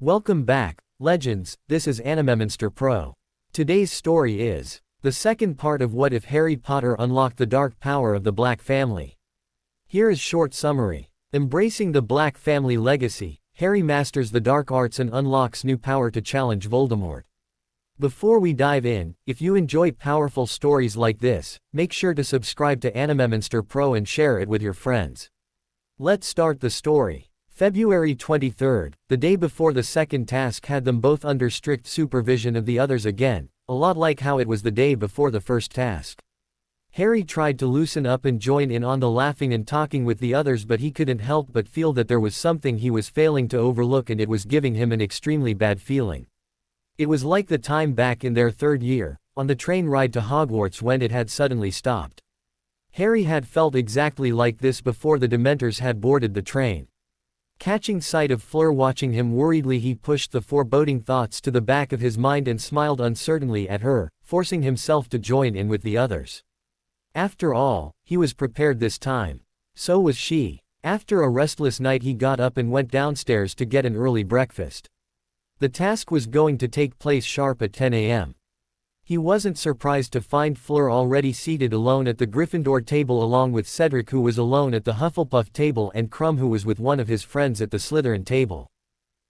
Welcome back, legends. This is Animemonster Pro. Today's story is the second part of What If Harry Potter Unlocked the Dark Power of the Black Family. Here is short summary. Embracing the Black Family legacy, Harry masters the dark arts and unlocks new power to challenge Voldemort. Before we dive in, if you enjoy powerful stories like this, make sure to subscribe to Animemonster Pro and share it with your friends. Let's start the story. February 23rd, the day before the second task had them both under strict supervision of the others again, a lot like how it was the day before the first task. Harry tried to loosen up and join in on the laughing and talking with the others, but he couldn't help but feel that there was something he was failing to overlook, and it was giving him an extremely bad feeling. It was like the time back in their third year, on the train ride to Hogwarts when it had suddenly stopped. Harry had felt exactly like this before the Dementors had boarded the train. Catching sight of Fleur watching him worriedly, he pushed the foreboding thoughts to the back of his mind and smiled uncertainly at her, forcing himself to join in with the others. After all, he was prepared this time. So was she. After a restless night, he got up and went downstairs to get an early breakfast. The task was going to take place sharp at 10 a.m. He wasn't surprised to find Fleur already seated alone at the Gryffindor table, along with Cedric, who was alone at the Hufflepuff table, and Krum, who was with one of his friends at the Slytherin table.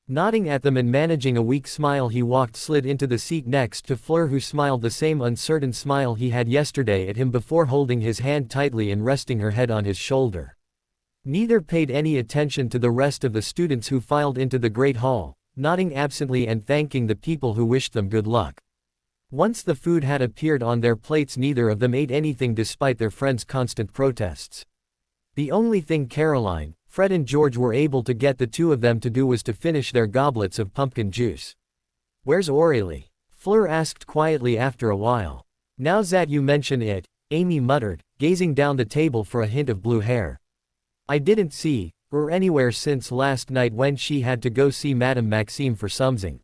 Nodding at them and managing a weak smile, he slid into the seat next to Fleur, who smiled the same uncertain smile he had yesterday at him before, holding his hand tightly and resting her head on his shoulder. Neither paid any attention to the rest of the students who filed into the Great Hall, nodding absently and thanking the people who wished them good luck. Once the food had appeared on their plates, neither of them ate anything despite their friends' constant protests. The only thing Caroline, Fred and George were able to get the two of them to do was to finish their goblets of pumpkin juice. "Where's Aurelie?" Fleur asked quietly after a while. "Now that you mention it," Amy muttered, gazing down the table for a hint of blue hair. "I didn't see her anywhere since last night when she had to go see Madame Maxime for something.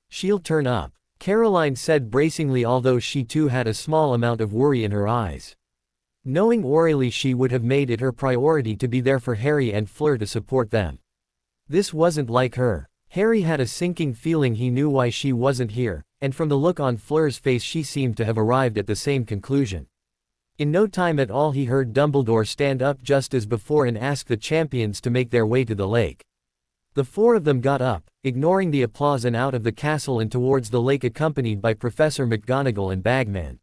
She'll turn up," Caroline said bracingly, although she too had a small amount of worry in her eyes. Knowing Aurelie, she would have made it her priority to be there for Harry and Fleur to support them. This wasn't like her. Harry had a sinking feeling he knew why she wasn't here, and from the look on Fleur's face she seemed to have arrived at the same conclusion. In no time at all he heard Dumbledore stand up just as before and ask the champions to make their way to the lake. The four of them got up, ignoring the applause, and out of the castle and towards the lake, accompanied by Professor McGonagall and Bagman.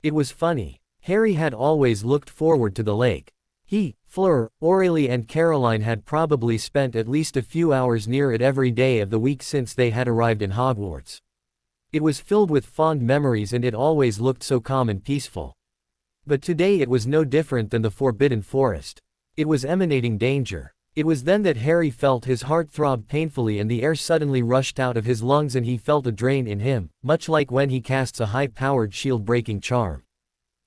It was funny. Harry had always looked forward to the lake. He, Fleur, Aurelie and Caroline had probably spent at least a few hours near it every day of the week since they had arrived in Hogwarts. It was filled with fond memories and it always looked so calm and peaceful. But today it was no different than the Forbidden Forest. It was emanating danger. It was then that Harry felt his heart throb painfully and the air suddenly rushed out of his lungs, and he felt a drain in him, much like when he casts a high-powered shield-breaking charm.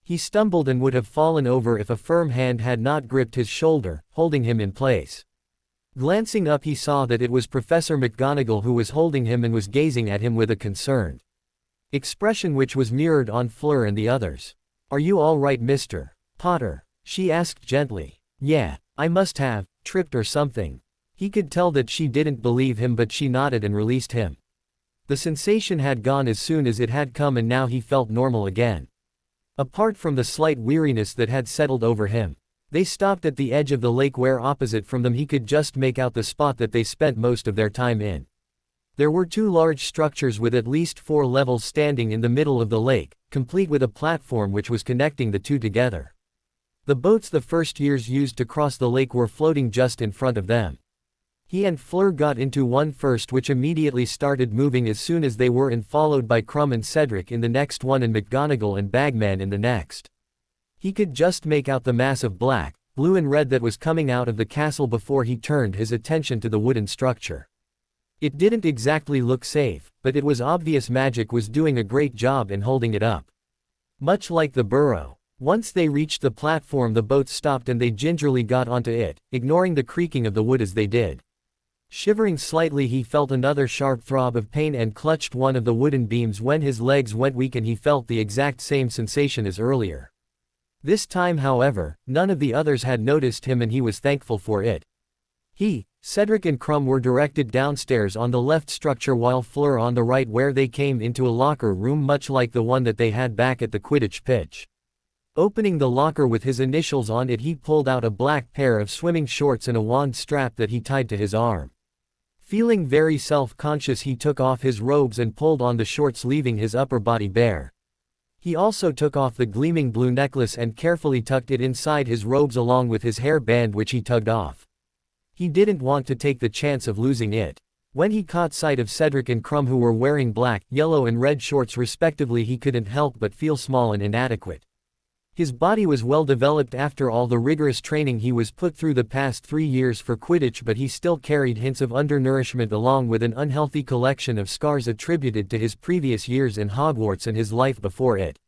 He stumbled and would have fallen over if a firm hand had not gripped his shoulder, holding him in place. Glancing up, he saw that it was Professor McGonagall who was holding him and was gazing at him with a concerned expression which was mirrored on Fleur and the others. "Are you all right, Mr. Potter?" she asked gently. "Yeah, I must have tripped or something." He could tell that she didn't believe him, but she nodded and released him. The sensation had gone as soon as it had come, and now he felt normal again. Apart from the slight weariness that had settled over him. They stopped at the edge of the lake where opposite from them he could just make out the spot that they spent most of their time in. There were two large structures with at least 4 levels standing in the middle of the lake, complete with a platform which was connecting the two together. The boats the first years used to cross the lake were floating just in front of them. He and Fleur got into one first, which immediately started moving as soon as they were in, followed by Krum and Cedric in the next one and McGonagall and Bagman in the next. He could just make out the mass of black, blue and red that was coming out of the castle before he turned his attention to the wooden structure. It didn't exactly look safe, but it was obvious magic was doing a great job in holding it up. Much like the burrow. Once they reached the platform, the boat stopped and they gingerly got onto it, ignoring the creaking of the wood as they did. Shivering slightly, he felt another sharp throb of pain and clutched one of the wooden beams when his legs went weak, and he felt the exact same sensation as earlier. This time, however, none of the others had noticed him, and he was thankful for it. He, Cedric and Crumb were directed downstairs on the left structure while Fleur on the right, where they came into a locker room much like the one that they had back at the Quidditch pitch. Opening the locker with his initials on it, he pulled out a black pair of swimming shorts and a wand strap that he tied to his arm. Feeling very self-conscious, he took off his robes and pulled on the shorts, leaving his upper body bare. He also took off the gleaming blue necklace and carefully tucked it inside his robes along with his hair band, which he tugged off. He didn't want to take the chance of losing it. When he caught sight of Cedric and Crumb, who were wearing black, yellow and red shorts respectively, he couldn't help but feel small and inadequate. His body was well developed after all the rigorous training he was put through the past 3 years for Quidditch, but he still carried hints of undernourishment along with an unhealthy collection of scars attributed to his previous years in Hogwarts and his life before it.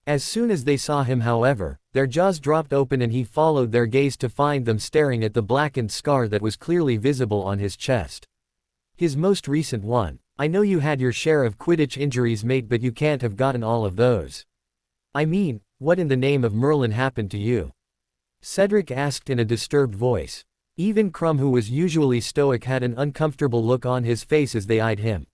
As soon as they saw him, however, their jaws dropped open and he followed their gaze to find them staring at the blackened scar that was clearly visible on his chest. His most recent one. I know you had your share of Quidditch injuries, mate, but you can't have gotten all of those. I mean, what in the name of Merlin happened to you? Cedric asked in a disturbed voice. Even Crumb, who was usually stoic, had an uncomfortable look on his face as they eyed him.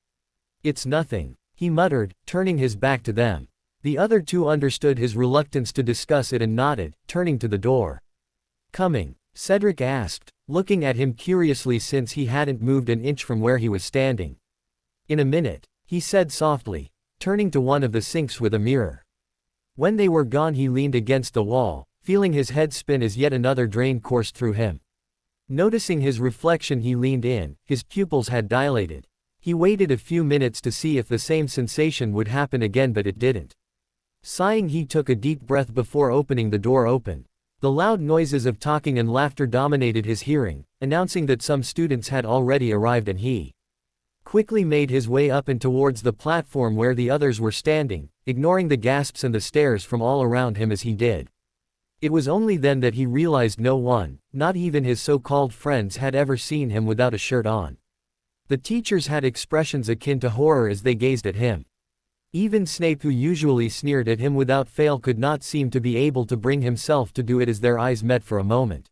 It's nothing, he muttered, turning his back to them. The other two understood his reluctance to discuss it and nodded, turning to the door. Coming? Cedric asked, looking at him curiously since he hadn't moved an inch from where he was standing. In a minute, he said softly, turning to one of the sinks with a mirror. When they were gone, he leaned against the wall, feeling his head spin as yet another drain coursed through him. Noticing his reflection, he leaned in. His pupils had dilated. He waited a few minutes to see if the same sensation would happen again, but it didn't. Sighing, he took a deep breath before opening the door open. The loud noises of talking and laughter dominated his hearing, announcing that some students had already arrived, and he quickly made his way up and towards the platform where the others were standing, ignoring the gasps and the stares from all around him as he did. It was only then that he realized no one, not even his so-called friends, had ever seen him without a shirt on. The teachers had expressions akin to horror as they gazed at him. Even Snape, who usually sneered at him without fail, could not seem to be able to bring himself to do it as their eyes met for a moment.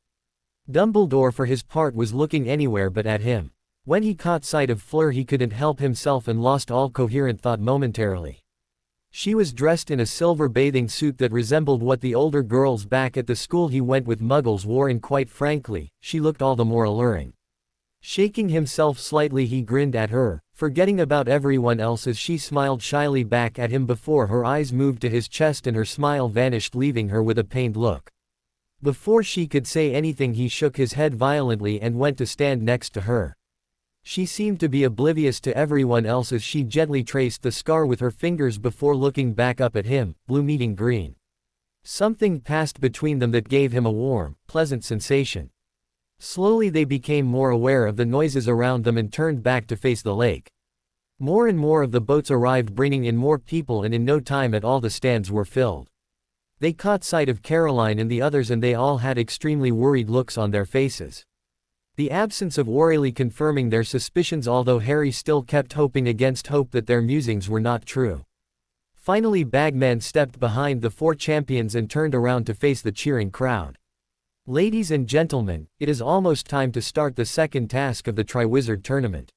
Dumbledore, for his part, was looking anywhere but at him. When he caught sight of Fleur, he couldn't help himself and lost all coherent thought momentarily. She was dressed in a silver bathing suit that resembled what the older girls back at the school he went with Muggles wore, and quite frankly, she looked all the more alluring. Shaking himself slightly, he grinned at her, forgetting about everyone else as she smiled shyly back at him before her eyes moved to his chest and her smile vanished, leaving her with a pained look. Before she could say anything, he shook his head violently and went to stand next to her. She seemed to be oblivious to everyone else as she gently traced the scar with her fingers before looking back up at him, blue meeting green. Something passed between them that gave him a warm, pleasant sensation. Slowly they became more aware of the noises around them and turned back to face the lake. More and more of the boats arrived, bringing in more people, and in no time at all the stands were filled. They caught sight of Caroline and the others, and they all had extremely worried looks on their faces. The absence of Aureli confirming their suspicions, although Harry still kept hoping against hope that their musings were not true. Finally, Bagman stepped behind the 4 champions and turned around to face the cheering crowd. Ladies and gentlemen, it is almost time to start the second task of the Triwizard Tournament.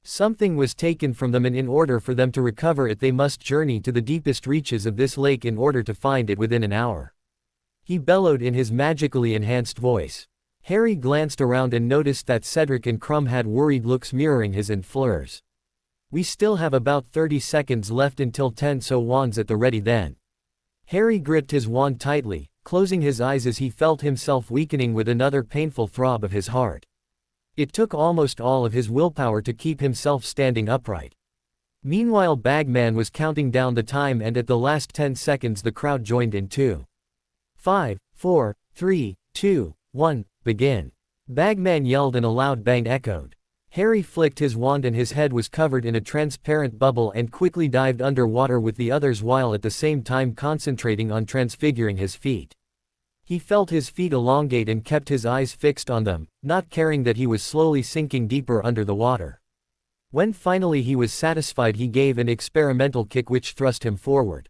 Something was taken from them, and in order for them to recover it, they must journey to the deepest reaches of this lake in order to find it within an hour. He bellowed in his magically enhanced voice. Harry glanced around and noticed that Cedric and Crumb had worried looks mirroring his and Fleur's. We still have about 30 seconds left until 10, so wands at the ready then. Harry gripped his wand tightly, closing his eyes as he felt himself weakening with another painful throb of his heart. It took almost all of his willpower to keep himself standing upright. Meanwhile, Bagman was counting down the time, and at the last 10 seconds the crowd joined in 2, 5, 4, 3, 2, 1, begin. Bagman yelled and a loud bang echoed. Harry flicked his wand and his head was covered in a transparent bubble and quickly dived underwater with the others, while at the same time concentrating on transfiguring his feet. He felt his feet elongate and kept his eyes fixed on them, not caring that he was slowly sinking deeper under the water. When finally he was satisfied, he gave an experimental kick which thrust him forward.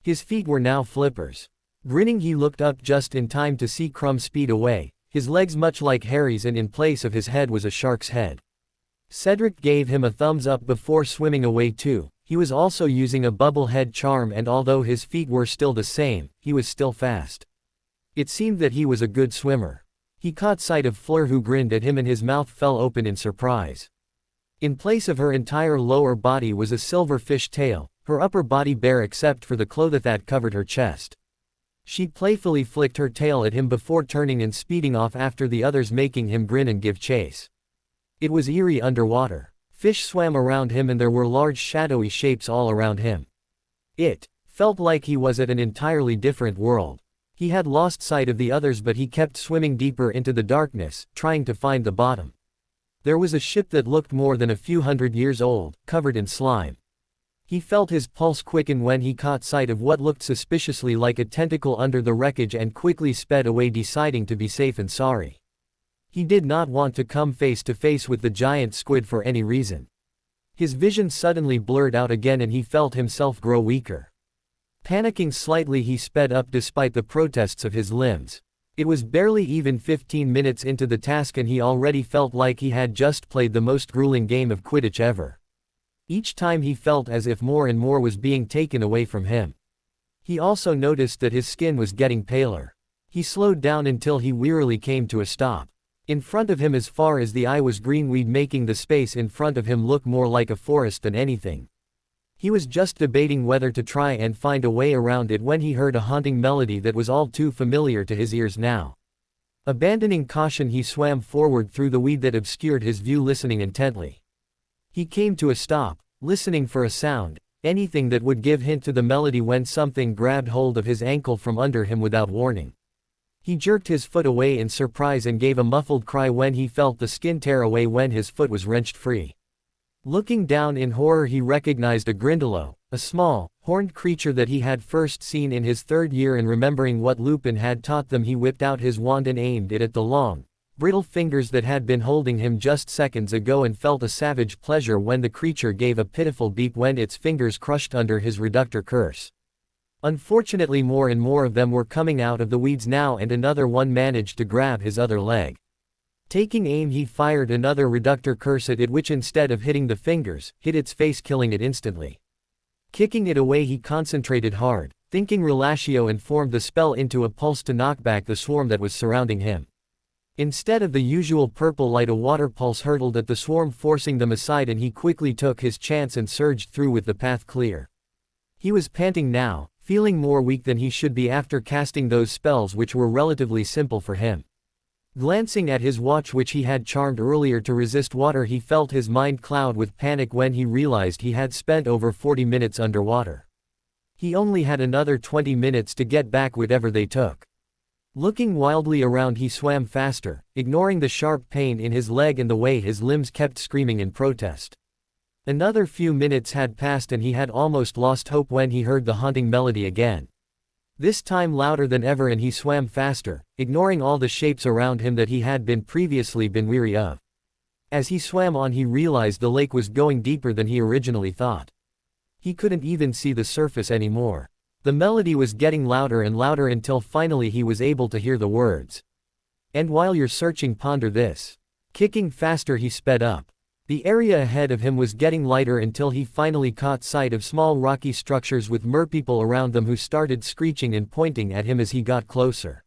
His feet were now flippers. Grinning, he looked up just in time to see Crumb speed away, his legs much like Harry's, and in place of his head was a shark's head. Cedric gave him a thumbs up before swimming away too. He was also using a bubble head charm, and although his feet were still the same, he was still fast. It seemed that he was a good swimmer. He caught sight of Fleur, who grinned at him and his mouth fell open in surprise. In place of her entire lower body was a silver fish tail, her upper body bare except for the cloth that covered her chest. She playfully flicked her tail at him before turning and speeding off after the others, making him grin and give chase. It was eerie underwater. Fish swam around him and there were large shadowy shapes all around him. It felt like he was at an entirely different world. He had lost sight of the others, but he kept swimming deeper into the darkness, trying to find the bottom. There was a ship that looked more than a few hundred years old, covered in slime. He felt his pulse quicken when he caught sight of what looked suspiciously like a tentacle under the wreckage and quickly sped away, deciding to be safe and sorry. He did not want to come face to face with the giant squid for any reason. His vision suddenly blurred out again and he felt himself grow weaker. Panicking slightly, he sped up despite the protests of his limbs. It was barely even 15 minutes into the task and he already felt like he had just played the most grueling game of Quidditch ever. Each time he felt as if more and more was being taken away from him. He also noticed that his skin was getting paler. He slowed down until he wearily came to a stop. In front of him, as far as the eye, was greenweed, making the space in front of him look more like a forest than anything. He was just debating whether to try and find a way around it when he heard a haunting melody that was all too familiar to his ears now. Abandoning caution, he swam forward through the weed that obscured his view, listening intently. He came to a stop, listening for a sound, anything that would give hint to the melody, when something grabbed hold of his ankle from under him without warning. He jerked his foot away in surprise and gave a muffled cry when he felt the skin tear away when his foot was wrenched free. Looking down in horror, he recognized a Grindylow, a small, horned creature that he had first seen in his third year, and remembering what Lupin had taught them, he whipped out his wand and aimed it at the long, brittle fingers that had been holding him just seconds ago, and felt a savage pleasure when the creature gave a pitiful beep when its fingers crushed under his reductor curse. Unfortunately, more and more of them were coming out of the weeds now, and another one managed to grab his other leg. Taking aim, he fired another reductor curse at it, which instead of hitting the fingers, hit its face, killing it instantly. Kicking it away, he concentrated hard, thinking Relatio, and formed the spell into a pulse to knock back the swarm that was surrounding him. Instead of the usual purple light, a water pulse hurtled at the swarm, forcing them aside, and he quickly took his chance and surged through with the path clear. He was panting now, feeling more weak than he should be after casting those spells, which were relatively simple for him. Glancing at his watch, which he had charmed earlier to resist water, he felt his mind cloud with panic when he realized he had spent over 40 minutes underwater. He only had another 20 minutes to get back whatever they took. Looking wildly around, he swam faster, ignoring the sharp pain in his leg and the way his limbs kept screaming in protest. Another few minutes had passed and he had almost lost hope when he heard the haunting melody again. This time louder than ever, and he swam faster, ignoring all the shapes around him that he had previously been weary of. As he swam on, he realized the lake was going deeper than he originally thought. He couldn't even see the surface anymore. The melody was getting louder and louder until finally he was able to hear the words. "And while you're searching, ponder this." Kicking faster, he sped up. The area ahead of him was getting lighter until he finally caught sight of small rocky structures with merpeople around them, who started screeching and pointing at him as he got closer.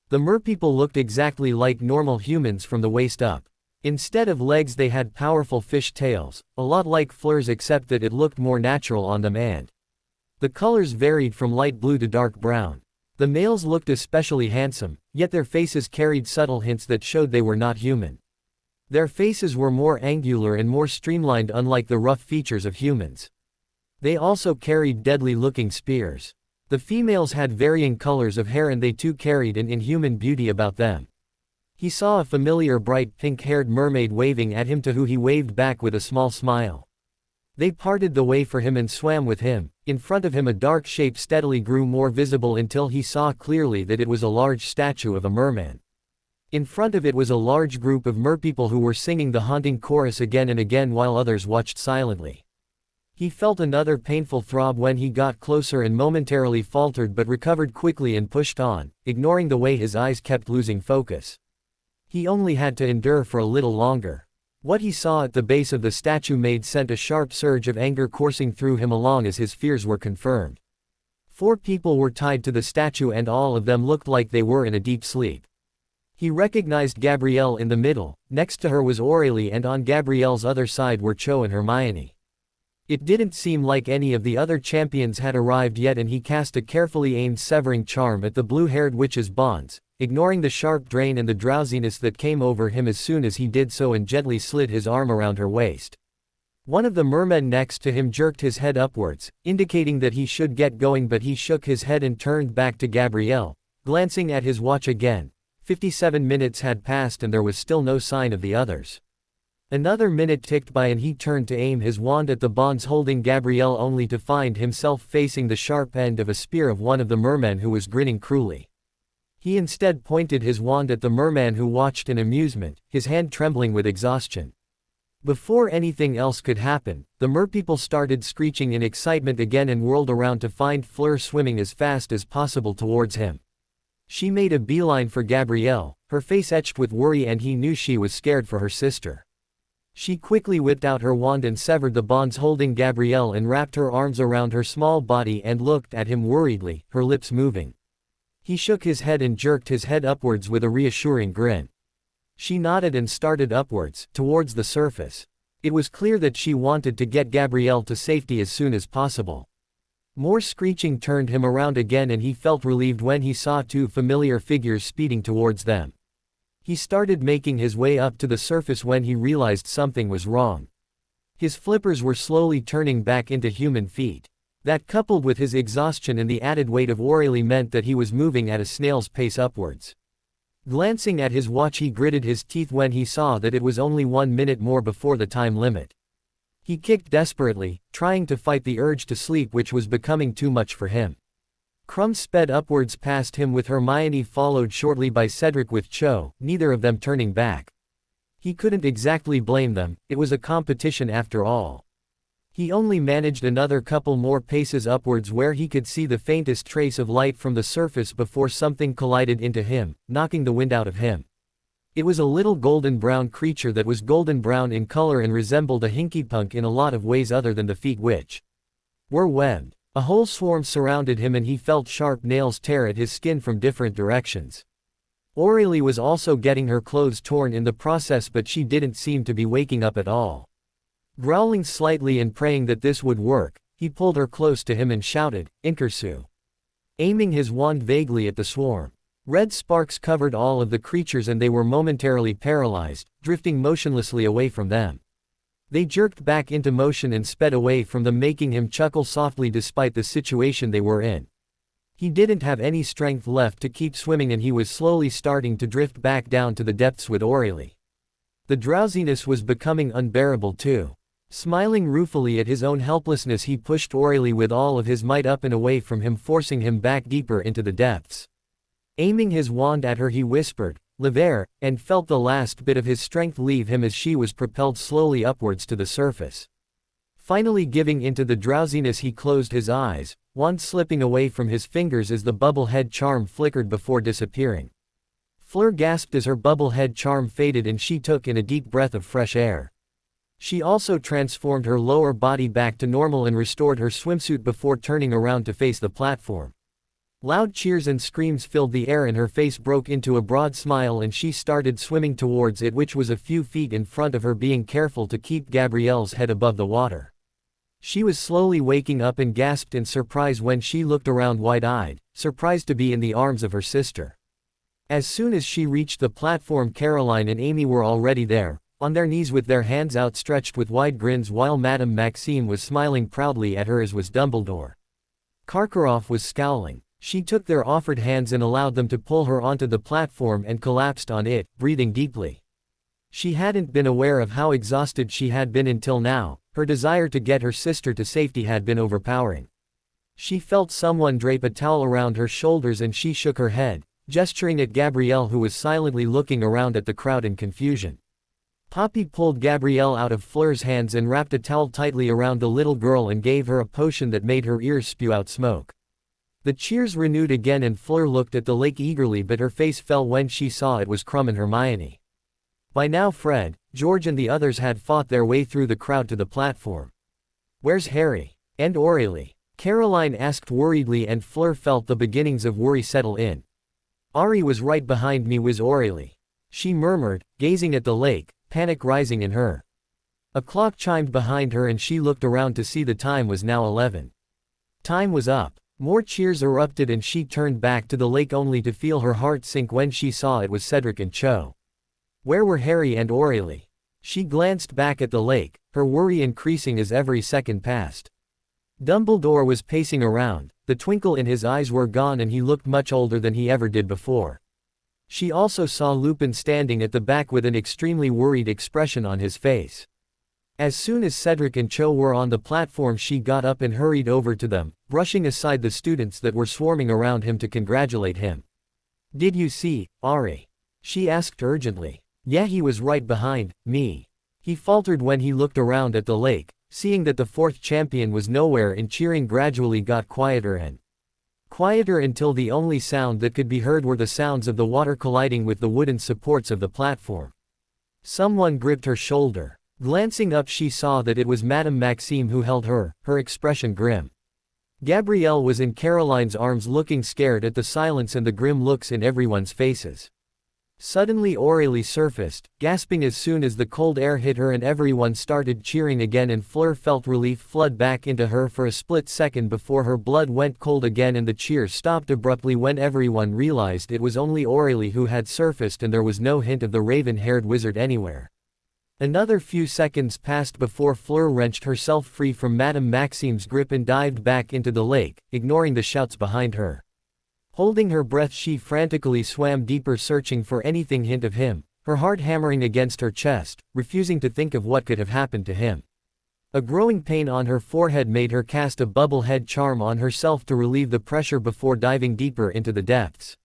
The merpeople looked exactly like normal humans from the waist up. Instead of legs, they had powerful fish tails, a lot like Fleur's, except that it looked more natural on them, and the colors varied from light blue to dark brown. The males looked especially handsome, yet their faces carried subtle hints that showed they were not human. Their faces were more angular and more streamlined, unlike the rough features of humans. They also carried deadly-looking spears. The females had varying colors of hair, and they too carried an inhuman beauty about them. He saw a familiar bright pink-haired mermaid waving at him, to who he waved back with a small smile. They parted the way for him and swam with him. In front of him, a dark shape steadily grew more visible until he saw clearly that it was a large statue of a merman. In front of it was a large group of merpeople who were singing the haunting chorus again and again while others watched silently. He felt another painful throb when he got closer and momentarily faltered, but recovered quickly and pushed on, ignoring the way his eyes kept losing focus. He only had to endure for a little longer. What he saw at the base of the statue sent a sharp surge of anger coursing through him along as his fears were confirmed. 4 people were tied to the statue and all of them looked like they were in a deep sleep. He recognized Gabrielle in the middle, next to her was Aurélie and on Gabrielle's other side were Cho and Hermione. It didn't seem like any of the other champions had arrived yet and he cast a carefully aimed severing charm at the blue-haired witch's bonds, ignoring the sharp drain and the drowsiness that came over him as soon as he did so and gently slid his arm around her waist. One of the mermen next to him jerked his head upwards, indicating that he should get going but he shook his head and turned back to Gabrielle, glancing at his watch again. 57 minutes had passed and there was still no sign of the others. Another minute ticked by and he turned to aim his wand at the bonds holding Gabrielle only to find himself facing the sharp end of a spear of one of the mermen who was grinning cruelly. He instead pointed his wand at the merman who watched in amusement, his hand trembling with exhaustion. Before anything else could happen, the merpeople started screeching in excitement again and whirled around to find Fleur swimming as fast as possible towards him. She made a beeline for Gabrielle, her face etched with worry and he knew she was scared for her sister. She quickly whipped out her wand and severed the bonds holding Gabrielle and wrapped her arms around her small body and looked at him worriedly, her lips moving. He shook his head and jerked his head upwards with a reassuring grin. She nodded and started upwards, towards the surface. It was clear that she wanted to get Gabrielle to safety as soon as possible. More screeching turned him around again and he felt relieved when he saw 2 familiar figures speeding towards them. He started making his way up to the surface when he realized something was wrong. His flippers were slowly turning back into human feet. That coupled with his exhaustion and the added weight of Aurélie meant that he was moving at a snail's pace upwards. Glancing at his watch he gritted his teeth when he saw that it was only 1 minute more before the time limit. He kicked desperately, trying to fight the urge to sleep which was becoming too much for him. Crumb sped upwards past him with Hermione followed shortly by Cedric with Cho, neither of them turning back. He couldn't exactly blame them, it was a competition after all. He only managed another couple more paces upwards where he could see the faintest trace of light from the surface before something collided into him, knocking the wind out of him. It was a little golden-brown creature that was golden-brown in color and resembled a hinkypunk in a lot of ways other than the feet which were webbed. A whole swarm surrounded him and he felt sharp nails tear at his skin from different directions. Aurélie was also getting her clothes torn in the process but she didn't seem to be waking up at all. Growling slightly and praying that this would work, he pulled her close to him and shouted, "Inkersu!" aiming his wand vaguely at the swarm. Red sparks covered all of the creatures and they were momentarily paralyzed, drifting motionlessly away from them. They jerked back into motion and sped away from them making him chuckle softly despite the situation they were in. He didn't have any strength left to keep swimming and he was slowly starting to drift back down to the depths with Aurélie. The drowsiness was becoming unbearable too. Smiling ruefully at his own helplessness he pushed Aurélie with all of his might up and away from him forcing him back deeper into the depths. Aiming his wand at her he whispered, "Lever," and felt the last bit of his strength leave him as she was propelled slowly upwards to the surface. Finally giving into the drowsiness he closed his eyes, wand slipping away from his fingers as the bubble head charm flickered before disappearing. Fleur gasped as her bubble head charm faded and she took in a deep breath of fresh air. She also transformed her lower body back to normal and restored her swimsuit before turning around to face the platform. Loud cheers and screams filled the air and her face broke into a broad smile and she started swimming towards it which was a few feet in front of her being careful to keep Gabrielle's head above the water. She was slowly waking up and gasped in surprise when she looked around wide-eyed, surprised to be in the arms of her sister. As soon as she reached the platform Caroline and Amy were already there, on their knees with their hands outstretched with wide grins while Madame Maxime was smiling proudly at her as was Dumbledore. Karkaroff was scowling. She took their offered hands and allowed them to pull her onto the platform and collapsed on it, breathing deeply. She hadn't been aware of how exhausted she had been until now, her desire to get her sister to safety had been overpowering. She felt someone drape a towel around her shoulders and she shook her head, gesturing at Gabrielle who was silently looking around at the crowd in confusion. Poppy pulled Gabrielle out of Fleur's hands and wrapped a towel tightly around the little girl and gave her a potion that made her ears spew out smoke. The cheers renewed again and Fleur looked at the lake eagerly but her face fell when she saw it was Crumb and Hermione. By now Fred, George and the others had fought their way through the crowd to the platform. "Where's Harry? And Aurelie?" Caroline asked worriedly, and Fleur felt the beginnings of worry settle in. "Ari was right behind me with Aurelie," she murmured, gazing at the lake, panic rising in her. A clock chimed behind her and she looked around to see the time was now 11. Time was up. More cheers erupted and she turned back to the lake only to feel her heart sink when she saw it was Cedric and Cho. Where were Harry and Aurelie? She glanced back at the lake, her worry increasing as every second passed. Dumbledore was pacing around, the twinkle in his eyes were gone and he looked much older than he ever did before. She also saw Lupin standing at the back with an extremely worried expression on his face. As soon as Cedric and Cho were on the platform, she got up and hurried over to them, brushing aside the students that were swarming around him to congratulate him. "Did you see, Ari?" she asked urgently. "Yeah, he was right behind me," he faltered when he looked around at the lake, seeing that the fourth champion was nowhere, and cheering gradually got quieter and quieter until the only sound that could be heard were the sounds of the water colliding with the wooden supports of the platform. Someone gripped her shoulder. Glancing up, she saw that it was Madame Maxime who held her, her expression grim. Gabrielle was in Caroline's arms, looking scared at the silence and the grim looks in everyone's faces. Suddenly Aurelie surfaced, gasping as soon as the cold air hit her, and everyone started cheering again, and Fleur felt relief flood back into her for a split second before her blood went cold again, and the cheers stopped abruptly when everyone realized it was only Aurelie who had surfaced and there was no hint of the raven-haired wizard anywhere. Another few seconds passed before Fleur wrenched herself free from Madame Maxime's grip and dived back into the lake, ignoring the shouts behind her. Holding her breath, she frantically swam deeper, searching for anything hint of him, her heart hammering against her chest, refusing to think of what could have happened to him. A growing pain on her forehead made her cast a bubble head charm on herself to relieve the pressure before diving deeper into the depths.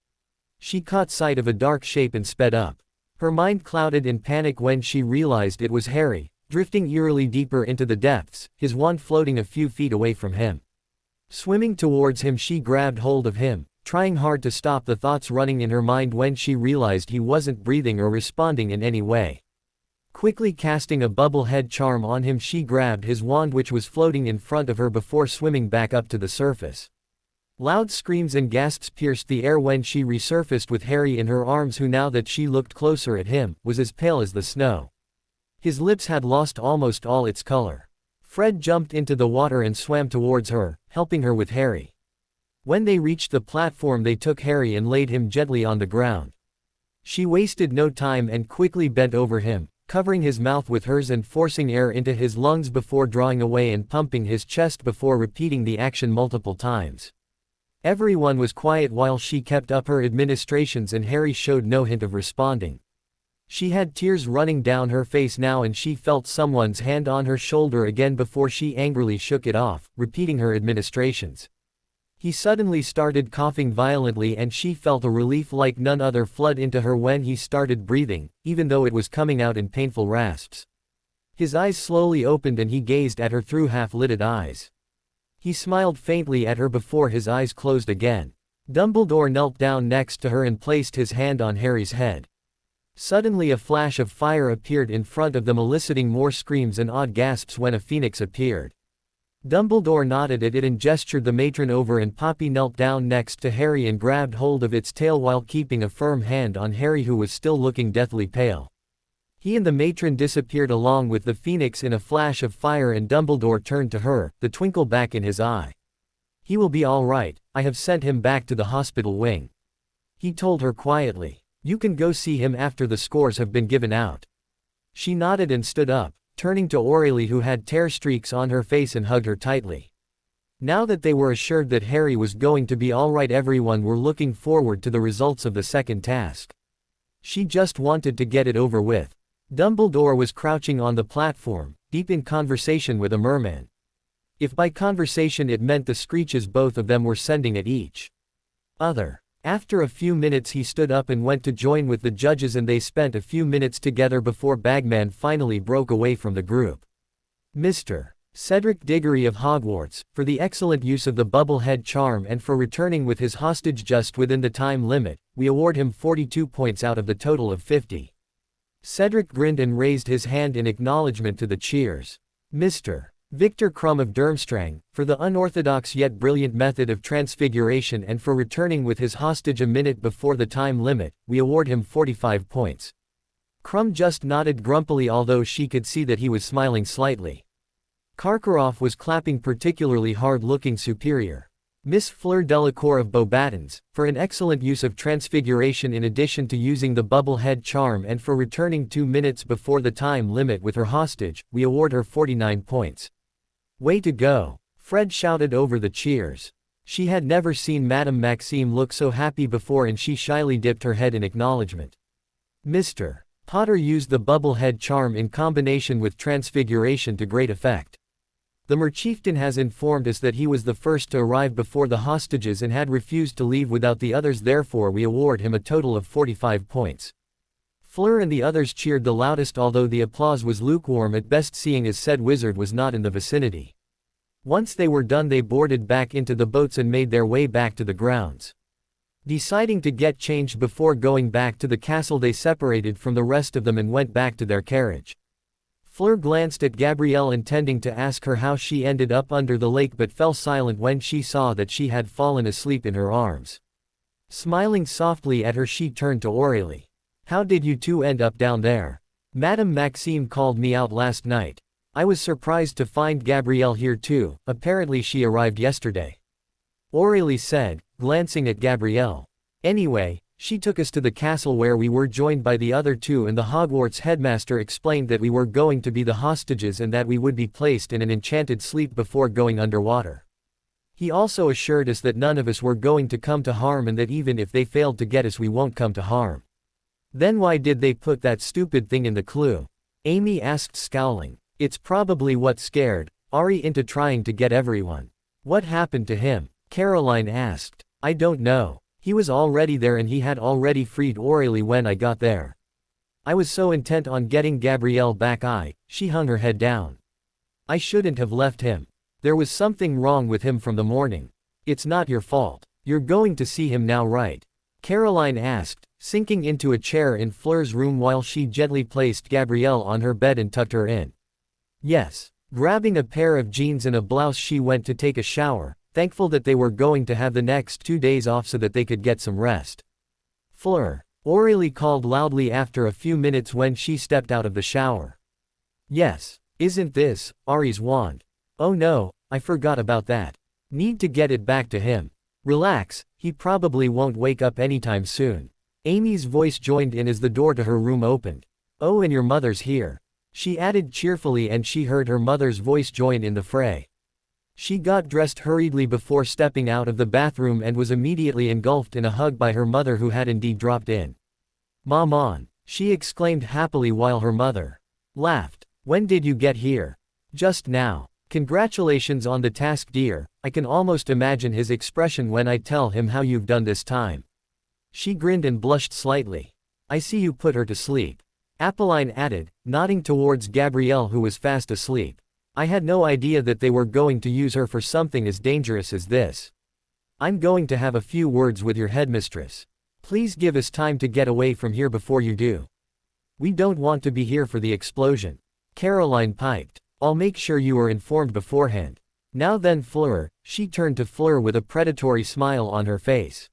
She caught sight of a dark shape and sped up. Her mind clouded in panic when she realized it was Harry, drifting eerily deeper into the depths, his wand floating a few feet away from him. Swimming towards him, she grabbed hold of him, trying hard to stop the thoughts running in her mind when she realized he wasn't breathing or responding in any way. Quickly casting a bubble head charm on him, she grabbed his wand, which was floating in front of her, before swimming back up to the surface. Loud screams and gasps pierced the air when she resurfaced with Harry in her arms, who, now that she looked closer at him, was as pale as the snow. His lips had lost almost all its color. Fred jumped into the water and swam towards her, helping her with Harry. When they reached the platform, they took Harry and laid him gently on the ground. She wasted no time and quickly bent over him, covering his mouth with hers and forcing air into his lungs before drawing away and pumping his chest before repeating the action multiple times. Everyone was quiet while she kept up her administrations, and Harry showed no hint of responding. She had tears running down her face now, and she felt someone's hand on her shoulder again before she angrily shook it off, repeating her administrations. He suddenly started coughing violently, and she felt a relief like none other flood into her when he started breathing, even though it was coming out in painful rasps. His eyes slowly opened and he gazed at her through half-lidded eyes. He smiled faintly at her before his eyes closed again. Dumbledore knelt down next to her and placed his hand on Harry's head. Suddenly a flash of fire appeared in front of them, eliciting more screams and odd gasps when a phoenix appeared. Dumbledore nodded at it and gestured the matron over, and Poppy knelt down next to Harry and grabbed hold of its tail while keeping a firm hand on Harry, who was still looking deathly pale. He and the matron disappeared along with the phoenix in a flash of fire, and Dumbledore turned to her, the twinkle back in his eye. "He will be all right, I have sent him back to the hospital wing," he told her quietly. "You can go see him after the scores have been given out." She nodded and stood up, turning to Aurelie, who had tear streaks on her face, and hugged her tightly. Now that they were assured that Harry was going to be all right, everyone were looking forward to the results of the second task. She just wanted to get it over with. Dumbledore was crouching on the platform, deep in conversation with a merman. If by conversation it meant the screeches both of them were sending at each other. After a few minutes he stood up and went to join with the judges, and they spent a few minutes together before Bagman finally broke away from the group. "Mr. Cedric Diggory of Hogwarts, for the excellent use of the bubble head charm and for returning with his hostage just within the time limit, we award him 42 points out of the total of 50. Cedric grinned and raised his hand in acknowledgement to the cheers. Mr. Victor Crumb of Durmstrang, for the unorthodox yet brilliant method of transfiguration and for returning with his hostage a minute before the time limit, we award him 45 points. Crumb just nodded grumpily, although she could see that he was smiling slightly. Karkaroff was clapping particularly hard, looking superior. Miss Fleur Delacour of Beauxbatons, for an excellent use of transfiguration in addition to using the bubble head charm and for returning 2 minutes before the time limit with her hostage, we award her 49 points. Way to go! Fred shouted over the cheers. She had never seen Madame Maxime look so happy before, and she shyly dipped her head in acknowledgement. Mr. Potter used the bubble head charm in combination with transfiguration to great effect. The Merchieftain has informed us that he was the first to arrive before the hostages and had refused to leave without the others, therefore we award him a total of 45 points. Fleur and the others cheered the loudest, although the applause was lukewarm at best, seeing as said wizard was not in the vicinity. Once they were done, they boarded back into the boats and made their way back to the grounds. Deciding to get changed before going back to the castle, they separated from the rest of them and went back to their carriage. Fleur glanced at Gabrielle, intending to ask her how she ended up under the lake, but fell silent when she saw that she had fallen asleep in her arms. Smiling softly at her, she turned to Aurélie. How did you two end up down there? Madame Maxime called me out last night. I was surprised to find Gabrielle here too, apparently she arrived yesterday. Aurélie said, glancing at Gabrielle. Anyway, she took us to the castle where we were joined by the other two, and the Hogwarts headmaster explained that we were going to be the hostages and that we would be placed in an enchanted sleep before going underwater. He also assured us that none of us were going to come to harm, and that even if they failed to get us, we won't come to harm. Then why did they put that stupid thing in the clue? Amy asked, scowling. It's probably what scared Ari into trying to get everyone. What happened to him? Caroline asked. I don't know. He was already there and he had already freed Aurélie when I got there. I was so intent on getting Gabrielle back, she hung her head down. I shouldn't have left him. There was something wrong with him from the morning. It's not your fault. You're going to see him now, right? Caroline asked, sinking into a chair in Fleur's room while she gently placed Gabrielle on her bed and tucked her in. Yes. Grabbing a pair of jeans and a blouse, she went to take a shower, thankful that they were going to have the next 2 days off so that they could get some rest. Fleur, Aurélie called loudly after a few minutes when she stepped out of the shower. Yes. Isn't this Ari's wand? Oh no, I forgot about that. Need to get it back to him. Relax, he probably won't wake up anytime soon. Amy's voice joined in as the door to her room opened. Oh, and your mother's here, she added cheerfully, and she heard her mother's voice join in the fray. She got dressed hurriedly before stepping out of the bathroom and was immediately engulfed in a hug by her mother, who had indeed dropped in. Maman, she exclaimed happily while her mother laughed. When did you get here? Just now. Congratulations on the task, dear. I can almost imagine his expression when I tell him how you've done this time. She grinned and blushed slightly. I see you put her to sleep. Apolline added, nodding towards Gabrielle, who was fast asleep. I had no idea that they were going to use her for something as dangerous as this. I'm going to have a few words with your headmistress. Please give us time to get away from here before you do. We don't want to be here for the explosion. Caroline piped. I'll make sure you are informed beforehand. Now then, Fleur, she turned to Fleur with a predatory smile on her face.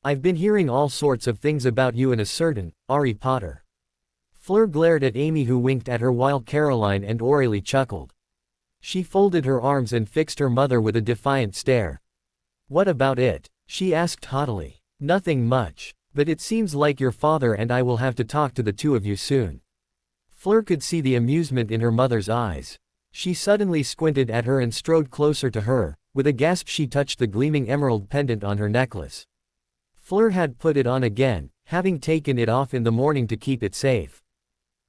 I've been hearing all sorts of things about you and a certain Harry Potter. Fleur glared at Amy, who winked at her while Caroline and Aurélie chuckled. She folded her arms and fixed her mother with a defiant stare. What about it? She asked haughtily. Nothing much. But it seems like your father and I will have to talk to the two of you soon. Fleur could see the amusement in her mother's eyes. She suddenly squinted at her and strode closer to her. With a gasp, she touched the gleaming emerald pendant on her necklace. Fleur had put it on again, having taken it off in the morning to keep it safe.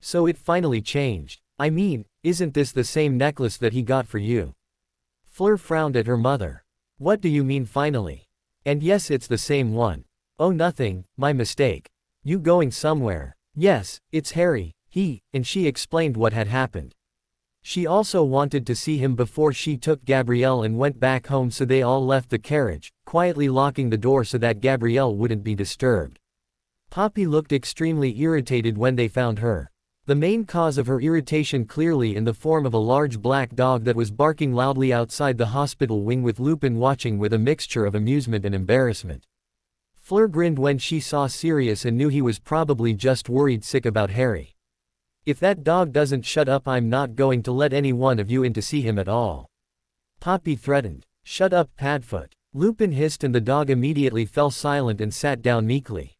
So it finally changed. I mean, isn't this the same necklace that he got for you? Fleur frowned at her mother. What do you mean finally? And yes, it's the same one. Oh, nothing, my mistake. You going somewhere? Yes, it's Harry, and she explained what had happened. She also wanted to see him before she took Gabrielle and went back home, so they all left the carriage, quietly locking the door so that Gabrielle wouldn't be disturbed. Poppy looked extremely irritated when they found her. The main cause of her irritation clearly in the form of a large black dog that was barking loudly outside the hospital wing with Lupin watching with a mixture of amusement and embarrassment. Fleur grinned when she saw Sirius and knew he was probably just worried sick about Harry. "If that dog doesn't shut up, I'm not going to let any one of you in to see him at all," Poppy threatened. "Shut up, Padfoot," Lupin hissed, and the dog immediately fell silent and sat down meekly.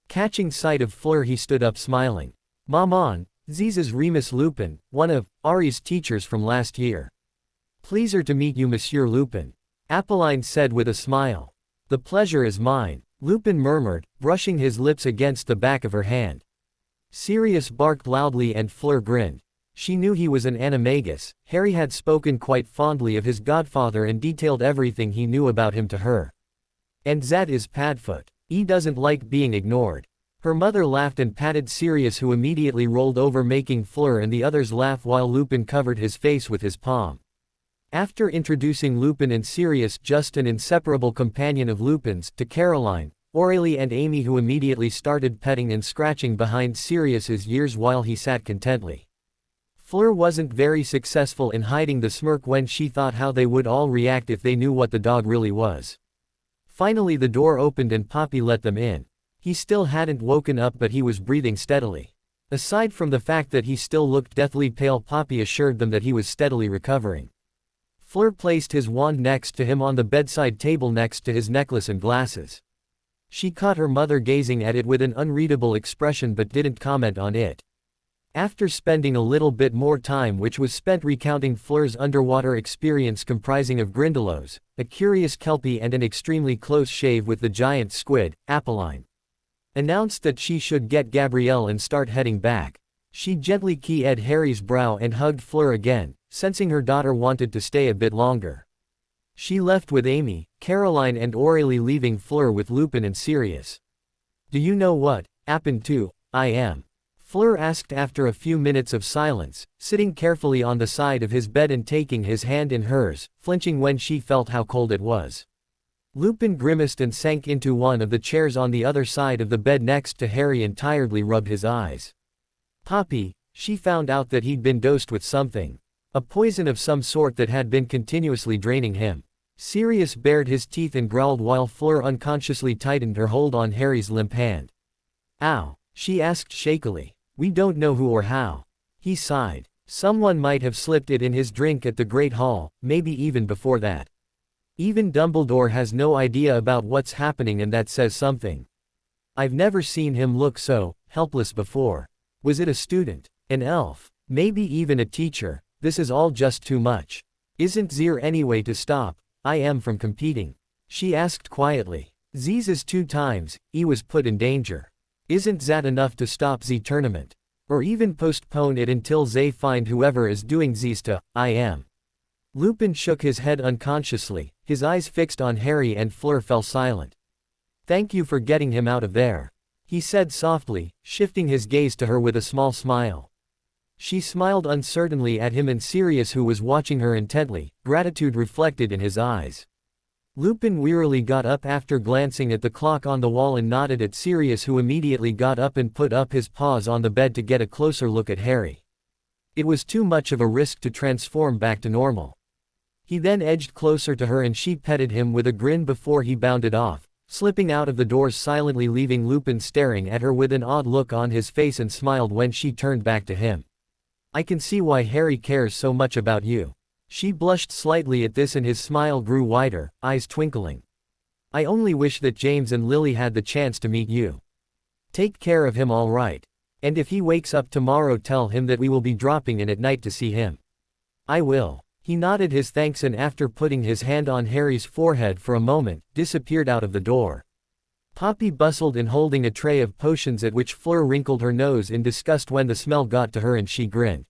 Catching sight of Fleur, he stood up smiling. "Maman, this is Remus Lupin, one of Ari's teachers from last year." "Pleasure to meet you, Monsieur Lupin," Apolline said with a smile. "The pleasure is mine," Lupin murmured, brushing his lips against the back of her hand. Sirius barked loudly and Fleur grinned. She knew he was an animagus. Harry had spoken quite fondly of his godfather and detailed everything he knew about him to her. "And that is Padfoot. He doesn't like being ignored." Her mother laughed and patted Sirius, who immediately rolled over, making Fleur and the others laugh while Lupin covered his face with his palm. After introducing Lupin and Sirius, just an inseparable companion of Lupin's, to Caroline, Aurélie and Amy, who immediately started petting and scratching behind Sirius's ears while he sat contently. Fleur wasn't very successful in hiding the smirk when she thought how they would all react if they knew what the dog really was. Finally the door opened and Poppy let them in. He still hadn't woken up, but he was breathing steadily. Aside from the fact that he still looked deathly pale, Poppy assured them that he was steadily recovering. Fleur placed his wand next to him on the bedside table next to his necklace and glasses. She caught her mother gazing at it with an unreadable expression but didn't comment on it. After spending a little bit more time, which was spent recounting Fleur's underwater experience comprising of Grindylows, a curious kelpie and an extremely close shave with the giant squid, Apolline announced that she should get Gabrielle and start heading back. She gently kissed Harry's brow and hugged Fleur again, sensing her daughter wanted to stay a bit longer. She left with Amy, Caroline and Aurélie, leaving Fleur with Lupin and Sirius. "Do you know what happened to I am?" Fleur asked after a few minutes of silence, sitting carefully on the side of his bed and taking his hand in hers, flinching when she felt how cold it was. Lupin grimaced and sank into one of the chairs on the other side of the bed next to Harry and tiredly rubbed his eyes. "Poppy, she found out that he'd been dosed with something. A poison of some sort that had been continuously draining him." Sirius bared his teeth and growled while Fleur unconsciously tightened her hold on Harry's limp hand. "Ow," she asked shakily. "We don't know who or how." He sighed. "Someone might have slipped it in his drink at the Great Hall, maybe even before that. Even Dumbledore has no idea about what's happening, and that says something. I've never seen him look so helpless before. Was it a student? An elf? Maybe even a teacher? This is all just too much. Isn't there any way to stop I am from competing?" she asked quietly. "Z's 2 times, he was put in danger. Isn't that enough to stop the tournament? Or even postpone it until they find whoever is doing this to I am?" Lupin shook his head unconsciously, his eyes fixed on Harry, and Fleur fell silent. "Thank you for getting him out of there," he said softly, shifting his gaze to her with a small smile. She smiled uncertainly at him and Sirius, who was watching her intently, gratitude reflected in his eyes. Lupin wearily got up after glancing at the clock on the wall and nodded at Sirius, who immediately got up and put up his paws on the bed to get a closer look at Harry. It was too much of a risk to transform back to normal. He then edged closer to her and she petted him with a grin before he bounded off, slipping out of the doors silently, leaving Lupin staring at her with an odd look on his face, and smiled when she turned back to him. "I can see why Harry cares so much about you." She blushed slightly at this and his smile grew wider, eyes twinkling. "I only wish that James and Lily had the chance to meet you. Take care of him, all right? And if he wakes up tomorrow, tell him that we will be dropping in at night to see him." "I will." He nodded his thanks and, after putting his hand on Harry's forehead for a moment, disappeared out of the door. Poppy bustled in holding a tray of potions, at which Fleur wrinkled her nose in disgust when the smell got to her and she grinned.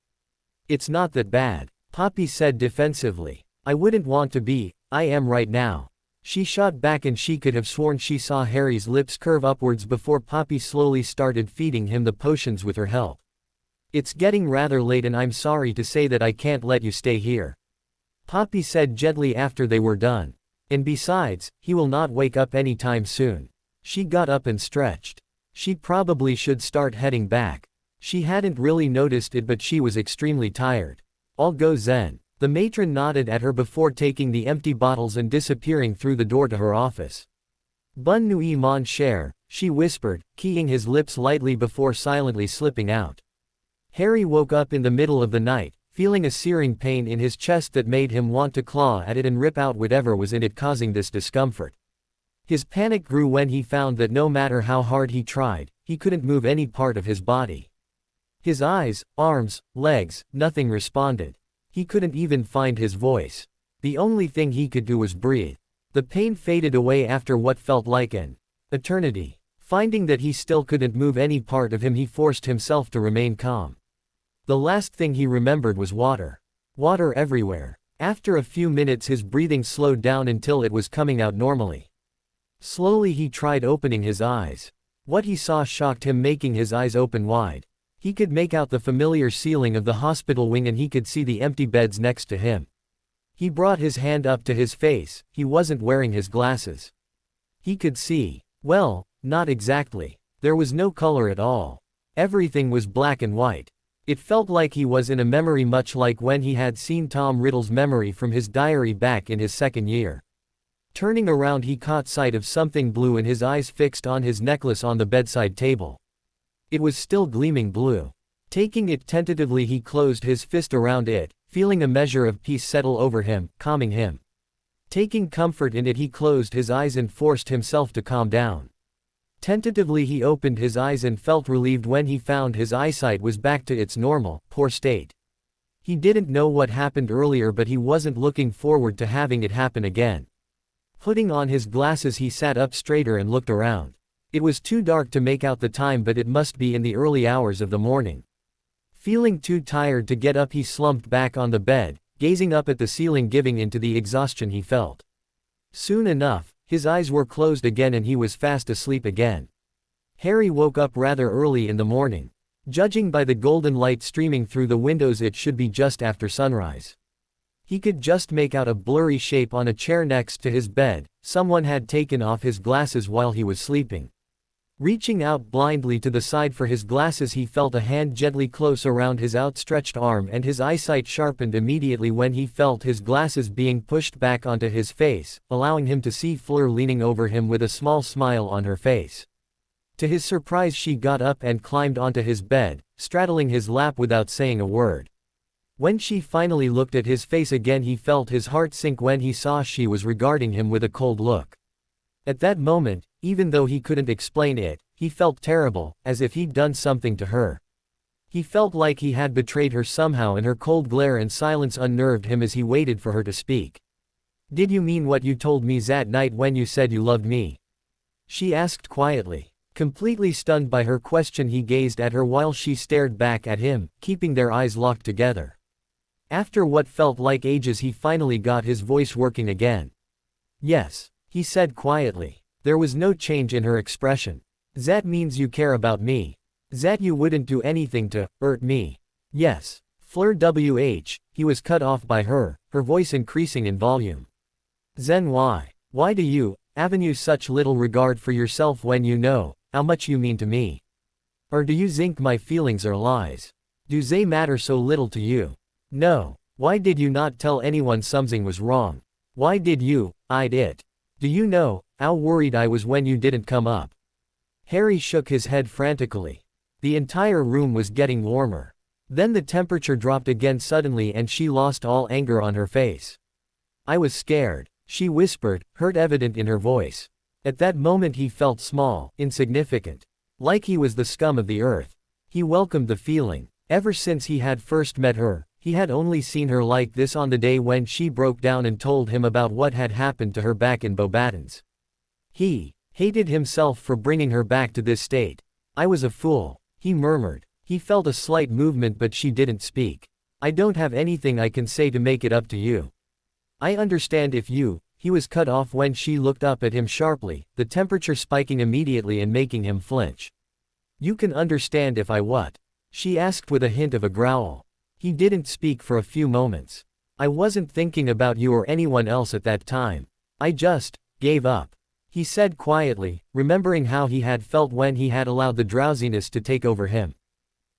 "It's not that bad," Poppy said defensively. "I wouldn't want to be I am right now." She shot back and she could have sworn she saw Harry's lips curve upwards before Poppy slowly started feeding him the potions with her help. "It's getting rather late and I'm sorry to say that I can't let you stay here," Poppy said gently after they were done. "And besides, he will not wake up anytime soon." She got up and stretched. She probably should start heading back. She hadn't really noticed it, but she was extremely tired. I'll go then. The matron nodded at her before taking the empty bottles and disappearing through the door to her office. Bonne nuit mon cher, she whispered, keying his lips lightly before silently slipping out. Harry woke up in the middle of the night, feeling a searing pain in his chest that made him want to claw at it and rip out whatever was in it causing this discomfort. His panic grew when he found that no matter how hard he tried, he couldn't move any part of his body. His eyes, arms, legs, nothing responded. He couldn't even find his voice. The only thing he could do was breathe. The pain faded away after what felt like an eternity. Finding that he still couldn't move any part of him, he forced himself to remain calm. The last thing he remembered was water. Water everywhere. After a few minutes his breathing slowed down until it was coming out normally. Slowly he tried opening his eyes. What he saw shocked him, making his eyes open wide. He could make out the familiar ceiling of the hospital wing and he could see the empty beds next to him. He brought his hand up to his face. He wasn't wearing his glasses. He could see. Well, not exactly. There was no color at all. Everything was black and white. It felt like he was in a memory, much like when he had seen Tom Riddle's memory from his diary back in his second year. Turning around he caught sight of something blue and his eyes fixed on his necklace on the bedside table. It was still gleaming blue. Taking it tentatively he closed his fist around it, feeling a measure of peace settle over him, calming him. Taking comfort in it he closed his eyes and forced himself to calm down. Tentatively he opened his eyes and felt relieved when he found his eyesight was back to its normal, poor state. He didn't know what happened earlier, but he wasn't looking forward to having it happen again. Putting on his glasses he sat up straighter and looked around. It was too dark to make out the time, but it must be in the early hours of the morning. Feeling too tired to get up he slumped back on the bed, gazing up at the ceiling, giving in to the exhaustion he felt. Soon enough, his eyes were closed again and he was fast asleep again. Harry woke up rather early in the morning. Judging by the golden light streaming through the windows it should be just after sunrise. He could just make out a blurry shape on a chair next to his bed. Someone had taken off his glasses while he was sleeping. Reaching out blindly to the side for his glasses he felt a hand gently close around his outstretched arm and his eyesight sharpened immediately when he felt his glasses being pushed back onto his face, allowing him to see Fleur leaning over him with a small smile on her face. To his surprise she got up and climbed onto his bed, straddling his lap without saying a word. When she finally looked at his face again he felt his heart sink when he saw she was regarding him with a cold look. At that moment, even though he couldn't explain it, he felt terrible, as if he'd done something to her. He felt like he had betrayed her somehow, and her cold glare and silence unnerved him as he waited for her to speak. "Did you mean what you told me that night when you said you loved me?" she asked quietly. Completely stunned by her question he gazed at her while she stared back at him, keeping their eyes locked together. After what felt like ages he finally got his voice working again. "Yes," he said quietly. There was no change in her expression. "That means you care about me. That you wouldn't do anything to hurt me." "Yes." Fleur wh, he was cut off by her voice increasing in volume. "Then why? Why do you, avenue such little regard for yourself when you know how much you mean to me? Or do you think my feelings are lies? Do they matter so little to you? No. Why did you not tell anyone something was wrong? Why did you hide it? Do you know how worried I was when you didn't come up?" Harry shook his head frantically. The entire room was getting warmer. Then the temperature dropped again suddenly and she lost all anger on her face. "I was scared," she whispered, hurt evident in her voice. At that moment he felt small, insignificant. Like he was the scum of the earth. He welcomed the feeling. Ever since he had first met her, he had only seen her like this on the day when she broke down and told him about what had happened to her back in Beauxbatons. He hated himself for bringing her back to this state. "I was a fool," he murmured. He felt a slight movement but she didn't speak. "I don't have anything I can say to make it up to you. I understand if you," he was cut off when she looked up at him sharply, the temperature spiking immediately and making him flinch. "You can understand if I what?" she asked with a hint of a growl. He didn't speak for a few moments. "I wasn't thinking about you or anyone else at that time. I just gave up," he said quietly, remembering how he had felt when he had allowed the drowsiness to take over him.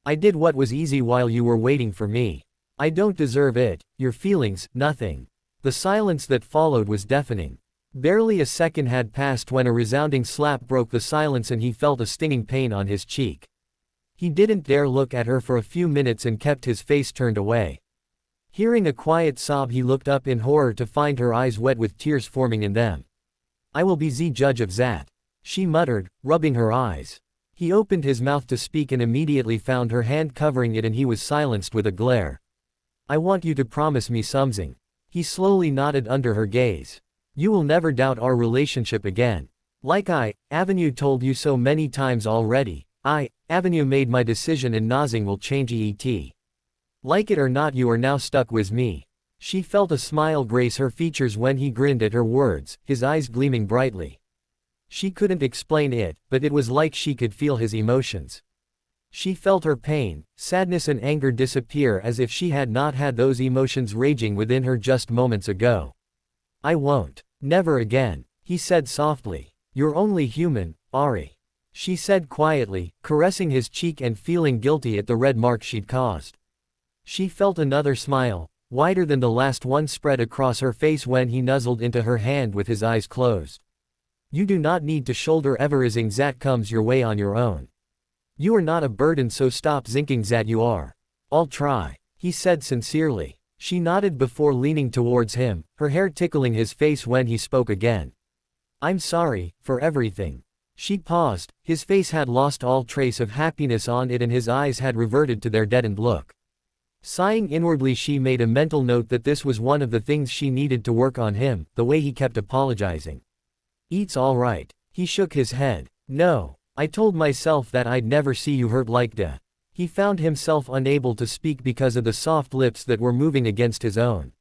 I did what was easy while you were waiting for me. I don't deserve it, your feelings, nothing. The silence that followed was deafening. Barely a second had passed when a resounding slap broke the silence and he felt a stinging pain on his cheek. He didn't dare look at her for a few minutes and kept his face turned away. Hearing a quiet sob, he looked up in horror to find her eyes wet with tears forming in them. I will be the judge of that, she muttered, rubbing her eyes. He opened his mouth to speak and immediately found her hand covering it and he was silenced with a glare. I want you to promise me something. He slowly nodded under her gaze. You will never doubt our relationship again. Like Avenue told you so many times already, Avenue made my decision and nothing will change it. Like it or not, you are now stuck with me. She felt a smile grace her features when he grinned at her words, his eyes gleaming brightly. She couldn't explain it, but it was like she could feel his emotions. She felt her pain, sadness and anger disappear as if she had not had those emotions raging within her just moments ago. I won't. Never again, he said softly. You're only human, Ari. She said quietly, caressing his cheek and feeling guilty at the red mark she'd caused. She felt another smile, wider than the last one, spread across her face when he nuzzled into her hand with his eyes closed. You do not need to shoulder everything that comes your way on your own. You are not a burden, so stop thinking that you are. I'll try, he said sincerely. She nodded before leaning towards him, her hair tickling his face when he spoke again. I'm sorry, for everything. She paused, his face had lost all trace of happiness on it and his eyes had reverted to their deadened look. Sighing inwardly, she made a mental note that this was one of the things she needed to work on him, the way he kept apologizing. It's all right. He shook his head. No, I told myself that I'd never see you hurt like that. He found himself unable to speak because of the soft lips that were moving against his own.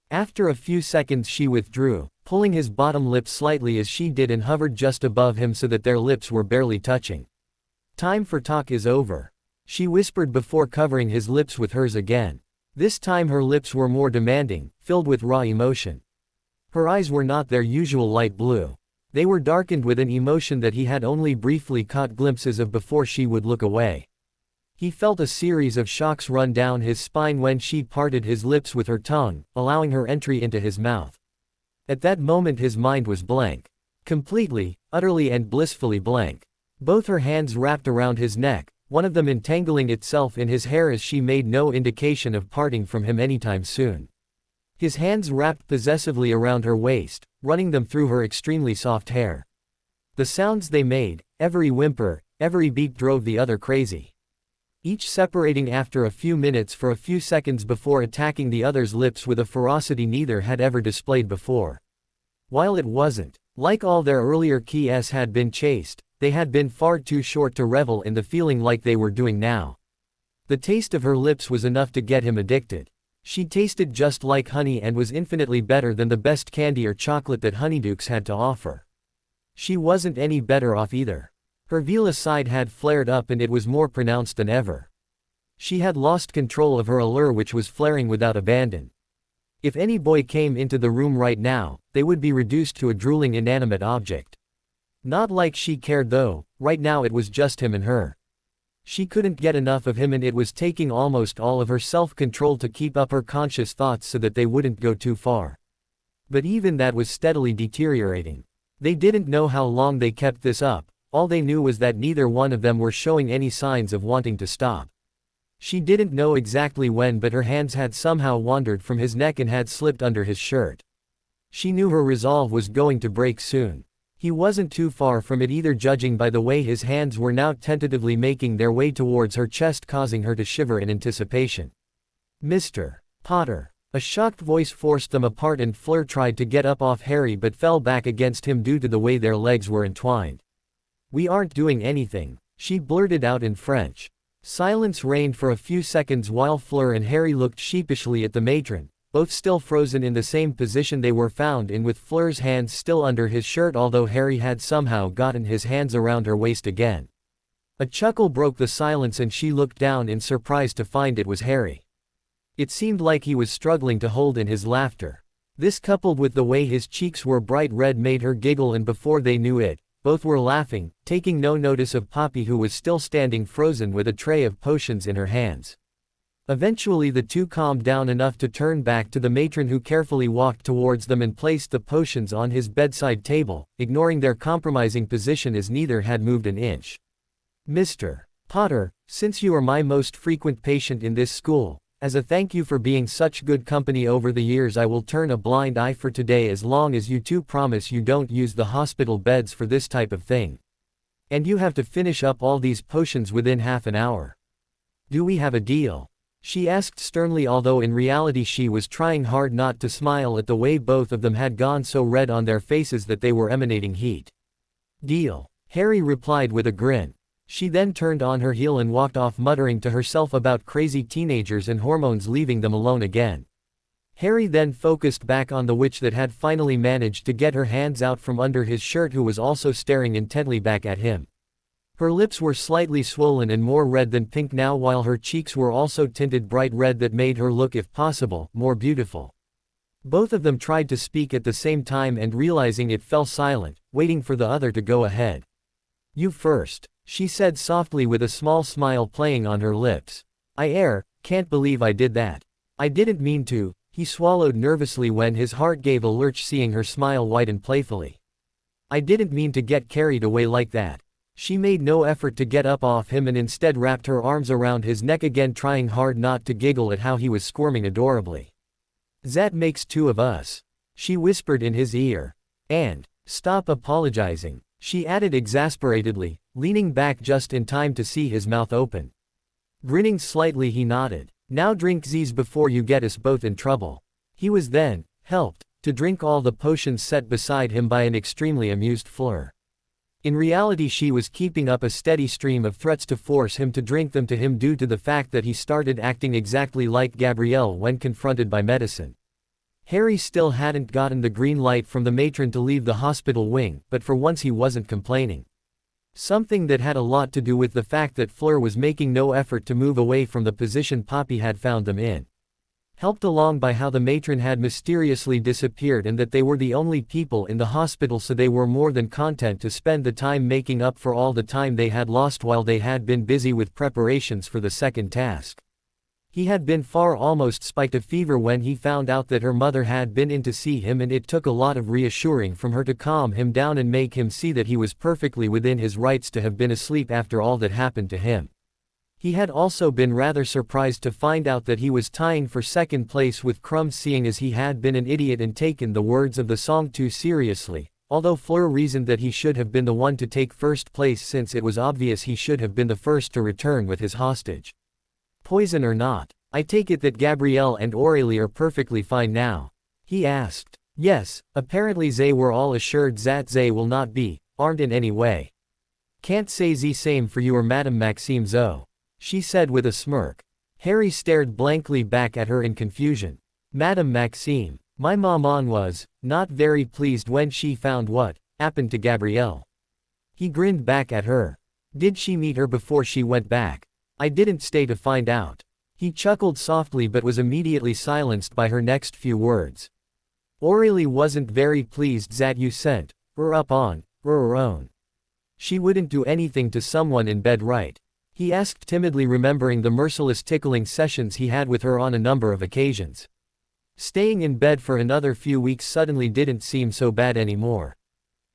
After a few seconds she withdrew, pulling his bottom lip slightly as she did and hovered just above him so that their lips were barely touching. Time for talk is over, she whispered before covering his lips with hers again. This time her lips were more demanding, filled with raw emotion. Her eyes were not their usual light blue. They were darkened with an emotion that he had only briefly caught glimpses of before she would look away. He felt a series of shocks run down his spine when she parted his lips with her tongue, allowing her entry into his mouth. At that moment his mind was blank. Completely, utterly and blissfully blank. Both her hands wrapped around his neck, one of them entangling itself in his hair as she made no indication of parting from him anytime soon. His hands wrapped possessively around her waist, running them through her extremely soft hair. The sounds they made, every whimper, every beat drove the other crazy. Each separating after a few minutes for a few seconds before attacking the other's lips with a ferocity neither had ever displayed before. While it wasn't like all their earlier kisses had been chaste, they had been far too short to revel in the feeling like they were doing now. The taste of her lips was enough to get him addicted. She tasted just like honey and was infinitely better than the best candy or chocolate that Honeydukes had to offer. She wasn't any better off either. Her Vila side had flared up and it was more pronounced than ever. She had lost control of her allure, which was flaring without abandon. If any boy came into the room right now, they would be reduced to a drooling inanimate object. Not like she cared though, right now it was just him and her. She couldn't get enough of him and it was taking almost all of her self-control to keep up her conscious thoughts so that they wouldn't go too far. But even that was steadily deteriorating. They didn't know how long they kept this up, all they knew was that neither one of them were showing any signs of wanting to stop. She didn't know exactly when, but her hands had somehow wandered from his neck and had slipped under his shirt. She knew her resolve was going to break soon. He wasn't too far from it either, judging by the way his hands were now tentatively making their way towards her chest, causing her to shiver in anticipation. Mr. Potter. A shocked voice forced them apart and Fleur tried to get up off Harry but fell back against him due to the way their legs were entwined. We aren't doing anything, she blurted out in French. Silence reigned for a few seconds while Fleur and Harry looked sheepishly at the matron, both still frozen in the same position they were found in, with Fleur's hands still under his shirt, although Harry had somehow gotten his hands around her waist again. A chuckle broke the silence and she looked down in surprise to find it was Harry. It seemed like he was struggling to hold in his laughter. This, coupled with the way his cheeks were bright red, made her giggle, and before they knew it, both were laughing, taking no notice of Poppy, who was still standing frozen with a tray of potions in her hands. Eventually the two calmed down enough to turn back to the matron, who carefully walked towards them and placed the potions on his bedside table, ignoring their compromising position as neither had moved an inch. "Mr. Potter, since you are my most frequent patient in this school, as a thank you for being such good company over the years, I will turn a blind eye for today as long as you two promise you don't use the hospital beds for this type of thing. And you have to finish up all these potions within half an hour. Do we have a deal?" she asked sternly, although in reality she was trying hard not to smile at the way both of them had gone so red on their faces that they were emanating heat. "Deal," Harry replied with a grin. She then turned on her heel and walked off, muttering to herself about crazy teenagers and hormones, leaving them alone again. Harry then focused back on the witch that had finally managed to get her hands out from under his shirt, who was also staring intently back at him. Her lips were slightly swollen and more red than pink now, while her cheeks were also tinted bright red that made her look, if possible, more beautiful. Both of them tried to speak at the same time, and realizing it, fell silent, waiting for the other to go ahead. "You first," she said softly with a small smile playing on her lips. Can't believe I did that. I didn't mean to," he swallowed nervously when his heart gave a lurch seeing her smile widen playfully. "I didn't mean to get carried away like that." She made no effort to get up off him and instead wrapped her arms around his neck again, trying hard not to giggle at how he was squirming adorably. "That makes two of us," she whispered in his ear. "And, stop apologizing," she added exasperatedly, leaning back just in time to see his mouth open. Grinning slightly, he nodded. "Now drink these before you get us both in trouble." He was then helped to drink all the potions set beside him by an extremely amused Fleur. In reality she was keeping up a steady stream of threats to force him to drink them to him due to the fact that he started acting exactly like Gabrielle when confronted by medicine. Harry still hadn't gotten the green light from the matron to leave the hospital wing, but for once he wasn't complaining. Something that had a lot to do with the fact that Fleur was making no effort to move away from the position Poppy had found them in. Helped along by how the matron had mysteriously disappeared and that they were the only people in the hospital, so they were more than content to spend the time making up for all the time they had lost while they had been busy with preparations for the second task. He had been far almost spiked a fever when he found out that her mother had been in to see him, and it took a lot of reassuring from her to calm him down and make him see that he was perfectly within his rights to have been asleep after all that happened to him. He had also been rather surprised to find out that he was tying for second place with Crumbs, seeing as he had been an idiot and taken the words of the song too seriously, although Fleur reasoned that he should have been the one to take first place since it was obvious he should have been the first to return with his hostage. "Poison or not, I take it that Gabrielle and Aurélie are perfectly fine now?" he asked. "Yes, apparently they were all assured that they will not be harmed in any way." "Can't say the same for you or Madame Maxime though," she said with a smirk. Harry stared blankly back at her in confusion. "Madame Maxime, my maman was not very pleased when she found what happened to Gabrielle." He grinned back at her. "Did she meet her before she went back?" "I didn't stay to find out." He chuckled softly but was immediately silenced by her next few words. "Aurélie wasn't very pleased that you sent her up on her own. She wouldn't do anything to someone in bed, right?" he asked timidly, remembering the merciless tickling sessions he had with her on a number of occasions. Staying in bed for another few weeks suddenly didn't seem so bad anymore.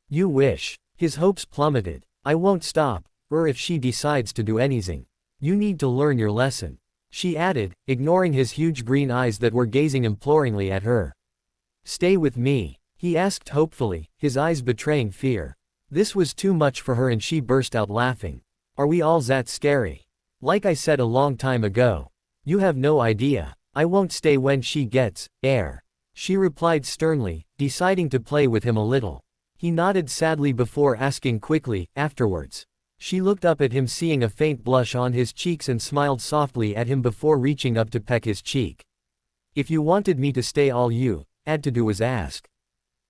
"You wish." His hopes plummeted. "I won't stop her if she decides to do anything. You need to learn your lesson," she added, ignoring his huge green eyes that were gazing imploringly at her. "Stay with me?" he asked hopefully, his eyes betraying fear. This was too much for her and she burst out laughing. "Are we all that scary? Like I said a long time ago. You have no idea. I won't stay when she gets air," she replied sternly, deciding to play with him a little. He nodded sadly before asking quickly, afterwards. She looked up at him, seeing a faint blush on his cheeks, and smiled softly at him before reaching up to peck his cheek. "If you wanted me to stay, all you had to do was ask."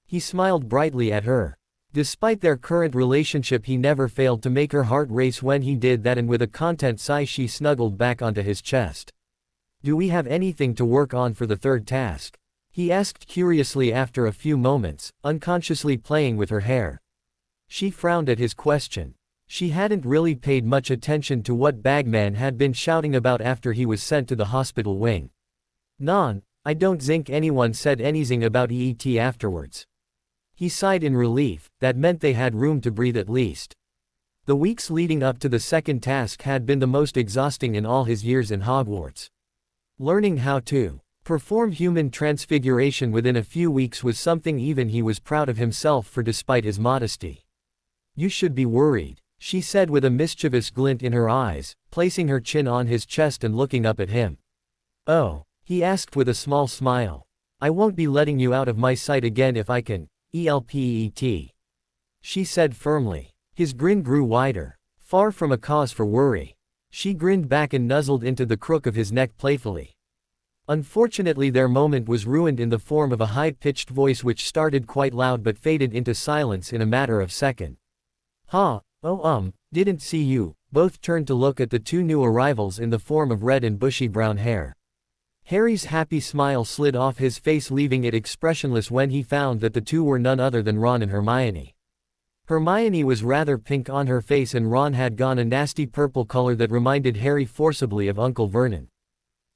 He smiled brightly at her. Despite their current relationship, he never failed to make her heart race when he did that, and with a content sigh she snuggled back onto his chest. "Do we have anything to work on for the third task?" he asked curiously after a few moments, unconsciously playing with her hair. She frowned at his question. She hadn't really paid much attention to what Bagman had been shouting about after he was sent to the hospital wing. "Non, I don't think anyone said anything about EET afterwards." He sighed in relief. That meant they had room to breathe at least. The weeks leading up to the second task had been the most exhausting in all his years in Hogwarts. Learning how to perform human transfiguration within a few weeks was something even he was proud of himself for despite his modesty. "You should be worried," she said with a mischievous glint in her eyes, placing her chin on his chest and looking up at him. "Oh," he asked with a small smile. "I won't be letting you out of my sight again if I can, helpet," she said firmly. His grin grew wider. Far from a cause for worry. She grinned back and nuzzled into the crook of his neck playfully. Unfortunately their moment was ruined in the form of a high-pitched voice which started quite loud but faded into silence in a matter of seconds. Didn't see you." Both turned to look at the two new arrivals in the form of red and bushy brown hair. Harry's happy smile slid off his face, leaving it expressionless when he found that the two were none other than Ron and Hermione. Hermione was rather pink on her face and Ron had gone a nasty purple color that reminded Harry forcibly of Uncle Vernon.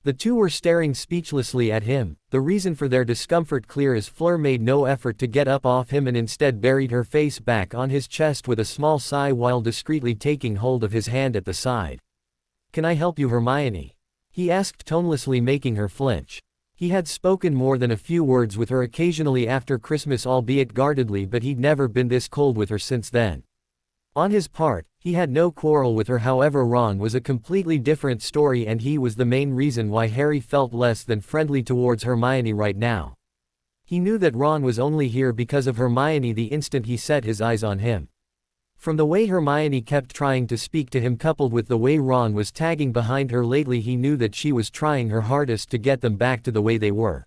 The two were staring speechlessly at him, the reason for their discomfort clear as Fleur made no effort to get up off him and instead buried her face back on his chest with a small sigh while discreetly taking hold of his hand at the side. "Can I help you, Hermione?" he asked tonelessly, making her flinch. He had spoken more than a few words with her occasionally after Christmas, albeit guardedly, but he'd never been this cold with her since then. On his part, he had no quarrel with her. However, Ron was a completely different story and he was the main reason why Harry felt less than friendly towards Hermione right now. He knew that Ron was only here because of Hermione the instant he set his eyes on him. From the way Hermione kept trying to speak to him coupled with the way Ron was tagging behind her lately, he knew that she was trying her hardest to get them back to the way they were.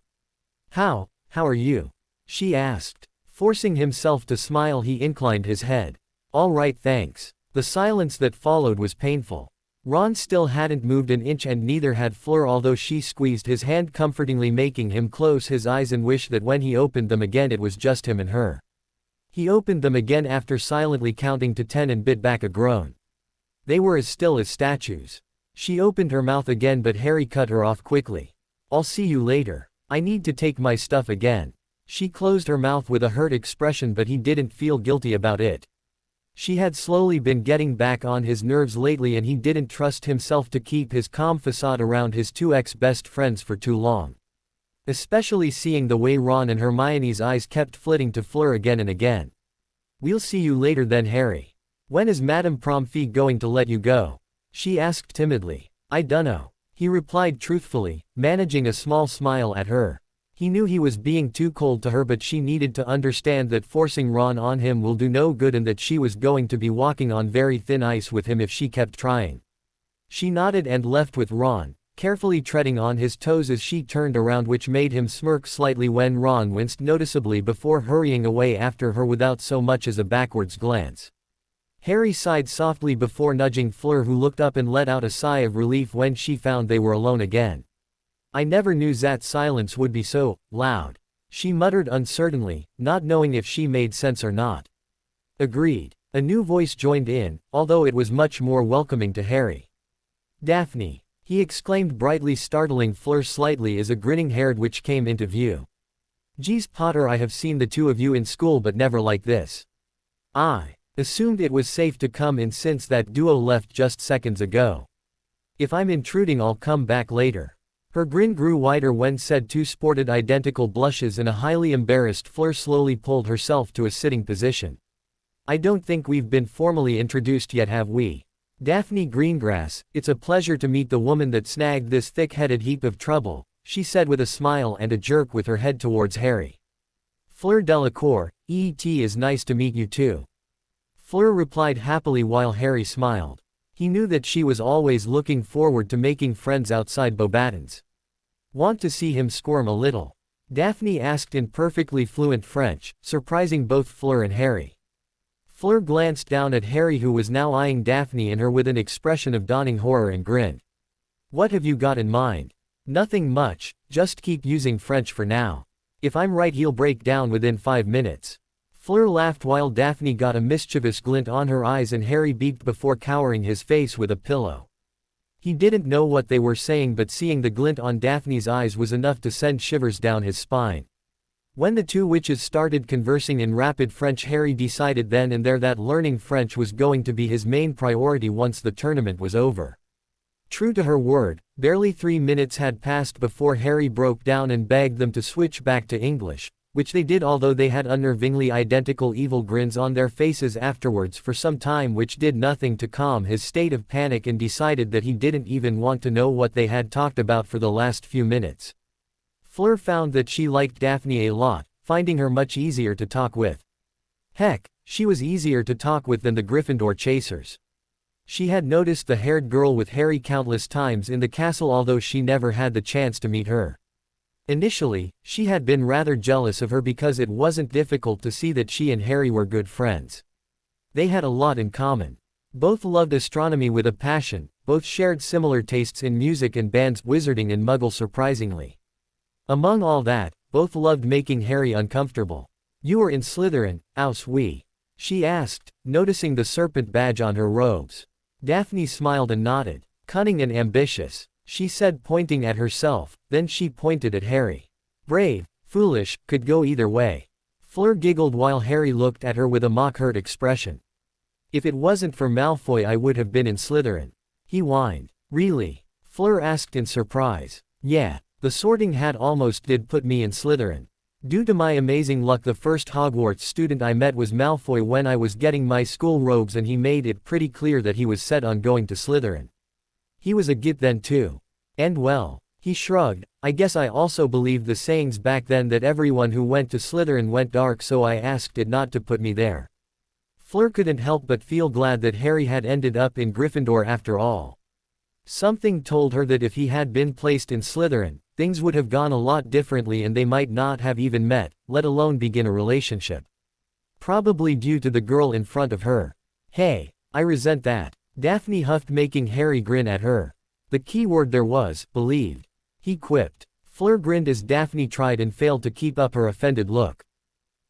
How are you?" she asked. Forcing himself to smile, he inclined his head. "All right, thanks." The silence that followed was painful. Ron still hadn't moved an inch and neither had Fleur, although she squeezed his hand comfortingly, making him close his eyes and wish that when he opened them again it was just him and her. He opened them again after silently counting to 10 and bit back a groan. They were as still as statues. She opened her mouth again but Harry cut her off quickly. "I'll see you later. I need to take my stuff again." She closed her mouth with a hurt expression but he didn't feel guilty about it. She had slowly been getting back on his nerves lately and he didn't trust himself to keep his calm facade around his two ex-best friends for too long. Especially seeing the way Ron and Hermione's eyes kept flitting to Fleur again and again. "We'll see you later then, Harry. When is Madame Pomfrey going to let you go?" she asked timidly. "I dunno," he replied truthfully, managing a small smile at her. He knew he was being too cold to her but she needed to understand that forcing Ron on him will do no good and that she was going to be walking on very thin ice with him if she kept trying. She nodded and left with Ron, carefully treading on his toes as she turned around, which made him smirk slightly when Ron winced noticeably before hurrying away after her without so much as a backwards glance. Harry sighed softly before nudging Fleur, who looked up and let out a sigh of relief when she found they were alone again. "I never knew that silence would be so loud," she muttered uncertainly, not knowing if she made sense or not. "Agreed." A new voice joined in, although it was much more welcoming to Harry. "Daphne!" he exclaimed brightly, startling Fleur slightly as a grinning haired witch came into view. "Geez, Potter, I have seen the two of you in school but never like this. I assumed it was safe to come in since that duo left just seconds ago. If I'm intruding, I'll come back later." Her grin grew wider when said two sported identical blushes and a highly embarrassed Fleur slowly pulled herself to a sitting position. "I don't think we've been formally introduced yet, have we? Daphne Greengrass, it's a pleasure to meet the woman that snagged this thick-headed heap of trouble," she said with a smile and a jerk with her head towards Harry. "Fleur Delacour, EET, is nice to meet you too." Fleur replied happily while Harry smiled. He knew that she was always looking forward to making friends outside Beauxbatons. "Want to see him squirm a little?" Daphne asked in perfectly fluent French, surprising both Fleur and Harry. Fleur glanced down at Harry, who was now eyeing Daphne and her with an expression of dawning horror, and grinned. "What have you got in mind?" "Nothing much, just keep using French for now. If I'm right, he'll break down within 5 minutes. Fleur laughed while Daphne got a mischievous glint on her eyes and Harry beeped before cowering his face with a pillow. He didn't know what they were saying, but seeing the glint on Daphne's eyes was enough to send shivers down his spine. When the two witches started conversing in rapid French, Harry decided then and there that learning French was going to be his main priority once the tournament was over. True to her word, barely 3 minutes had passed before Harry broke down and begged them to switch back to English, which they did, although they had unnervingly identical evil grins on their faces afterwards for some time, which did nothing to calm his state of panic, and decided that he didn't even want to know what they had talked about for the last few minutes. Fleur found that she liked Daphne a lot, finding her much easier to talk with. Heck, she was easier to talk with than the Gryffindor chasers. She had noticed the haired girl with Harry countless times in the castle, although she never had the chance to meet her. Initially, she had been rather jealous of her because it wasn't difficult to see that she and Harry were good friends. They had a lot in common. Both loved astronomy with a passion, both shared similar tastes in music and bands, wizarding and muggle surprisingly. Among all that, both loved making Harry uncomfortable. "You were in Slytherin, ouse we?" she asked, noticing the serpent badge on her robes. Daphne smiled and nodded. "Cunning and ambitious," she said, pointing at herself, then she pointed at Harry. "Brave, foolish, could go either way." Fleur giggled while Harry looked at her with a mock-hurt expression. "If it wasn't for Malfoy I would have been in Slytherin," he whined. "Really?" Fleur asked in surprise. "Yeah, the Sorting Hat almost did put me in Slytherin. Due to my amazing luck, the first Hogwarts student I met was Malfoy when I was getting my school robes, and he made it pretty clear that he was set on going to Slytherin. He was a git then too. And well," he shrugged, "I guess I also believed the sayings back then that everyone who went to Slytherin went dark, so I asked it not to put me there." Fleur couldn't help but feel glad that Harry had ended up in Gryffindor after all. Something told her that if he had been placed in Slytherin, things would have gone a lot differently and they might not have even met, let alone begin a relationship. Probably due to the girl in front of her. "Hey, I resent that," Daphne huffed, making Harry grin at her. The key word there was, believed. He quipped. Fleur grinned as Daphne tried and failed to keep up her offended look.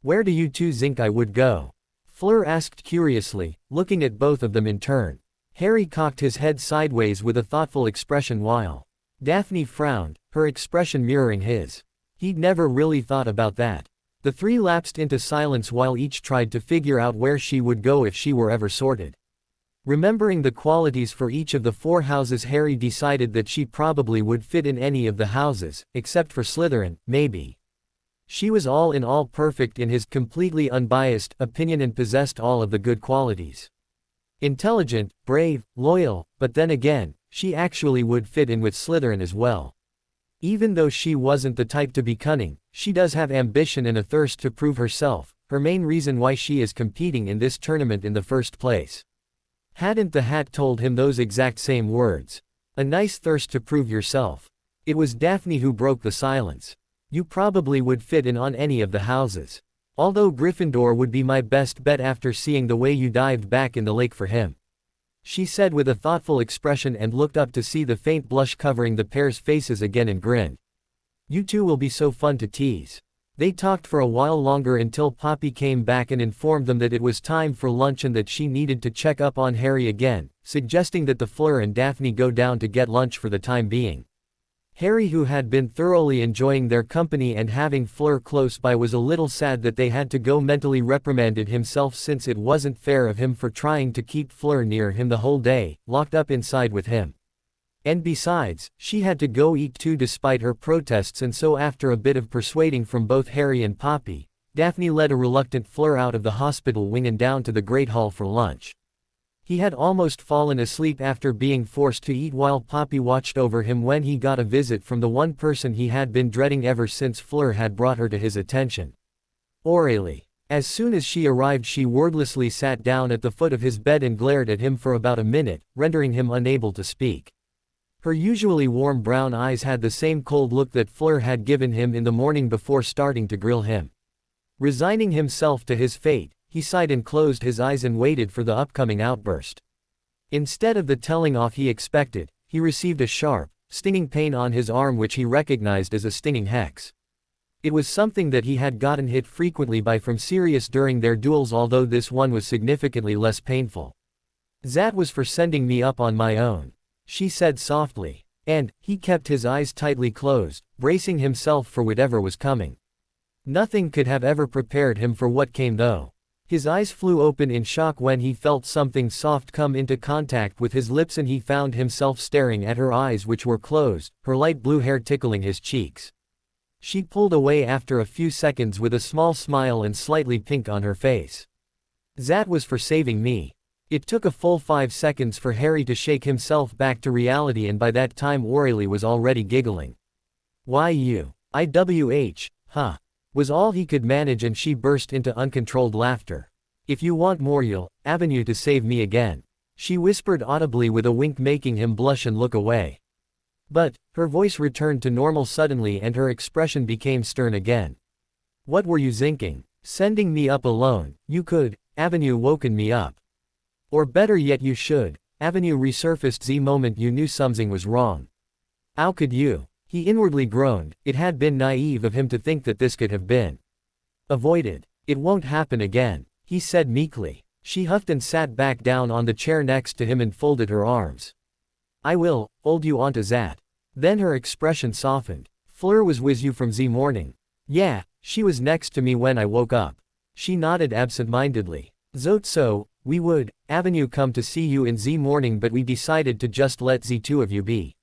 "Where do you two think I would go?" Fleur asked curiously, looking at both of them in turn. Harry cocked his head sideways with a thoughtful expression while Daphne frowned, her expression mirroring his. He'd never really thought about that. The three lapsed into silence while each tried to figure out where she would go if she were ever sorted. Remembering the qualities for each of the 4 houses, Harry decided that she probably would fit in any of the houses, except for Slytherin, maybe. She was all in all perfect in his completely unbiased opinion and possessed all of the good qualities. Intelligent, brave, loyal, but then again, she actually would fit in with Slytherin as well. Even though she wasn't the type to be cunning, she does have ambition and a thirst to prove herself, her main reason why she is competing in this tournament in the first place. Hadn't the hat told him those exact same words? A nice thirst to prove yourself. It was Daphne who broke the silence. "You probably would fit in on any of the houses. Although Gryffindor would be my best bet after seeing the way you dived back in the lake for him," she said with a thoughtful expression and looked up to see the faint blush covering the pair's faces again and grinned. "You two will be so fun to tease." They talked for a while longer until Poppy came back and informed them that it was time for lunch and that she needed to check up on Harry again, suggesting that the Fleur and Daphne go down to get lunch for the time being. Harry, who had been thoroughly enjoying their company and having Fleur close by, was a little sad that they had to go, mentally reprimanded himself since it wasn't fair of him for trying to keep Fleur near him the whole day, locked up inside with him. And besides, she had to go eat too despite her protests, and so after a bit of persuading from both Harry and Poppy, Daphne led a reluctant Fleur out of the hospital wing and down to the Great Hall for lunch. He had almost fallen asleep after being forced to eat while Poppy watched over him when he got a visit from the one person he had been dreading ever since Fleur had brought her to his attention. Aurelie. As soon as she arrived, she wordlessly sat down at the foot of his bed and glared at him for about a minute, rendering him unable to speak. Her usually warm brown eyes had the same cold look that Fleur had given him in the morning before starting to grill him. Resigning himself to his fate, he sighed and closed his eyes and waited for the upcoming outburst. Instead of the telling off he expected, he received a sharp, stinging pain on his arm which he recognized as a stinging hex. It was something that he had gotten hit frequently by from Sirius during their duels, although this one was significantly less painful. That was for sending me up on my own, she said softly. And, he kept his eyes tightly closed, bracing himself for whatever was coming. Nothing could have ever prepared him for what came though. His eyes flew open in shock when he felt something soft come into contact with his lips, and he found himself staring at her eyes, which were closed, her light blue hair tickling his cheeks. She pulled away after a few seconds with a small smile and slightly pink on her face. That was for saving me. It took a full 5 seconds for Harry to shake himself back to reality, and by that time Aurelie was already giggling. Why you? IWH, huh? Was all he could manage, and she burst into uncontrolled laughter. If you want more, you'll avenue to save me again, she whispered audibly with a wink, making him blush and look away. But, her voice returned to normal suddenly and her expression became stern again. What were you thinking? Sending me up alone? You could, avenue woken me up. Or better yet, you should, avenue resurfaced the moment you knew something was wrong. How could you? He inwardly groaned. It had been naive of him to think that this could have been avoided. It won't happen again, he said meekly. She huffed and sat back down on the chair next to him and folded her arms. I will hold you onto that. Then her expression softened. Fleur was with you from the morning. Yeah, she was next to me when I woke up. She nodded absent-mindedly. So, we would, avenue come to see you in the morning, but we decided to just let the two of you be.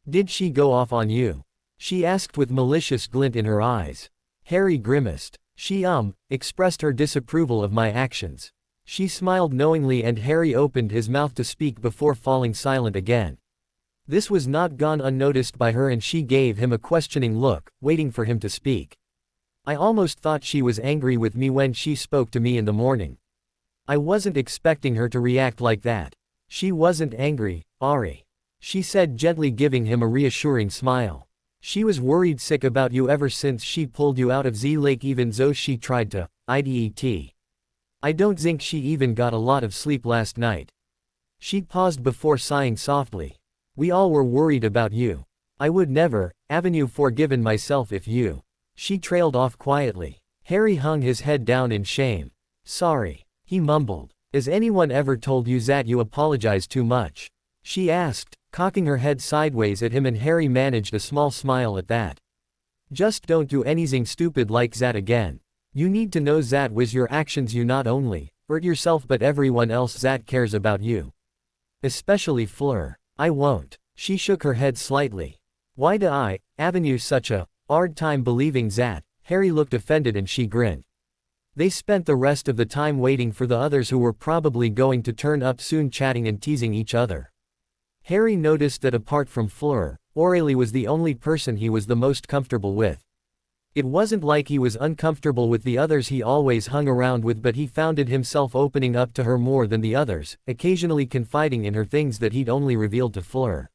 Did she go off on you? She asked with malicious glint in her eyes. Harry grimaced. She expressed her disapproval of my actions. She smiled knowingly and Harry opened his mouth to speak before falling silent again. This was not gone unnoticed by her, and she gave him a questioning look, waiting for him to speak. I almost thought she was angry with me when she spoke to me in the morning. I wasn't expecting her to react like that. She wasn't angry, Ari, she said gently, giving him a reassuring smile. She was worried sick about you ever since she pulled you out of the lake, even though she tried to IDET. I don't think she even got a lot of sleep last night. She paused before sighing softly. We all were worried about you. I would never, avenue forgiven myself if you. She trailed off quietly. Harry hung his head down in shame. Sorry, he mumbled. Has anyone ever told you that you apologize too much? She asked, cocking her head sideways at him, and Harry managed a small smile at that. Just don't do anything stupid like that again. You need to know that with your actions you not only hurt yourself but everyone else that cares about you. Especially Fleur. I won't. She shook her head slightly. Why do I, avenue such a hard time believing that? Harry looked offended and she grinned. They spent the rest of the time waiting for the others, who were probably going to turn up soon, chatting and teasing each other. Harry noticed that apart from Fleur, Aurelie was the only person he was the most comfortable with. It wasn't like he was uncomfortable with the others he always hung around with, but he found himself opening up to her more than the others, occasionally confiding in her things that he'd only revealed to Fleur.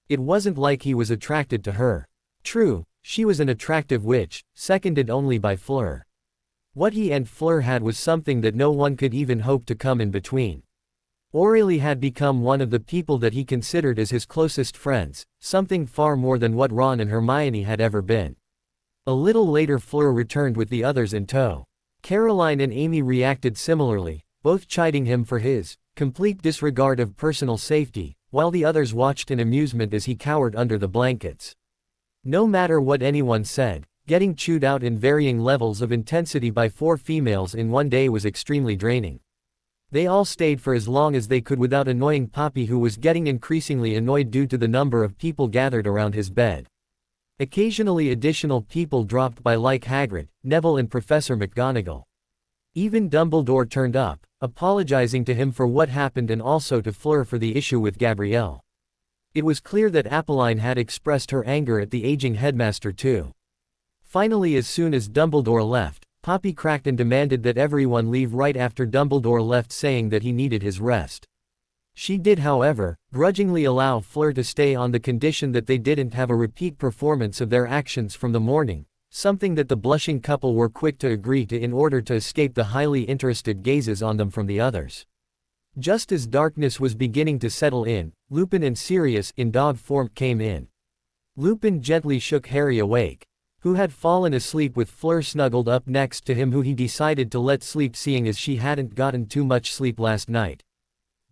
It wasn't like he was attracted to her. True, she was an attractive witch, seconded only by Fleur. What he and Fleur had was something that no one could even hope to come in between. Aurelie had become one of the people that he considered as his closest friends, something far more than what Ron and Hermione had ever been. A little later Fleur returned with the others in tow. Caroline and Amy reacted similarly, both chiding him for his complete disregard of personal safety, while the others watched in amusement as he cowered under the blankets. No matter what anyone said, getting chewed out in varying levels of intensity by 4 females in one day was extremely draining. They all stayed for as long as they could without annoying Poppy, who was getting increasingly annoyed due to the number of people gathered around his bed. Occasionally additional people dropped by, like Hagrid, Neville and Professor McGonagall. Even Dumbledore turned up, apologizing to him for what happened and also to Fleur for the issue with Gabrielle. It was clear that Apolline had expressed her anger at the aging headmaster too. Finally, as soon as Dumbledore left, Poppy cracked and demanded that everyone leave right after Dumbledore left, saying that he needed his rest. She did, however, grudgingly allow Fleur to stay on the condition that they didn't have a repeat performance of their actions from the morning, something that the blushing couple were quick to agree to in order to escape the highly interested gazes on them from the others. Just as darkness was beginning to settle in, Lupin and Sirius in dog form came in. Lupin gently shook Harry awake. who had fallen asleep with Fleur snuggled up next to him, who he decided to let sleep seeing as she hadn't gotten too much sleep last night.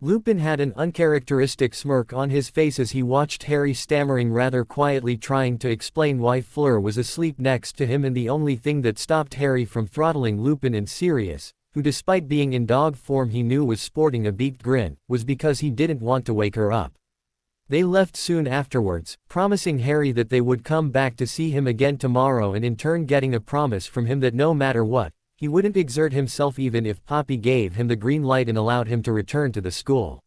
Lupin had an uncharacteristic smirk on his face as he watched Harry stammering rather quietly, trying to explain why Fleur was asleep next to him, and the only thing that stopped Harry from throttling Lupin and Sirius, who despite being in dog form he knew was sporting a beaked grin, was because he didn't want to wake her up. They left soon afterwards, promising Harry that they would come back to see him again tomorrow, and in turn getting a promise from him that no matter what, he wouldn't exert himself even if Poppy gave him the green light and allowed him to return to the school.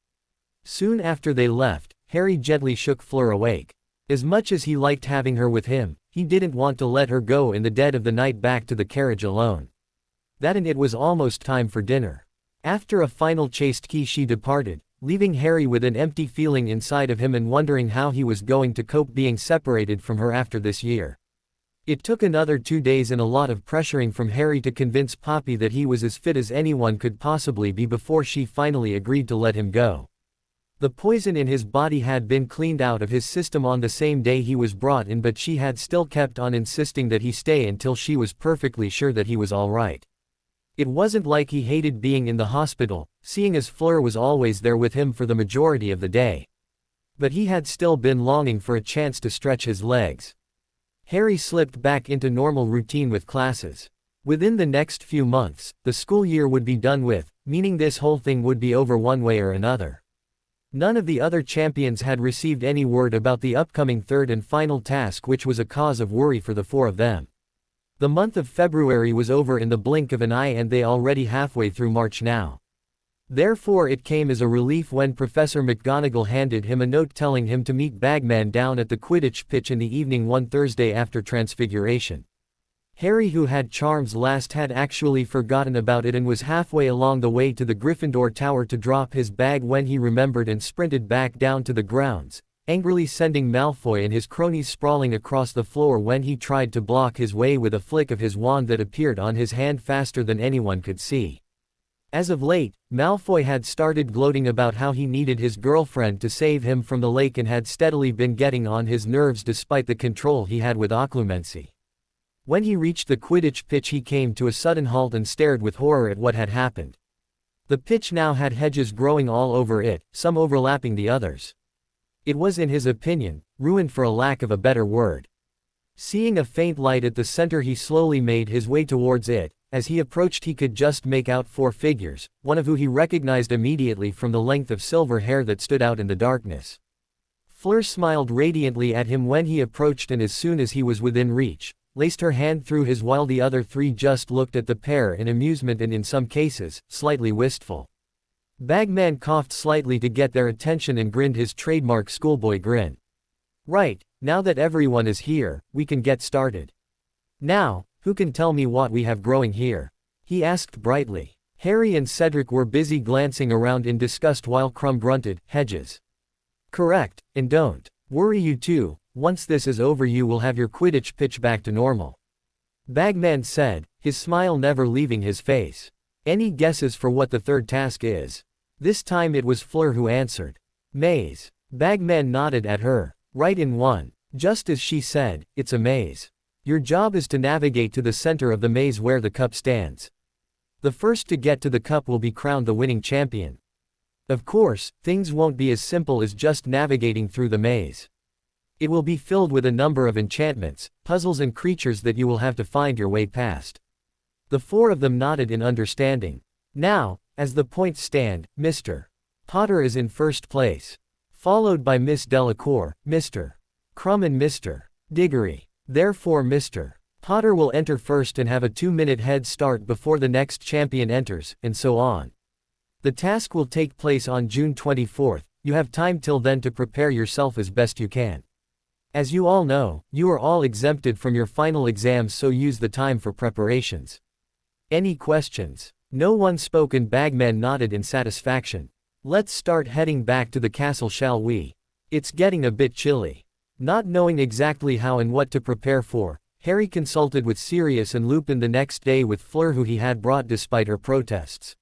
Soon after they left, Harry gently shook Fleur awake. As much as he liked having her with him, he didn't want to let her go in the dead of the night back to the carriage alone. That and it was almost time for dinner. After a final chaste kiss she departed, leaving Harry with an empty feeling inside of him and wondering how he was going to cope being separated from her after this year. It took another 2 days and a lot of pressuring from Harry to convince Poppy that he was as fit as anyone could possibly be before she finally agreed to let him go. The poison in his body had been cleaned out of his system on the same day he was brought in, but she had still kept on insisting that he stay until she was perfectly sure that he was all right. It wasn't like he hated being in the hospital, seeing as Fleur was always there with him for the majority of the day. But he had still been longing for a chance to stretch his legs. Harry slipped back into normal routine with classes. Within the next few months, the school year would be done with, meaning this whole thing would be over one way or another. None of the other champions had received any word about the upcoming third and final task, which was a cause of worry for the 4 of them. The month of February was over in the blink of an eye, and they already halfway through March now. Therefore it came as a relief when Professor McGonagall handed him a note telling him to meet Bagman down at the Quidditch pitch in the evening one Thursday after Transfiguration. Harry, who had charms last, had actually forgotten about it and was halfway along the way to the Gryffindor Tower to drop his bag when he remembered and sprinted back down to the grounds, angrily sending Malfoy and his cronies sprawling across the floor when he tried to block his way with a flick of his wand that appeared on his hand faster than anyone could see. As of late, Malfoy had started gloating about how he needed his girlfriend to save him from the lake and had steadily been getting on his nerves despite the control he had with occlumency. When he reached the Quidditch pitch he came to a sudden halt and stared with horror at what had happened. The pitch now had hedges growing all over it, some overlapping the others. It was, in his opinion, ruined for a lack of a better word. Seeing a faint light at the center he slowly made his way towards it. As he approached he could just make out 4 figures, one of who he recognized immediately from the length of silver hair that stood out in the darkness. Fleur smiled radiantly at him when he approached, and as soon as he was within reach, laced her hand through his while the other 3 just looked at the pair in amusement and in some cases, slightly wistful. Bagman coughed slightly to get their attention and grinned his trademark schoolboy grin. "Right, now that everyone is here, we can get started. Now, who can tell me what we have growing here?" he asked brightly. Harry and Cedric were busy glancing around in disgust while Crumb grunted, "Hedges." "Correct, and don't worry you two, once this is over you will have your Quidditch pitch back to normal," Bagman said, his smile never leaving his face. "Any guesses for what the third task is?" This time it was Fleur who answered. "Maze." Bagman nodded at her. "Right in one. Just as she said, it's a maze. Your job is to navigate to the center of the maze where the cup stands. The first to get to the cup will be crowned the winning champion. Of course, things won't be as simple as just navigating through the maze. It will be filled with a number of enchantments, puzzles and creatures that you will have to find your way past." The 4 of them nodded in understanding. "Now, as the points stand, Mr. Potter is in first place, followed by Miss Delacour, Mr. Crumb and Mr. Diggory. Therefore Mr. Potter will enter first and have a 2-minute head start before the next champion enters, and so on. The task will take place on June 24th, you have time till then to prepare yourself as best you can. As you all know, you are all exempted from your final exams, so use the time for preparations. Any questions?" No one spoke and Bagman nodded in satisfaction. "Let's start heading back to the castle, shall we? It's getting a bit chilly." Not knowing exactly how and what to prepare for, Harry consulted with Sirius and Lupin the next day with Fleur, who he had brought despite her protests.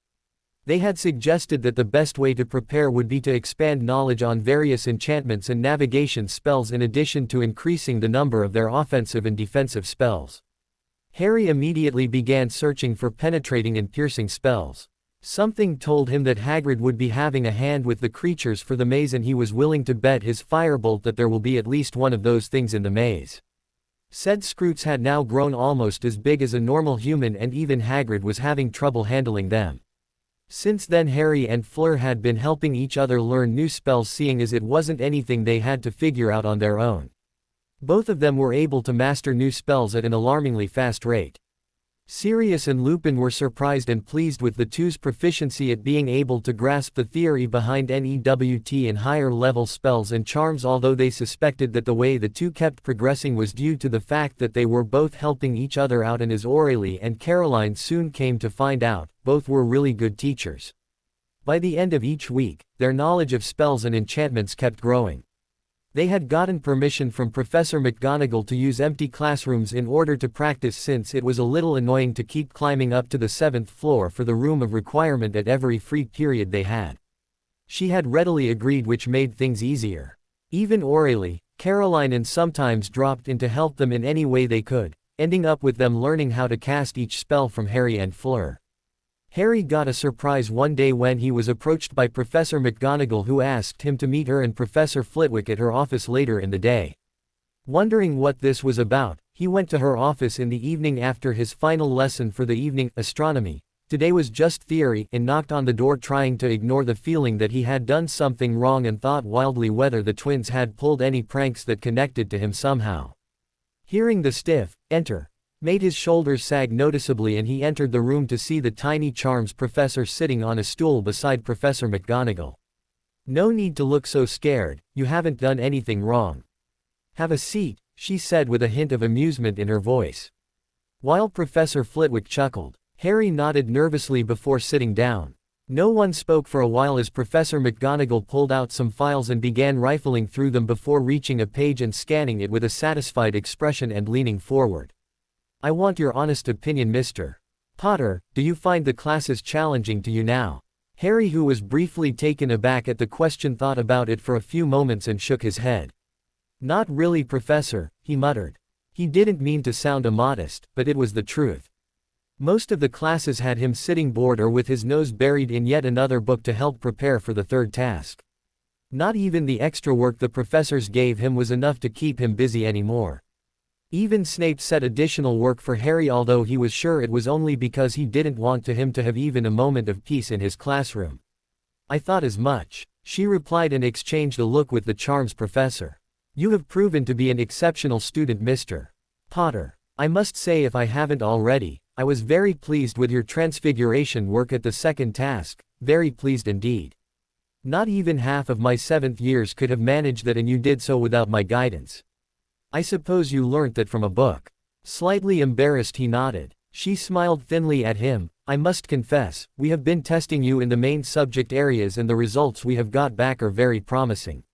They had suggested that the best way to prepare would be to expand knowledge on various enchantments and navigation spells in addition to increasing the number of their offensive and defensive spells. Harry immediately began searching for penetrating and piercing spells. Something told him that Hagrid would be having a hand with the creatures for the maze, and he was willing to bet his firebolt that there will be at least one of those things in the maze. Said Scroots had now grown almost as big as a normal human, and even Hagrid was having trouble handling them. Since then Harry and Fleur had been helping each other learn new spells, seeing as it wasn't anything they had to figure out on their own. Both of them were able to master new spells at an alarmingly fast rate. Sirius and Lupin were surprised and pleased with the two's proficiency at being able to grasp the theory behind NEWT and higher-level spells and charms, although they suspected that the way the two kept progressing was due to the fact that they were both helping each other out, and as Aurelie and Caroline soon came to find out, both were really good teachers. By the end of each week, their knowledge of spells and enchantments kept growing. They had gotten permission from Professor McGonagall to use empty classrooms in order to practice, since it was a little annoying to keep climbing up to the 7th floor for the room of requirement at every free period they had. She had readily agreed, which made things easier. Even Aurelie, Caroline and sometimes dropped in to help them in any way they could, ending up with them learning how to cast each spell from Harry and Fleur. Harry got a surprise one day when he was approached by Professor McGonagall, who asked him to meet her and Professor Flitwick at her office later in the day. Wondering what this was about, he went to her office in the evening after his final lesson for the evening, astronomy. Today was just theory, and knocked on the door, trying to ignore the feeling that he had done something wrong, and thought wildly whether the twins had pulled any pranks that connected to him somehow. Hearing the stiff "enter" made his shoulders sag noticeably, and he entered the room to see the tiny charms professor sitting on a stool beside Professor McGonagall. "No need to look so scared, you haven't done anything wrong. Have a seat," she said with a hint of amusement in her voice. While Professor Flitwick chuckled, Harry nodded nervously before sitting down. No one spoke for a while as Professor McGonagall pulled out some files and began rifling through them before reaching a page and scanning it with a satisfied expression and leaning forward. "I want your honest opinion, Mr. Potter. Do you find the classes challenging to you now?" Harry, who was briefly taken aback at the question, thought about it for a few moments and shook his head. "Not really, Professor," he muttered. He didn't mean to sound immodest, but it was the truth. Most of the classes had him sitting bored or with his nose buried in yet another book to help prepare for the third task. Not even the extra work the professors gave him was enough to keep him busy anymore. Even Snape set additional work for Harry, although he was sure it was only because he didn't want him to have even a moment of peace in his classroom. "I thought as much," she replied, and exchanged a look with the charms professor. "You have proven to be an exceptional student, Mr. Potter. I must say, if I haven't already, I was very pleased with your transfiguration work at the second task, very pleased indeed. Not even half of my 7th years could have managed that, and you did so without my guidance. I suppose you learnt that from a book." Slightly embarrassed, he nodded. She smiled thinly at him. "I must confess, we have been testing you in the main subject areas, and the results we have got back are very promising.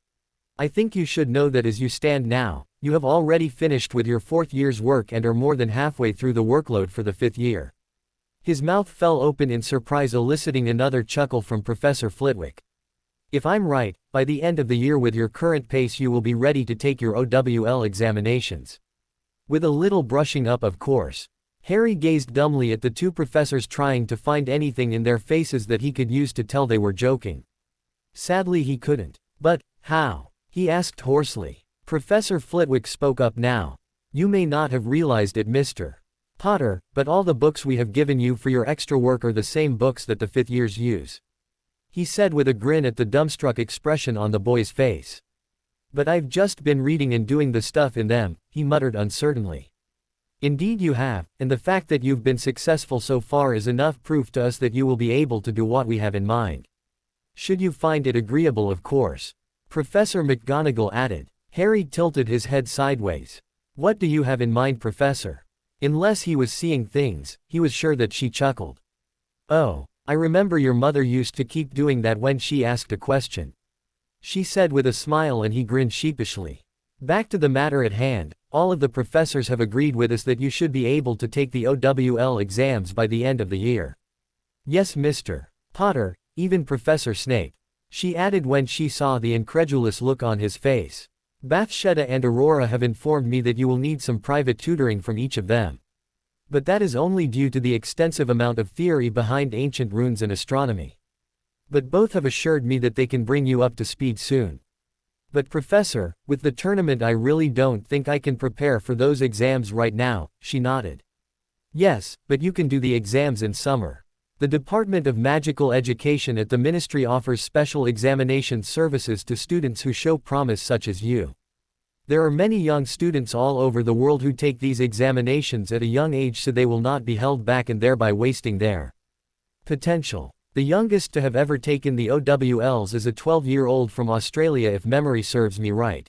I think you should know that as you stand now, you have already finished with your 4th year's work and are more than halfway through the workload for the 5th year. His mouth fell open in surprise, eliciting another chuckle from Professor Flitwick. "If I'm right, by the end of the year with your current pace you will be ready to take your OWL examinations." With a little brushing up, of course. Harry gazed dumbly at the two professors, trying to find anything in their faces that he could use to tell they were joking. Sadly he couldn't. "But, how?" he asked hoarsely. Professor Flitwick spoke up now. "You may not have realized it, Mr. Potter, but all the books we have given you for your extra work are the same books that the 5th years use," he said with a grin at the dumbstruck expression on the boy's face. "But I've just been reading and doing the stuff in them," he muttered uncertainly. "Indeed you have, and the fact that you've been successful so far is enough proof to us that you will be able to do what we have in mind. Should you find it agreeable, of course," Professor McGonagall added. Harry tilted his head sideways. "What do you have in mind, Professor?" Unless he was seeing things, he was sure that she chuckled. "Oh, I remember your mother used to keep doing that when she asked a question," she said with a smile, and he grinned sheepishly. "Back to the matter at hand, all of the professors have agreed with us that you should be able to take the OWL exams by the end of the year." "Yes, Mr. Potter, even Professor Snape," she added when she saw the incredulous look on his face. "Bathsheba and Aurora have informed me that you will need some private tutoring from each of them. But that is only due to the extensive amount of theory behind ancient runes and astronomy. But both have assured me that they can bring you up to speed soon. But Professor, with the tournament I really don't think I can prepare for those exams right now," she nodded. "Yes, but you can do the exams in summer. The Department of Magical Education at the Ministry offers special examination services to students who show promise such as you. There are many young students all over the world who take these examinations at a young age so they will not be held back and thereby wasting their potential. The youngest to have ever taken the OWLs is a 12-year-old from Australia if memory serves me right.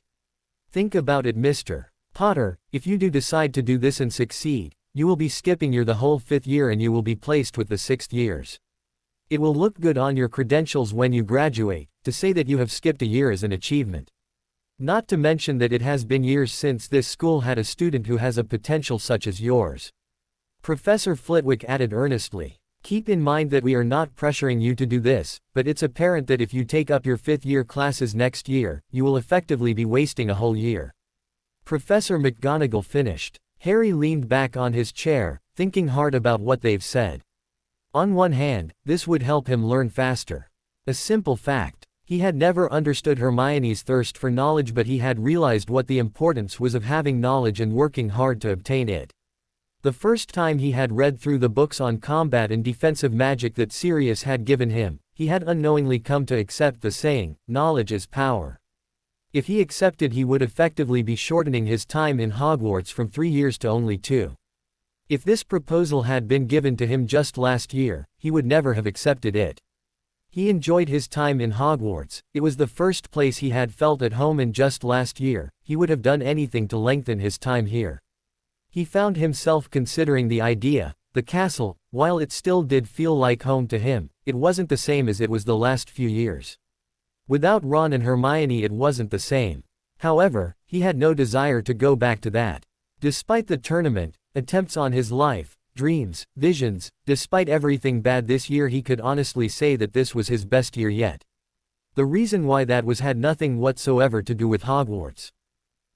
Think about it, Mr. Potter, if you do decide to do this and succeed, you will be skipping the whole 5th year and you will be placed with the 6th years. It will look good on your credentials when you graduate, to say that you have skipped a year is an achievement. Not to mention that it has been years since this school had a student who has a potential such as yours." Professor Flitwick added earnestly. "Keep in mind that we are not pressuring you to do this, but it's apparent that if you take up your 5th year classes next year, you will effectively be wasting a whole year." Professor McGonagall finished. Harry leaned back on his chair, thinking hard about what they've said. On one hand, this would help him learn faster. A simple fact. He had never understood Hermione's thirst for knowledge, but he had realized what the importance was of having knowledge and working hard to obtain it. The first time he had read through the books on combat and defensive magic that Sirius had given him, he had unknowingly come to accept the saying, "Knowledge is power." If he accepted, he would effectively be shortening his time in Hogwarts from 3 years to only 2. If this proposal had been given to him just last year, he would never have accepted it. He enjoyed his time in Hogwarts, it was the first place he had felt at home, and just last year, he would have done anything to lengthen his time here. He found himself considering the idea, the castle, while it still did feel like home to him, it wasn't the same as it was the last few years. Without Ron and Hermione it wasn't the same. However, he had no desire to go back to that. Despite the tournament, attempts on his life, dreams, visions, despite everything bad this year, he could honestly say that this was his best year yet. The reason why that was had nothing whatsoever to do with Hogwarts.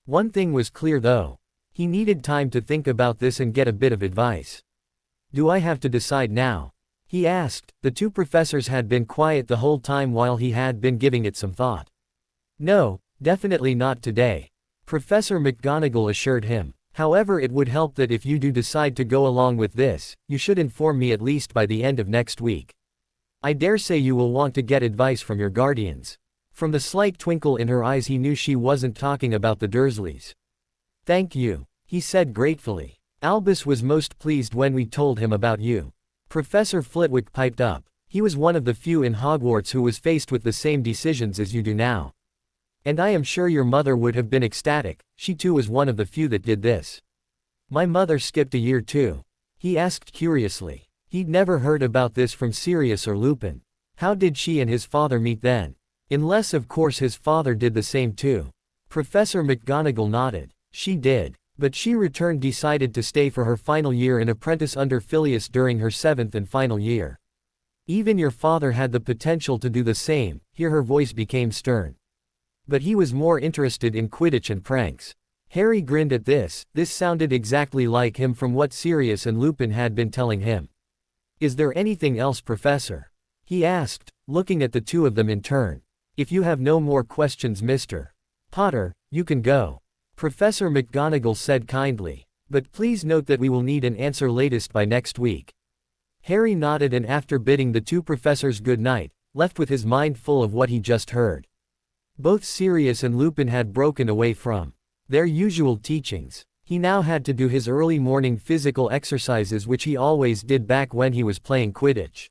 One thing was clear though. He needed time to think about this and get a bit of advice. "Do I have to decide now?" he asked. The two professors had been quiet the whole time while he had been giving it some thought. "No, definitely not today," Professor McGonagall assured him. "However, it would help that if you do decide to go along with this, you should inform me at least by the end of next week. I dare say you will want to get advice from your guardians." From the slight twinkle in her eyes he knew she wasn't talking about the Dursleys. "Thank you," he said gratefully. "Albus was most pleased when we told him about you." Professor Flitwick piped up. He was one of the few in Hogwarts who was faced with the same decisions as you do now. "And I am sure your mother would have been ecstatic, she too was one of the few that did this." "My mother skipped a year too?" he asked curiously. He'd never heard about this from Sirius or Lupin. How did she and his father meet then? Unless of course his father did the same too. Professor McGonagall nodded. "She did. But she returned, decided to stay for her final year and apprentice under Phileas during her 7th and final year. Even your father had the potential to do the same." Here her voice became stern. "But he was more interested in Quidditch and pranks." Harry grinned at this. This sounded exactly like him from what Sirius and Lupin had been telling him. "Is there anything else, Professor?" he asked, looking at the two of them in turn. "If you have no more questions, Mr. Potter, you can go," Professor McGonagall said kindly. "But please note that we will need an answer latest by next week." Harry nodded and after bidding the two professors good night, left with his mind full of what he just heard. Both Sirius and Lupin had broken away from their usual teachings. He now had to do his early morning physical exercises, which he always did back when he was playing Quidditch.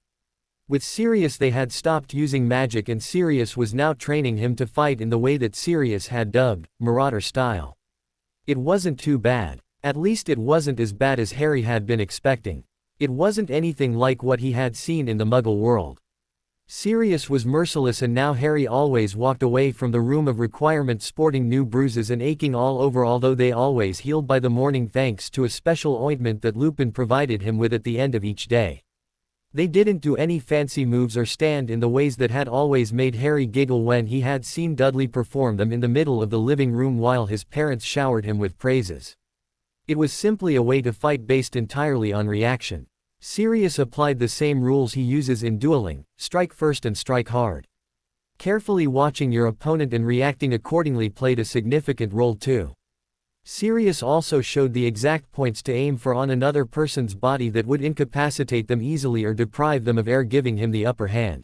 With Sirius they had stopped using magic and Sirius was now training him to fight in the way that Sirius had dubbed Marauder style. It wasn't too bad. At least it wasn't as bad as Harry had been expecting. It wasn't anything like what he had seen in the Muggle world. Sirius was merciless and now Harry always walked away from the room of requirement sporting new bruises and aching all over, although they always healed by the morning thanks to a special ointment that Lupin provided him with at the end of each day. They didn't do any fancy moves or stand in the ways that had always made Harry giggle when he had seen Dudley perform them in the middle of the living room while his parents showered him with praises. It was simply a way to fight based entirely on reaction. Sirius applied the same rules he uses in dueling: strike first and strike hard. Carefully watching your opponent and reacting accordingly played a significant role too. Sirius also showed the exact points to aim for on another person's body that would incapacitate them easily or deprive them of air, giving him the upper hand.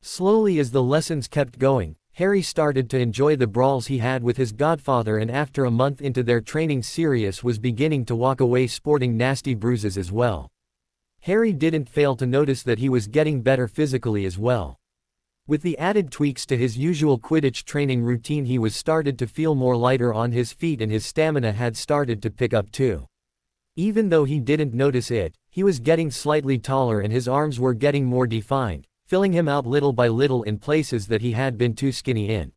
Slowly as the lessons kept going, Harry started to enjoy the brawls he had with his godfather, and after a month into their training Sirius was beginning to walk away sporting nasty bruises as well. Harry didn't fail to notice that he was getting better physically as well. With the added tweaks to his usual Quidditch training routine, he was started to feel more lighter on his feet and his stamina had started to pick up too. Even though he didn't notice it, he was getting slightly taller and his arms were getting more defined, filling him out little by little in places that he had been too skinny in.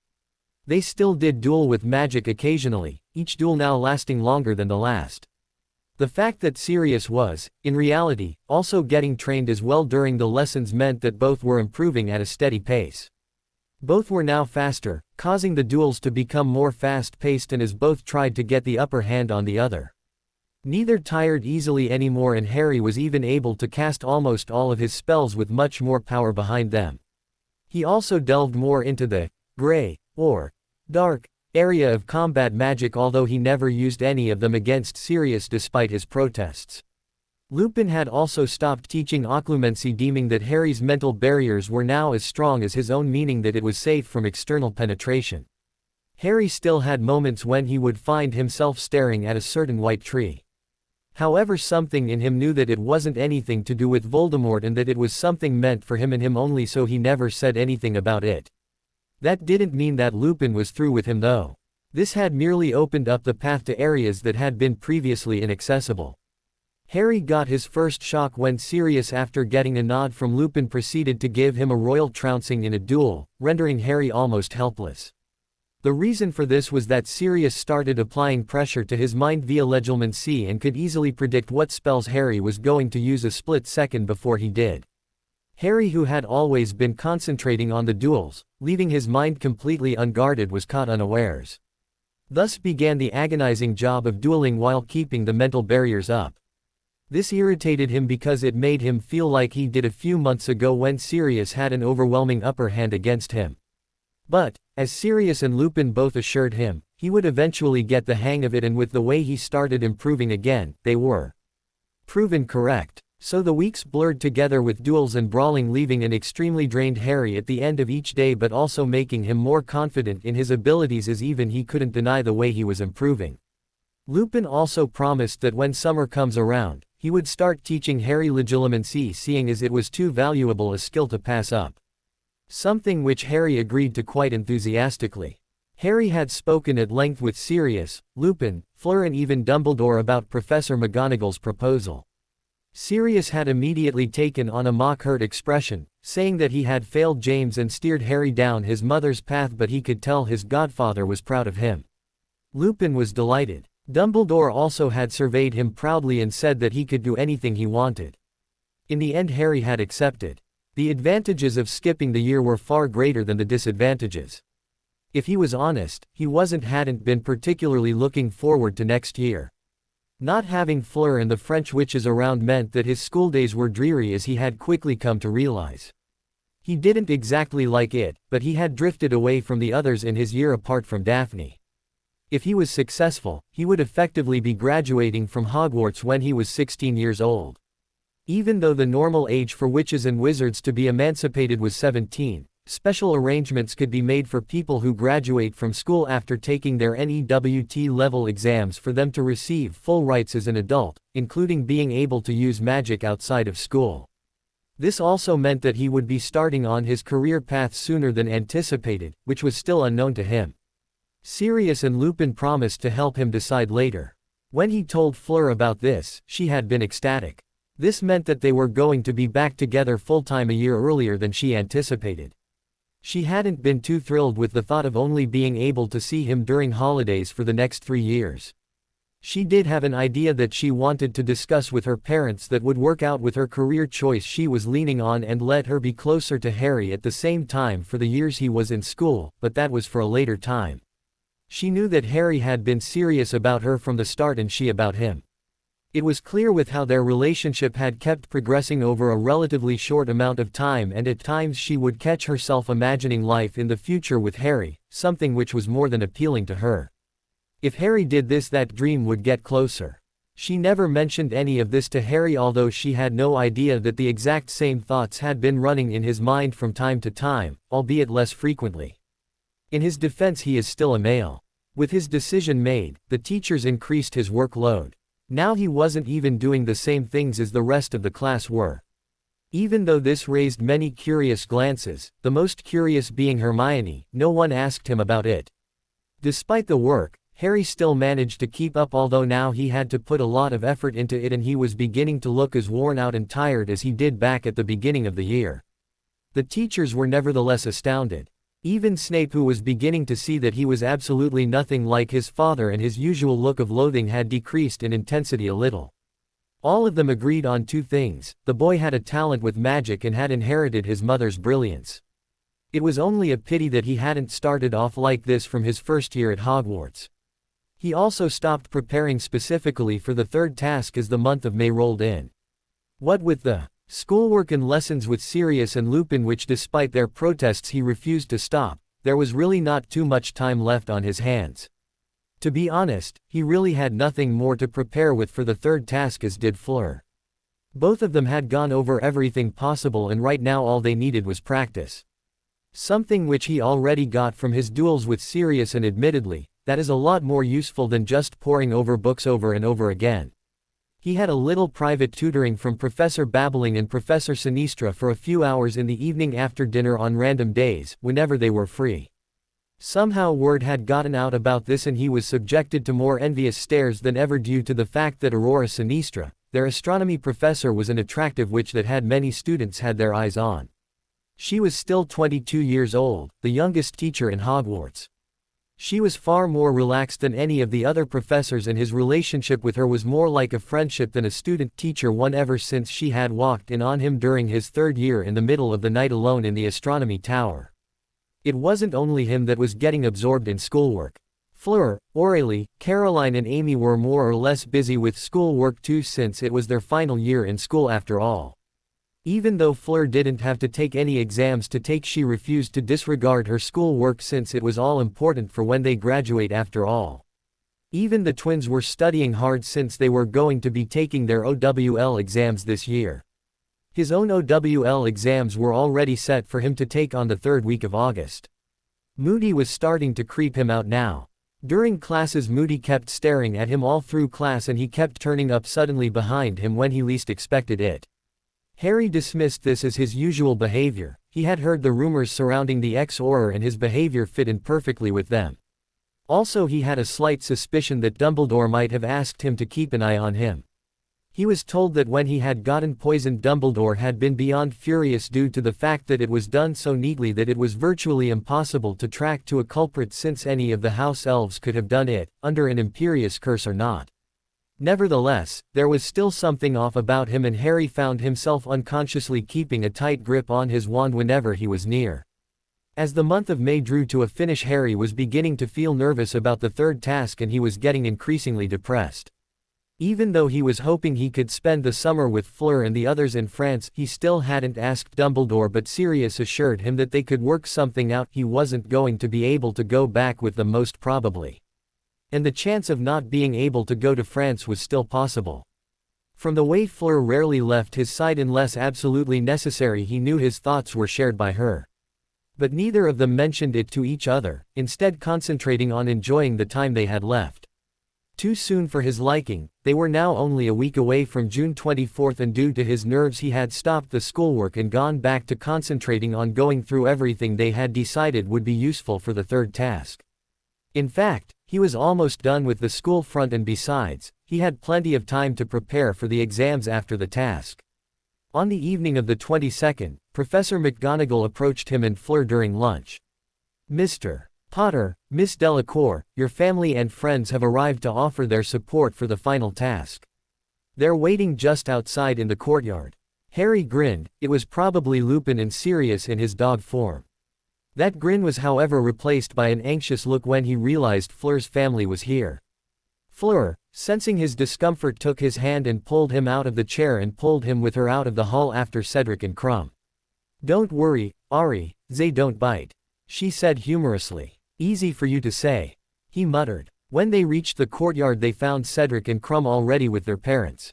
They still did duel with magic occasionally, each duel now lasting longer than the last. The fact that Sirius was, in reality, also getting trained as well during the lessons meant that both were improving at a steady pace. Both were now faster, causing the duels to become more fast-paced and as both tried to get the upper hand on the other. Neither tired easily anymore, and Harry was even able to cast almost all of his spells with much more power behind them. He also delved more into the gray, or dark, area of combat magic, although he never used any of them against Sirius despite his protests. Lupin had also stopped teaching occlumency, deeming that Harry's mental barriers were now as strong as his own, meaning that it was safe from external penetration. Harry still had moments when he would find himself staring at a certain white tree. However, something in him knew that it wasn't anything to do with Voldemort and that it was something meant for him and him only, so he never said anything about it. That didn't mean that Lupin was through with him though. This had merely opened up the path to areas that had been previously inaccessible. Harry got his first shock when Sirius, after getting a nod from Lupin, proceeded to give him a royal trouncing in a duel, rendering Harry almost helpless. The reason for this was that Sirius started applying pressure to his mind via legilimency and could easily predict what spells Harry was going to use a split second before he did. Harry, who had always been concentrating on the duels, leaving his mind completely unguarded, was caught unawares. Thus began the agonizing job of dueling while keeping the mental barriers up. This irritated him because it made him feel like he did a few months ago when Sirius had an overwhelming upper hand against him. But, as Sirius and Lupin both assured him, he would eventually get the hang of it, and with the way he started improving again, they were proven correct. So the weeks blurred together with duels and brawling, leaving an extremely drained Harry at the end of each day, but also making him more confident in his abilities, as even he couldn't deny the way he was improving. Lupin also promised that when summer comes around, he would start teaching Harry legilimency, seeing as it was too valuable a skill to pass up. Something which Harry agreed to quite enthusiastically. Harry had spoken at length with Sirius, Lupin, Fleur and even Dumbledore about Professor McGonagall's proposal. Sirius had immediately taken on a mock-hurt expression, saying that he had failed James and steered Harry down his mother's path, but he could tell his godfather was proud of him. Lupin was delighted. Dumbledore also had surveyed him proudly and said that he could do anything he wanted. In the end, Harry had accepted. The advantages of skipping the year were far greater than the disadvantages. If he was honest, he hadn't been particularly looking forward to next year. Not having Fleur and the French witches around meant that his schooldays were dreary, as he had quickly come to realize. He didn't exactly like it, but he had drifted away from the others in his year apart from Daphne. If he was successful, he would effectively be graduating from Hogwarts when he was 16 years old. Even though the normal age for witches and wizards to be emancipated was 17, special arrangements could be made for people who graduate from school after taking their NEWT level exams for them to receive full rights as an adult, including being able to use magic outside of school. This also meant that he would be starting on his career path sooner than anticipated, which was still unknown to him. Sirius and Lupin promised to help him decide later. When he told Fleur about this, she had been ecstatic. This meant that they were going to be back together full-time a year earlier than she anticipated. She hadn't been too thrilled with the thought of only being able to see him during holidays for the next 3 years. She did have an idea that she wanted to discuss with her parents that would work out with her career choice she was leaning on and let her be closer to Harry at the same time for the years he was in school, but that was for a later time. She knew that Harry had been serious about her from the start and she about him. It was clear with how their relationship had kept progressing over a relatively short amount of time, and at times she would catch herself imagining life in the future with Harry, something which was more than appealing to her. If Harry did this, that dream would get closer. She never mentioned any of this to Harry, although she had no idea that the exact same thoughts had been running in his mind from time to time, albeit less frequently. In his defense, he is still a male. With his decision made, the teachers increased his workload. Now he wasn't even doing the same things as the rest of the class were. Even though this raised many curious glances, the most curious being Hermione, no one asked him about it. Despite the work, Harry still managed to keep up, although now he had to put a lot of effort into it and he was beginning to look as worn out and tired as he did back at the beginning of the year. The teachers were nevertheless astounded. Even Snape, who was beginning to see that he was absolutely nothing like his father and his usual look of loathing had decreased in intensity a little. All of them agreed on two things: the boy had a talent with magic and had inherited his mother's brilliance. It was only a pity that he hadn't started off like this from his first year at Hogwarts. He also stopped preparing specifically for the third task as the month of May rolled in. What with the schoolwork and lessons with Sirius and Lupin, which despite their protests he refused to stop, there was really not too much time left on his hands. To be honest, he really had nothing more to prepare with for the third task as did Fleur. Both of them had gone over everything possible and right now all they needed was practice. Something which he already got from his duels with Sirius, and admittedly, that is a lot more useful than just poring over books over and over again. He had a little private tutoring from Professor Babbling and Professor Sinistra for a few hours in the evening after dinner on random days, whenever they were free. Somehow word had gotten out about this and he was subjected to more envious stares than ever due to the fact that Aurora Sinistra, their astronomy professor, was an attractive witch that had many students had their eyes on. She was still 22 years old, the youngest teacher in Hogwarts. She was far more relaxed than any of the other professors, and his relationship with her was more like a friendship than a student-teacher one, ever since she had walked in on him during his third year in the middle of the night alone in the astronomy tower. It wasn't only him that was getting absorbed in schoolwork. Fleur, Aurélie, Caroline and Amy were more or less busy with schoolwork too, since it was their final year in school after all. Even though Fleur didn't have to take any exams to take, she refused to disregard her schoolwork since it was all important for when they graduate after all. Even the twins were studying hard since they were going to be taking their OWL exams this year. His own OWL exams were already set for him to take on the third week of August. Moody was starting to creep him out now. During classes, Moody kept staring at him all through class and he kept turning up suddenly behind him when he least expected it. Harry dismissed this as his usual behavior. He had heard the rumors surrounding the ex-Auror and his behavior fit in perfectly with them. Also, he had a slight suspicion that Dumbledore might have asked him to keep an eye on him. He was told that when he had gotten poisoned, Dumbledore had been beyond furious due to the fact that it was done so neatly that it was virtually impossible to track to a culprit, since any of the house elves could have done it, under an Imperius curse or not. Nevertheless, there was still something off about him, and Harry found himself unconsciously keeping a tight grip on his wand whenever he was near. As the month of May drew to a finish, Harry was beginning to feel nervous about the third task and he was getting increasingly depressed. Even though he was hoping he could spend the summer with Fleur and the others in France, he still hadn't asked Dumbledore, but Sirius assured him that they could work something out. He wasn't going to be able to go back with them most probably. And the chance of not being able to go to France was still possible. From the way Fleur rarely left his side unless absolutely necessary, he knew his thoughts were shared by her. But neither of them mentioned it to each other, instead concentrating on enjoying the time they had left. Too soon for his liking, they were now only a week away from June 24th, and due to his nerves he had stopped the schoolwork and gone back to concentrating on going through everything they had decided would be useful for the third task. In fact, he was almost done with the school front, and besides, he had plenty of time to prepare for the exams after the task. On the evening of the 22nd, Professor McGonagall approached him and Fleur during lunch. "Mr. Potter, Miss Delacour, your family and friends have arrived to offer their support for the final task. They're waiting just outside in the courtyard. Harry grinned. It was probably Lupin and Sirius in his dog form. That grin was however replaced by an anxious look when he realized Fleur's family was here. Fleur, sensing his discomfort, took his hand and pulled him out of the chair and pulled him with her out of the hall after Cedric and Crumb. Don't worry, Ari, they don't bite, she said humorously. Easy for you to say, he muttered. When they reached the courtyard they found Cedric and Crumb already with their parents.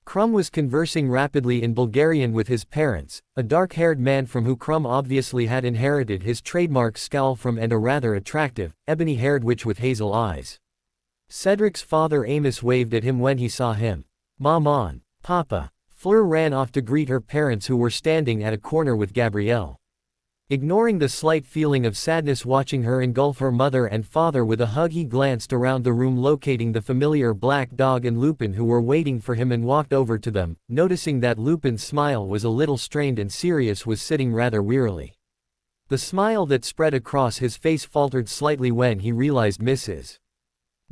Crumb was conversing rapidly in Bulgarian with his parents, a dark-haired man from who Crumb obviously had inherited his trademark scowl from, and a rather attractive, ebony-haired witch with hazel eyes. Cedric's father Amos waved at him when he saw him. Maman, Papa. Fleur ran off to greet her parents who were standing at a corner with Gabrielle. Ignoring the slight feeling of sadness watching her engulf her mother and father with a hug, he glanced around the room locating the familiar black dog and Lupin who were waiting for him and walked over to them, noticing that Lupin's smile was a little strained and Sirius was sitting rather wearily. The smile that spread across his face faltered slightly when he realized Mrs.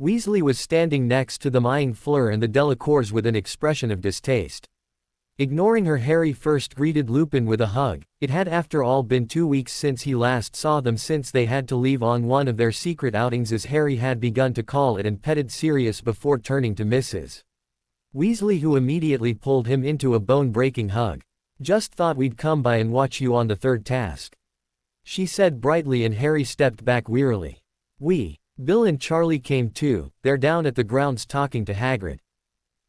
Weasley was standing next to them, eyeing Fleur and the Delacours with an expression of distaste. Ignoring her, Harry first greeted Lupin with a hug. It had after all been 2 weeks since he last saw them, since they had to leave on one of their secret outings as Harry had begun to call it, and petted Sirius before turning to Mrs. Weasley, who immediately pulled him into a bone-breaking hug. Just thought we'd come by and watch you on the third task, she said brightly, and Harry stepped back wearily. Bill and Charlie came too, they're down at the grounds talking to Hagrid.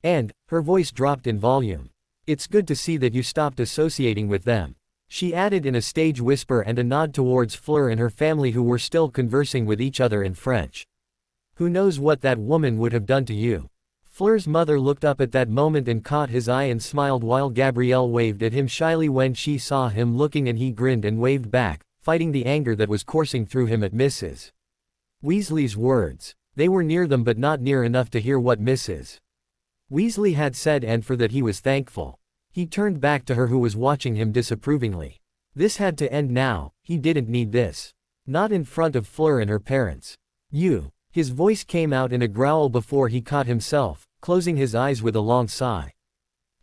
And, her voice dropped in volume. It's good to see that you stopped associating with them, she added in a stage whisper and a nod towards Fleur and her family who were still conversing with each other in French. Who knows what that woman would have done to you? Fleur's mother looked up at that moment and caught his eye and smiled while Gabrielle waved at him shyly when she saw him looking, and he grinned and waved back, fighting the anger that was coursing through him at Mrs. Weasley's words. They were near them but not near enough to hear what Mrs. Weasley had said, and for that he was thankful. He turned back to her who was watching him disapprovingly. This had to end now, he didn't need this. Not in front of Fleur and her parents. You. His voice came out in a growl before he caught himself, closing his eyes with a long sigh.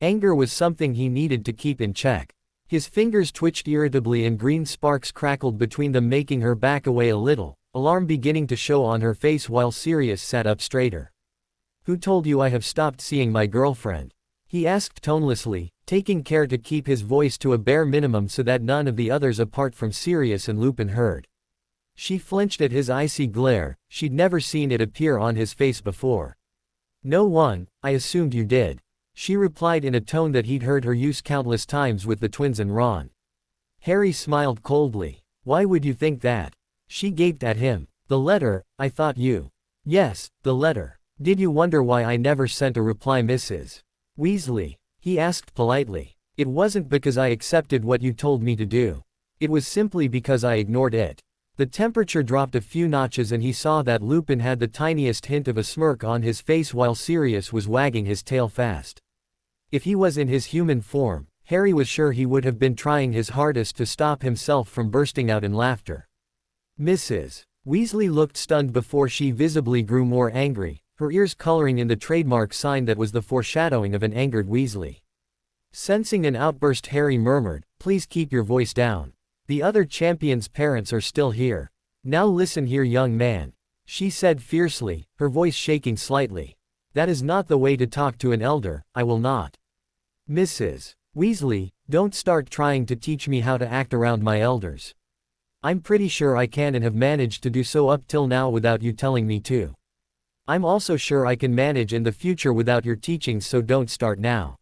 Anger was something he needed to keep in check. His fingers twitched irritably and green sparks crackled between them, making her back away a little, alarm beginning to show on her face while Sirius sat up straighter. Who told you I have stopped seeing my girlfriend? He asked tonelessly, taking care to keep his voice to a bare minimum so that none of the others apart from Sirius and Lupin heard. She flinched at his icy glare. She'd never seen it appear on his face before. No one, I assumed you did, she replied in a tone that he'd heard her use countless times with the twins and Ron. Harry smiled coldly. Why would you think that? She gaped at him. The letter, I thought you. Yes, the letter. Did you wonder why I never sent a reply, Mrs. Weasley? He asked politely. It wasn't because I accepted what you told me to do. It was simply because I ignored it. The temperature dropped a few notches and he saw that Lupin had the tiniest hint of a smirk on his face while Sirius was wagging his tail fast. If he was in his human form, Harry was sure he would have been trying his hardest to stop himself from bursting out in laughter. Mrs. Weasley looked stunned before she visibly grew more angry, her ears coloring in the trademark sign that was the foreshadowing of an angered Weasley. Sensing an outburst, Harry murmured, "Please keep your voice down. The other champion's parents are still here. Now listen here, young man," she said fiercely, her voice shaking slightly. "That is not the way to talk to an elder. I will not." Mrs. Weasley, don't start trying to teach me how to act around my elders. I'm pretty sure I can and have managed to do so up till now without you telling me to. I'm also sure I can manage in the future without your teachings, so don't start now.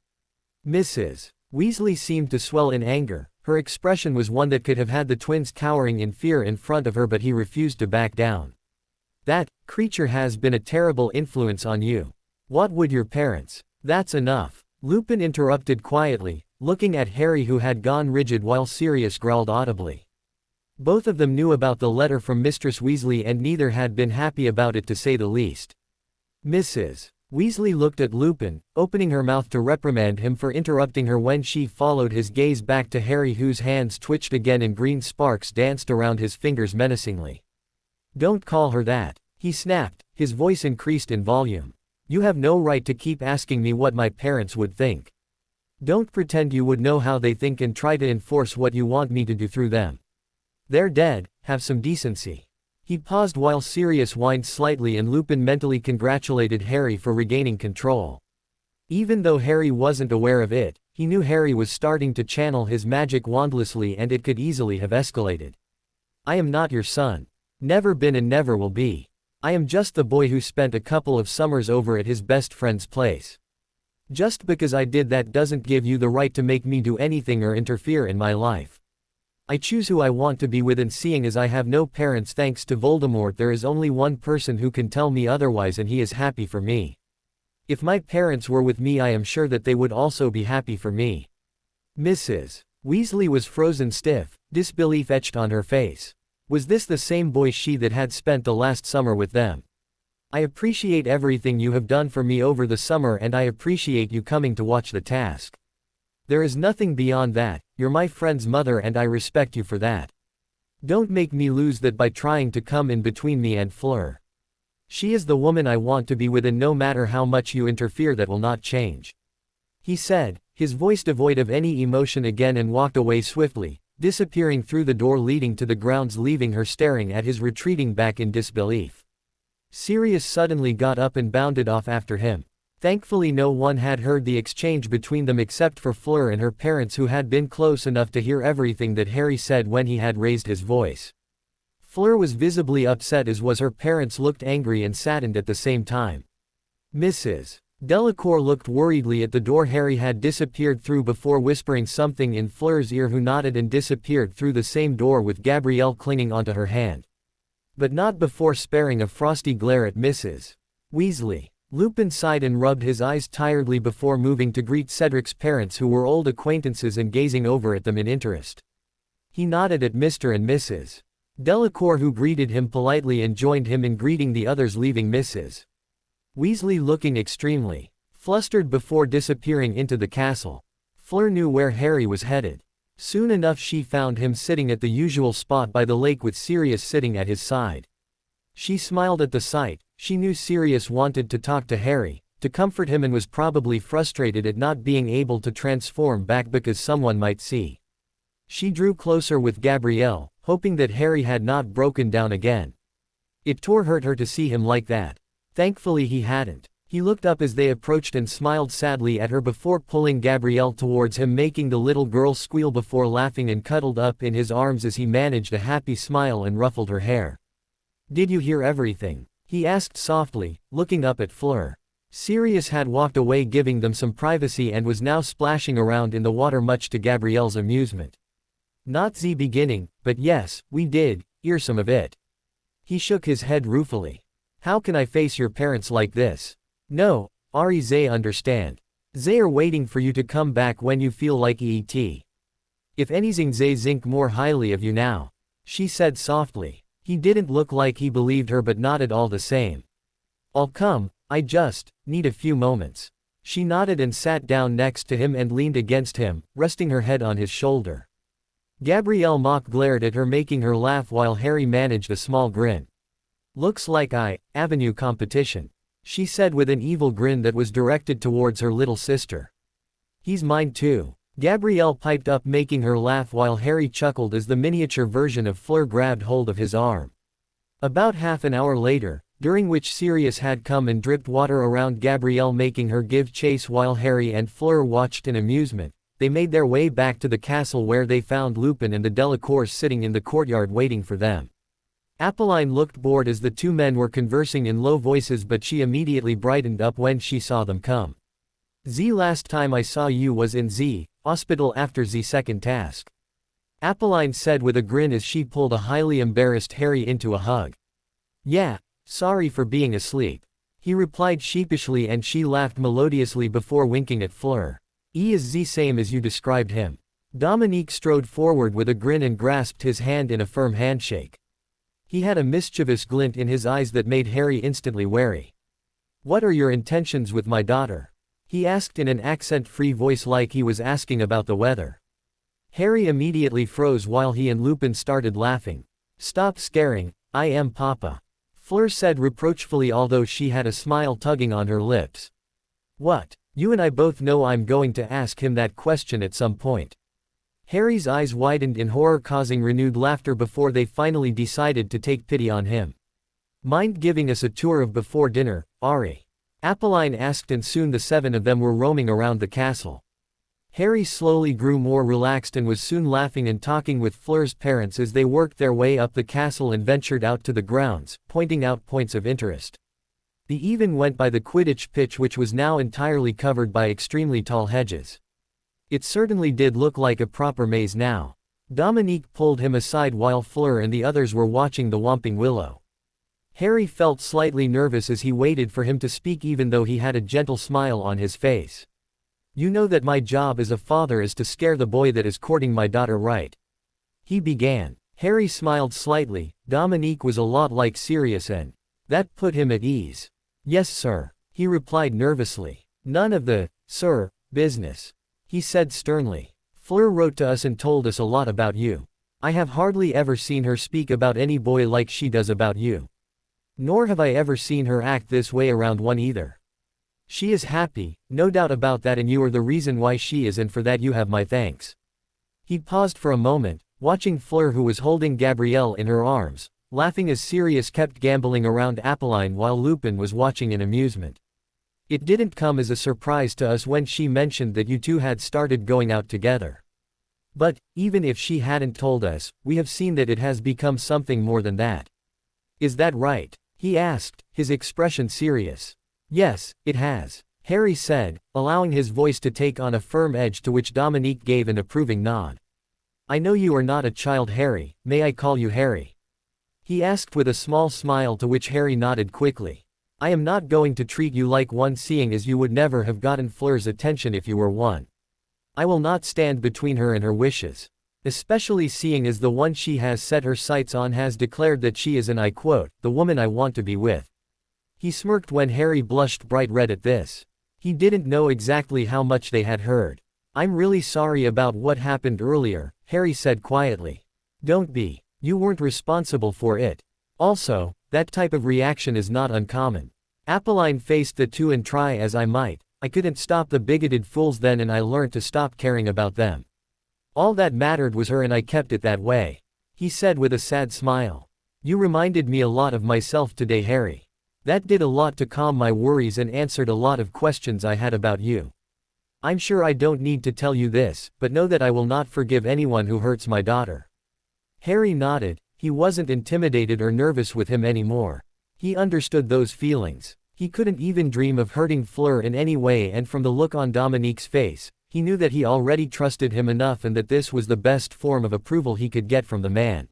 Mrs. Weasley seemed to swell in anger. Her expression was one that could have had the twins cowering in fear in front of her, but he refused to back down. That creature has been a terrible influence on you. What would your parents? That's enough. Lupin interrupted quietly, looking at Harry who had gone rigid while Sirius growled audibly. Both of them knew about the letter from Mistress Weasley and neither had been happy about it, to say the least. Mrs. Weasley looked at Lupin, opening her mouth to reprimand him for interrupting her when she followed his gaze back to Harry, whose hands twitched again and green sparks danced around his fingers menacingly. Don't call her that, he snapped, his voice increased in volume. You have no right to keep asking me what my parents would think. Don't pretend you would know how they think and try to enforce what you want me to do through them. They're dead, have some decency. He paused while Sirius whined slightly and Lupin mentally congratulated Harry for regaining control. Even though Harry wasn't aware of it, he knew Harry was starting to channel his magic wandlessly and it could easily have escalated. I am not your son. Never been and never will be. I am just the boy who spent a couple of summers over at his best friend's place. Just because I did that doesn't give you the right to make me do anything or interfere in my life. I choose who I want to be with, and seeing as I have no parents thanks to Voldemort, there is only one person who can tell me otherwise, and he is happy for me. If my parents were with me, I am sure that they would also be happy for me. Mrs. Weasley was frozen stiff, disbelief etched on her face. Was this the same boy she that had spent the last summer with them? I appreciate everything you have done for me over the summer, and I appreciate you coming to watch the task. There is nothing beyond that. You're my friend's mother and I respect you for that. Don't make me lose that by trying to come in between me and Fleur. She is the woman I want to be with, and no matter how much you interfere, that will not change. He said, his voice devoid of any emotion again, and walked away swiftly, disappearing through the door leading to the grounds, leaving her staring at his retreating back in disbelief. Sirius suddenly got up and bounded off after him. Thankfully no one had heard the exchange between them except for Fleur and her parents, who had been close enough to hear everything that Harry said when he had raised his voice. Fleur was visibly upset, as was her parents looked angry and saddened at the same time. Mrs. Delacour looked worriedly at the door Harry had disappeared through before whispering something in Fleur's ear, who nodded and disappeared through the same door with Gabrielle clinging onto her hand. But not before sparing a frosty glare at Mrs. Weasley. Lupin sighed and rubbed his eyes tiredly before moving to greet Cedric's parents, who were old acquaintances and gazing over at them in interest. He nodded at Mr. and Mrs. Delacour, who greeted him politely and joined him in greeting the others, leaving Mrs. Weasley looking extremely flustered before disappearing into the castle. Fleur knew where Harry was headed. Soon enough she found him sitting at the usual spot by the lake with Sirius sitting at his side. She smiled at the sight. She knew Sirius wanted to talk to Harry, to comfort him, and was probably frustrated at not being able to transform back because someone might see. She drew closer with Gabrielle, hoping that Harry had not broken down again. It hurt her to see him like that. Thankfully he hadn't. He looked up as they approached and smiled sadly at her before pulling Gabrielle towards him, making the little girl squeal before laughing, and cuddled up in his arms as he managed a happy smile and ruffled her hair. Did you hear everything? He asked softly, looking up at Fleur. Sirius had walked away, giving them some privacy, and was now splashing around in the water, much to Gabrielle's amusement. Not the beginning, but yes, we did hear some of it. He shook his head ruefully. How can I face your parents like this? No, Ari, they understand. They are waiting for you to come back when you feel like it. If anything, they think more highly of you now, she said softly. He didn't look like he believed her, but nodded all the same. I'll come, I just need a few moments. She nodded and sat down next to him and leaned against him, resting her head on his shoulder. Gabrielle mock glared at her, making her laugh while Harry managed a small grin. Looks like avenue competition, she said with an evil grin that was directed towards her little sister. He's mine too, Gabrielle piped up, making her laugh while Harry chuckled as the miniature version of Fleur grabbed hold of his arm. About half an hour later, during which Sirius had come and dripped water around Gabrielle, making her give chase while Harry and Fleur watched in amusement, they made their way back to the castle, where they found Lupin and the Delacours sitting in the courtyard waiting for them. Apolline looked bored as the two men were conversing in low voices, but she immediately brightened up when she saw them come. The last time I saw you was in the hospital after the second task, Apolline said with a grin as she pulled a highly embarrassed Harry into a hug. Yeah, sorry for being asleep, he replied sheepishly, and she laughed melodiously before winking at Fleur. He is the same as you described him. Dominique strode forward with a grin and grasped his hand in a firm handshake. He had a mischievous glint in his eyes that made Harry instantly wary. What are your intentions with my daughter? He asked in an accent-free voice, like he was asking about the weather. Harry immediately froze while he and Lupin started laughing. Stop scaring, I am Papa. Fleur said reproachfully, although she had a smile tugging on her lips. What? You and I both know I'm going to ask him that question at some point. Harry's eyes widened in horror, causing renewed laughter before they finally decided to take pity on him. Mind giving us a tour of before dinner, Ari? Apolline asked, and soon the 7 of them were roaming around the castle. Harry slowly grew more relaxed and was soon laughing and talking with Fleur's parents as they worked their way up the castle and ventured out to the grounds, pointing out points of interest. They even went by the Quidditch pitch, which was now entirely covered by extremely tall hedges. It certainly did look like a proper maze now. Dominique pulled him aside while Fleur and the others were watching the Whomping Willow. Harry felt slightly nervous as he waited for him to speak, even though he had a gentle smile on his face. You know that my job as a father is to scare the boy that is courting my daughter, right? He began. Harry smiled slightly. Dominique was a lot like Sirius, and that put him at ease. Yes, sir, he replied nervously. None of the, sir, business, he said sternly. Fleur wrote to us and told us a lot about you. I have hardly ever seen her speak about any boy like she does about you. Nor have I ever seen her act this way around one either. She is happy, no doubt about that, and you are the reason why she is, and for that you have my thanks. He paused for a moment, watching Fleur, who was holding Gabrielle in her arms, laughing as Sirius kept gambling around Apolline while Lupin was watching in amusement. It didn't come as a surprise to us when she mentioned that you two had started going out together. But, even if she hadn't told us, we have seen that it has become something more than that. Is that right? He asked, his expression serious. Yes, it has, Harry said, allowing his voice to take on a firm edge, to which Dominique gave an approving nod. I know you are not a child, Harry. May I call you Harry? He asked with a small smile, to which Harry nodded quickly. I am not going to treat you like one, seeing as you would never have gotten Fleur's attention if you were one. I will not stand between her and her wishes. Especially seeing as the one she has set her sights on has declared that she is, and I quote, the woman I want to be with. He smirked when Harry blushed bright red at this. He didn't know exactly how much they had heard. I'm really sorry about what happened earlier, Harry said quietly. Don't be. You weren't responsible for it. Also, that type of reaction is not uncommon. Apolline faced the two, and try as I might, I couldn't stop the bigoted fools then, and I learned to stop caring about them. All that mattered was her, and I kept it that way. He said with a sad smile. You reminded me a lot of myself today, Harry. That did a lot to calm my worries and answered a lot of questions I had about you. I'm sure I don't need to tell you this, but know that I will not forgive anyone who hurts my daughter. Harry nodded. He wasn't intimidated or nervous with him anymore. He understood those feelings. He couldn't even dream of hurting Fleur in any way, and from the look on Dominique's face, he knew that he already trusted him enough and that this was the best form of approval he could get from the man.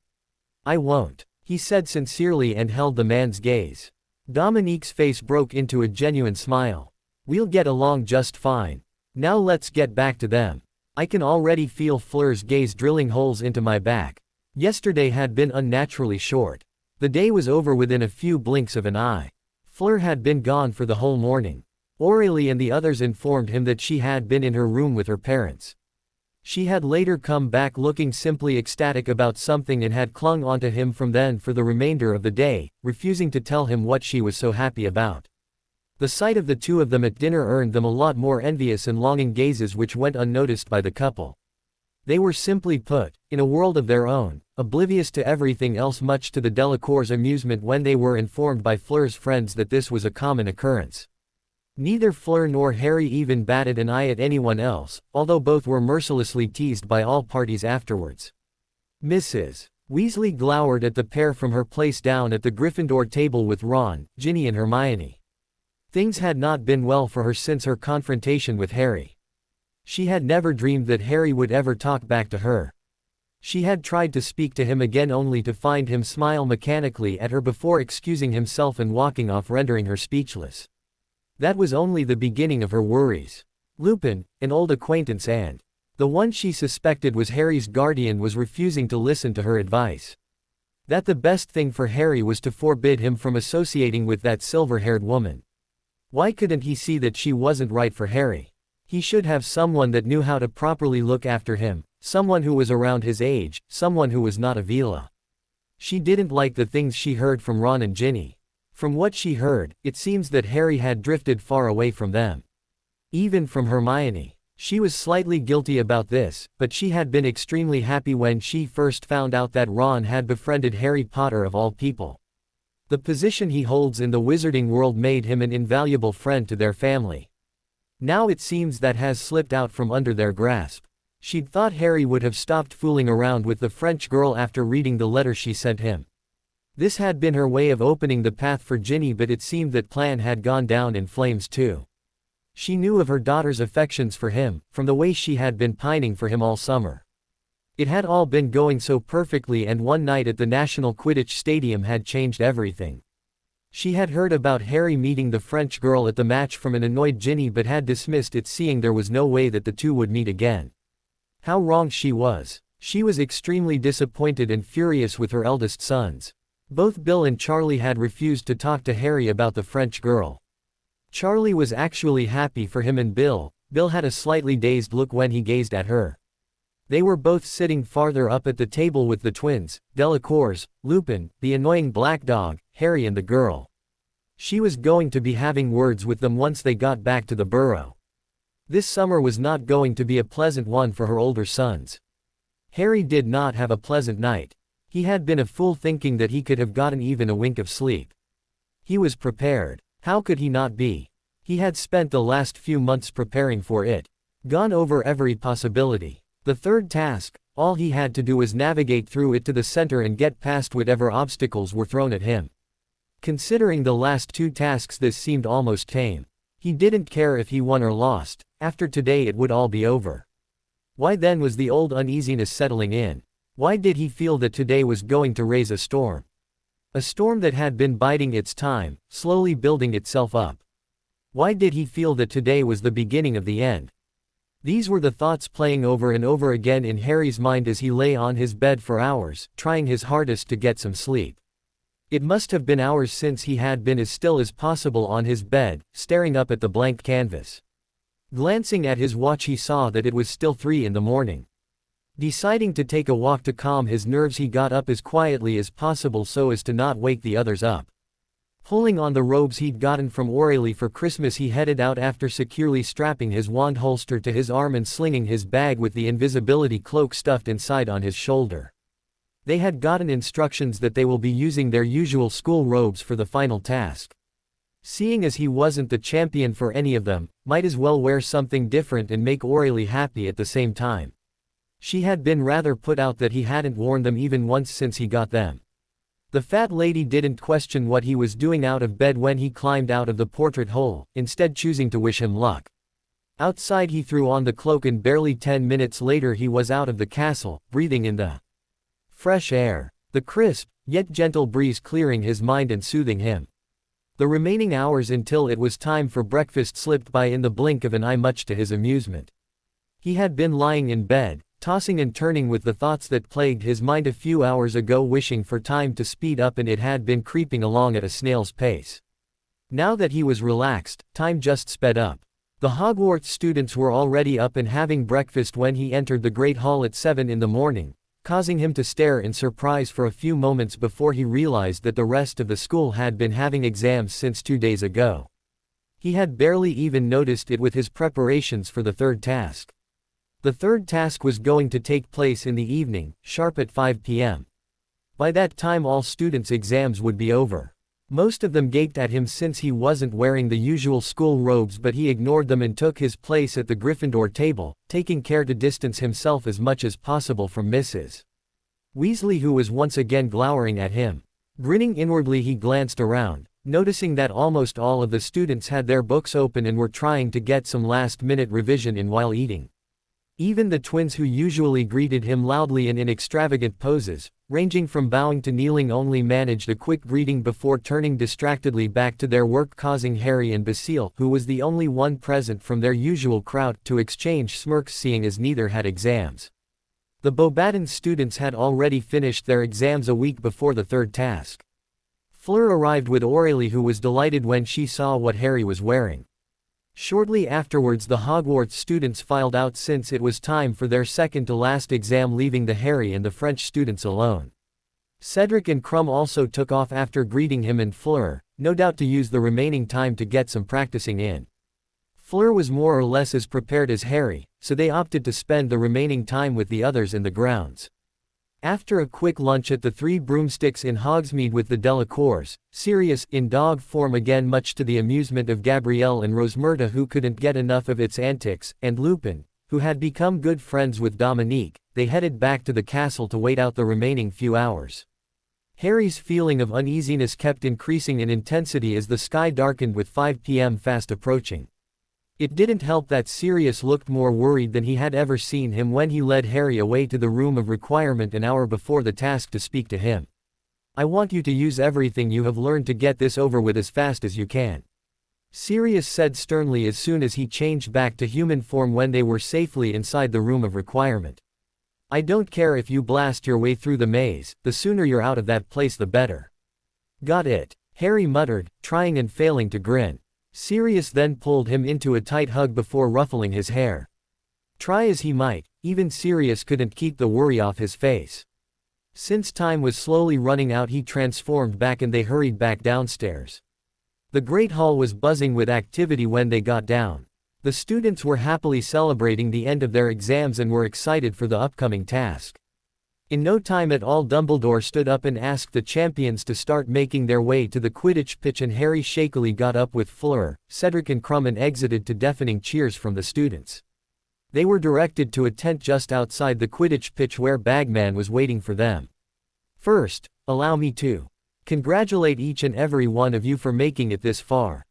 I won't, he said sincerely and held the man's gaze. Dominique's face broke into a genuine smile. We'll get along just fine. Now let's get back to them. I can already feel Fleur's gaze drilling holes into my back. Yesterday had been unnaturally short. The day was over within a few blinks of an eye. Fleur had been gone for the whole morning. Aurélie and the others informed him that she had been in her room with her parents. She had later come back looking simply ecstatic about something and had clung onto him from then for the remainder of the day, refusing to tell him what she was so happy about. The sight of the two of them at dinner earned them a lot more envious and longing gazes, which went unnoticed by the couple. They were, simply put, in a world of their own, oblivious to everything else, much to the Delacours' amusement when they were informed by Fleur's friends that this was a common occurrence. Neither Fleur nor Harry even batted an eye at anyone else, although both were mercilessly teased by all parties afterwards. Mrs. Weasley glowered at the pair from her place down at the Gryffindor table with Ron, Ginny and Hermione. Things had not been well for her since her confrontation with Harry. She had never dreamed that Harry would ever talk back to her. She had tried to speak to him again only to find him smile mechanically at her before excusing himself and walking off, rendering her speechless. That was only the beginning of her worries. Lupin, an old acquaintance and the one she suspected was Harry's guardian, was refusing to listen to her advice. That the best thing for Harry was to forbid him from associating with that silver-haired woman. Why couldn't he see that she wasn't right for Harry? He should have someone that knew how to properly look after him, someone who was around his age, someone who was not a Vila. She didn't like the things she heard from Ron and Ginny. From what she heard, it seems that Harry had drifted far away from them. Even from Hermione. She was slightly guilty about this, but she had been extremely happy when she first found out that Ron had befriended Harry Potter of all people. The position he holds in the wizarding world made him an invaluable friend to their family. Now it seems that has slipped out from under their grasp. She'd thought Harry would have stopped fooling around with the French girl after reading the letter she sent him. This had been her way of opening the path for Ginny, but it seemed that plan had gone down in flames too. She knew of her daughter's affections for him, from the way she had been pining for him all summer. It had all been going so perfectly, and one night at the National Quidditch Stadium had changed everything. She had heard about Harry meeting the French girl at the match from an annoyed Ginny, but had dismissed it, seeing there was no way that the two would meet again. How wrong she was. She was extremely disappointed and furious with her eldest sons. Both Bill and Charlie had refused to talk to Harry about the French girl. Charlie was actually happy for him and Bill. Bill had a slightly dazed look when he gazed at her. They were both sitting farther up at the table with the twins, Delacours, Lupin, the annoying black dog, Harry and the girl. She was going to be having words with them once they got back to the burrow. This summer was not going to be a pleasant one for her older sons. Harry did not have a pleasant night. He had been a fool thinking that he could have gotten even a wink of sleep. He was prepared. How could he not be? He had spent the last few months preparing for it. Gone over every possibility. The third task, all he had to do was navigate through it to the center and get past whatever obstacles were thrown at him. Considering the last two tasks, this seemed almost tame. He didn't care if he won or lost. After today it would all be over. Why then was the old uneasiness settling in? Why did he feel that today was going to raise a storm? A storm that had been biding its time, slowly building itself up. Why did he feel that today was the beginning of the end? These were the thoughts playing over and over again in Harry's mind as he lay on his bed for hours, trying his hardest to get some sleep. It must have been hours since he had been as still as possible on his bed, staring up at the blank canvas. Glancing at his watch, he saw that it was still 3 in the morning. Deciding to take a walk to calm his nerves, he got up as quietly as possible so as to not wake the others up. Pulling on the robes he'd gotten from Aurelie for Christmas, he headed out after securely strapping his wand holster to his arm and slinging his bag with the invisibility cloak stuffed inside on his shoulder. They had gotten instructions that they will be using their usual school robes for the final task. Seeing as he wasn't the champion for any of them, might as well wear something different and make Aurelie happy at the same time. She had been rather put out that he hadn't worn them even once since he got them. The fat lady didn't question what he was doing out of bed when he climbed out of the portrait hole, instead choosing to wish him luck. Outside he threw on the cloak and barely 10 minutes later he was out of the castle, breathing in the fresh air, the crisp, yet gentle breeze clearing his mind and soothing him. The remaining hours until it was time for breakfast slipped by in the blink of an eye, much to his amusement. He had been lying in bed, tossing and turning with the thoughts that plagued his mind a few hours ago, wishing for time to speed up, and it had been creeping along at a snail's pace. Now that he was relaxed, time just sped up. The Hogwarts students were already up and having breakfast when he entered the Great Hall at 7 in the morning, causing him to stare in surprise for a few moments before he realized that the rest of the school had been having exams since 2 days ago. He had barely even noticed it with his preparations for the third task. The third task was going to take place in the evening, sharp at 5 p.m. By that time all students' exams would be over. Most of them gaped at him since he wasn't wearing the usual school robes, but he ignored them and took his place at the Gryffindor table, taking care to distance himself as much as possible from Mrs. Weasley, who was once again glowering at him. Grinning inwardly, he glanced around, noticing that almost all of the students had their books open and were trying to get some last-minute revision in while eating. Even the twins, who usually greeted him loudly and in extravagant poses, ranging from bowing to kneeling, only managed a quick greeting before turning distractedly back to their work, causing Harry and Basile, who was the only one present from their usual crowd, to exchange smirks, seeing as neither had exams. The Beauxbatons students had already finished their exams a week before the third task. Fleur arrived with Aurelie, who was delighted when she saw what Harry was wearing. Shortly afterwards the Hogwarts students filed out since it was time for their second-to-last exam, leaving the Harry and the French students alone. Cedric and Crumb also took off after greeting him and Fleur, no doubt to use the remaining time to get some practicing in. Fleur was more or less as prepared as Harry, so they opted to spend the remaining time with the others in the grounds. After a quick lunch at the Three Broomsticks in Hogsmeade with the Delacours, Sirius in dog form again much to the amusement of Gabrielle and Rosmerta who couldn't get enough of its antics, and Lupin, who had become good friends with Dominique, they headed back to the castle to wait out the remaining few hours. Harry's feeling of uneasiness kept increasing in intensity as the sky darkened with 5 p.m. fast approaching. It didn't help that Sirius looked more worried than he had ever seen him when he led Harry away to the room of requirement an hour before the task to speak to him. "I want you to use everything you have learned to get this over with as fast as you can," Sirius said sternly as soon as he changed back to human form when they were safely inside the room of requirement. "I don't care if you blast your way through the maze, the sooner you're out of that place the better." "Got it," Harry muttered, trying and failing to grin. Sirius then pulled him into a tight hug before ruffling his hair. Try as he might, even Sirius couldn't keep the worry off his face. Since time was slowly running out, he transformed back and they hurried back downstairs. The Great Hall was buzzing with activity when they got down. The students were happily celebrating the end of their exams and were excited for the upcoming task. In no time at all, Dumbledore stood up and asked the champions to start making their way to the Quidditch pitch, and Harry shakily got up with Fleur, Cedric and Crumb and exited to deafening cheers from the students. They were directed to a tent just outside the Quidditch pitch where Bagman was waiting for them. "First, allow me to congratulate each and every one of you for making it this far.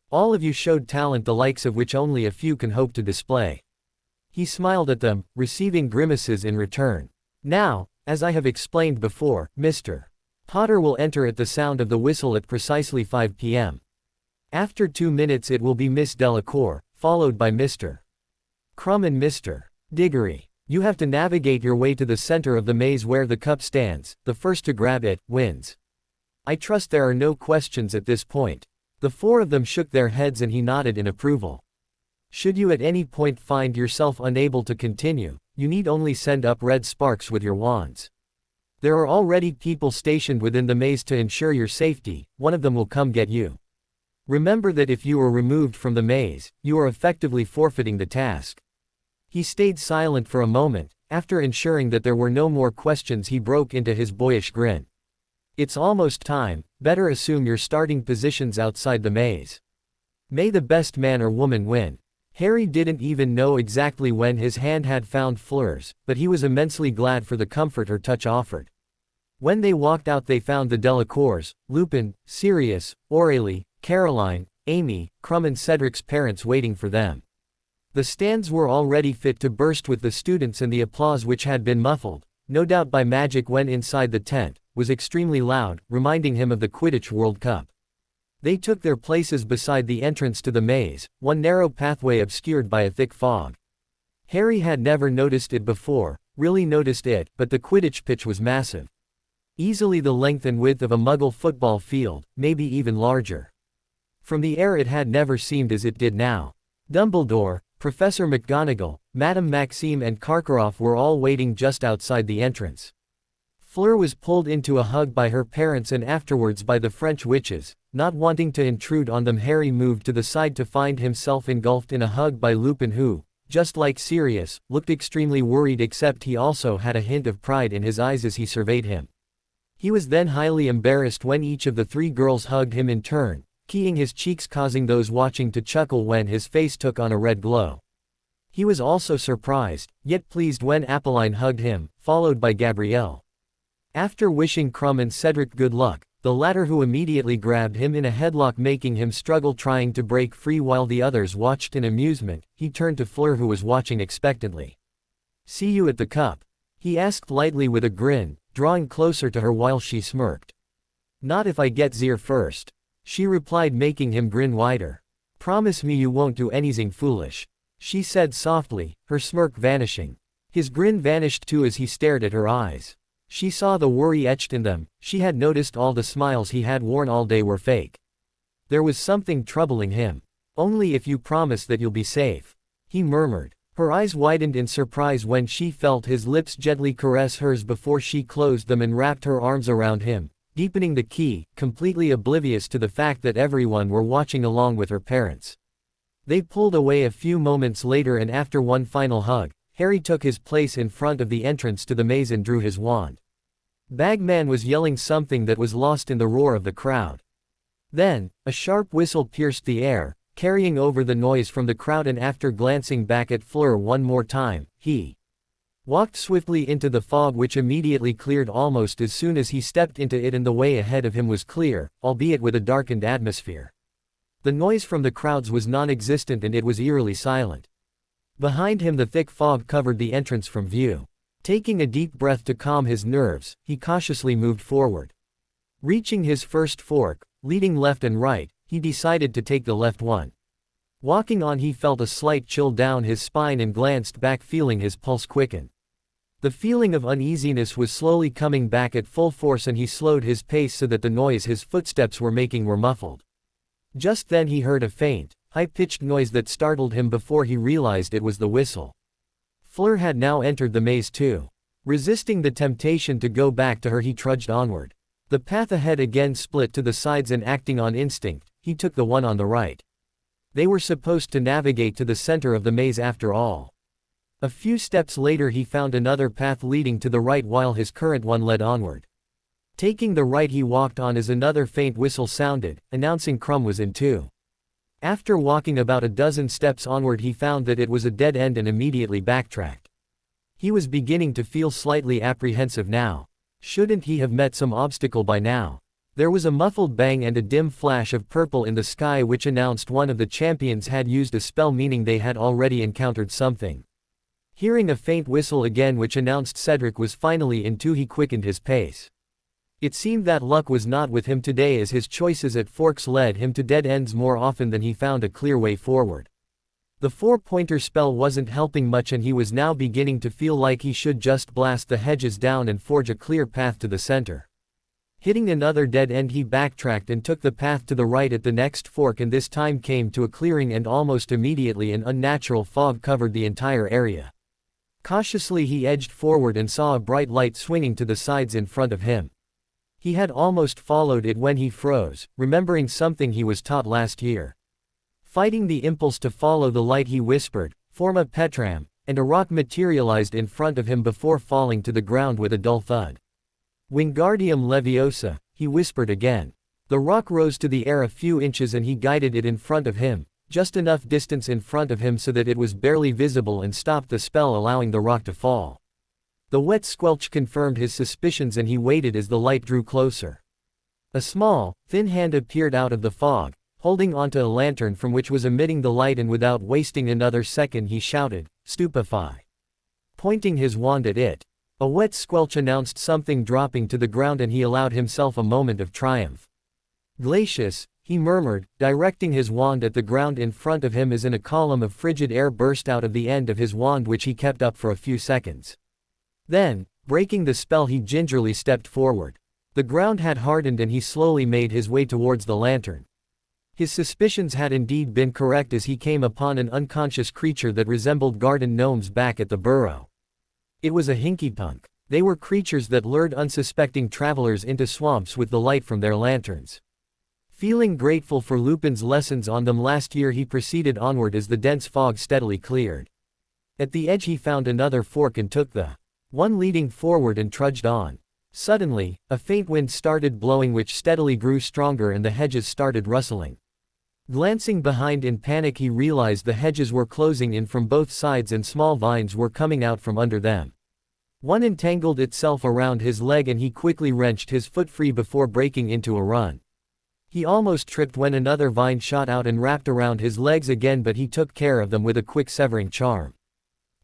All of you showed talent the likes of which only a few can hope to display." He smiled at them, receiving grimaces in return. "Now, as I have explained before, Mr. Potter will enter at the sound of the whistle at precisely 5 p.m. After 2 minutes it will be Miss Delacour, followed by Mr. Crumb and Mr. Diggory. You have to navigate your way to the center of the maze where the cup stands. The first to grab it, wins. I trust there are no questions at this point." The four of them shook their heads and he nodded in approval. "Should you at any point find yourself unable to continue, you need only send up red sparks with your wands. There are already people stationed within the maze to ensure your safety. One of them will come get you. Remember that if you are removed from the maze, you are effectively forfeiting the task." He stayed silent for a moment. After ensuring that there were no more questions, he broke into his boyish grin. "It's almost time, better assume your starting positions outside the maze. May the best man or woman win." Harry didn't even know exactly when his hand had found Fleur's, but he was immensely glad for the comfort her touch offered. When they walked out they found the Delacours, Lupin, Sirius, Aurélie, Caroline, Amy, Crumb and Cedric's parents waiting for them. The stands were already fit to burst with the students, and the applause, which had been muffled, no doubt by magic when inside the tent, was extremely loud, reminding him of the Quidditch World Cup. They took their places beside the entrance to the maze, one narrow pathway obscured by a thick fog. Harry had never noticed it before, really noticed it, but the Quidditch pitch was massive. Easily the length and width of a Muggle football field, maybe even larger. From the air it had never seemed as it did now. Dumbledore, Professor McGonagall, Madame Maxime and Karkaroff were all waiting just outside the entrance. Fleur was pulled into a hug by her parents and afterwards by the French witches. Not wanting to intrude on them, Harry moved to the side to find himself engulfed in a hug by Lupin, who, just like Sirius, looked extremely worried, except he also had a hint of pride in his eyes as he surveyed him. He was then highly embarrassed when each of the three girls hugged him in turn, keying his cheeks, causing those watching to chuckle when his face took on a red glow. He was also surprised, yet pleased when Apolline hugged him, followed by Gabrielle. After wishing Crumb and Cedric good luck, the latter who immediately grabbed him in a headlock, making him struggle trying to break free while the others watched in amusement, he turned to Fleur, who was watching expectantly. "See you at the cup?" he asked lightly with a grin, drawing closer to her while she smirked. "Not if I get there first," she replied, making him grin wider. "Promise me you won't do anything foolish," she said softly, her smirk vanishing. His grin vanished too as he stared at her eyes. She saw the worry etched in them. She had noticed all the smiles he had worn all day were fake. There was something troubling him. "Only if you promise that you'll be safe," he murmured. Her eyes widened in surprise when she felt his lips gently caress hers before she closed them and wrapped her arms around him, deepening the key, completely oblivious to the fact that everyone were watching along with her parents. They pulled away a few moments later, and after one final hug, Harry took his place in front of the entrance to the maze and drew his wand. Bagman was yelling something that was lost in the roar of the crowd. Then, a sharp whistle pierced the air, carrying over the noise from the crowd, and after glancing back at Fleur one more time, he walked swiftly into the fog, which immediately cleared almost as soon as he stepped into it, and the way ahead of him was clear, albeit with a darkened atmosphere. The noise from the crowds was non-existent and it was eerily silent. Behind him the thick fog covered the entrance from view. Taking a deep breath to calm his nerves, he cautiously moved forward. Reaching his first fork, leading left and right, he decided to take the left one. Walking on, he felt a slight chill down his spine and glanced back, feeling his pulse quicken. The feeling of uneasiness was slowly coming back at full force, and he slowed his pace so that the noise his footsteps were making were muffled. Just then he heard a faint, high-pitched noise that startled him before he realized it was the whistle. Fleur had now entered the maze too. Resisting the temptation to go back to her, he trudged onward. The path ahead again split to the sides, and acting on instinct, he took the one on the right. They were supposed to navigate to the center of the maze after all. A few steps later he found another path leading to the right while his current one led onward. Taking the right he walked on as another faint whistle sounded, announcing Crumb was in too. After walking about a dozen steps onward he found that it was a dead end and immediately backtracked. He was beginning to feel slightly apprehensive now. Shouldn't he have met some obstacle by now? There was a muffled bang and a dim flash of purple in the sky, which announced one of the champions had used a spell, meaning they had already encountered something. Hearing a faint whistle again which announced Cedric was finally in too, he quickened his pace. It seemed that luck was not with him today, as his choices at forks led him to dead ends more often than he found a clear way forward. The four-pointer spell wasn't helping much, and he was now beginning to feel like he should just blast the hedges down and forge a clear path to the center. Hitting another dead end he backtracked and took the path to the right at the next fork, and this time came to a clearing, and almost immediately an unnatural fog covered the entire area. Cautiously he edged forward and saw a bright light swinging to the sides in front of him. He had almost followed it when he froze, remembering something he was taught last year. Fighting the impulse to follow the light, he whispered, "Forma Petram," and a rock materialized in front of him before falling to the ground with a dull thud. "Wingardium Leviosa," he whispered again. The rock rose to the air a few inches and he guided it in front of him, just enough distance in front of him so that it was barely visible, and stopped the spell, allowing the rock to fall. The wet squelch confirmed his suspicions and he waited as the light drew closer. A small, thin hand appeared out of the fog, holding onto a lantern from which was emitting the light, and without wasting another second he shouted, "Stupefy!" pointing his wand at it. A wet squelch announced something dropping to the ground, and he allowed himself a moment of triumph. "Glacius," he murmured, directing his wand at the ground in front of him, as in a column of frigid air burst out of the end of his wand, which he kept up for a few seconds. Then, breaking the spell, he gingerly stepped forward. The ground had hardened and he slowly made his way towards the lantern. His suspicions had indeed been correct, as he came upon an unconscious creature that resembled garden gnomes back at the burrow. It was a hinkypunk. They were creatures that lured unsuspecting travelers into swamps with the light from their lanterns. Feeling grateful for Lupin's lessons on them last year, he proceeded onward as the dense fog steadily cleared. At the edge he found another fork and took the one leading forward and trudged on. Suddenly, a faint wind started blowing, which steadily grew stronger, and the hedges started rustling. Glancing behind in panic, he realized the hedges were closing in from both sides and small vines were coming out from under them. One entangled itself around his leg and he quickly wrenched his foot free before breaking into a run. He almost tripped when another vine shot out and wrapped around his legs again, but he took care of them with a quick severing charm.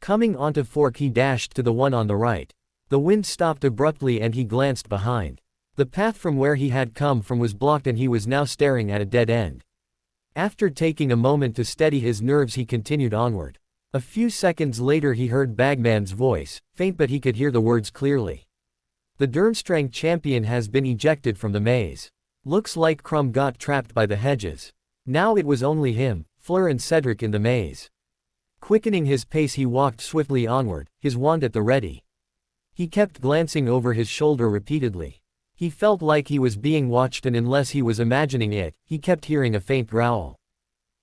Coming onto fork, he dashed to the one on the right. The wind stopped abruptly and he glanced behind. The path from where he had come from was blocked and he was now staring at a dead end. After taking a moment to steady his nerves, he continued onward. A few seconds later he heard Bagman's voice, faint but he could hear the words clearly. "The Durmstrang champion has been ejected from the maze. Looks like Crumb got trapped by the hedges. Now it was only him, Fleur and Cedric in the maze." Quickening his pace he walked swiftly onward, his wand at the ready. He kept glancing over his shoulder repeatedly. He felt like he was being watched, and unless he was imagining it, he kept hearing a faint growl.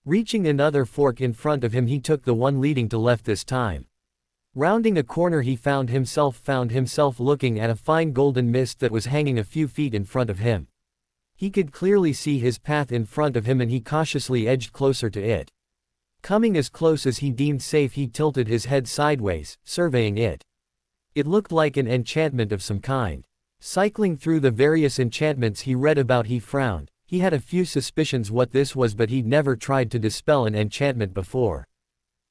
Reaching another fork in front of him, he took the one leading to left this time. Rounding a corner he found himself looking at a fine golden mist that was hanging a few feet in front of him. He could clearly see his path in front of him, and he cautiously edged closer to it. Coming as close as he deemed safe, he tilted his head sideways, surveying it. It looked like an enchantment of some kind. Cycling through the various enchantments he read about, he frowned. He had a few suspicions what this was, but he'd never tried to dispel an enchantment before.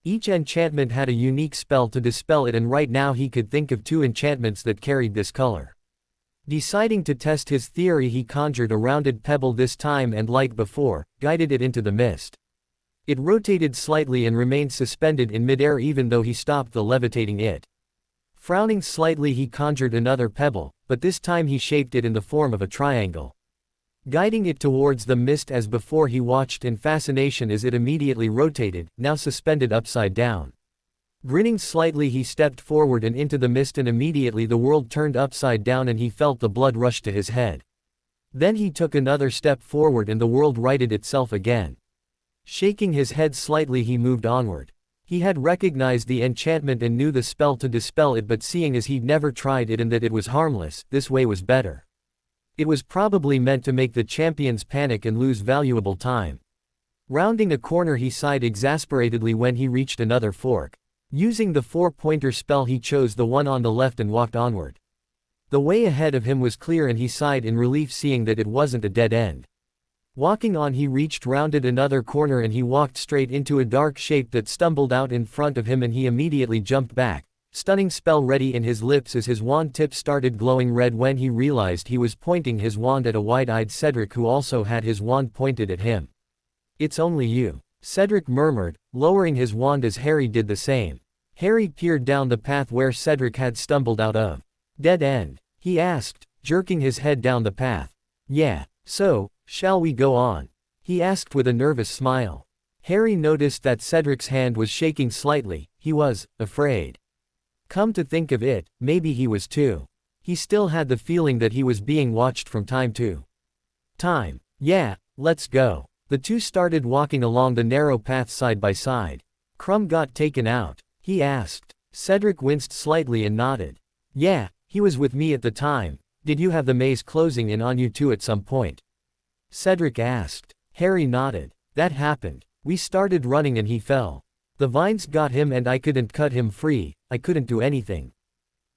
Each enchantment had a unique spell to dispel it, and right now he could think of 2 enchantments that carried this color. Deciding to test his theory, he conjured a rounded pebble this time and, like before, guided it into the mist. It rotated slightly and remained suspended in midair even though he stopped the levitating it. Frowning slightly, he conjured another pebble, but this time he shaped it in the form of a triangle. Guiding it towards the mist as before, he watched in fascination as it immediately rotated, now suspended upside down. Grinning slightly, he stepped forward and into the mist, and immediately the world turned upside down and he felt the blood rush to his head. Then he took another step forward and the world righted itself again. Shaking his head slightly, he moved onward. He had recognized the enchantment and knew the spell to dispel it, but seeing as he'd never tried it and that it was harmless, this way was better. It was probably meant to make the champions panic and lose valuable time. Rounding a corner, he sighed exasperatedly when he reached another fork. Using the 4-pointer spell, he chose the one on the left and walked onward. The way ahead of him was clear and he sighed in relief, seeing that it wasn't a dead end. Walking on, he rounded another corner and he walked straight into a dark shape that stumbled out in front of him, and he immediately jumped back, stunning spell ready in his lips as his wand tip started glowing red when he realized he was pointing his wand at a wide-eyed Cedric who also had his wand pointed at him. "It's only you," Cedric murmured, lowering his wand as Harry did the same. Harry peered down the path where Cedric had stumbled out of. "Dead end?" he asked, jerking his head down the path. "Yeah. So, shall we go on?" he asked with a nervous smile. Harry noticed that Cedric's hand was shaking slightly. He was afraid. Come to think of it, maybe he was too. He still had the feeling that he was being watched from time to time. "Yeah, let's go." The two started walking along the narrow path side by side. "Crumb got taken out?" he asked. Cedric winced slightly and nodded. "Yeah, he was with me at the time. Did you have the maze closing in on you too at some point?" Cedric asked. Harry nodded. "That happened. We started running and he fell. The vines got him and I couldn't cut him free. I couldn't do anything.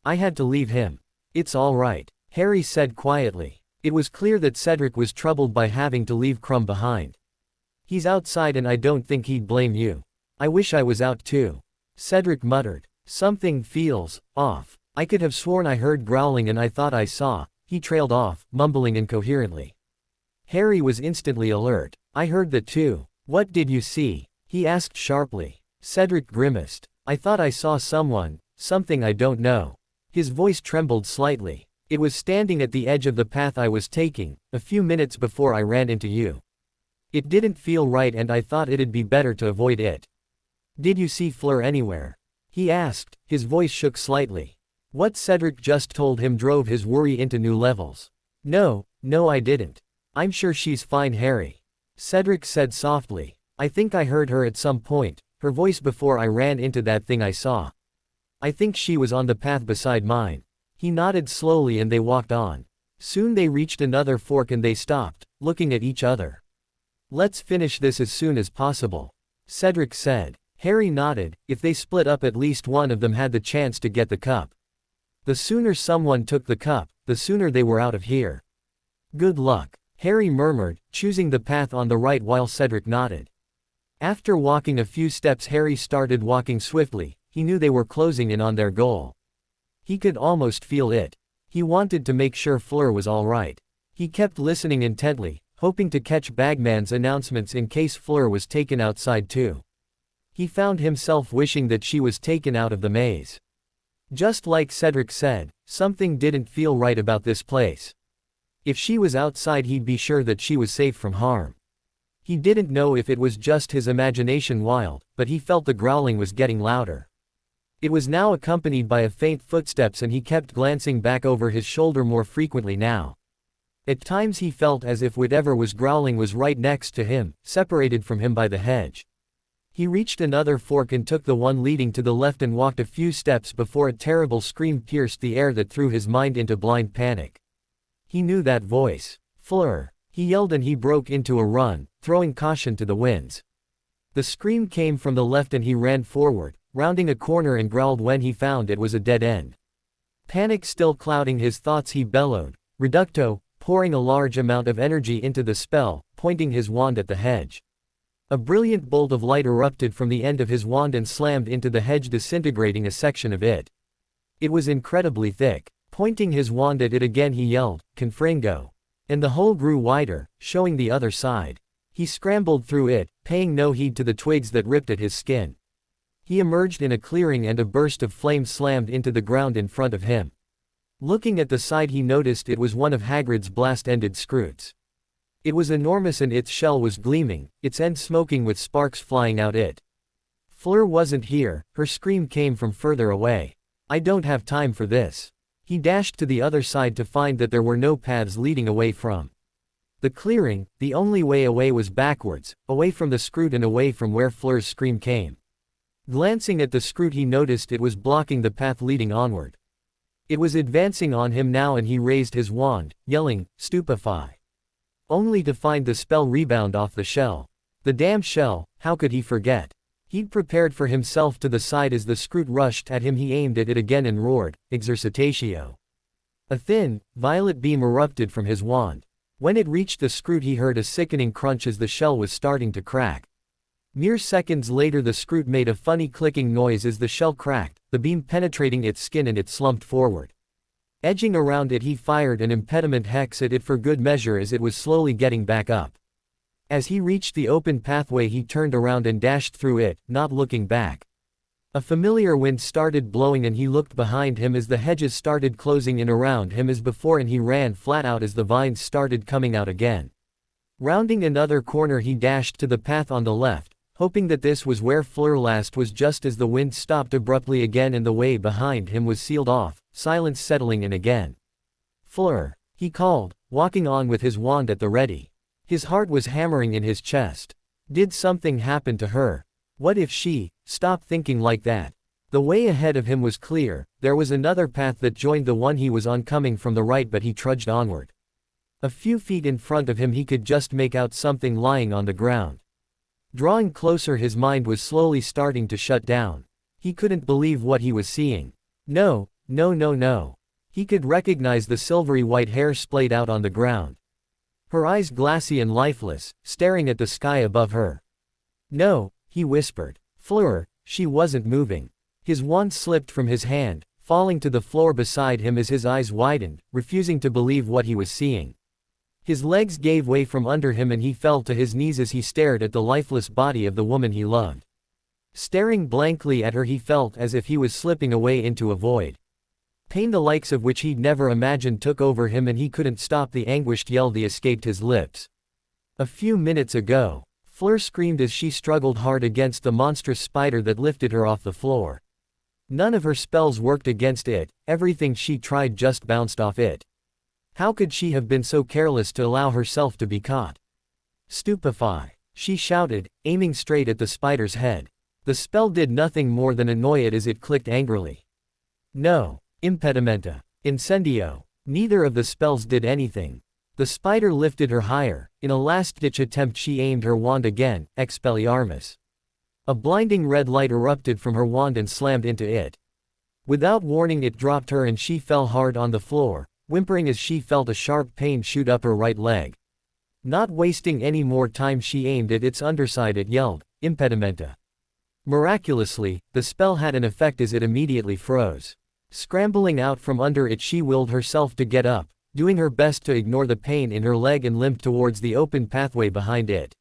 I had to leave him." "It's all right," Harry said quietly. It was clear that Cedric was troubled by having to leave Crumb behind. "He's outside and I don't think he'd blame you. I wish I was out too," Cedric muttered. "Something feels off. I could have sworn I heard growling and I thought I saw." He trailed off, mumbling incoherently. Harry was instantly alert. "I heard that too." "What did you see?" he asked sharply. Cedric grimaced. "I thought I saw something I don't know." His voice trembled slightly. "It was standing at the edge of the path I was taking, a few minutes before I ran into you. It didn't feel right and I thought it'd be better to avoid it." "Did you see Fleur anywhere?" he asked. His voice shook slightly. What Cedric just told him drove his worry into new levels. No, I didn't. I'm sure she's fine, Harry," Cedric said softly. "I think I heard her at some point, her voice before I ran into that thing I saw. I think she was on the path beside mine." He nodded slowly and they walked on. Soon they reached another fork and they stopped, looking at each other. "Let's finish this as soon as possible," Cedric said. Harry nodded. If they split up, at least one of them had the chance to get the cup. The sooner someone took the cup, the sooner they were out of here. "Good luck," Harry murmured, choosing the path on the right while Cedric nodded. After walking a few steps, Harry started walking swiftly. He knew they were closing in on their goal. He could almost feel it. He wanted to make sure Fleur was all right. He kept listening intently, hoping to catch Bagman's announcements in case Fleur was taken outside too. He found himself wishing that she was taken out of the maze. Just like Cedric said, something didn't feel right about this place. If she was outside, he'd be sure that she was safe from harm. He didn't know if it was just his imagination wild, but he felt the growling was getting louder. It was now accompanied by a faint footsteps and he kept glancing back over his shoulder more frequently now. At times he felt as if whatever was growling was right next to him, separated from him by the hedge. He reached another fork and took the one leading to the left and walked a few steps before a terrible scream pierced the air that threw his mind into blind panic. He knew that voice. Fleur! He yelled and he broke into a run, throwing caution to the winds. The scream came from the left and he ran forward, rounding a corner and growled when he found it was a dead end. Panic still clouding his thoughts, he bellowed, "Reducto," pouring a large amount of energy into the spell, pointing his wand at the hedge. A brilliant bolt of light erupted from the end of his wand and slammed into the hedge, disintegrating a section of it. It was incredibly thick. Pointing his wand at it again, he yelled, "Confringo." And the hole grew wider, showing the other side. He scrambled through it, paying no heed to the twigs that ripped at his skin. He emerged in a clearing and a burst of flame slammed into the ground in front of him. Looking at the side, he noticed it was one of Hagrid's blast-ended scroots. It was enormous and its shell was gleaming, its end smoking with sparks flying out it. Fleur wasn't here, her scream came from further away. "I don't have time for this." He dashed to the other side to find that there were no paths leading away from the clearing. The only way away was backwards, away from the scroot and away from where Fleur's scream came. Glancing at the scroot, he noticed it was blocking the path leading onward. It was advancing on him now and he raised his wand, yelling, "Stupefy!" Only to find the spell rebound off the shell. The damn shell, how could he forget? He'd prepared for himself to the side as the scroot rushed at him. He aimed at it again and roared, "Exercitatio!" A thin, violet beam erupted from his wand. When it reached the scroot, he heard a sickening crunch as the shell was starting to crack. Mere seconds later, the scroot made a funny clicking noise as the shell cracked, the beam penetrating its skin, and it slumped forward. Edging around it, he fired an impediment hex at it for good measure as it was slowly getting back up. As he reached the open pathway, he turned around and dashed through it, not looking back. A familiar wind started blowing and he looked behind him as the hedges started closing in around him as before, and he ran flat out as the vines started coming out again. Rounding another corner, he dashed to the path on the left, hoping that this was where Fleur last was, just as the wind stopped abruptly again and the way behind him was sealed off, silence settling in again. "Fleur!" he called, walking on with his wand at the ready. His heart was hammering in his chest. Did something happen to her? What if she stopped thinking like that? The way ahead of him was clear. There was another path that joined the one he was on coming from the right, but he trudged onward. A few feet in front of him, he could just make out something lying on the ground. Drawing closer, his mind was slowly starting to shut down. He couldn't believe what he was seeing. No. He could recognize the silvery white hair splayed out on the ground. Her eyes glassy and lifeless, staring at the sky above her. "No," he whispered. "Fleur." She wasn't moving. His wand slipped from his hand, falling to the floor beside him as his eyes widened, refusing to believe what he was seeing. His legs gave way from under him and he fell to his knees as he stared at the lifeless body of the woman he loved. Staring blankly at her, he felt as if he was slipping away into a void. Pain the likes of which he'd never imagined took over him and he couldn't stop the anguished yell that escaped his lips. A few minutes ago, Fleur screamed as she struggled hard against the monstrous spider that lifted her off the floor. None of her spells worked against it, everything she tried just bounced off it. How could she have been so careless to allow herself to be caught? "Stupefy!" she shouted, aiming straight at the spider's head. The spell did nothing more than annoy it as it clicked angrily. "No. Impedimenta. Incendio." Neither of the spells did anything. The spider lifted her higher. In a last-ditch attempt, she aimed her wand again, Expelliarmus. A blinding red light erupted from her wand and slammed into it. Without warning, it dropped her and she fell hard on the floor, whimpering as she felt a sharp pain shoot up her right leg. Not wasting any more time, she aimed at its underside. It yelled, "Impedimenta." Miraculously, the spell had an effect as it immediately froze. Scrambling out from under it, she willed herself to get up, doing her best to ignore the pain in her leg, and limped towards the open pathway behind it.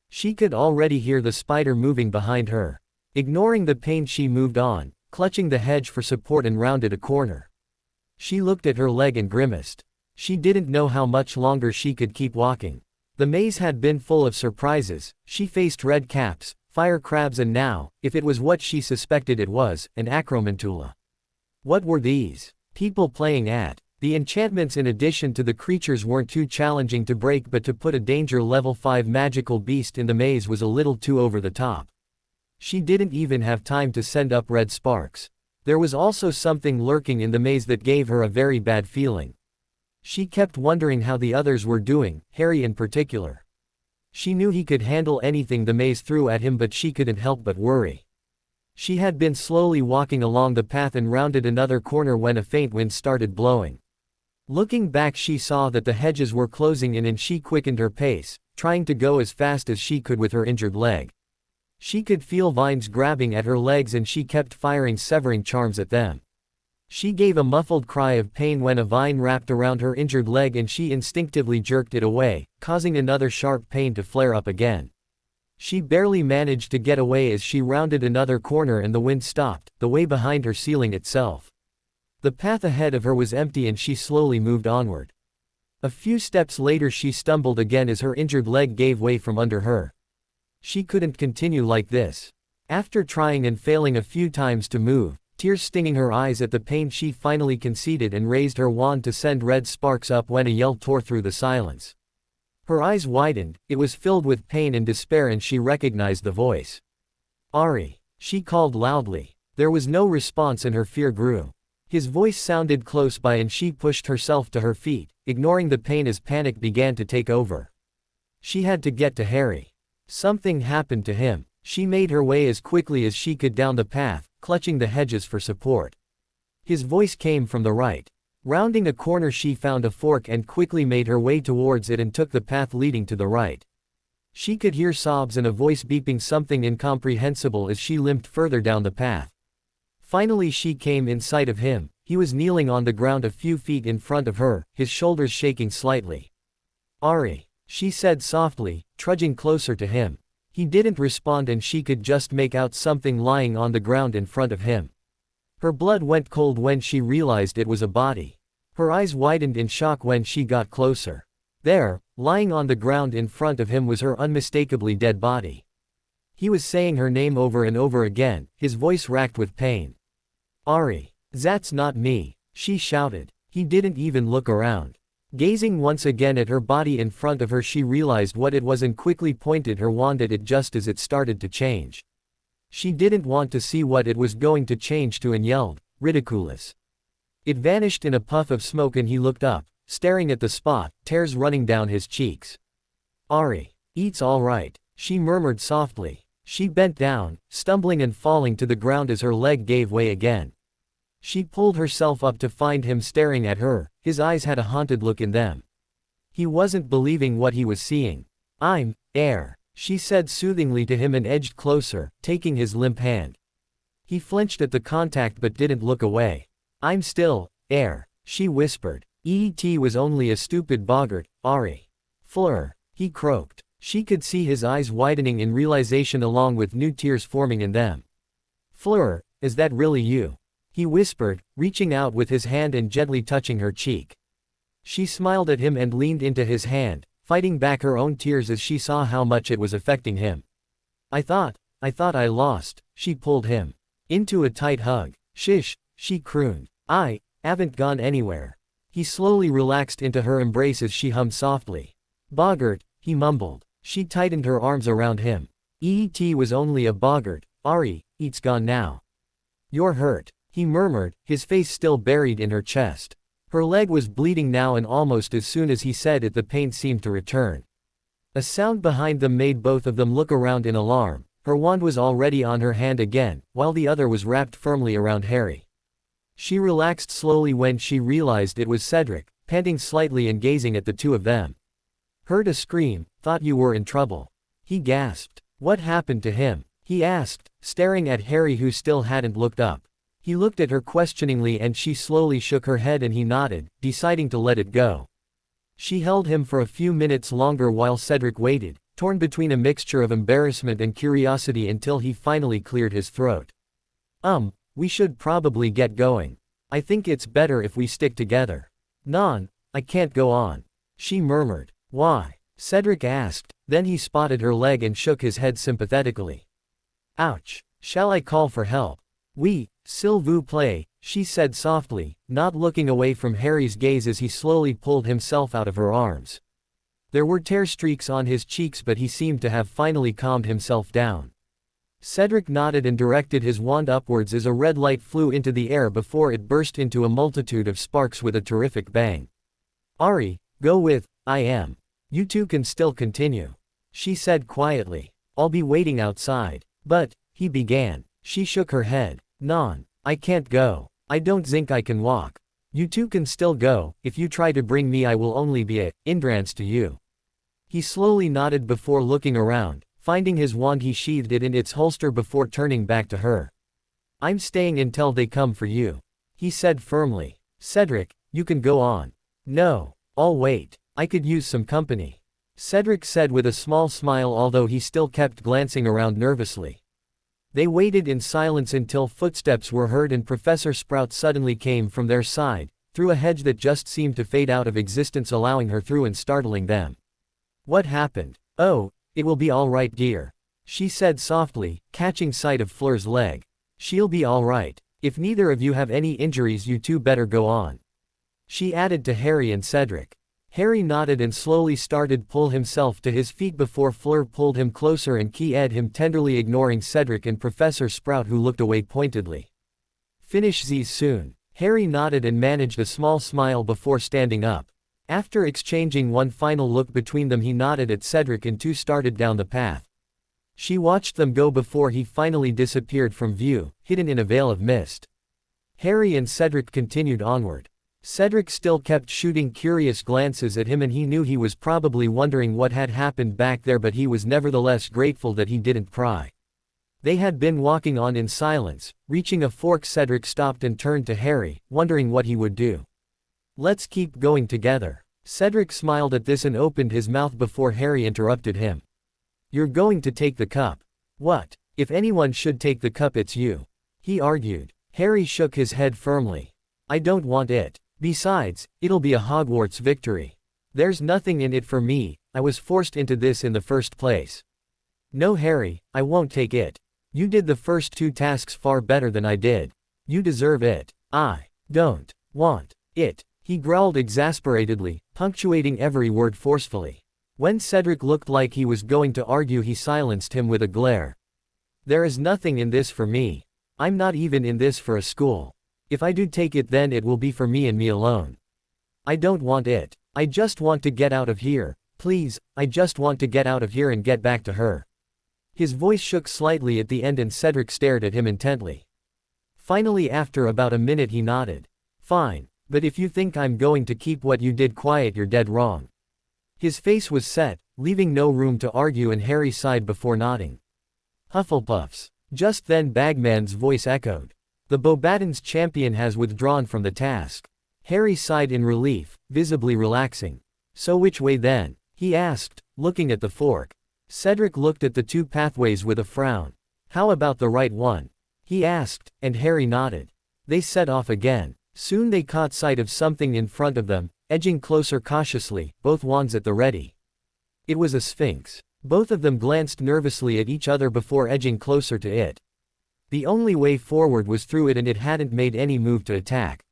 She could already hear the spider moving behind her. Ignoring the pain, she moved on, clutching the hedge for support, and rounded a corner. She looked at her leg and grimaced. She didn't know how much longer she could keep walking. The maze had been full of surprises. She faced red caps, fire crabs, and now, if it was what she suspected it was, an acromantula. What were these? People playing at. The enchantments in addition to the creatures weren't too challenging to break, but to put a danger level 5 magical beast in the maze was a little too over the top. She didn't even have time to send up red sparks. There was also something lurking in the maze that gave her a very bad feeling. She kept wondering how the others were doing, Harry in particular. She knew he could handle anything the maze threw at him, but she couldn't help but worry. She had been slowly walking along the path and rounded another corner when a faint wind started blowing. Looking back, she saw that the hedges were closing in and she quickened her pace, trying to go as fast as she could with her injured leg. She could feel vines grabbing at her legs and she kept firing severing charms at them. She gave a muffled cry of pain when a vine wrapped around her injured leg and she instinctively jerked it away, causing another sharp pain to flare up again. She barely managed to get away as she rounded another corner and the wind stopped, the way behind her sealing itself. The path ahead of her was empty and she slowly moved onward. A few steps later she stumbled again as her injured leg gave way from under her. She couldn't continue like this. After trying and failing a few times to move, tears stinging her eyes at the pain, she finally conceded and raised her wand to send red sparks up when a yell tore through the silence. Her eyes widened, it was filled with pain and despair, and she recognized the voice. "Ari," she called loudly. There was no response and her fear grew. His voice sounded close by and she pushed herself to her feet, ignoring the pain as panic began to take over. She had to get to Harry. Something happened to him. She made her way as quickly as she could down the path, clutching the hedges for support. His voice came from the right. Rounding a corner she found a fork and quickly made her way towards it and took the path leading to the right. She could hear sobs and a voice beeping something incomprehensible as she limped further down the path. Finally she came in sight of him. He was kneeling on the ground a few feet in front of her, his shoulders shaking slightly. "Ari," she said softly, trudging closer to him. He didn't respond and she could just make out something lying on the ground in front of him. Her blood went cold when she realized it was a body. Her eyes widened in shock when she got closer. There, lying on the ground in front of him, was her unmistakably dead body. He was saying her name over and over again, his voice racked with pain. "Ari, that's not me," she shouted. He didn't even look around. Gazing once again at her body in front of her, she realized what it was and quickly pointed her wand at it just as it started to change. She didn't want to see what it was going to change to and yelled, "Ridiculous." It vanished in a puff of smoke and he looked up, staring at the spot, tears running down his cheeks. "Ari, it's all right," she murmured softly. She bent down, stumbling and falling to the ground as her leg gave way again. She pulled herself up to find him staring at her. His eyes had a haunted look in them. He wasn't believing what he was seeing. "I'm air," she said soothingly to him and edged closer, taking his limp hand. He flinched at the contact but didn't look away. "I'm still air," she whispered. "Et was only a stupid boggart, Ari." "Fleur," he croaked. She could see his eyes widening in realization along with new tears forming in them. "Fleur, is that really you?" he whispered, reaching out with his hand and gently touching her cheek. She smiled at him and leaned into his hand, fighting back her own tears as she saw how much it was affecting him. I thought I lost." She pulled him into a tight hug. "Shish," she crooned. "I haven't gone anywhere." He slowly relaxed into her embrace as she hummed softly. "Boggart," he mumbled. She tightened her arms around him. "Et was only a boggart, Ari, it's gone now." "You're hurt," he murmured, his face still buried in her chest. Her leg was bleeding now and almost as soon as he said it the pain seemed to return. A sound behind them made both of them look around in alarm. Her wand was already on her hand again, while the other was wrapped firmly around Harry. She relaxed slowly when she realized it was Cedric, panting slightly and gazing at the two of them. "Heard a scream, thought you were in trouble." He gasped. "What happened to him?" he asked, staring at Harry who still hadn't looked up. He looked at her questioningly and she slowly shook her head and he nodded, deciding to let it go. She held him for a few minutes longer while Cedric waited, torn between a mixture of embarrassment and curiosity until he finally cleared his throat. We should probably get going. I think it's better if we stick together." "Non, I can't go on," she murmured. "Why?" Cedric asked, then he spotted her leg and shook his head sympathetically. Ouch. Shall I call for help? Oui, s'il vous plaît, she said softly, not looking away from Harry's gaze as he slowly pulled himself out of her arms. There were tear streaks on his cheeks, but he seemed to have finally calmed himself down. Cedric nodded and directed his wand upwards as a red light flew into the air before it burst into a multitude of sparks with a terrific bang. Ari, go with, I am. You two can still continue. She said quietly. I'll be waiting outside. But, he began. She shook her head. Non. I can't go. I don't think I can walk. You two can still go. If you try to bring me I will only be a hindrance to you. He slowly nodded before looking around. Finding his wand he sheathed it in its holster before turning back to her. I'm staying until they come for you. He said firmly. Cedric, you can go on. No. I'll wait. I could use some company. Cedric said with a small smile, although he still kept glancing around nervously. They waited in silence until footsteps were heard and Professor Sprout suddenly came from their side, through a hedge that just seemed to fade out of existence, allowing her through and startling them. What happened? Oh, it will be all right, dear. She said softly, catching sight of Fleur's leg. She'll be all right. If neither of you have any injuries you two better go on. She added to Harry and Cedric. Harry nodded and slowly started pull himself to his feet before Fleur pulled him closer and keyed him tenderly, ignoring Cedric and Professor Sprout, who looked away pointedly. Finish these soon. Harry nodded and managed a small smile before standing up. After exchanging one final look between them, he nodded at Cedric and two started down the path. She watched them go before he finally disappeared from view, hidden in a veil of mist. Harry and Cedric continued onward. Cedric still kept shooting curious glances at him, and he knew he was probably wondering what had happened back there, but he was nevertheless grateful that he didn't pry. They had been walking on in silence. Reaching a fork, Cedric stopped and turned to Harry, wondering what he would do. Let's keep going together. Cedric smiled at this and opened his mouth before Harry interrupted him. You're going to take the cup. What? If anyone should take the cup, it's you. He argued. Harry shook his head firmly. I don't want it. Besides, it'll be a Hogwarts victory. There's nothing in it for me. I was forced into this in the first place. No, Harry, I won't take it. You did the first two tasks far better than I did. You deserve it. I don't want it, he growled exasperatedly, punctuating every word forcefully. When Cedric looked like he was going to argue, he silenced him with a glare. There is nothing in this for me. I'm not even in this for a school. If I do take it, then it will be for me and me alone. I don't want it. I just want to get out of here. Please, I just want to get out of here and get back to her. His voice shook slightly at the end and Cedric stared at him intently. Finally, after about a minute, he nodded. Fine, but if you think I'm going to keep what you did quiet, you're dead wrong. His face was set, leaving no room to argue, and Harry sighed before nodding. Hufflepuffs. Just then Bagman's voice echoed. The Beauxbatons champion has withdrawn from the task. Harry sighed in relief, visibly relaxing. So which way then? He asked, looking at the fork. Cedric looked at the two pathways with a frown. How about the right one? He asked, and Harry nodded. They set off again. Soon they caught sight of something in front of them, edging closer cautiously, both wands at the ready. It was a sphinx. Both of them glanced nervously at each other before edging closer to it. The only way forward was through it, and it hadn't made any move to attack.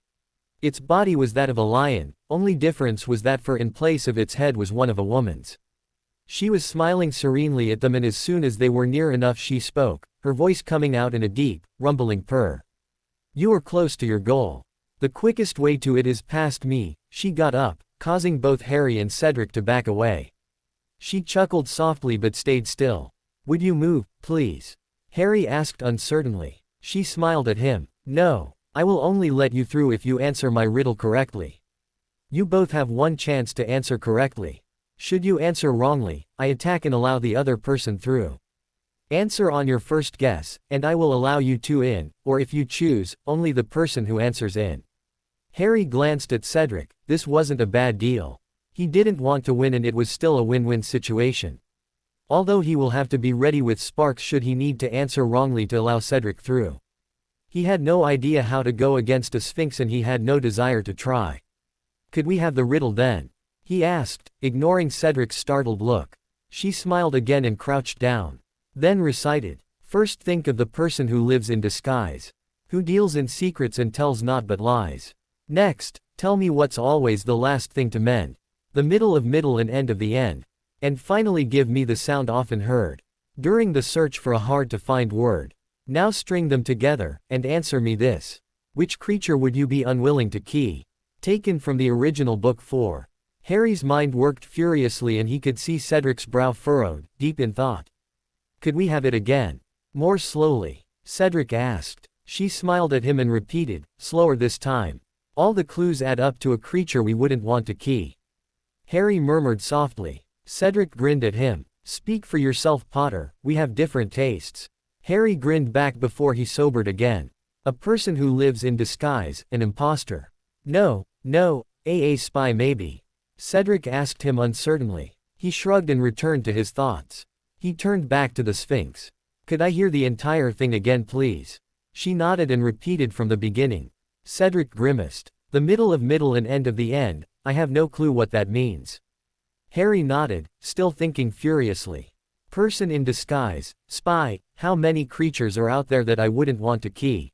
Its body was that of a lion, only difference was that for in place of its head was one of a woman's. She was smiling serenely at them, and as soon as they were near enough she spoke, her voice coming out in a deep, rumbling purr. You are close to your goal. The quickest way to it is past me. She got up, causing both Harry and Cedric to back away. She chuckled softly but stayed still. Would you move, please? Harry asked uncertainly. She smiled at him. No, I will only let you through if you answer my riddle correctly. You both have one chance to answer correctly. Should you answer wrongly, I attack and allow the other person through. Answer on your first guess, and I will allow you two in, or if you choose, only the person who answers in. Harry glanced at Cedric. This wasn't a bad deal. He didn't want to win, and it was still a win-win situation. Although he will have to be ready with sparks should he need to answer wrongly to allow Cedric through. He had no idea how to go against a sphinx, and he had no desire to try. Could we have the riddle then? he asked, ignoring Cedric's startled look. She smiled again and crouched down. Then recited, "First think of the person who lives in disguise. Who deals in secrets and tells naught but lies. Next, tell me what's always the last thing to mend. The middle of middle and end of the end. And finally give me the sound often heard during the search for a hard-to-find word. Now string them together, and answer me this. Which creature would you be unwilling to key?" Taken from the original book 4. Harry's mind worked furiously and he could see Cedric's brow furrowed, deep in thought. "Could we have it again? More slowly?" Cedric asked. She smiled at him and repeated, slower this time. "All the clues add up to a creature we wouldn't want to key." Harry murmured softly. Cedric grinned at him. "Speak for yourself, Potter, we have different tastes." Harry grinned back before he sobered again. "A person who lives in disguise, an imposter." No, a spy maybe." Cedric asked him uncertainly. He shrugged and returned to his thoughts. He turned back to the Sphinx. "Could I hear the entire thing again please?" She nodded and repeated from the beginning. Cedric grimaced. "The middle of middle and end of the end, I have no clue what that means." Harry nodded, still thinking furiously. "Person in disguise, spy, how many creatures are out there that I wouldn't want to key?"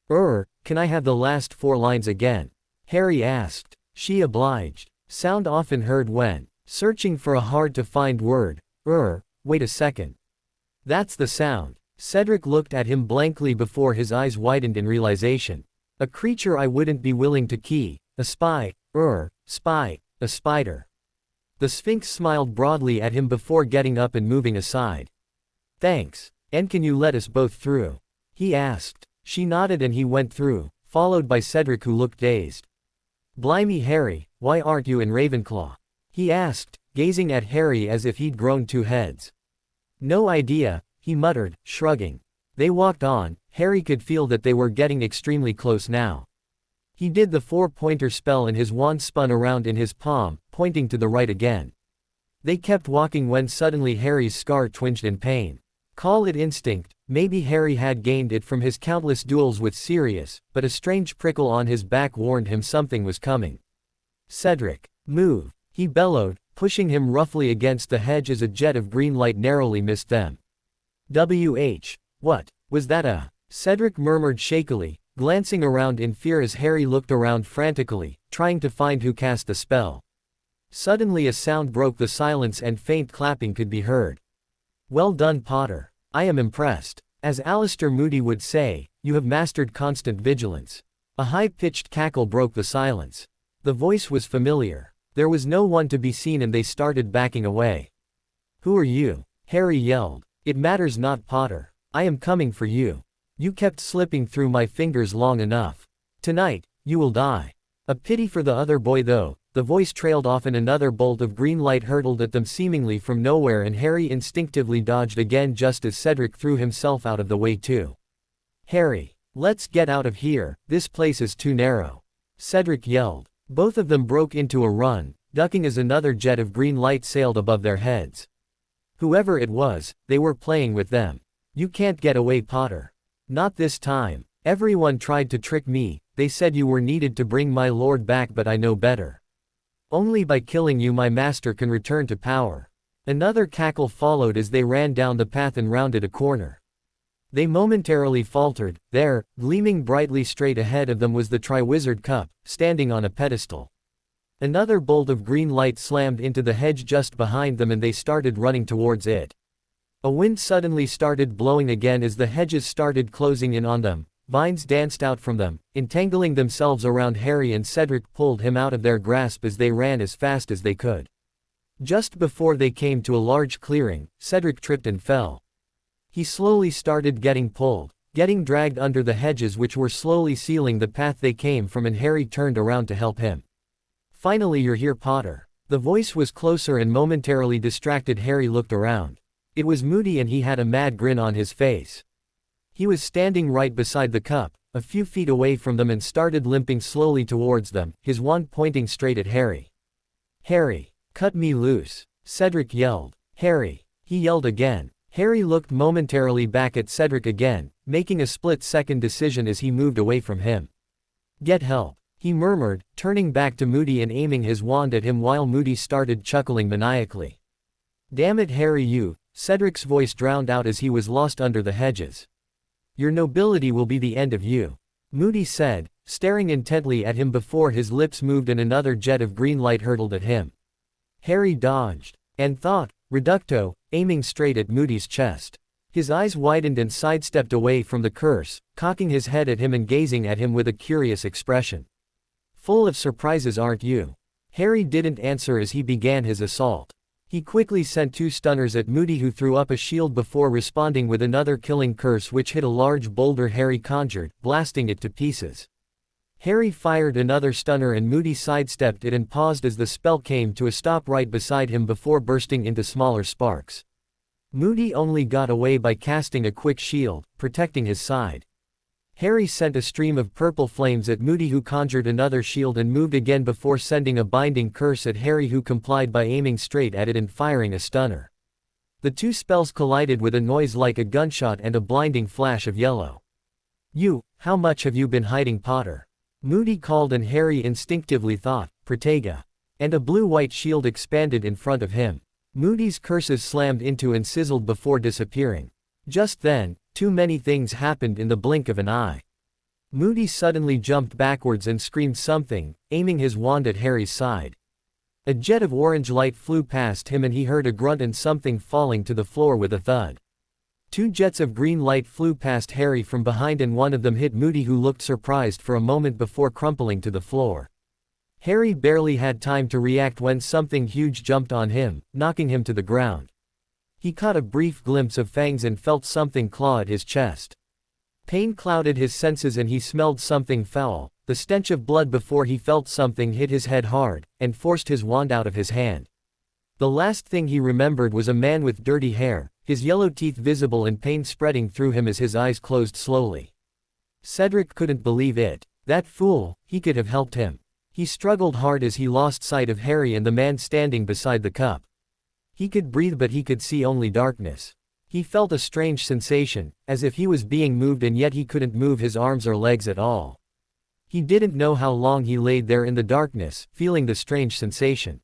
Can I have the last 4 lines again?" Harry asked. She obliged. "Sound often heard when searching for a hard-to-find word. Wait a second. That's the sound." Cedric looked at him blankly before his eyes widened in realization. "A creature I wouldn't be willing to key, a spy, spy, a spider." The Sphinx smiled broadly at him before getting up and moving aside. "Thanks. And can you let us both through?" he asked. She nodded and he went through, followed by Cedric who looked dazed. "Blimey Harry, why aren't you in Ravenclaw?" he asked, gazing at Harry as if he'd grown 2 heads. "No idea," he muttered, shrugging. They walked on. Harry could feel that they were getting extremely close now. He did the 4-pointer spell and his wand spun around in his palm, pointing to the right again. They kept walking when suddenly Harry's scar twinged in pain. Call it instinct, maybe Harry had gained it from his countless duels with Sirius, but a strange prickle on his back warned him something was coming. "Cedric, move," he bellowed, pushing him roughly against the hedge as a jet of green light narrowly missed them. What was that? Cedric murmured shakily, glancing around in fear as Harry looked around frantically, trying to find who cast the spell. Suddenly a sound broke the silence and faint clapping could be heard. "Well done, Potter. I am impressed. As Alistair Moody would say, you have mastered constant vigilance." A high-pitched cackle broke the silence. The voice was familiar. There was no one to be seen and they started backing away. "Who are you?" Harry yelled. "It matters not, Potter. I am coming for you. You kept slipping through my fingers long enough. Tonight, you will die." A pity for the other boy though. The voice trailed off and another bolt of green light hurtled at them seemingly from nowhere and Harry instinctively dodged again just as Cedric threw himself out of the way too. "Harry, let's get out of here, this place is too narrow," Cedric yelled. Both of them broke into a run, ducking as another jet of green light sailed above their heads. Whoever it was, they were playing with them. "You can't get away, Potter. Not this time. Everyone tried to trick me, they said you were needed to bring my lord back but I know better. Only by killing you my master can return to power." Another cackle followed as they ran down the path and rounded a corner. They momentarily faltered. There, gleaming brightly straight ahead of them was the Triwizard Cup, standing on a pedestal. Another bolt of green light slammed into the hedge just behind them and they started running towards it. A wind suddenly started blowing again as the hedges started closing in on them. Vines danced out from them, entangling themselves around Harry and Cedric pulled him out of their grasp as they ran as fast as they could. Just before they came to a large clearing, Cedric tripped and fell. He slowly started getting pulled, getting dragged under the hedges which were slowly sealing the path they came from and Harry turned around to help him. "Finally you're here, Potter." The voice was closer and momentarily distracted Harry looked around. It was Moody and he had a mad grin on his face. He was standing right beside the cup, a few feet away from them and started limping slowly towards them, his wand pointing straight at Harry. "Harry, cut me loose," Cedric yelled. "Harry," he yelled again. Harry looked momentarily back at Cedric again, making a split-second decision as he moved away from him. "Get help," he murmured, turning back to Moody and aiming his wand at him while Moody started chuckling maniacally. "Damn it, Harry, you," Cedric's voice drowned out as he was lost under the hedges. "Your nobility will be the end of you," Moody said, staring intently at him before his lips moved and another jet of green light hurtled at him. Harry dodged. And thought, reducto, aiming straight at Moody's chest. His eyes widened and sidestepped away from the curse, cocking his head at him and gazing at him with a curious expression. "Full of surprises, aren't you?" Harry didn't answer as he began his assault. He quickly sent 2 stunners at Moody, who threw up a shield before responding with another killing curse which hit a large boulder Harry conjured, blasting it to pieces. Harry fired another stunner and Moody sidestepped it and paused as the spell came to a stop right beside him before bursting into smaller sparks. Moody only got away by casting a quick shield, protecting his side. Harry sent a stream of purple flames at Moody, who conjured another shield and moved again before sending a binding curse at Harry, who complied by aiming straight at it and firing a stunner. The 2 spells collided with a noise like a gunshot and a blinding flash of yellow. How much have you been hiding, Potter?" Moody called, and Harry instinctively thought, "Protega." And a blue-white shield expanded in front of him. Moody's curses slammed into and sizzled before disappearing. Just then, too many things happened in the blink of an eye. Moody suddenly jumped backwards and screamed something, aiming his wand at Harry's side. A jet of orange light flew past him and he heard a grunt and something falling to the floor with a thud. 2 jets of green light flew past Harry from behind and one of them hit Moody, who looked surprised for a moment before crumpling to the floor. Harry barely had time to react when something huge jumped on him, knocking him to the ground. He caught a brief glimpse of fangs and felt something claw at his chest. Pain clouded his senses and he smelled something foul, the stench of blood, before he felt something hit his head hard, and forced his wand out of his hand. The last thing he remembered was a man with dirty hair, his yellow teeth visible and pain spreading through him as his eyes closed slowly. Cedric couldn't believe it. That fool, he could have helped him. He struggled hard as he lost sight of Harry and the man standing beside the cup. He could breathe but he could see only darkness. He felt a strange sensation, as if he was being moved, and yet he couldn't move his arms or legs at all. He didn't know how long he laid there in the darkness, feeling the strange sensation.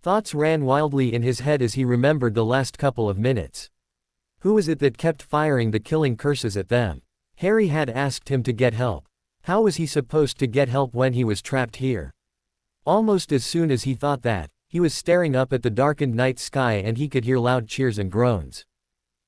Thoughts ran wildly in his head as he remembered the last couple of minutes. Who was it that kept firing the killing curses at them? Harry had asked him to get help. How was he supposed to get help when he was trapped here? Almost as soon as he thought that, he was staring up at the darkened night sky and he could hear loud cheers and groans.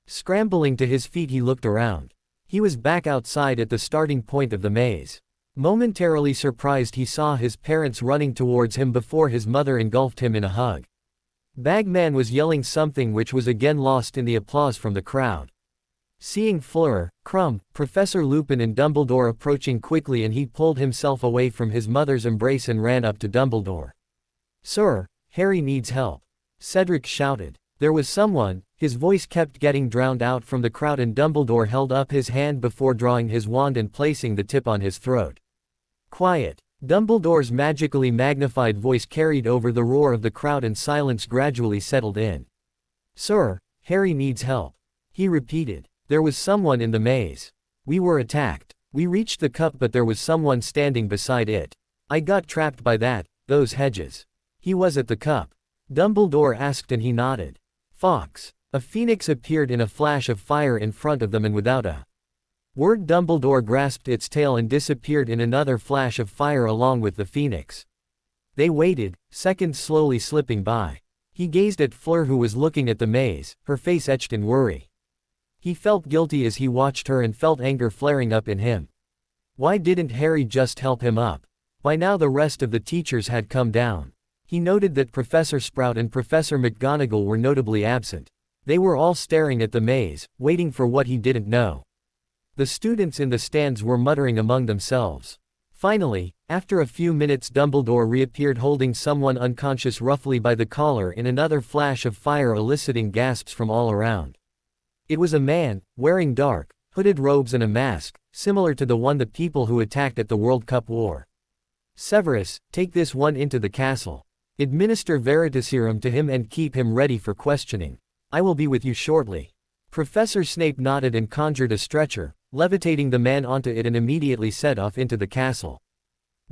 Scrambling to his feet, he looked around. He was back outside at the starting point of the maze. Momentarily surprised, he saw his parents running towards him before his mother engulfed him in a hug. Bagman was yelling something which was again lost in the applause from the crowd. Seeing Fleur, Crumb, Professor Lupin and Dumbledore approaching quickly, and he pulled himself away from his mother's embrace and ran up to Dumbledore. "Sir, Harry needs help," Cedric shouted. There was someone. His voice kept getting drowned out from the crowd, and Dumbledore held up his hand before drawing his wand and placing the tip on his throat. "Quiet." Dumbledore's magically magnified voice carried over the roar of the crowd and silence gradually settled in. "Sir, Harry needs help," he repeated. "There was someone in the maze. We were attacked. We reached the cup but there was someone standing beside it. I got trapped by those hedges." "He was at the cup?" Dumbledore asked, and he nodded. "Fox." A phoenix appeared in a flash of fire in front of them, and without a word Dumbledore grasped its tail and disappeared in another flash of fire along with the phoenix. They waited, seconds slowly slipping by. He gazed at Fleur, who was looking at the maze, her face etched in worry. He felt guilty as he watched her and felt anger flaring up in him. Why didn't Harry just help him up? By now the rest of the teachers had come down. He noted that Professor Sprout and Professor McGonagall were notably absent. They were all staring at the maze, waiting for what he didn't know. The students in the stands were muttering among themselves. Finally, after a few minutes, Dumbledore reappeared holding someone unconscious roughly by the collar in another flash of fire, eliciting gasps from all around. It was a man, wearing dark, hooded robes and a mask, similar to the one the people who attacked at the World Cup wore. "Severus, take this one into the castle. Administer Veritaserum to him and keep him ready for questioning. I will be with you shortly." Professor Snape nodded and conjured a stretcher, levitating the man onto it, and immediately set off into the castle.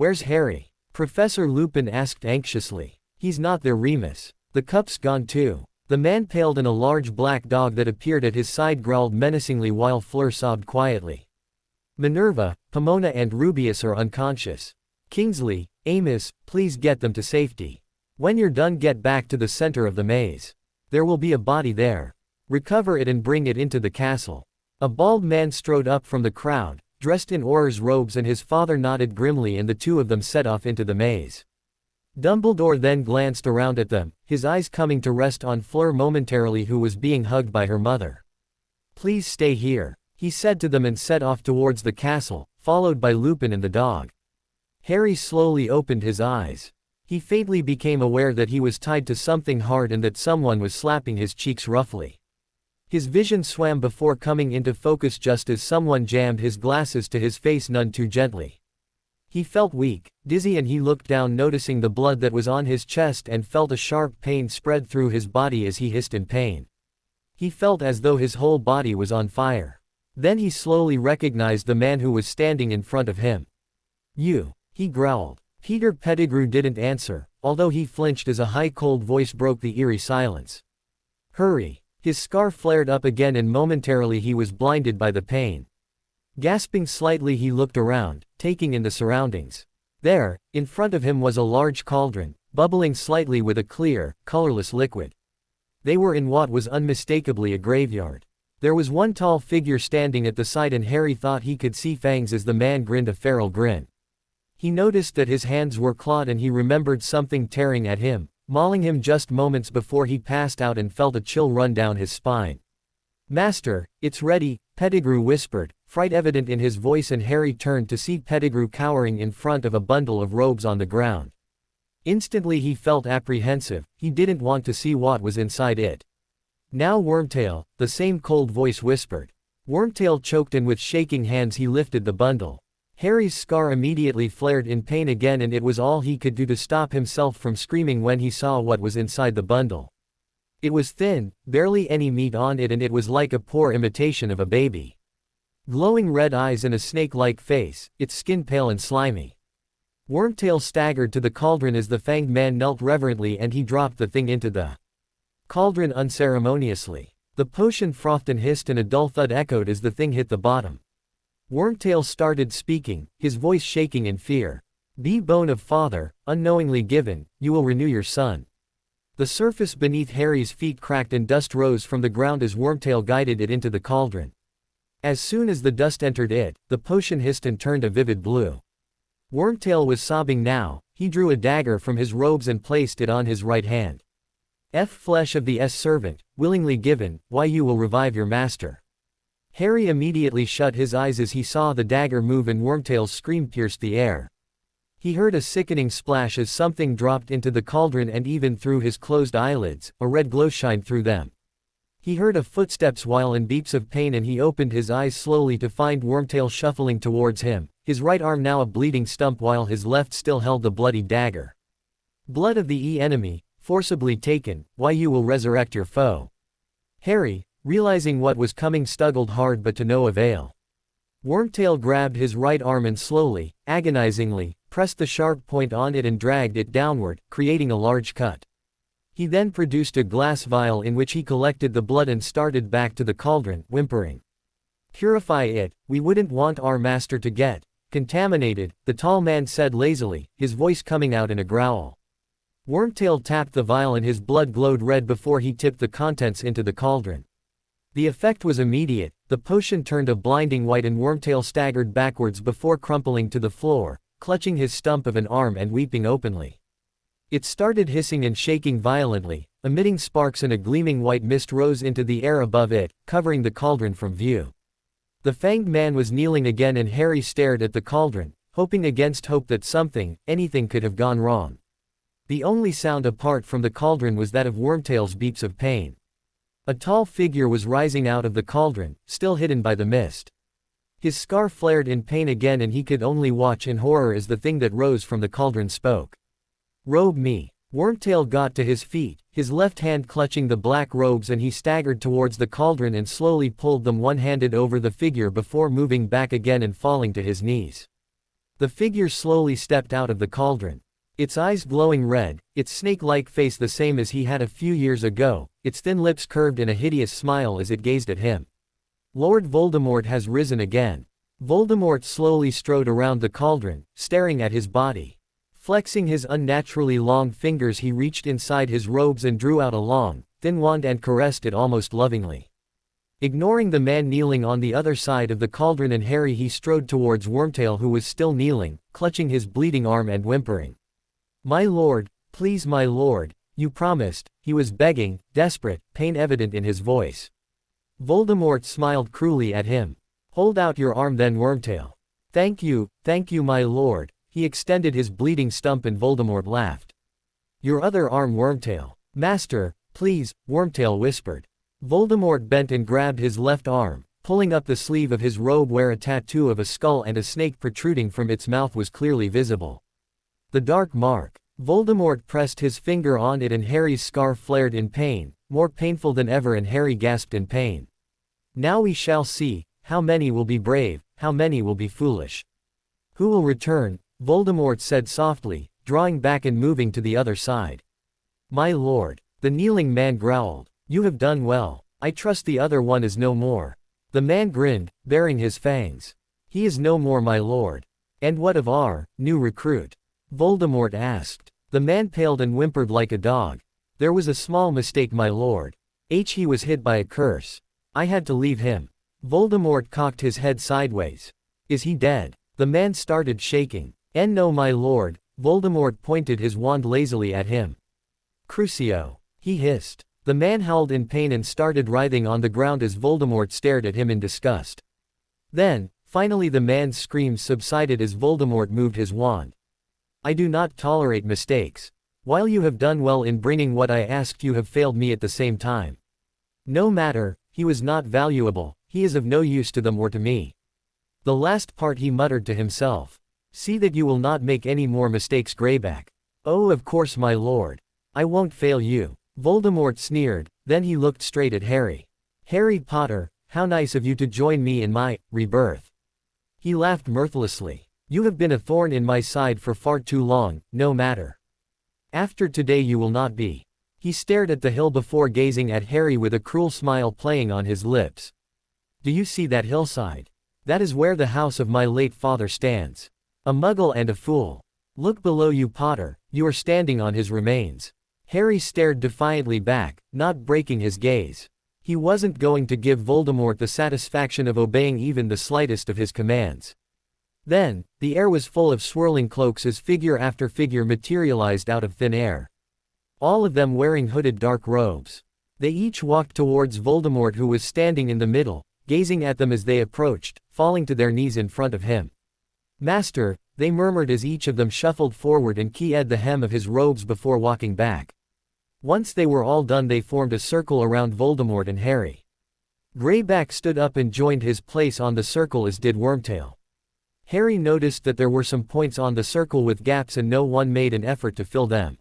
Where's Harry? Professor Lupin asked anxiously. He's not there, Remus. The cup's gone too. The man paled and a large black dog that appeared at his side growled menacingly while Fleur sobbed quietly. Minerva, Pomona and Rubius are unconscious. Kingsley, Amos, please get them to safety. When you're done, get back to the center of the maze. There will be a body there. Recover it and bring it into the castle. A bald man strode up from the crowd, dressed in Auror's robes, and his father nodded grimly, and the two of them set off into the maze. Dumbledore then glanced around at them, his eyes coming to rest on Fleur momentarily, who was being hugged by her mother. Please stay here, he said to them, and set off towards the castle, followed by Lupin and the dog. Harry slowly opened his eyes. He faintly became aware that he was tied to something hard and that someone was slapping his cheeks roughly. His vision swam before coming into focus just as someone jammed his glasses to his face none too gently. He felt weak, dizzy, and he looked down, noticing the blood that was on his chest, and felt a sharp pain spread through his body as he hissed in pain. He felt as though his whole body was on fire. Then he slowly recognized the man who was standing in front of him. You, he growled. Peter Pettigrew didn't answer, although he flinched as a high cold voice broke the eerie silence. Hurry! His scar flared up again, and momentarily he was blinded by the pain. Gasping slightly, he looked around, taking in the surroundings. There, in front of him, was a large cauldron, bubbling slightly with a clear, colorless liquid. They were in what was unmistakably a graveyard. There was one tall figure standing at the side, and Harry thought he could see fangs as the man grinned a feral grin. He noticed that his hands were clawed, and he remembered something tearing at him, mauling him just moments before he passed out, and felt a chill run down his spine. Master, it's ready, Pettigrew whispered, fright evident in his voice, and Harry turned to see Pettigrew cowering in front of a bundle of robes on the ground. Instantly he felt apprehensive. He didn't want to see what was inside it. Now Wormtail, the same cold voice whispered. Wormtail choked, and with shaking hands he lifted the bundle. Harry's scar immediately flared in pain again, and it was all he could do to stop himself from screaming when he saw what was inside the bundle. It was thin, barely any meat on it, and it was like a poor imitation of a baby. Glowing red eyes and a snake-like face, its skin pale and slimy. Wormtail staggered to the cauldron as the fanged man knelt reverently, and he dropped the thing into the cauldron unceremoniously. The potion frothed and hissed, and a dull thud echoed as the thing hit the bottom. Wormtail started speaking, his voice shaking in fear. Be bone of father, unknowingly given, you will renew your son. The surface beneath Harry's feet cracked, and dust rose from the ground as Wormtail guided it into the cauldron. As soon as the dust entered it, the potion hissed and turned a vivid blue. Wormtail was sobbing now. He drew a dagger from his robes and placed it on his right hand. Flesh of the servant, willingly given, why you will revive your master. Harry immediately shut his eyes as he saw the dagger move, and Wormtail's scream pierced the air. He heard a sickening splash as something dropped into the cauldron, and even through his closed eyelids, a red glow shined through them. He heard a footsteps while in beeps of pain, and he opened his eyes slowly to find Wormtail shuffling towards him, his right arm now a bleeding stump while his left still held the bloody dagger. Blood of the enemy, forcibly taken, why you will resurrect your foe. Harry, realizing what was coming, struggled hard but to no avail. Wormtail grabbed his right arm and slowly, agonizingly, pressed the sharp point on it and dragged it downward, creating a large cut. He then produced a glass vial in which he collected the blood and started back to the cauldron, whimpering. Purify it, we wouldn't want our master to get contaminated, the tall man said lazily, his voice coming out in a growl. Wormtail tapped the vial and his blood glowed red before he tipped the contents into the cauldron. The effect was immediate. The potion turned a blinding white and Wormtail staggered backwards before crumpling to the floor, clutching his stump of an arm and weeping openly. It started hissing and shaking violently, emitting sparks, and a gleaming white mist rose into the air above it, covering the cauldron from view. The fanged man was kneeling again, and Harry stared at the cauldron, hoping against hope that something, anything could have gone wrong. The only sound apart from the cauldron was that of Wormtail's beeps of pain. A tall figure was rising out of the cauldron, still hidden by the mist. His scar flared in pain again, and he could only watch in horror as the thing that rose from the cauldron spoke. Robe me. Wormtail got to his feet, his left hand clutching the black robes, and he staggered towards the cauldron and slowly pulled them one-handed over the figure before moving back again and falling to his knees. The figure slowly stepped out of the cauldron. Its eyes glowing red, its snake-like face the same as he had a few years ago, its thin lips curved in a hideous smile as it gazed at him. Lord Voldemort has risen again. Voldemort slowly strode around the cauldron, staring at his body. Flexing his unnaturally long fingers, he reached inside his robes and drew out a long, thin wand and caressed it almost lovingly. Ignoring the man kneeling on the other side of the cauldron and Harry, he strode towards Wormtail, who was still kneeling, clutching his bleeding arm and whimpering. "My lord, please my lord, you promised," he was begging, desperate, pain evident in his voice. Voldemort smiled cruelly at him. "Hold out your arm then, Wormtail." Thank you, my lord." He extended his bleeding stump and Voldemort laughed. "Your other arm, Wormtail." "Master, please," Wormtail whispered. Voldemort bent and grabbed his left arm, pulling up the sleeve of his robe where a tattoo of a skull and a snake protruding from its mouth was clearly visible. The dark mark. Voldemort pressed his finger on it and Harry's scar flared in pain, more painful than ever, and Harry gasped in pain. "Now we shall see, how many will be brave, how many will be foolish. Who will return?" Voldemort said softly, drawing back and moving to the other side. "My lord," the kneeling man growled. "You have done well. I trust the other one is no more." The man grinned, baring his fangs. "He is no more, my lord." "And what of our new recruit?" Voldemort asked. The man paled and whimpered like a dog. "There was a small mistake, my lord. He was hit by a curse. I had to leave him." Voldemort cocked his head sideways. "Is he dead?" The man started shaking. "No, my lord." Voldemort pointed his wand lazily at him. "Crucio," he hissed. The man howled in pain and started writhing on the ground as Voldemort stared at him in disgust. Then, finally, the man's screams subsided as Voldemort moved his wand. "I do not tolerate mistakes. While you have done well in bringing what I asked, you have failed me at the same time. No matter, he was not valuable, he is of no use to them or to me." The last part he muttered to himself. "See that you will not make any more mistakes, Greyback." "Oh, of course, my lord. I won't fail you." Voldemort sneered, then he looked straight at Harry. "Harry Potter, how nice of you to join me in my rebirth." He laughed mirthlessly. "You have been a thorn in my side for far too long, no matter. After today you will not be." He stared at the hill before gazing at Harry with a cruel smile playing on his lips. "Do you see that hillside? That is where the house of my late father stands. A muggle and a fool. Look below you, Potter, you are standing on his remains." Harry stared defiantly back, not breaking his gaze. He wasn't going to give Voldemort the satisfaction of obeying even the slightest of his commands. Then, the air was full of swirling cloaks as figure after figure materialized out of thin air. All of them wearing hooded dark robes. They each walked towards Voldemort, who was standing in the middle, gazing at them as they approached, falling to their knees in front of him. "Master," they murmured as each of them shuffled forward and keyed the hem of his robes before walking back. Once they were all done, they formed a circle around Voldemort and Harry. Greyback stood up and joined his place on the circle, as did Wormtail. Harry noticed that there were some points on the circle with gaps and no one made an effort to fill them.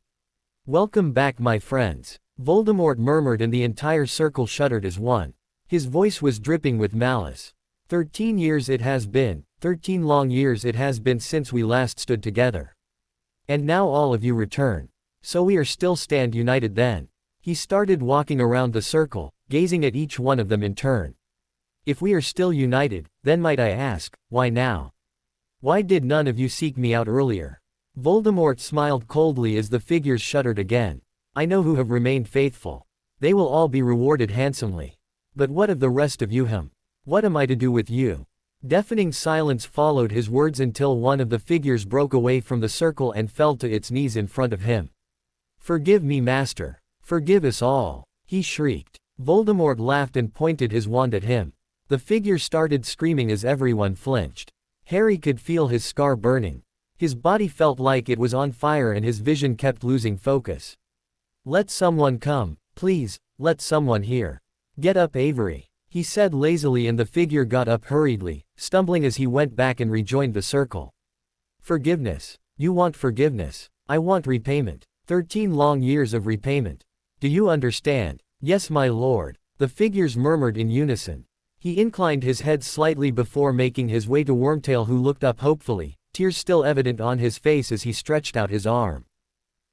"Welcome back, my friends," Voldemort murmured, and the entire circle shuddered as one. His voice was dripping with malice. 13 years it has been, 13 long years it has been since we last stood together. And now all of you return. So we are still stand united then." He started walking around the circle, gazing at each one of them in turn. "If we are still united, then might I ask, why now? Why did none of you seek me out earlier?" Voldemort smiled coldly as the figures shuddered again. "I know who have remained faithful. They will all be rewarded handsomely. But what of the rest of you? What am I to do with you?" Deafening silence followed his words until one of the figures broke away from the circle and fell to its knees in front of him. "Forgive me, master. Forgive us all," he shrieked. Voldemort laughed and pointed his wand at him. The figure started screaming as everyone flinched. Harry could feel his scar burning. His body felt like it was on fire and his vision kept losing focus. "Let someone come, please, let someone here. Get up, Avery," he said lazily, and the figure got up hurriedly, stumbling as he went back and rejoined the circle. "Forgiveness. You want forgiveness. I want repayment. 13 long years of repayment. Do you understand?" "Yes, my lord," the figures murmured in unison. He inclined his head slightly before making his way to Wormtail, who looked up hopefully, tears still evident on his face as he stretched out his arm.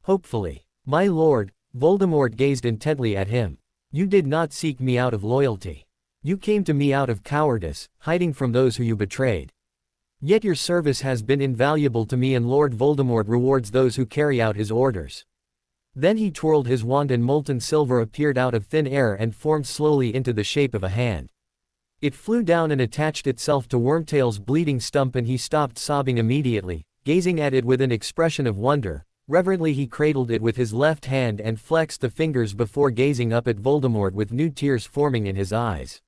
Hopefully. My lord, Voldemort gazed intently at him. You did not seek me out of loyalty. You came to me out of cowardice, hiding from those who you betrayed. Yet your service has been invaluable to me, and Lord Voldemort rewards those who carry out his orders. Then he twirled his wand and molten silver appeared out of thin air and formed slowly into the shape of a hand. It flew down and attached itself to Wormtail's bleeding stump, and he stopped sobbing immediately, gazing at it with an expression of wonder. Reverently he cradled it with his left hand and flexed the fingers before gazing up at Voldemort with new tears forming in his eyes.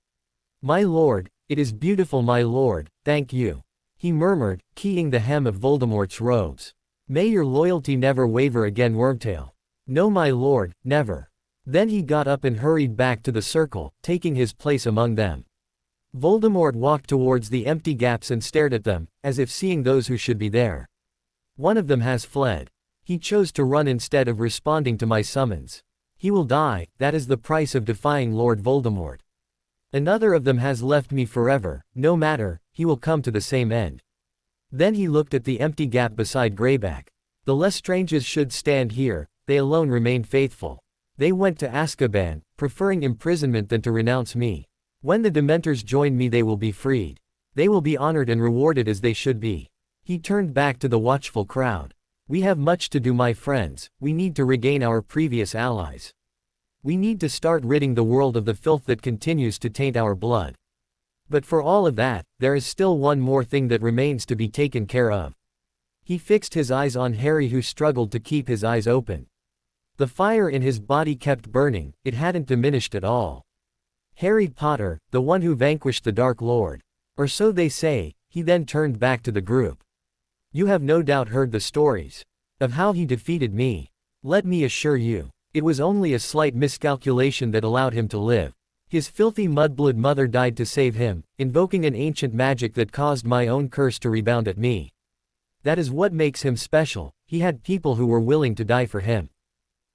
My lord, it is beautiful, my lord, thank you. He murmured, keying the hem of Voldemort's robes. May your loyalty never waver again, Wormtail. No, my lord, never. Then he got up and hurried back to the circle, taking his place among them. Voldemort walked towards the empty gaps and stared at them, as if seeing those who should be there. One of them has fled. He chose to run instead of responding to my summons. He will die, that is the price of defying Lord Voldemort. Another of them has left me forever, no matter, he will come to the same end. Then he looked at the empty gap beside Greyback. The Lestranges should stand here, they alone remain faithful. They went to Azkaban, preferring imprisonment than to renounce me. When the Dementors join me they will be freed. They will be honored and rewarded as they should be. He turned back to the watchful crowd. We have much to do, my friends, we need to regain our previous allies. We need to start ridding the world of the filth that continues to taint our blood. But for all of that, there is still one more thing that remains to be taken care of. He fixed his eyes on Harry, who struggled to keep his eyes open. The fire in his body kept burning, it hadn't diminished at all. Harry Potter, the one who vanquished the Dark Lord. Or so they say. He then turned back to the group. You have no doubt heard the stories of how he defeated me. Let me assure you, it was only a slight miscalculation that allowed him to live. His filthy mudblood mother died to save him, invoking an ancient magic that caused my own curse to rebound at me. That is what makes him special. He had people who were willing to die for him.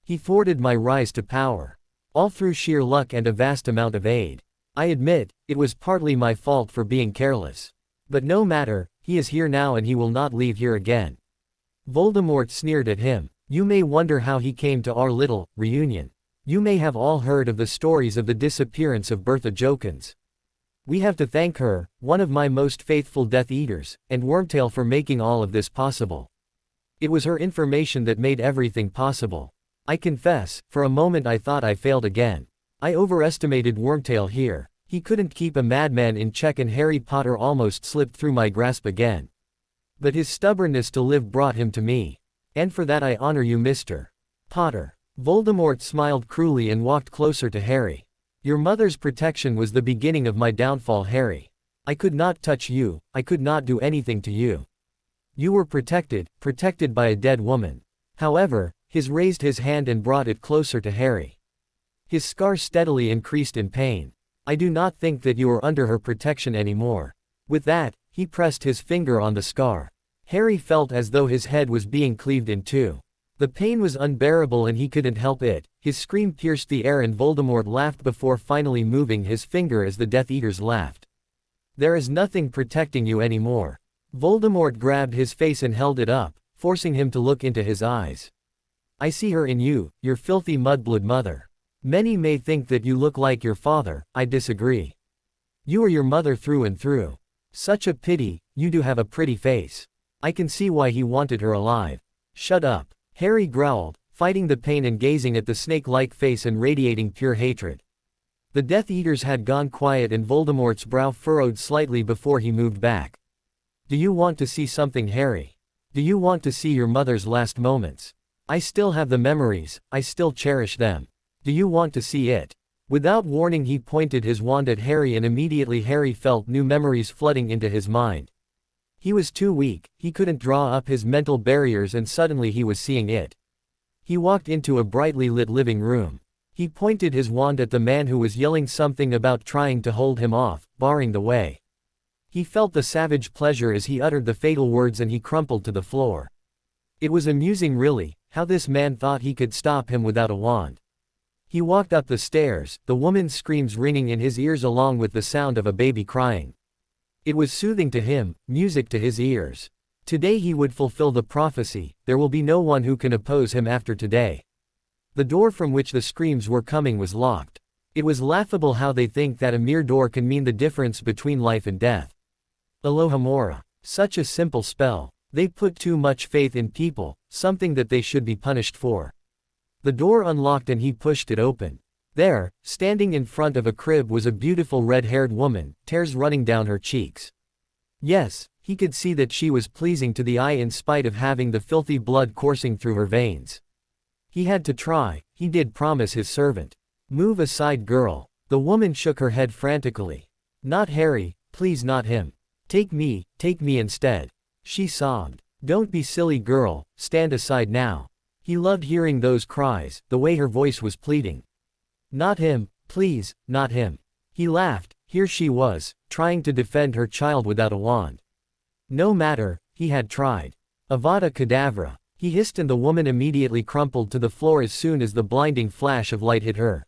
He thwarted my rise to power. All through sheer luck and a vast amount of aid. I admit, it was partly my fault for being careless. But no matter, he is here now and he will not leave here again. Voldemort sneered at him. You may wonder how he came to our little reunion. You may have all heard of the stories of the disappearance of Bertha Jokins. We have to thank her, one of my most faithful Death Eaters, and Wormtail for making all of this possible. It was her information that made everything possible. I confess, for a moment I thought I failed again. I overestimated Wormtail here. He couldn't keep a madman in check and Harry Potter almost slipped through my grasp again. But his stubbornness to live brought him to me. And for that I honor you, Mr. Potter. Voldemort smiled cruelly and walked closer to Harry. Your mother's protection was the beginning of my downfall, Harry. I could not touch you, I could not do anything to you. You were protected by a dead woman. However, raised his hand and brought it closer to Harry. His scar steadily increased in pain. I do not think that you are under her protection anymore. With that, he pressed his finger on the scar. Harry felt as though his head was being cleaved in two. The pain was unbearable and he couldn't help it. His scream pierced the air and Voldemort laughed before finally moving his finger as the Death Eaters laughed. There is nothing protecting you anymore. Voldemort grabbed his face and held it up, forcing him to look into his eyes. I see her in you, your filthy mudblood mother. Many may think that you look like your father, I disagree. You are your mother through and through. Such a pity, you do have a pretty face. I can see why he wanted her alive. Shut up. Harry growled, fighting the pain and gazing at the snake-like face and radiating pure hatred. The Death Eaters had gone quiet and Voldemort's brow furrowed slightly before he moved back. Do you want to see something, Harry? Do you want to see your mother's last moments? I still have the memories, I still cherish them. Do you want to see it? Without warning he pointed his wand at Harry and immediately Harry felt new memories flooding into his mind. He was too weak, he couldn't draw up his mental barriers and suddenly he was seeing it. He walked into a brightly lit living room. He pointed his wand at the man who was yelling something about trying to hold him off, barring the way. He felt the savage pleasure as he uttered the fatal words and he crumpled to the floor. It was amusing really, how this man thought he could stop him without a wand. He walked up the stairs, the woman's screams ringing in his ears along with the sound of a baby crying. It was soothing to him, music to his ears. Today he would fulfill the prophecy, there will be no one who can oppose him after today. The door from which the screams were coming was locked. It was laughable how they think that a mere door can mean the difference between life and death. Alohomora. Such a simple spell. They put too much faith in people, something that they should be punished for. The door unlocked and he pushed it open. There, standing in front of a crib was a beautiful red-haired woman, tears running down her cheeks. Yes, he could see that she was pleasing to the eye in spite of having the filthy blood coursing through her veins. He had to try, he did promise his servant. Move aside, girl. The woman shook her head frantically. Not Harry, please, not him. Take me instead. She sobbed. Don't be silly, girl, stand aside now. He loved hearing those cries, the way her voice was pleading. Not him, please, not him. He laughed, here she was, trying to defend her child without a wand. No matter, he had tried. Avada Kedavra, he hissed, and the woman immediately crumpled to the floor as soon as the blinding flash of light hit her.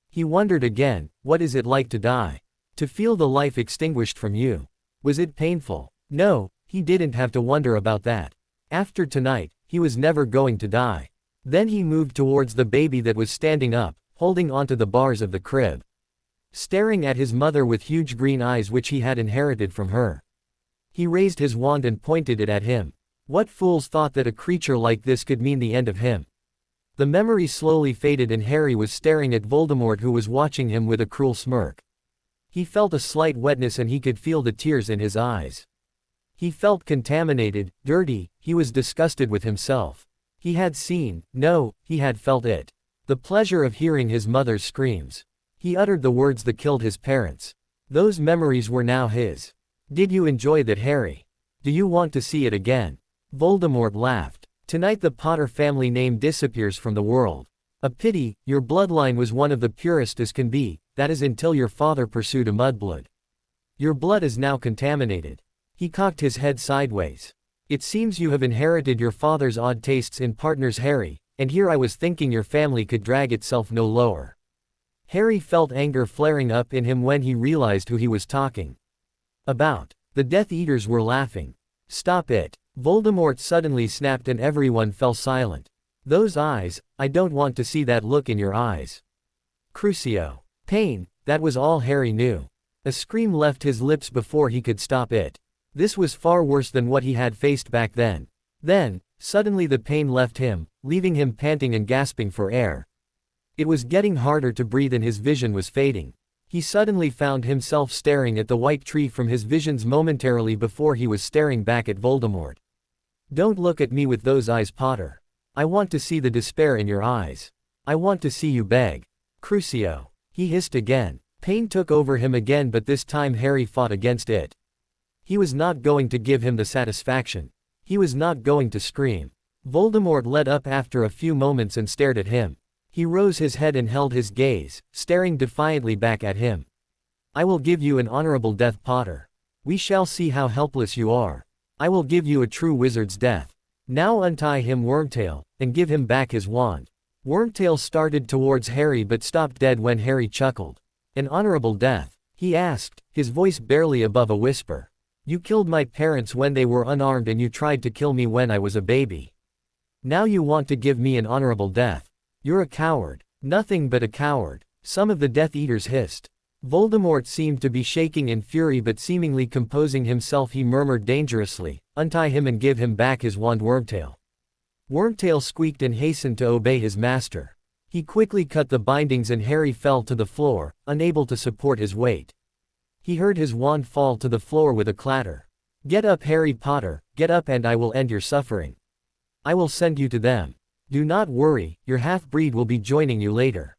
He wondered again, what is it like to die? To feel the life extinguished from you. Was it painful? No, he didn't have to wonder about that. After tonight, he was never going to die. Then he moved towards the baby that was standing up, holding onto the bars of the crib. Staring at his mother with huge green eyes which he had inherited from her. He raised his wand and pointed it at him. What fools thought that a creature like this could mean the end of him? The memory slowly faded and Harry was staring at Voldemort, who was watching him with a cruel smirk. He felt a slight wetness and he could feel the tears in his eyes. He felt contaminated, dirty, he was disgusted with himself. He had seen, no, he had felt it. The pleasure of hearing his mother's screams. He uttered the words that killed his parents. Those memories were now his. Did you enjoy that, Harry? Do you want to see it again? Voldemort laughed. Tonight the Potter family name disappears from the world. A pity, your bloodline was one of the purest as can be, that is until your father pursued a mudblood. Your blood is now contaminated. He cocked his head sideways. It seems you have inherited your father's odd tastes in partners, Harry, and here I was thinking your family could drag itself no lower. Harry felt anger flaring up in him when he realized who he was talking about. The Death Eaters were laughing. Stop it. Voldemort suddenly snapped and everyone fell silent. Those eyes, I don't want to see that look in your eyes. Crucio. Pain, that was all Harry knew. A scream left his lips before he could stop it. This was far worse than what he had faced back then. Then, suddenly the pain left him, leaving him panting and gasping for air. It was getting harder to breathe and his vision was fading. He suddenly found himself staring at the white tree from his visions momentarily before he was staring back at Voldemort. Don't look at me with those eyes, Potter. I want to see the despair in your eyes. I want to see you beg. Crucio. He hissed again. Pain took over him again, but this time Harry fought against it. He was not going to give him the satisfaction. He was not going to scream. Voldemort let up after a few moments and stared at him. He rose his head and held his gaze, staring defiantly back at him. I will give you an honorable death, Potter. We shall see how helpless you are. I will give you a true wizard's death. Now untie him, Wormtail, and give him back his wand. Wormtail started towards Harry but stopped dead when Harry chuckled. An honorable death? He asked, his voice barely above a whisper. You killed my parents when they were unarmed and you tried to kill me when I was a baby. Now you want to give me an honorable death. You're a coward. Nothing but a coward. Some of the Death Eaters hissed. Voldemort seemed to be shaking in fury, but seemingly composing himself he murmured dangerously, untie him and give him back his wand, Wormtail. Wormtail squeaked and hastened to obey his master. He quickly cut the bindings and Harry fell to the floor, unable to support his weight. He heard his wand fall to the floor with a clatter. Get up, Harry Potter, get up and I will end your suffering. I will send you to them. Do not worry, your half-breed will be joining you later.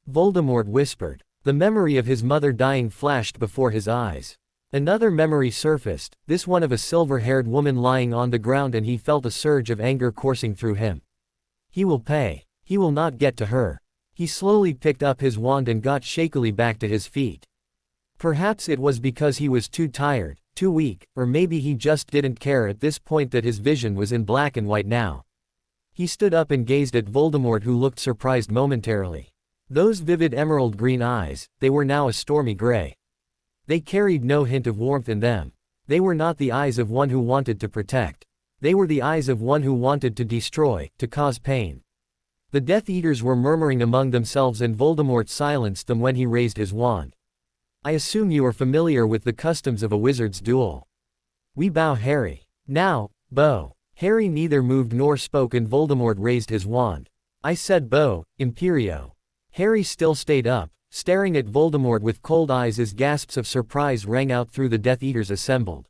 Voldemort whispered. The memory of his mother dying flashed before his eyes. Another memory surfaced, this one of a silver-haired woman lying on the ground, and he felt a surge of anger coursing through him. He will pay. He will not get to her. He slowly picked up his wand and got shakily back to his feet. Perhaps it was because he was too tired, too weak, or maybe he just didn't care at this point that his vision was in black and white now. He stood up and gazed at Voldemort, who looked surprised momentarily. Those vivid emerald green eyes, they were now a stormy gray. They carried no hint of warmth in them. They were not the eyes of one who wanted to protect. They were the eyes of one who wanted to destroy, to cause pain. The Death Eaters were murmuring among themselves and Voldemort silenced them when he raised his wand. I assume you are familiar with the customs of a wizard's duel. We bow Harry. Now, bow. Harry neither moved nor spoke and Voldemort raised his wand. I said bow, Imperio. Harry still stayed up, staring at Voldemort with cold eyes as gasps of surprise rang out through the Death Eaters assembled.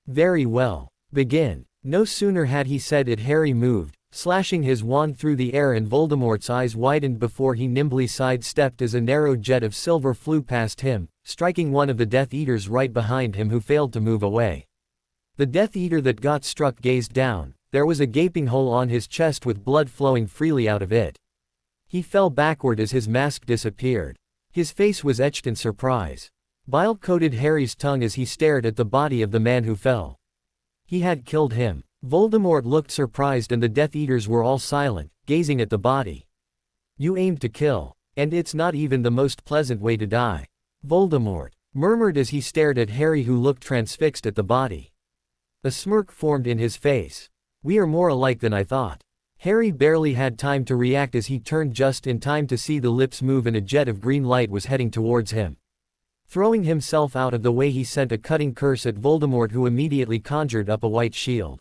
Very well. Begin. No sooner had he said it Harry moved, slashing his wand through the air and Voldemort's eyes widened before he nimbly sidestepped as a narrow jet of silver flew past him, striking one of the Death Eaters right behind him who failed to move away. The Death Eater that got struck gazed down. There was a gaping hole on his chest with blood flowing freely out of it. He fell backward as his mask disappeared. His face was etched in surprise. Bile coated Harry's tongue as he stared at the body of the man who fell. He had killed him. Voldemort looked surprised and the Death Eaters were all silent, gazing at the body. You aimed to kill. And it's not even the most pleasant way to die. Voldemort murmured as he stared at Harry who looked transfixed at the body. A smirk formed in his face. We are more alike than I thought. Harry barely had time to react as he turned just in time to see the lips move and a jet of green light was heading towards him. Throwing himself out of the way he sent a cutting curse at Voldemort who immediately conjured up a white shield.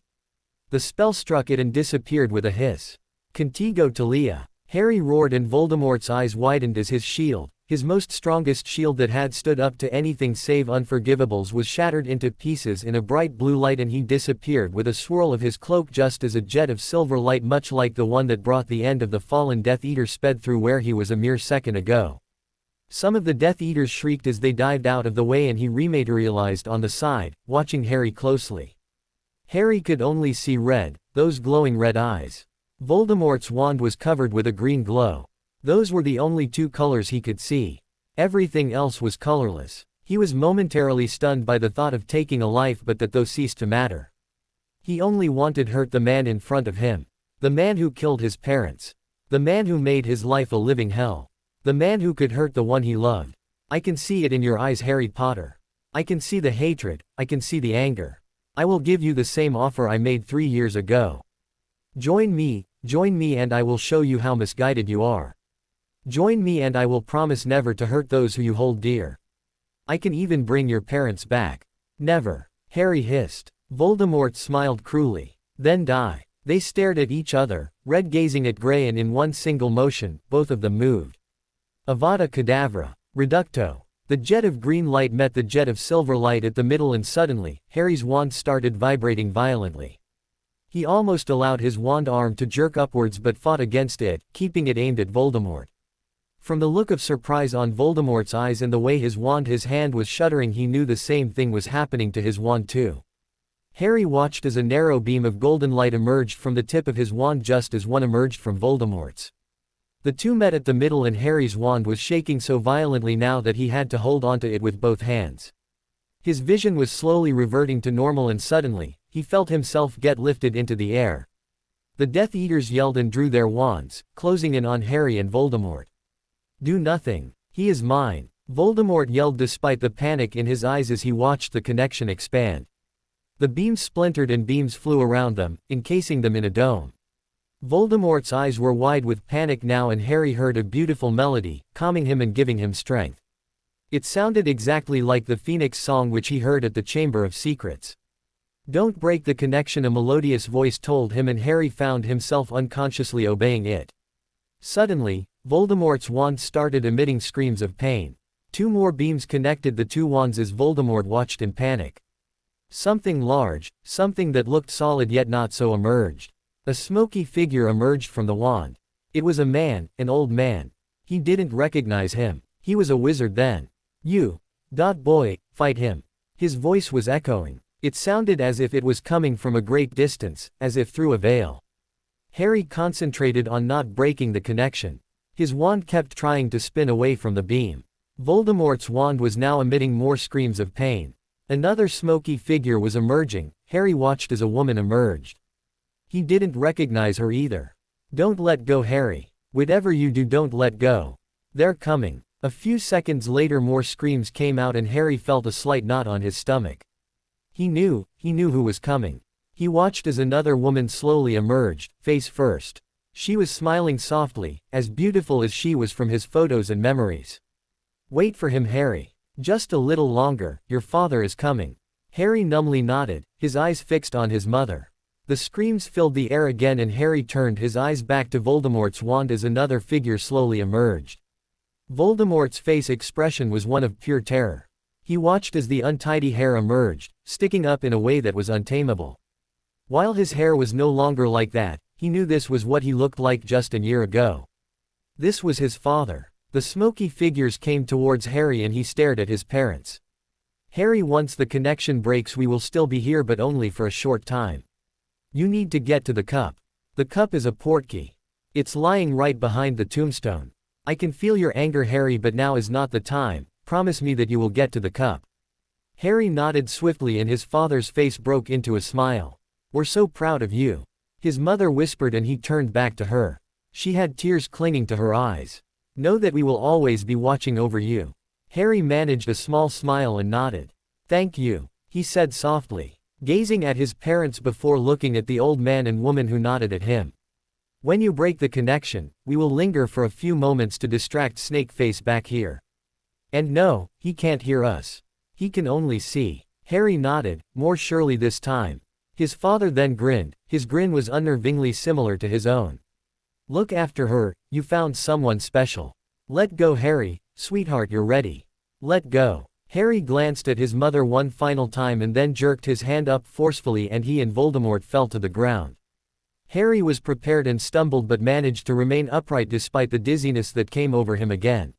The spell struck it and disappeared with a hiss. Contigo Talia. Harry roared and Voldemort's eyes widened as his shield, his most strongest shield that had stood up to anything save unforgivables, was shattered into pieces in a bright blue light and he disappeared with a swirl of his cloak just as a jet of silver light much like the one that brought the end of the fallen Death Eater sped through where he was a mere second ago. Some of the Death Eaters shrieked as they dived out of the way and he rematerialized on the side, watching Harry closely. Harry could only see red, those glowing red eyes. Voldemort's wand was covered with a green glow. Those were the only two colors he could see. Everything else was colorless. He was momentarily stunned by the thought of taking a life, but that those ceased to matter. He only wanted to hurt the man in front of him. The man who killed his parents. The man who made his life a living hell. The man who could hurt the one he loved. I can see it in your eyes, Harry Potter. I can see the hatred, I can see the anger. I will give you the same offer I made 3 years ago. Join me and I will show you how misguided you are. Join me and I will promise never to hurt those who you hold dear. I can even bring your parents back. Never. Harry hissed. Voldemort smiled cruelly. Then die. They stared at each other, red gazing at grey, and in one single motion, both of them moved. Avada Kedavra. Reducto. The jet of green light met the jet of silver light at the middle and suddenly, Harry's wand started vibrating violently. He almost allowed his wand arm to jerk upwards but fought against it, keeping it aimed at Voldemort. From the look of surprise on Voldemort's eyes and the way his hand was shuddering, he knew the same thing was happening to his wand too. Harry watched as a narrow beam of golden light emerged from the tip of his wand just as one emerged from Voldemort's. The two met at the middle and Harry's wand was shaking so violently now that he had to hold onto it with both hands. His vision was slowly reverting to normal and suddenly, he felt himself get lifted into the air. The Death Eaters yelled and drew their wands, closing in on Harry and Voldemort. Do nothing. He is mine. Voldemort yelled despite the panic in his eyes as he watched the connection expand. The beams splintered and beams flew around them, encasing them in a dome. Voldemort's eyes were wide with panic now and Harry heard a beautiful melody, calming him and giving him strength. It sounded exactly like the Phoenix song which he heard at the Chamber of Secrets. Don't break the connection, a melodious voice told him, and Harry found himself unconsciously obeying it. Suddenly, Voldemort's wand started emitting screams of pain. 2 more beams connected the 2 wands as Voldemort watched in panic. Something large, something that looked solid yet not so, emerged. A smoky figure emerged from the wand. It was a man, an old man. He didn't recognize him. He was a wizard then. You. Boy, fight him. His voice was echoing. It sounded as if it was coming from a great distance, as if through a veil. Harry concentrated on not breaking the connection. His wand kept trying to spin away from the beam. Voldemort's wand was now emitting more screams of pain. Another smoky figure was emerging. Harry watched as a woman emerged. He didn't recognize her either. Don't let go, Harry. Whatever you do, don't let go. They're coming. A few seconds later more screams came out and Harry felt a slight knot on his stomach. He knew who was coming. He watched as another woman slowly emerged, face first. She was smiling softly, as beautiful as she was from his photos and memories. Wait for him, Harry. Just a little longer, your father is coming. Harry numbly nodded, his eyes fixed on his mother. The screams filled the air again and Harry turned his eyes back to Voldemort's wand as another figure slowly emerged. Voldemort's face expression was one of pure terror. He watched as the untidy hair emerged, sticking up in a way that was untamable. While his hair was no longer like that, he knew this was what he looked like just a year ago. This was his father. The smoky figures came towards Harry and he stared at his parents. Harry, once the connection breaks we will still be here but only for a short time. You need to get to the cup. The cup is a portkey. It's lying right behind the tombstone. I can feel your anger, Harry, but now is not the time. Promise me that you will get to the cup. Harry nodded swiftly and his father's face broke into a smile. We're so proud of you. His mother whispered and he turned back to her. She had tears clinging to her eyes. Know that we will always be watching over you. Harry managed a small smile and nodded. Thank you, he said softly, gazing at his parents before looking at the old man and woman who nodded at him. When you break the connection, we will linger for a few moments to distract Snakeface back here. And no, he can't hear us. He can only see. Harry nodded, more surely this time. His father then grinned, his grin was unnervingly similar to his own. Look after her, you found someone special. Let go, Harry, sweetheart, you're ready. Let go. Harry glanced at his mother one final time and then jerked his hand up forcefully and he and Voldemort fell to the ground. Harry was prepared and stumbled but managed to remain upright despite the dizziness that came over him again.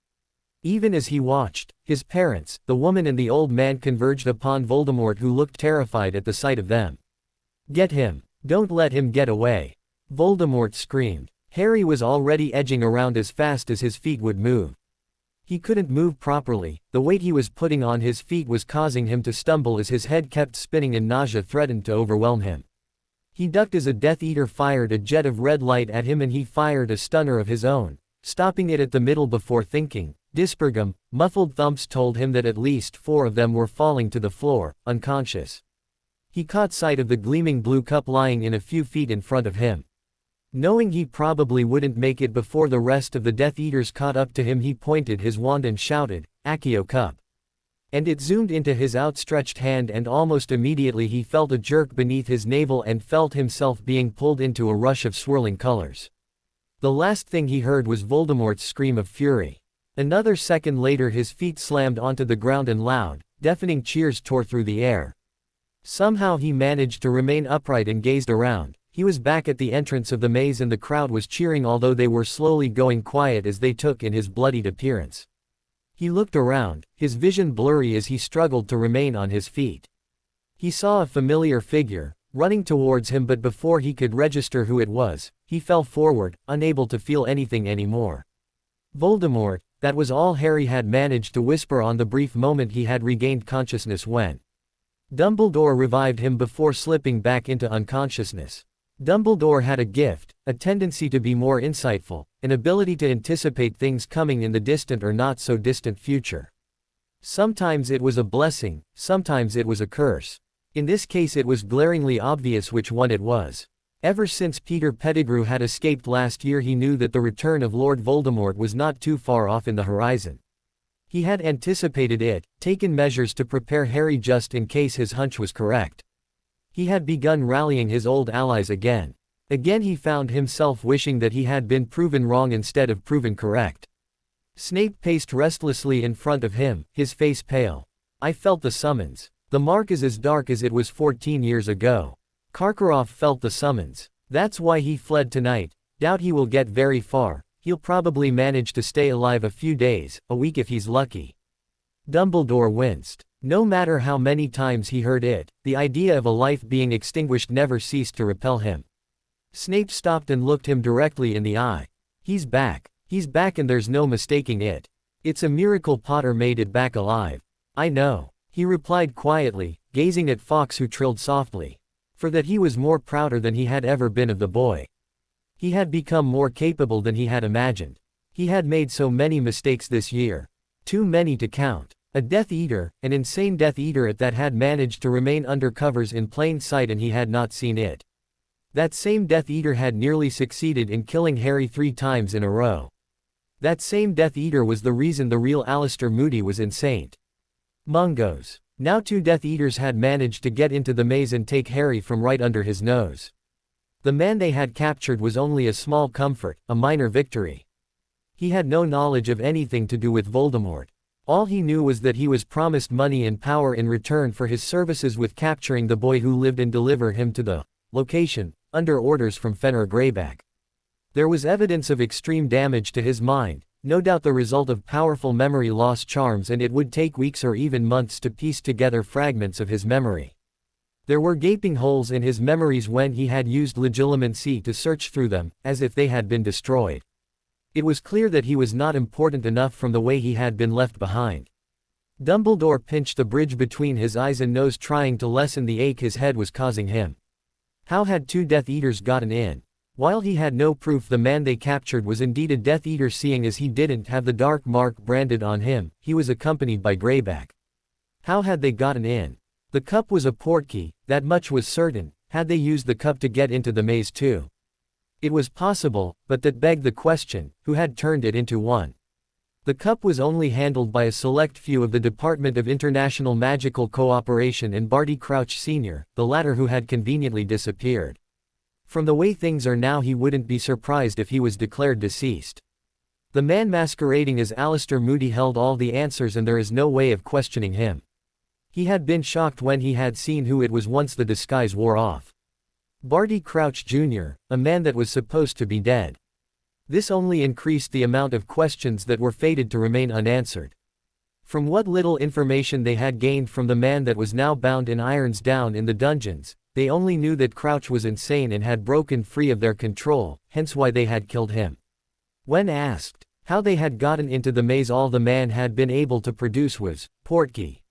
Even as he watched, his parents, the woman and the old man converged upon Voldemort who looked terrified at the sight of them. Get him. Don't let him get away. Voldemort screamed. Harry was already edging around as fast as his feet would move. He couldn't move properly, the weight he was putting on his feet was causing him to stumble as his head kept spinning and nausea threatened to overwhelm him. He ducked as a Death Eater fired a jet of red light at him and he fired a stunner of his own, stopping it at the middle before thinking. Dispergum, muffled thumps told him that at least 4 of them were falling to the floor, unconscious. He caught sight of the gleaming blue cup lying in a few feet in front of him. Knowing he probably wouldn't make it before the rest of the Death Eaters caught up to him, he pointed his wand and shouted, Accio Cup. And it zoomed into his outstretched hand and almost immediately he felt a jerk beneath his navel and felt himself being pulled into a rush of swirling colors. The last thing he heard was Voldemort's scream of fury. Another second later his feet slammed onto the ground and loud, deafening cheers tore through the air. Somehow he managed to remain upright and gazed around. He was back at the entrance of the maze and the crowd was cheering, although they were slowly going quiet as they took in his bloodied appearance. He looked around, his vision blurry as he struggled to remain on his feet. He saw a familiar figure, running towards him, but before he could register who it was, he fell forward, unable to feel anything anymore. Voldemort, that was all Harry had managed to whisper on the brief moment he had regained consciousness when Dumbledore revived him before slipping back into unconsciousness. Dumbledore had a gift, a tendency to be more insightful, an ability to anticipate things coming in the distant or not so distant future. Sometimes it was a blessing, sometimes it was a curse. In this case it was glaringly obvious which one it was. Ever since Peter Pettigrew had escaped last year, he knew that the return of Lord Voldemort was not too far off in the horizon. He had anticipated it, taken measures to prepare Harry just in case his hunch was correct. He had begun rallying his old allies again. Again he found himself wishing that he had been proven wrong instead of proven correct. Snape paced restlessly in front of him, his face pale. I felt the summons. The mark is as dark as it was 14 years ago. Karkaroff felt the summons. That's why he fled tonight. Doubt he will get very far. He'll probably manage to stay alive a few days, a week if he's lucky. Dumbledore winced. No matter how many times he heard it, the idea of a life being extinguished never ceased to repel him. Snape stopped and looked him directly in the eye. He's back. He's back and there's no mistaking it. It's a miracle Potter made it back alive. I know, he replied quietly, gazing at Fawkes, who trilled softly. For that he was more prouder than he had ever been of the boy. He had become more capable than he had imagined. He had made so many mistakes this year. Too many to count. A Death Eater, an insane Death Eater at that had managed to remain under covers in plain sight and he had not seen it. That same Death Eater had nearly succeeded in killing Harry 3 times in a row. That same Death Eater was the reason the real Alistair Moody was insane. Mungos. Now 2 Death Eaters had managed to get into the maze and take Harry from right under his nose. The man they had captured was only a small comfort, a minor victory. He had no knowledge of anything to do with Voldemort. All he knew was that he was promised money and power in return for his services with capturing the boy who lived and deliver him to the location, under orders from Fenrir Greyback. There was evidence of extreme damage to his mind, no doubt the result of powerful memory loss charms, and it would take weeks or even months to piece together fragments of his memory. There were gaping holes in his memories when he had used Legilimency to search through them, as if they had been destroyed. It was clear that he was not important enough from the way he had been left behind. Dumbledore pinched the bridge between his eyes and nose, trying to lessen the ache his head was causing him. How had 2 Death Eaters gotten in? While he had no proof the man they captured was indeed a Death Eater, seeing as he didn't have the dark mark branded on him, he was accompanied by Greyback. How had they gotten in? The cup was a portkey, that much was certain. Had they used the cup to get into the maze too? It was possible, but that begged the question, who had turned it into one? The cup was only handled by a select few of the Department of International Magical Cooperation and Barty Crouch Sr., the latter who had conveniently disappeared. From the way things are now, he wouldn't be surprised if he was declared deceased. The man masquerading as Alistair Moody held all the answers and there is no way of questioning him. He had been shocked when he had seen who it was once the disguise wore off. Barty Crouch Jr., a man that was supposed to be dead. This only increased the amount of questions that were fated to remain unanswered. From what little information they had gained from the man that was now bound in irons down in the dungeons, they only knew that Crouch was insane and had broken free of their control, hence why they had killed him. When asked how they had gotten into the maze, all the man had been able to produce was portkey.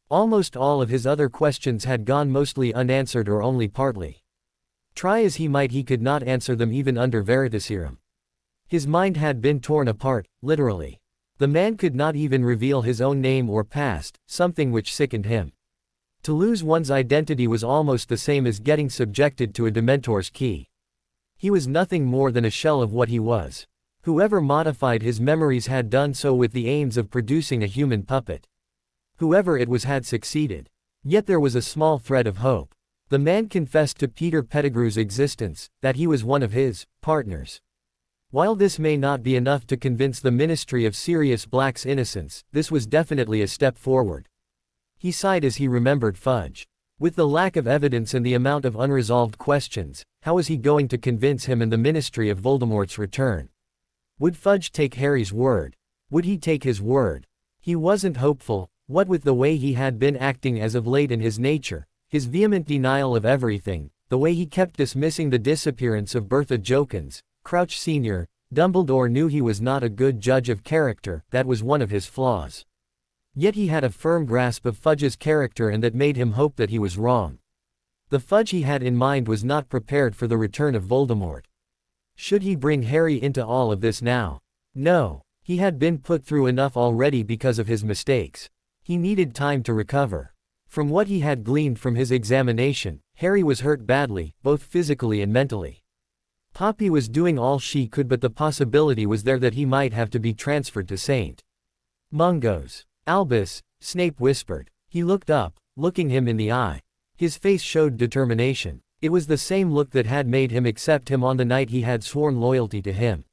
Almost all of his other questions had gone mostly unanswered or only partly. Try as he might, he could not answer them even under Veritaserum. His mind had been torn apart, literally. The man could not even reveal his own name or past, something which sickened him. To lose one's identity was almost the same as getting subjected to a Dementor's key. He was nothing more than a shell of what he was. Whoever modified his memories had done so with the aims of producing a human puppet. Whoever it was had succeeded. Yet there was a small thread of hope. The man confessed to Peter Pettigrew's existence, that he was one of his partners. While this may not be enough to convince the Ministry of Sirius Black's innocence, this was definitely a step forward. He sighed as he remembered Fudge. With the lack of evidence and the amount of unresolved questions, how was he going to convince him and the Ministry of Voldemort's return? Would Fudge take Harry's word? Would he take his word? He wasn't hopeful. What with the way he had been acting as of late and his nature, his vehement denial of everything, the way he kept dismissing the disappearance of Bertha Jokins, Crouch Sr., Dumbledore knew he was not a good judge of character. That was one of his flaws. Yet he had a firm grasp of Fudge's character, and that made him hope that he was wrong. The Fudge he had in mind was not prepared for the return of Voldemort. Should he bring Harry into all of this now? No. He had been put through enough already because of his mistakes. He needed time to recover. From what he had gleaned from his examination, Harry was hurt badly, both physically and mentally. Poppy was doing all she could, but the possibility was there that he might have to be transferred to St. Mungo's. Albus, Snape whispered. He looked up, looking him in the eye. His face showed determination. It was the same look that had made him accept him on the night he had sworn loyalty to him.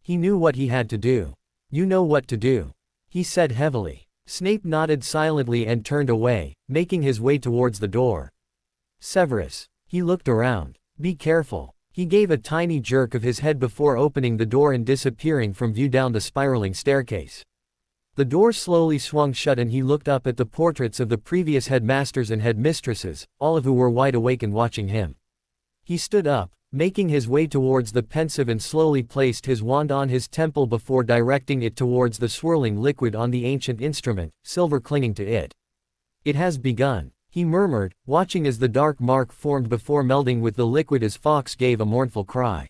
He knew what he had to do. You know what to do, he said heavily. Snape nodded silently and turned away, making his way towards the door. Severus. He looked around. Be careful. He gave a tiny jerk of his head before opening the door and disappearing from view down the spiraling staircase. The door slowly swung shut and he looked up at the portraits of the previous headmasters and headmistresses, all of who were wide awake and watching him. He stood up, making his way towards the pensive, and slowly placed his wand on his temple before directing it towards the swirling liquid on the ancient instrument, silver clinging to it. It has begun, he murmured, watching as the dark mark formed before melding with the liquid as Fawkes gave a mournful cry.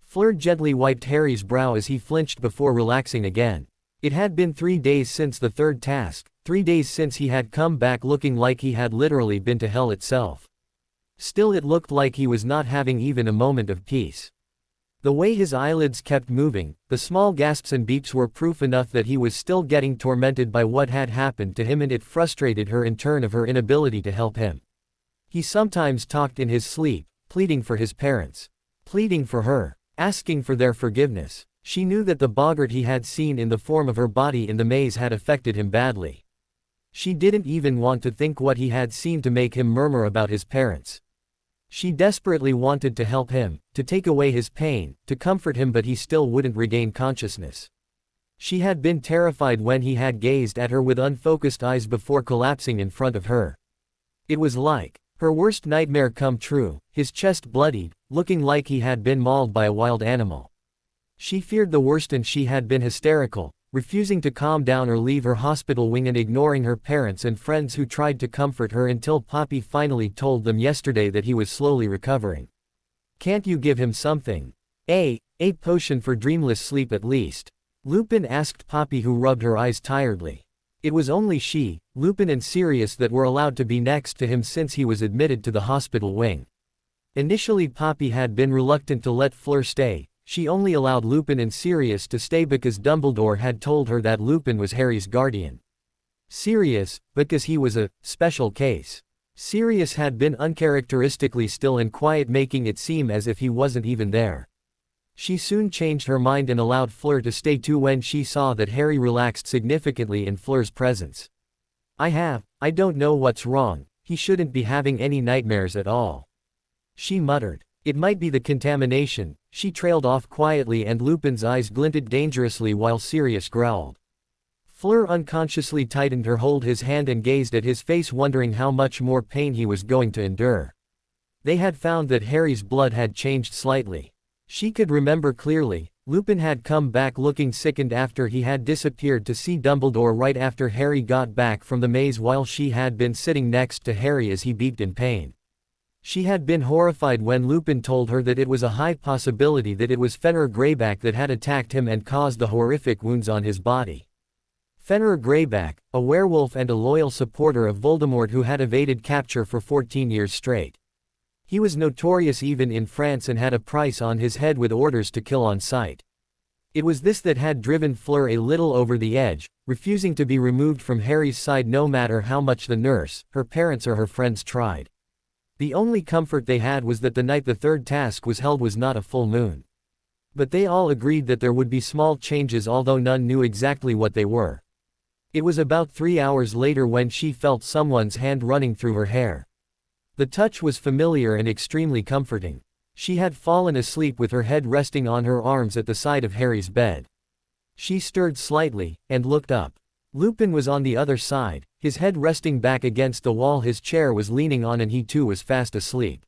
Fleur gently wiped Harry's brow as he flinched before relaxing again. It had been 3 days since the third task, 3 days since he had come back looking like he had literally been to hell itself. Still it looked like he was not having even a moment of peace. The way his eyelids kept moving, the small gasps and beeps were proof enough that he was still getting tormented by what had happened to him, and it frustrated her in turn of her inability to help him. He sometimes talked in his sleep, pleading for his parents. Pleading for her. Asking for their forgiveness. She knew that the boggart he had seen in the form of her body in the maze had affected him badly. She didn't even want to think what he had seen to make him murmur about his parents. She desperately wanted to help him, to take away his pain, to comfort him, but he still wouldn't regain consciousness. She had been terrified when he had gazed at her with unfocused eyes before collapsing in front of her. It was like her worst nightmare come true, his chest bloodied, looking like he had been mauled by a wild animal. She feared the worst and she had been hysterical, refusing to calm down or leave her hospital wing and ignoring her parents and friends who tried to comfort her until Poppy finally told them yesterday that he was slowly recovering. "Can't you give him something? A potion for dreamless sleep at least?" Lupin asked Poppy, who rubbed her eyes tiredly. It was only she, Lupin and Sirius that were allowed to be next to him since he was admitted to the hospital wing. Initially Poppy had been reluctant to let Fleur stay. She only allowed Lupin and Sirius to stay because Dumbledore had told her that Lupin was Harry's guardian. Sirius, because he was a special case. Sirius had been uncharacteristically still and quiet, making it seem as if he wasn't even there. She soon changed her mind and allowed Fleur to stay too when she saw that Harry relaxed significantly in Fleur's presence. I don't know what's wrong, he shouldn't be having any nightmares at all," she muttered. "It might be the contamination." She trailed off quietly and Lupin's eyes glinted dangerously while Sirius growled. Fleur unconsciously tightened her hold his hand and gazed at his face, wondering how much more pain he was going to endure. They had found that Harry's blood had changed slightly. She could remember clearly, Lupin had come back looking sickened after he had disappeared to see Dumbledore right after Harry got back from the maze, while she had been sitting next to Harry as he beeped in pain. She had been horrified when Lupin told her that it was a high possibility that it was Fenrir Greyback that had attacked him and caused the horrific wounds on his body. Fenrir Greyback, a werewolf and a loyal supporter of Voldemort who had evaded capture for 14 years straight. He was notorious even in France and had a price on his head with orders to kill on sight. It was this that had driven Fleur a little over the edge, refusing to be removed from Harry's side no matter how much the nurse, her parents or her friends tried. The only comfort they had was that the night the third task was held was not a full moon. But they all agreed that there would be small changes, although none knew exactly what they were. It was about 3 hours later when she felt someone's hand running through her hair. The touch was familiar and extremely comforting. She had fallen asleep with her head resting on her arms at the side of Harry's bed. She stirred slightly, and looked up. Lupin was on the other side, his head resting back against the wall his chair was leaning on, and he too was fast asleep.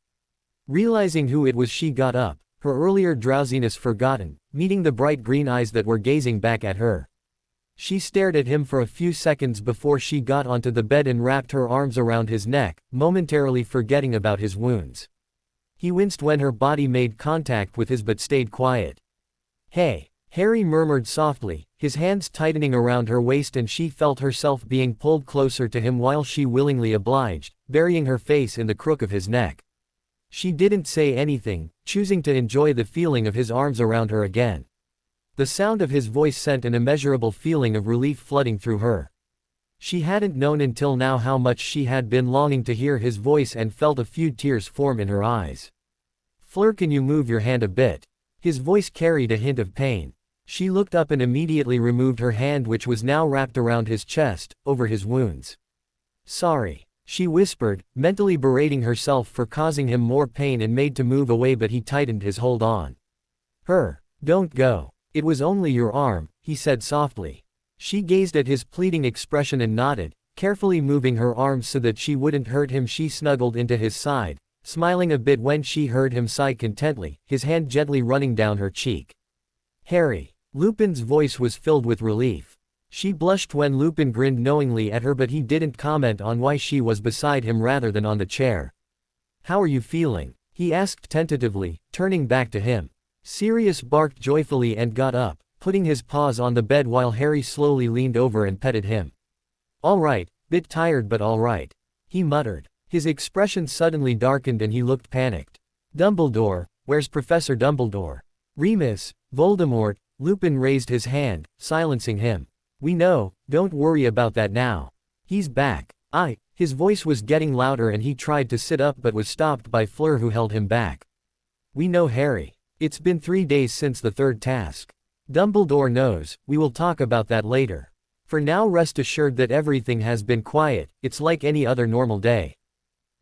Realizing who it was, she got up, her earlier drowsiness forgotten, meeting the bright green eyes that were gazing back at her. She stared at him for a few seconds before she got onto the bed and wrapped her arms around his neck, momentarily forgetting about his wounds. He winced when her body made contact with his but stayed quiet. "Hey," Harry murmured softly, his hands tightening around her waist, and she felt herself being pulled closer to him while she willingly obliged, burying her face in the crook of his neck. She didn't say anything, choosing to enjoy the feeling of his arms around her again. The sound of his voice sent an immeasurable feeling of relief flooding through her. She hadn't known until now how much she had been longing to hear his voice and felt a few tears form in her eyes. "Fleur, can you move your hand a bit?" His voice carried a hint of pain. She looked up and immediately removed her hand, which was now wrapped around his chest, over his wounds. "Sorry," she whispered, mentally berating herself for causing him more pain, and made to move away, but he tightened his hold on her. "Don't go. It was only your arm," he said softly. She gazed at his pleading expression and nodded, carefully moving her arms so that she wouldn't hurt him. She snuggled into his side, smiling a bit when she heard him sigh contently, his hand gently running down her cheek. "Harry." Lupin's voice was filled with relief. She blushed when Lupin grinned knowingly at her, but he didn't comment on why she was beside him rather than on the chair. "How are you feeling?" he asked tentatively, turning back to him. Sirius barked joyfully and got up, putting his paws on the bed while Harry slowly leaned over and petted him. "All right, bit tired but all right," he muttered. His expression suddenly darkened and he looked panicked. "Dumbledore, where's Professor Dumbledore?" "Remus, Voldemort," Lupin raised his hand, silencing him. "We know, don't worry about that now. He's back." His voice was getting louder and he tried to sit up but was stopped by Fleur who held him back. "We know, Harry. It's been 3 days since the third task. Dumbledore knows, we will talk about that later. For now rest assured that everything has been quiet, it's like any other normal day."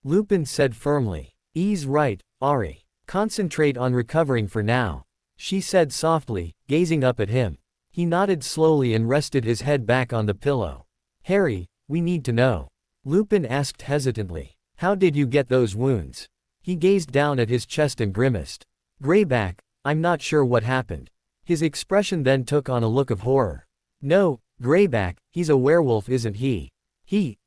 Lupin said firmly. "He's right, Ari. Concentrate on recovering for now," she said softly, gazing up at him. He nodded slowly and rested his head back on the pillow. "Harry, we need to know." Lupin asked hesitantly. "How did you get those wounds?" He gazed down at his chest and grimaced. "Greyback, I'm not sure what happened." His expression then took on a look of horror. "No, Greyback, he's a werewolf, isn't he?"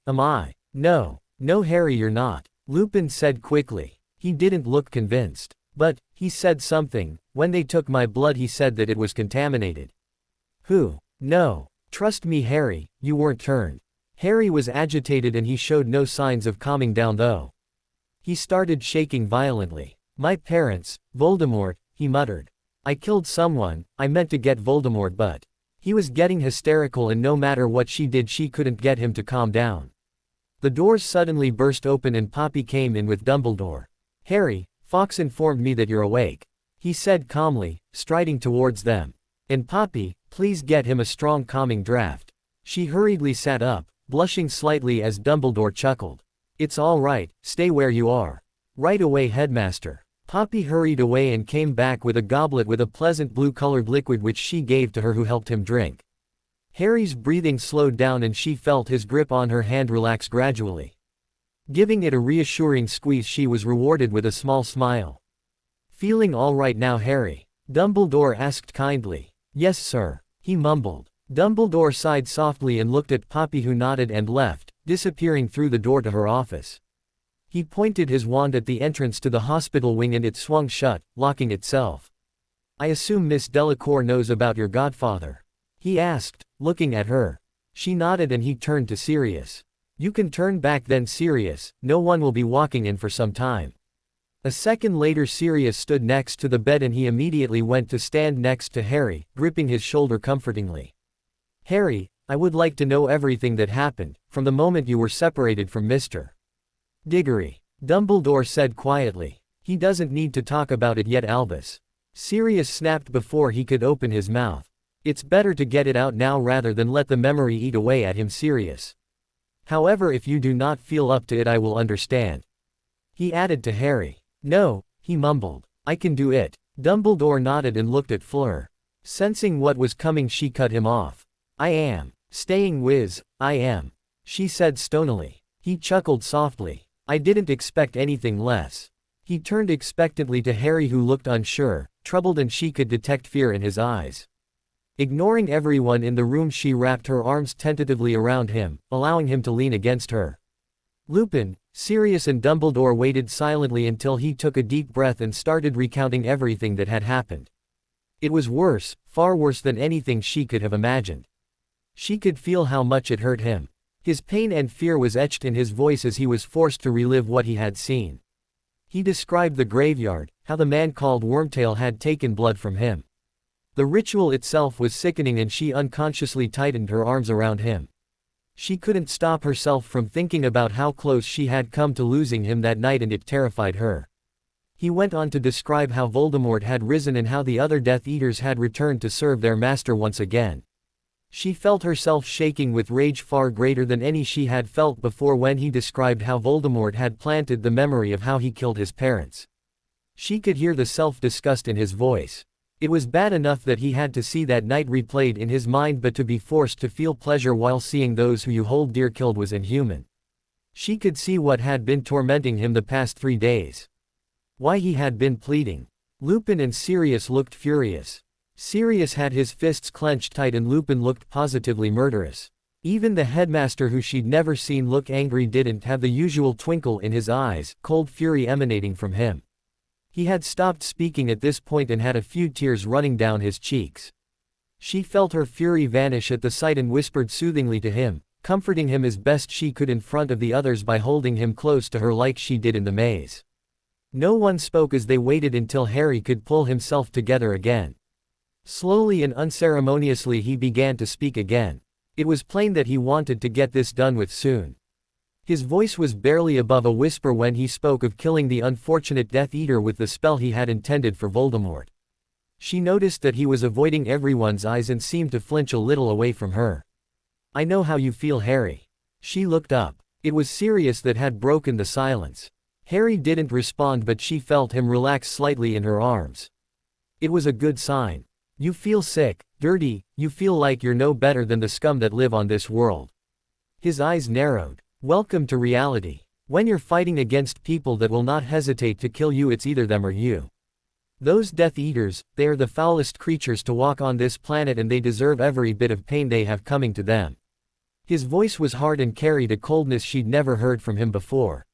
Am I?" No, Harry, you're not," Lupin said quickly. He didn't look convinced. "But, he said something, when they took my blood he said that it was contaminated." "Who?" "No. Trust me, Harry, you weren't turned." Harry was agitated and he showed no signs of calming down though. He started shaking violently. "My parents, Voldemort," he muttered. "I killed someone, I meant to get Voldemort but..." He was getting hysterical and no matter what she did she couldn't get him to calm down. The doors suddenly burst open and Poppy came in with Dumbledore. "Harry, Fawkes informed me that you're awake," he said calmly, striding towards them. "And Poppy, please get him a strong calming draft." She hurriedly sat up, blushing slightly as Dumbledore chuckled. "It's all right, stay where you are." "Right away, Headmaster." Poppy hurried away and came back with a goblet with a pleasant blue-colored liquid which she gave to her who helped him drink. Harry's breathing slowed down and she felt his grip on her hand relax gradually. Giving it a reassuring squeeze she was rewarded with a small smile. "Feeling all right now, Harry?" Dumbledore asked kindly. "Yes, sir," he mumbled. Dumbledore sighed softly and looked at Poppy who nodded and left, disappearing through the door to her office. He pointed his wand at the entrance to the hospital wing and it swung shut, locking itself. "I assume Miss Delacour knows about your godfather?" he asked, looking at her. She nodded and he turned to Sirius. "You can turn back then, Sirius, no one will be walking in for some time." A second later Sirius stood next to the bed and he immediately went to stand next to Harry, gripping his shoulder comfortingly. "Harry, I would like to know everything that happened, from the moment you were separated from Mr. Diggory," Dumbledore said quietly. "He doesn't need to talk about it yet, Albus." Sirius snapped before he could open his mouth. "It's better to get it out now rather than let the memory eat away at him, Sirius. However, if you do not feel up to it I will understand," he added to Harry. "No," he mumbled. "I can do it." Dumbledore nodded and looked at Fleur. Sensing what was coming she cut him off. "I am staying, Wiz, I am," she said stonily. He chuckled softly. "I didn't expect anything less." He turned expectantly to Harry who looked unsure, troubled and she could detect fear in his eyes. Ignoring everyone in the room she wrapped her arms tentatively around him, allowing him to lean against her. Lupin, Sirius and Dumbledore waited silently until he took a deep breath and started recounting everything that had happened. It was worse, far worse than anything she could have imagined. She could feel how much it hurt him. His pain and fear was etched in his voice as he was forced to relive what he had seen. He described the graveyard, how the man called Wormtail had taken blood from him. The ritual itself was sickening and she unconsciously tightened her arms around him. She couldn't stop herself from thinking about how close she had come to losing him that night and it terrified her. He went on to describe how Voldemort had risen and how the other Death Eaters had returned to serve their master once again. She felt herself shaking with rage far greater than any she had felt before when he described how Voldemort had planted the memory of how he killed his parents. She could hear the self-disgust in his voice. It was bad enough that he had to see that night replayed in his mind, but to be forced to feel pleasure while seeing those who you hold dear killed was inhuman. She could see what had been tormenting him the past 3 days. Why he had been pleading. Lupin and Sirius looked furious. Sirius had his fists clenched tight and Lupin looked positively murderous. Even the headmaster who she'd never seen look angry didn't have the usual twinkle in his eyes, cold fury emanating from him. He had stopped speaking at this point and had a few tears running down his cheeks. She felt her fury vanish at the sight and whispered soothingly to him, comforting him as best she could in front of the others by holding him close to her like she did in the maze. No one spoke as they waited until Harry could pull himself together again. Slowly and unceremoniously he began to speak again. It was plain that he wanted to get this done with soon. His voice was barely above a whisper when he spoke of killing the unfortunate Death Eater with the spell he had intended for Voldemort. She noticed that he was avoiding everyone's eyes and seemed to flinch a little away from her. "I know how you feel, Harry." She looked up. It was Sirius that had broken the silence. Harry didn't respond, but she felt him relax slightly in her arms. It was a good sign. "You feel sick, dirty, you feel like you're no better than the scum that live on this world." His eyes narrowed. "Welcome to reality. When you're fighting against people that will not hesitate to kill you, it's either them or you. Those Death Eaters, they are the foulest creatures to walk on this planet, and they deserve every bit of pain they have coming to them." His voice was hard and carried a coldness she'd never heard from him before.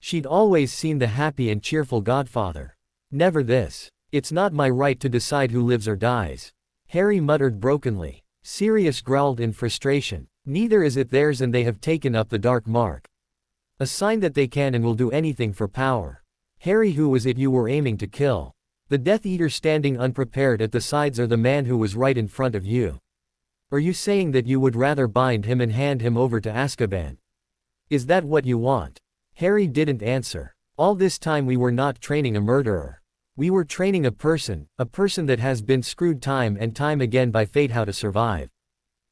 She'd always seen the happy and cheerful Godfather. Never this. "It's not my right to decide who lives or dies," Harry muttered brokenly. Sirius growled in frustration. "Neither is it theirs, and they have taken up the dark mark. A sign that they can and will do anything for power." "Harry, who was it you were aiming to kill? The Death Eater standing unprepared at the sides, or the man who was right in front of you? Are you saying that you would rather bind him and hand him over to Azkaban? Is that what you want?" Harry didn't answer. "All this time we were not training a murderer. We were training a person that has been screwed time and time again by fate how to survive.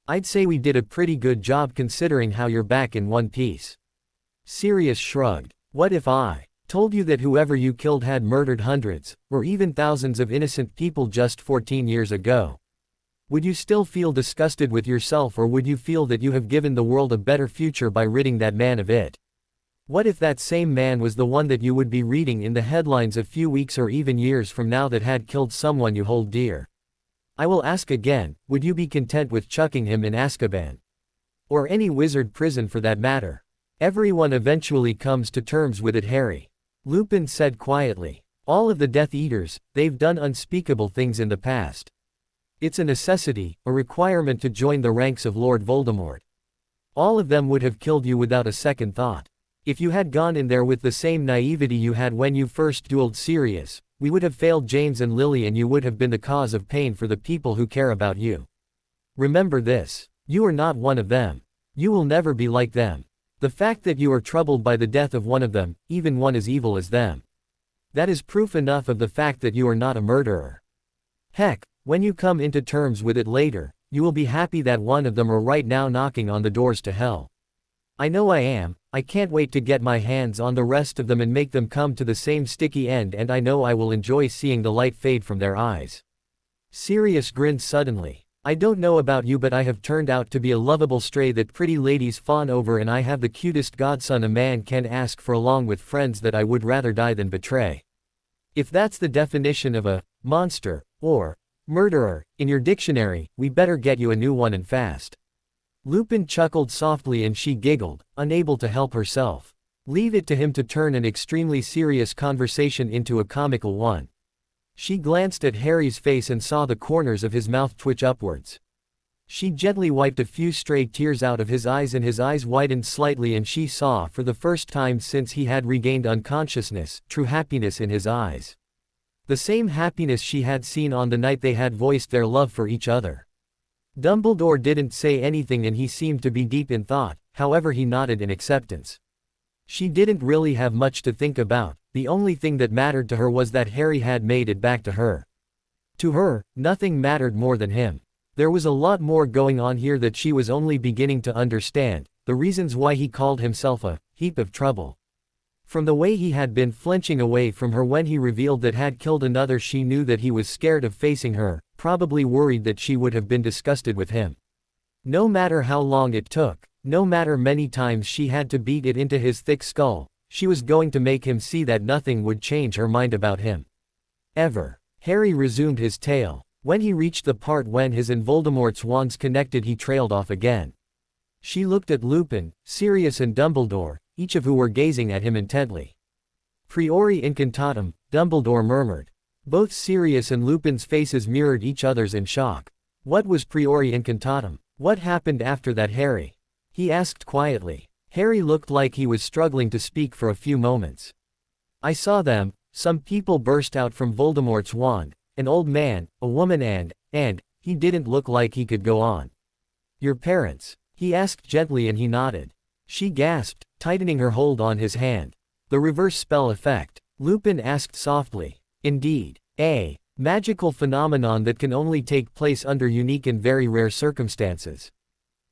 I'd say we did a pretty good job considering how you're back in one piece." Sirius shrugged. "What if I told you that whoever you killed had murdered hundreds, or even thousands of innocent people just 14 years ago? Would you still feel disgusted with yourself, or would you feel that you have given the world a better future by ridding that man of it? What if that same man was the one that you would be reading in the headlines a few weeks or even years from now that had killed someone you hold dear? I will ask again, would you be content with chucking him in Azkaban? Or any wizard prison for that matter? Everyone eventually comes to terms with it, Harry," Lupin said quietly. "All of the Death Eaters, they've done unspeakable things in the past. It's a necessity, a requirement to join the ranks of Lord Voldemort. All of them would have killed you without a second thought. If you had gone in there with the same naivety you had when you first dueled Sirius, we would have failed James and Lily, and you would have been the cause of pain for the people who care about you. Remember this. You are not one of them. You will never be like them. The fact that you are troubled by the death of one of them, even one as evil as them, that is proof enough of the fact that you are not a murderer. Heck, when you come into terms with it later, you will be happy that one of them are right now knocking on the doors to hell. I know I am. I can't wait to get my hands on the rest of them and make them come to the same sticky end, and I know I will enjoy seeing the light fade from their eyes." Sirius grinned suddenly. "I don't know about you, but I have turned out to be a lovable stray that pretty ladies fawn over, and I have the cutest godson a man can ask for, along with friends that I would rather die than betray. If that's the definition of a monster, or murderer, in your dictionary, we better get you a new one and fast." Lupin chuckled softly and she giggled, unable to help herself. Leave it to him to turn an extremely serious conversation into a comical one. She glanced at Harry's face and saw the corners of his mouth twitch upwards. She gently wiped a few stray tears out of his eyes, and his eyes widened slightly, and she saw, for the first time since he had regained unconsciousness, true happiness in his eyes. The same happiness she had seen on the night they had voiced their love for each other. Dumbledore didn't say anything, and he seemed to be deep in thought, however he nodded in acceptance. She didn't really have much to think about. The only thing that mattered to her was that Harry had made it back to her. To her, nothing mattered more than him. There was a lot more going on here that she was only beginning to understand, the reasons why he called himself a heap of trouble. From the way he had been flinching away from her when he revealed that had killed another, she knew that he was scared of facing her, probably worried that she would have been disgusted with him. No matter how long it took, no matter many times she had to beat it into his thick skull, she was going to make him see that nothing would change her mind about him. Ever. Harry resumed his tale. When he reached the part when his and Voldemort's wands connected, he trailed off again. She looked at Lupin, Sirius and Dumbledore, each of who were gazing at him intently. "Priori incantatem," Dumbledore murmured. Both Sirius and Lupin's faces mirrored each other's in shock. What was Priori Incantatem? What happened after that, Harry? He asked quietly. Harry looked like he was struggling to speak for a few moments. I saw them, some people burst out from Voldemort's wand, an old man, a woman and, he didn't look like he could go on. Your parents? He asked gently and he nodded. She gasped, tightening her hold on his hand. The reverse spell effect? Lupin asked softly. Indeed. A magical phenomenon that can only take place under unique and very rare circumstances.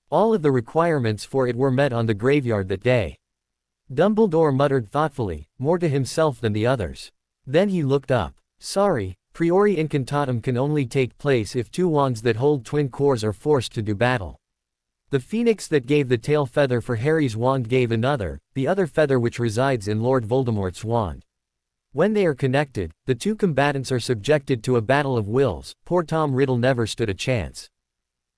All of the requirements for it were met on the graveyard that day. Dumbledore muttered thoughtfully, more to himself than the others. Then he looked up. Sorry, Priori Incantatem can only take place if two wands that hold twin cores are forced to do battle. The phoenix that gave the tail feather for Harry's wand gave another, the other feather which resides in Lord Voldemort's wand. When they are connected, the two combatants are subjected to a battle of wills. Poor Tom Riddle never stood a chance.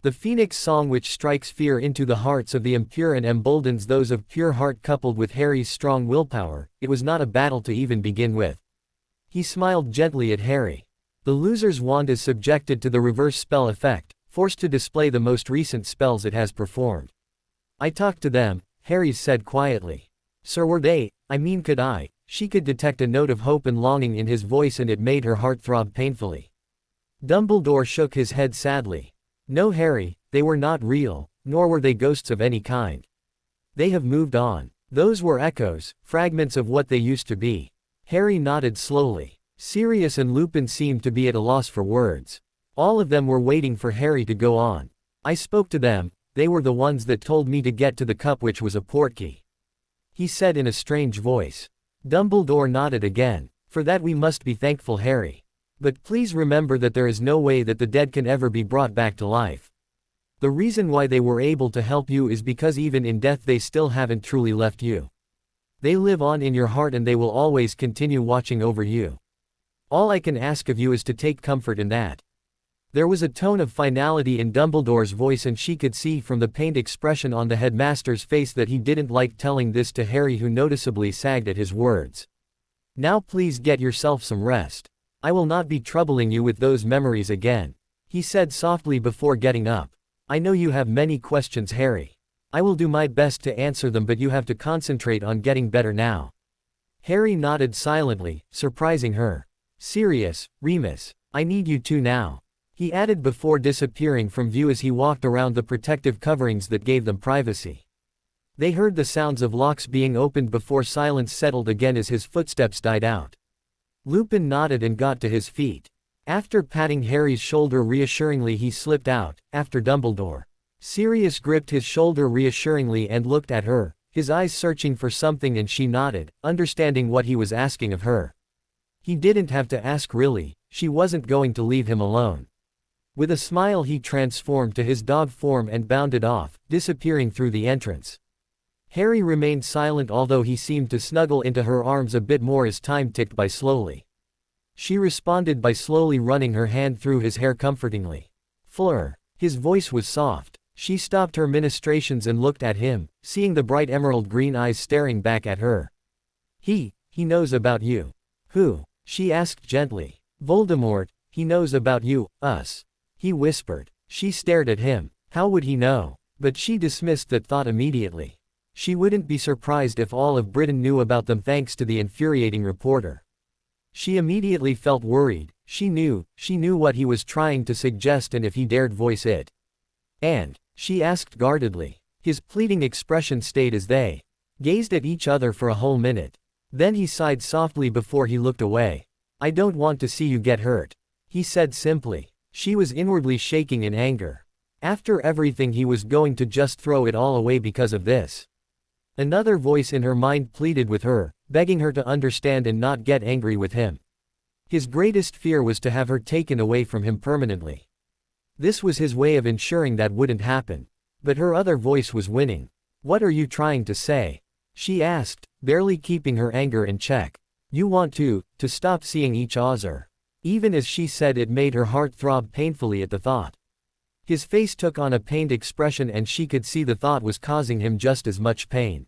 The phoenix song which strikes fear into the hearts of the impure and emboldens those of pure heart coupled with Harry's strong willpower, it was not a battle to even begin with. He smiled gently at Harry. The loser's wand is subjected to the reverse spell effect, forced to display the most recent spells it has performed. I talked to them, Harry said quietly. Sir, were they, could I? She could detect a note of hope and longing in his voice and it made her heart throb painfully. Dumbledore shook his head sadly. No, Harry, they were not real, nor were they ghosts of any kind. They have moved on. Those were echoes, fragments of what they used to be. Harry nodded slowly. Sirius and Lupin seemed to be at a loss for words. All of them were waiting for Harry to go on. I spoke to them, they were the ones that told me to get to the cup which was a portkey. He said in a strange voice. Dumbledore nodded again. For that we must be thankful, Harry. But please remember that there is no way that the dead can ever be brought back to life. The reason why they were able to help you is because even in death they still haven't truly left you. They live on in your heart and they will always continue watching over you. All I can ask of you is to take comfort in that. There was a tone of finality in Dumbledore's voice and she could see from the pained expression on the headmaster's face that he didn't like telling this to Harry, who noticeably sagged at his words. Now please get yourself some rest. I will not be troubling you with those memories again, he said softly before getting up. I know you have many questions, Harry. I will do my best to answer them, but you have to concentrate on getting better now. Harry nodded silently, surprising her. Sirius, Remus, I need you too now, he added before disappearing from view as he walked around the protective coverings that gave them privacy. They heard the sounds of locks being opened before silence settled again as his footsteps died out. Lupin nodded and got to his feet. After patting Harry's shoulder reassuringly, he slipped out, after Dumbledore. Sirius gripped his shoulder reassuringly and looked at her, his eyes searching for something, and she nodded, understanding what he was asking of her. He didn't have to ask really, she wasn't going to leave him alone. With a smile he transformed to his dog form and bounded off, disappearing through the entrance. Harry remained silent, although he seemed to snuggle into her arms a bit more as time ticked by slowly. She responded by slowly running her hand through his hair comfortingly. Fleur. His voice was soft. She stopped her ministrations and looked at him, seeing the bright emerald green eyes staring back at her. He knows about you. Who? She asked gently. Voldemort, he knows about you, us. He whispered. She stared at him. How would he know? But she dismissed that thought immediately. She wouldn't be surprised if all of Britain knew about them thanks to the infuriating reporter. She immediately felt worried. She knew what he was trying to suggest and if he dared voice it. And, she asked guardedly. His pleading expression stayed as they gazed at each other for a whole minute. Then he sighed softly before he looked away. I don't want to see you get hurt, he said simply. She was inwardly shaking in anger. After everything, he was going to just throw it all away because of this. Another voice in her mind pleaded with her, begging her to understand and not get angry with him. His greatest fear was to have her taken away from him permanently. This was his way of ensuring that wouldn't happen. But her other voice was winning. What are you trying to say? She asked, barely keeping her anger in check. You want to stop seeing each other. Even as she said it made her heart throb painfully at the thought. His face took on a pained expression and she could see the thought was causing him just as much pain.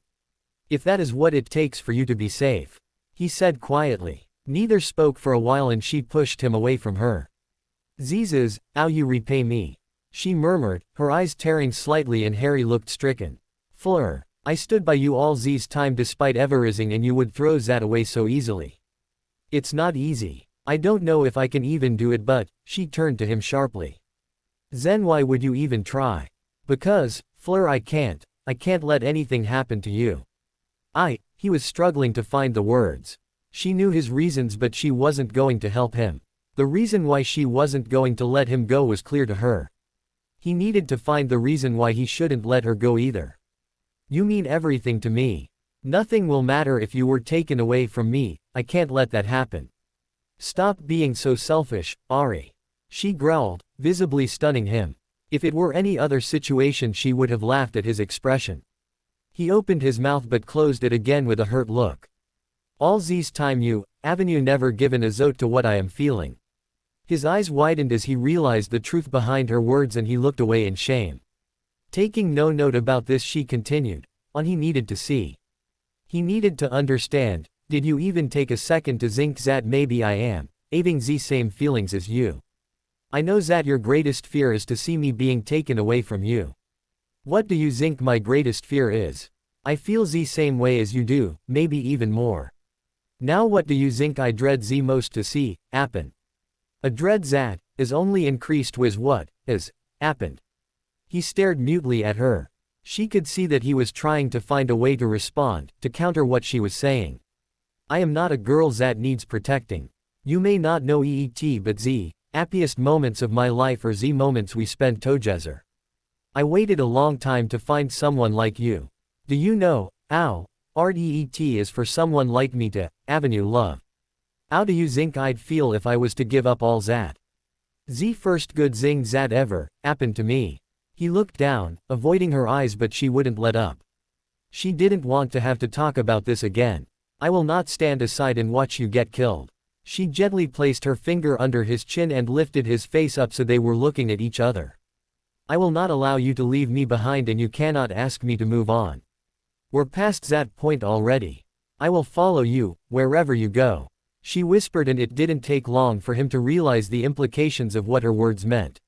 If that is what it takes for you to be safe, he said quietly. Neither spoke for a while and she pushed him away from her. Zizes, how you repay me. she murmured, her eyes tearing slightly, and Harry looked stricken. Fleur, I stood by you all this time despite everything, and you would throw that away so easily. It's not easy. I don't know if I can even do it, but, she turned to him sharply. Then why would you even try? Because, Fleur, I can't let anything happen to you. He was struggling to find the words. She knew his reasons, but she wasn't going to help him. The reason why she wasn't going to let him go was clear to her. He needed to find the reason why he shouldn't let her go either. You mean everything to me. Nothing will matter if you were taken away from me. I can't let that happen. Stop being so selfish, Ari. She growled, visibly stunning him. If it were any other situation, she would have laughed at his expression. He opened his mouth but closed it again with a hurt look. All this time you never given a zote to what I am feeling. His eyes widened as he realized the truth behind her words, and he looked away in shame. Taking no note about this, she continued. He needed to see. He needed to understand. Did you even take a second to think that maybe I am having the same feelings as you? I know that your greatest fear is to see me being taken away from you. What do you think my greatest fear is? I feel the same way as you do, maybe even more. Now what do you think I dread the most to see happen? A dread that is only increased with what has happened. He stared mutely at her. She could see that he was trying to find a way to respond, to counter what she was saying. I am not a girl that needs protecting. You may not know it, but the happiest moments of my life are the moments we spend together. I waited a long time to find someone like you. Do you know how hard it is for someone like me to avenue love? How do you think I'd feel if I was to give up all that? The first good thing that ever happened to me. He looked down, avoiding her eyes, but she wouldn't let up. She didn't want to have to talk about this again. I will not stand aside and watch you get killed. She gently placed her finger under his chin and lifted his face up so they were looking at each other. I will not allow you to leave me behind, and you cannot ask me to move on. We're past that point already. I will follow you, wherever you go. She whispered, and it didn't take long for him to realize the implications of what her words meant.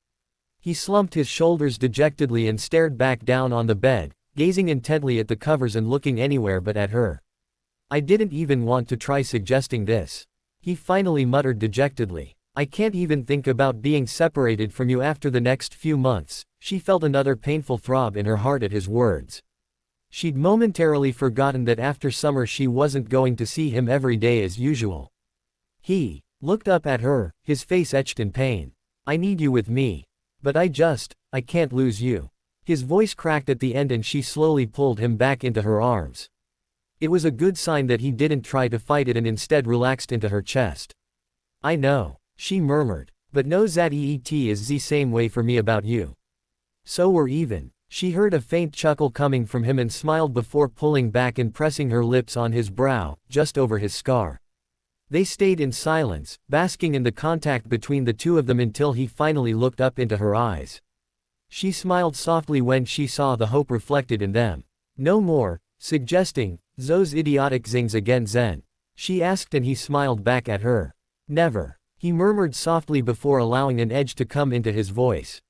He slumped his shoulders dejectedly and stared back down on the bed, gazing intently at the covers and looking anywhere but at her. I didn't even want to try suggesting this. He finally muttered dejectedly. I can't even think about being separated from you after the next few months. She felt another painful throb in her heart at his words. She'd momentarily forgotten that after summer she wasn't going to see him every day as usual. He looked up at her, his face etched in pain. I need you with me. But I can't lose you. His voice cracked at the end, and she slowly pulled him back into her arms. It was a good sign that he didn't try to fight it and instead relaxed into her chest. I know, she murmured, but know that it is the same way for me about you. So we're even. She heard a faint chuckle coming from him and smiled before pulling back and pressing her lips on his brow, just over his scar. They stayed in silence, basking in the contact between the two of them until he finally looked up into her eyes. She smiled softly when she saw the hope reflected in them. No more suggesting those idiotic things again, Zen? She asked, and he smiled back at her. Never. He murmured softly before allowing an edge to come into his voice.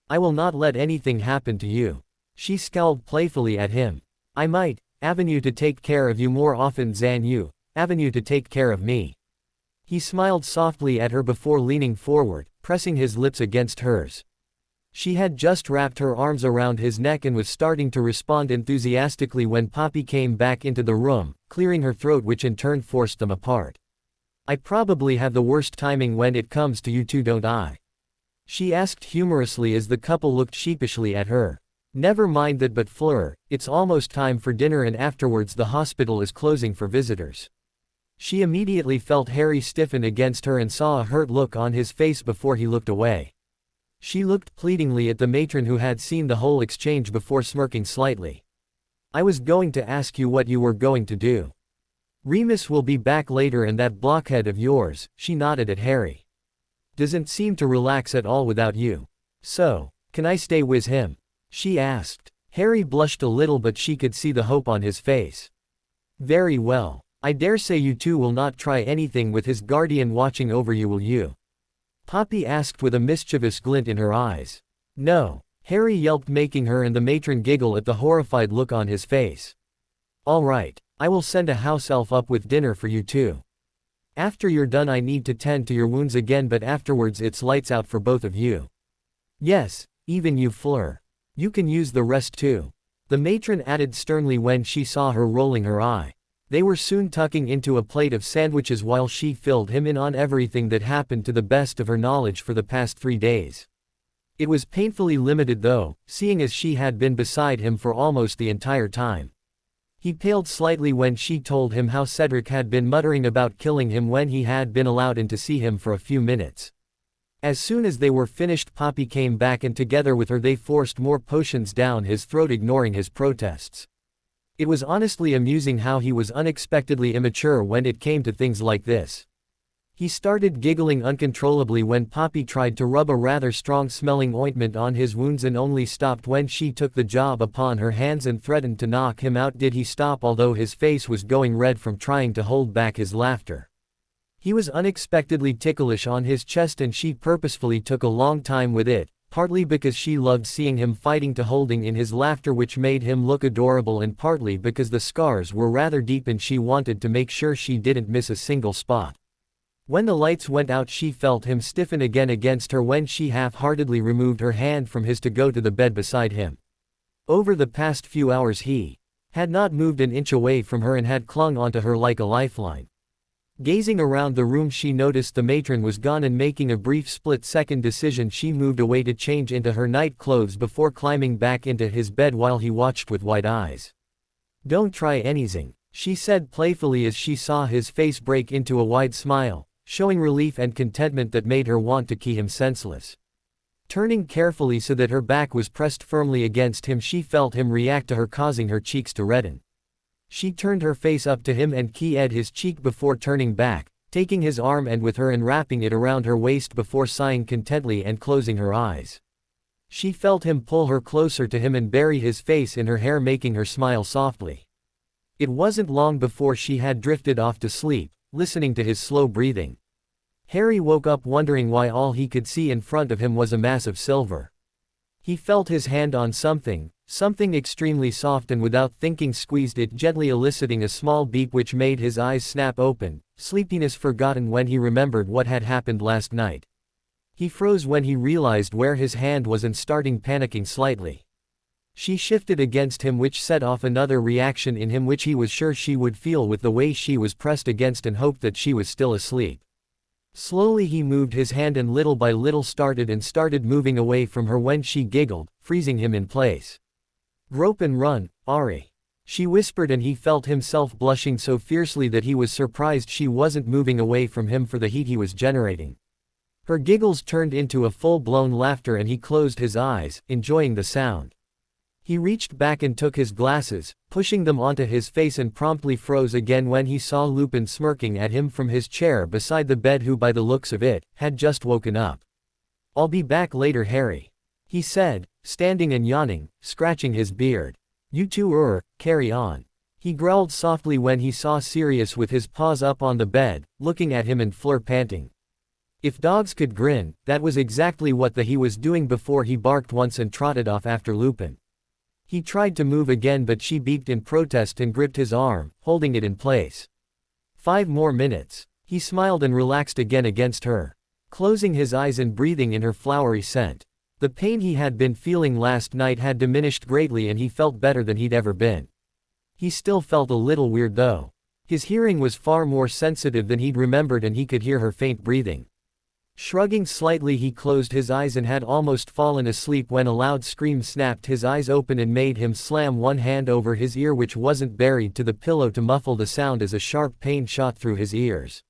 I will not let anything happen to you. She scowled playfully at him. I might avenue to take care of you more often than you avenue to take care of me. He smiled softly at her before leaning forward, pressing his lips against hers. She had just wrapped her arms around his neck and was starting to respond enthusiastically when Poppy came back into the room, clearing her throat, which in turn forced them apart. I probably have the worst timing when it comes to you two, don't I? She asked humorously as the couple looked sheepishly at her. Never mind that, but Fleur, it's almost time for dinner, and afterwards the hospital is closing for visitors. She immediately felt Harry stiffen against her and saw a hurt look on his face before he looked away. She looked pleadingly at the matron, who had seen the whole exchange before, smirking slightly. I was going to ask you what you were going to do. Remus will be back later, and that blockhead of yours, she nodded at Harry, doesn't seem to relax at all without you. So, can I stay with him? She asked. Harry blushed a little, but she could see the hope on his face. Very well. I dare say you two will not try anything with his guardian watching over you, will you? Poppy asked with a mischievous glint in her eyes. No. Harry yelped, making her and the matron giggle at the horrified look on his face. All right. I will send a house elf up with dinner for you too. After you're done I need to tend to your wounds again, but afterwards it's lights out for both of you. Yes, even you, Fleur. You can use the rest too. The matron added sternly when she saw her rolling her eye. They were soon tucking into a plate of sandwiches while she filled him in on everything that happened to the best of her knowledge for the past 3 days. It was painfully limited though, seeing as she had been beside him for almost the entire time. He paled slightly when she told him how Cedric had been muttering about killing him when he had been allowed in to see him for a few minutes. As soon as they were finished, Poppy came back and together with her they forced more potions down his throat, ignoring his protests. It was honestly amusing how he was unexpectedly immature when it came to things like this. He started giggling uncontrollably when Poppy tried to rub a rather strong-smelling ointment on his wounds and only stopped when she took the job upon her hands and threatened to knock him out did he stop, although his face was going red from trying to hold back his laughter. He was unexpectedly ticklish on his chest and she purposefully took a long time with it, partly because she loved seeing him fighting to holding in his laughter, which made him look adorable, and partly because the scars were rather deep and she wanted to make sure she didn't miss a single spot. When the lights went out she felt him stiffen again against her when she half-heartedly removed her hand from his to go to the bed beside him. Over the past few hours he had not moved an inch away from her and had clung onto her like a lifeline. Gazing around the room she noticed the matron was gone, and making a brief split-second decision she moved away to change into her night clothes before climbing back into his bed while he watched with wide eyes. "Don't try anything," she said playfully as she saw his face break into a wide smile, showing relief and contentment that made her want to key him senseless. Turning carefully so that her back was pressed firmly against him she felt him react to her, causing her cheeks to redden. She turned her face up to him and keyed his cheek before turning back, taking his arm and with her and wrapping it around her waist before sighing contentedly and closing her eyes. She felt him pull her closer to him and bury his face in her hair, making her smile softly. It wasn't long before she had drifted off to sleep, listening to his slow breathing. Harry woke up wondering why all he could see in front of him was a mass of silver. He felt his hand on something extremely soft, and without thinking squeezed it gently, eliciting a small beep which made his eyes snap open, sleepiness forgotten when he remembered what had happened last night. He froze when he realized where his hand was and starting panicking slightly. She shifted against him, which set off another reaction in him which he was sure she would feel with the way she was pressed against, and hoped that she was still asleep. Slowly he moved his hand and little by little started moving away from her when she giggled, freezing him in place. "Grope and run, Ari," she whispered, and he felt himself blushing so fiercely that he was surprised she wasn't moving away from him for the heat he was generating. Her giggles turned into a full-blown laughter and he closed his eyes, enjoying the sound. He reached back and took his glasses, pushing them onto his face, and promptly froze again when he saw Lupin smirking at him from his chair beside the bed, who by the looks of it, had just woken up. "I'll be back later, Harry," he said, standing and yawning, scratching his beard. "You two carry on," he growled softly when he saw Sirius with his paws up on the bed, looking at him and Fleur panting. If dogs could grin, that was exactly what he was doing before he barked once and trotted off after Lupin. He tried to move again, but she beeped in protest and gripped his arm, holding it in place. 5 more minutes. He smiled and relaxed again against her, closing his eyes and breathing in her flowery scent. The pain he had been feeling last night had diminished greatly and he felt better than he'd ever been. He still felt a little weird though. His hearing was far more sensitive than he'd remembered and he could hear her faint breathing. Shrugging slightly he closed his eyes and had almost fallen asleep when a loud scream snapped his eyes open and made him slam one hand over his ear, which wasn't buried, to the pillow to muffle the sound as a sharp pain shot through his ears.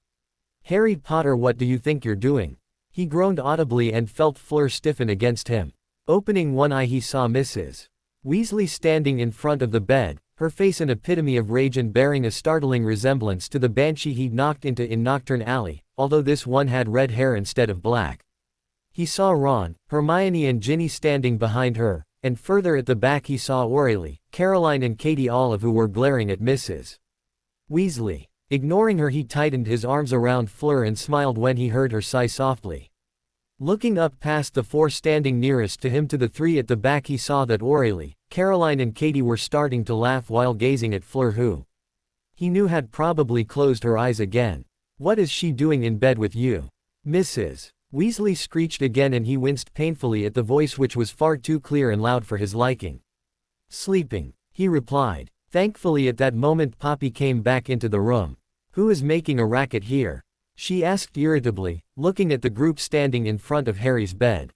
"Harry Potter, what do you think you're doing?" He groaned audibly and felt Fleur stiffen against him. Opening one eye he saw Mrs. Weasley standing in front of the bed, her face an epitome of rage and bearing a startling resemblance to the banshee he'd knocked into in Knockturn Alley, although this one had red hair instead of black. He saw Ron, Hermione and Ginny standing behind her, and further at the back he saw Aurelie, Caroline and Katie Olive, who were glaring at Mrs. Weasley. Ignoring her he tightened his arms around Fleur and smiled when he heard her sigh softly. Looking up past the four standing nearest to him to the three at the back, he saw that Aurelie, Caroline and Katie were starting to laugh while gazing at Fleur, who he knew had probably closed her eyes again. "What is she doing in bed with you?" Mrs. Weasley screeched again, and he winced painfully at the voice, which was far too clear and loud for his liking. "Sleeping," he replied. Thankfully at that moment Poppy came back into the room. "Who is making a racket here?" she asked irritably, looking at the group standing in front of Harry's bed.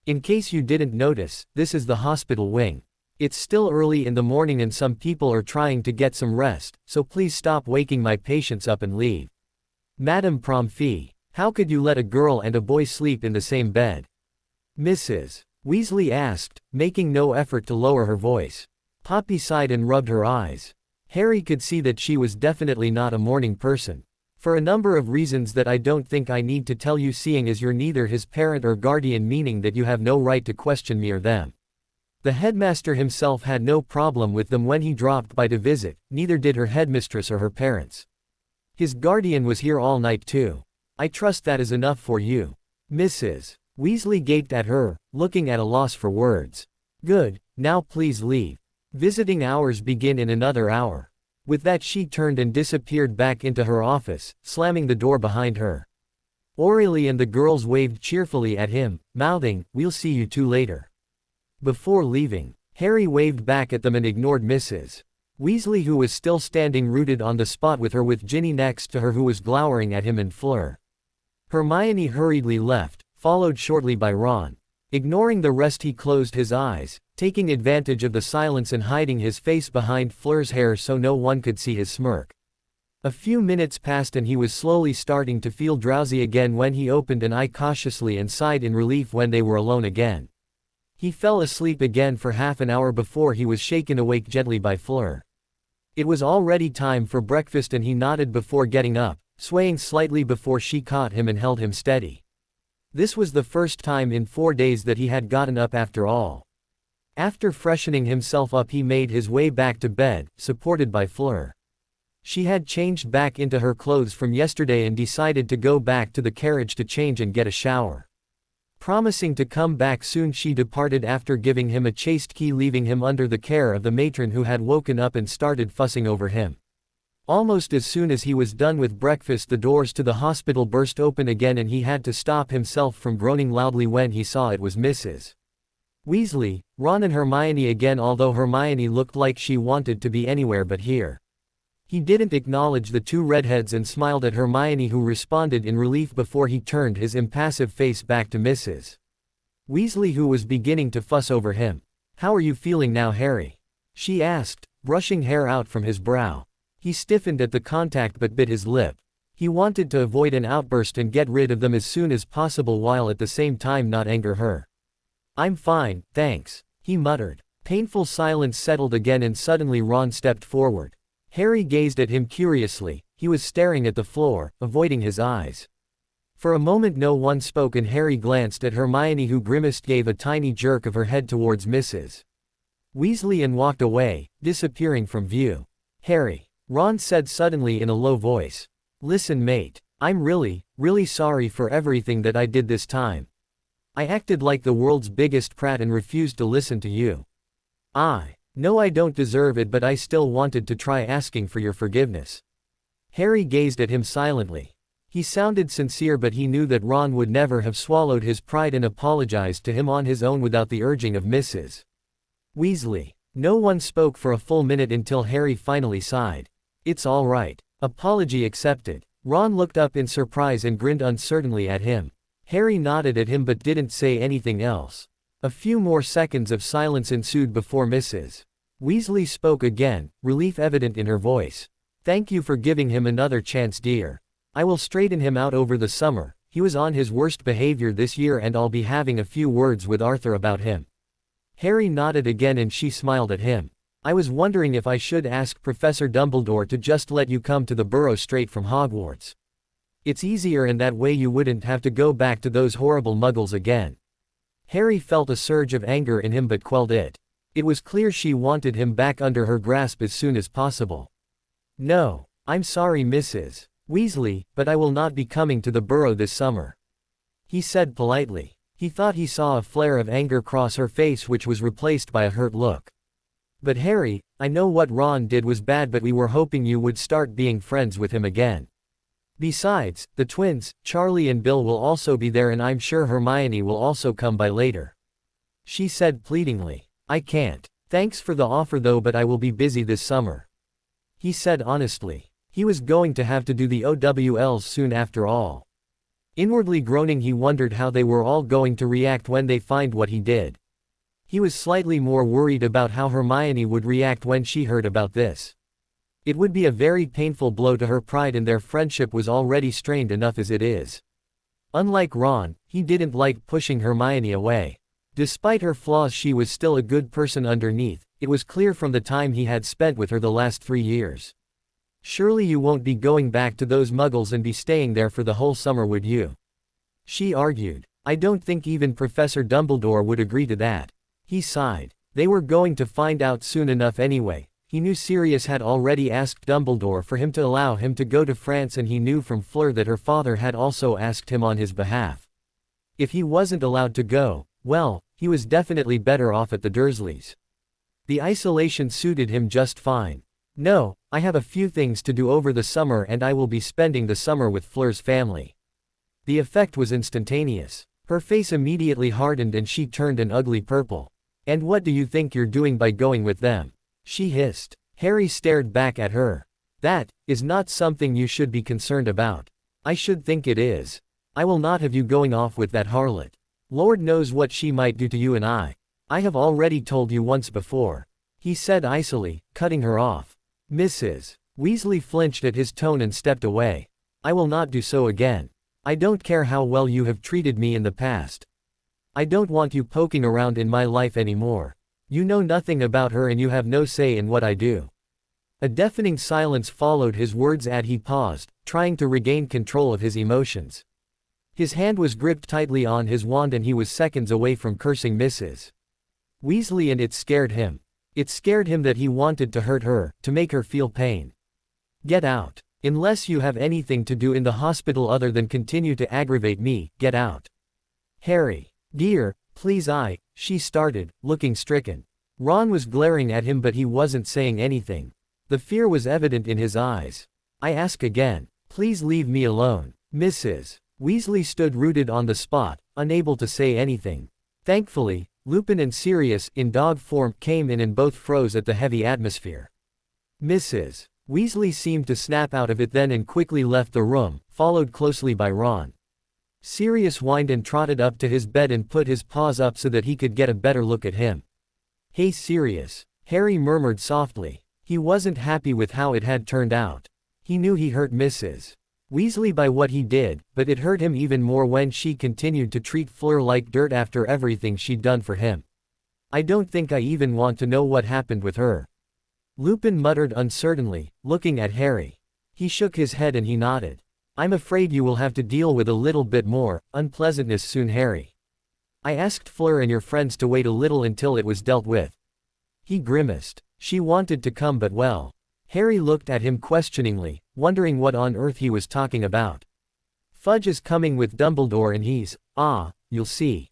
"In case you didn't notice, this is the hospital wing. It's still early in the morning and some people are trying to get some rest, so please stop waking my patients up and leave." "Madame Pomfrey, how could you let a girl and a boy sleep in the same bed?" Mrs. Weasley asked, making no effort to lower her voice. Poppy sighed and rubbed her eyes. Harry could see that she was definitely not a morning person. "For a number of reasons that I don't think I need to tell you, seeing as you're neither his parent or guardian, meaning that you have no right to question me or them." The headmaster himself had no problem with them when he dropped by to visit, neither did her headmistress or her parents. "His guardian was here all night too. I trust that is enough for you." Mrs. Weasley gaped at her, looking at a loss for words. "Good, now please leave. Visiting hours begin in another hour." With that she turned and disappeared back into her office, slamming the door behind her. Aurelie and the girls waved cheerfully at him, mouthing, "We'll see you two later." Before leaving, Harry waved back at them and ignored Mrs. Weasley, who was still standing rooted on the spot with her, with Ginny next to her who was glowering at him, and Fleur. Hermione hurriedly left, followed shortly by Ron. Ignoring the rest, he closed his eyes, taking advantage of the silence and hiding his face behind Fleur's hair so no one could see his smirk. A few minutes passed and he was slowly starting to feel drowsy again when he opened an eye cautiously and sighed in relief when they were alone again. He fell asleep again for half an hour before he was shaken awake gently by Fleur. It was already time for breakfast and he nodded before getting up, swaying slightly before she caught him and held him steady. This was the first time in 4 days that he had gotten up after all. After freshening himself up, he made his way back to bed, supported by Fleur. She had changed back into her clothes from yesterday and decided to go back to the carriage to change and get a shower. Promising to come back soon, she departed after giving him a chaste key, leaving him under the care of the matron who had woken up and started fussing over him. Almost as soon as he was done with breakfast, the doors to the hospital burst open again and he had to stop himself from groaning loudly when he saw it was Mrs. Weasley, Ron and Hermione again, although Hermione looked like she wanted to be anywhere but here. He didn't acknowledge the two redheads and smiled at Hermione, who responded in relief before he turned his impassive face back to Mrs. Weasley, who was beginning to fuss over him. "How are you feeling now, Harry?" she asked, brushing hair out from his brow. He stiffened at the contact but bit his lip. He wanted to avoid an outburst and get rid of them as soon as possible while at the same time not anger her. "I'm fine, thanks," he muttered. Painful silence settled again and suddenly Ron stepped forward. Harry gazed at him curiously. He was staring at the floor, avoiding his eyes. For a moment no one spoke and Harry glanced at Hermione, who grimaced, gave a tiny jerk of her head towards Mrs. Weasley and walked away, disappearing from view. "Harry," Ron said suddenly in a low voice. "Listen, mate. I'm really, really sorry for everything that I did this time. I acted like the world's biggest prat and refused to listen to you. I know I don't deserve it, but I still wanted to try asking for your forgiveness." Harry gazed at him silently. He sounded sincere, but he knew that Ron would never have swallowed his pride and apologized to him on his own without the urging of Mrs. Weasley. No one spoke for a full minute until Harry finally sighed. "It's all right. Apology accepted." Ron looked up in surprise and grinned uncertainly at him. Harry nodded at him but didn't say anything else. A few more seconds of silence ensued before Mrs. Weasley spoke again, relief evident in her voice. "Thank you for giving him another chance, dear. I will straighten him out over the summer. He was on his worst behavior this year and I'll be having a few words with Arthur about him." Harry nodded again and she smiled at him. "I was wondering if I should ask Professor Dumbledore to just let you come to the Burrow straight from Hogwarts. It's easier and that way you wouldn't have to go back to those horrible muggles again." Harry felt a surge of anger in him but quelled it. It was clear she wanted him back under her grasp as soon as possible. "No, I'm sorry, Mrs. Weasley, but I will not be coming to the Burrow this summer." he said politely. He thought he saw a flare of anger cross her face, which was replaced by a hurt look. But Harry, I know what Ron did was bad, but we were hoping you would start being friends with him again. Besides, the twins, Charlie and Bill will also be there, and I'm sure Hermione will also come by later. She said pleadingly. I can't. Thanks for the offer though, but I will be busy this summer. He said honestly. He was going to have to do the OWLs soon after all. Inwardly groaning, he wondered how they were all going to react when they find what he did. He was slightly more worried about how Hermione would react when she heard about this. It would be a very painful blow to her pride, and their friendship was already strained enough as it is. Unlike Ron, he didn't like pushing Hermione away. Despite her flaws, she was still a good person underneath. It was clear from the time he had spent with her the last 3 years. Surely you won't be going back to those muggles and be staying there for the whole summer, would you? She argued. I don't think even Professor Dumbledore would agree to that. He sighed. They were going to find out soon enough anyway. He knew Sirius had already asked Dumbledore for him to allow him to go to France, and he knew from Fleur that her father had also asked him on his behalf. If he wasn't allowed to go, well, he was definitely better off at the Dursleys. The isolation suited him just fine. No, I have a few things to do over the summer, and I will be spending the summer with Fleur's family. The effect was instantaneous. Her face immediately hardened and she turned an ugly purple. And what do you think you're doing by going with them? She hissed. Harry stared back at her. That is not something you should be concerned about. I should think it is. I will not have you going off with that harlot. Lord knows what she might do to you and I. I have already told you once before. He said icily, cutting her off. Mrs. Weasley flinched at his tone and stepped away. I will not do so again. I don't care how well you have treated me in the past. I don't want you poking around in my life anymore. You know nothing about her and you have no say in what I do. A deafening silence followed his words as he paused, trying to regain control of his emotions. His hand was gripped tightly on his wand and he was seconds away from cursing Mrs. Weasley, and it scared him. It scared him that he wanted to hurt her, to make her feel pain. Get out. Unless you have anything to do in the hospital other than continue to aggravate me, get out. Harry. Dear, please she started, looking stricken. Ron was glaring at him but he wasn't saying anything. The fear was evident in his eyes. I ask again. Please leave me alone. Mrs. Weasley stood rooted on the spot, unable to say anything. Thankfully, Lupin and Sirius, in dog form, came in and both froze at the heavy atmosphere. Mrs. Weasley seemed to snap out of it then and quickly left the room, followed closely by Ron. Sirius whined and trotted up to his bed and put his paws up so that he could get a better look at him. Hey Sirius, Harry murmured softly. He wasn't happy with how it had turned out. He knew he hurt Mrs. Weasley by what he did, but it hurt him even more when she continued to treat Fleur like dirt after everything she'd done for him. I don't think I even want to know what happened with her. Lupin muttered uncertainly, looking at Harry. He shook his head and he nodded. I'm afraid you will have to deal with a little bit more unpleasantness soon, Harry. I asked Fleur and your friends to wait a little until it was dealt with. He grimaced. She wanted to come but well. Harry looked at him questioningly, wondering what on earth he was talking about. Fudge is coming with Dumbledore and he's, you'll see.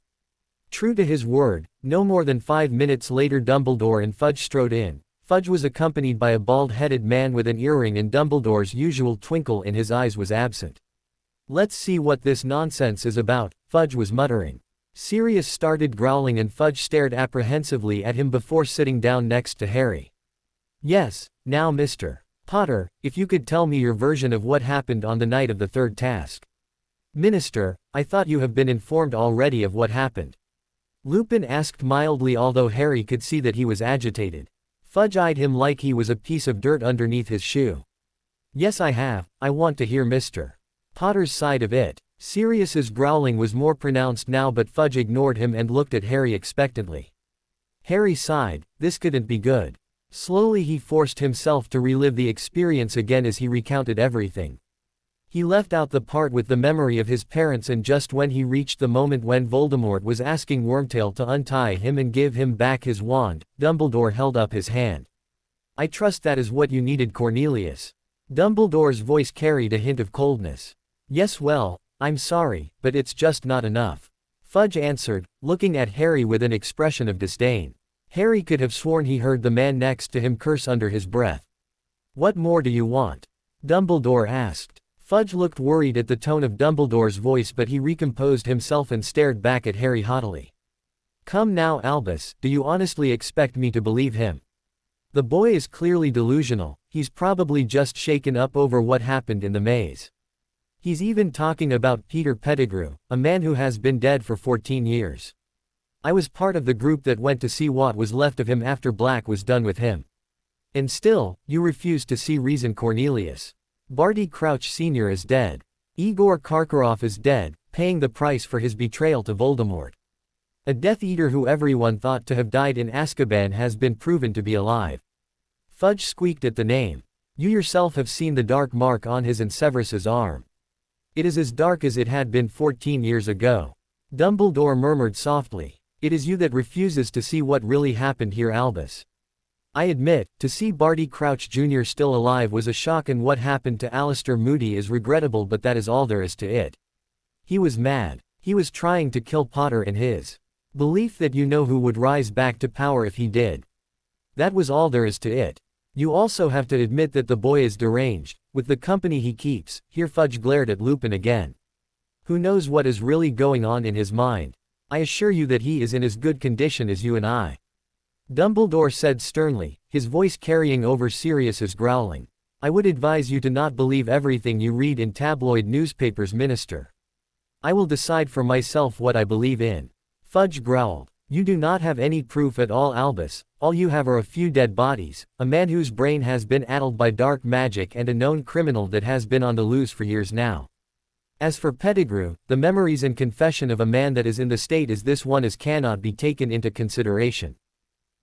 True to his word, no more than 5 minutes later Dumbledore and Fudge strode in. Fudge was accompanied by a bald-headed man with an earring and Dumbledore's usual twinkle in his eyes was absent. Let's see what this nonsense is about, Fudge was muttering. Sirius started growling and Fudge stared apprehensively at him before sitting down next to Harry. Yes, now Mr. Potter, if you could tell me your version of what happened on the night of the third task. Minister, I thought you have been informed already of what happened. Lupin asked mildly, although Harry could see that he was agitated. Fudge eyed him like he was a piece of dirt underneath his shoe. Yes, I have. I want to hear Mr. Potter's side of it. Sirius's growling was more pronounced now, but Fudge ignored him and looked at Harry expectantly. Harry sighed. This couldn't be good. Slowly he forced himself to relive the experience again as he recounted everything. He left out the part with the memory of his parents, and just when he reached the moment when Voldemort was asking Wormtail to untie him and give him back his wand, Dumbledore held up his hand. I trust that is what you needed, Cornelius. Dumbledore's voice carried a hint of coldness. Yes, well, I'm sorry, but it's just not enough. Fudge answered, looking at Harry with an expression of disdain. Harry could have sworn he heard the man next to him curse under his breath. What more do you want? Dumbledore asked. Fudge looked worried at the tone of Dumbledore's voice, but he recomposed himself and stared back at Harry haughtily. Come now, Albus, do you honestly expect me to believe him? The boy is clearly delusional, he's probably just shaken up over what happened in the maze. He's even talking about Peter Pettigrew, a man who has been dead for 14 years. I was part of the group that went to see what was left of him after Black was done with him. And still, you refuse to see reason. Cornelius. Barty Crouch Sr. is dead. Igor Karkaroff is dead, paying the price for his betrayal to Voldemort. A Death Eater who everyone thought to have died in Azkaban has been proven to be alive. Fudge squeaked at the name. You yourself have seen the dark mark on his and Severus's arm. It is as dark as it had been 14 years ago. Dumbledore murmured softly. It is you that refuses to see what really happened here, Albus. I admit, to see Barty Crouch Jr. still alive was a shock, and what happened to Alistair Moody is regrettable, but that is all there is to it. He was mad. He was trying to kill Potter and his belief that you know who would rise back to power if he did. That was all there is to it. You also have to admit that the boy is deranged, with the company he keeps. Here Fudge glared at Lupin again. Who knows what is really going on in his mind? I assure you that he is in as good condition as you and I. Dumbledore said sternly, his voice carrying over Sirius's growling. I would advise you to not believe everything you read in tabloid newspapers, Minister. I will decide for myself what I believe in. Fudge growled. You do not have any proof at all, Albus. All you have are a few dead bodies, a man whose brain has been addled by dark magic, and a known criminal that has been on the loose for years now. As for Pettigrew, the memories and confession of a man that is in the state as this one is cannot be taken into consideration.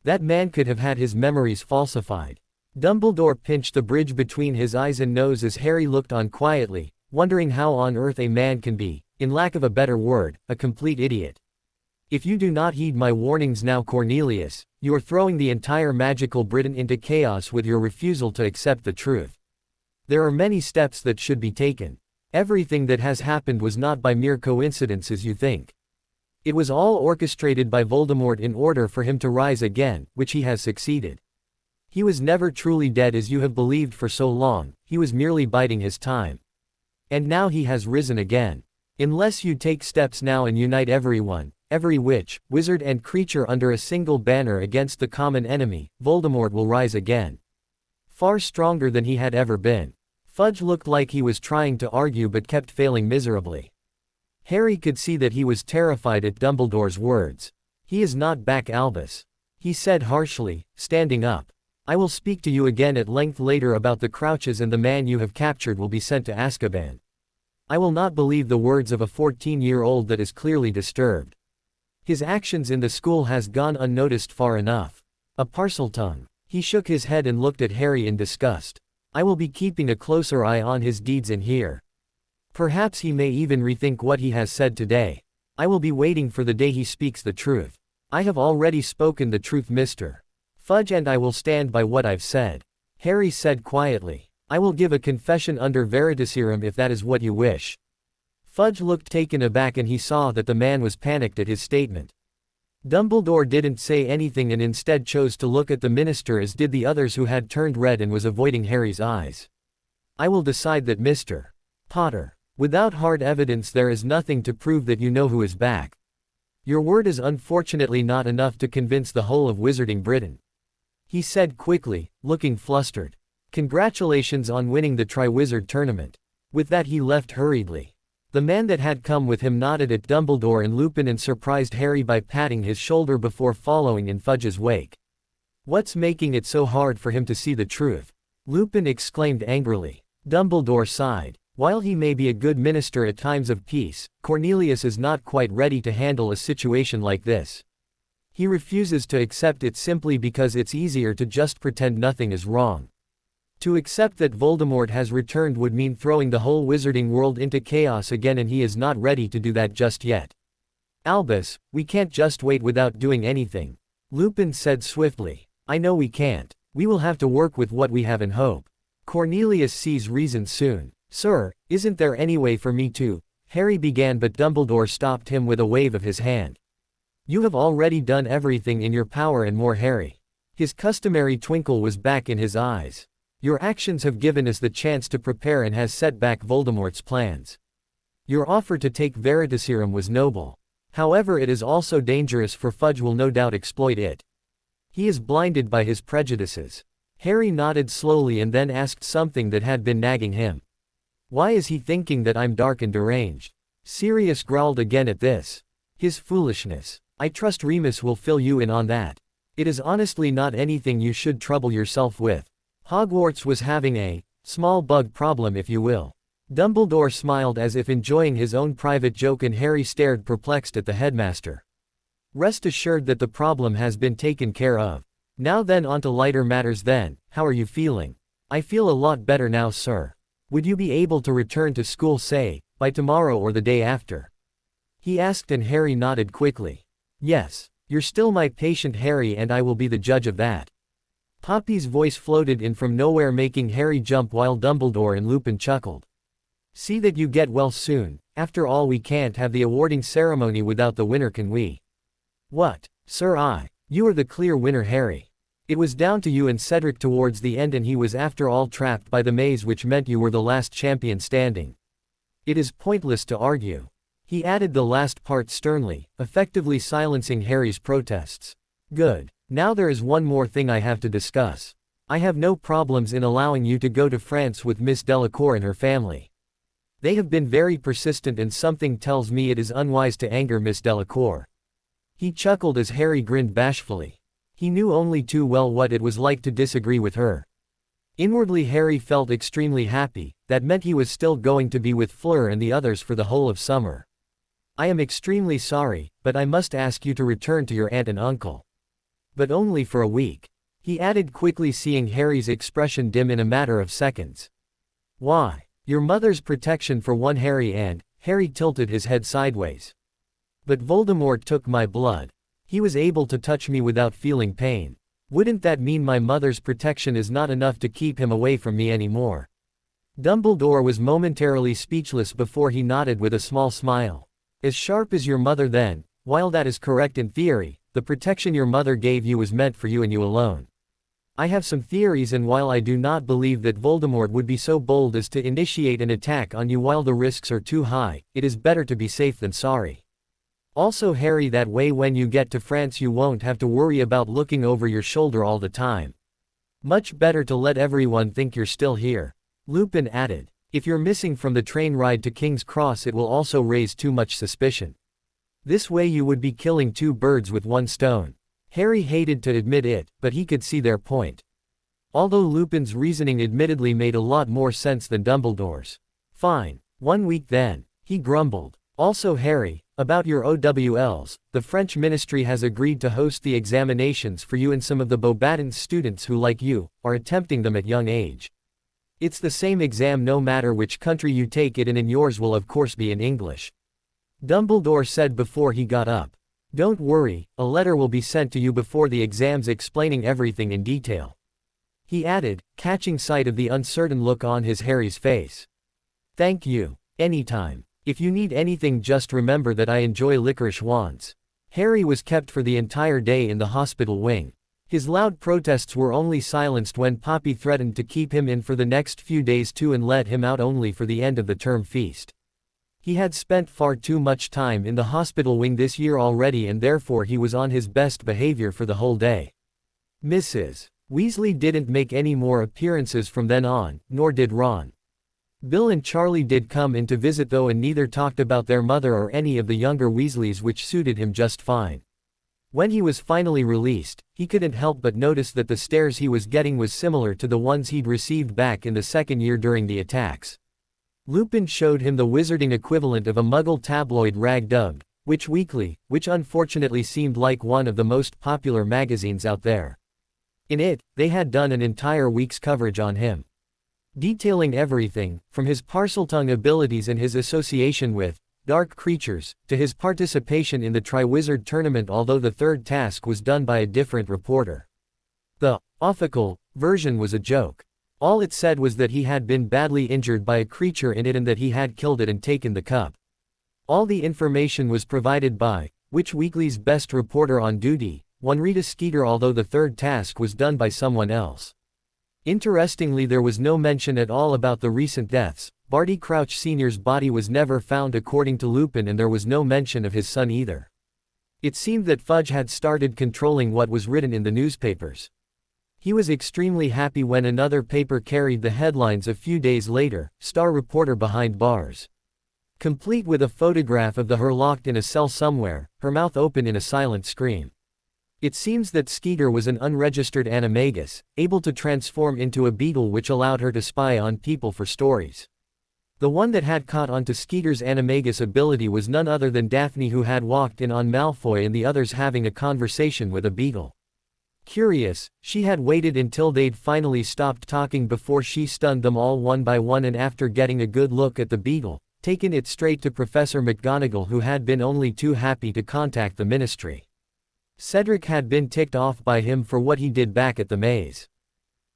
That man could have had his memories falsified. Dumbledore pinched the bridge between his eyes and nose as Harry looked on quietly, wondering how on earth a man can be, in lack of a better word, a complete idiot. If you do not heed my warnings now, Cornelius, you are throwing the entire magical Britain into chaos with your refusal to accept the truth. There are many steps that should be taken. Everything that has happened was not by mere coincidence as you think. It was all orchestrated by Voldemort in order for him to rise again, which he has succeeded. He was never truly dead as you have believed for so long, he was merely biding his time. And now he has risen again. Unless you take steps now and unite everyone, every witch, wizard and creature under a single banner against the common enemy, Voldemort will rise again. Far stronger than he had ever been. Fudge looked like he was trying to argue but kept failing miserably. Harry could see that he was terrified at Dumbledore's words. He is not back, Albus. He said harshly, standing up. I will speak to you again at length later about the Crouches, and the man you have captured will be sent to Azkaban. I will not believe the words of a 14-year-old that is clearly disturbed. His actions in the school has gone unnoticed far enough. A Parseltongue. He shook his head and looked at Harry in disgust. I will be keeping a closer eye on his deeds in here. Perhaps he may even rethink what he has said today. I will be waiting for the day he speaks the truth. I have already spoken the truth, Mr. Fudge, and I will stand by what I've said. Harry said quietly. I will give a confession under Veritaserum if that is what you wish. Fudge looked taken aback, and he saw that the man was panicked at his statement. Dumbledore didn't say anything and instead chose to look at the minister, as did the others who had turned red and was avoiding Harry's eyes. I will decide that, Mr. Potter. Without hard evidence there is nothing to prove that you know who is back. Your word is unfortunately not enough to convince the whole of Wizarding Britain. He said quickly, looking flustered. Congratulations on winning the Triwizard Tournament. With that he left hurriedly. The man that had come with him nodded at Dumbledore and Lupin and surprised Harry by patting his shoulder before following in Fudge's wake. What's making it so hard for him to see the truth? Lupin exclaimed angrily. Dumbledore sighed. While he may be a good minister at times of peace, Cornelius is not quite ready to handle a situation like this. He refuses to accept it simply because it's easier to just pretend nothing is wrong. To accept that Voldemort has returned would mean throwing the whole wizarding world into chaos again, and he is not ready to do that just yet. Albus, we can't just wait without doing anything. Lupin said swiftly. I know we can't. We will have to work with what we have and hope. Cornelius sees reason soon. Sir, isn't there any way for me to Harry began, but Dumbledore stopped him with a wave of his hand. You have already done everything in your power and more, Harry. His customary twinkle was back in his eyes. Your actions have given us the chance to prepare and has set back Voldemort's plans. Your offer to take Veritaserum was noble. However, it is also dangerous, for Fudge will no doubt exploit it. He is blinded by his prejudices. Harry nodded slowly and then asked something that had been nagging him. Why is he thinking that I'm dark and deranged? Sirius growled again at this. His foolishness. I trust Remus will fill you in on that. It is honestly not anything you should trouble yourself with. Hogwarts was having a small bug problem, if you will. Dumbledore smiled as if enjoying his own private joke, and Harry stared perplexed at the headmaster. Rest assured that the problem has been taken care of. Now then, on to lighter matters then. How are you feeling? I feel a lot better now, sir. Would you be able to return to school, say, by tomorrow or the day after? He asked, and Harry nodded quickly. Yes. You're still my patient, Harry, and I will be the judge of that. Poppy's voice floated in from nowhere, making Harry jump, while Dumbledore and Lupin chuckled. See that you get well soon. After all, we can't have the awarding ceremony without the winner, can we? What, sir? You are the clear winner, Harry. It was down to you and Cedric towards the end, and he was after all trapped by the maze, which meant you were the last champion standing. It is pointless to argue. He added the last part sternly, effectively silencing Harry's protests. Good. Now there is one more thing I have to discuss. I have no problems in allowing you to go to France with Miss Delacour and her family. They have been very persistent, and something tells me it is unwise to anger Miss Delacour. He chuckled as Harry grinned bashfully. He knew only too well what it was like to disagree with her. Inwardly, Harry felt extremely happy. That meant he was still going to be with Fleur and the others for the whole of summer. I am extremely sorry, but I must ask you to return to your aunt and uncle. But only for a week. He added quickly, seeing Harry's expression dim in a matter of seconds. Why? Your mother's protection for one, Harry, and Harry tilted his head sideways. But Voldemort took my blood. He was able to touch me without feeling pain. Wouldn't that mean my mother's protection is not enough to keep him away from me anymore? Dumbledore was momentarily speechless before he nodded with a small smile. As sharp as your mother then. While that is correct in theory, the protection your mother gave you was meant for you and you alone. I have some theories, and while I do not believe that Voldemort would be so bold as to initiate an attack on you while the risks are too high, it is better to be safe than sorry. Also, Harry, that way when you get to France you won't have to worry about looking over your shoulder all the time. Much better to let everyone think you're still here. Lupin added. If you're missing from the train ride to King's Cross, it will also raise too much suspicion. This way you would be killing two birds with one stone. Harry hated to admit it, but he could see their point. Although Lupin's reasoning admittedly made a lot more sense than Dumbledore's. Fine. 1 week then. He grumbled. Also, Harry, about your OWLs, the French ministry has agreed to host the examinations for you and some of the Beauxbatons students who, like you, are attempting them at young age. It's the same exam no matter which country you take it in, and yours will of course be in English. Dumbledore said before he got up. Don't worry, a letter will be sent to you before the exams explaining everything in detail. He added, catching sight of the uncertain look on Harry's face. Thank you. Anytime. If you need anything, just remember that I enjoy licorice wands. Harry was kept for the entire day in the hospital wing. His loud protests were only silenced when Poppy threatened to keep him in for the next few days too and let him out only for the end of the term feast. He had spent far too much time in the hospital wing this year already, and therefore he was on his best behavior for the whole day. Mrs. Weasley didn't make any more appearances from then on, nor did Ron. Bill and Charlie did come in to visit though, and neither talked about their mother or any of the younger Weasleys, which suited him just fine. When he was finally released, he couldn't help but notice that the stares he was getting was similar to the ones he'd received back in the second year during the attacks. Lupin showed him the wizarding equivalent of a Muggle tabloid rag dubbed Witch Weekly, which unfortunately seemed like one of the most popular magazines out there. In it, they had done an entire week's coverage on him, detailing everything, from his Parseltongue abilities and his association with dark creatures, to his participation in the Triwizard Tournament, although the third task was done by a different reporter. The official version was a joke. All it said was that he had been badly injured by a creature in it and that he had killed it and taken the cup. All the information was provided by Which Weekly's best reporter on duty, one Rita Skeeter, although the third task was done by someone else. Interestingly, there was no mention at all about the recent deaths. Barty Crouch Sr.'s body was never found according to Lupin, and there was no mention of his son either. It seemed that Fudge had started controlling what was written in the newspapers. He was extremely happy when another paper carried the headlines a few days later, "Star Reporter Behind Bars." Complete with a photograph of her locked in a cell somewhere, her mouth open in a silent scream. It seems that Skeeter was an unregistered animagus, able to transform into a beetle, which allowed her to spy on people for stories. The one that had caught on to Skeeter's animagus ability was none other than Daphne, who had walked in on Malfoy and the others having a conversation with a beetle. Curious, she had waited until they'd finally stopped talking before she stunned them all one by one, and after getting a good look at the beetle, taken it straight to Professor McGonagall, who had been only too happy to contact the Ministry. Cedric had been ticked off by him for what he did back at the maze.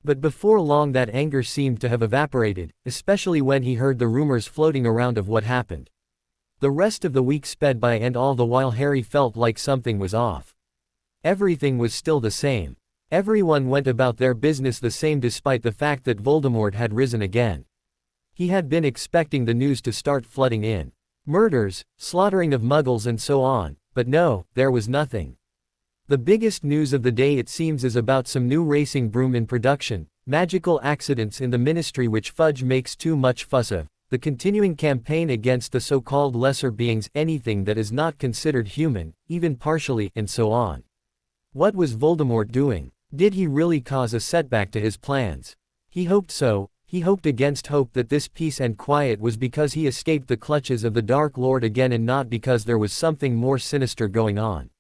But before long that anger seemed to have evaporated, especially when he heard the rumors floating around of what happened. The rest of the week sped by, and all the while Harry felt like something was off. Everything was still the same. Everyone went about their business the same, despite the fact that Voldemort had risen again. He had been expecting the news to start flooding in. Murders, slaughtering of muggles and so on, but no, there was nothing. The biggest news of the day, it seems, is about some new racing broom in production, magical accidents in the Ministry which Fudge makes too much fuss of, the continuing campaign against the so-called lesser beings, anything that is not considered human, even partially, and so on. What was Voldemort doing? Did he really cause a setback to his plans? He hoped so. He hoped against hope that this peace and quiet was because he escaped the clutches of the Dark Lord again, and not because there was something more sinister going on.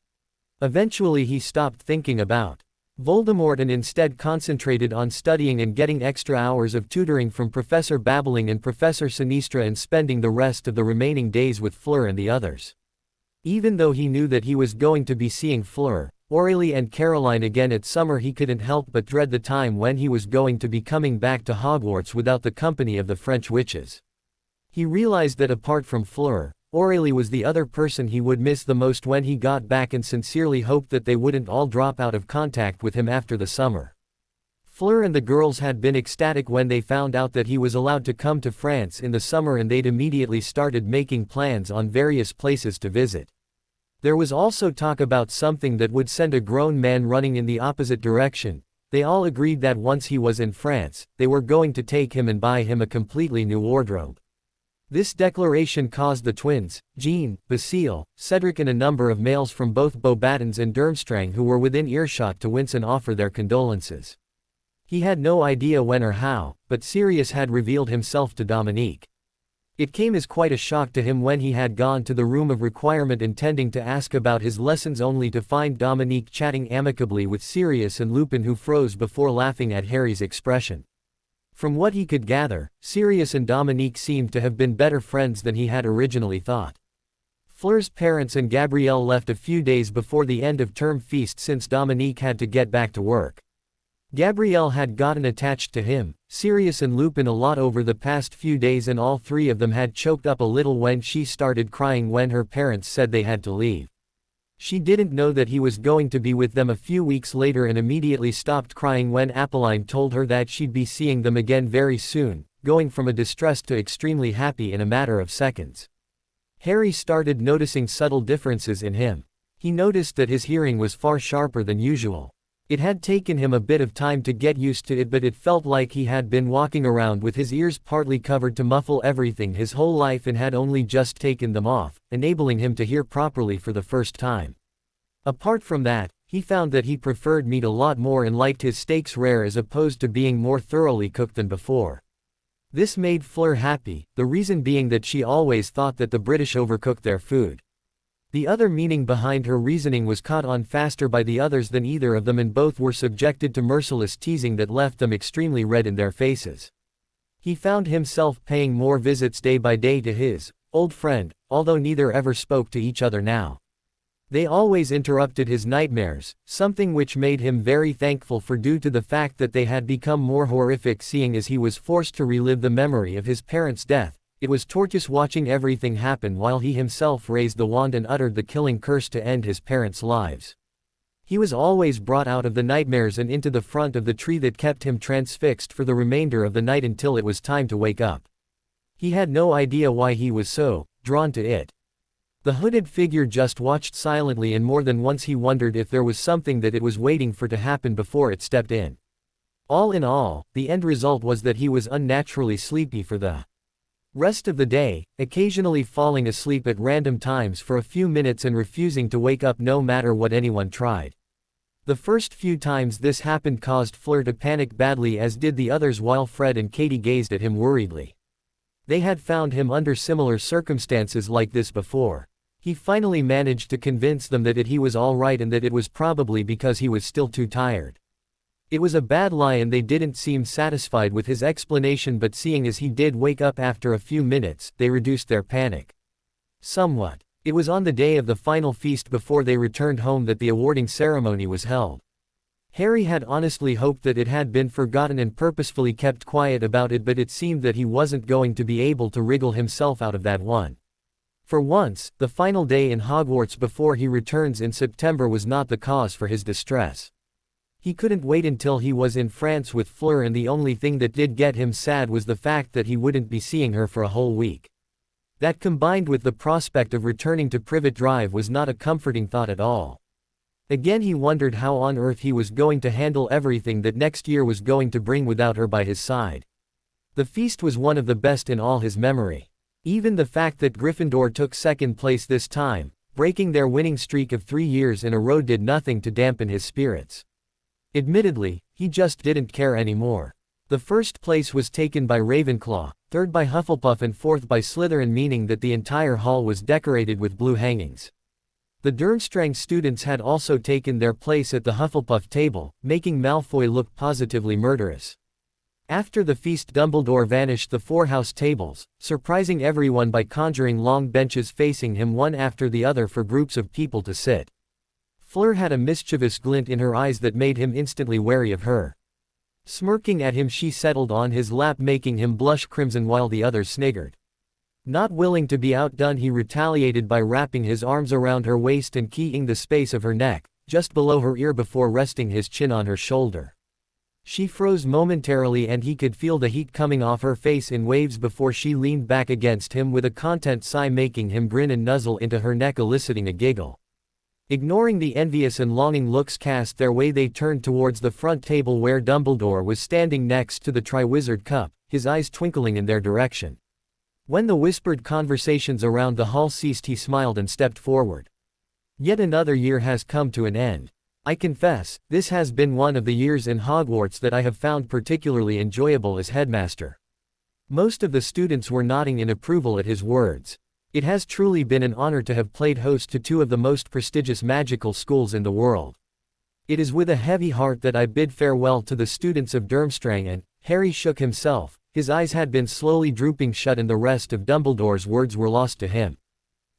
Eventually he stopped thinking about Voldemort and instead concentrated on studying and getting extra hours of tutoring from Professor Babbling and Professor Sinistra, and spending the rest of the remaining days with Fleur and the others. Even though he knew that he was going to be seeing Fleur, Aurélie and Caroline again at summer, he couldn't help but dread the time when he was going to be coming back to Hogwarts without the company of the French witches. He realized that apart from Fleur, Aurélie was the other person he would miss the most when he got back, and sincerely hoped that they wouldn't all drop out of contact with him after the summer. Fleur and the girls had been ecstatic when they found out that he was allowed to come to France in the summer, and they'd immediately started making plans on various places to visit. There was also talk about something that would send a grown man running in the opposite direction. They all agreed that once he was in France, they were going to take him and buy him a completely new wardrobe. This declaration caused the twins, Jean, Basile, Cedric and a number of males from both Beauxbatons and Durmstrang who were within earshot to wince and offer their condolences. He had no idea when or how, but Sirius had revealed himself to Dominique. It came as quite a shock to him when he had gone to the room of requirement intending to ask about his lessons, only to find Dominique chatting amicably with Sirius and Lupin, who froze before laughing at Harry's expression. From what he could gather, Sirius and Dominique seemed to have been better friends than he had originally thought. Fleur's parents and Gabrielle left a few days before the end of term feast, since Dominique had to get back to work. Gabrielle had gotten attached to him, Sirius and Lupin a lot over the past few days, and all three of them had choked up a little when she started crying when her parents said they had to leave. She didn't know that he was going to be with them a few weeks later, and immediately stopped crying when Apolline told her that she'd be seeing them again very soon, going from a distressed to extremely happy in a matter of seconds. Harry started noticing subtle differences in him. He noticed that his hearing was far sharper than usual. It had taken him a bit of time to get used to it, but it felt like he had been walking around with his ears partly covered to muffle everything his whole life and had only just taken them off, enabling him to hear properly for the first time. Apart from that, he found that he preferred meat a lot more and liked his steaks rare as opposed to being more thoroughly cooked than before. This made Fleur happy, the reason being that she always thought that the British overcooked their food. The other meaning behind her reasoning was caught on faster by the others than either of them, and both were subjected to merciless teasing that left them extremely red in their faces. He found himself paying more visits day by day to his old friend, although neither ever spoke to each other now. They always interrupted his nightmares, something which made him very thankful for, due to the fact that they had become more horrific, seeing as he was forced to relive the memory of his parents' death, It was torturous watching everything happen while he himself raised the wand and uttered the killing curse to end his parents' lives. He was always brought out of the nightmares and into the front of the tree that kept him transfixed for the remainder of the night until it was time to wake up. He had no idea why he was so drawn to it. The hooded figure just watched silently, and more than once he wondered if there was something that it was waiting for to happen before it stepped in. All in all, the end result was that he was unnaturally sleepy for the rest of the day, occasionally falling asleep at random times for a few minutes and refusing to wake up no matter what anyone tried. The first few times this happened caused Fleur to panic badly, as did the others, while Fred and Katie gazed at him worriedly. They had found him under similar circumstances like this before. He finally managed to convince them that he was all right and that it was probably because he was still too tired. It was a bad lie and they didn't seem satisfied with his explanation, but seeing as he did wake up after a few minutes, they reduced their panic somewhat. It was on the day of the final feast before they returned home that the awarding ceremony was held. Harry had honestly hoped that it had been forgotten and purposefully kept quiet about it, but it seemed that he wasn't going to be able to wriggle himself out of that one. For once, the final day in Hogwarts before he returns in September was not the cause for his distress. He couldn't wait until he was in France with Fleur, and the only thing that did get him sad was the fact that he wouldn't be seeing her for a whole week. That, combined with the prospect of returning to Privet Drive, was not a comforting thought at all. Again he wondered how on earth he was going to handle everything that next year was going to bring without her by his side. The feast was one of the best in all his memory. Even the fact that Gryffindor took second place this time, breaking their winning streak of 3 years in a row, did nothing to dampen his spirits. Admittedly, he just didn't care anymore. The first place was taken by Ravenclaw, third by Hufflepuff and fourth by Slytherin, meaning that the entire hall was decorated with blue hangings. The Durmstrang students had also taken their place at the Hufflepuff table, making Malfoy look positively murderous. After the feast, Dumbledore vanished the 4 house tables, surprising everyone by conjuring long benches facing him one after the other for groups of people to sit. Fleur had a mischievous glint in her eyes that made him instantly wary of her. Smirking at him, she settled on his lap, making him blush crimson while the others sniggered. Not willing to be outdone, he retaliated by wrapping his arms around her waist and keying the space of her neck, just below her ear, before resting his chin on her shoulder. She froze momentarily and he could feel the heat coming off her face in waves before she leaned back against him with a content sigh, making him grin and nuzzle into her neck, eliciting a giggle. Ignoring the envious and longing looks cast their way, they turned towards the front table where Dumbledore was standing next to the Triwizard Cup, his eyes twinkling in their direction. When the whispered conversations around the hall ceased, he smiled and stepped forward. Yet another year has come to an end. I confess, this has been one of the years in Hogwarts that I have found particularly enjoyable as headmaster. Most of the students were nodding in approval at his words. It has truly been an honor to have played host to 2 of the most prestigious magical schools in the world. It is with a heavy heart that I bid farewell to the students of Durmstrang, and Harry shook himself. His eyes had been slowly drooping shut and the rest of Dumbledore's words were lost to him.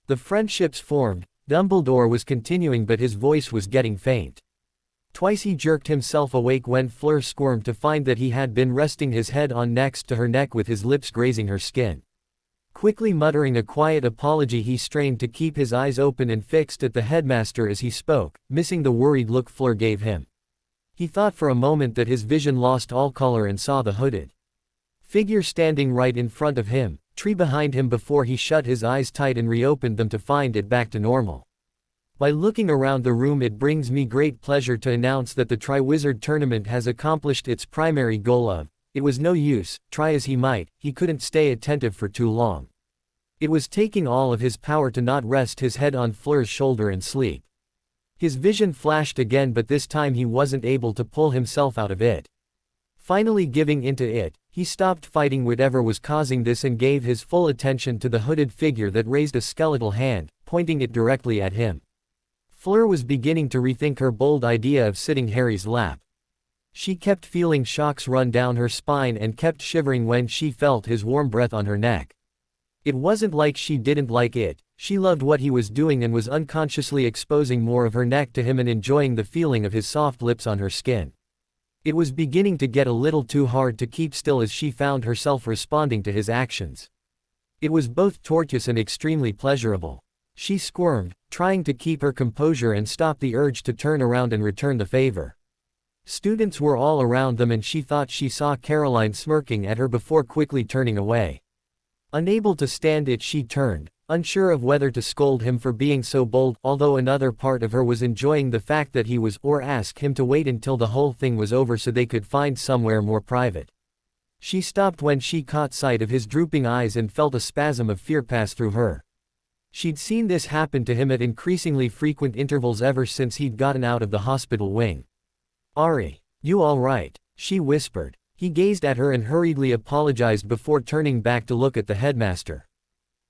The friendships formed. Dumbledore was continuing, but his voice was getting faint. Twice he jerked himself awake when Fleur squirmed to find that he had been resting his head on next to her neck with his lips grazing her skin. Quickly muttering a quiet apology, he strained to keep his eyes open and fixed at the headmaster as he spoke, missing the worried look Fleur gave him. He thought for a moment that his vision lost all color and saw the hooded figure standing right in front of him, tree behind him, before he shut his eyes tight and reopened them to find it back to normal. By looking around the room, it brings me great pleasure to announce that the Triwizard Tournament has accomplished its primary goal of, it was no use, try as he might, he couldn't stay attentive for too long. It was taking all of his power to not rest his head on Fleur's shoulder and sleep. His vision flashed again, but this time he wasn't able to pull himself out of it. Finally giving into it, he stopped fighting whatever was causing this and gave his full attention to the hooded figure that raised a skeletal hand, pointing it directly at him. Fleur was beginning to rethink her bold idea of sitting Harry's lap. She kept feeling shocks run down her spine and kept shivering when she felt his warm breath on her neck. It wasn't like she didn't like it, she loved what he was doing and was unconsciously exposing more of her neck to him and enjoying the feeling of his soft lips on her skin. It was beginning to get a little too hard to keep still as she found herself responding to his actions. It was both tortuous and extremely pleasurable. She squirmed, trying to keep her composure and stop the urge to turn around and return the favor. Students were all around them and she thought she saw Caroline smirking at her before quickly turning away. Unable to stand it, she turned, unsure of whether to scold him for being so bold, although another part of her was enjoying the fact that he was, or ask him to wait until the whole thing was over so they could find somewhere more private. She stopped when she caught sight of his drooping eyes and felt a spasm of fear pass through her. She'd seen this happen to him at increasingly frequent intervals ever since he'd gotten out of the hospital wing. "Ari, you all right?" she whispered. He gazed at her and hurriedly apologized before turning back to look at the headmaster.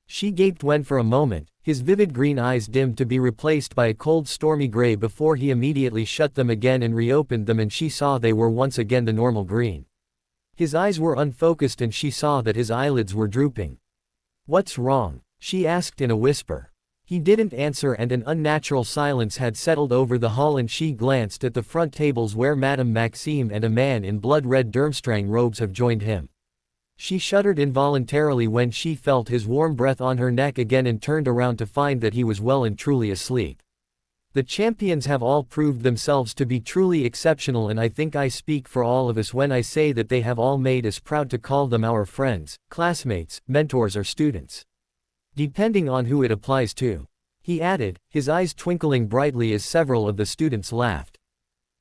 She gaped when for a moment, his vivid green eyes dimmed to be replaced by a cold stormy gray before he immediately shut them again and reopened them, and she saw they were once again the normal green. His eyes were unfocused and she saw that his eyelids were drooping. "What's wrong?" she asked in a whisper. He didn't answer and an unnatural silence had settled over the hall, and she glanced at the front tables where Madame Maxime and a man in blood-red Durmstrang robes have joined him. She shuddered involuntarily when she felt his warm breath on her neck again and turned around to find that he was well and truly asleep. The champions have all proved themselves to be truly exceptional, and I think I speak for all of us when I say that they have all made us proud to call them our friends, classmates, mentors or students. Depending on who it applies to," he added, his eyes twinkling brightly as several of the students laughed.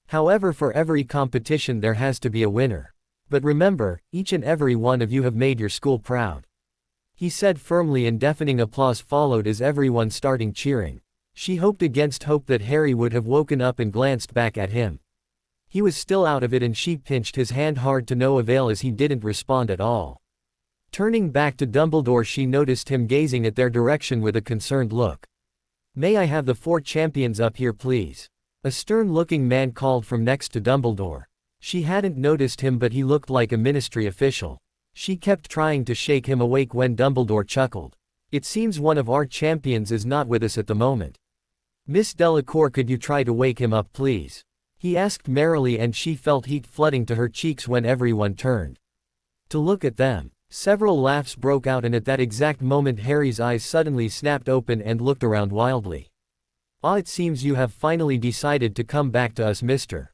"However, for every competition there has to be a winner. But remember, each and every one of you have made your school proud," he said firmly, and deafening applause followed as everyone started cheering. She hoped against hope that Harry would have woken up and glanced back at him. He was still out of it, and she pinched his hand hard to no avail as he didn't respond at all. Turning back to Dumbledore, she noticed him gazing at their direction with a concerned look. "May I have the 4 champions up here, please?" A stern-looking man called from next to Dumbledore. She hadn't noticed him, but he looked like a ministry official. She kept trying to shake him awake when Dumbledore chuckled. "It seems one of our champions is not with us at the moment. Miss Delacour, could you try to wake him up, please?" he asked merrily, and she felt heat flooding to her cheeks when everyone turned to look at them. Several laughs broke out, and at that exact moment Harry's eyes suddenly snapped open and looked around wildly. "Ah, it seems you have finally decided to come back to us, Mr.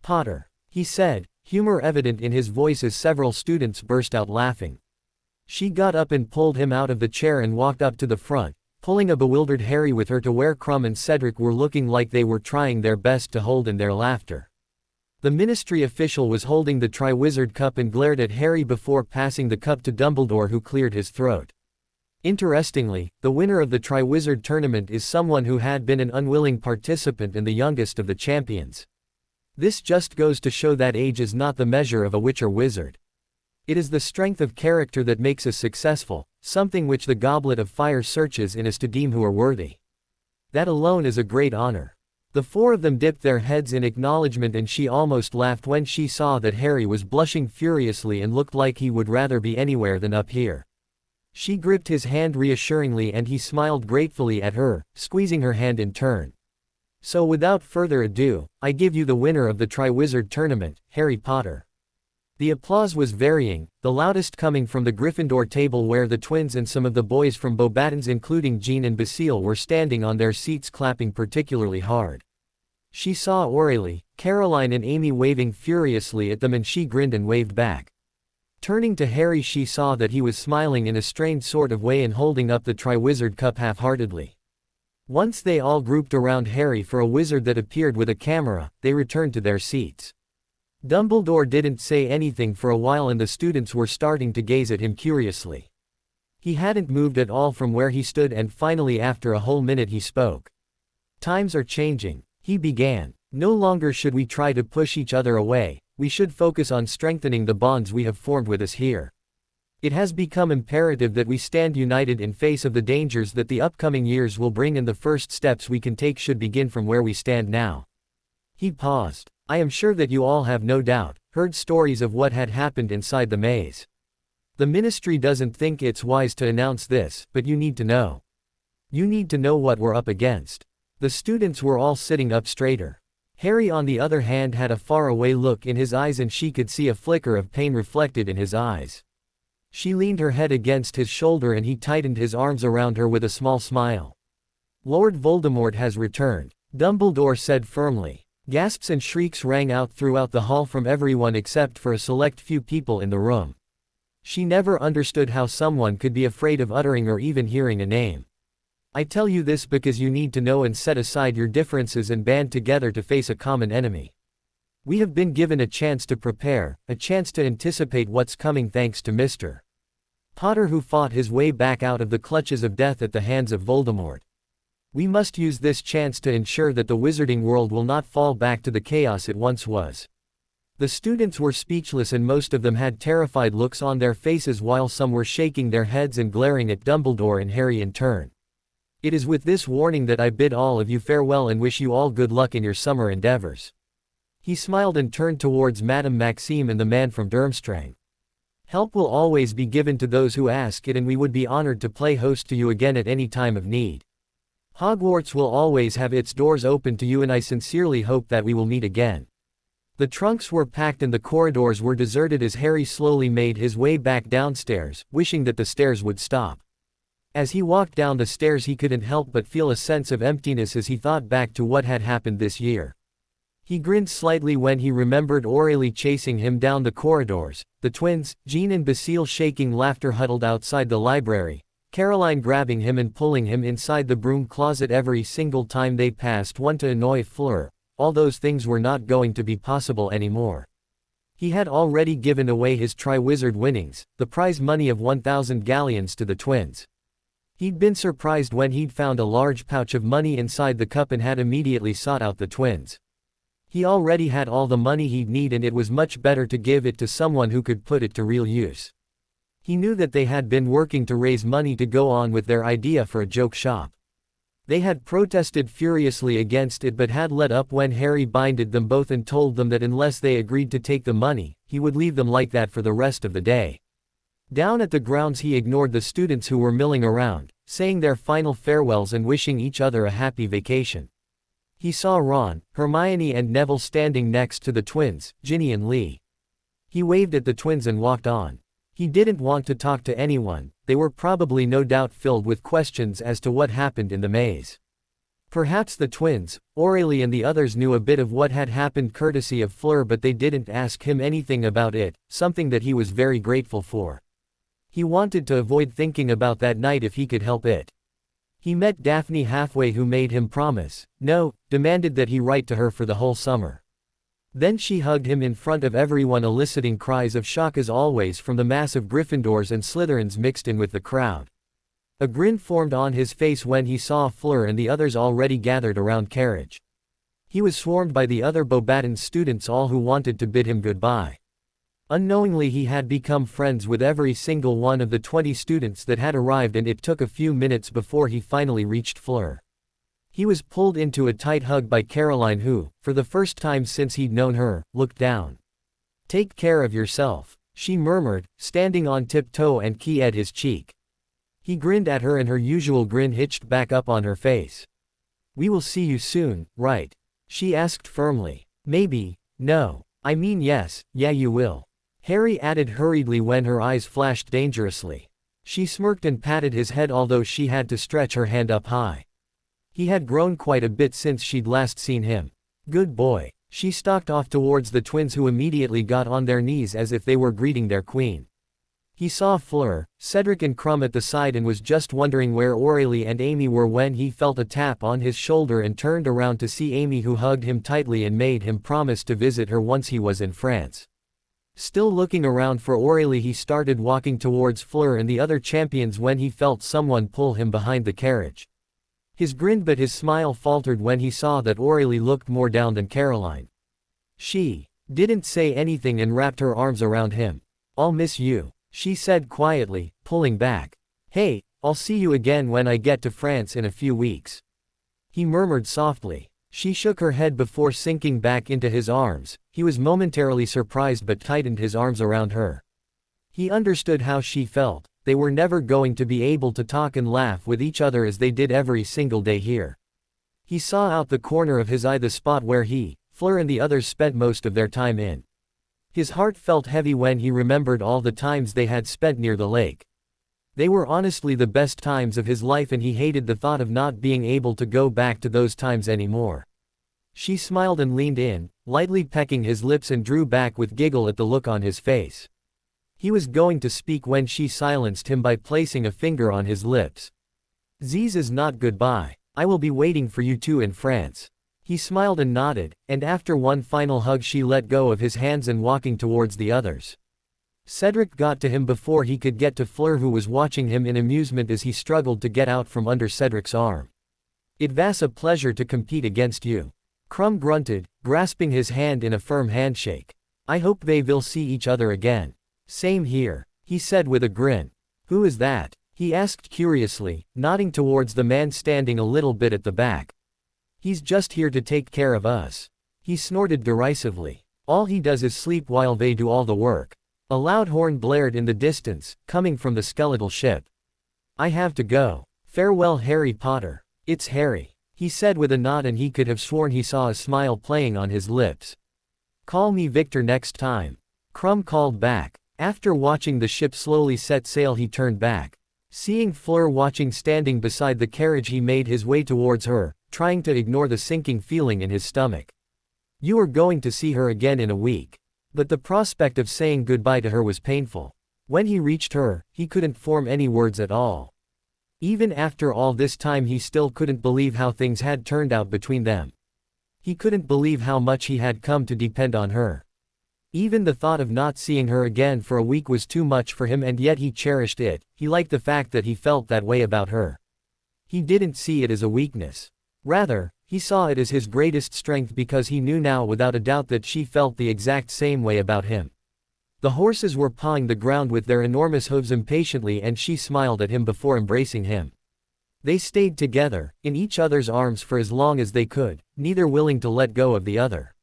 Potter," he said, humor evident in his voice as several students burst out laughing. She got up and pulled him out of the chair and walked up to the front, pulling a bewildered Harry with her to where Crumb and Cedric were looking like they were trying their best to hold in their laughter. The ministry official was holding the Triwizard Cup and glared at Harry before passing the cup to Dumbledore, who cleared his throat. Interestingly, the winner of the Triwizard tournament is someone who had been an unwilling participant and the youngest of the champions. This just goes to show that age is not the measure of a witch or wizard. It is the strength of character that makes us successful, something which the Goblet of Fire searches in us to deem who are worthy. That alone is a great honor. The 4 of them dipped their heads in acknowledgement, and she almost laughed when she saw that Harry was blushing furiously and looked like he would rather be anywhere than up here. She gripped his hand reassuringly and he smiled gratefully at her, squeezing her hand in turn. "So without further ado, I give you the winner of the Triwizard tournament, Harry Potter." The applause was varying, the loudest coming from the Gryffindor table where the twins and some of the boys from Beauxbatons including Jean and Basile were standing on their seats clapping particularly hard. She saw Aurelie, Caroline and Amy waving furiously at them, and she grinned and waved back. Turning to Harry, she saw that he was smiling in a strained sort of way and holding up the Triwizard Cup half-heartedly. Once they all grouped around Harry for a wizard that appeared with a camera, they returned to their seats. Dumbledore didn't say anything for a while, and the students were starting to gaze at him curiously. He hadn't moved at all from where he stood, and finally after a whole minute he spoke. "Times are changing," he began. "No longer should we try to push each other away, we should focus on strengthening the bonds we have formed with us here. It has become imperative that we stand united in face of the dangers that the upcoming years will bring, and the first steps we can take should begin from where we stand now." He paused. "I am sure that you all have no doubt heard stories of what had happened inside the maze. The ministry doesn't think it's wise to announce this, but you need to know. You need to know what we're up against." The students were all sitting up straighter. Harry on the other hand had a faraway look in his eyes, and she could see a flicker of pain reflected in his eyes. She leaned her head against his shoulder and he tightened his arms around her with a small smile. Lord Voldemort has returned, Dumbledore said firmly. Gasps and shrieks rang out throughout the hall from everyone except for a select few people in the room. She never understood how someone could be afraid of uttering or even hearing a name. I tell you this because you need to know and set aside your differences and band together to face a common enemy. We have been given a chance to prepare, a chance to anticipate what's coming thanks to Mr. Potter, who fought his way back out of the clutches of death at the hands of Voldemort. We must use this chance to ensure that the wizarding world will not fall back to the chaos it once was. The students were speechless and most of them had terrified looks on their faces while some were shaking their heads and glaring at Dumbledore and Harry in turn. It is with this warning that I bid all of you farewell and wish you all good luck in your summer endeavors. He smiled and turned towards Madame Maxime and the man from Durmstrang. Help will always be given to those who ask it, and we would be honored to play host to you again at any time of need. Hogwarts will always have its doors open to you, and I sincerely hope that we will meet again. The trunks were packed and the corridors were deserted as Harry slowly made his way back downstairs, wishing that the stairs would stop. As he walked down the stairs he couldn't help but feel a sense of emptiness as he thought back to what had happened this year. He grinned slightly when he remembered Aurélie chasing him down the corridors, the twins, Jean and Basile shaking laughter huddled outside the library, Caroline grabbing him and pulling him inside the broom closet every single time they passed one to annoy Fleur. All those things were not going to be possible anymore. He had already given away his Triwizard winnings, the prize money of 1,000 galleons to the twins. He'd been surprised when he'd found a large pouch of money inside the cup and had immediately sought out the twins. He already had all the money he'd need, and it was much better to give it to someone who could put it to real use. He knew that they had been working to raise money to go on with their idea for a joke shop. They had protested furiously against it but had let up when Harry binded them both and told them that unless they agreed to take the money, he would leave them like that for the rest of the day. Down at the grounds he ignored the students who were milling around, saying their final farewells and wishing each other a happy vacation. He saw Ron, Hermione and Neville standing next to the twins, Ginny and Lee. He waved at the twins and walked on. He didn't want to talk to anyone, they were probably no doubt filled with questions as to what happened in the maze. Perhaps the twins, Aurélie and the others knew a bit of what had happened courtesy of Fleur, but they didn't ask him anything about it, something that he was very grateful for. He wanted to avoid thinking about that night if he could help it. He met Daphne halfway, who made him promise, no, demanded that he write to her for the whole summer. Then she hugged him in front of everyone, eliciting cries of shock as always from the mass of Gryffindors and Slytherins mixed in with the crowd. A grin formed on his face when he saw Fleur and the others already gathered around Carriage. He was swarmed by the other Beauxbaton students, all who wanted to bid him goodbye. Unknowingly he had become friends with every single one of the 20 students that had arrived, and it took a few minutes before he finally reached Fleur. He was pulled into a tight hug by Caroline, who, for the first time since he'd known her, looked down. "Take care of yourself," she murmured, standing on tiptoe and key at his cheek. He grinned at her and her usual grin hitched back up on her face. "We will see you soon, right?" she asked firmly. "Maybe, no. I mean yes, yeah you will," Harry added hurriedly when her eyes flashed dangerously. She smirked and patted his head, although she had to stretch her hand up high. He had grown quite a bit since she'd last seen him. "Good boy." She stalked off towards the twins, who immediately got on their knees as if they were greeting their queen. He saw Fleur, Cedric and Crumb at the side and was just wondering where Aurélie and Amy were when he felt a tap on his shoulder and turned around to see Amy, who hugged him tightly and made him promise to visit her once he was in France. Still looking around for Aurélie, he started walking towards Fleur and the other champions when he felt someone pull him behind the carriage. His grinned but his smile faltered when he saw that Aurélie looked more down than Caroline. She didn't say anything and wrapped her arms around him. "I'll miss you," she said quietly, pulling back. "Hey, I'll see you again when I get to France in a few weeks," he murmured softly. She shook her head before sinking back into his arms. He was momentarily surprised but tightened his arms around her. He understood how she felt. They were never going to be able to talk and laugh with each other as they did every single day here. He saw out the corner of his eye the spot where he, Fleur and the others spent most of their time in. His heart felt heavy when he remembered all the times they had spent near the lake. They were honestly the best times of his life, and he hated the thought of not being able to go back to those times anymore. She smiled and leaned in, lightly pecking his lips, and drew back with giggle at the look on his face. He was going to speak when she silenced him by placing a finger on his lips. "This is not goodbye. I will be waiting for you two in France." He smiled and nodded, and after one final hug she let go of his hands and walking towards the others. Cedric got to him before he could get to Fleur, who was watching him in amusement as he struggled to get out from under Cedric's arm. "It was a pleasure to compete against you," Crumb grunted, grasping his hand in a firm handshake. "I hope they will see each other again." "Same here," he said with a grin. "Who is that?" he asked curiously, nodding towards the man standing a little bit at the back. "He's just here to take care of us," he snorted derisively. "All he does is sleep while they do all the work." A loud horn blared in the distance, coming from the skeletal ship. "I have to go. Farewell, Harry Potter." "It's Harry," he said with a nod, and he could have sworn he saw a smile playing on his lips. "Call me Victor next time," Crumb called back. After watching the ship slowly set sail, he turned back. Seeing Fleur watching standing beside the carriage, he made his way towards her, trying to ignore the sinking feeling in his stomach. You are going to see her again in a week. But the prospect of saying goodbye to her was painful. When he reached her, he couldn't form any words at all. Even after all this time, he still couldn't believe how things had turned out between them. He couldn't believe how much he had come to depend on her. Even the thought of not seeing her again for a week was too much for him, and yet he cherished it. He liked the fact that he felt that way about her. He didn't see it as a weakness. Rather, he saw it as his greatest strength, because he knew now without a doubt that she felt the exact same way about him. The horses were pawing the ground with their enormous hooves impatiently, and she smiled at him before embracing him. They stayed together, in each other's arms for as long as they could, neither willing to let go of the other.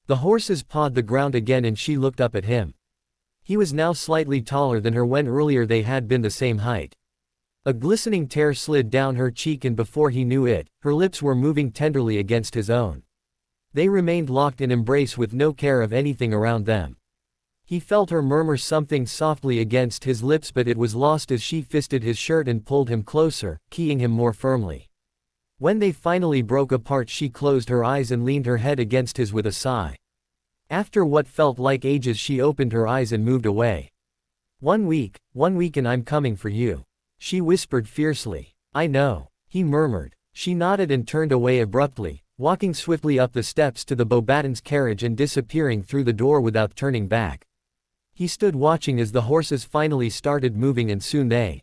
The horses pawed the ground again, and she looked up at him. He was now slightly taller than her when earlier they had been the same height. A glistening tear slid down her cheek, and before he knew it, her lips were moving tenderly against his own. They remained locked in embrace with no care of anything around them. He felt her murmur something softly against his lips, but it was lost as she fisted his shirt and pulled him closer, keying him more firmly. When they finally broke apart, she closed her eyes and leaned her head against his with a sigh. After what felt like ages, she opened her eyes and moved away. 1 week, 1 week, and I'm coming for you," she whispered fiercely. "I know," he murmured. She nodded and turned away abruptly, walking swiftly up the steps to the Beauxbatons carriage and disappearing through the door without turning back. He stood watching as the horses finally started moving, and soon they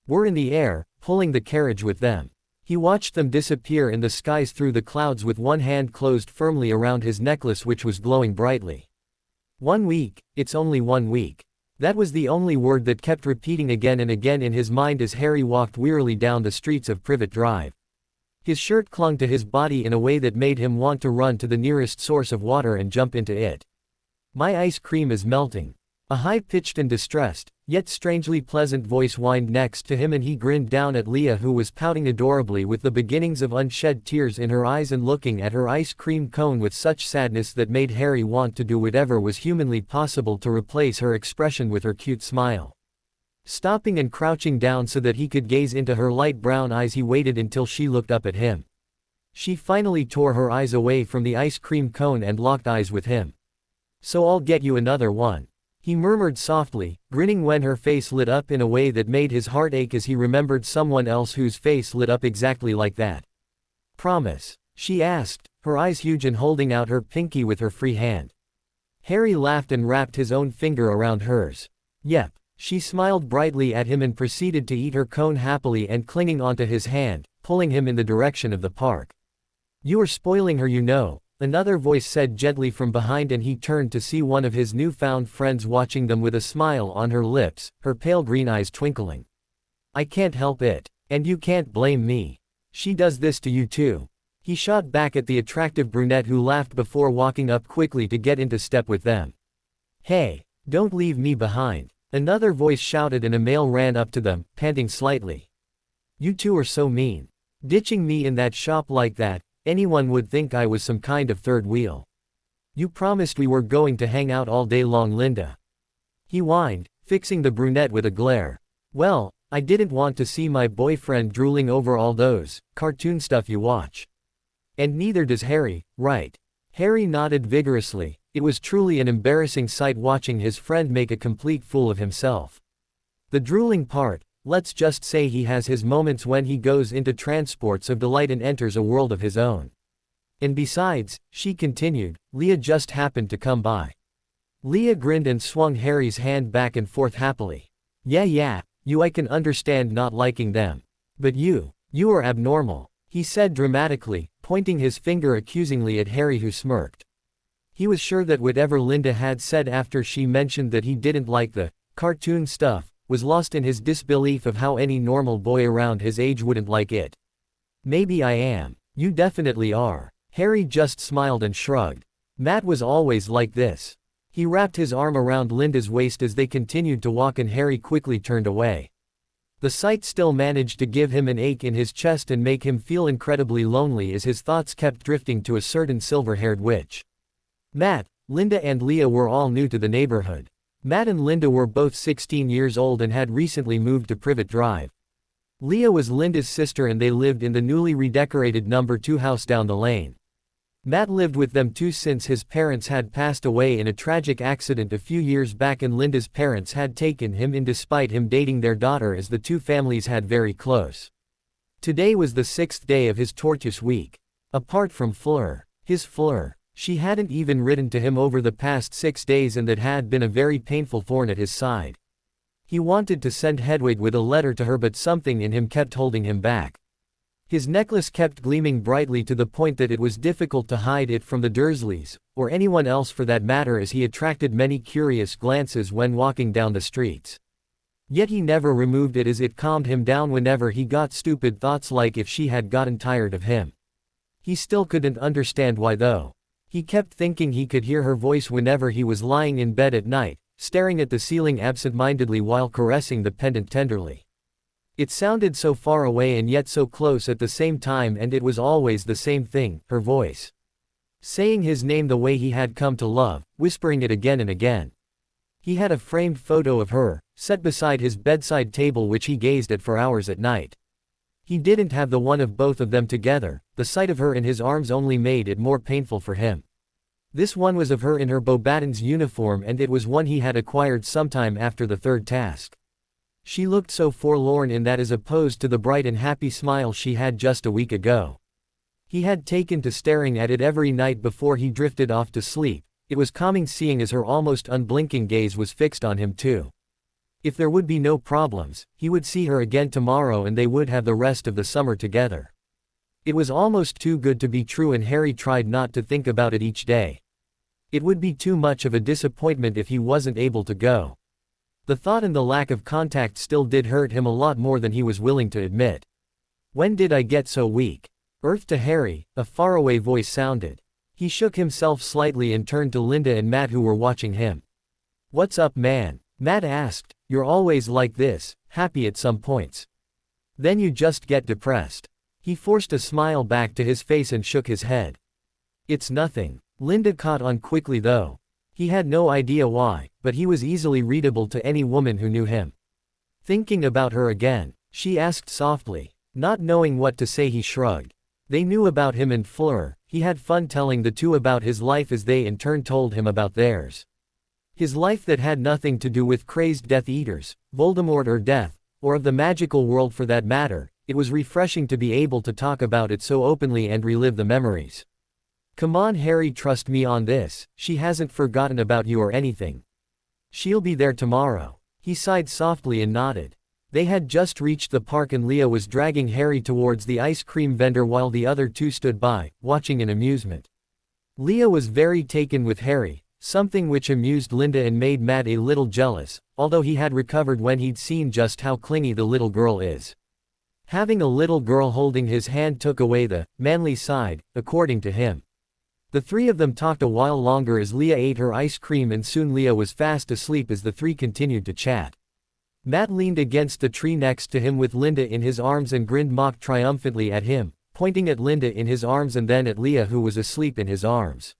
were in the air, pulling the carriage with them. He watched them disappear in the skies through the clouds with one hand closed firmly around his necklace, which was glowing brightly. 1 week, it's only 1 week. That was the only word that kept repeating again and again in his mind as Harry walked wearily down the streets of Privet Drive. His shirt clung to his body in a way that made him want to run to the nearest source of water and jump into it. "My ice cream is melting." A high-pitched and distressed, yet strangely pleasant voice whined next to him, and he grinned down at Leah, who was pouting adorably with the beginnings of unshed tears in her eyes and looking at her ice cream cone with such sadness that made Harry want to do whatever was humanly possible to replace her expression with her cute smile. Stopping and crouching down so that he could gaze into her light brown eyes, he waited until she looked up at him. She finally tore her eyes away from the ice cream cone and locked eyes with him. "So I'll get you another one," he murmured softly, grinning when her face lit up in a way that made his heart ache as he remembered someone else whose face lit up exactly like that. "Promise?" she asked, her eyes huge and holding out her pinky with her free hand. Harry laughed and wrapped his own finger around hers. "Yep." She smiled brightly at him and proceeded to eat her cone happily and clinging onto his hand, pulling him in the direction of the park. "You are spoiling her, you know," another voice said gently from behind, and he turned to see one of his newfound friends watching them with a smile on her lips, her pale green eyes twinkling. "I can't help it. And you can't blame me. She does this to you too." He shot back at the attractive brunette, who laughed before walking up quickly to get into step with them. "Hey, don't leave me behind," another voice shouted, and a male ran up to them, panting slightly. "You two are so mean. Ditching me in that shop like that. Anyone would think I was some kind of third wheel." You promised we were going to hang out all day long, Linda. He whined, fixing the brunette with a glare. Well, I didn't want to see my boyfriend drooling over all those cartoon stuff you watch. And neither does Harry, right? Harry nodded vigorously. It was truly an embarrassing sight watching his friend make a complete fool of himself. The drooling part, let's just say he has his moments when he goes into transports of delight and enters a world of his own. And besides, she continued, Leah just happened to come by. Leah grinned and swung Harry's hand back and forth happily. Yeah, I can understand not liking them. But you are abnormal, he said dramatically, pointing his finger accusingly at Harry, who smirked. He was sure that whatever Linda had said after she mentioned that he didn't like the cartoon stuff was lost in his disbelief of how any normal boy around his age wouldn't like it. Maybe I am. You definitely are. Harry just smiled and shrugged. Matt was always like this. He wrapped his arm around Linda's waist as they continued to walk, and Harry quickly turned away. The sight still managed to give him an ache in his chest and make him feel incredibly lonely as his thoughts kept drifting to a certain silver-haired witch. Matt, Linda and Leah were all new to the neighborhood. Matt and Linda were both 16 years old and had recently moved to Privet Drive. Leah was Linda's sister and they lived in the newly redecorated No. 2 house down the lane. Matt lived with them too since his parents had passed away in a tragic accident a few years back, and Linda's parents had taken him in despite him dating their daughter, as the two families had very close. Today was the 6th day of his tortuous week. Apart from Fleur, his Fleur, she hadn't even written to him over the past 6 days, and that had been a very painful thorn at his side. He wanted to send Hedwig with a letter to her, but something in him kept holding him back. His necklace kept gleaming brightly to the point that it was difficult to hide it from the Dursleys, or anyone else for that matter, as he attracted many curious glances when walking down the streets. Yet he never removed it, as it calmed him down whenever he got stupid thoughts like if she had gotten tired of him. He still couldn't understand why though. He kept thinking he could hear her voice whenever he was lying in bed at night, staring at the ceiling absent-mindedly while caressing the pendant tenderly. It sounded so far away and yet so close at the same time, and it was always the same thing, her voice. Saying his name the way he had come to love, whispering it again and again. He had a framed photo of her, set beside his bedside table, which he gazed at for hours at night. He didn't have the one of both of them together. The sight of her in his arms only made it more painful for him. This one was of her in her Beauxbatons uniform, and it was one he had acquired sometime after the third task. She looked so forlorn in that, as opposed to the bright and happy smile she had just a week ago. He had taken to staring at it every night before he drifted off to sleep. It was calming seeing as her almost unblinking gaze was fixed on him too. If there would be no problems, he would see her again tomorrow and they would have the rest of the summer together. It was almost too good to be true, and Harry tried not to think about it each day. It would be too much of a disappointment if he wasn't able to go. The thought and the lack of contact still did hurt him a lot more than he was willing to admit. When did I get so weak? Earth to Harry, a faraway voice sounded. He shook himself slightly and turned to Linda and Matt, who were watching him. What's up, man? Matt asked. You're always like this, happy at some points. Then you just get depressed. He forced a smile back to his face and shook his head. It's nothing. Linda caught on quickly though. He had no idea why, but he was easily readable to any woman who knew him. Thinking about her again? She asked softly. Not knowing what to say, he shrugged. They knew about him and Fleur. He had fun telling the two about his life as they in turn told him about theirs. His life that had nothing to do with crazed Death Eaters, Voldemort or death, or of the magical world for that matter. It was refreshing to be able to talk about it so openly and relive the memories. Come on, Harry, trust me on this. She hasn't forgotten about you or anything. She'll be there tomorrow. He sighed softly and nodded. They had just reached the park and Leah was dragging Harry towards the ice cream vendor while the other two stood by, watching in amusement. Leah was very taken with Harry, something which amused Linda and made Matt a little jealous, although he had recovered when he'd seen just how clingy the little girl is. Having a little girl holding his hand took away the manly side, according to him. The three of them talked a while longer as Leah ate her ice cream, and soon Leah was fast asleep as the three continued to chat. Matt leaned against the tree next to him with Linda in his arms and grinned mock triumphantly at him, pointing at Linda in his arms and then at Leah, who was asleep in his arms.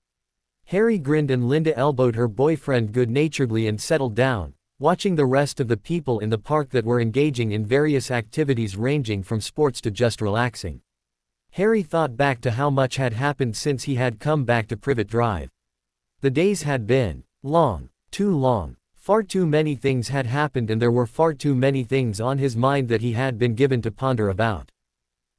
Harry grinned and Linda elbowed her boyfriend good-naturedly and settled down, watching the rest of the people in the park that were engaging in various activities ranging from sports to just relaxing. Harry thought back to how much had happened since he had come back to Privet Drive. The days had been long, too long. Far too many things had happened and there were far too many things on his mind that he had been given to ponder about.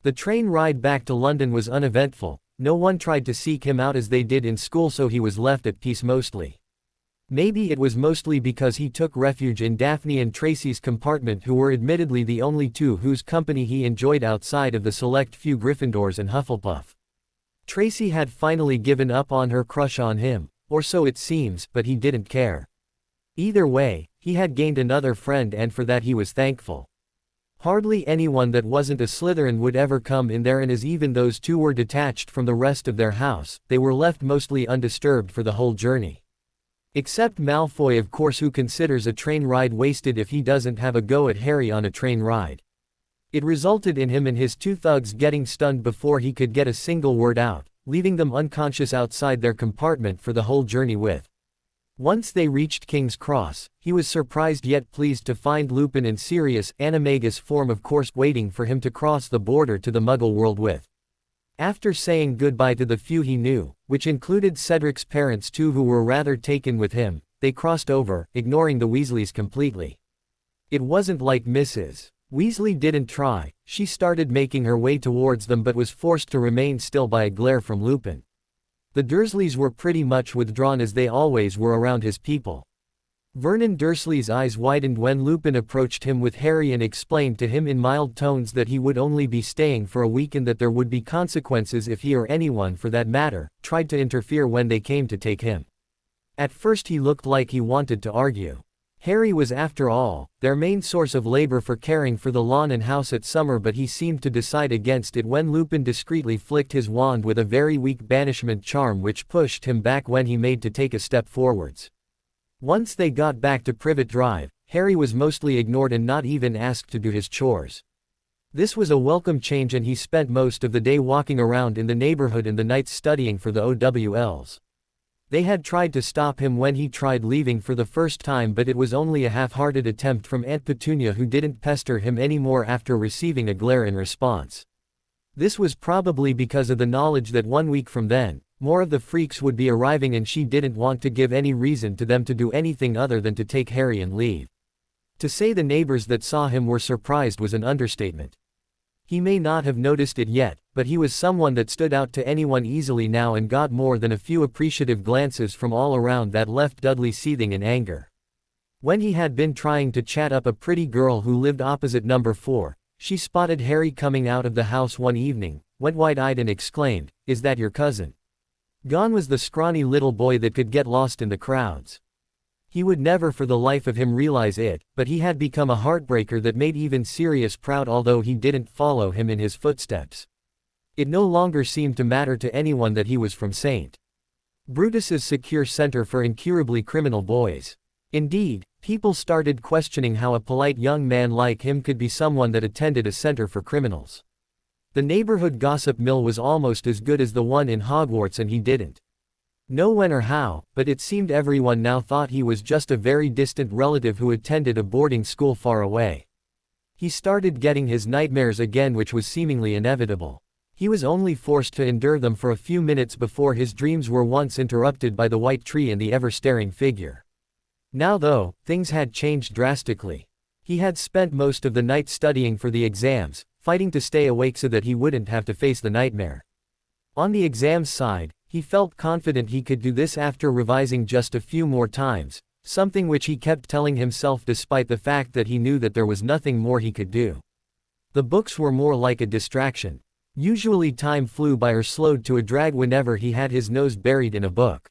The train ride back to London was uneventful. No one tried to seek him out as they did in school, so he was left at peace mostly. Maybe it was mostly because he took refuge in Daphne and Tracy's compartment, who were admittedly the only two whose company he enjoyed outside of the select few Gryffindors and Hufflepuff. Tracy had finally given up on her crush on him, or so it seems, but he didn't care. Either way, he had gained another friend and for that he was thankful. Hardly anyone that wasn't a Slytherin would ever come in there, and as even those two were detached from the rest of their house, they were left mostly undisturbed for the whole journey. Except Malfoy, of course, who considers a train ride wasted if he doesn't have a go at Harry on a train ride. It resulted in him and his two thugs getting stunned before he could get a single word out, leaving them unconscious outside their compartment for the whole journey with. Once they reached King's Cross, he was surprised yet pleased to find Lupin in Sirius Animagus form, of course, waiting for him to cross the border to the Muggle world with. After saying goodbye to the few he knew, which included Cedric's parents too, who were rather taken with him, they crossed over, ignoring the Weasleys completely. It wasn't like Mrs. Weasley didn't try. She started making her way towards them but was forced to remain still by a glare from Lupin. The Dursleys were pretty much withdrawn, as they always were around his people. Vernon Dursley's eyes widened when Lupin approached him with Harry and explained to him in mild tones that he would only be staying for a week and that there would be consequences if he, or anyone for that matter, tried to interfere when they came to take him. At first he looked like he wanted to argue. Harry was, after all, their main source of labor for caring for the lawn and house at summer, but he seemed to decide against it when Lupin discreetly flicked his wand with a very weak banishment charm which pushed him back when he made to take a step forwards. Once they got back to Privet Drive, Harry was mostly ignored and not even asked to do his chores. This was a welcome change, and he spent most of the day walking around in the neighborhood and the nights studying for the OWLs. They had tried to stop him when he tried leaving for the first time, but it was only a half-hearted attempt from Aunt Petunia, who didn't pester him anymore after receiving a glare in response. This was probably because of the knowledge that 1 week from then, more of the freaks would be arriving, and she didn't want to give any reason to them to do anything other than to take Harry and leave. To say the neighbors that saw him were surprised was an understatement. He may not have noticed it yet, but he was someone that stood out to anyone easily now and got more than a few appreciative glances from all around that left Dudley seething in anger. When he had been trying to chat up a pretty girl who lived opposite number 4, she spotted Harry coming out of the house one evening, went wide-eyed and exclaimed, "Is that your cousin?" Gone was the scrawny little boy that could get lost in the crowds. He would never for the life of him realize it, but he had become a heartbreaker that made even Sirius proud, although he didn't follow him in his footsteps. It no longer seemed to matter to anyone that he was from St. Brutus's secure center for incurably criminal boys. Indeed, people started questioning how a polite young man like him could be someone that attended a center for criminals. The neighborhood gossip mill was almost as good as the one in Hogwarts, and he didn't know when or how, but it seemed everyone now thought he was just a very distant relative who attended a boarding school far away. He started getting his nightmares again, which was seemingly inevitable. He was only forced to endure them for a few minutes before his dreams were once interrupted by the white tree and the ever-staring figure. Now though, things had changed drastically. He had spent most of the night studying for the exams, fighting to stay awake so that he wouldn't have to face the nightmare. On the exams side, he felt confident he could do this after revising just a few more times, something which he kept telling himself despite the fact that he knew that there was nothing more he could do. The books were more like a distraction. Usually time flew by or slowed to a drag whenever he had his nose buried in a book.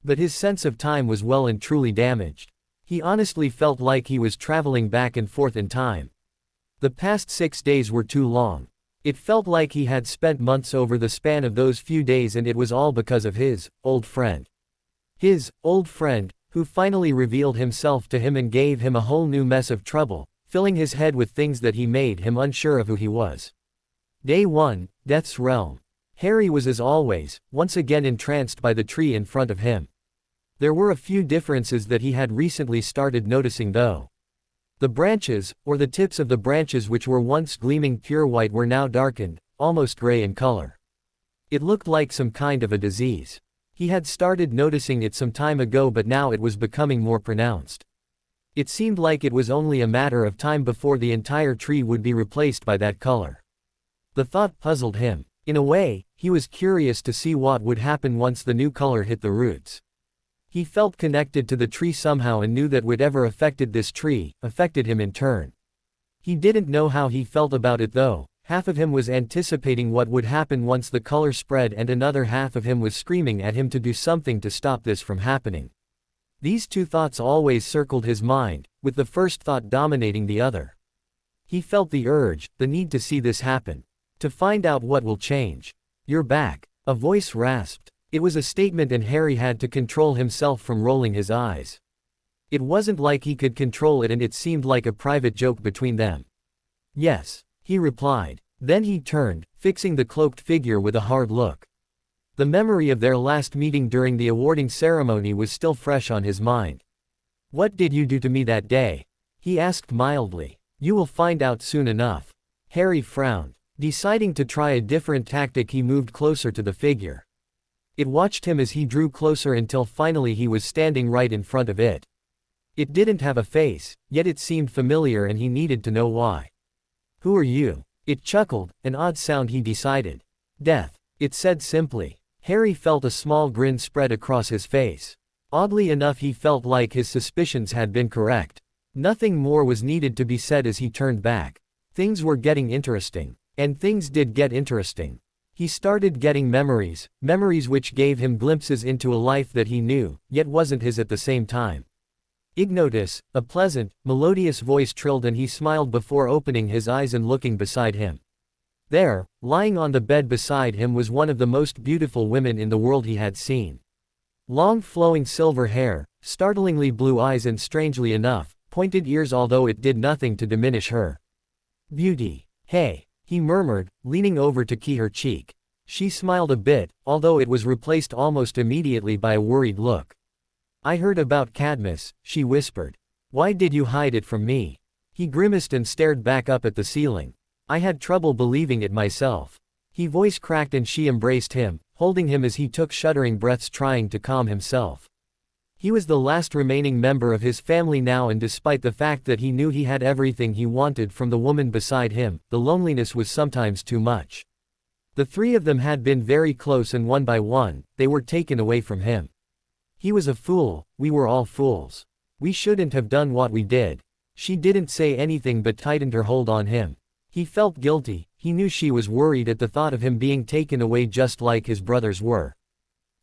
But his sense of time was well and truly damaged. He honestly felt like he was traveling back and forth in time. The past 6 days were too long. It felt like he had spent months over the span of those few days, and it was all because of his old friend. His old friend, who finally revealed himself to him and gave him a whole new mess of trouble, filling his head with things that he made him unsure of who he was. Day 1, Death's Realm. Harry was as always, once again entranced by the tree in front of him. There were a few differences that he had recently started noticing though. The branches, or the tips of the branches which were once gleaming pure white were now darkened, almost gray in color. It looked like some kind of a disease. He had started noticing it some time ago but now it was becoming more pronounced. It seemed like it was only a matter of time before the entire tree would be replaced by that color. The thought puzzled him. In a way, he was curious to see what would happen once the new color hit the roots. He felt connected to the tree somehow and knew that whatever affected this tree, affected him in turn. He didn't know how he felt about it though. Half of him was anticipating what would happen once the color spread and another half of him was screaming at him to do something to stop this from happening. These two thoughts always circled his mind, with the first thought dominating the other. He felt the urge, the need to see this happen. To find out what will change. "You're back," a voice rasped. It was a statement and Harry had to control himself from rolling his eyes. It wasn't like he could control it and it seemed like a private joke between them. "Yes," he replied. Then he turned, fixing the cloaked figure with a hard look. The memory of their last meeting during the awarding ceremony was still fresh on his mind. "What did you do to me that day?" he asked mildly. "You will find out soon enough." Harry frowned. Deciding to try a different tactic, he moved closer to the figure. It watched him as he drew closer until finally he was standing right in front of it. It didn't have a face, yet it seemed familiar and he needed to know why. "Who are you?" It chuckled, an odd sound he decided. "Death," it said simply. Harry felt a small grin spread across his face. Oddly enough, he felt like his suspicions had been correct. Nothing more was needed to be said as he turned back. Things were getting interesting. And things did get interesting. He started getting memories which gave him glimpses into a life that he knew, yet wasn't his at the same time. "Ignotus," a pleasant, melodious voice trilled and he smiled before opening his eyes and looking beside him. There, lying on the bed beside him was one of the most beautiful women in the world he had seen. Long flowing silver hair, startlingly blue eyes and strangely enough, pointed ears, although it did nothing to diminish her beauty. "Hey," he murmured, leaning over to kiss her cheek. She smiled a bit, although it was replaced almost immediately by a worried look. "I heard about Cadmus," she whispered. "Why did you hide it from me?" He grimaced and stared back up at the ceiling. "I had trouble believing it myself." His voice cracked and she embraced him, holding him as he took shuddering breaths trying to calm himself. He was the last remaining member of his family now, and despite the fact that he knew he had everything he wanted from the woman beside him, the loneliness was sometimes too much. The three of them had been very close and one by one, they were taken away from him. He was a fool, we were all fools. We shouldn't have done what we did. She didn't say anything but tightened her hold on him. He felt guilty, he knew she was worried at the thought of him being taken away just like his brothers were.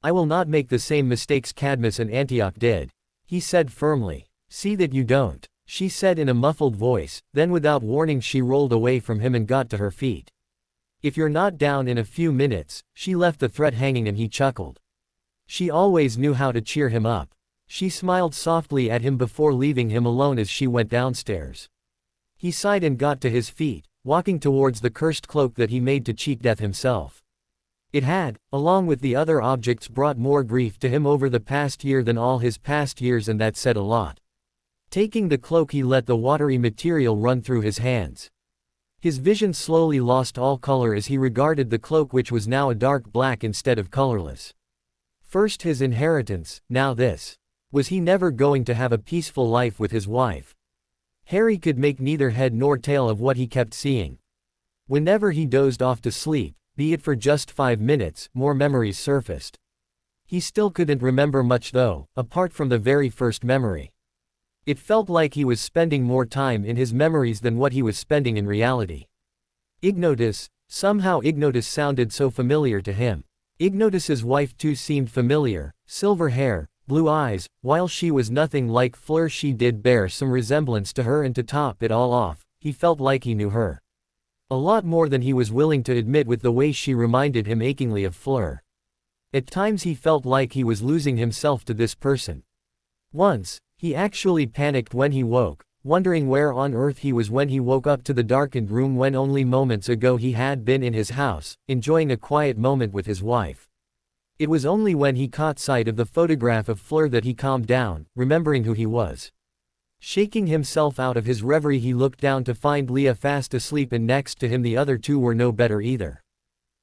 "I will not make the same mistakes Cadmus and Antioch did," he said firmly. "See that you don't," she said in a muffled voice, then without warning she rolled away from him and got to her feet. "If you're not down in a few minutes," she left the threat hanging and he chuckled. She always knew how to cheer him up. She smiled softly at him before leaving him alone as she went downstairs. He sighed and got to his feet, walking towards the cursed cloak that he made to cheat death himself. It had, along with the other objects, brought more grief to him over the past year than all his past years, and that said a lot. Taking the cloak, he let the watery material run through his hands. His vision slowly lost all color as he regarded the cloak, which was now a dark black instead of colorless. First his inheritance, now this. Was he never going to have a peaceful life with his wife? Harry could make neither head nor tail of what he kept seeing. Whenever he dozed off to sleep, be it for just 5 minutes, more memories surfaced. He still couldn't remember much though, apart from the very first memory. It felt like he was spending more time in his memories than what he was spending in reality. Ignotus, somehow Ignotus sounded so familiar to him. Ignotus's wife too seemed familiar, silver hair, blue eyes, while she was nothing like Fleur. She did bear some resemblance to her, and to top it all off, he felt like he knew her. A lot more than he was willing to admit, with the way she reminded him achingly of Fleur. At times he felt like he was losing himself to this person. Once, he actually panicked when he woke, wondering where on earth he was when he woke up to the darkened room when only moments ago he had been in his house, enjoying a quiet moment with his wife. It was only when he caught sight of the photograph of Fleur that he calmed down, remembering who he was. Shaking himself out of his reverie, he looked down to find Leah fast asleep, and next to him the other two were no better either.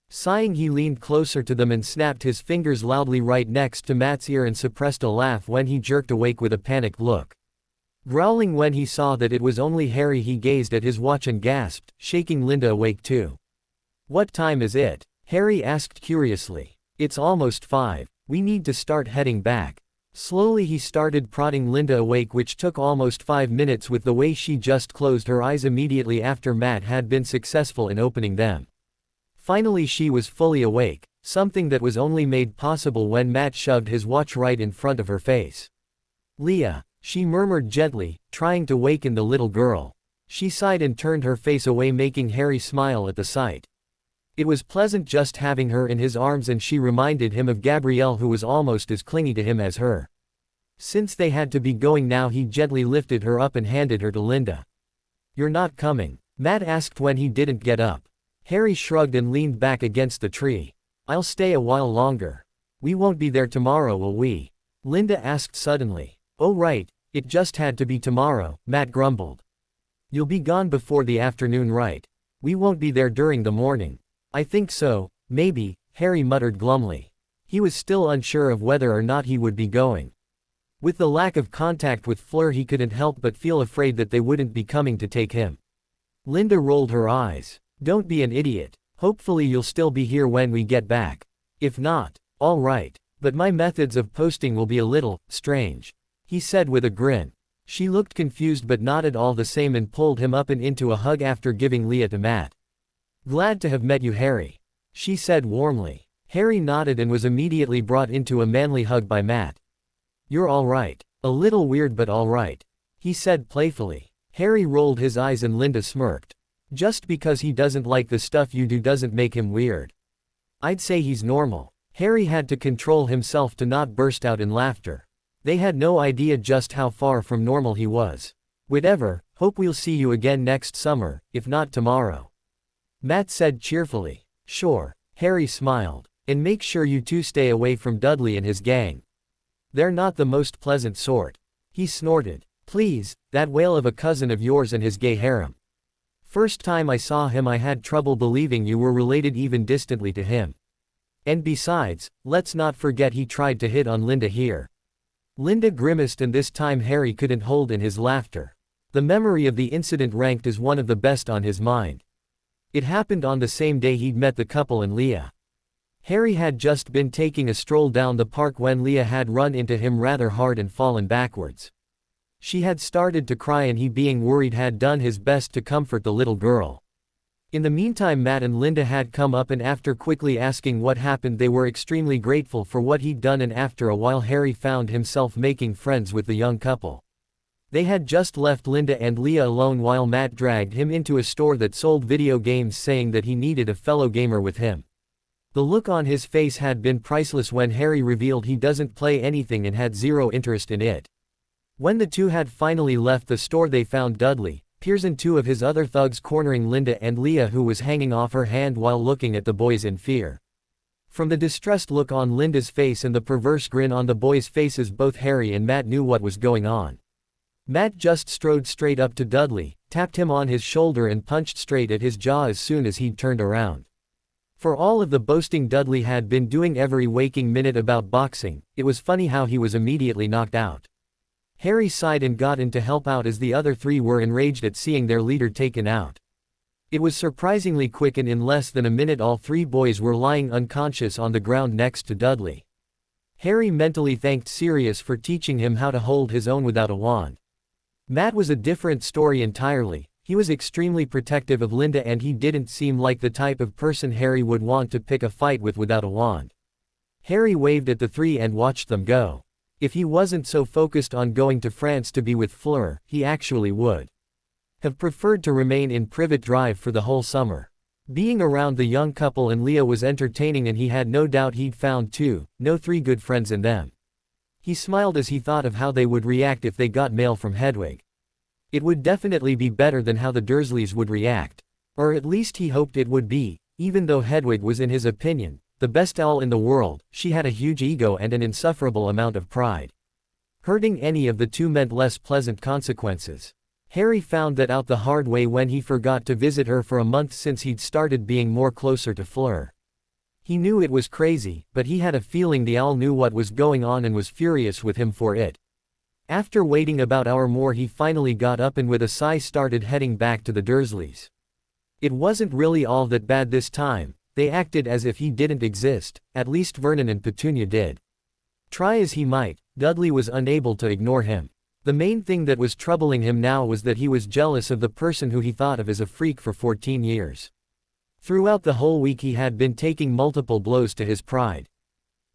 Sighing, he leaned closer to them and snapped his fingers loudly right next to Matt's ear and suppressed a laugh when he jerked awake with a panicked look. Growling when he saw that it was only Harry, he gazed at his watch and gasped, shaking Linda awake too. "What time is it?" Harry asked curiously. "It's almost 5. We need to start heading back." Slowly he started prodding Linda awake, which took almost 5 minutes with the way she just closed her eyes immediately after Matt had been successful in opening them. Finally she was fully awake, something that was only made possible when Matt shoved his watch right in front of her face. "Leah," she murmured gently, trying to waken the little girl. She sighed and turned her face away, making Harry smile at the sight. It was pleasant just having her in his arms, and she reminded him of Gabrielle, who was almost as clingy to him as her. Since they had to be going now, he gently lifted her up and handed her to Linda. "You're not coming?" Matt asked when he didn't get up. Harry shrugged and leaned back against the tree. "I'll stay a while longer." "We won't be there tomorrow, will we?" Linda asked suddenly. "Oh right, it just had to be tomorrow," Matt grumbled. "You'll be gone before the afternoon, right? We won't be there during the morning." "I think so, maybe," Harry muttered glumly. He was still unsure of whether or not he would be going. With the lack of contact with Fleur, he couldn't help but feel afraid that they wouldn't be coming to take him. Linda rolled her eyes. "Don't be an idiot. Hopefully you'll still be here when we get back. If not, all right. But my methods of posting will be a little strange," he said with a grin. She looked confused but nodded all the same and pulled him up and into a hug after giving Leah to Matt. "Glad to have met you, Harry," she said warmly. Harry nodded and was immediately brought into a manly hug by Matt. "You're all right. A little weird, but all right," he said playfully. Harry rolled his eyes and Linda smirked. "Just because he doesn't like the stuff you do doesn't make him weird. I'd say he's normal." Harry had to control himself to not burst out in laughter. They had no idea just how far from normal he was. "Whatever, hope we'll see you again next summer, if not tomorrow," Matt said cheerfully. "Sure," Harry smiled. "And make sure you two stay away from Dudley and his gang. They're not the most pleasant sort." He snorted. "Please, that whale of a cousin of yours and his gay harem. First time I saw him I had trouble believing you were related even distantly to him. And besides, let's not forget he tried to hit on Linda here." Linda grimaced, and this time Harry couldn't hold in his laughter. The memory of the incident ranked as one of the best on his mind. It happened on the same day he'd met the couple and Leah. Harry had just been taking a stroll down the park when Leah had run into him rather hard and fallen backwards. She had started to cry, and he, being worried, had done his best to comfort the little girl. In the meantime, Matt and Linda had come up, and after quickly asking what happened, they were extremely grateful for what he'd done, and after a while Harry found himself making friends with the young couple. They had just left Linda and Leah alone while Matt dragged him into a store that sold video games, saying that he needed a fellow gamer with him. The look on his face had been priceless when Harry revealed he doesn't play anything and had zero interest in it. When the two had finally left the store, they found Dudley, Piers, and two of his other thugs cornering Linda and Leah, who was hanging off her hand while looking at the boys in fear. From the distressed look on Linda's face and the perverse grin on the boys' faces, both Harry and Matt knew what was going on. Matt just strode straight up to Dudley, tapped him on his shoulder and punched straight at his jaw as soon as he'd turned around. For all of the boasting Dudley had been doing every waking minute about boxing, it was funny how he was immediately knocked out. Harry sighed and got in to help out as the other three were enraged at seeing their leader taken out. It was surprisingly quick, and in less than a minute all three boys were lying unconscious on the ground next to Dudley. Harry mentally thanked Sirius for teaching him how to hold his own without a wand. Matt was a different story entirely. He was extremely protective of Linda, and he didn't seem like the type of person Harry would want to pick a fight with without a wand. Harry waved at the three and watched them go. If he wasn't so focused on going to France to be with Fleur, he actually would have preferred to remain in Privet Drive for the whole summer. Being around the young couple and Leah was entertaining, and he had no doubt he'd found three good friends in them. He smiled as he thought of how they would react if they got mail from Hedwig. It would definitely be better than how the Dursleys would react. Or at least he hoped it would be, even though Hedwig was in his opinion, the best owl in the world. She had a huge ego and an insufferable amount of pride. Hurting any of the two meant less pleasant consequences. Harry found that out the hard way when he forgot to visit her for a month since he'd started being more closer to Fleur. He knew it was crazy, but he had a feeling the owl knew what was going on and was furious with him for it. After waiting about an hour more, he finally got up and with a sigh started heading back to the Dursleys. It wasn't really all that bad this time. They acted as if he didn't exist, at least Vernon and Petunia did. Try as he might, Dudley was unable to ignore him. The main thing that was troubling him now was that he was jealous of the person who he thought of as a freak for 14 years. Throughout the whole week he had been taking multiple blows to his pride.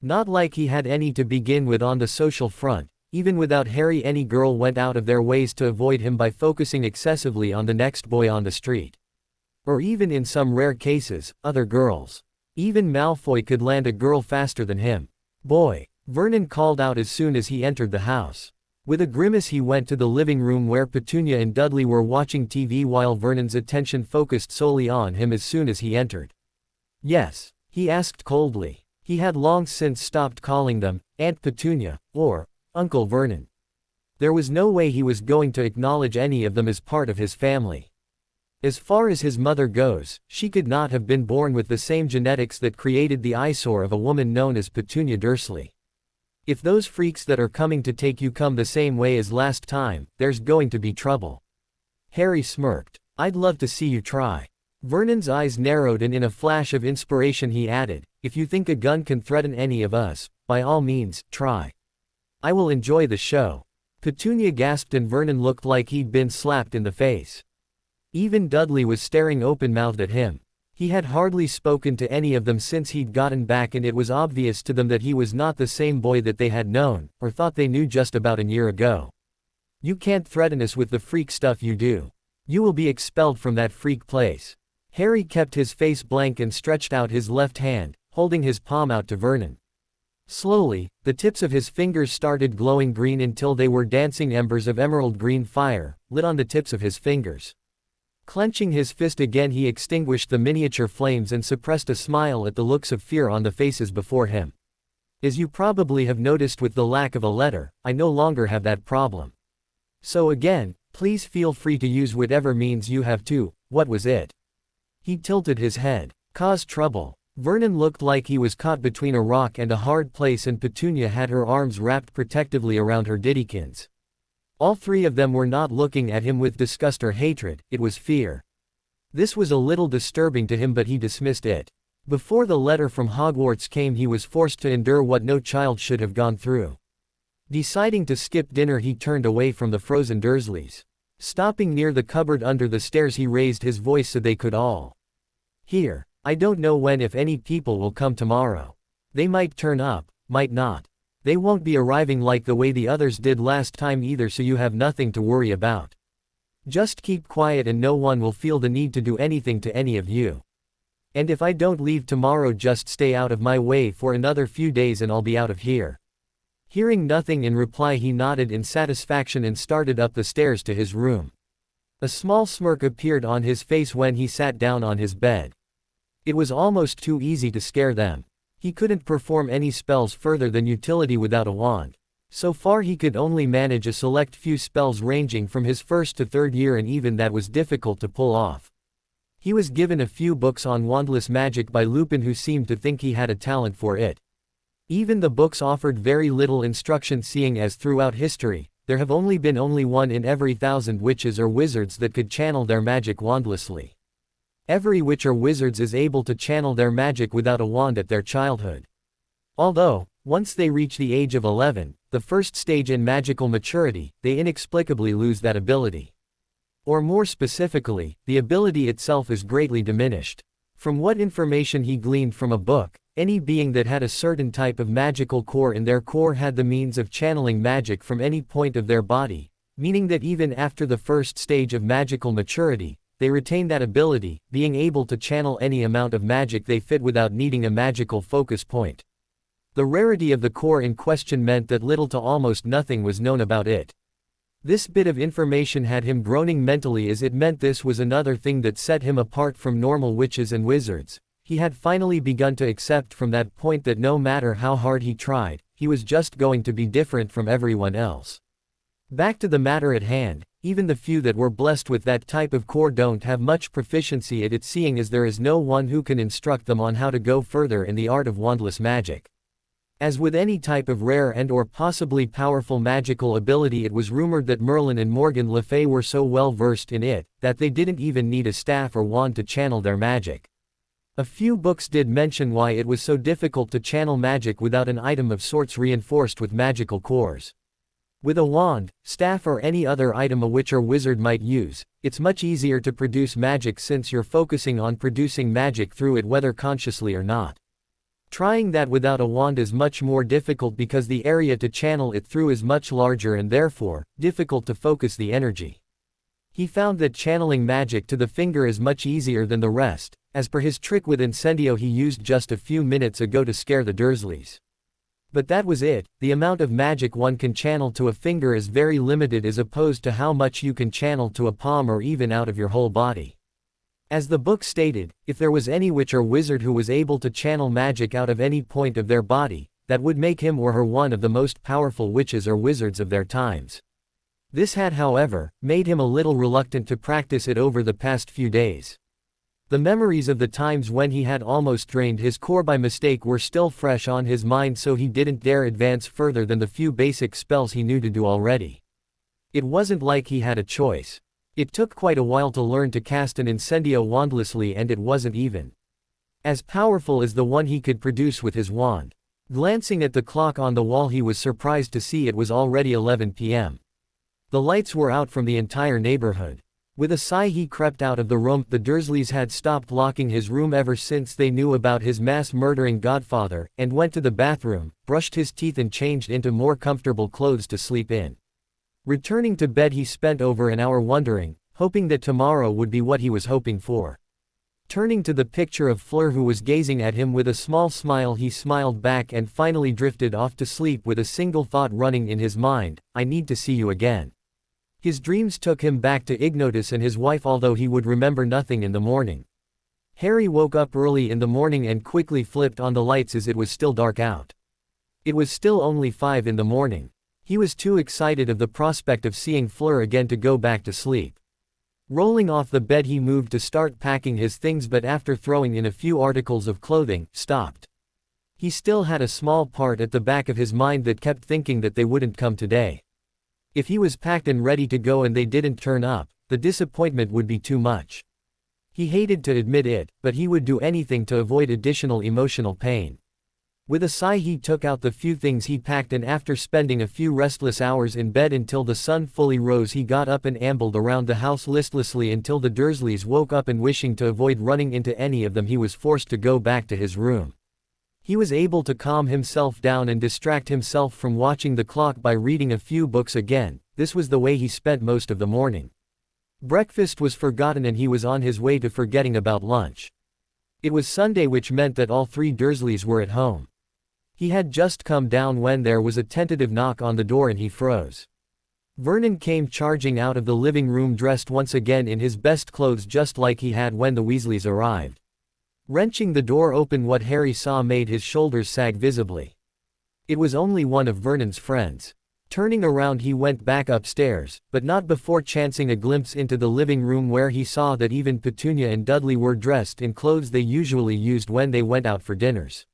Not like he had any to begin with on the social front. Even without Harry, any girl went out of their ways to avoid him by focusing excessively on the next boy on the street. Or even in some rare cases, other girls. Even Malfoy could land a girl faster than him. "Boy," Vernon called out as soon as he entered the house. With a grimace he went to the living room where Petunia and Dudley were watching TV while Vernon's attention focused solely on him as soon as he entered. "Yes?" he asked coldly. He had long since stopped calling them Aunt Petunia, or Uncle Vernon. There was no way he was going to acknowledge any of them as part of his family. As far as his mother goes, she could not have been born with the same genetics that created the eyesore of a woman known as Petunia Dursley. If those freaks that are coming to take you come the same way as last time, there's going to be trouble. Harry smirked. "I'd love to see you try." Vernon's eyes narrowed and in a flash of inspiration he added, "If you think a gun can threaten any of us, by all means, try. I will enjoy the show." Petunia gasped and Vernon looked like he'd been slapped in the face. Even Dudley was staring open-mouthed at him. He had hardly spoken to any of them since he'd gotten back, and it was obvious to them that he was not the same boy that they had known, or thought they knew just about a year ago. "You can't threaten us with the freak stuff you do. You will be expelled from that freak place." Harry kept his face blank and stretched out his left hand, holding his palm out to Vernon. Slowly, the tips of his fingers started glowing green until they were dancing embers of emerald green fire, lit on the tips of his fingers. Clenching his fist again, he extinguished the miniature flames and suppressed a smile at the looks of fear on the faces before him. "As you probably have noticed with the lack of a letter, I no longer have that problem. So again, please feel free to use whatever means you have to." "What was it?" He tilted his head. "Cause trouble." Vernon looked like he was caught between a rock and a hard place, and Petunia had her arms wrapped protectively around her Diddykins. All three of them were not looking at him with disgust or hatred, it was fear. This was a little disturbing to him, but he dismissed it. Before the letter from Hogwarts came, he was forced to endure what no child should have gone through. Deciding to skip dinner, he turned away from the frozen Dursleys. Stopping near the cupboard under the stairs, he raised his voice so they could all hear. "I don't know when, if any, people will come tomorrow. They might turn up, might not. They won't be arriving like the way the others did last time either, so you have nothing to worry about. Just keep quiet and no one will feel the need to do anything to any of you. And if I don't leave tomorrow, just stay out of my way for another few days and I'll be out of here." Hearing nothing in reply, he nodded in satisfaction and started up the stairs to his room. A small smirk appeared on his face when he sat down on his bed. It was almost too easy to scare them. He couldn't perform any spells further than utility without a wand. So far he could only manage a select few spells ranging from his first to third year, and even that was difficult to pull off. He was given a few books on wandless magic by Lupin, who seemed to think he had a talent for it. Even the books offered very little instruction, seeing as throughout history, there have only been one in every 1,000 witches or wizards that could channel their magic wandlessly. Every witch or wizard is able to channel their magic without a wand at their childhood. Although, once they reach the age of 11, the first stage in magical maturity, they inexplicably lose that ability. Or more specifically, the ability itself is greatly diminished. From what information he gleaned from a book, any being that had a certain type of magical core in their core had the means of channeling magic from any point of their body, meaning that even after the first stage of magical maturity, they retain that ability, being able to channel any amount of magic they fit without needing a magical focus point. The rarity of the core in question meant that little to almost nothing was known about it. This bit of information had him groaning mentally, as it meant this was another thing that set him apart from normal witches and wizards. He had finally begun to accept from that point that no matter how hard he tried, he was just going to be different from everyone else. Back to the matter at hand, even the few that were blessed with that type of core don't have much proficiency at it, seeing as there is no one who can instruct them on how to go further in the art of wandless magic. As with any type of rare and or possibly powerful magical ability, it was rumored that Merlin and Morgan Le Fay were so well versed in it, that they didn't even need a staff or wand to channel their magic. A few books did mention why it was so difficult to channel magic without an item of sorts reinforced with magical cores. With a wand, staff or any other item a witch or wizard might use, it's much easier to produce magic since you're focusing on producing magic through it whether consciously or not. Trying that without a wand is much more difficult because the area to channel it through is much larger and therefore, difficult to focus the energy. He found that channeling magic to the finger is much easier than the rest, as per his trick with incendio he used just a few minutes ago to scare the Dursleys. But that was it. The amount of magic one can channel to a finger is very limited as opposed to how much you can channel to a palm or even out of your whole body. As the book stated, if there was any witch or wizard who was able to channel magic out of any point of their body, that would make him or her one of the most powerful witches or wizards of their times. This had, however, made him a little reluctant to practice it over the past few days. The memories of the times when he had almost drained his core by mistake were still fresh on his mind, so he didn't dare advance further than the few basic spells he knew to do already. It wasn't like he had a choice. It took quite a while to learn to cast an incendio wandlessly, and it wasn't even as powerful as the one he could produce with his wand. Glancing at the clock on the wall, he was surprised to see it was already 11 p.m. The lights were out from the entire neighborhood. With a sigh he crept out of the room. The Dursleys had stopped locking his room ever since they knew about his mass-murdering godfather, and went to the bathroom, brushed his teeth and changed into more comfortable clothes to sleep in. Returning to bed he spent over an hour wondering, hoping that tomorrow would be what he was hoping for. Turning to the picture of Fleur who was gazing at him with a small smile, he smiled back and finally drifted off to sleep with a single thought running in his mind: I need to see you again. His dreams took him back to Ignotus and his wife, although he would remember nothing in the morning. Harry woke up early in the morning and quickly flipped on the lights as it was still dark out. It was still only 5 in the morning. He was too excited of the prospect of seeing Fleur again to go back to sleep. Rolling off the bed he moved to start packing his things, but after throwing in a few articles of clothing, stopped. He still had a small part at the back of his mind that kept thinking that they wouldn't come today. If he was packed and ready to go and they didn't turn up, the disappointment would be too much. He hated to admit it, but he would do anything to avoid additional emotional pain. With a sigh he took out the few things he packed, and after spending a few restless hours in bed until the sun fully rose, he got up and ambled around the house listlessly until the Dursleys woke up, and wishing to avoid running into any of them he was forced to go back to his room. He was able to calm himself down and distract himself from watching the clock by reading a few books again. This was the way he spent most of the morning. Breakfast was forgotten and he was on his way to forgetting about lunch. It was Sunday, which meant that all 3 Dursleys were at home. He had just come down when there was a tentative knock on the door and he froze. Vernon came charging out of the living room dressed once again in his best clothes, just like he had when the Weasleys arrived. Wrenching the door open, what Harry saw made his shoulders sag visibly. It was only one of Vernon's friends. Turning around he went back upstairs, but not before chancing a glimpse into the living room, where he saw that even Petunia and Dudley were dressed in clothes they usually used when they went out for dinners.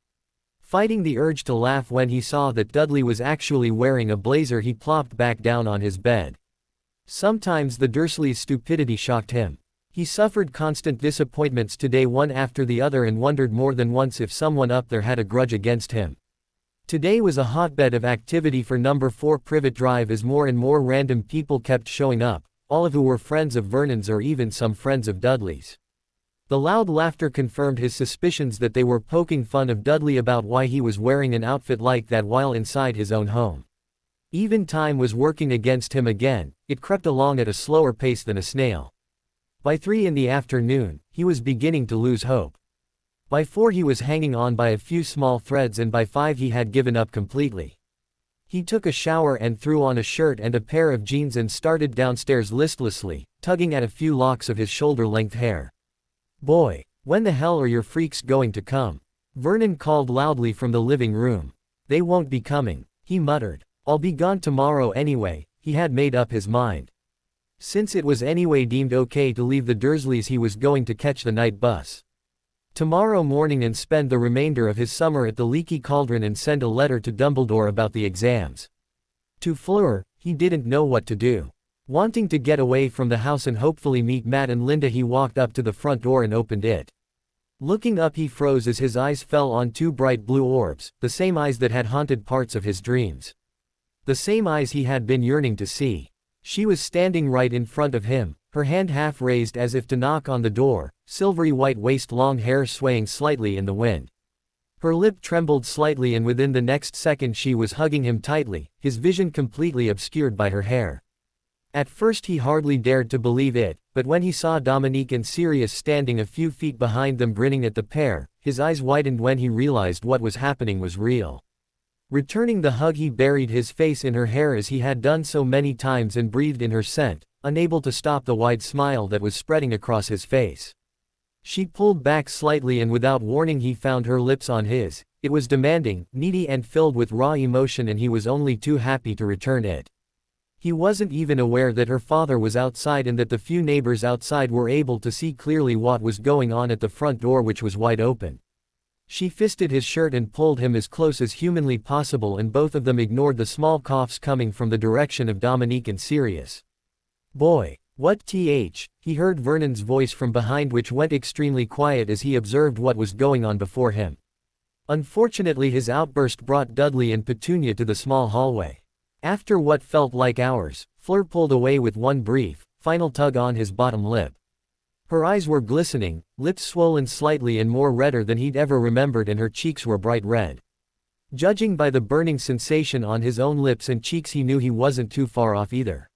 Fighting the urge to laugh when he saw that Dudley was actually wearing a blazer, he plopped back down on his bed. Sometimes the Dursleys' stupidity shocked him. He suffered constant disappointments today, one after the other, and wondered more than once if someone up there had a grudge against him. Today was a hotbed of activity for number 4 Privet Drive, as more and more random people kept showing up, all of who were friends of Vernon's or even some friends of Dudley's. The loud laughter confirmed his suspicions that they were poking fun of Dudley about why he was wearing an outfit like that while inside his own home. Even time was working against him again. It crept along at a slower pace than a snail. By 3 in the afternoon, he was beginning to lose hope. By 4 he was hanging on by a few small threads, and by 5 he had given up completely. He took a shower and threw on a shirt and a pair of jeans and started downstairs listlessly, tugging at a few locks of his shoulder-length hair. "Boy, when the hell are your freaks going to come?" Vernon called loudly from the living room. "They won't be coming," he muttered. "I'll be gone tomorrow anyway," he had made up his mind. Since it was anyway deemed okay to leave the Dursleys, he was going to catch the night bus tomorrow morning and spend the remainder of his summer at the Leaky Cauldron and send a letter to Dumbledore about the exams. To Fleur, he didn't know what to do. Wanting to get away from the house and hopefully meet Matt and Linda, he walked up to the front door and opened it. Looking up, he froze as his eyes fell on two bright blue orbs, the same eyes that had haunted parts of his dreams. The same eyes he had been yearning to see. She was standing right in front of him, her hand half raised as if to knock on the door, silvery white waist, long hair swaying slightly in the wind. Her lip trembled slightly, and within the next second she was hugging him tightly, his vision completely obscured by her hair. At first he hardly dared to believe it, but when he saw Dominique and Sirius standing a few feet behind them grinning at the pair, his eyes widened when he realized what was happening was real. Returning the hug, he buried his face in her hair as he had done so many times and breathed in her scent, unable to stop the wide smile that was spreading across his face. She pulled back slightly, and without warning he found her lips on his. It was demanding, needy and filled with raw emotion, and he was only too happy to return it. He wasn't even aware that her father was outside and that the few neighbors outside were able to see clearly what was going on at the front door, which was wide open. She fisted his shirt and pulled him as close as humanly possible, and both of them ignored the small coughs coming from the direction of Dominique and Sirius. "Boy, what th?" he heard Vernon's voice from behind, which went extremely quiet as he observed what was going on before him. Unfortunately, his outburst brought Dudley and Petunia to the small hallway. After what felt like hours, Fleur pulled away with one brief, final tug on his bottom lip. Her eyes were glistening, lips swollen slightly and more redder than he'd ever remembered, and her cheeks were bright red. Judging by the burning sensation on his own lips and cheeks, he knew he wasn't too far off either.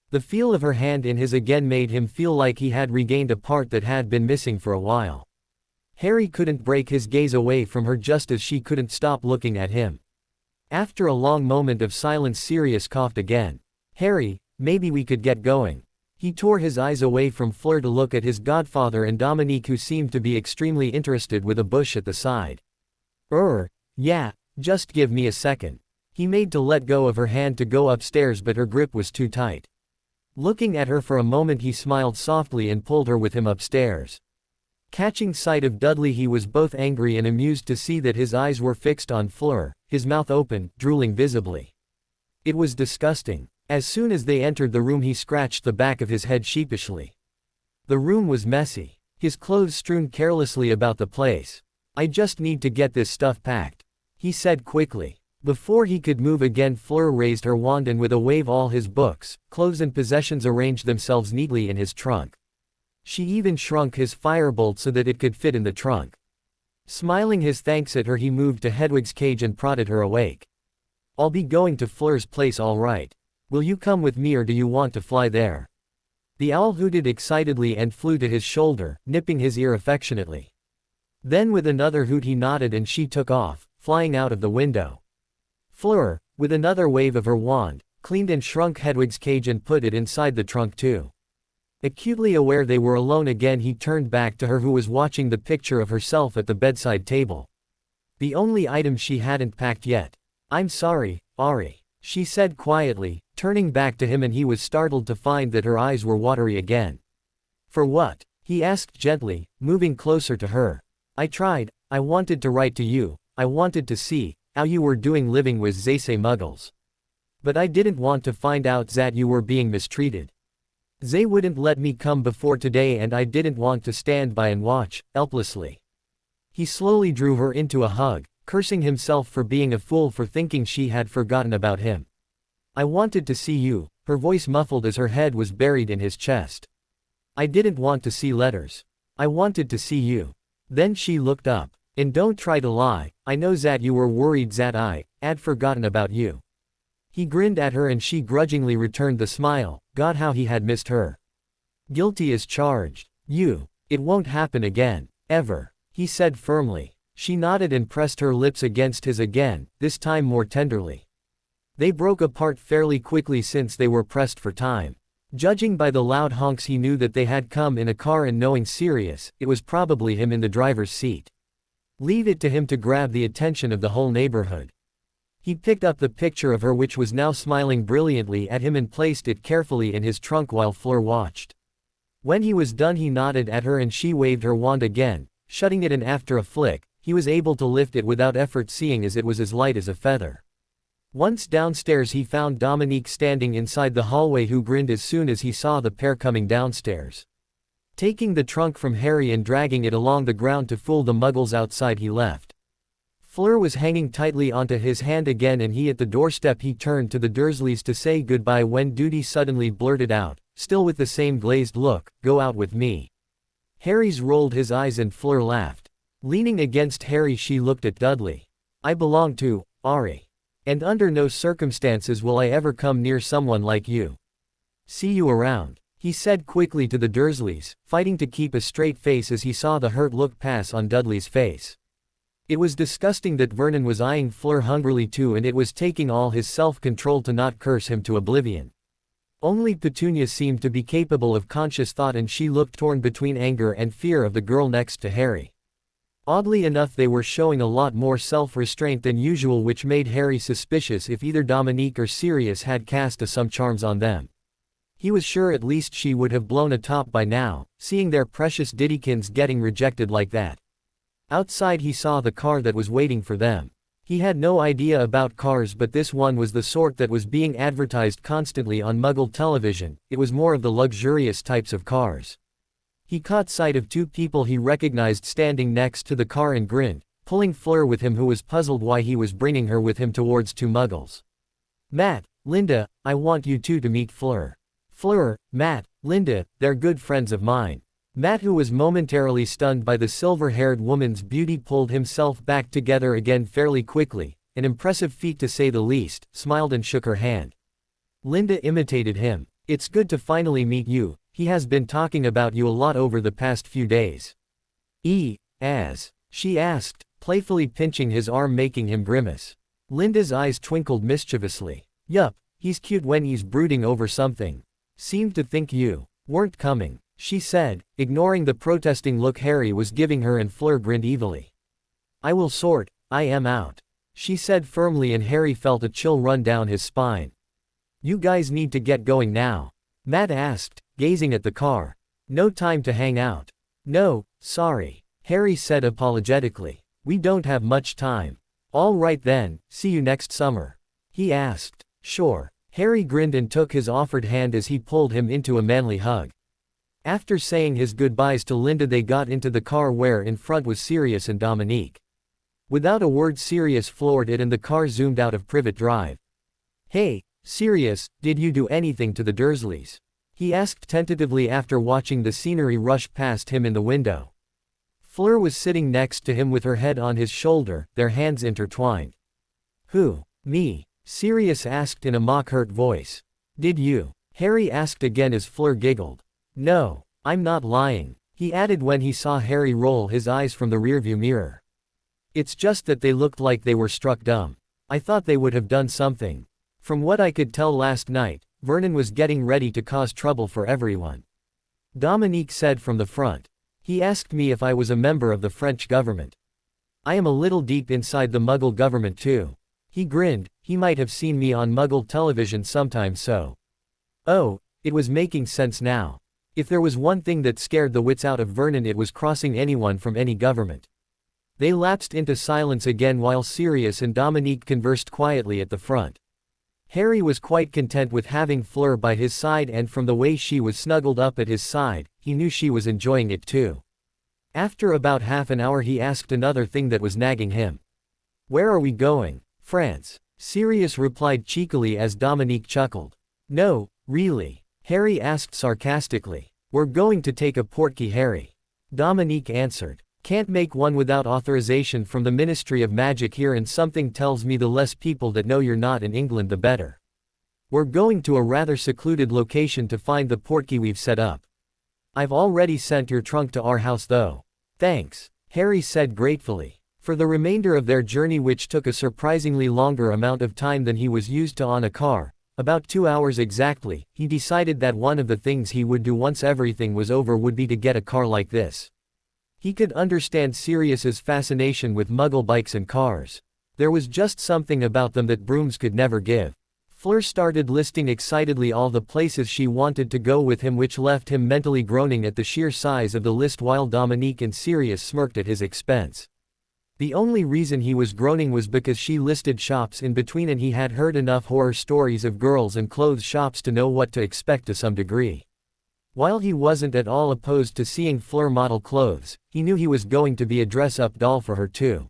The feel of her hand in his again made him feel like he had regained a part that had been missing for a while. Harry couldn't break his gaze away from her, just as she couldn't stop looking at him. After a long moment of silence, Sirius coughed again. "Harry, maybe we could get going." He tore his eyes away from Fleur to look at his godfather and Dominique, who seemed to be extremely interested, with a bush at the side. Yeah, just give me a second." He made to let go of her hand to go upstairs, but her grip was too tight. Looking at her for a moment, he smiled softly and pulled her with him upstairs. Catching sight of Dudley, he was both angry and amused to see that his eyes were fixed on Fleur, his mouth open, drooling visibly. It was disgusting. As soon as they entered the room, he scratched the back of his head sheepishly. The room was messy, his clothes strewn carelessly about the place. "I just need to get this stuff packed," he said quickly. Before he could move again, Fleur raised her wand and with a wave all his books, clothes and possessions arranged themselves neatly in his trunk. She even shrunk his firebolt so that it could fit in the trunk. Smiling his thanks at her, he moved to Hedwig's cage and prodded her awake. "I'll be going to Fleur's place, all right. Will you come with me, or do you want to fly there?" The owl hooted excitedly and flew to his shoulder, nipping his ear affectionately. Then with another hoot he nodded and she took off, flying out of the window. Fleur, with another wave of her wand, cleaned and shrunk Hedwig's cage and put it inside the trunk too. Acutely aware they were alone again, he turned back to her, who was watching the picture of herself at the bedside table. The only item she hadn't packed yet. "I'm sorry, Ari," she said quietly, turning back to him, and he was startled to find that her eyes were watery again. "For what?" he asked gently, moving closer to her. I wanted to write to you. I wanted to see how you were doing living with Zay Muggles. But I didn't want to find out that you were being mistreated. Zay wouldn't let me come before today, and I didn't want to stand by and watch, helplessly." He slowly drew her into a hug, cursing himself for being a fool for thinking she had forgotten about him. "I wanted to see you," her voice muffled as her head was buried in his chest. "I didn't want to see letters. I wanted to see you." Then she looked up. "And don't try to lie, I know that you were worried that I had forgotten about you." He grinned at her and she grudgingly returned the smile. God, how he had missed her. "Guilty as charged. It won't happen again. Ever," he said firmly. She nodded and pressed her lips against his again, this time more tenderly. They broke apart fairly quickly since they were pressed for time. Judging by the loud honks he knew that they had come in a car, and knowing Sirius, it was probably him in the driver's seat. Leave it to him to grab the attention of the whole neighborhood. He picked up the picture of her, which was now smiling brilliantly at him, and placed it carefully in his trunk while Fleur watched. When he was done he nodded at her and she waved her wand again, shutting it, and after a flick, he was able to lift it without effort, seeing as it was as light as a feather. Once downstairs he found Dominique standing inside the hallway, who grinned as soon as he saw the pair coming downstairs. Taking the trunk from Harry and dragging it along the ground to fool the muggles outside, he left. Fleur was hanging tightly onto his hand again, and at the doorstep he turned to the Dursleys to say goodbye when Duty suddenly blurted out, still with the same glazed look, "Go out with me." Harry's rolled his eyes and Fleur laughed. Leaning against Harry she looked at Dudley. "I belong to Ari. And under no circumstances will I ever come near someone like you. See you around," he said quickly to the Dursleys, fighting to keep a straight face as he saw the hurt look pass on Dudley's face. It was disgusting that Vernon was eyeing Fleur hungrily too, and it was taking all his self-control to not curse him to oblivion. Only Petunia seemed to be capable of conscious thought, and she looked torn between anger and fear of the girl next to Harry. Oddly enough, they were showing a lot more self-restraint than usual, which made Harry suspicious if either Dominique or Sirius had cast some charms on them. He was sure at least she would have blown a top by now, seeing their precious Diddykins getting rejected like that. Outside he saw the car that was waiting for them. He had no idea about cars, but this one was the sort that was being advertised constantly on Muggle television. It was more of the luxurious types of cars. He caught sight of two people he recognized standing next to the car and grinned, pulling Fleur with him, who was puzzled why he was bringing her with him towards two Muggles. "Matt, Linda, I want you two to meet Fleur." Fleur, Matt, Linda, they're good friends of mine. Matt, who was momentarily stunned by the silver-haired woman's beauty, pulled himself back together again fairly quickly, an impressive feat to say the least, smiled and shook her hand. Linda imitated him. "It's good to finally meet you. He has been talking about you a lot over the past few days." As she asked, playfully pinching his arm, making him grimace. Linda's eyes twinkled mischievously. "Yup, he's cute when he's brooding over something. Seemed to think you weren't coming," she said, ignoring the protesting look Harry was giving her, and Fleur grinned evilly. "I am out," she said firmly, and Harry felt a chill run down his spine. "You guys need to get going now?" Matt asked, gazing at the car. "No time to hang out." "No, sorry," Harry said apologetically. "We don't have much time." "All right then, see you next summer," he asked. "Sure." Harry grinned and took his offered hand as he pulled him into a manly hug. After saying his goodbyes to Linda, they got into the car, where in front was Sirius and Dominique. Without a word, Sirius floored it and the car zoomed out of Privet Drive. "Hey, Sirius, did you do anything to the Dursleys?" he asked tentatively after watching the scenery rush past him in the window. Fleur was sitting next to him with her head on his shoulder, their hands intertwined. "Who, me?" Sirius asked in a mock-hurt voice. "Did you?" Harry asked again as Fleur giggled. "No, I'm not lying," he added when he saw Harry roll his eyes from the rearview mirror. "It's just that they looked like they were struck dumb. I thought they would have done something. From what I could tell last night, Vernon was getting ready to cause trouble for everyone." Dominique said from the front. "He asked me if I was a member of the French government. I am a little deep inside the Muggle government too." He grinned. He might have seen me on Muggle television sometime, so. Oh, it was making sense now. If there was one thing that scared the wits out of Vernon, it was crossing anyone from any government. They lapsed into silence again while Sirius and Dominique conversed quietly at the front. Harry was quite content with having Fleur by his side, and from the way she was snuggled up at his side, he knew she was enjoying it too. After about half an hour he asked another thing that was nagging him. "Where are we going?" "France," Sirius replied cheekily as Dominique chuckled. "No, really?" Harry asked sarcastically. "We're going to take a portkey, Harry," Dominique answered. "Can't make one without authorization from the Ministry of Magic here, and something tells me the less people that know you're not in England the better. We're going to a rather secluded location to find the portkey we've set up. I've already sent your trunk to our house though." "Thanks," Harry said gratefully. For the remainder of their journey, which took a surprisingly longer amount of time than he was used to on a car, about 2 hours exactly, he decided that one of the things he would do once everything was over would be to get a car like this. He could understand Sirius's fascination with Muggle bikes and cars. There was just something about them that brooms could never give. Fleur started listing excitedly all the places she wanted to go with him, which left him mentally groaning at the sheer size of the list, while Dominique and Sirius smirked at his expense. The only reason he was groaning was because she listed shops in between, and he had heard enough horror stories of girls and clothes shops to know what to expect to some degree. While he wasn't at all opposed to seeing Fleur model clothes, he knew he was going to be a dress-up doll for her too.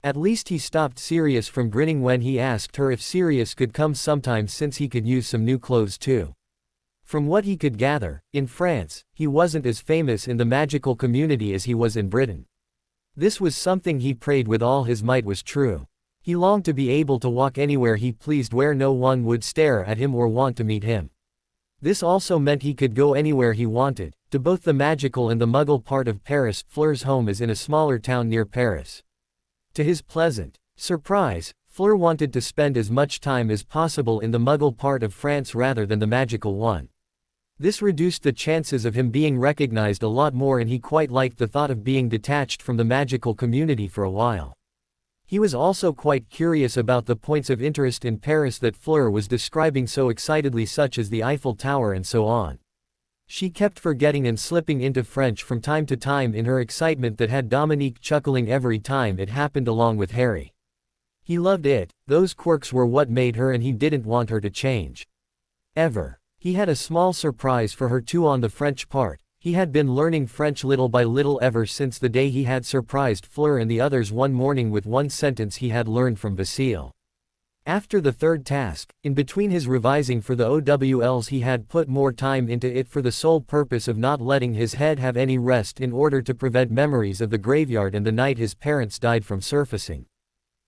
At least he stopped Sirius from grinning when he asked her if Sirius could come sometime, since he could use some new clothes too. From what he could gather, in France, he wasn't as famous in the magical community as he was in Britain. This was something he prayed with all his might was true. He longed to be able to walk anywhere he pleased, where no one would stare at him or want to meet him. This also meant he could go anywhere he wanted, to both the magical and the Muggle part of Paris. Fleur's home is in a smaller town near Paris. To his pleasant surprise, Fleur wanted to spend as much time as possible in the Muggle part of France rather than the magical one. This reduced the chances of him being recognized a lot more, and he quite liked the thought of being detached from the magical community for a while. He was also quite curious about the points of interest in Paris that Fleur was describing so excitedly, such as the Eiffel Tower and so on. She kept forgetting and slipping into French from time to time in her excitement that had Dominique chuckling every time it happened, along with Harry. He loved it, those quirks were what made her, and he didn't want her to change. Ever. He had a small surprise for her too on the French part. He had been learning French little by little ever since the day he had surprised Fleur and the others one morning with one sentence he had learned from Basile. After the third task, in between his revising for the OWLs, he had put more time into it for the sole purpose of not letting his head have any rest, in order to prevent memories of the graveyard and the night his parents died from surfacing.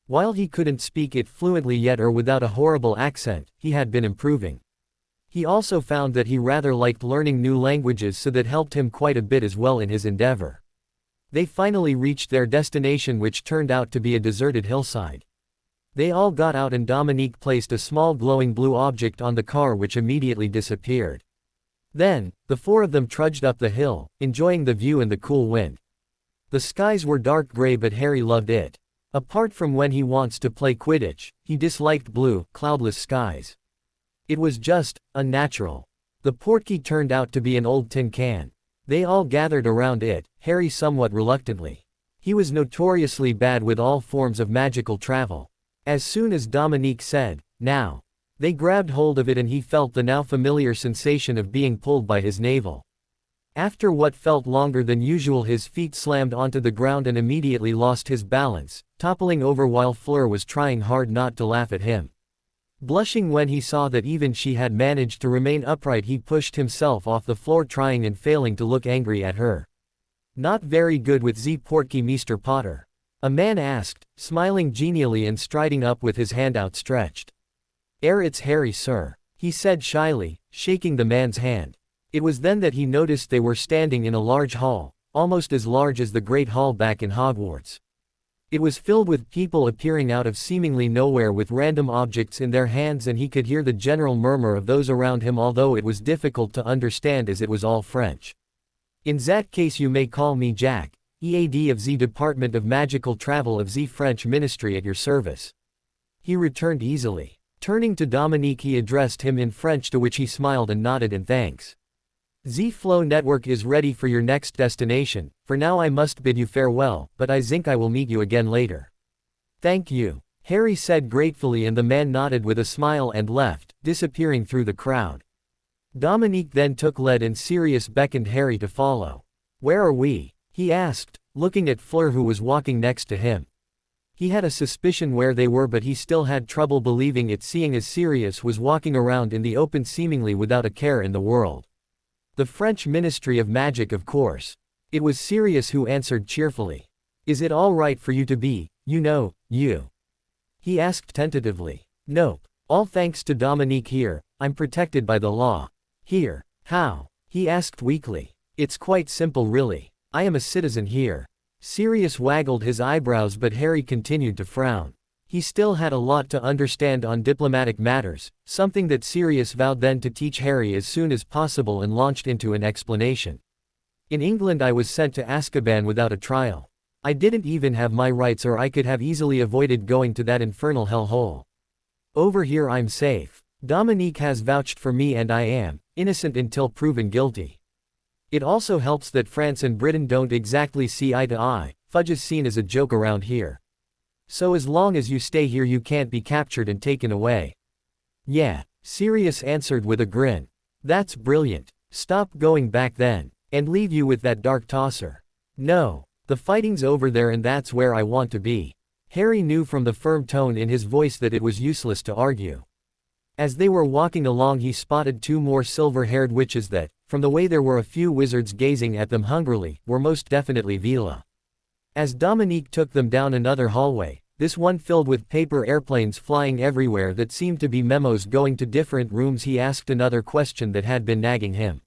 While he couldn't speak it fluently yet or without a horrible accent, he had been improving. He also found that he rather liked learning new languages, so that helped him quite a bit as well in his endeavor. They finally reached their destination, which turned out to be a deserted hillside. They all got out and Dominique placed a small glowing blue object on the car, which immediately disappeared. Then, the four of them trudged up the hill, enjoying the view and the cool wind. The skies were dark gray, but Harry loved it. Apart from when he wants to play Quidditch, he disliked blue, cloudless skies. It was just unnatural. The portkey turned out to be an old tin can. They all gathered around it, Harry somewhat reluctantly. He was notoriously bad with all forms of magical travel. As soon as Dominique said, "Now," they grabbed hold of it, and he felt the now familiar sensation of being pulled by his navel. After what felt longer than usual, his feet slammed onto the ground and immediately lost his balance, toppling over while Fleur was trying hard not to laugh at him. Blushing when he saw that even she had managed to remain upright, he pushed himself off the floor, trying and failing to look angry at her. "Not very good with the portkey, Mr. Potter?" a man asked, smiling genially and striding up with his hand outstretched. It's Harry, sir," he said shyly, shaking the man's hand. It was then that he noticed they were standing in a large hall, almost as large as the Great Hall back in Hogwarts. It was filled with people appearing out of seemingly nowhere with random objects in their hands, and he could hear the general murmur of those around him, although it was difficult to understand as it was all French. "In that case you may call me Jack, EAD of the Department of Magical Travel of the French Ministry, at your service," he returned easily. Turning to Dominique, he addressed him in French, to which he smiled and nodded in thanks. "The Flow Network is ready for your next destination. For now I must bid you farewell, but I think I will meet you again later." "Thank you," Harry said gratefully, and the man nodded with a smile and left, disappearing through the crowd. Dominique then took lead and Sirius beckoned Harry to follow. "Where are we?" he asked, looking at Fleur, who was walking next to him. He had a suspicion where they were, but he still had trouble believing it, seeing as Sirius was walking around in the open seemingly without a care in the world. "The French Ministry of Magic, of course." It was Sirius who answered cheerfully. "Is it all right for you to be, you?" he asked tentatively. "Nope. All thanks to Dominique here, I'm protected by the law." "Here? How?" he asked weakly. "It's quite simple really. I am a citizen here." Sirius waggled his eyebrows but Harry continued to frown. He still had a lot to understand on diplomatic matters, something that Sirius vowed then to teach Harry as soon as possible and launched into an explanation. In England I was sent to Azkaban without a trial. I didn't even have my rights or I could have easily avoided going to that infernal hellhole. Over here I'm safe. Dominique has vouched for me and I am innocent until proven guilty. It also helps that France and Britain don't exactly see eye to eye. Fudge is seen as a joke around here. So as long as you stay here you can't be captured and taken away. Yeah, Sirius answered with a grin. That's brilliant. Stop going back then. And leave you with that dark tosser. No. The fighting's over there and that's where I want to be. Harry knew from the firm tone in his voice that it was useless to argue. As they were walking along he spotted two more silver-haired witches that, from the way there were a few wizards gazing at them hungrily, were most definitely Vila. As Dominique took them down another hallway, this one filled with paper airplanes flying everywhere that seemed to be memos going to different rooms, he asked another question that had been nagging him.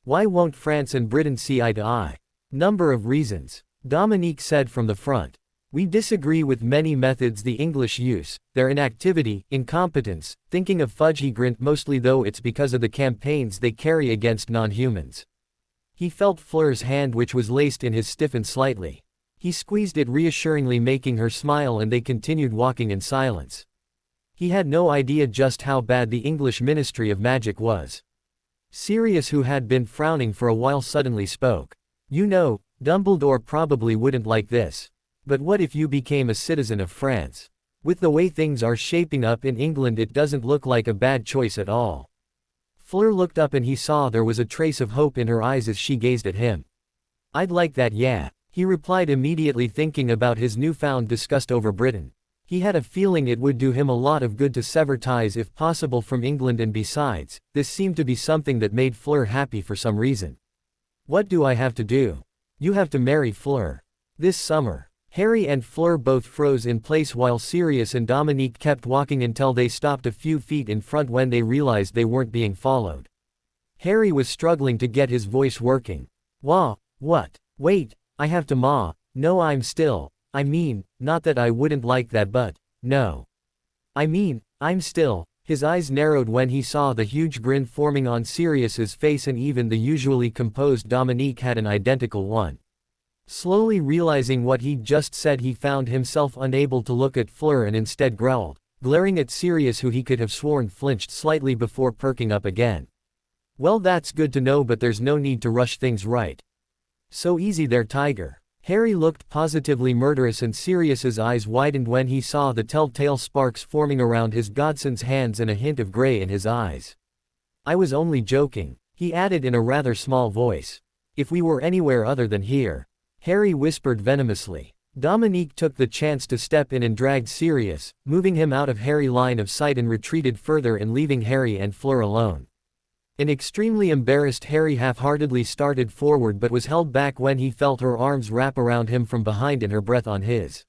Why won't France and Britain see eye to eye? Number of reasons. Dominique said from the front. We disagree with many methods the English use, their inactivity, incompetence, thinking of Fudge. He grinned, mostly though it's because of the campaigns they carry against non-humans. He felt Fleur's hand which was laced in his stiffened slightly. He squeezed it reassuringly making her smile and they continued walking in silence. He had no idea just how bad the English Ministry of Magic was. Sirius, who had been frowning for a while, suddenly spoke. You know, Dumbledore probably wouldn't like this. But what if you became a citizen of France? With the way things are shaping up in England it doesn't look like a bad choice at all. Fleur looked up and he saw there was a trace of hope in her eyes as she gazed at him. I'd like that, yeah, he replied immediately, thinking about his newfound disgust over Britain. He had a feeling it would do him a lot of good to sever ties if possible from England, and besides, this seemed to be something that made Fleur happy for some reason. What do I have to do? You have to marry Fleur. This summer. Harry and Fleur both froze in place while Sirius and Dominique kept walking until they stopped a few feet in front when they realized they weren't being followed. Harry was struggling to get his voice working. What? Wait, I have to no, I'm still. I mean, not that I wouldn't like that, but, no. I mean, I'm still. His eyes narrowed when he saw the huge grin forming on Sirius's face, and even the usually composed Dominique had an identical one. Slowly realizing what he'd just said, he found himself unable to look at Fleur and instead growled, glaring at Sirius, who he could have sworn flinched slightly before perking up again. Well, that's good to know, but there's no need to rush things, right? So easy there, Tiger. Harry looked positively murderous and Sirius's eyes widened when he saw the telltale sparks forming around his godson's hands and a hint of gray in his eyes. I was only joking, he added in a rather small voice. If we were anywhere other than here. Harry whispered venomously. Dominique took the chance to step in and dragged Sirius, moving him out of Harry's line of sight, and retreated further and leaving Harry and Fleur alone. An extremely embarrassed Harry half-heartedly started forward but was held back when he felt her arms wrap around him from behind and her breath on his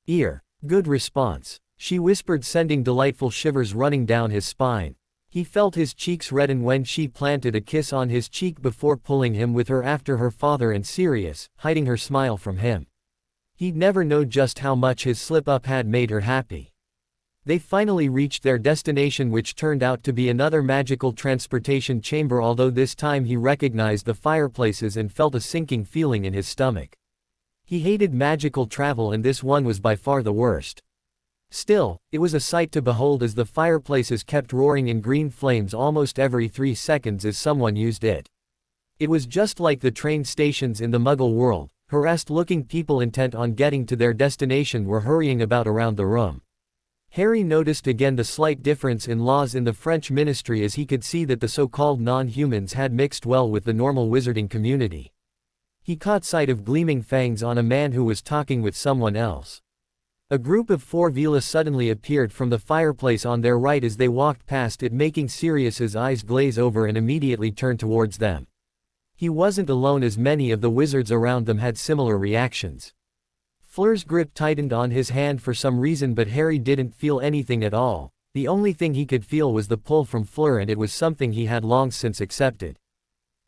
ear. Good response, she whispered, sending delightful shivers running down his spine. He felt his cheeks redden when she planted a kiss on his cheek before pulling him with her after her father and Sirius, hiding her smile from him. He'd never know just how much his slip-up had made her happy. They finally reached their destination, which turned out to be another magical transportation chamber, although this time he recognized the fireplaces and felt a sinking feeling in his stomach. He hated magical travel, and this one was by far the worst. Still, it was a sight to behold as the fireplaces kept roaring in green flames almost every 3 seconds as someone used it. It was just like the train stations in the Muggle world. Harassed-looking people intent on getting to their destination were hurrying about around the room. Harry noticed again the slight difference in laws in the French ministry, as he could see that the so-called non-humans had mixed well with the normal wizarding community. He caught sight of gleaming fangs on a man who was talking with someone else. A group of 4 Velas suddenly appeared from the fireplace on their right as they walked past it, making Sirius's eyes glaze over and immediately turn towards them. He wasn't alone, as many of the wizards around them had similar reactions. Fleur's grip tightened on his hand for some reason, but Harry didn't feel anything at all. The only thing he could feel was the pull from Fleur, and it was something he had long since accepted.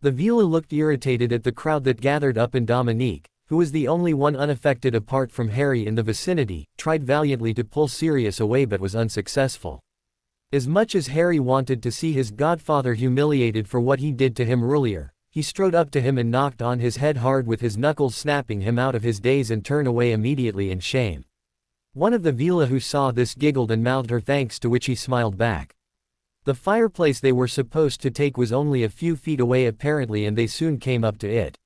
The Vila looked irritated at the crowd that gathered up, and Dominique, who was the only one unaffected apart from Harry in the vicinity, tried valiantly to pull Sirius away but was unsuccessful. As much as Harry wanted to see his godfather humiliated for what he did to him earlier, he strode up to him and knocked on his head hard with his knuckles, snapping him out of his daze and turned away immediately in shame. One of the Vila who saw this giggled and mouthed her thanks, to which he smiled back. The fireplace they were supposed to take was only a few feet away apparently, and they soon came up to it.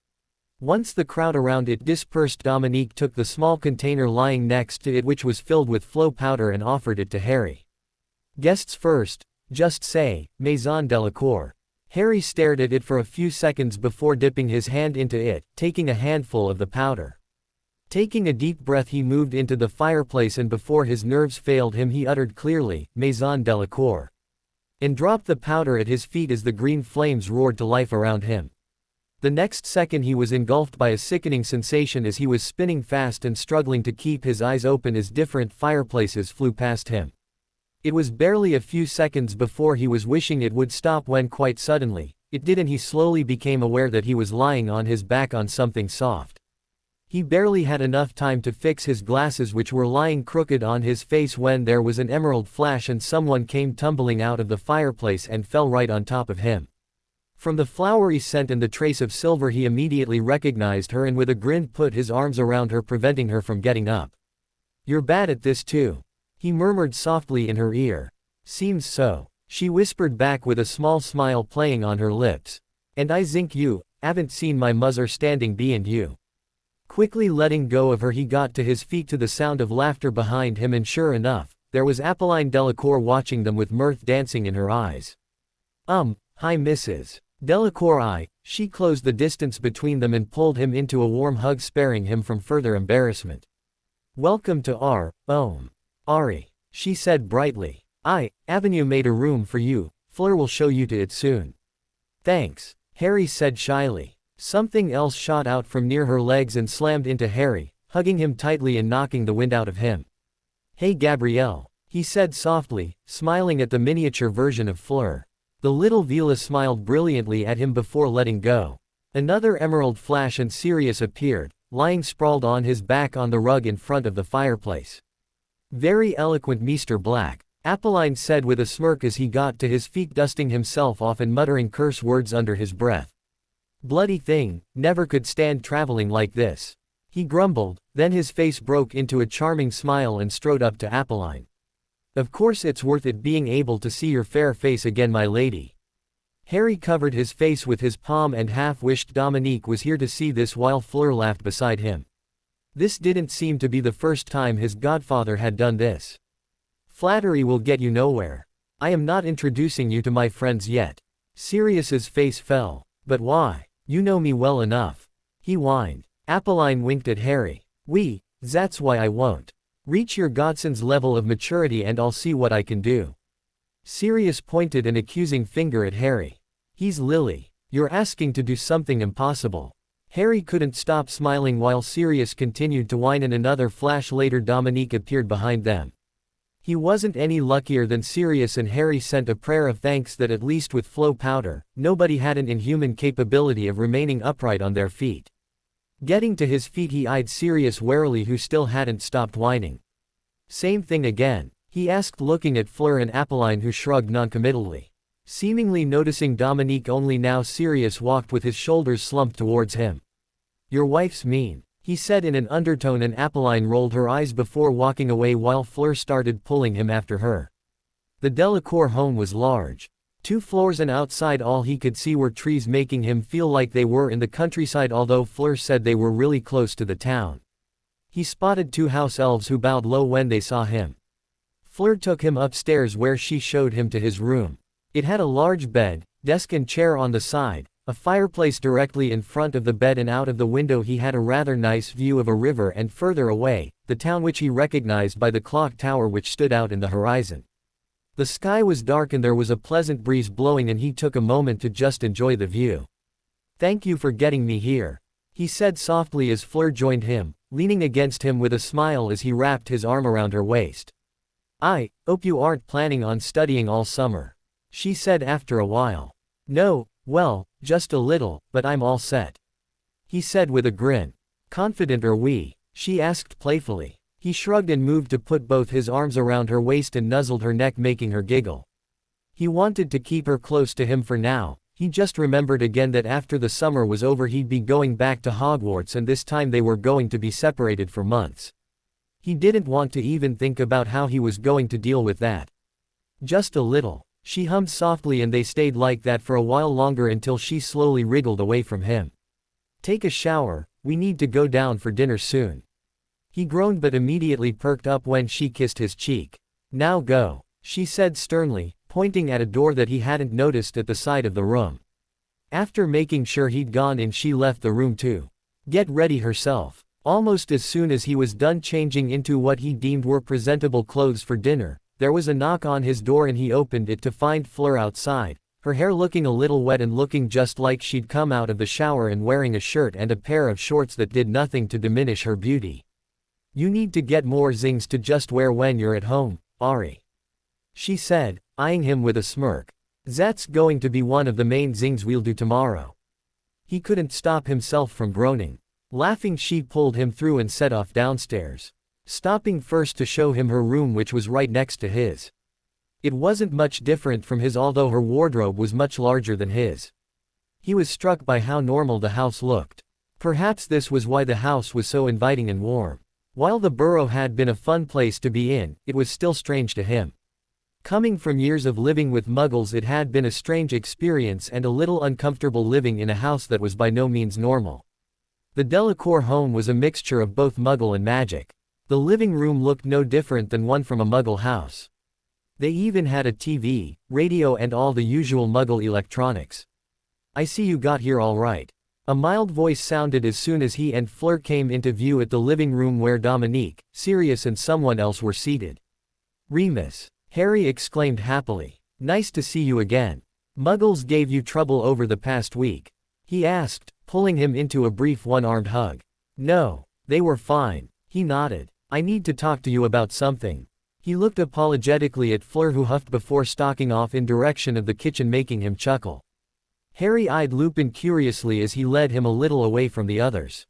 Once the crowd around it dispersed, Dominique took the small container lying next to it, which was filled with flow powder, and offered it to Harry. "Guests first, just say, Maison Delacour." Harry stared at it for a few seconds before dipping his hand into it, taking a handful of the powder. Taking a deep breath, he moved into the fireplace, and before his nerves failed him he uttered clearly, "Maison Delacour," and dropped the powder at his feet as the green flames roared to life around him. The next second he was engulfed by a sickening sensation as he was spinning fast and struggling to keep his eyes open as different fireplaces flew past him. It was barely a few seconds before he was wishing it would stop when quite suddenly, it did, and he slowly became aware that he was lying on his back on something soft. He barely had enough time to fix his glasses, which were lying crooked on his face, when there was an emerald flash and someone came tumbling out of the fireplace and fell right on top of him. From the flowery scent and the trace of silver he immediately recognized her, and with a grin put his arms around her, preventing her from getting up. "You're bad at this too," he murmured softly in her ear. "Seems so," she whispered back with a small smile playing on her lips. "And I think you haven't seen my mother standing behind you." Quickly letting go of her, he got to his feet to the sound of laughter behind him, and sure enough, there was Apolline Delacour watching them with mirth dancing in her eyes. Hi Mrs. Delacour." She closed the distance between them and pulled him into a warm hug, sparing him from further embarrassment. "Welcome to our home, Ari," she said brightly. "Avenue made a room for you, Fleur will show you to it soon." "Thanks," Harry said shyly. Something else shot out from near her legs and slammed into Harry, hugging him tightly and knocking the wind out of him. "Hey Gabrielle," he said softly, smiling at the miniature version of Fleur. The little Vila smiled brilliantly at him before letting go. Another emerald flash and Sirius appeared, lying sprawled on his back on the rug in front of the fireplace. "Very eloquent, Mr. Black," Apolline said with a smirk as he got to his feet, dusting himself off and muttering curse words under his breath. "Bloody thing, never could stand traveling like this," he grumbled, then his face broke into a charming smile and strode up to Apolline. "Of course it's worth it being able to see your fair face again, my lady." Harry covered his face with his palm and half-wished Dominique was here to see this while Fleur laughed beside him. This didn't seem to be the first time his godfather had done this. "Flattery will get you nowhere. I am not introducing you to my friends yet." Sirius's face fell. "But why? You know me well enough," he whined. Apolline winked at Harry. That's why I won't. Reach your godson's level of maturity and I'll see what I can do." Sirius pointed an accusing finger at Harry. "He's Lily. You're asking to do something impossible." Harry couldn't stop smiling while Sirius continued to whine, and another flash later Dominique appeared behind them. He wasn't any luckier than Sirius, and Harry sent a prayer of thanks that at least with flow powder, nobody had an inhuman capability of remaining upright on their feet. Getting to his feet he eyed Sirius warily, who still hadn't stopped whining. "Same thing again?" he asked, looking at Fleur and Apolline, who shrugged noncommittally. Seemingly noticing Dominique only now, Sirius walked with his shoulders slumped towards him. "Your wife's mean," he said in an undertone, and Apolline rolled her eyes before walking away while Fleur started pulling him after her. The Delacour home was large. 2 floors, and outside all he could see were trees, making him feel like they were in the countryside, although Fleur said they were really close to the town. He spotted 2 house elves who bowed low when they saw him. Fleur took him upstairs, where she showed him to his room. It had a large bed, desk and chair on the side, a fireplace directly in front of the bed, and out of the window he had a rather nice view of a river and further away, the town, which he recognized by the clock tower which stood out in the horizon. The sky was dark and there was a pleasant breeze blowing, and he took a moment to just enjoy the view. "Thank you for getting me here," he said softly as Fleur joined him, leaning against him with a smile as he wrapped his arm around her waist. "I hope you aren't planning on studying all summer," she said after a while. "No, well, just a little, but I'm all set," he said with a grin. Confident are we? She asked playfully. He shrugged and moved to put both his arms around her waist and nuzzled her neck, making her giggle. He wanted to keep her close to him for now. He just remembered again that after the summer was over he'd be going back to Hogwarts, and this time they were going to be separated for months. He didn't want to even think about how he was going to deal with that. Just a little. She hummed softly, and they stayed like that for a while longer until she slowly wriggled away from him. Take a shower, we need to go down for dinner soon. He groaned but immediately perked up when she kissed his cheek. Now go, she said sternly, pointing at a door that he hadn't noticed at the side of the room. After making sure he'd gone in, she left the room to get ready herself. Almost as soon as he was done changing into what he deemed were presentable clothes for dinner, there was a knock on his door and he opened it to find Fleur outside, her hair looking a little wet and looking just like she'd come out of the shower, and wearing a shirt and a pair of shorts that did nothing to diminish her beauty. You need to get more things to just wear when you're at home, Ari, she said, eyeing him with a smirk. That's going to be one of the main things we'll do tomorrow. He couldn't stop himself from groaning. Laughing, she pulled him through and set off downstairs, stopping first to show him her room, which was right next to his. It wasn't much different from his, although her wardrobe was much larger than his. He was struck by how normal the house looked. Perhaps this was why the house was so inviting and warm. While the burrow had been a fun place to be in, it was still strange to him. Coming from years of living with muggles, it had been a strange experience and a little uncomfortable living in a house that was by no means normal. The Delacour home was a mixture of both muggle and magic. The living room looked no different than one from a muggle house. They even had a TV, radio, and all the usual muggle electronics. I see you got here all right. A mild voice sounded as soon as he and Fleur came into view at the living room where Dominique, Sirius, and someone else were seated. Remus, Harry exclaimed happily. Nice to see you again. Muggles gave you trouble over the past week? He asked, pulling him into a brief one-armed hug. No, they were fine. He nodded. I need to talk to you about something. He looked apologetically at Fleur, who huffed before stalking off in direction of the kitchen, making him chuckle. Harry eyed Lupin curiously as he led him a little away from the others.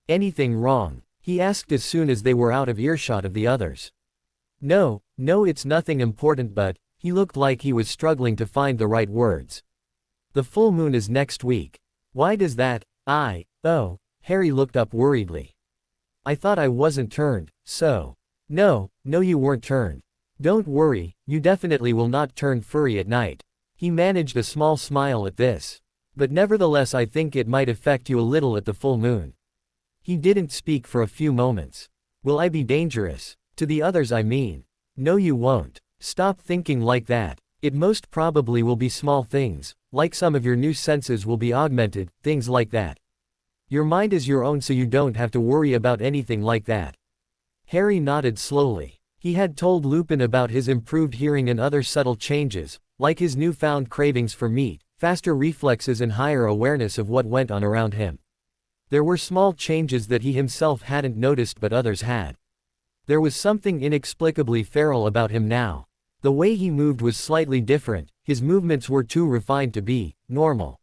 Anything wrong? He asked as soon as they were out of earshot of the others. No, it's nothing important, but, he looked like he was struggling to find the right words. The full moon is next week. Why does that? Oh, Harry looked up worriedly. I thought I wasn't turned, so. No, you weren't turned. Don't worry, you definitely will not turn furry at night. He managed a small smile at this. But nevertheless, I think it might affect you a little at the full moon. He didn't speak for a few moments. Will I be dangerous? To the others, I mean. No, you won't. Stop thinking like that. It most probably will be small things, like some of your new senses will be augmented, things like that. Your mind is your own, so you don't have to worry about anything like that. Harry nodded slowly. He had told Lupin about his improved hearing and other subtle changes, like his newfound cravings for meat, faster reflexes, and higher awareness of what went on around him. There were small changes that he himself hadn't noticed but others had. There was something inexplicably feral about him now. The way he moved was slightly different, his movements were too refined to be normal.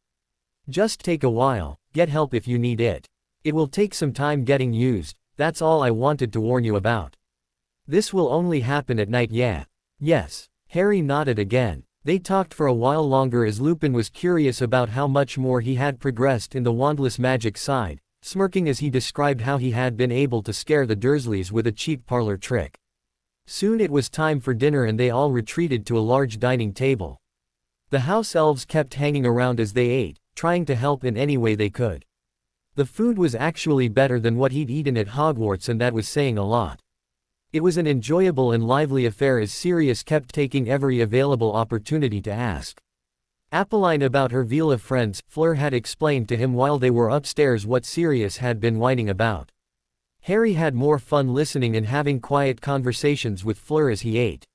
Just take a while, get help if you need it. It will take some time getting used, that's all I wanted to warn you about. This will only happen at night, yeah? Yes. Harry nodded again. They talked for a while longer as Lupin was curious about how much more he had progressed in the wandless magic side, smirking as he described how he had been able to scare the Dursleys with a cheap parlor trick. Soon it was time for dinner and they all retreated to a large dining table. The house elves kept hanging around as they ate, trying to help in any way they could. The food was actually better than what he'd eaten at Hogwarts, and that was saying a lot. It was an enjoyable and lively affair as Sirius kept taking every available opportunity to ask Apolline about her Vila friends. Fleur had explained to him while they were upstairs what Sirius had been whining about. Harry had more fun listening and having quiet conversations with Fleur as he ate.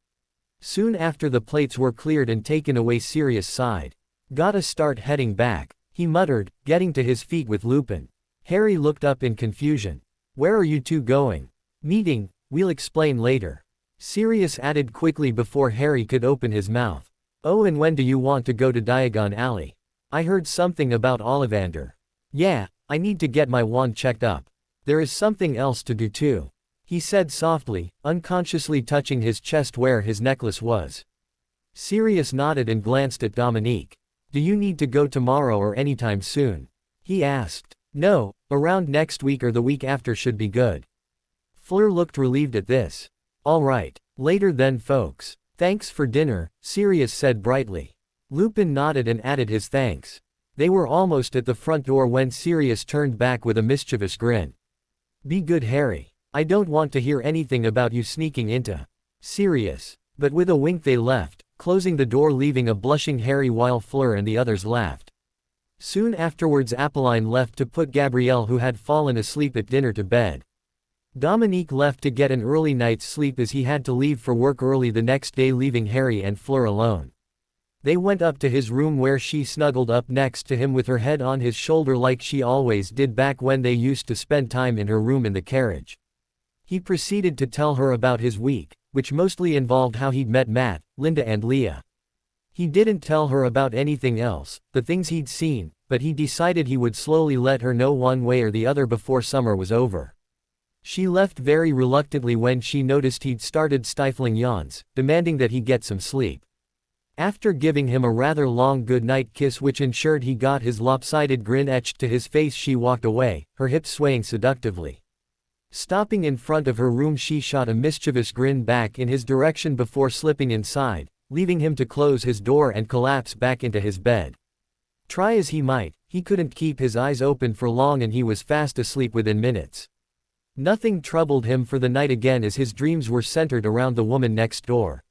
Soon after the plates were cleared and taken away, Sirius sighed. Gotta start heading back, he muttered, getting to his feet with Lupin. Harry looked up in confusion. Where are you two going? Meeting, we'll explain later. Sirius added quickly before Harry could open his mouth. Oh, and when do you want to go to Diagon Alley? I heard something about Ollivander. Yeah, I need to get my wand checked up. There is something else to do too, he said softly, unconsciously touching his chest where his necklace was. Sirius nodded and glanced at Dominique. Do you need to go tomorrow or anytime soon? He asked. No, around next week or the week after should be good. Fleur looked relieved at this. All right, later then folks. Thanks for dinner, Sirius said brightly. Lupin nodded and added his thanks. They were almost at the front door when Sirius turned back with a mischievous grin. Be good, Harry. I don't want to hear anything about you sneaking into Sirius. But with a wink they left, closing the door leaving a blushing Harry while Fleur and the others laughed. Soon afterwards Apolline left to put Gabrielle, who had fallen asleep at dinner, to bed. Dominique left to get an early night's sleep as he had to leave for work early the next day, leaving Harry and Fleur alone. They went up to his room where she snuggled up next to him with her head on his shoulder like she always did back when they used to spend time in her room in the carriage. He proceeded to tell her about his week, which mostly involved how he'd met Matt, Linda and Leah. He didn't tell her about anything else, the things he'd seen, but he decided he would slowly let her know one way or the other before summer was over. She left very reluctantly when she noticed he'd started stifling yawns, demanding that he get some sleep. After giving him a rather long goodnight kiss which ensured he got his lopsided grin etched to his face, she walked away, her hips swaying seductively. Stopping in front of her room, she shot a mischievous grin back in his direction before slipping inside, leaving him to close his door and collapse back into his bed. Try as he might, he couldn't keep his eyes open for long and he was fast asleep within minutes. Nothing troubled him for the night again as his dreams were centered around the woman next door.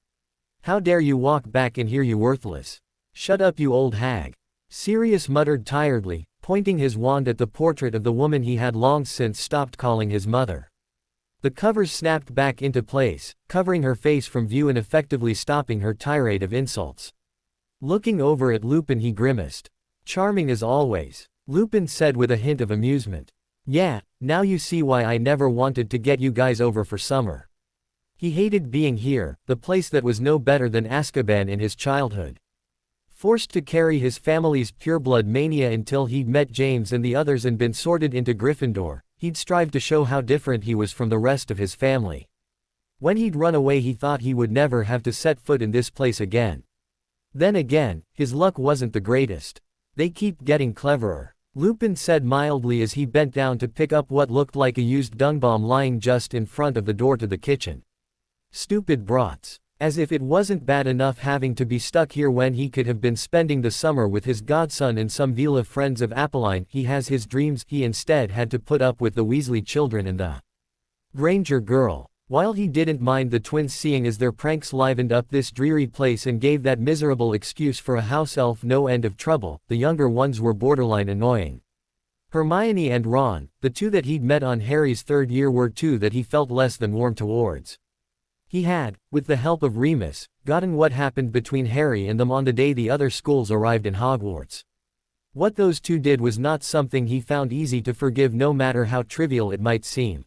How dare you walk back in here, you worthless. Shut up, you old hag. Sirius muttered tiredly, pointing his wand at the portrait of the woman he had long since stopped calling his mother. The covers snapped back into place, covering her face from view and effectively stopping her tirade of insults. Looking over at Lupin, he grimaced. Charming as always, Lupin said with a hint of amusement. Yeah, now you see why I never wanted to get you guys over for summer. He hated being here, the place that was no better than Azkaban in his childhood. Forced to carry his family's pureblood mania until he'd met James and the others and been sorted into Gryffindor, he'd strive to show how different he was from the rest of his family. When he'd run away, he thought he would never have to set foot in this place again. Then again, his luck wasn't the greatest. They keep getting cleverer, Lupin said mildly as he bent down to pick up what looked like a used dung bomb lying just in front of the door to the kitchen. Stupid brats. As if it wasn't bad enough having to be stuck here when he could have been spending the summer with his godson and some Vila friends of Apolline. He has his dreams. He instead had to put up with the Weasley children and the Granger girl. While he didn't mind the twins seeing as their pranks livened up this dreary place and gave that miserable excuse for a house elf no end of trouble, the younger ones were borderline annoying. Hermione and Ron, the two that he'd met on Harry's third year, were two that he felt less than warm towards. He had, with the help of Remus, gotten what happened between Harry and them on the day the other schools arrived in Hogwarts. What those two did was not something he found easy to forgive, no matter how trivial it might seem.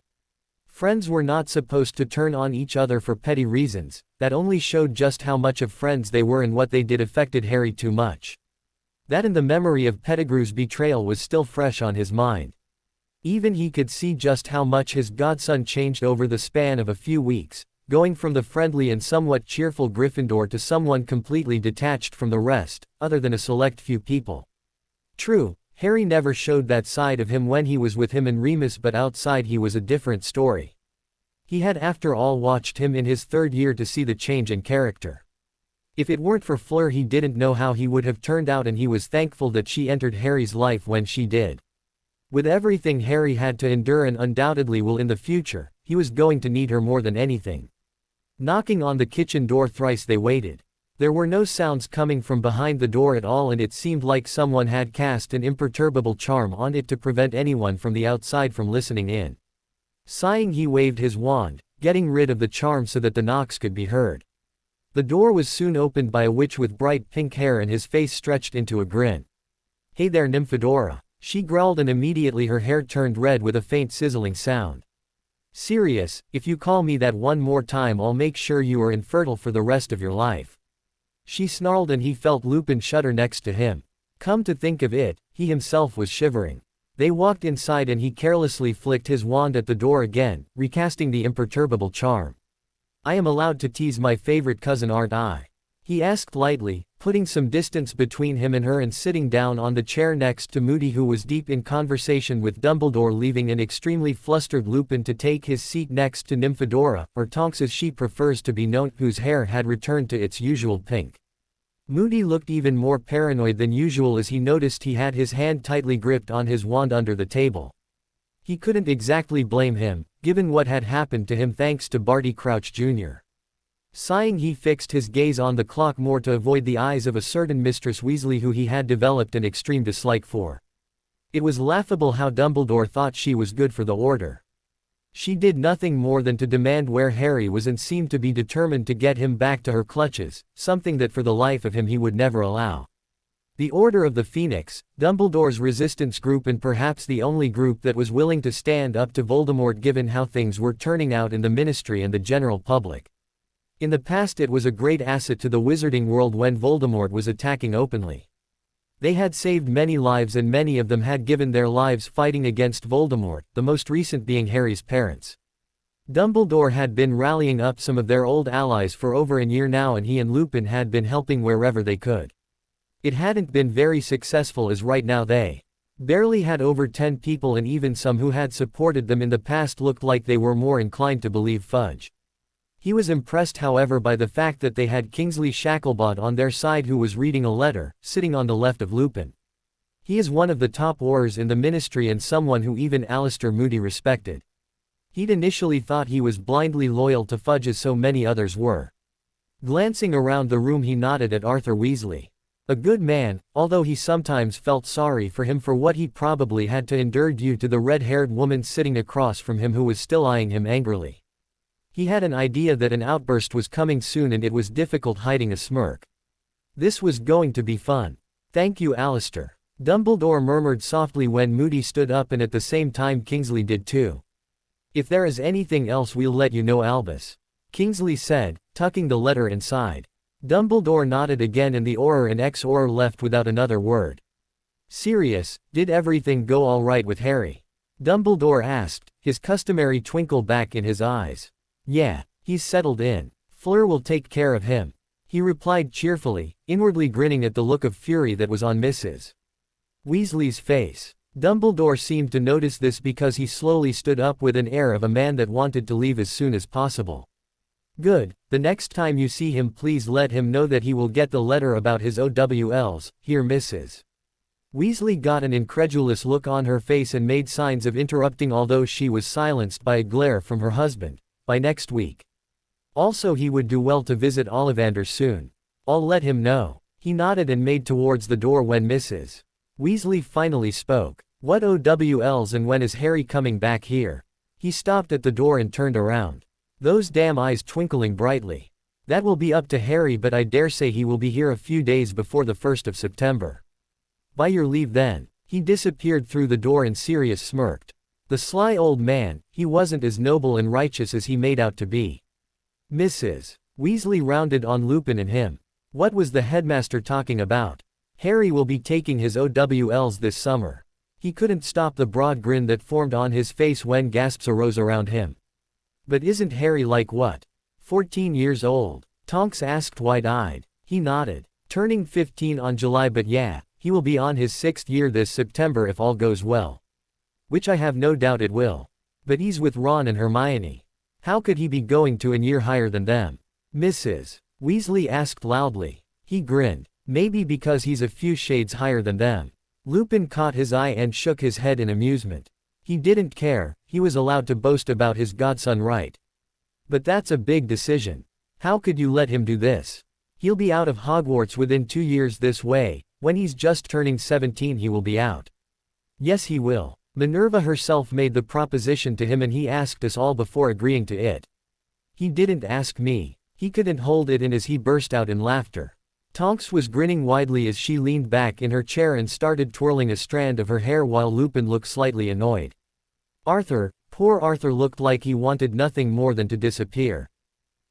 Friends were not supposed to turn on each other for petty reasons, that only showed just how much of friends they were, and what they did affected Harry too much. That and the memory of Pettigrew's betrayal was still fresh on his mind. Even he could see just how much his godson changed over the span of a few weeks, going from the friendly and somewhat cheerful Gryffindor to someone completely detached from the rest, other than a select few people. True, Harry never showed that side of him when he was with him and Remus, but outside he was a different story. He had after all watched him in his third year to see the change in character. If it weren't for Fleur, he didn't know how he would have turned out, and he was thankful that she entered Harry's life when she did. With everything Harry had to endure and undoubtedly will in the future, he was going to need her more than anything. Knocking on the kitchen door thrice, they waited. There were no sounds coming from behind the door at all, and it seemed like someone had cast an imperturbable charm on it to prevent anyone from the outside from listening in. Sighing, he waved his wand, getting rid of the charm so that the knocks could be heard. The door was soon opened by a witch with bright pink hair, and his face stretched into a grin. "Hey there, Nymphadora," she growled, and immediately her hair turned red with a faint sizzling sound. "Sirius, if you call me that one more time, I'll make sure you are infertile for the rest of your life." She snarled, and he felt Lupin shudder next to him. Come to think of it, he himself was shivering. They walked inside and he carelessly flicked his wand at the door again, recasting the imperturbable charm. "I am allowed to tease my favorite cousin, aren't I?" he asked lightly, putting some distance between him and her and sitting down on the chair next to Moody, who was deep in conversation with Dumbledore, leaving an extremely flustered Lupin to take his seat next to Nymphadora, or Tonks as she prefers to be known, whose hair had returned to its usual pink. Moody looked even more paranoid than usual as he noticed he had his hand tightly gripped on his wand under the table. He couldn't exactly blame him, given what had happened to him thanks to Barty Crouch Jr. Sighing, he fixed his gaze on the clock more to avoid the eyes of a certain Mistress Weasley who he had developed an extreme dislike for. It was laughable how Dumbledore thought she was good for the Order. She did nothing more than to demand where Harry was and seemed to be determined to get him back to her clutches, something that for the life of him he would never allow. The Order of the Phoenix, Dumbledore's resistance group and perhaps the only group that was willing to stand up to Voldemort given how things were turning out in the Ministry and the general public. In the past it was a great asset to the wizarding world when Voldemort was attacking openly. They had saved many lives and many of them had given their lives fighting against Voldemort, the most recent being Harry's parents. Dumbledore had been rallying up some of their old allies for over a year now, and he and Lupin had been helping wherever they could. It hadn't been very successful as right now they barely had over 10 people, and even some who had supported them in the past looked like they were more inclined to believe Fudge. He was impressed however by the fact that they had Kingsley Shacklebolt on their side, who was reading a letter, sitting on the left of Lupin. He is one of the top Aurors in the Ministry and someone who even Alistair Moody respected. He'd initially thought he was blindly loyal to Fudge as so many others were. Glancing around the room he nodded at Arthur Weasley. A good man, although he sometimes felt sorry for him for what he probably had to endure due to the red-haired woman sitting across from him who was still eyeing him angrily. He had an idea that an outburst was coming soon and it was difficult hiding a smirk. This was going to be fun. "Thank you, Alistair," Dumbledore murmured softly when Moody stood up, and at the same time Kingsley did too. "If there is anything else we'll let you know, Albus," Kingsley said, tucking the letter inside. Dumbledore nodded again and the Auror and ex-Auror left without another word. "Sirius, did everything go all right with Harry?" Dumbledore asked, his customary twinkle back in his eyes. "Yeah, he's settled in. Fleur will take care of him," he replied cheerfully, inwardly grinning at the look of fury that was on Mrs. Weasley's face. Dumbledore seemed to notice this because he slowly stood up with an air of a man that wanted to leave as soon as possible. "Good, the next time you see him please let him know that he will get the letter about his OWLs, here Mrs. Weasley got an incredulous look on her face and made signs of interrupting, although she was silenced by a glare from her husband. "By next week. Also he would do well to visit Ollivander soon. I'll let him know." He nodded and made towards the door when Mrs. Weasley finally spoke. "What OWLs, and when is Harry coming back here?" He stopped at the door and turned around. Those damn eyes twinkling brightly. "That will be up to Harry, but I dare say he will be here a few days before the 1st of September. By your leave then." He disappeared through the door and Sirius smirked. The sly old man, he wasn't as noble and righteous as he made out to be. Mrs. Weasley rounded on Lupin and him. What was the headmaster talking about? Harry will be taking his OWLs this summer. He couldn't stop the broad grin that formed on his face when gasps arose around him. "But isn't Harry like what? 14 years old?" Tonks asked wide-eyed. He nodded. "Turning 15 on July, but yeah, he will be on his 6th year this September if all goes well. Which I have no doubt it will. But he's with Ron and Hermione. How could he be going to a year higher than them?" Mrs. Weasley asked loudly. He grinned. "Maybe because he's a few shades higher than them." Lupin caught his eye and shook his head in amusement. He didn't care, he was allowed to boast about his godson, right? "But that's a big decision. How could you let him do this? He'll be out of Hogwarts within 2 years this way. When he's just turning 17 he will be out." "Yes he will. Minerva herself made the proposition to him and he asked us all before agreeing to it. He didn't ask me." He couldn't hold it in as he burst out in laughter. Tonks was grinning widely as she leaned back in her chair and started twirling a strand of her hair while Lupin looked slightly annoyed. Arthur, poor Arthur, looked like he wanted nothing more than to disappear.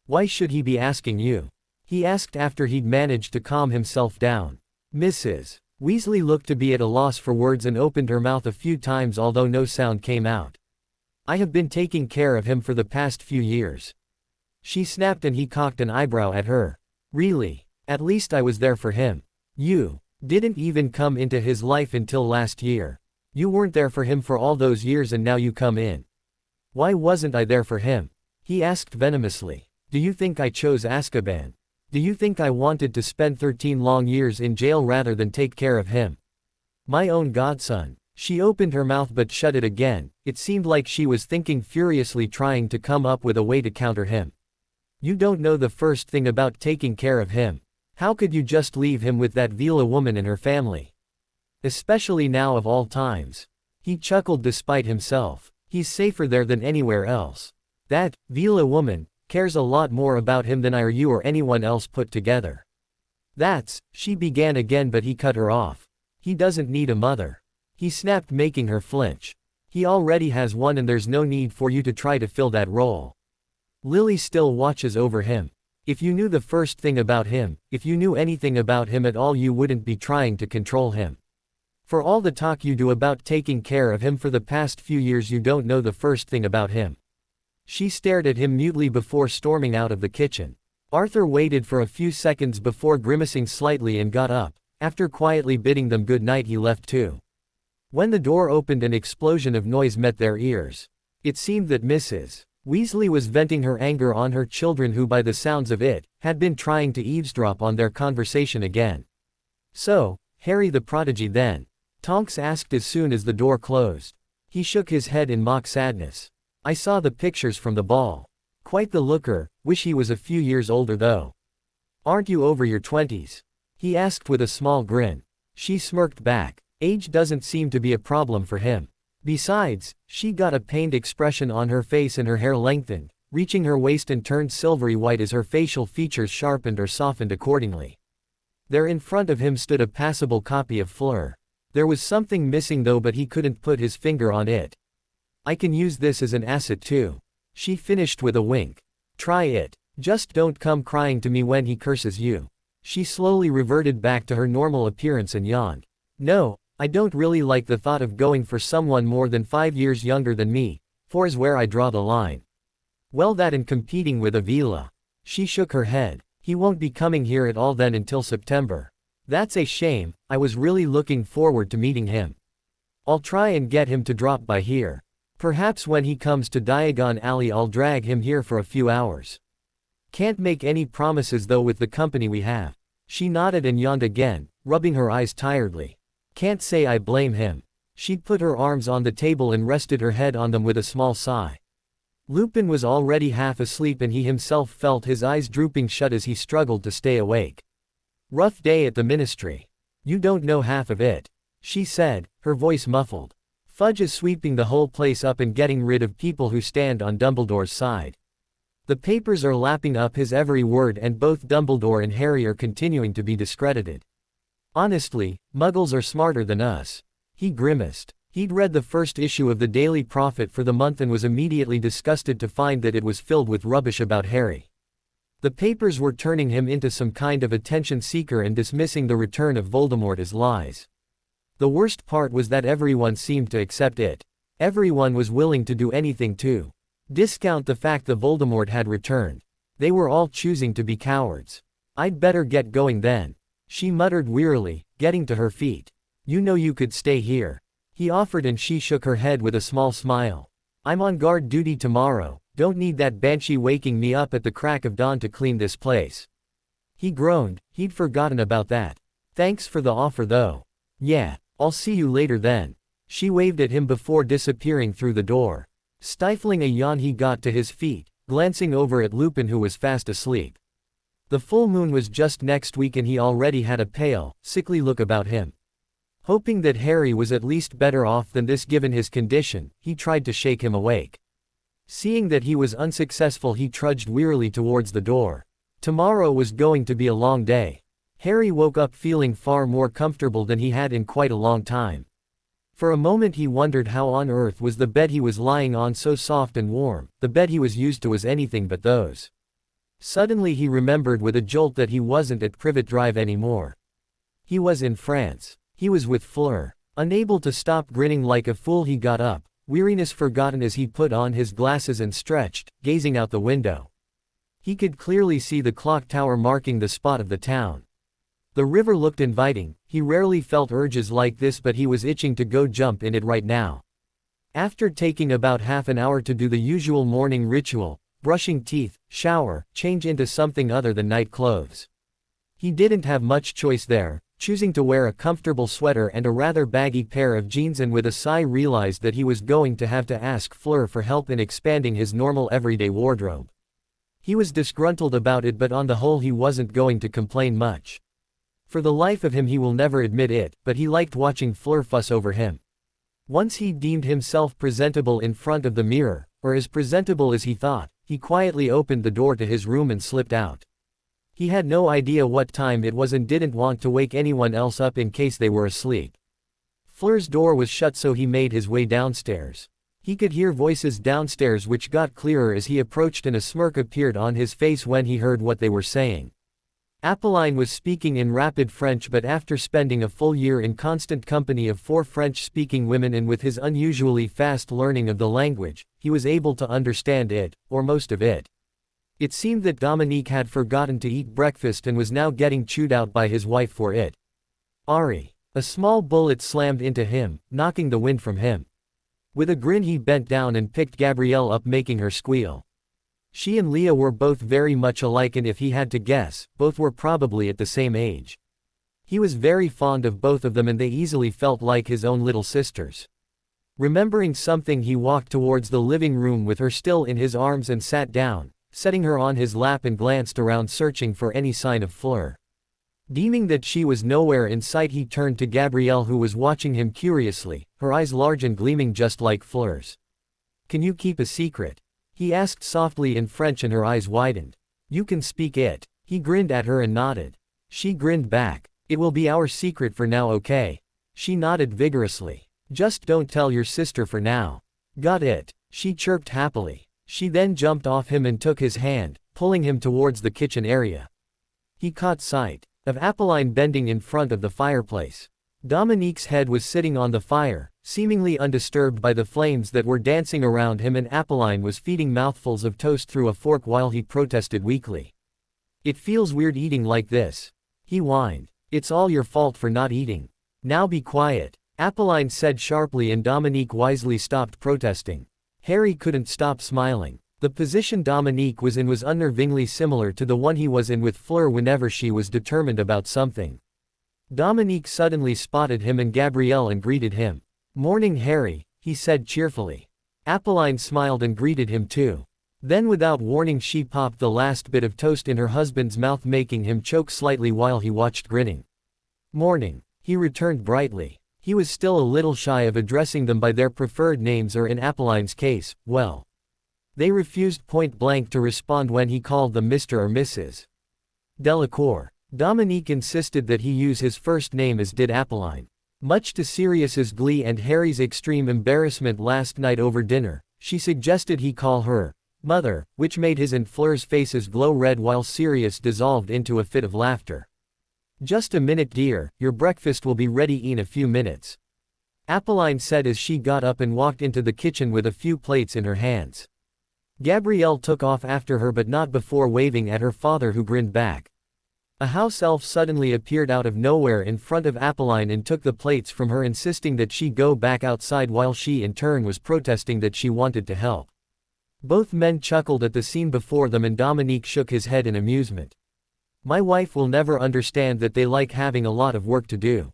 "Why should he be asking you?" he asked after he'd managed to calm himself down. Mrs. Weasley looked to be at a loss for words and opened her mouth a few times although no sound came out. I have been taking care of him for the past few years. She snapped and he cocked an eyebrow at her. Really? At least I was there for him. You didn't even come into his life until last year. You weren't there for him for all those years and now you come in. Why wasn't I there for him? He asked venomously. Do you think I chose Azkaban? Do you think I wanted to spend 13 long years in jail rather than take care of him? My own godson. She opened her mouth but shut it again. It seemed like she was thinking furiously, trying to come up with a way to counter him. You don't know the first thing about taking care of him. How could you just leave him with that Vila woman and her family? Especially now of all times. He chuckled despite himself. He's safer there than anywhere else. That Vila woman cares a lot more about him than I or you or anyone else put together. She began again but he cut her off. He doesn't need a mother. He snapped, making her flinch. He already has one and there's no need for you to try to fill that role. Lily still watches over him. If you knew the first thing about him, if you knew anything about him at all, you wouldn't be trying to control him. For all the talk you do about taking care of him for the past few years, you don't know the first thing about him. She stared at him mutely before storming out of the kitchen. Arthur waited for a few seconds before grimacing slightly and got up. After quietly bidding them good night, he left too. When the door opened, an explosion of noise met their ears. It seemed that Mrs. Weasley was venting her anger on her children, who by the sounds of it, had been trying to eavesdrop on their conversation again. So, Harry the prodigy then? Tonks asked as soon as the door closed. He shook his head in mock sadness. I saw the pictures from the ball. Quite the looker, wish he was a few years older though. Aren't you over your 20s? He asked with a small grin. She smirked back. Age doesn't seem to be a problem for him. Besides, she got a pained expression on her face and her hair lengthened, reaching her waist and turned silvery white as her facial features sharpened or softened accordingly. There in front of him stood a passable copy of Fleur. There was something missing though, but he couldn't put his finger on it. I can use this as an asset too. She finished with a wink. Try it. Just don't come crying to me when he curses you. She slowly reverted back to her normal appearance and yawned. No, I don't really like the thought of going for someone more than 5 years younger than me. 4 is where I draw the line. Well, that and competing with Avila. She shook her head. He won't be coming here at all then until September. That's a shame. I was really looking forward to meeting him. I'll try and get him to drop by here. Perhaps when he comes to Diagon Alley I'll drag him here for a few hours. Can't make any promises though with the company we have. She nodded and yawned again, rubbing her eyes tiredly. Can't say I blame him. She put her arms on the table and rested her head on them with a small sigh. Lupin was already half asleep and he himself felt his eyes drooping shut as he struggled to stay awake. Rough day at the Ministry. You don't know half of it, she said, her voice muffled. Fudge is sweeping the whole place up and getting rid of people who stand on Dumbledore's side. The papers are lapping up his every word and both Dumbledore and Harry are continuing to be discredited. Honestly, Muggles are smarter than us. He grimaced. He'd read the first issue of the Daily Prophet for the month and was immediately disgusted to find that it was filled with rubbish about Harry. The papers were turning him into some kind of attention seeker and dismissing the return of Voldemort as lies. The worst part was that everyone seemed to accept it. Everyone was willing to do anything to discount the fact that Voldemort had returned. They were all choosing to be cowards. I'd better get going then, she muttered wearily, getting to her feet. You know you could stay here, he offered, and she shook her head with a small smile. I'm on guard duty tomorrow, don't need that banshee waking me up at the crack of dawn to clean this place. He groaned, he'd forgotten about that. Thanks for the offer though. Yeah. I'll see you later then. She waved at him before disappearing through the door. Stifling a yawn, he got to his feet, glancing over at Lupin who was fast asleep. The full moon was just next week and he already had a pale, sickly look about him. Hoping that Harry was at least better off than this given his condition, he tried to shake him awake. Seeing that he was unsuccessful, he trudged wearily towards the door. Tomorrow was going to be a long day. Harry woke up feeling far more comfortable than he had in quite a long time. For a moment he wondered how on earth was the bed he was lying on so soft and warm. The bed he was used to was anything but those. Suddenly he remembered with a jolt that he wasn't at Privet Drive anymore. He was in France. He was with Fleur. Unable to stop grinning like a fool, he got up, weariness forgotten as he put on his glasses and stretched, gazing out the window. He could clearly see the clock tower marking the spot of the town. The river looked inviting. He rarely felt urges like this, but he was itching to go jump in it right now. After taking about half an hour to do the usual morning ritual, brushing teeth, shower, change into something other than night clothes. He didn't have much choice there, choosing to wear a comfortable sweater and a rather baggy pair of jeans, and with a sigh realized that he was going to have to ask Fleur for help in expanding his normal everyday wardrobe. He was disgruntled about it, but on the whole he wasn't going to complain much. For the life of him he will never admit it, but he liked watching Fleur fuss over him. Once he deemed himself presentable in front of the mirror, or as presentable as he thought, he quietly opened the door to his room and slipped out. He had no idea what time it was and didn't want to wake anyone else up in case they were asleep. Fleur's door was shut, so he made his way downstairs. He could hear voices downstairs which got clearer as he approached, and a smirk appeared on his face when he heard what they were saying. Apolline was speaking in rapid French, but after spending a full year in constant company of 4 French-speaking women and with his unusually fast learning of the language, he was able to understand it, or most of it. It seemed that Dominique had forgotten to eat breakfast and was now getting chewed out by his wife for it. Ari. A small bullet slammed into him, knocking the wind from him. With a grin he bent down and picked Gabrielle up, making her squeal. She and Leah were both very much alike, and if he had to guess, both were probably at the same age. He was very fond of both of them, and they easily felt like his own little sisters. Remembering something, he walked towards the living room with her still in his arms and sat down, setting her on his lap, and glanced around searching for any sign of Fleur. Deeming that she was nowhere in sight, he turned to Gabrielle, who was watching him curiously, her eyes large and gleaming just like Fleur's. "Can you keep a secret?" he asked softly in French, and her eyes widened. "You can speak it." He grinned at her and nodded. She grinned back. "It will be our secret for now, okay?" She nodded vigorously. "Just don't tell your sister for now." "Got it," she chirped happily. She then jumped off him and took his hand, pulling him towards the kitchen area. He caught sight of Apolline bending in front of the fireplace. Dominique's head was sitting on the fire, seemingly undisturbed by the flames that were dancing around him, and Apolline was feeding mouthfuls of toast through a fork while he protested weakly. "It feels weird eating like this," he whined. "It's all your fault for not eating. Now be quiet," Apolline said sharply, and Dominique wisely stopped protesting. Harry couldn't stop smiling. The position Dominique was in was unnervingly similar to the one he was in with Fleur whenever she was determined about something. Dominique suddenly spotted him and Gabrielle and greeted him. "Morning, Harry," he said cheerfully. Apolline smiled and greeted him too. Then without warning she popped the last bit of toast in her husband's mouth, making him choke slightly while he watched grinning. "Morning," he returned brightly. He was still a little shy of addressing them by their preferred names, or in Apolline's case, well. They refused point blank to respond when he called them Mr. or Mrs. Delacour. Dominique insisted that he use his first name, as did Apolline. Much to Sirius's glee and Harry's extreme embarrassment last night over dinner, she suggested he call her Mother, which made his and Fleur's faces glow red while Sirius dissolved into a fit of laughter. "Just a minute, dear, your breakfast will be ready in a few minutes," Apolline said as she got up and walked into the kitchen with a few plates in her hands. Gabrielle took off after her, but not before waving at her father, who grinned back. A house elf suddenly appeared out of nowhere in front of Apolline and took the plates from her, insisting that she go back outside while she in turn was protesting that she wanted to help. Both men chuckled at the scene before them, and Dominique shook his head in amusement. "My wife will never understand that they like having a lot of work to do."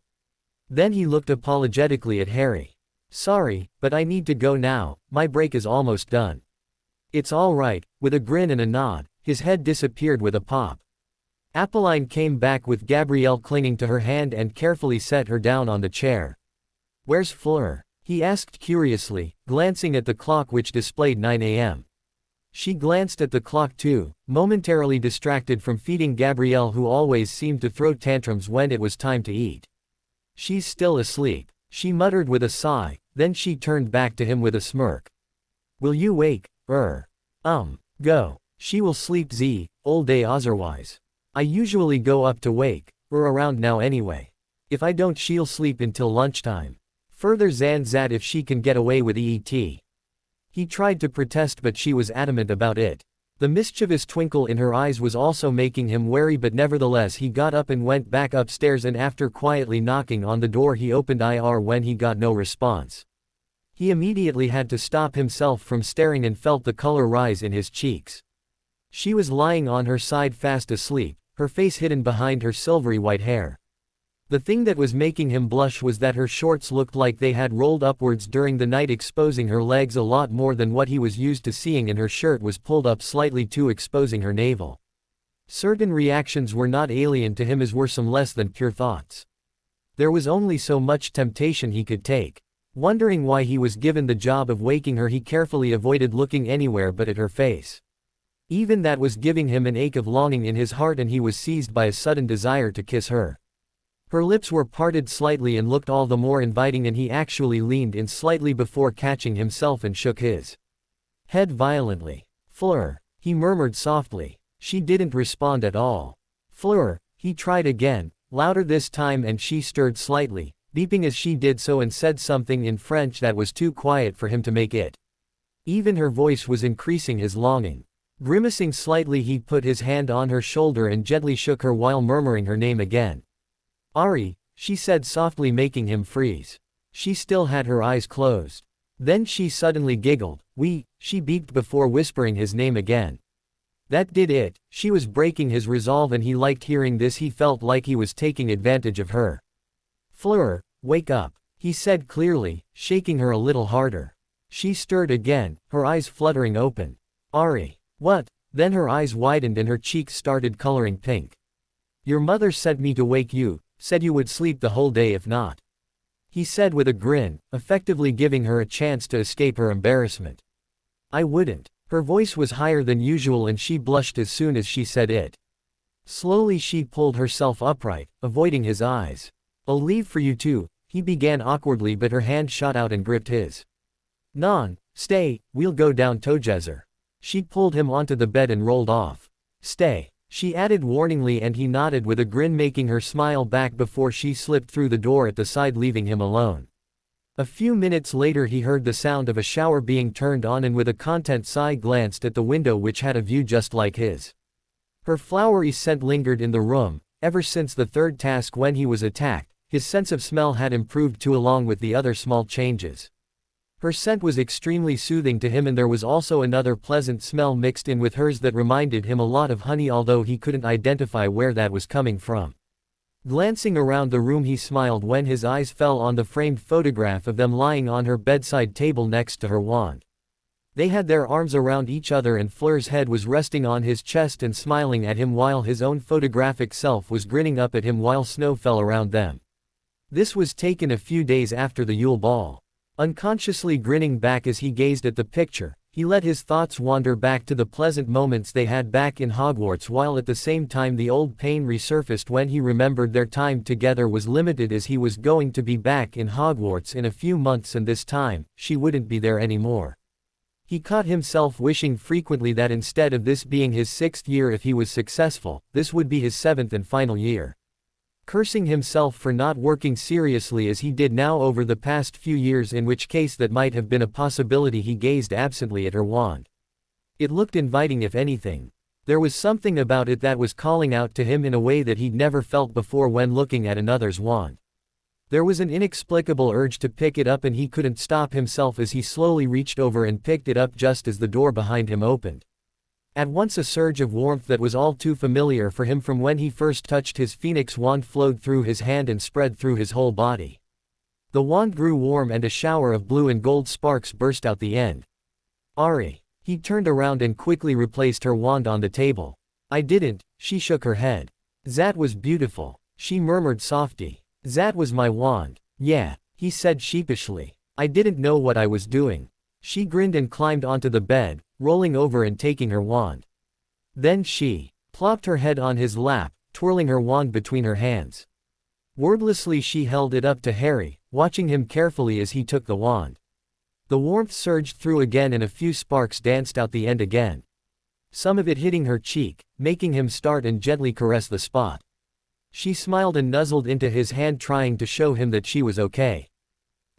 Then he looked apologetically at Harry. "Sorry, but I need to go now, my break is almost done." "It's all right," with a grin and a nod, his head disappeared with a pop. Apolline came back with Gabrielle clinging to her hand and carefully set her down on the chair. "Where's Fleur?" he asked curiously, glancing at the clock which displayed 9 a.m. She glanced at the clock too, momentarily distracted from feeding Gabrielle, who always seemed to throw tantrums when it was time to eat. "She's still asleep," she muttered with a sigh, then she turned back to him with a smirk. "Will you wake? Go. She will sleep all day otherwise. I usually go up to wake, around now anyway." If I don't, she'll sleep until lunchtime. Further zat if she can get away with ET. He tried to protest, but she was adamant about it. The mischievous twinkle in her eyes was also making him wary, but nevertheless he got up and went back upstairs, and after quietly knocking on the door he opened it. When he got no response, he immediately had to stop himself from staring and felt the color rise in his cheeks. She was lying on her side fast asleep, her face hidden behind her silvery white hair. The thing that was making him blush was that her shorts looked like they had rolled upwards during the night, exposing her legs a lot more than what he was used to seeing, and her shirt was pulled up slightly too, exposing her navel. Certain reactions were not alien to him, as were some less than pure thoughts. There was only so much temptation he could take. Wondering why he was given the job of waking her, he carefully avoided looking anywhere but at her face. Even that was giving him an ache of longing in his heart, and he was seized by a sudden desire to kiss her. Her lips were parted slightly and looked all the more inviting, and he actually leaned in slightly before catching himself and shook his head violently. "Fleur," he murmured softly. She didn't respond at all. "Fleur," he tried again, louder this time, and she stirred slightly, beeping as she did so, and said something in French that was too quiet for him to make it. Even her voice was increasing his longing. Grimacing slightly, he put his hand on her shoulder and gently shook her while murmuring her name again. "Ari," she said softly, making him freeze. She still had her eyes closed. Then she suddenly giggled. "Oui," she beeped before whispering his name again. That did it. She was breaking his resolve, and he liked hearing this. He felt like he was taking advantage of her. "Fleur, wake up," he said clearly, shaking her a little harder. She stirred again, her eyes fluttering open. "Ari." "What?" Then her eyes widened and her cheeks started coloring pink. "Your mother sent me to wake you. Said you would sleep the whole day if not," he said with a grin, effectively giving her a chance to escape her embarrassment. "I wouldn't." Her voice was higher than usual and she blushed as soon as she said it. Slowly she pulled herself upright, avoiding his eyes. "I'll leave for you too," he began awkwardly, but her hand shot out and gripped his. "Non, stay, we'll go down together." She pulled him onto the bed and rolled off. "Stay," she added warningly, and he nodded with a grin, making her smile back before she slipped through the door at the side, leaving him alone. A few minutes later he heard the sound of a shower being turned on, and with a content sigh glanced at the window, which had a view just like his. Her flowery scent lingered in the room. Ever since the third task when he was attacked, his sense of smell had improved too, along with the other small changes. Her scent was extremely soothing to him, and there was also another pleasant smell mixed in with hers that reminded him a lot of honey, although he couldn't identify where that was coming from. Glancing around the room, he smiled when his eyes fell on the framed photograph of them lying on her bedside table next to her wand. They had their arms around each other, and Fleur's head was resting on his chest and smiling at him, while his own photographic self was grinning up at him while snow fell around them. This was taken a few days after the Yule Ball. Unconsciously grinning back as he gazed at the picture, he let his thoughts wander back to the pleasant moments they had back in Hogwarts, while at the same time the old pain resurfaced when he remembered their time together was limited, as he was going to be back in Hogwarts in a few months, and this time, she wouldn't be there anymore. He caught himself wishing frequently that instead of this being his 6th year, if he was successful, this would be his 7th and final year. Cursing himself for not working seriously as he did now over the past few years, in which case that might have been a possibility. He gazed absently at her wand. It looked inviting, if anything. There was something about it that was calling out to him in a way that he'd never felt before when looking at another's wand. There was an inexplicable urge to pick it up, and he couldn't stop himself as he slowly reached over and picked it up just as the door behind him opened. At once a surge of warmth that was all too familiar for him from when he first touched his phoenix wand flowed through his hand and spread through his whole body. The wand grew warm and a shower of blue and gold sparks burst out the end. "Ari." He turned around and quickly replaced her wand on the table. "I didn't," she shook her head. "That was beautiful," she murmured softly. "That was my wand." "Yeah," he said sheepishly. "I didn't know what I was doing." She grinned and climbed onto the bed, rolling over and taking her wand. Then she plopped her head on his lap, twirling her wand between her hands. Wordlessly she held it up to Harry, watching him carefully as he took the wand. The warmth surged through again and a few sparks danced out the end again. Some of it hitting her cheek, making him start and gently caress the spot. She smiled and nuzzled into his hand, trying to show him that she was okay.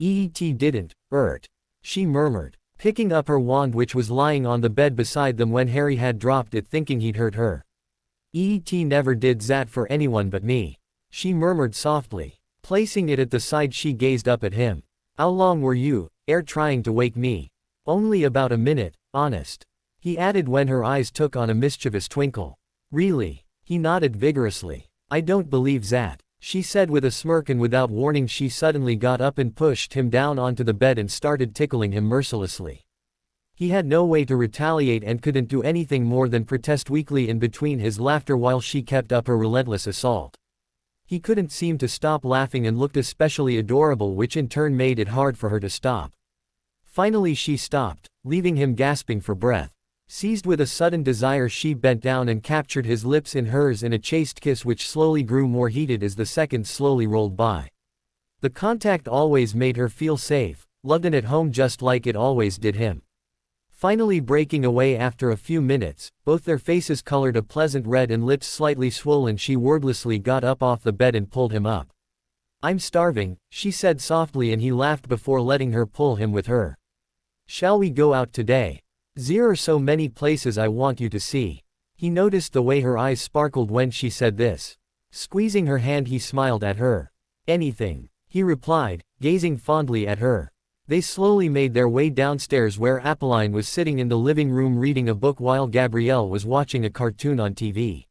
"Et didn't hurt," she murmured, picking up her wand which was lying on the bed beside them when Harry had dropped it thinking he'd hurt her. "Et never did that for anyone but me," she murmured softly. Placing it at the side, she gazed up at him. "How long were you trying to wake me?" "Only about a minute, honest," he added when her eyes took on a mischievous twinkle. "Really?" He nodded vigorously. "I don't believe that," she said with a smirk, and without warning she suddenly got up and pushed him down onto the bed and started tickling him mercilessly. He had no way to retaliate and couldn't do anything more than protest weakly in between his laughter while she kept up her relentless assault. He couldn't seem to stop laughing and looked especially adorable, which in turn made it hard for her to stop. Finally she stopped, leaving him gasping for breath. Seized with a sudden desire, she bent down and captured his lips in hers in a chaste kiss which slowly grew more heated as the seconds slowly rolled by. The contact always made her feel safe, loved and at home, just like it always did him. Finally breaking away after a few minutes, both their faces colored a pleasant red and lips slightly swollen, she wordlessly got up off the bed and pulled him up. "I'm starving," she said softly, and he laughed before letting her pull him with her. "Shall we go out today? There are so many places I want you to see." He noticed the way her eyes sparkled when she said this. Squeezing her hand, he smiled at her. "Anything," he replied, gazing fondly at her. They slowly made their way downstairs where Apolline was sitting in the living room reading a book while Gabrielle was watching a cartoon on TV.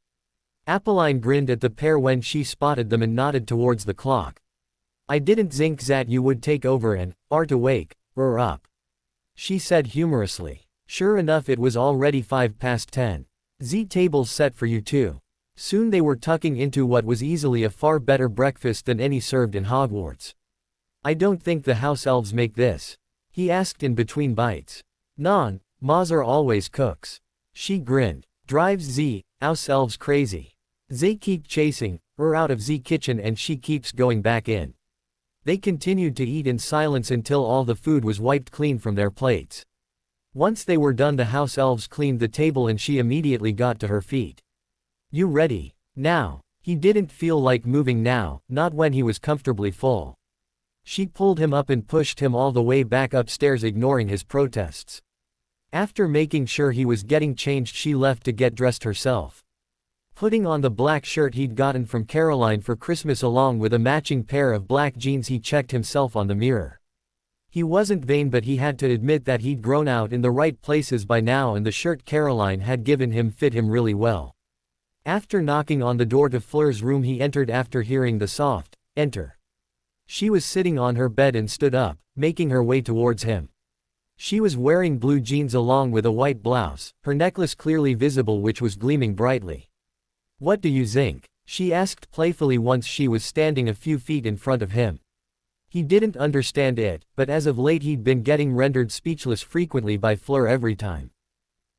Apolline grinned at the pair when she spotted them and nodded towards the clock. "I didn't think that you would take over and art awake, or up," she said humorously. Sure enough, it was already 10:05. "The table's set for you too." Soon they were tucking into what was easily a far better breakfast than any served in Hogwarts. "I don't think the house elves make this?" he asked in between bites. "Non, Mazar always cooks." She grinned. "Drives the house elves crazy. They keep chasing her out of the kitchen and she keeps going back in." They continued to eat in silence until all the food was wiped clean from their plates. Once they were done, the house elves cleaned the table and she immediately got to her feet. "You ready now?" He didn't feel like moving now, not when he was comfortably full. She pulled him up and pushed him all the way back upstairs, ignoring his protests. After making sure he was getting changed, she left to get dressed herself. Putting on the black shirt he'd gotten from Caroline for Christmas along with a matching pair of black jeans, he checked himself on the mirror. He wasn't vain, but he had to admit that he'd grown out in the right places by now, and the shirt Caroline had given him fit him really well. After knocking on the door to Fleur's room, he entered after hearing the soft "enter." She was sitting on her bed and stood up, making her way towards him. She was wearing blue jeans along with a white blouse, her necklace clearly visible which was gleaming brightly. "What do you think?" she asked playfully once she was standing a few feet in front of him. He didn't understand it, but as of late he'd been getting rendered speechless frequently by Fleur every time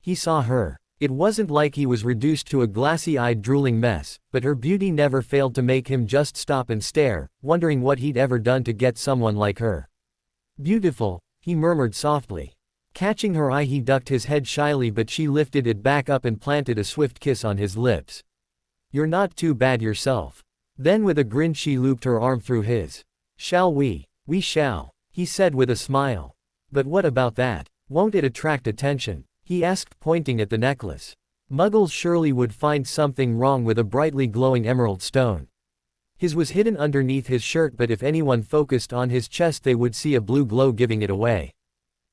he saw her. It wasn't like he was reduced to a glassy-eyed drooling mess, but her beauty never failed to make him just stop and stare, wondering what he'd ever done to get someone like her. "Beautiful," he murmured softly. Catching her eye, he ducked his head shyly, but she lifted it back up and planted a swift kiss on his lips. "You're not too bad yourself." Then with a grin she looped her arm through his. "Shall we?" "We shall," he said with a smile. "But what about that? Won't it attract attention?" he asked, pointing at the necklace. "Muggles surely would find something wrong with a brightly glowing emerald stone." His was hidden underneath his shirt, but if anyone focused on his chest they would see a blue glow giving it away.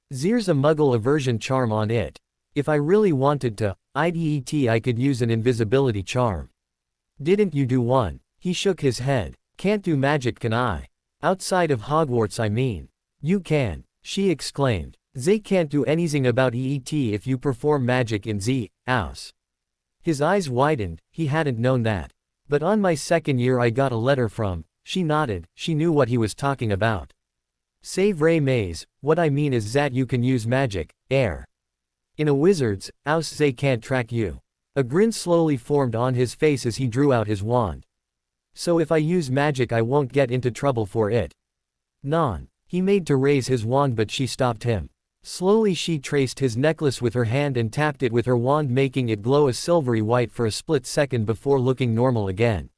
"There's a Muggle aversion charm on it. If I really wanted to, I could use an invisibility charm." "Didn't you do one?" He shook his head. "Can't do magic, can I? Outside of Hogwarts, I mean." "You can," she exclaimed. "They can't do anything about EET if you perform magic in the house." His eyes widened, he hadn't known that. "But on my second year I got a letter from," she nodded, she knew what he was talking about. "Save Ray Maze, what I mean is that you can use magic, in a wizard's house they can't track you." A grin slowly formed on his face as he drew out his wand. "So if I use magic I won't get into trouble for it?" "Non." He made to raise his wand but she stopped him. Slowly she traced his necklace with her hand and tapped it with her wand, making it glow a silvery white for a split second before looking normal again.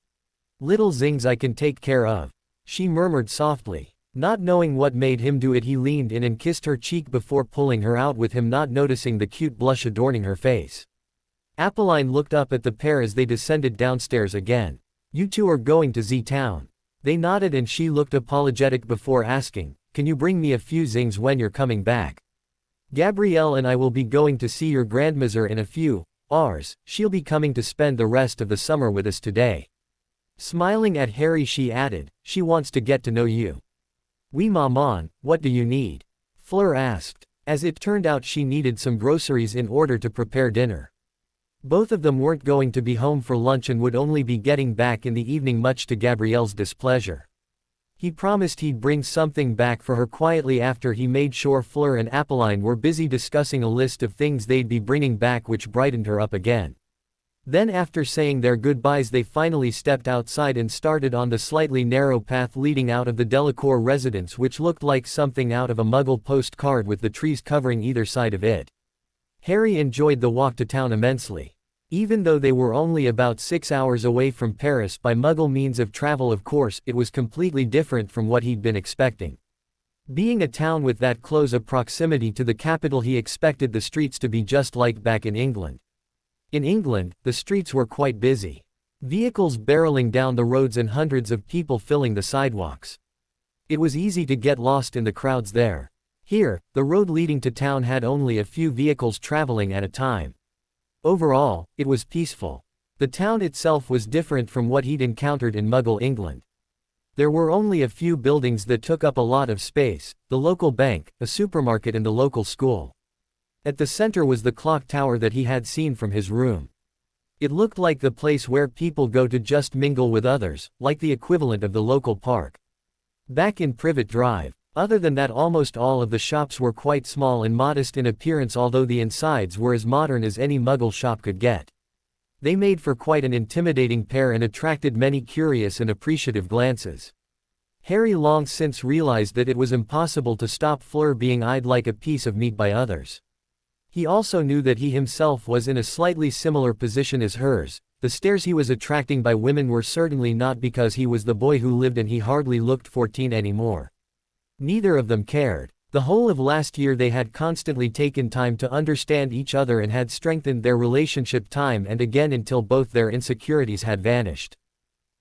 Little things I can take care of, she murmured softly. Not knowing what made him do it, he leaned in and kissed her cheek before pulling her out with him, not noticing the cute blush adorning her face. Apolline looked up at the pair as they descended downstairs again. You two are going to Z-Town. They nodded and she looked apologetic before asking, can you bring me a few things when you're coming back? Gabrielle and I will be going to see your grandmother in a few hours. She'll be coming to spend the rest of the summer with us today. Smiling at Harry, she added, she wants to get to know you. Oui maman, what do you need? Fleur asked. As it turned out, she needed some groceries in order to prepare dinner. Both of them weren't going to be home for lunch and would only be getting back in the evening, much to Gabrielle's displeasure. He promised he'd bring something back for her quietly after he made sure Fleur and Apolline were busy discussing a list of things they'd be bringing back, which brightened her up again. Then after saying their goodbyes, they finally stepped outside and started on the slightly narrow path leading out of the Delacour residence, which looked like something out of a Muggle postcard with the trees covering either side of it. Harry enjoyed the walk to town immensely. Even though they were only about 6 hours away from Paris by Muggle means of travel, of course, it was completely different from what he'd been expecting. Being a town with that close a proximity to the capital, he expected the streets to be just like back in England. In England, the streets were quite busy. Vehicles barreling down the roads and hundreds of people filling the sidewalks. It was easy to get lost in the crowds there. Here, the road leading to town had only a few vehicles traveling at a time. Overall, it was peaceful. The town itself was different from what he'd encountered in Muggle England. There were only a few buildings that took up a lot of space: the local bank, a supermarket, and the local school. At the center was the clock tower that he had seen from his room. It looked like the place where people go to just mingle with others, like the equivalent of the local park. Back in Privet Drive, other than that, almost all of the shops were quite small and modest in appearance, although the insides were as modern as any Muggle shop could get. They made for quite an intimidating pair and attracted many curious and appreciative glances. Harry long since realized that it was impossible to stop Fleur being eyed like a piece of meat by others. He also knew that he himself was in a slightly similar position as hers. The stares he was attracting by women were certainly not because he was the boy who lived and he hardly looked 14 anymore. Neither of them cared. The whole of last year they had constantly taken time to understand each other and had strengthened their relationship time and again until both their insecurities had vanished.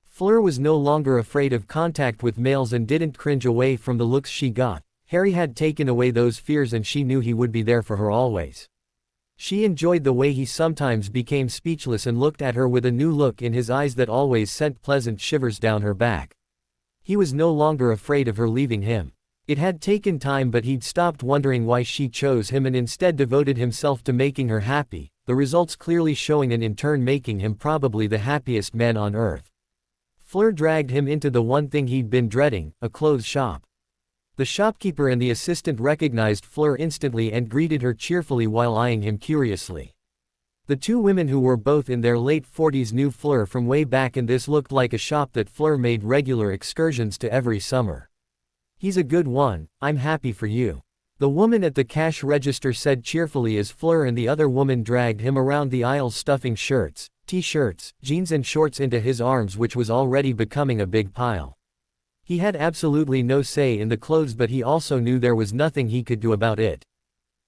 Fleur was no longer afraid of contact with males and didn't cringe away from the looks she got. Harry had taken away those fears and she knew he would be there for her always. She enjoyed the way he sometimes became speechless and looked at her with a new look in his eyes that always sent pleasant shivers down her back. He was no longer afraid of her leaving him. It had taken time, but he'd stopped wondering why she chose him and instead devoted himself to making her happy, the results clearly showing and in turn making him probably the happiest man on earth. Fleur dragged him into the one thing he'd been dreading, a clothes shop. The shopkeeper and the assistant recognized Fleur instantly and greeted her cheerfully while eyeing him curiously. The two women, who were both in their late 40s, knew Fleur from way back, and this looked like a shop that Fleur made regular excursions to every summer. "He's a good one, I'm happy for you," the woman at the cash register said cheerfully as Fleur and the other woman dragged him around the aisles, stuffing shirts, t-shirts, jeans and shorts into his arms, which was already becoming a big pile. He had absolutely no say in the clothes, but he also knew there was nothing he could do about it.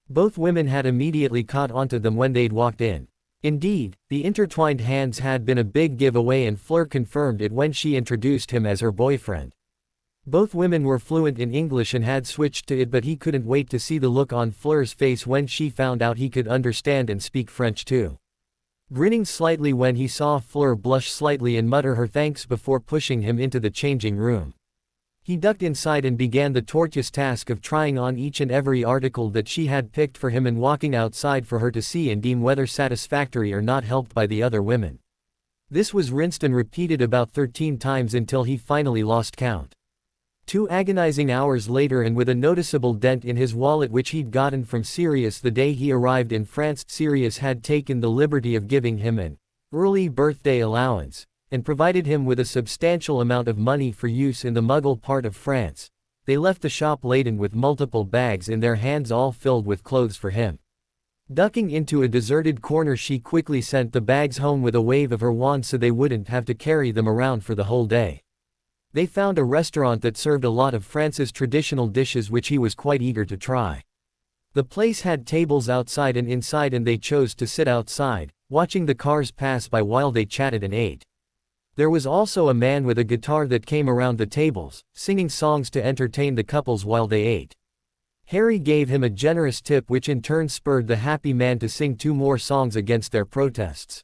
Both women had immediately caught onto them when they'd walked in. Indeed, the intertwined hands had been a big giveaway, and Fleur confirmed it when she introduced him as her boyfriend. Both women were fluent in English and had switched to it, but he couldn't wait to see the look on Fleur's face when she found out he could understand and speak French too. Grinning slightly when he saw Fleur blush slightly and mutter her thanks before pushing him into the changing room. He ducked inside and began the tortuous task of trying on each and every article that she had picked for him and walking outside for her to see and deem whether satisfactory or not, helped by the other women. This was rinsed and repeated about 13 times until he finally lost count. 2 agonizing hours later, and with a noticeable dent in his wallet which he'd gotten from Sirius the day he arrived in France, Sirius had taken the liberty of giving him an early birthday allowance, and provided him with a substantial amount of money for use in the Muggle part of France. They left the shop laden with multiple bags in their hands, all filled with clothes for him. Ducking into a deserted corner, she quickly sent the bags home with a wave of her wand so they wouldn't have to carry them around for the whole day. They found a restaurant that served a lot of France's traditional dishes which he was quite eager to try. The place had tables outside and inside and they chose to sit outside, watching the cars pass by while they chatted and ate. There was also a man with a guitar that came around the tables, singing songs to entertain the couples while they ate. Harry gave him a generous tip which in turn spurred the happy man to sing 2 more songs against their protests.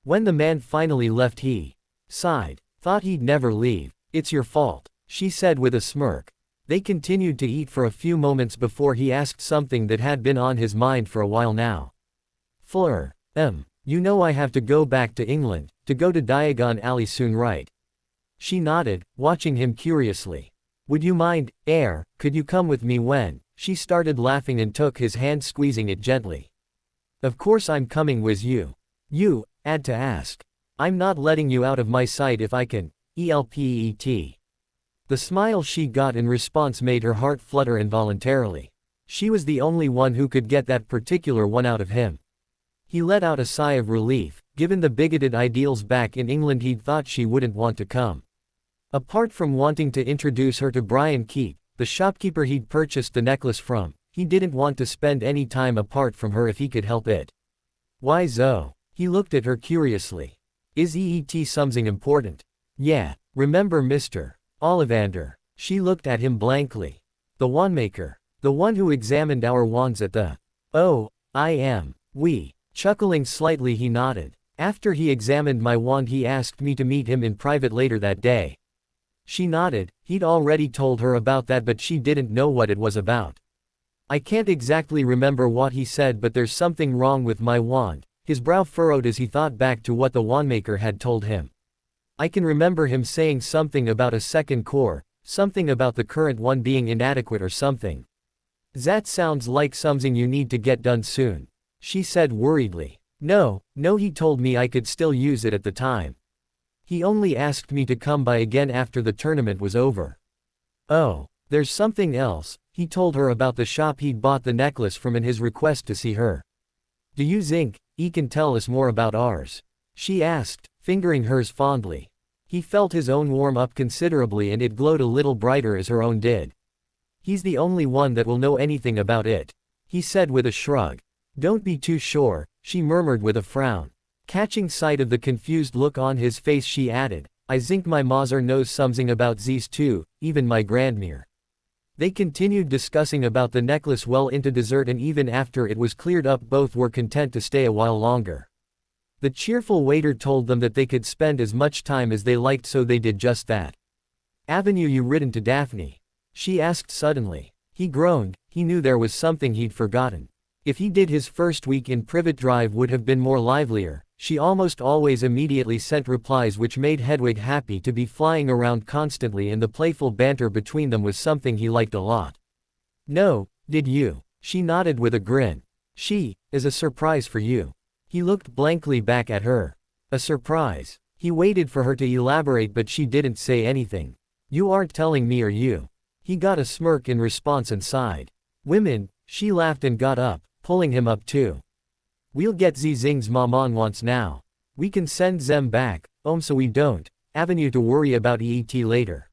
When the man finally left he sighed. Thought he'd never leave. It's your fault, she said with a smirk. They continued to eat for a few moments before he asked something that had been on his mind for a while now. Fleur, you know I have to go back to England, to go to Diagon Alley soon, right? She nodded, watching him curiously. Would you mind, could you come with me when? She started laughing and took his hand, squeezing it gently. Of course I'm coming with you. You, had to ask. I'm not letting you out of my sight if I can, helpet. The smile she got in response made her heart flutter involuntarily. She was the only one who could get that particular one out of him. He let out a sigh of relief. Given the bigoted ideals back in England, he'd thought she wouldn't want to come. Apart from wanting to introduce her to Brian Keat, the shopkeeper he'd purchased the necklace from, he didn't want to spend any time apart from her if he could help it. Why so? He looked at her curiously. Is it something important? Yeah, remember Mr. Ollivander? She looked at him blankly. The wandmaker. The one who examined our wands at the... Oh, I am. Chuckling slightly, he nodded. After he examined my wand he asked me to meet him in private later that day. She nodded. He'd already told her about that but she didn't know what it was about. I can't exactly remember what he said but there's something wrong with my wand. His brow furrowed as he thought back to what the wandmaker had told him. I can remember him saying something about a second core, something about the current one being inadequate or something. That sounds like something you need to get done soon, she said worriedly. No, he told me I could still use it at the time. He only asked me to come by again after the tournament was over. Oh, there's something else. He told her about the shop he'd bought the necklace from and his request to see her. Do you think he can tell us more about ours? She asked, fingering hers fondly. He felt his own warm up considerably and it glowed a little brighter as her own did. He's the only one that will know anything about it, he said with a shrug. Don't be too sure, she murmured with a frown. Catching sight of the confused look on his face she added, I think my Mother knows something about these too, even my grandmere. They continued discussing about the necklace well into dessert and even after it was cleared up both were content to stay a while longer. The cheerful waiter told them that they could spend as much time as they liked so they did just that. Avenue you ridden to Daphne? She asked suddenly. He groaned, he knew there was something he'd forgotten. If he did his first week in Privet Drive would have been more livelier. She almost always immediately sent replies which made Hedwig happy to be flying around constantly and the playful banter between them was something he liked a lot. No, did you? She nodded with a grin. She is a surprise for you. He looked blankly back at her. A surprise. He waited for her to elaborate but she didn't say anything. You aren't telling me, are you? He got a smirk in response and sighed. Women, she laughed and got up, pulling him up too. We'll get these things Maman wants now. We can send them back, so we don't avenue to worry about EET later.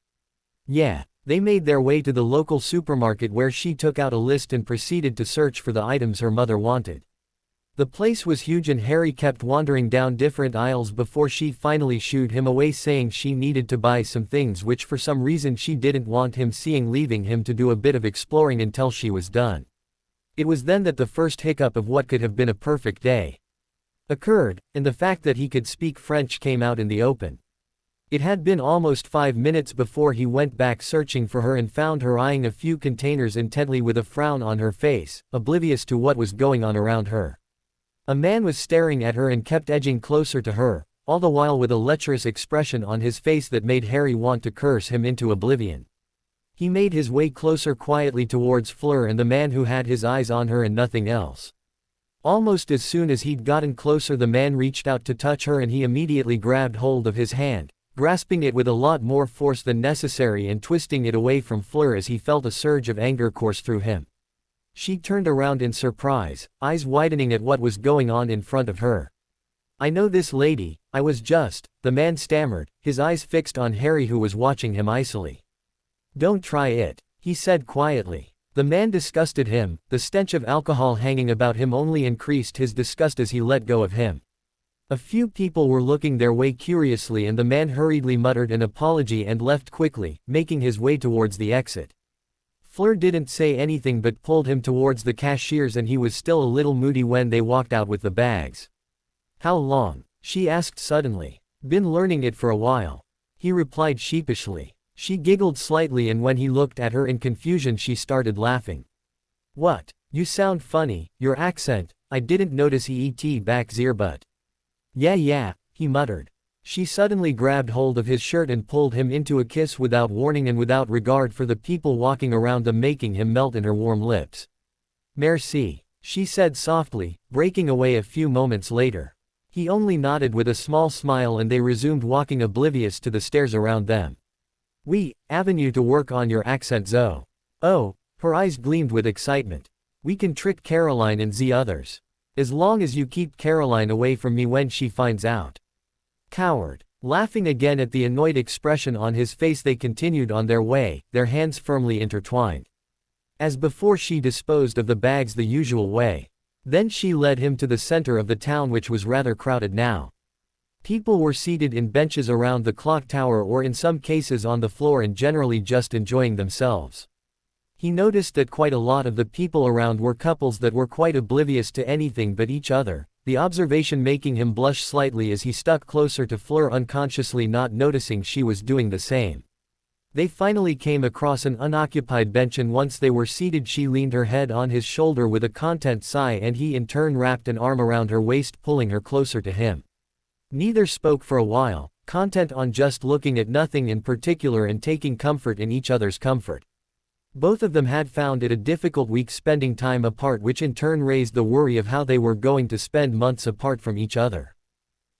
Yeah, they made their way to the local supermarket where she took out a list and proceeded to search for the items her mother wanted. The place was huge and Harry kept wandering down different aisles before she finally shooed him away saying she needed to buy some things which for some reason she didn't want him seeing, leaving him to do a bit of exploring until she was done. It was then that the first hiccup of what could have been a perfect day occurred, and the fact that he could speak French came out in the open. It had been almost 5 minutes before he went back searching for her and found her eyeing a few containers intently with a frown on her face, oblivious to what was going on around her. A man was staring at her and kept edging closer to her, all the while with a lecherous expression on his face that made Harry want to curse him into oblivion. He made his way closer quietly towards Fleur and the man who had his eyes on her and nothing else. Almost as soon as he'd gotten closer the man reached out to touch her and he immediately grabbed hold of his hand, grasping it with a lot more force than necessary and twisting it away from Fleur as he felt a surge of anger course through him. She turned around in surprise, eyes widening at what was going on in front of her. I know this lady, I was just, the man stammered, his eyes fixed on Harry who was watching him icily. Don't try it, he said quietly. The man disgusted him, the stench of alcohol hanging about him only increased his disgust as he let go of him. A few people were looking their way curiously and the man hurriedly muttered an apology and left quickly, making his way towards the exit. Fleur didn't say anything but pulled him towards the cashiers and he was still a little moody when they walked out with the bags. How long? She asked suddenly. Been learning it for a while. He replied sheepishly. She giggled slightly and when he looked at her in confusion she started laughing. What? You sound funny, your accent, I didn't notice he et back zeerbutt. Yeah, he muttered. She suddenly grabbed hold of his shirt and pulled him into a kiss without warning and without regard for the people walking around them making him melt in her warm lips. Merci, she said softly, breaking away a few moments later. He only nodded with a small smile and they resumed walking oblivious to the stares around them. We, avenue to work on your accent Zoe. Oh, her eyes gleamed with excitement. We can trick Caroline and the others. As long as you keep Caroline away from me when she finds out. Coward. Laughing again at the annoyed expression on his face they continued on their way, their hands firmly intertwined. As before she disposed of the bags the usual way. Then she led him to the center of the town which was rather crowded now. People were seated in benches around the clock tower or in some cases on the floor and generally just enjoying themselves. He noticed that quite a lot of the people around were couples that were quite oblivious to anything but each other, the observation making him blush slightly as he stuck closer to Fleur unconsciously not noticing she was doing the same. They finally came across an unoccupied bench and once they were seated she leaned her head on his shoulder with a content sigh and he in turn wrapped an arm around her waist pulling her closer to him. Neither spoke for a while, content on just looking at nothing in particular and taking comfort in each other's comfort. Both of them had found it a difficult week spending time apart which in turn raised the worry of how they were going to spend months apart from each other.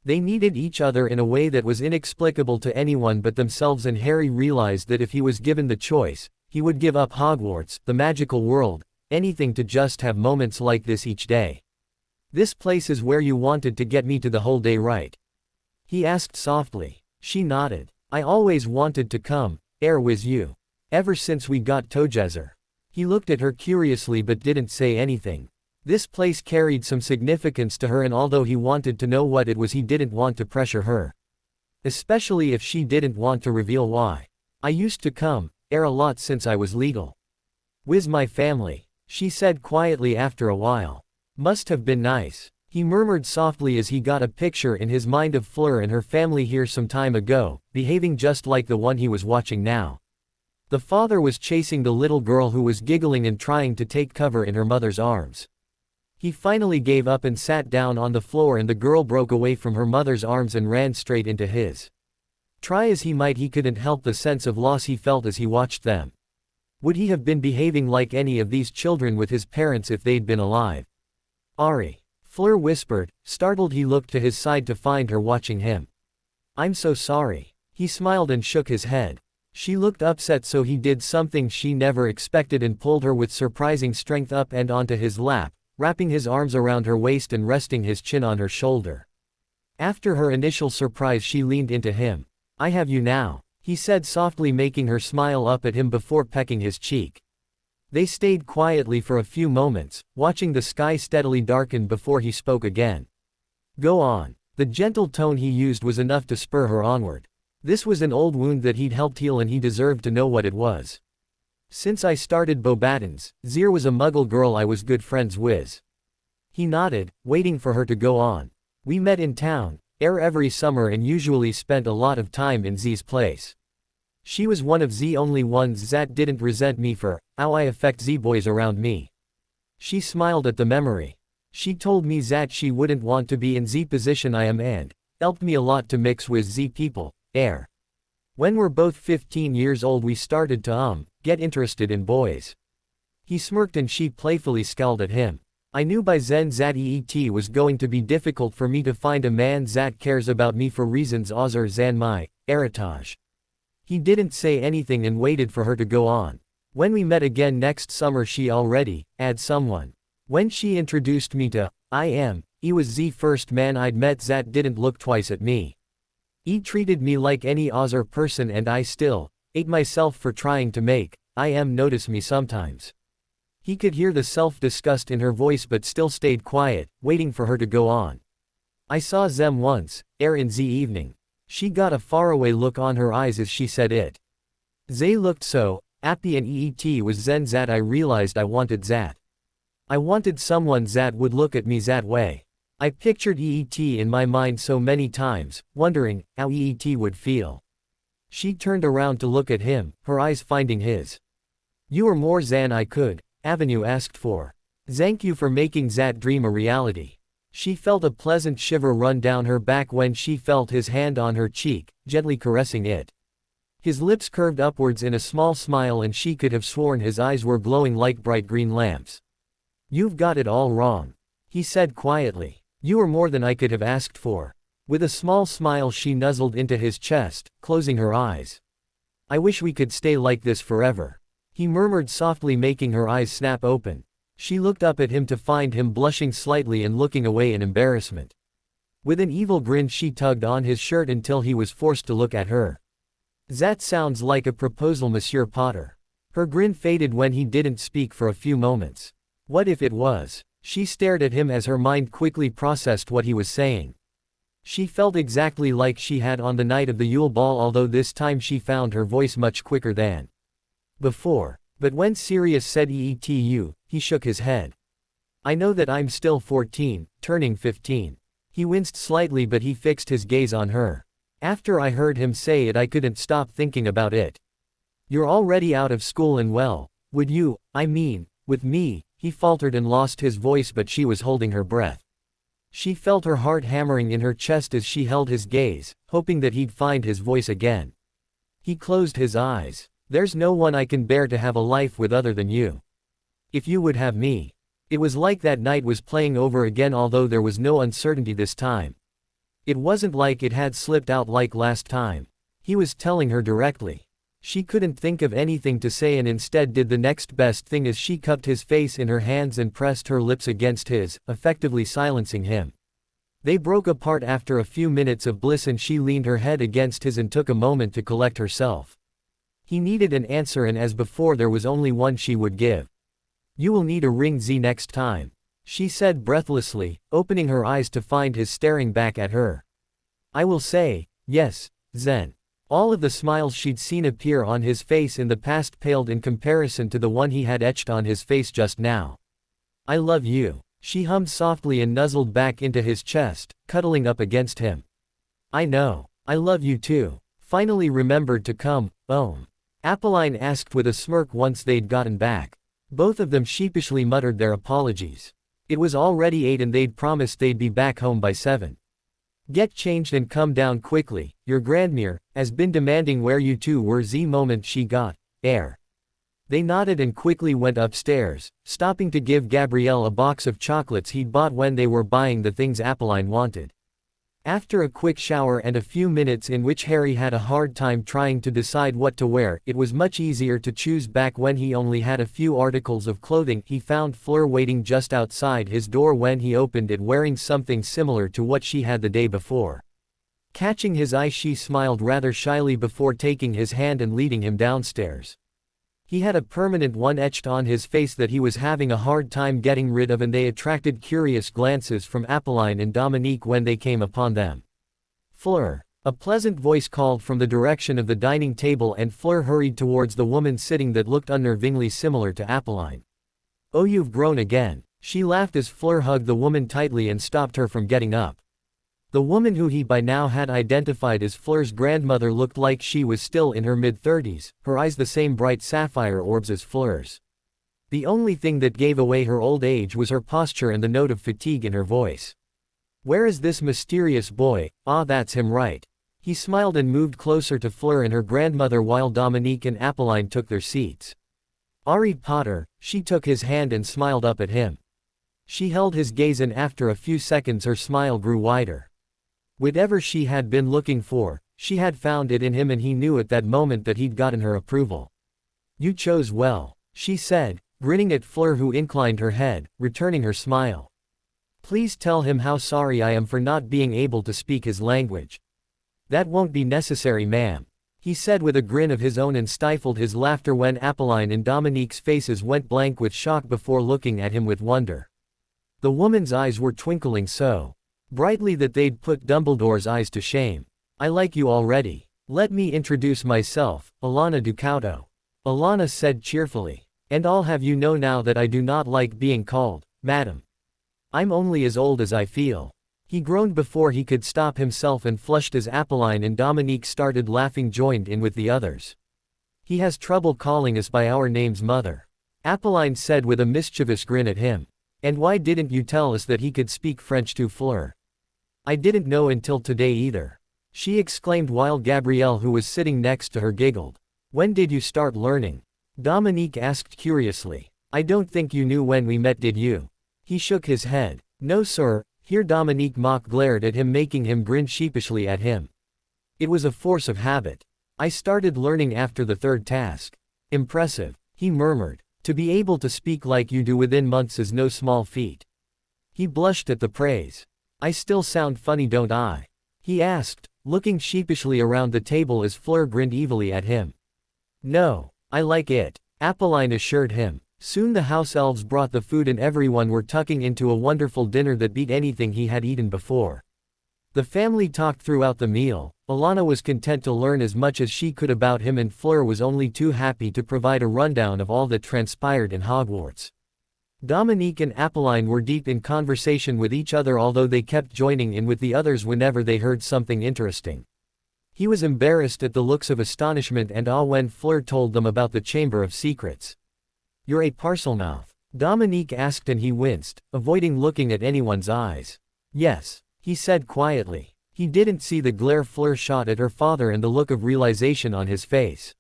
They needed each other in a way that was inexplicable to anyone but themselves and Harry realized that if he was given the choice, he would give up Hogwarts, the magical world, anything to just have moments like this each day. This place is where you wanted to get me to the whole day, right? He asked softly. She nodded. I always wanted to come, with you. Ever since we got Togezer. He looked at her curiously but didn't say anything. This place carried some significance to her and although he wanted to know what it was he didn't want to pressure her. Especially if she didn't want to reveal why. I used to come, a lot since I was legal. With my family, she said quietly after a while. Must have been nice. He murmured softly as he got a picture in his mind of Fleur and her family here some time ago, behaving just like the one he was watching now. The father was chasing the little girl who was giggling and trying to take cover in her mother's arms. He finally gave up and sat down on the floor and the girl broke away from her mother's arms and ran straight into his. Try as he might he couldn't help the sense of loss he felt as he watched them. Would he have been behaving like any of these children with his parents if they'd been alive? Ari. Fleur whispered, startled he looked to his side to find her watching him. I'm so sorry. He smiled and shook his head. She looked upset so he did something she never expected and pulled her with surprising strength up and onto his lap, wrapping his arms around her waist and resting his chin on her shoulder. After her initial surprise she leaned into him. I have you now, he said softly making her smile up at him before pecking his cheek. They stayed quietly for a few moments, watching the sky steadily darken before he spoke again. Go on. The gentle tone he used was enough to spur her onward. This was an old wound that he'd helped heal and he deserved to know what it was. Since I started Bobattons, Zir was a muggle girl I was good friends with. He nodded, waiting for her to go on. We met in town, every summer and usually spent a lot of time in Z's place. She was one of the only ones that didn't resent me for how I affect Z boys around me. She smiled at the memory. She told me that she wouldn't want to be in Z position I am and helped me a lot to mix with Z people, When we're both 15 years old we started to get interested in boys. He smirked and she playfully scowled at him. I knew by then that it was going to be difficult for me to find a man that cares about me for reasons other than my heritage. He didn't say anything and waited for her to go on. When we met again next summer she already had someone. When she introduced me to he was the first man I'd met that didn't look twice at me. He treated me like any other person and I still ate myself for trying to make notice me sometimes. He could hear the self-disgust in her voice but still stayed quiet, waiting for her to go on. I saw them once, in the evening. She got a faraway look on her eyes as she said it. They looked so happy and it was then that I realized I wanted that. I wanted someone that would look at me that way. I pictured EET in my mind so many times, wondering how EET would feel. She turned around to look at him, her eyes finding his. You were more than I could, Avenue asked for. Thank you for making that dream a reality. She felt a pleasant shiver run down her back when she felt his hand on her cheek, gently caressing it. His lips curved upwards in a small smile and she could have sworn his eyes were glowing like bright green lamps. You've got it all wrong, he said quietly. You were more than I could have asked for. With a small smile she nuzzled into his chest, closing her eyes. I wish we could stay like this forever, he murmured softly, making her eyes snap open. She looked up at him to find him blushing slightly and looking away in embarrassment. With an evil grin she tugged on his shirt until he was forced to look at her. That sounds like a proposal, Monsieur Potter. Her grin faded when he didn't speak for a few moments. What if it was? She stared at him as her mind quickly processed what he was saying. She felt exactly like she had on the night of the Yule Ball, although this time she found her voice much quicker than before. But when Sirius said EETU, he shook his head. I know that I'm still 14, turning 15. He winced slightly but he fixed his gaze on her. After I heard him say it I couldn't stop thinking about it. You're already out of school and well, would you, with me, he faltered and lost his voice but she was holding her breath. She felt her heart hammering in her chest as she held his gaze, hoping that he'd find his voice again. He closed his eyes. There's no one I can bear to have a life with other than you. If you would have me. It was like that night was playing over again, although there was no uncertainty this time. It wasn't like it had slipped out like last time. He was telling her directly. She couldn't think of anything to say and instead did the next best thing as she cupped his face in her hands and pressed her lips against his, effectively silencing him. They broke apart after a few minutes of bliss and she leaned her head against his and took a moment to collect herself. He needed an answer and as before there was only one she would give. You will need a ring the next time, she said breathlessly, opening her eyes to find his staring back at her. I will say, yes, then. All of the smiles she'd seen appear on his face in the past paled in comparison to the one he had etched on his face just now. I love you, she hummed softly and nuzzled back into his chest, cuddling up against him. I know, I love you too. Finally remembered to come, Apolline asked with a smirk once they'd gotten back. Both of them sheepishly muttered their apologies. It was already 8 and they'd promised they'd be back home by 7. Get changed and come down quickly, your grandmere has been demanding where you two were the moment she got air. They nodded and quickly went upstairs, stopping to give Gabrielle a box of chocolates he'd bought when they were buying the things Apolline wanted. After a quick shower and a few minutes in which Harry had a hard time trying to decide what to wear, it was much easier to choose back when he only had a few articles of clothing. He found Fleur waiting just outside his door when he opened it, wearing something similar to what she had the day before. Catching his eye, she smiled rather shyly before taking his hand and leading him downstairs. He had a permanent one etched on his face that he was having a hard time getting rid of, and they attracted curious glances from Apolline and Dominique when they came upon them. Fleur. A pleasant voice called from the direction of the dining table and Fleur hurried towards the woman sitting that looked unnervingly similar to Apolline. Oh, you've grown again, she laughed as Fleur hugged the woman tightly and stopped her from getting up. The woman who he by now had identified as Fleur's grandmother looked like she was still in her mid-30s, her eyes the same bright sapphire orbs as Fleur's. The only thing that gave away her old age was her posture and the note of fatigue in her voice. Where is this mysterious boy? Ah, that's him right. He smiled and moved closer to Fleur and her grandmother while Dominique and Apolline took their seats. Harry Potter, she took his hand and smiled up at him. She held his gaze and after a few seconds her smile grew wider. Whatever she had been looking for, she had found it in him and he knew at that moment that he'd gotten her approval. You chose well, she said, grinning at Fleur, who inclined her head, returning her smile. Please tell him how sorry I am for not being able to speak his language. That won't be necessary, ma'am, he said with a grin of his own, and stifled his laughter when Apolline and Dominique's faces went blank with shock before looking at him with wonder. The woman's eyes were twinkling so brightly that they'd put Dumbledore's eyes to shame. I like you already. Let me introduce myself, Alana Ducauto. Alana said cheerfully. And I'll have you know now that I do not like being called, madam. I'm only as old as I feel. He groaned before he could stop himself and flushed as Apolline and Dominique started laughing, joined in with the others. He has trouble calling us by our names, mother, Apolline said with a mischievous grin at him. And why didn't you tell us that he could speak French to Fleur? I didn't know until today either, she exclaimed while Gabrielle, who was sitting next to her, giggled. When did you start learning? Dominique asked curiously. I don't think you knew when we met, did you? He shook his head. No sir. Here Dominique mock glared at him, making him grin sheepishly at him. It was a force of habit. I started learning after the third task. Impressive, he murmured. To be able to speak like you do within months is no small feat. He blushed at the praise. I still sound funny, don't I? He asked, looking sheepishly around the table as Fleur grinned evilly at him. No, I like it, Apolline assured him. Soon the house elves brought the food and everyone were tucking into a wonderful dinner that beat anything he had eaten before. The family talked throughout the meal. Alana was content to learn as much as she could about him, and Fleur was only too happy to provide a rundown of all that transpired in Hogwarts. Dominique and Apolline were deep in conversation with each other, although they kept joining in with the others whenever they heard something interesting. He was embarrassed at the looks of astonishment and awe when Fleur told them about the Chamber of Secrets. You're a Parselmouth? Dominique asked, and he winced, avoiding looking at anyone's eyes. Yes, he said quietly. He didn't see the glare Fleur shot at her father and the look of realization on his face.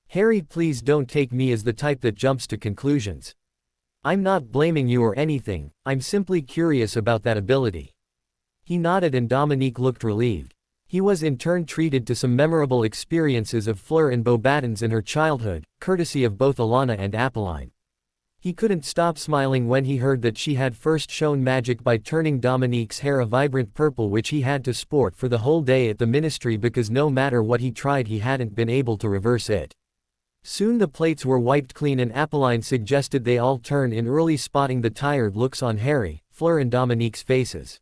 Harry, please don't take me as the type that jumps to conclusions. I'm not blaming you or anything, I'm simply curious about that ability. He nodded and Dominique looked relieved. He was in turn treated to some memorable experiences of Fleur and Beauxbatons in her childhood, courtesy of both Alana and Apolline. He couldn't stop smiling when he heard that she had first shown magic by turning Dominique's hair a vibrant purple, which he had to sport for the whole day at the ministry because no matter what he tried he hadn't been able to reverse it. Soon the plates were wiped clean and Apolline suggested they all turn in early, spotting the tired looks on Harry, Fleur and Dominique's faces.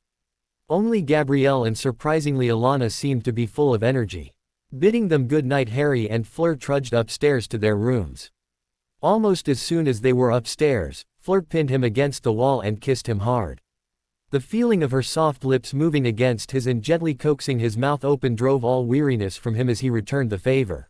Only Gabrielle and surprisingly Alana seemed to be full of energy. Bidding them good night, Harry and Fleur trudged upstairs to their rooms. Almost as soon as they were upstairs, Fleur pinned him against the wall and kissed him hard. The feeling of her soft lips moving against his and gently coaxing his mouth open drove all weariness from him as he returned the favor.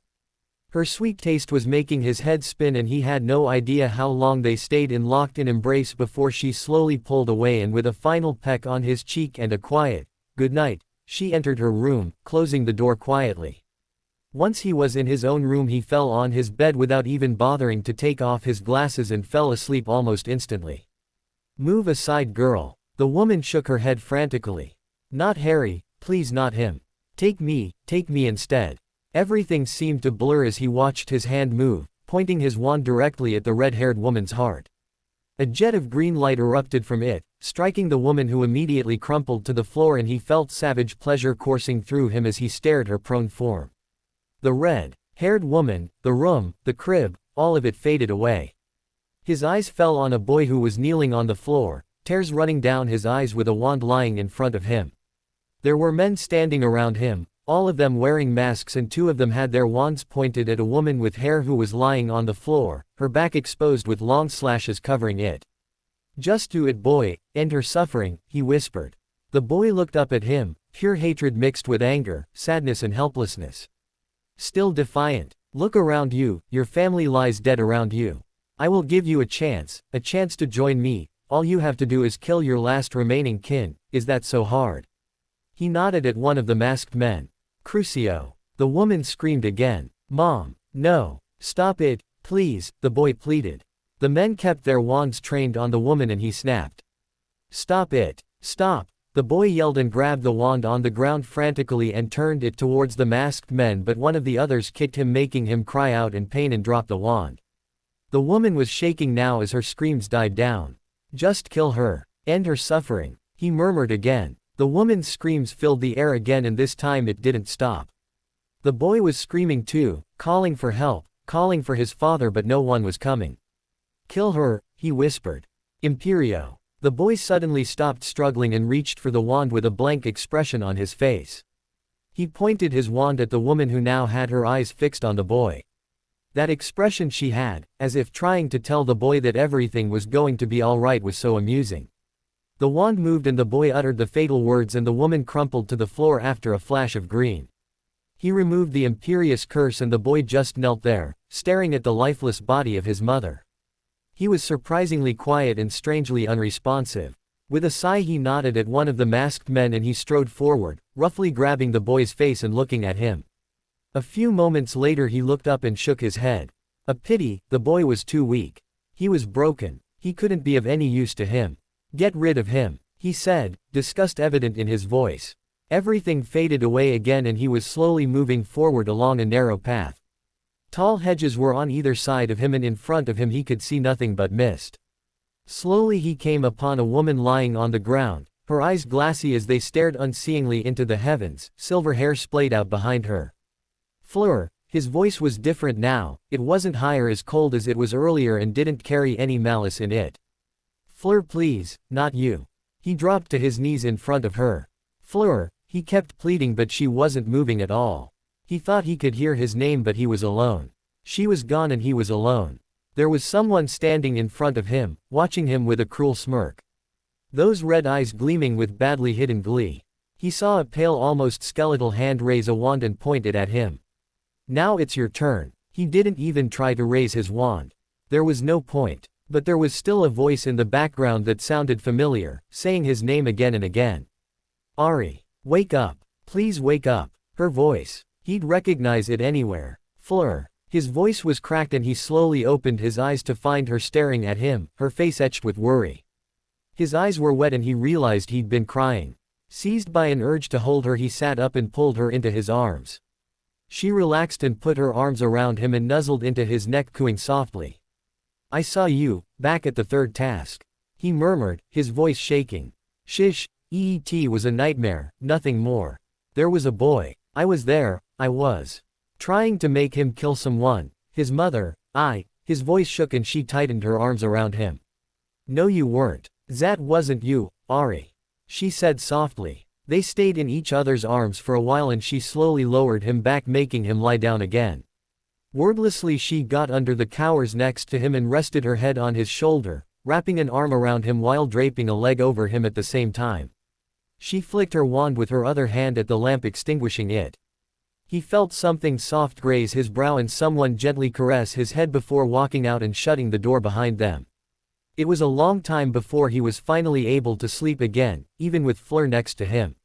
Her sweet taste was making his head spin, and he had no idea how long they stayed in locked-in embrace before she slowly pulled away, and with a final peck on his cheek and a quiet, "Good night," she entered her room, closing the door quietly. Once he was in his own room he fell on his bed without even bothering to take off his glasses and fell asleep almost instantly. "Move aside, girl." The woman shook her head frantically. "Not Harry, please, not him. Take me instead." Everything seemed to blur as he watched his hand move, pointing his wand directly at the red-haired woman's heart. A jet of green light erupted from it, striking the woman, who immediately crumpled to the floor, and he felt savage pleasure coursing through him as he stared at her prone form. The red-haired woman, the room, the crib, all of it faded away. His eyes fell on a boy who was kneeling on the floor, tears running down his eyes with a wand lying in front of him. There were men standing around him, all of them wearing masks, and two of them had their wands pointed at a woman with hair who was lying on the floor, her back exposed with long slashes covering it. "Just do it, boy, end her suffering," he whispered. The boy looked up at him, pure hatred mixed with anger, sadness and helplessness. Still defiant. "Look around you, your family lies dead around you. I will give you a chance to join me. All you have to do is kill your last remaining kin. Is that so hard?" He nodded at one of the masked men. "Crucio!" The woman screamed again. "Mom, no. Stop it, please," the boy pleaded. The men kept their wands trained on the woman and he snapped. "Stop it. Stop. The boy yelled and grabbed the wand on the ground frantically and turned it towards the masked men, but one of the others kicked him, making him cry out in pain and drop the wand. The woman was shaking now as her screams died down. "Just kill her. End her suffering," he murmured again. The woman's screams filled the air again, and this time it didn't stop. The boy was screaming too, calling for help, calling for his father, but no one was coming. "Kill her," he whispered. "Imperio." The boy suddenly stopped struggling and reached for the wand with a blank expression on his face. He pointed his wand at the woman, who now had her eyes fixed on the boy. That expression she had, as if trying to tell the boy that everything was going to be all right, was so amusing. The wand moved and the boy uttered the fatal words, and the woman crumpled to the floor after a flash of green. He removed the imperious curse and the boy just knelt there, staring at the lifeless body of his mother. He was surprisingly quiet and strangely unresponsive. With a sigh he nodded at one of the masked men and he strode forward, roughly grabbing the boy's face and looking at him. A few moments later he looked up and shook his head. A pity, the boy was too weak. He was broken. He couldn't be of any use to him. "Get rid of him," he said, disgust evident in his voice. Everything faded away again and he was slowly moving forward along a narrow path. Tall hedges were on either side of him and in front of him he could see nothing but mist. Slowly he came upon a woman lying on the ground, her eyes glassy as they stared unseeingly into the heavens, silver hair splayed out behind her. "Fleur," his voice was different now, it wasn't higher, as cold as it was earlier, and didn't carry any malice in it. "Fleur, please, not you." He dropped to his knees in front of her. "Fleur," he kept pleading, but she wasn't moving at all. He thought he could hear his name, but he was alone. She was gone and he was alone. There was someone standing in front of him, watching him with a cruel smirk. Those red eyes gleaming with badly hidden glee. He saw a pale, almost skeletal hand raise a wand and point it at him. "Now it's your turn." He didn't even try to raise his wand. There was no point. But there was still a voice in the background that sounded familiar, saying his name again and again. "Ari, wake up. Please wake up." Her voice. He'd recognize it anywhere. "Fleur." His voice was cracked and he slowly opened his eyes to find her staring at him, her face etched with worry. His eyes were wet and he realized he'd been crying. Seized by an urge to hold her, he sat up and pulled her into his arms. She relaxed and put her arms around him and nuzzled into his neck, cooing softly. "I saw you, back at the third task," he murmured, his voice shaking. "Shish, it was a nightmare, nothing more. There was a boy. I was there, I was. Trying to make him kill someone. His mother, His voice shook and she tightened her arms around him. "No, you weren't. That wasn't you, Ari," she said softly. They stayed in each other's arms for a while and she slowly lowered him back, making him lie down again. Wordlessly she got under the cowers next to him and rested her head on his shoulder, wrapping an arm around him while draping a leg over him at the same time. She flicked her wand with her other hand at the lamp, extinguishing it. He felt something soft graze his brow and someone gently caress his head before walking out and shutting the door behind them. It was a long time before he was finally able to sleep again, even with Fleur next to him.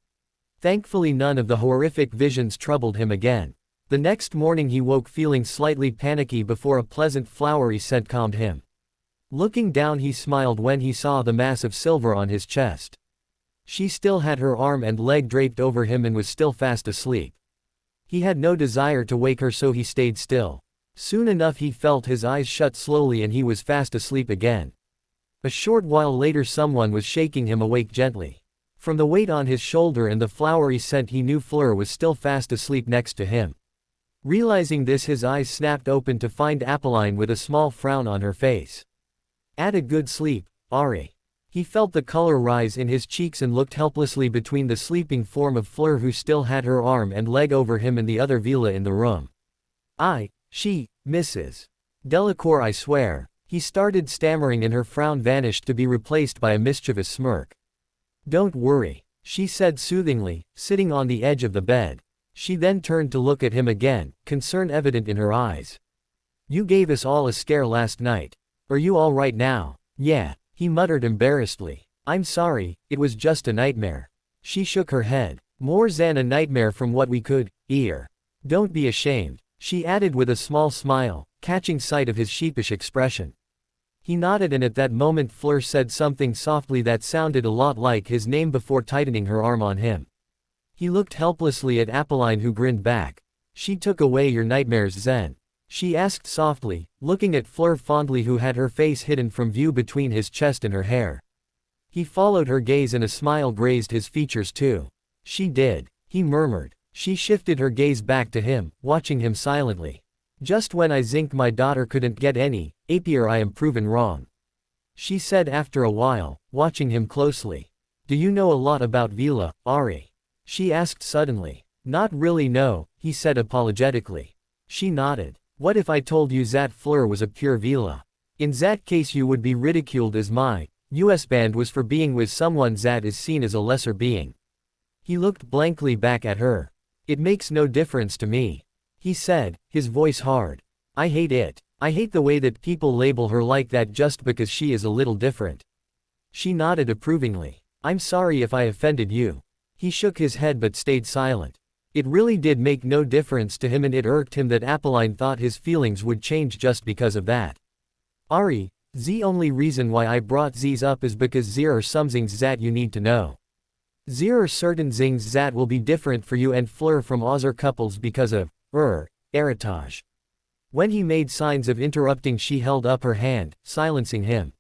Thankfully none of the horrific visions troubled him again. The next morning he woke feeling slightly panicky before a pleasant flowery scent calmed him. Looking down he smiled when he saw the mass of silver on his chest. She still had her arm and leg draped over him and was still fast asleep. He had no desire to wake her, so he stayed still. Soon enough he felt his eyes shut slowly and he was fast asleep again. A short while later someone was shaking him awake gently. From the weight on his shoulder and the flowery scent he knew Fleur was still fast asleep next to him. Realizing this, his eyes snapped open to find Apolline with a small frown on her face. "Add a good sleep, Ari." He felt the color rise in his cheeks and looked helplessly between the sleeping form of Fleur, who still had her arm and leg over him, and the other Vila in the room. Mrs. Delacour, I swear." He started stammering and her frown vanished to be replaced by a mischievous smirk. "Don't worry," she said soothingly, sitting on the edge of the bed. She then turned to look at him again, concern evident in her eyes. "You gave us all a scare last night. Are you all right now?" "Yeah," he muttered embarrassedly. "I'm sorry, it was just a nightmare." She shook her head. "More than a nightmare from what we could hear. Don't be ashamed," she added with a small smile, catching sight of his sheepish expression. He nodded, and at that moment Fleur said something softly that sounded a lot like his name before tightening her arm on him. He looked helplessly at Apolline, who grinned back. "She took away your nightmares, Zen?" she asked softly, looking at Fleur fondly, who had her face hidden from view between his chest and her hair. He followed her gaze and a smile grazed his features too. "She did," he murmured. She shifted her gaze back to him, watching him silently. "Just when I think my daughter couldn't get any happier, I am proven wrong," she said after a while, watching him closely. "Do you know a lot about Vila, Ari?" she asked suddenly. "Not really, no," he said apologetically. She nodded. "What if I told you that Fleur was a pure Vila? In that case you would be ridiculed, as my US band was for being with someone that is seen as a lesser being." He looked blankly back at her. "It makes no difference to me," he said, his voice hard. "I hate it. I hate the way that people label her like that just because she is a little different." She nodded approvingly. "I'm sorry if I offended you." He shook his head but stayed silent. It really did make no difference to him, and it irked him that Apolline thought his feelings would change just because of that. "Ari, the only reason why I brought these up is because there are some things that you need to know. There are certain things that will be different for you and Fleur from other couples because of heritage." When he made signs of interrupting, she held up her hand, silencing him.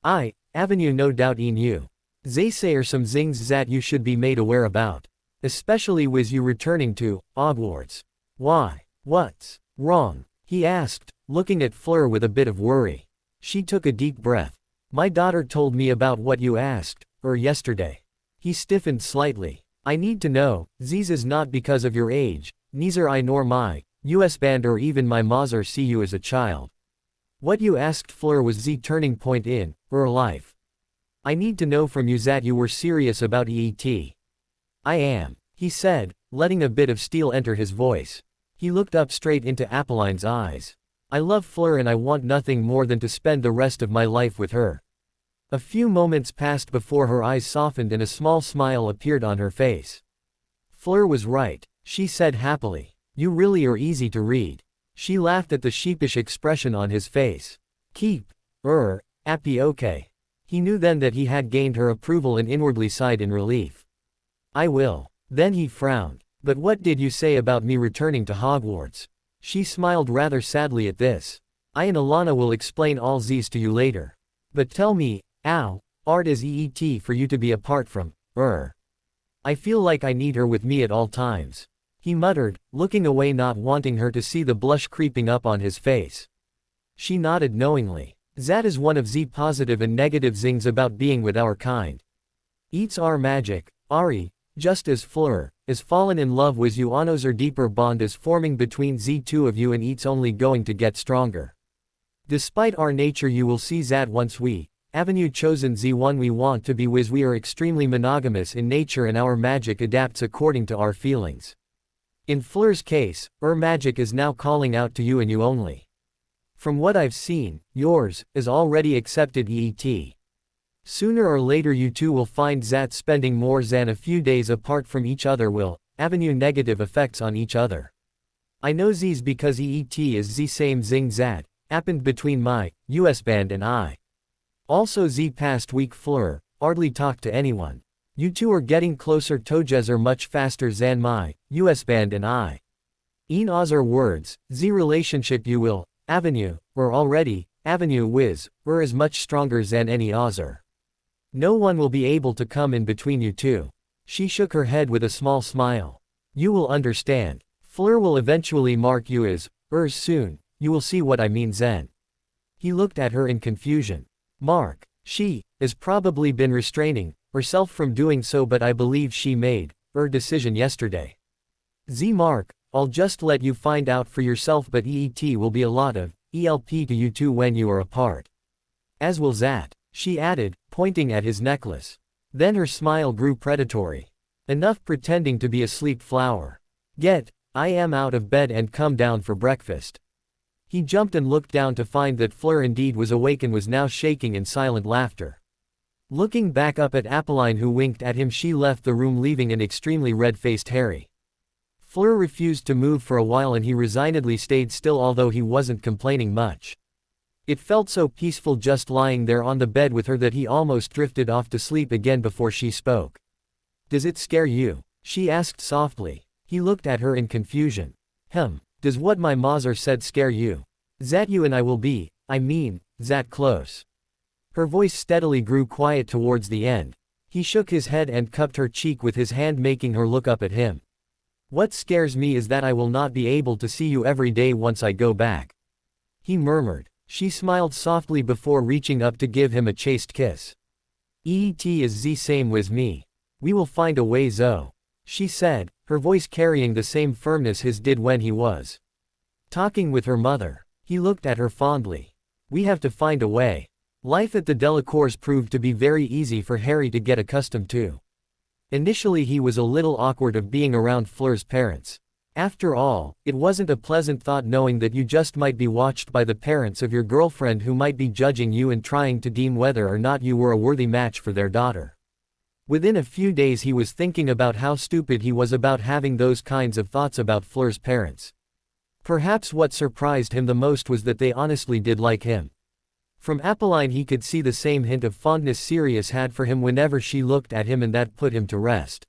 "Avenue no doubt in you. They say are some things that you should be made aware about. Especially with you returning to Hogwarts." "Why? What's wrong?" he asked, looking at Fleur with a bit of worry. She took a deep breath. "My daughter told me about what you asked yesterday." He stiffened slightly. "I need to know, this is not because of your age, neither I nor my US band or even my mother see you as a child. What you asked Fleur was the turning point in her life. I need to know from you that you were serious about EET." "I am," he said, letting a bit of steel enter his voice. He looked up straight into Apolline's eyes. "I love Fleur and I want nothing more than to spend the rest of my life with her." A few moments passed before her eyes softened and a small smile appeared on her face. "Fleur was right," she said happily. "You really are easy to read." She laughed at the sheepish expression on his face. "Keep happy, okay." He knew then that he had gained her approval and inwardly sighed in relief. "I will." Then he frowned. "But what did you say about me returning to Hogwarts?" She smiled rather sadly at this. "I and Alana will explain all these to you later. But tell me, art is EET for you to be apart from I feel like I need her with me at all times," he muttered, looking away, not wanting her to see the blush creeping up on his face. She nodded knowingly. "That is one of the positive and negative things about being with our kind. It's our magic, Ari, just as Fleur is fallen in love with you, another deeper bond is forming between the two of you, and it's only going to get stronger. Despite our nature, you will see that once we Avenue chosen the one we want to be with, we are extremely monogamous in nature and our magic adapts according to our feelings. In Fleur's case, magic is now calling out to you and you only. From what I've seen, yours is already accepted EET. Sooner or later you two will find that spending more than a few days apart from each other will Avenue negative effects on each other. I know these because EET is the same thing that happened between my US band and I. Also the past week Fleur hardly talked to anyone. You two are getting closer together much faster than my US band and I. In other words, the relationship you will Avenue already Avenue with is much stronger than any other. No one will be able to come in between you two." She shook her head with a small smile. "You will understand. Fleur will eventually mark you as soon. You will see what I mean then." He looked at her in confusion. "Mark, she has probably been restraining herself from doing so, but I believe she made her decision yesterday. The mark, I'll just let you find out for yourself, but EET will be a lot of ELP to you two when you are apart. As will that," she added, pointing at his necklace. Then her smile grew predatory. "Enough pretending to be a sleep flower. I am out of bed and come down for breakfast." He jumped and looked down to find that Fleur indeed was awake and was now shaking in silent laughter. Looking back up at Apolline, who winked at him, she left the room, leaving an extremely red-faced Harry. Fleur refused to move for a while and he resignedly stayed still, although he wasn't complaining much. It felt so peaceful just lying there on the bed with her that he almost drifted off to sleep again before she spoke. "Does it scare you?" she asked softly. He looked at her in confusion. Does what my mother said scare you? That you and I will be, that close." Her voice steadily grew quiet towards the end. He shook his head and cupped her cheek with his hand, making her look up at him. "What scares me is that I will not be able to see you every day once I go back," he murmured. She smiled softly before reaching up to give him a chaste kiss. "Et is the same with me. We will find a way zo," she said, her voice carrying the same firmness his did when he was talking with her mother. He looked at her fondly. "We have to find a way." Life at the Delacours proved to be very easy for Harry to get accustomed to. Initially he was a little awkward of being around Fleur's parents. After all, it wasn't a pleasant thought knowing that you just might be watched by the parents of your girlfriend who might be judging you and trying to deem whether or not you were a worthy match for their daughter. Within a few days he was thinking about how stupid he was about having those kinds of thoughts about Fleur's parents. Perhaps what surprised him the most was that they honestly did like him. From Apolline he could see the same hint of fondness Sirius had for him whenever she looked at him, and that put him to rest.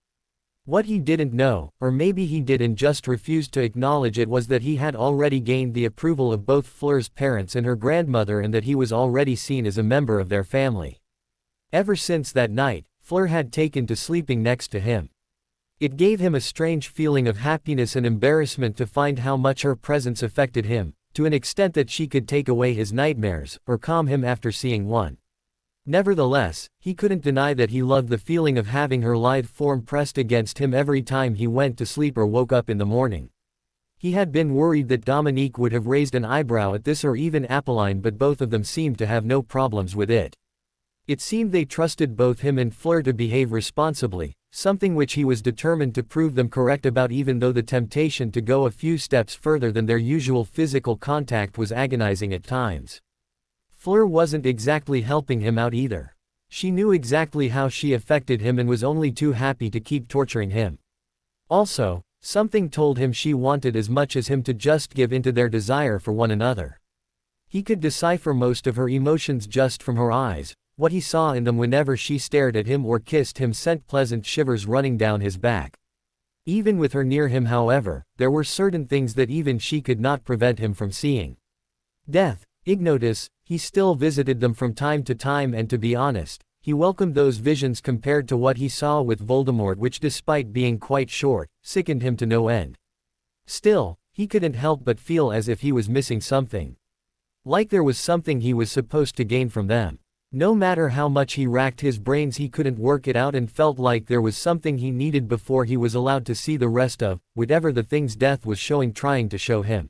What he didn't know, or maybe he did and just refused to acknowledge it, was that he had already gained the approval of both Fleur's parents and her grandmother, and that he was already seen as a member of their family. Ever since that night, Fleur had taken to sleeping next to him. It gave him a strange feeling of happiness and embarrassment to find how much her presence affected him, to an extent that she could take away his nightmares, or calm him after seeing one. Nevertheless, he couldn't deny that he loved the feeling of having her lithe form pressed against him every time he went to sleep or woke up in the morning. He had been worried that Dominique would have raised an eyebrow at this, or even Apolline, but both of them seemed to have no problems with it. It seemed they trusted both him and Fleur to behave responsibly, something which he was determined to prove them correct about, even though the temptation to go a few steps further than their usual physical contact was agonizing at times. Fleur wasn't exactly helping him out either. She knew exactly how she affected him and was only too happy to keep torturing him. Also, something told him she wanted as much as him to just give in to their desire for one another. He could decipher most of her emotions just from her eyes. What he saw in them whenever she stared at him or kissed him sent pleasant shivers running down his back. Even with her near him, however, there were certain things that even she could not prevent him from seeing. Death, ignotus, he still visited them from time to time, and to be honest, he welcomed those visions compared to what he saw with Voldemort, which, despite being quite short, sickened him to no end. Still, he couldn't help but feel as if he was missing something. Like there was something he was supposed to gain from them. No matter how much he racked his brains, he couldn't work it out, and felt like there was something he needed before he was allowed to see the rest of whatever the things Death was trying to show him.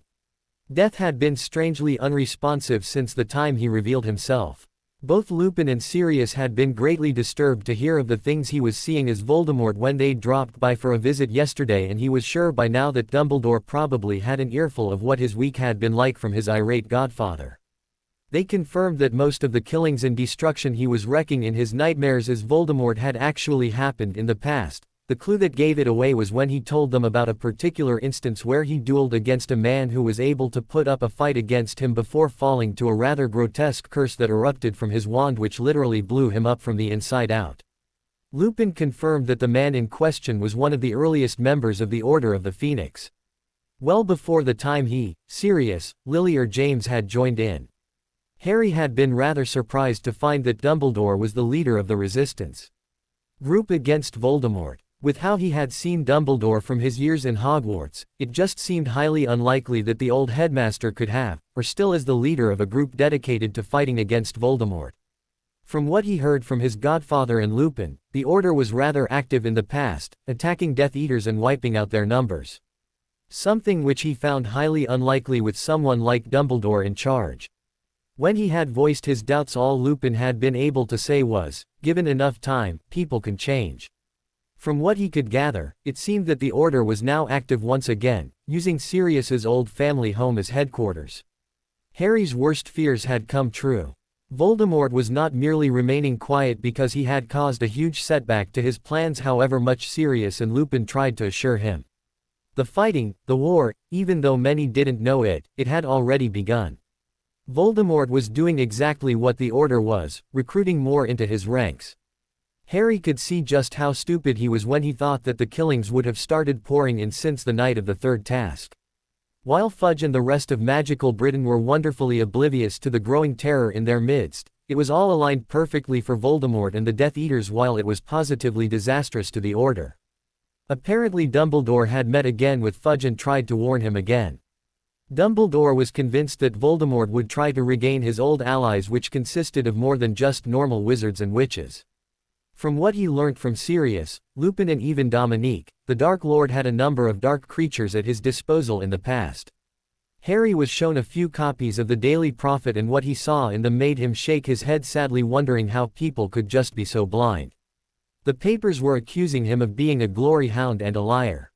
Death had been strangely unresponsive since the time he revealed himself. Both Lupin and Sirius had been greatly disturbed to hear of the things he was seeing as Voldemort when they dropped by for a visit yesterday, and he was sure by now that Dumbledore probably had an earful of what his week had been like from his irate godfather. They confirmed that most of the killings and destruction he was wrecking in his nightmares as Voldemort had actually happened in the past. The clue that gave it away was when he told them about a particular instance where he dueled against a man who was able to put up a fight against him before falling to a rather grotesque curse that erupted from his wand, which literally blew him up from the inside out. Lupin confirmed that the man in question was one of the earliest members of the Order of the Phoenix. Well before the time he, Sirius, Lily or James had joined in. Harry had been rather surprised to find that Dumbledore was the leader of the resistance group against Voldemort. With how he had seen Dumbledore from his years in Hogwarts, it just seemed highly unlikely that the old headmaster could have, or still is the leader of a group dedicated to fighting against Voldemort. From what he heard from his godfather and Lupin, the Order was rather active in the past, attacking Death Eaters and wiping out their numbers. Something which he found highly unlikely with someone like Dumbledore in charge. When he had voiced his doubts, all Lupin had been able to say was, "Given enough time, people can change." From what he could gather, it seemed that the Order was now active once again, using Sirius's old family home as headquarters. Harry's worst fears had come true. Voldemort was not merely remaining quiet because he had caused a huge setback to his plans, however much Sirius and Lupin tried to assure him. The fighting, the war, even though many didn't know it, it had already begun. Voldemort was doing exactly what the order was, recruiting more into his ranks. Harry could see just how stupid he was when he thought that the killings would have started pouring in since the night of the third task. While Fudge and the rest of magical Britain were wonderfully oblivious to the growing terror in their midst, it was all aligned perfectly for Voldemort and the Death Eaters, while it was positively disastrous to the Order. Apparently Dumbledore had met again with Fudge and tried to warn him again. Dumbledore was convinced that Voldemort would try to regain his old allies, which consisted of more than just normal wizards and witches. From what he learnt from Sirius, Lupin and even Dominique, the Dark Lord had a number of dark creatures at his disposal in the past. Harry was shown a few copies of the Daily Prophet, and what he saw in them made him shake his head sadly, wondering how people could just be so blind. The papers were accusing him of being a glory hound and a liar.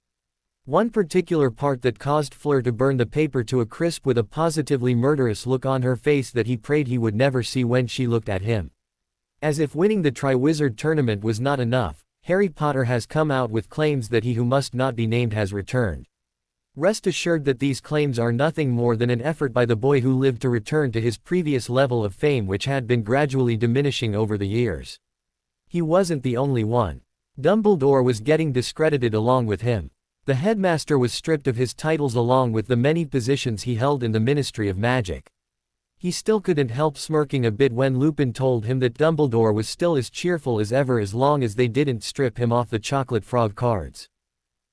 One particular part that caused Fleur to burn the paper to a crisp with a positively murderous look on her face that he prayed he would never see when she looked at him. As if winning the Triwizard Tournament was not enough, Harry Potter has come out with claims that he who must not be named has returned. Rest assured that these claims are nothing more than an effort by the boy who lived to return to his previous level of fame, which had been gradually diminishing over the years. He wasn't the only one. Dumbledore was getting discredited along with him. The headmaster was stripped of his titles along with the many positions he held in the Ministry of Magic. He still couldn't help smirking a bit when Lupin told him that Dumbledore was still as cheerful as ever as long as they didn't strip him off the chocolate frog cards.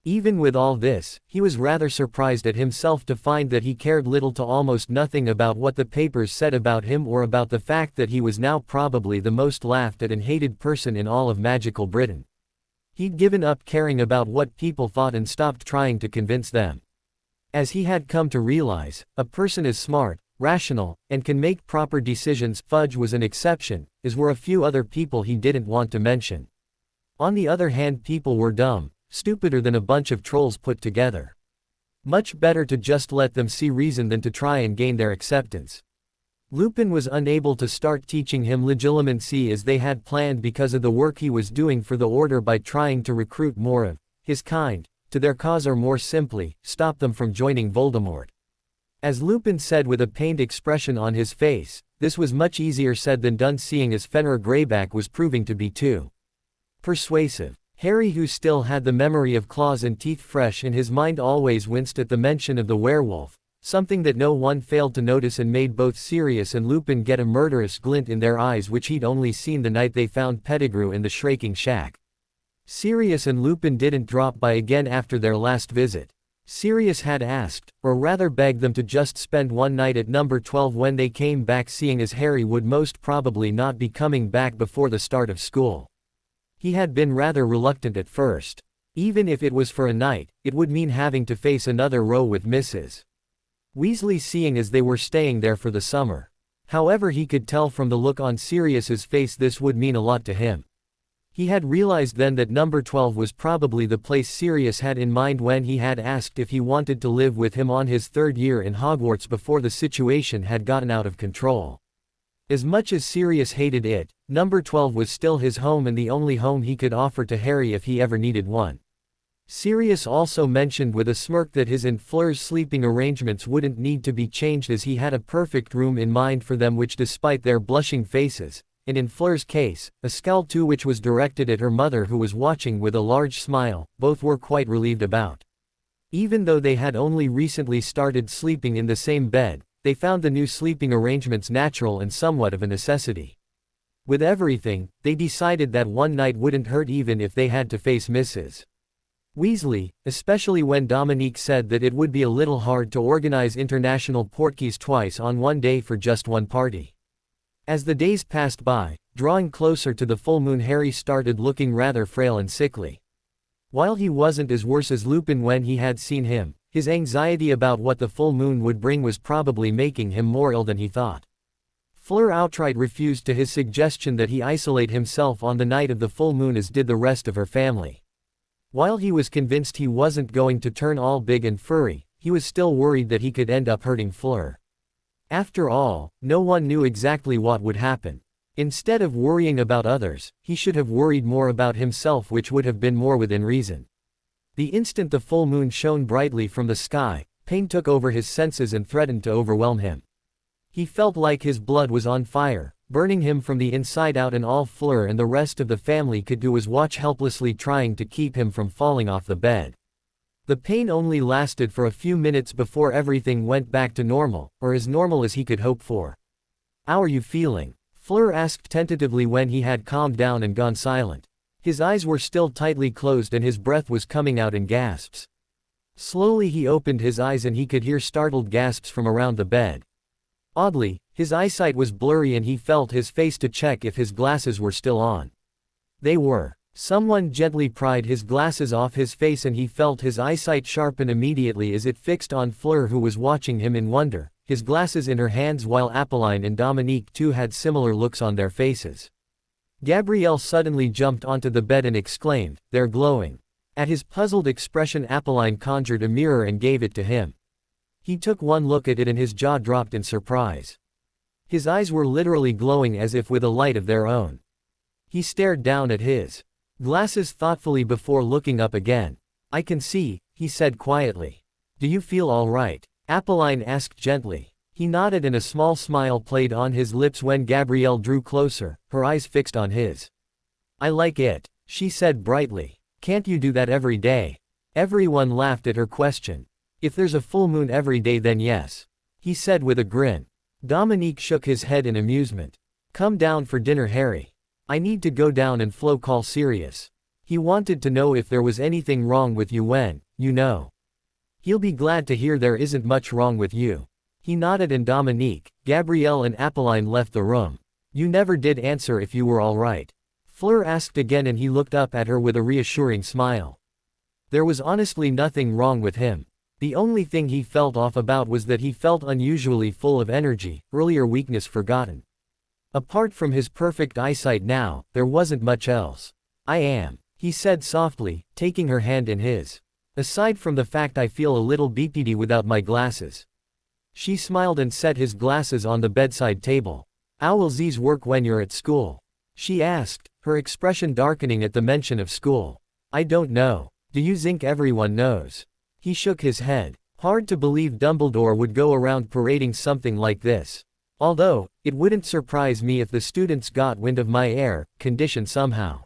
Even with all this, he was rather surprised at himself to find that he cared little to almost nothing about what the papers said about him, or about the fact that he was now probably the most laughed at and hated person in all of magical Britain. He'd given up caring about what people thought and stopped trying to convince them. As he had come to realize, a person is smart, rational, and can make proper decisions. Fudge was an exception, as were a few other people he didn't want to mention. On the other hand, people were dumb, stupider than a bunch of trolls put together. Much better to just let them see reason than to try and gain their acceptance. Lupin was unable to start teaching him legilimency as they had planned because of the work he was doing for the Order by trying to recruit more of his kind to their cause, or more simply, stop them from joining Voldemort. As Lupin said with a pained expression on his face, this was much easier said than done, seeing as Fenrir Greyback was proving to be too persuasive. Harry, who still had the memory of claws and teeth fresh in his mind, always winced at the mention of the werewolf, something that no one failed to notice and made both Sirius and Lupin get a murderous glint in their eyes, which he'd only seen the night they found Pettigrew in the Shrieking Shack. Sirius and Lupin didn't drop by again after their last visit. Sirius had asked, or rather begged them to just spend one night at number 12 when they came back, seeing as Harry would most probably not be coming back before the start of school. He had been rather reluctant at first. Even if it was for a night, it would mean having to face another row with Mrs. Weasley, seeing as they were staying there for the summer. However, he could tell from the look on Sirius's face this would mean a lot to him. He had realized then that number 12 was probably the place Sirius had in mind when he had asked if he wanted to live with him on his third year in Hogwarts before the situation had gotten out of control. As much as Sirius hated it, number 12 was still his home and the only home he could offer to Harry if he ever needed one. Sirius also mentioned with a smirk that his and Fleur's sleeping arrangements wouldn't need to be changed, as he had a perfect room in mind for them, which despite their blushing faces, and in Fleur's case, a scowl too which was directed at her mother who was watching with a large smile, both were quite relieved about. Even though they had only recently started sleeping in the same bed, they found the new sleeping arrangements natural and somewhat of a necessity. With everything, they decided that one night wouldn't hurt even if they had to face Mrs. Weasley, especially when Dominique said that it would be a little hard to organize international portkeys twice on one day for just one party. As the days passed by, drawing closer to the full moon, Harry started looking rather frail and sickly. While he wasn't as worse as Lupin when he had seen him, his anxiety about what the full moon would bring was probably making him more ill than he thought. Fleur outright refused to his suggestion that he isolate himself on the night of the full moon as did the rest of her family. While he was convinced he wasn't going to turn all big and furry, he was still worried that he could end up hurting Fleur. After all, no one knew exactly what would happen. Instead of worrying about others, he should have worried more about himself, which would have been more within reason. The instant the full moon shone brightly from the sky, pain took over his senses and threatened to overwhelm him. He felt like his blood was on fire, burning him from the inside out, and all Fleur and the rest of the family could do was watch helplessly, trying to keep him from falling off the bed. The pain only lasted for a few minutes before everything went back to normal, or as normal as he could hope for. "How are you feeling?" Fleur asked tentatively when he had calmed down and gone silent. His eyes were still tightly closed and his breath was coming out in gasps. Slowly he opened his eyes and he could hear startled gasps from around the bed. Oddly, his eyesight was blurry and he felt his face to check if his glasses were still on. They were. Someone gently pried his glasses off his face and he felt his eyesight sharpen immediately as it fixed on Fleur, who was watching him in wonder, his glasses in her hands, while Apolline and Dominique too had similar looks on their faces. Gabrielle suddenly jumped onto the bed and exclaimed, "They're glowing." At his puzzled expression, Apolline conjured a mirror and gave it to him. He took one look at it and his jaw dropped in surprise. His eyes were literally glowing as if with a light of their own. He stared down at his glasses thoughtfully before looking up again. "I can see," he said quietly. "Do you feel all right?" Apolline asked gently. He nodded and a small smile played on his lips when Gabrielle drew closer, her eyes fixed on his. "I like it," she said brightly. "Can't you do that every day?" Everyone laughed at her question. "If there's a full moon every day, then yes," he said with a grin. Dominique shook his head in amusement. "Come down for dinner, Harry. I need to go down and Flo call serious. He wanted to know if there was anything wrong with you when, you know. He'll be glad to hear there isn't much wrong with you." He nodded and Dominique, Gabrielle and Apolline left the room. "You never did answer if you were all right," Fleur asked again, and he looked up at her with a reassuring smile. There was honestly nothing wrong with him. The only thing he felt off about was that he felt unusually full of energy, earlier weakness forgotten. Apart from his perfect eyesight now, there wasn't much else. "I am," he said softly, taking her hand in his. "Aside from the fact I feel a little BPD without my glasses." She smiled and set his glasses on the bedside table. "How will these work when you're at school?" she asked, her expression darkening at the mention of school. "I don't know. Do you think everyone knows?" He shook his head. Hard to believe Dumbledore would go around parading something like this. "Although, it wouldn't surprise me if the students got wind of my air condition somehow."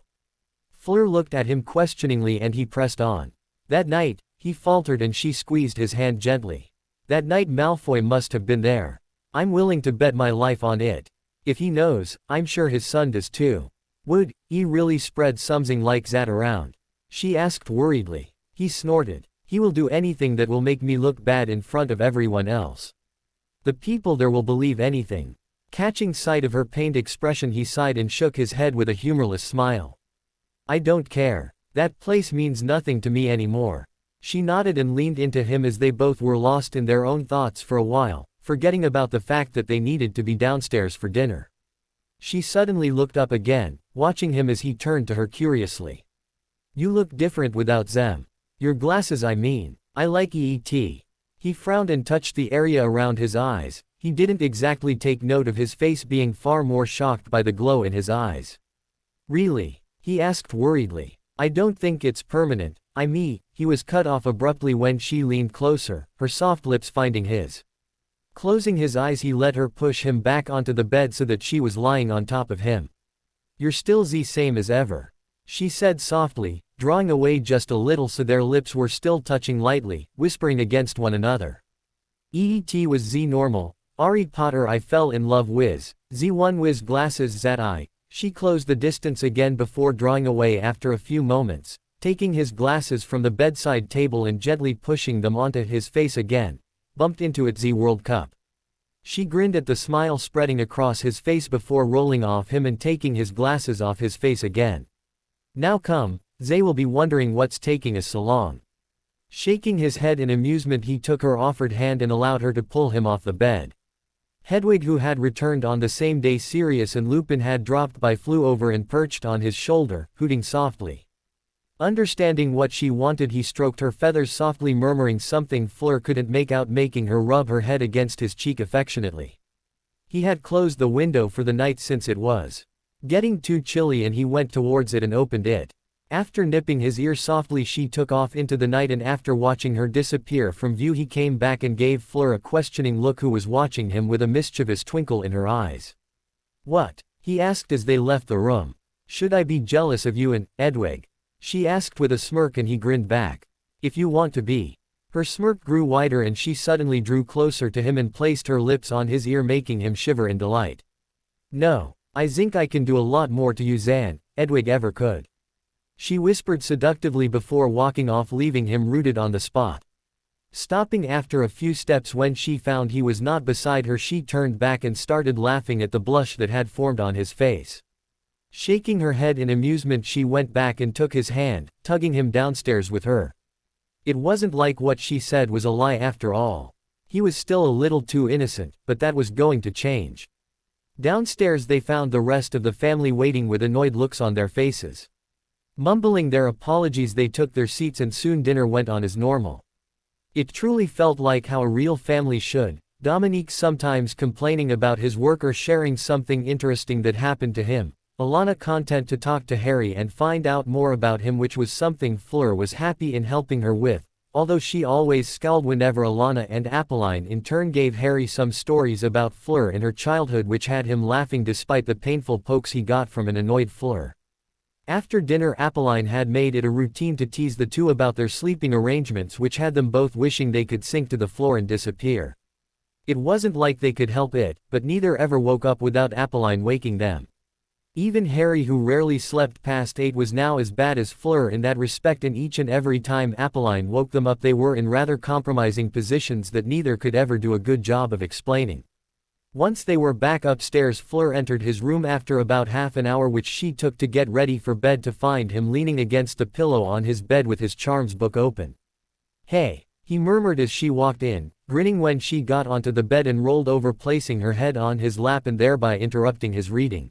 Fleur looked at him questioningly and he pressed on. "That night," he faltered, and she squeezed his hand gently. "That night Malfoy must have been there. I'm willing to bet my life on it. If he knows, I'm sure his son does too." "Would he really spread something like that around?" she asked worriedly. He snorted. "He will do anything that will make me look bad in front of everyone else. The people there will believe anything." Catching sight of her pained expression, he sighed and shook his head with a humorless smile. "I don't care. That place means nothing to me anymore." She nodded and leaned into him as they both were lost in their own thoughts for a while, forgetting about the fact that they needed to be downstairs for dinner. She suddenly looked up again, watching him as he turned to her curiously. "You look different without them. Your glasses, I mean. I like EET." He frowned and touched the area around his eyes. He didn't exactly take note of his face being far more shocked by the glow in his eyes. "Really?" he asked worriedly. "I don't think it's permanent, He was cut off abruptly when she leaned closer, her soft lips finding his. Closing his eyes, he let her push him back onto the bed so that she was lying on top of him. "You're still the same as ever," she said softly, drawing away just a little so their lips were still touching lightly, whispering against one another. "EET was the normal, Harry Potter I fell in love with, the one with glasses that I." She closed the distance again before drawing away after a few moments, taking his glasses from the bedside table and gently pushing them onto his face again. Bumped into it the World Cup. She grinned at the smile spreading across his face before rolling off him and taking his glasses off his face again. "Now come, they will be wondering what's taking us so long." Shaking his head in amusement, he took her offered hand and allowed her to pull him off the bed. Hedwig, who had returned on the same day, Sirius and Lupin had dropped by, flew over and perched on his shoulder, hooting softly. Understanding what she wanted, he stroked her feathers softly, murmuring something Fleur couldn't make out, making her rub her head against his cheek affectionately. He had closed the window for the night since it was getting too chilly, and he went towards it and opened it. After nipping his ear softly, she took off into the night, and after watching her disappear from view, he came back and gave Fleur a questioning look, who was watching him with a mischievous twinkle in her eyes. "What?" he asked as they left the room. "Should I be jealous of you and Edwig?" she asked with a smirk, and he grinned back. "If you want to be." Her smirk grew wider, and she suddenly drew closer to him and placed her lips on his ear, making him shiver in delight. "No, I think I can do a lot more to you than Edwig ever could," she whispered seductively before walking off, leaving him rooted on the spot. Stopping after a few steps when she found he was not beside her, she turned back and started laughing at the blush that had formed on his face. Shaking her head in amusement, she went back and took his hand, tugging him downstairs with her. It wasn't like what she said was a lie after all. He was still a little too innocent, but that was going to change. Downstairs they found the rest of the family waiting with annoyed looks on their faces. Mumbling their apologies, they took their seats, and soon dinner went on as normal. It truly felt like how a real family should. Dominique sometimes complaining about his work or sharing something interesting that happened to him. Alana content to talk to Harry and find out more about him, which was something Fleur was happy in helping her with, although she always scowled whenever Alana and Apolline in turn gave Harry some stories about Fleur in her childhood, which had him laughing despite the painful pokes he got from an annoyed Fleur. After dinner, Apolline had made it a routine to tease the two about their sleeping arrangements, which had them both wishing they could sink to the floor and disappear. It wasn't like they could help it, but neither ever woke up without Apolline waking them. Even Harry, who rarely slept past 8, was now as bad as Fleur in that respect, and each and every time Apolline woke them up they were in rather compromising positions that neither could ever do a good job of explaining. Once they were back upstairs, Fleur entered his room after about half an hour which she took to get ready for bed, to find him leaning against the pillow on his bed with his charms book open. "Hey," he murmured as she walked in, grinning when she got onto the bed and rolled over, placing her head on his lap and thereby interrupting his reading.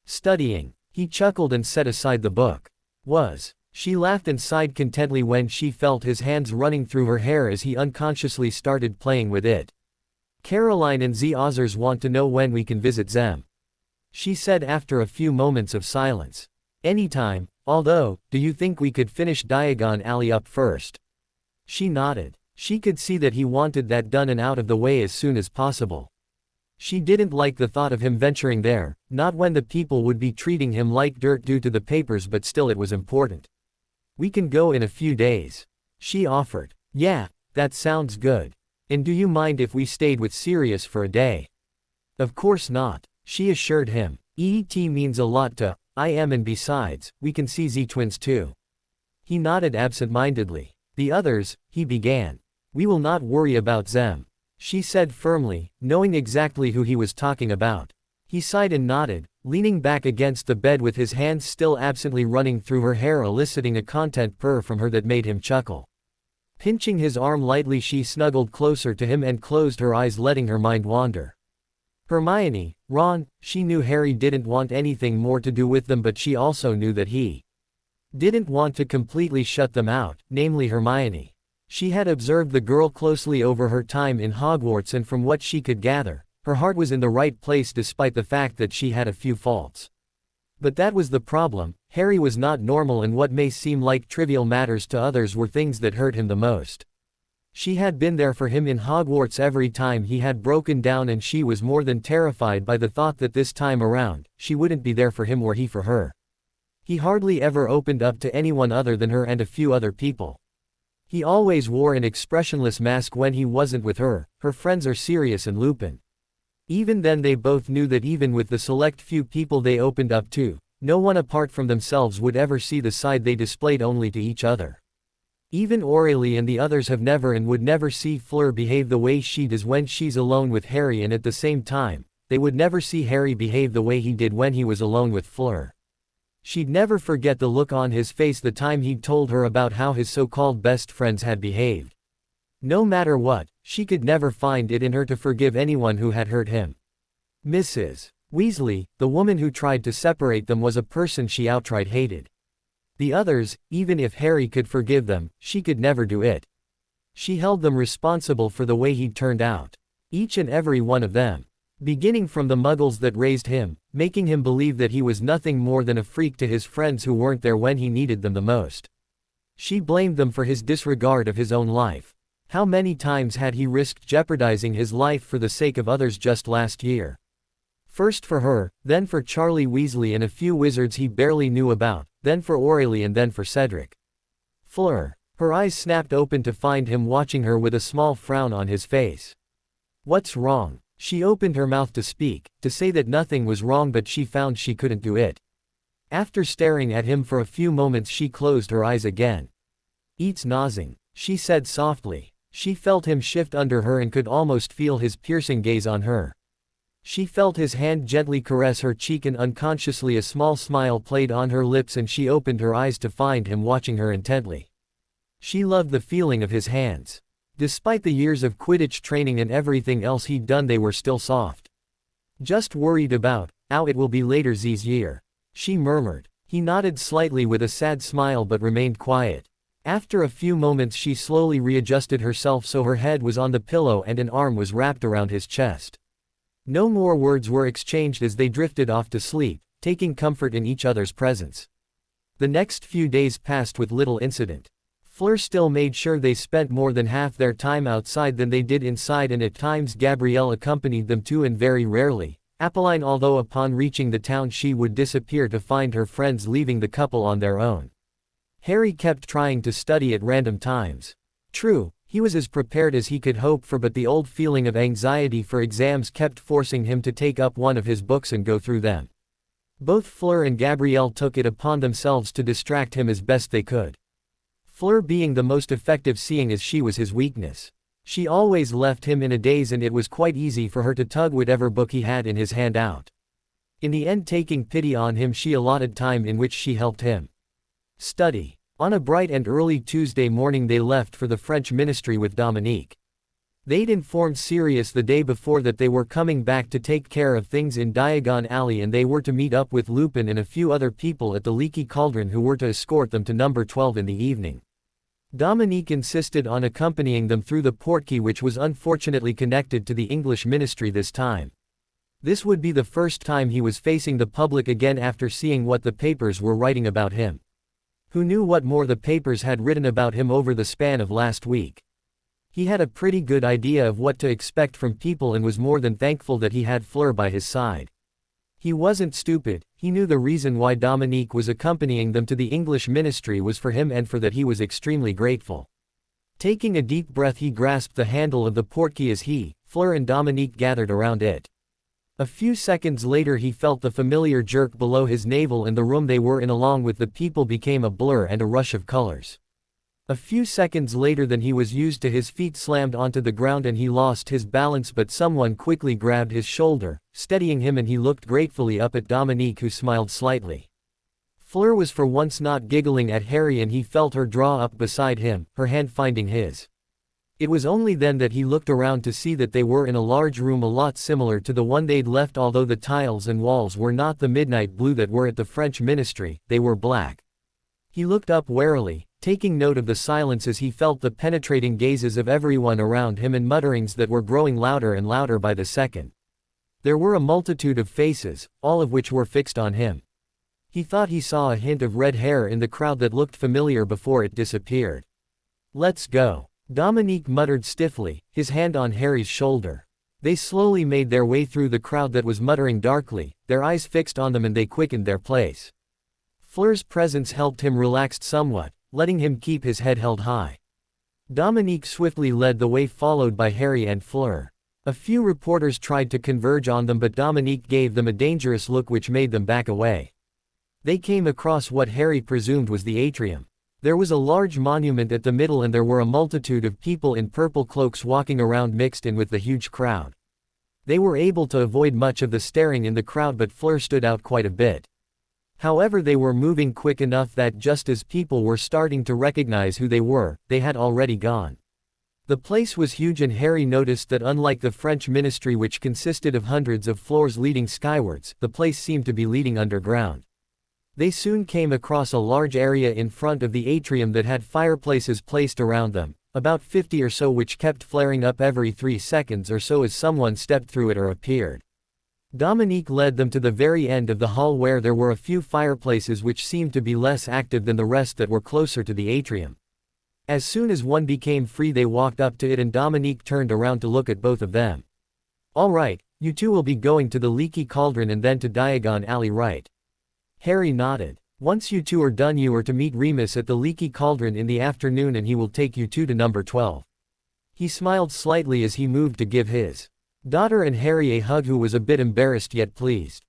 "Studying," he chuckled and set aside the book. She laughed and sighed contentedly when she felt his hands running through her hair as he unconsciously started playing with it. "Caroline and the others want to know when we can visit them," she said after a few moments of silence. "Anytime, although, do you think we could finish Diagon Alley up first?" She nodded. She could see that he wanted that done and out of the way as soon as possible. She didn't like the thought of him venturing there, not when the people would be treating him like dirt due to the papers, but still it was important. "We can go in a few days," she offered. "Yeah, that sounds good. And do you mind if we stayed with Sirius for a day?" "Of course not," she assured him. "EET means a lot to IM, and besides, we can see Z twins too." He nodded absent-mindedly. "The others," he began. "We will not worry about them," she said firmly, knowing exactly who he was talking about. He sighed and nodded, leaning back against the bed with his hands still absently running through her hair, eliciting a content purr from her that made him chuckle. Pinching his arm lightly, she snuggled closer to him and closed her eyes, letting her mind wander. Hermione, Ron, she knew Harry didn't want anything more to do with them, but she also knew that he didn't want to completely shut them out, namely Hermione. She had observed the girl closely over her time in Hogwarts, and from what she could gather, her heart was in the right place despite the fact that she had a few faults. But that was the problem. Harry was not normal, and what may seem like trivial matters to others were things that hurt him the most. She had been there for him in Hogwarts every time he had broken down, and she was more than terrified by the thought that this time around, she wouldn't be there for him or he for her. He hardly ever opened up to anyone other than her and a few other people. He always wore an expressionless mask when he wasn't with her. Her friends are Sirius and Lupin. Even then they both knew that even with the select few people they opened up to, no one apart from themselves would ever see the side they displayed only to each other. Even Aurelie and the others have never and would never see Fleur behave the way she does when she's alone with Harry, and at the same time, they would never see Harry behave the way he did when he was alone with Fleur. She'd never forget the look on his face the time he'd told her about how his so-called best friends had behaved. No matter what, she could never find it in her to forgive anyone who had hurt him. Mrs. Weasley, the woman who tried to separate them, was a person she outright hated. The others, even if Harry could forgive them, she could never do it. She held them responsible for the way he'd turned out. Each and every one of them. Beginning from the muggles that raised him, making him believe that he was nothing more than a freak to his friends who weren't there when he needed them the most. She blamed them for his disregard of his own life. How many times had he risked jeopardizing his life for the sake of others just last year? First for her, then for Charlie Weasley and a few wizards he barely knew about, then for Aurelie and then for Cedric. Fleur. Her eyes snapped open to find him watching her with a small frown on his face. What's wrong? She opened her mouth to speak, to say that nothing was wrong, but she found she couldn't do it. After staring at him for a few moments she closed her eyes again. "It's nausing," she said softly. She felt him shift under her and could almost feel his piercing gaze on her. She felt his hand gently caress her cheek and unconsciously a small smile played on her lips and she opened her eyes to find him watching her intently. She loved the feeling of his hands. Despite the years of Quidditch training and everything else he'd done, they were still soft. "Just worried about how it will be later this year," she murmured. He nodded slightly with a sad smile but remained quiet. After a few moments she slowly readjusted herself so her head was on the pillow and an arm was wrapped around his chest. No more words were exchanged as they drifted off to sleep, taking comfort in each other's presence. The next few days passed with little incident. Fleur still made sure they spent more than half their time outside than they did inside, and at times Gabrielle accompanied them too, and very rarely Apolline, although upon reaching the town she would disappear to find her friends, leaving the couple on their own. Harry kept trying to study at random times. True, he was as prepared as he could hope for, but the old feeling of anxiety for exams kept forcing him to take up one of his books and go through them. Both Fleur and Gabrielle took it upon themselves to distract him as best they could. Fleur being the most effective, seeing as she was his weakness. She always left him in a daze and it was quite easy for her to tug whatever book he had in his hand out. In the end, taking pity on him, she allotted time in which she helped him study. On a bright and early Tuesday morning they left for the French ministry with Dominique. They'd informed Sirius the day before that they were coming back to take care of things in Diagon Alley, and they were to meet up with Lupin and a few other people at the Leaky Cauldron who were to escort them to number 12 in the evening. Dominique insisted on accompanying them through the portkey, which was unfortunately connected to the English ministry this time. This would be the first time he was facing the public again after seeing what the papers were writing about him. Who knew what more the papers had written about him over the span of last week? He had a pretty good idea of what to expect from people and was more than thankful that he had Fleur by his side. He wasn't stupid, he knew the reason why Dominique was accompanying them to the English ministry was for him, and for that he was extremely grateful. Taking a deep breath he grasped the handle of the portkey as he, Fleur and Dominique gathered around it. A few seconds later he felt the familiar jerk below his navel and the room they were in along with the people became a blur and a rush of colors. A few seconds later then he was used to his feet slammed onto the ground and he lost his balance, but someone quickly grabbed his shoulder, steadying him, and he looked gratefully up at Dominique, who smiled slightly. Fleur was for once not giggling at Harry and he felt her draw up beside him, her hand finding his. It was only then that he looked around to see that they were in a large room a lot similar to the one they'd left, although the tiles and walls were not the midnight blue that were at the French ministry, they were black. He looked up warily, taking note of the silence as he felt the penetrating gazes of everyone around him and mutterings that were growing louder and louder by the second. There were a multitude of faces, all of which were fixed on him. He thought he saw a hint of red hair in the crowd that looked familiar before it disappeared. "Let's go," Dominique muttered stiffly, his hand on Harry's shoulder. They slowly made their way through the crowd that was muttering darkly, their eyes fixed on them, and they quickened their pace. Fleur's presence helped him relax somewhat, letting him keep his head held high. Dominique swiftly led the way, followed by Harry and Fleur. A few reporters tried to converge on them, but Dominique gave them a dangerous look which made them back away. They came across what Harry presumed was the atrium. There was a large monument at the middle and there were a multitude of people in purple cloaks walking around mixed in with the huge crowd. They were able to avoid much of the staring in the crowd, but Fleur stood out quite a bit. However, they were moving quick enough that just as people were starting to recognize who they were, they had already gone. The place was huge and Harry noticed that unlike the French ministry, which consisted of hundreds of floors leading skywards, the place seemed to be leading underground. They soon came across a large area in front of the atrium that had fireplaces placed around them, about 50 or so, which kept flaring up every 3 seconds or so as someone stepped through it or appeared. Dominique led them to the very end of the hall where there were a few fireplaces which seemed to be less active than the rest that were closer to the atrium. As soon as one became free they walked up to it and Dominique turned around to look at both of them. "All right, you two will be going to the Leaky Cauldron and then to Diagon Alley, right?" Harry nodded. "Once you two are done you are to meet Remus at the Leaky Cauldron in the afternoon and he will take you two to number 12. He smiled slightly as he moved to give his daughter and Harry a hug, who was a bit embarrassed yet pleased.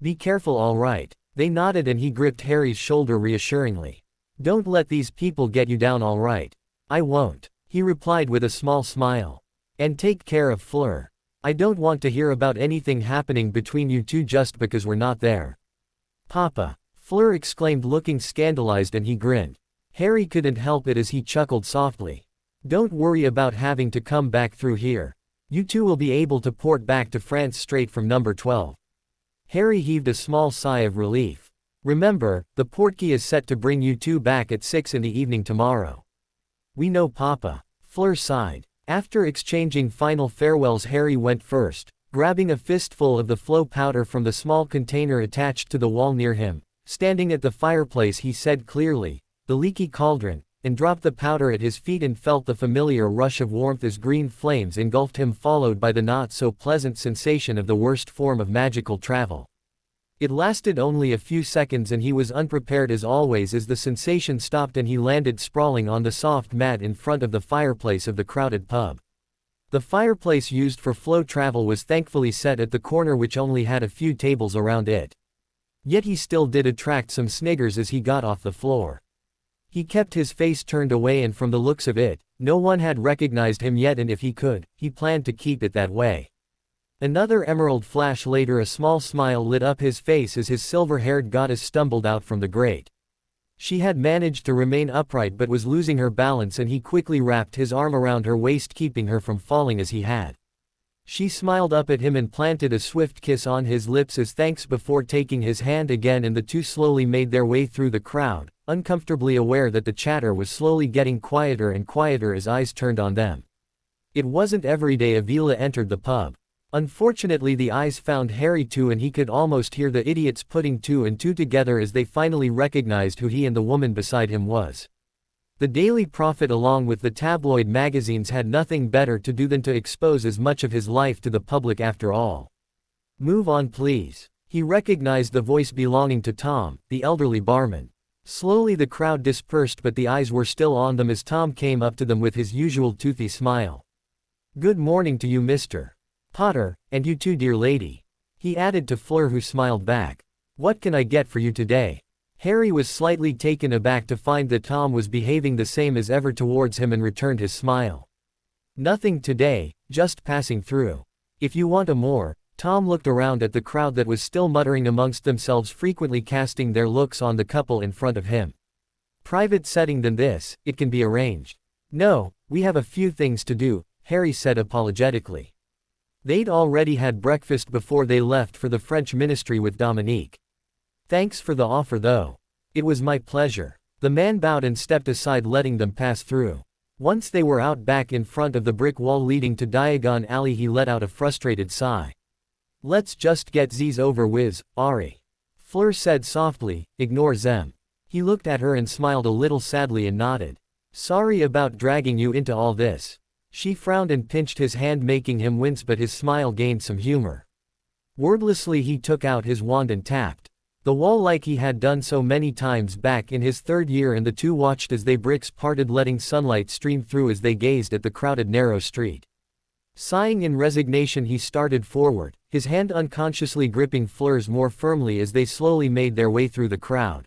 "Be careful, all right?" They nodded and he gripped Harry's shoulder reassuringly. "Don't let these people get you down, all right?" "I won't," he replied with a small smile. "And take care of Fleur. I don't want to hear about anything happening between you two just because we're not there." "Papa!" Fleur exclaimed, looking scandalized, and he grinned. Harry couldn't help it as he chuckled softly. "Don't worry about having to come back through here. You two will be able to port back to France straight from number 12. Harry heaved a small sigh of relief. "Remember, the portkey is set to bring you two back at 6 in the evening tomorrow." "We know, Papa." Fleur sighed. After exchanging final farewells, Harry went first, grabbing a fistful of the flow powder from the small container attached to the wall near him. Standing at the fireplace he said clearly, "The Leaky Cauldron," and dropped the powder at his feet and felt the familiar rush of warmth as green flames engulfed him, followed by the not-so-pleasant sensation of the worst form of magical travel. It lasted only a few seconds and he was unprepared as always as the sensation stopped and he landed sprawling on the soft mat in front of the fireplace of the crowded pub. The fireplace used for flow travel was thankfully set at the corner which only had a few tables around it. Yet he still did attract some sniggers as he got off the floor. He kept his face turned away and from the looks of it, no one had recognized him yet, and if he could, he planned to keep it that way. Another emerald flash later, a small smile lit up his face as his silver-haired goddess stumbled out from the grate. She had managed to remain upright but was losing her balance and he quickly wrapped his arm around her waist, keeping her from falling as he had. She smiled up at him and planted a swift kiss on his lips as thanks before taking his hand again, and the two slowly made their way through the crowd, uncomfortably aware that the chatter was slowly getting quieter and quieter as eyes turned on them. It wasn't every day Avila entered the pub. Unfortunately the eyes found Harry too, and he could almost hear the idiots putting two and two together as they finally recognized who he and the woman beside him was. The Daily Prophet along with the tabloid magazines had nothing better to do than to expose as much of his life to the public after all. "Move on please." He recognized the voice belonging to Tom, the elderly barman. Slowly the crowd dispersed but the eyes were still on them as Tom came up to them with his usual toothy smile. "Good morning to you, Mr. Potter, and you too, dear lady," he added to Fleur, who smiled back. "What can I get for you today?" Harry was slightly taken aback to find that Tom was behaving the same as ever towards him and returned his smile. "Nothing today, just passing through. If you want a more." Tom looked around at the crowd that was still muttering amongst themselves, frequently casting their looks on the couple in front of him. "Private setting than this, it can be arranged." "No, we have a few things to do," Harry said apologetically. They'd already had breakfast before they left for the French ministry with Dominique. "Thanks for the offer though." "It was my pleasure." The man bowed and stepped aside, letting them pass through. Once they were out back in front of the brick wall leading to Diagon Alley, he let out a frustrated sigh. "Let's just get these over with, Ari," Fleur said softly. "Ignore them." He looked at her and smiled a little sadly and nodded. "Sorry about dragging you into all this." She frowned and pinched his hand, making him wince, but his smile gained some humor. Wordlessly he took out his wand and tapped the wall like he had done so many times back in his third year, and the two watched as they bricks parted, letting sunlight stream through as they gazed at the crowded narrow street. Sighing in resignation he started forward, his hand unconsciously gripping Fleur's more firmly as they slowly made their way through the crowd.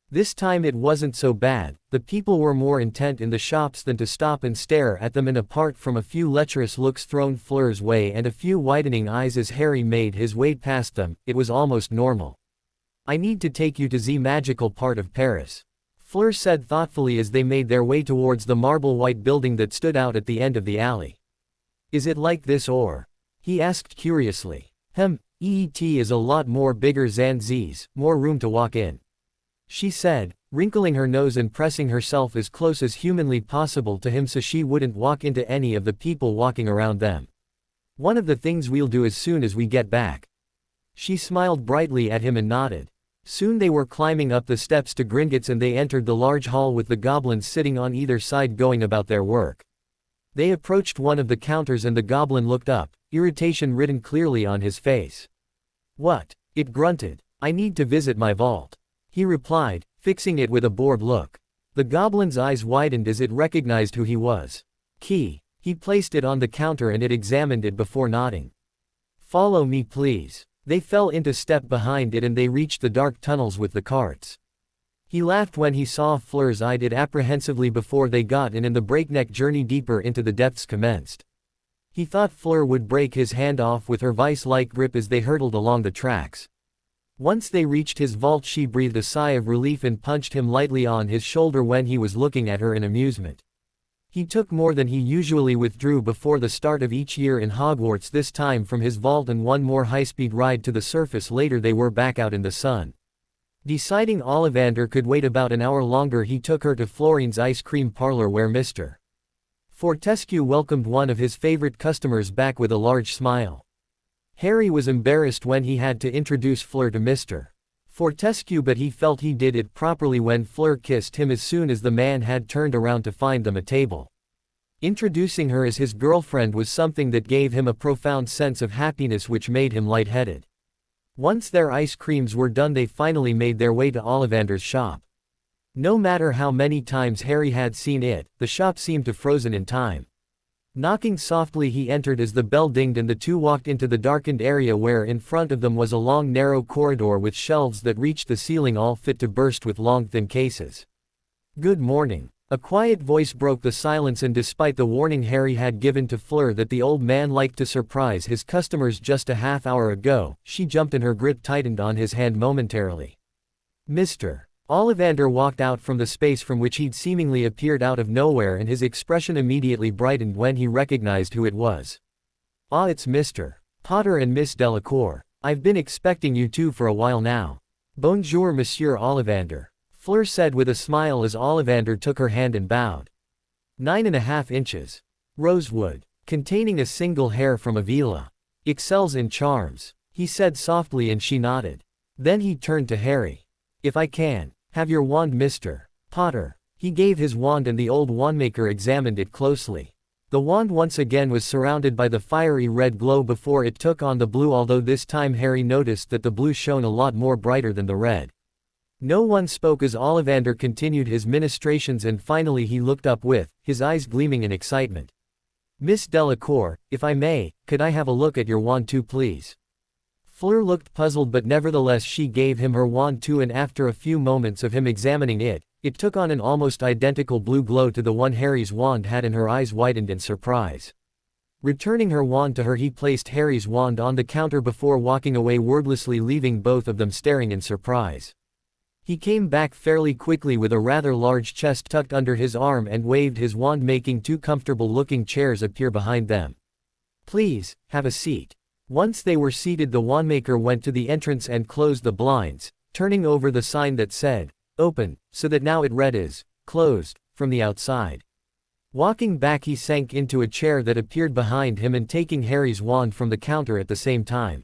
This time it wasn't so bad. The people were more intent in the shops than to stop and stare at them, and apart from a few lecherous looks thrown Fleur's way and a few widening eyes as Harry made his way past them, it was almost normal. "I need to take you to the magical part of Paris," Fleur said thoughtfully as they made their way towards the marble-white building that stood out at the end of the alley. "Is it like this or?" he asked curiously. "It is a lot more bigger than these, more room to walk in," she said, wrinkling her nose and pressing herself as close as humanly possible to him so she wouldn't walk into any of the people walking around them. "One of the things we'll do as soon as we get back." She smiled brightly at him and nodded. Soon they were climbing up the steps to Gringotts and they entered the large hall with the goblins sitting on either side going about their work. They approached one of the counters and the goblin looked up, irritation written clearly on his face. "What?" it grunted. "I need to visit my vault," he replied, fixing it with a bored look. The goblin's eyes widened as it recognized who he was. "Key." He placed it on the counter and it examined it before nodding. "Follow me please." They fell into step behind it and they reached the dark tunnels with the carts. He laughed when he saw Fleur's eyed it apprehensively before they got in and the breakneck journey deeper into the depths commenced. He thought Fleur would break his hand off with her vice-like grip as they hurtled along the tracks. Once they reached his vault she breathed a sigh of relief and punched him lightly on his shoulder when he was looking at her in amusement. He took more than he usually withdrew before the start of each year in Hogwarts, this time from his vault, and one more high-speed ride to the surface later they were back out in the sun. Deciding Ollivander could wait about an hour longer, he took her to Florine's ice cream parlor where Mr. Fortescue welcomed one of his favorite customers back with a large smile. Harry was embarrassed when he had to introduce Fleur to Mr. Fortescue, but he felt he did it properly when Fleur kissed him as soon as the man had turned around to find them a table. Introducing her as his girlfriend was something that gave him a profound sense of happiness which made him lightheaded. Once their ice creams were done they finally made their way to Ollivander's shop. No matter how many times Harry had seen it, the shop seemed to frozen in time. Knocking softly he entered as the bell dinged and the two walked into the darkened area where in front of them was a long narrow corridor with shelves that reached the ceiling, all fit to burst with long thin cases. "Good morning." A quiet voice broke the silence, and despite the warning Harry had given to Fleur that the old man liked to surprise his customers just a half hour ago, she jumped and her grip tightened on his hand momentarily. "Mr. Ollivander walked out from the space from which he'd seemingly appeared out of nowhere, and his expression immediately brightened when he recognized who it was. "Ah, it's Mr. Potter and Miss Delacour. I've been expecting you two for a while now." "Bonjour, Monsieur Ollivander," Fleur said with a smile as Ollivander took her hand and bowed. 9.5 inches. Rosewood. Containing a single hair from Avila. "Excels in charms," he said softly, and she nodded. Then he turned to Harry. "If I can have your wand, Mr. Potter." He gave his wand and the old wandmaker examined it closely. The wand once again was surrounded by the fiery red glow before it took on the blue, although this time Harry noticed that the blue shone a lot more brighter than the red. No one spoke as Ollivander continued his ministrations, and finally he looked up with his eyes gleaming in excitement. "Miss Delacour, if I may, could I have a look at your wand too, please?" Fleur looked puzzled, but nevertheless she gave him her wand too, and after a few moments of him examining it, it took on an almost identical blue glow to the one Harry's wand had, and her eyes widened in surprise. Returning her wand to her, he placed Harry's wand on the counter before walking away wordlessly, leaving both of them staring in surprise. He came back fairly quickly with a rather large chest tucked under his arm and waved his wand, making two comfortable-looking chairs appear behind them. "Please, have a seat." Once they were seated, the wandmaker went to the entrance and closed the blinds, turning over the sign that said, "Open," so that now it read as, "Closed," from the outside. Walking back he sank into a chair that appeared behind him and taking Harry's wand from the counter at the same time.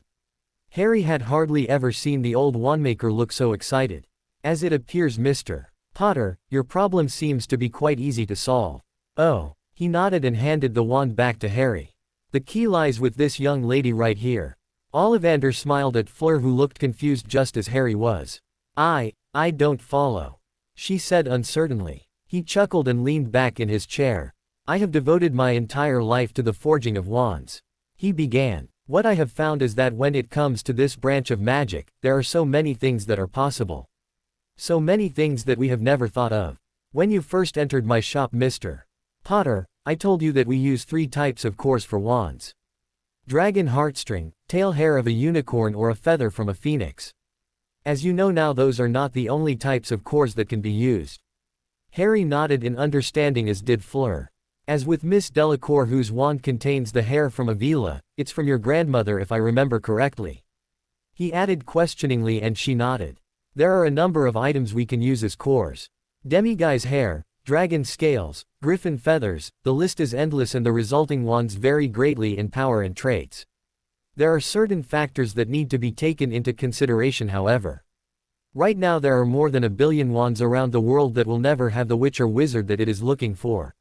Harry had hardly ever seen the old wandmaker look so excited. "As it appears, Mr. Potter, your problem seems to be quite easy to solve." "Oh." He nodded and handed the wand back to Harry. "The key lies with this young lady right here." Ollivander smiled at Fleur, who looked confused just as Harry was. I don't follow," she said uncertainly. He chuckled and leaned back in his chair. "I have devoted my entire life to the forging of wands," he began. "What I have found is that when it comes to this branch of magic, there are so many things that are possible. So many things that we have never thought of. When you first entered my shop, Mr. Potter, I told you that we use 3 types of cores for wands. Dragon heartstring, tail hair of a unicorn, or a feather from a phoenix. As you know now, those are not the only types of cores that can be used." Harry nodded in understanding, as did Fleur. "As with Miss Delacour, whose wand contains the hair from Avila, it's from your grandmother if I remember correctly," he added questioningly, and she nodded. "There are a number of items we can use as cores. Demiguise hair, dragon scales, griffin feathers, the list is endless, and the resulting wands vary greatly in power and traits." There are certain factors that need to be taken into consideration, however. Right now there are more than 1 billion wands around the world that will never have the witch or wizard that it is looking for.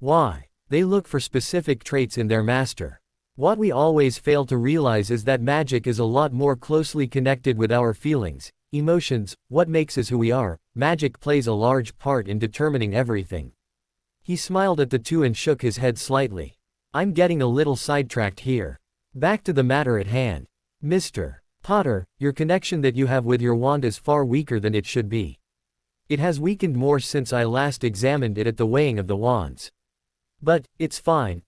Why? They look for specific traits in their master. What we always fail to realize is that magic is a lot more closely connected with our feelings, emotions, what makes us who we are. Magic plays a large part in determining everything. He smiled at the two and shook his head slightly. I'm getting a little sidetracked here. Back to the matter at hand. Mr. Potter, your connection that you have with your wand is far weaker than it should be. It has weakened more since I last examined it at the weighing of the wands. But, it's fine.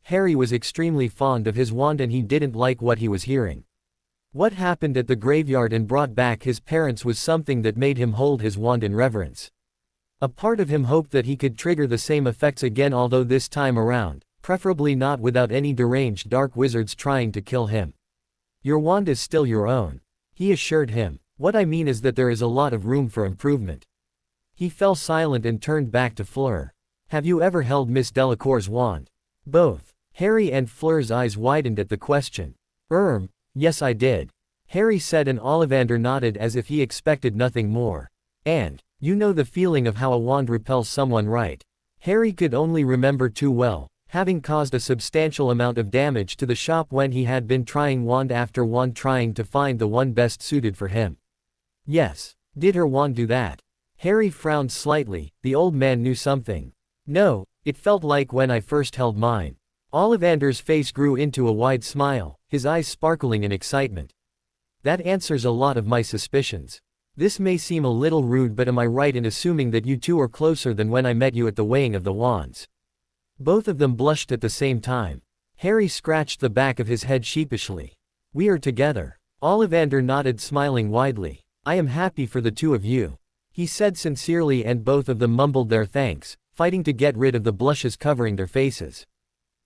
Harry was extremely fond of his wand and he didn't like what he was hearing. What happened at the graveyard and brought back his parents was something that made him hold his wand in reverence. A part of him hoped that he could trigger the same effects again, although this time around, preferably not without any deranged dark wizards trying to kill him. Your wand is still your own, he assured him. What I mean is that there is a lot of room for improvement. He fell silent and turned back to Fleur. Have you ever held Miss Delacour's wand? Both. Harry and Fleur's eyes widened at the question. Yes I did. Harry said, and Ollivander nodded as if he expected nothing more. And, you know the feeling of how a wand repels someone, right? Harry could only remember too well, having caused a substantial amount of damage to the shop when he had been trying wand after wand trying to find the one best suited for him. Yes. Did her wand do that? Harry frowned slightly. The old man knew something. No, it felt like when I first held mine. Ollivander's face grew into a wide smile, his eyes sparkling in excitement. That answers a lot of my suspicions. This may seem a little rude, but am I right in assuming that you two are closer than when I met you at the weighing of the wands? Both of them blushed at the same time. Harry scratched the back of his head sheepishly. We are together. Ollivander nodded, smiling widely. I am happy for the two of you, he said sincerely, and both of them mumbled their thanks, fighting to get rid of the blushes covering their faces.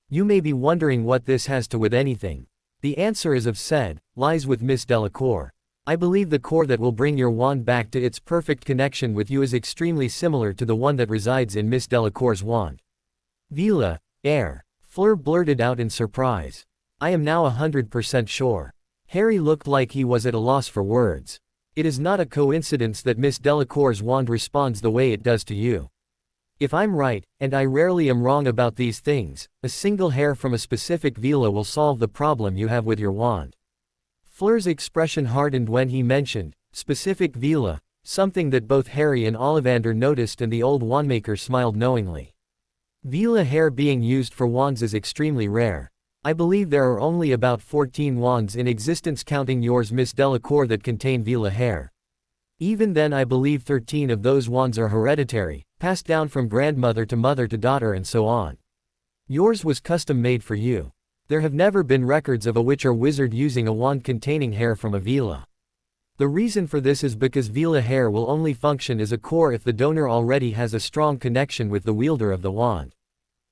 You may be wondering what this has to with anything. The answer, as I've said, lies with Miss Delacour. I believe the core that will bring your wand back to its perfect connection with you is extremely similar to the one that resides in Miss Delacour's wand. Vila, Fleur blurted out in surprise. I am now 100% sure. Harry looked like he was at a loss for words. It is not a coincidence that Miss Delacour's wand responds the way it does to you. If I'm right, and I rarely am wrong about these things, a single hair from a specific vila will solve the problem you have with your wand. Fleur's expression hardened when he mentioned specific vila, something that both Harry and Ollivander noticed, and the old wandmaker smiled knowingly. Vila hair being used for wands is extremely rare. I believe there are only about 14 wands in existence, counting yours, Miss Delacour, that contain vila hair. Even then I believe 13 of those wands are hereditary, passed down from grandmother to mother to daughter and so on. Yours was custom made for you. There have never been records of a witch or wizard using a wand containing hair from a vila. The reason for this is because vila hair will only function as a core if the donor already has a strong connection with the wielder of the wand.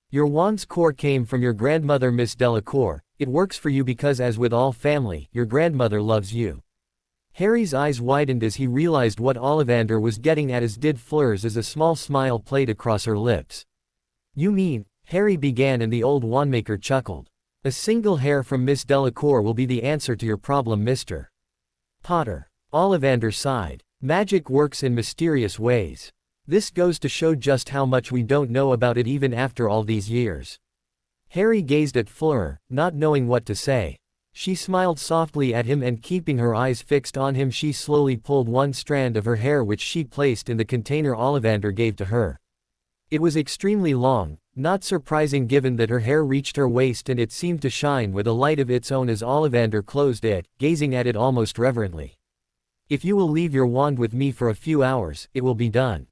Your wand's core came from your grandmother, Miss Delacour. It works for you because, as with all family, your grandmother loves you. Harry's eyes widened as he realized what Ollivander was getting at, as did Fleur's, as a small smile played across her lips. You mean, Harry began, and the old wandmaker chuckled. A single hair from Miss Delacour will be the answer to your problem, Mr. Potter. Ollivander sighed. Magic works in mysterious ways. This goes to show just how much we don't know about it even after all these years. Harry gazed at Fleur, not knowing what to say. She smiled softly at him, and keeping her eyes fixed on him, she slowly pulled one strand of her hair which she placed in the container Ollivander gave to her. It was extremely long, not surprising given that her hair reached her waist, and it seemed to shine with a light of its own as Ollivander closed it, gazing at it almost reverently. If you will leave your wand with me for a few hours, it will be done.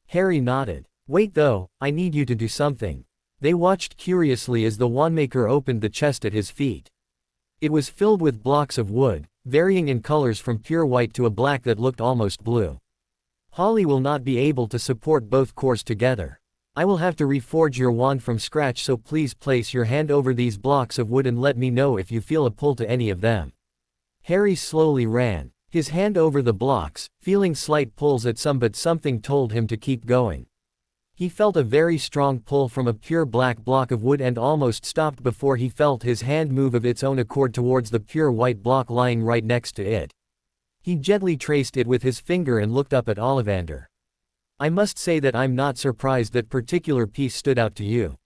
Harry nodded. Wait though, I need you to do something. They watched curiously as the wandmaker opened the chest at his feet. It was filled with blocks of wood, varying in colors from pure white to a black that looked almost blue. Holly will not be able to support both cores together. I will have to reforge your wand from scratch, so please place your hand over these blocks of wood and let me know if you feel a pull to any of them. Harry slowly ran his hand over the blocks, feeling slight pulls at some, but something told him to keep going. He felt a very strong pull from a pure black block of wood and almost stopped before he felt his hand move of its own accord towards the pure white block lying right next to it. He gently traced it with his finger and looked up at Ollivander. I must say that I'm not surprised that particular piece stood out to you.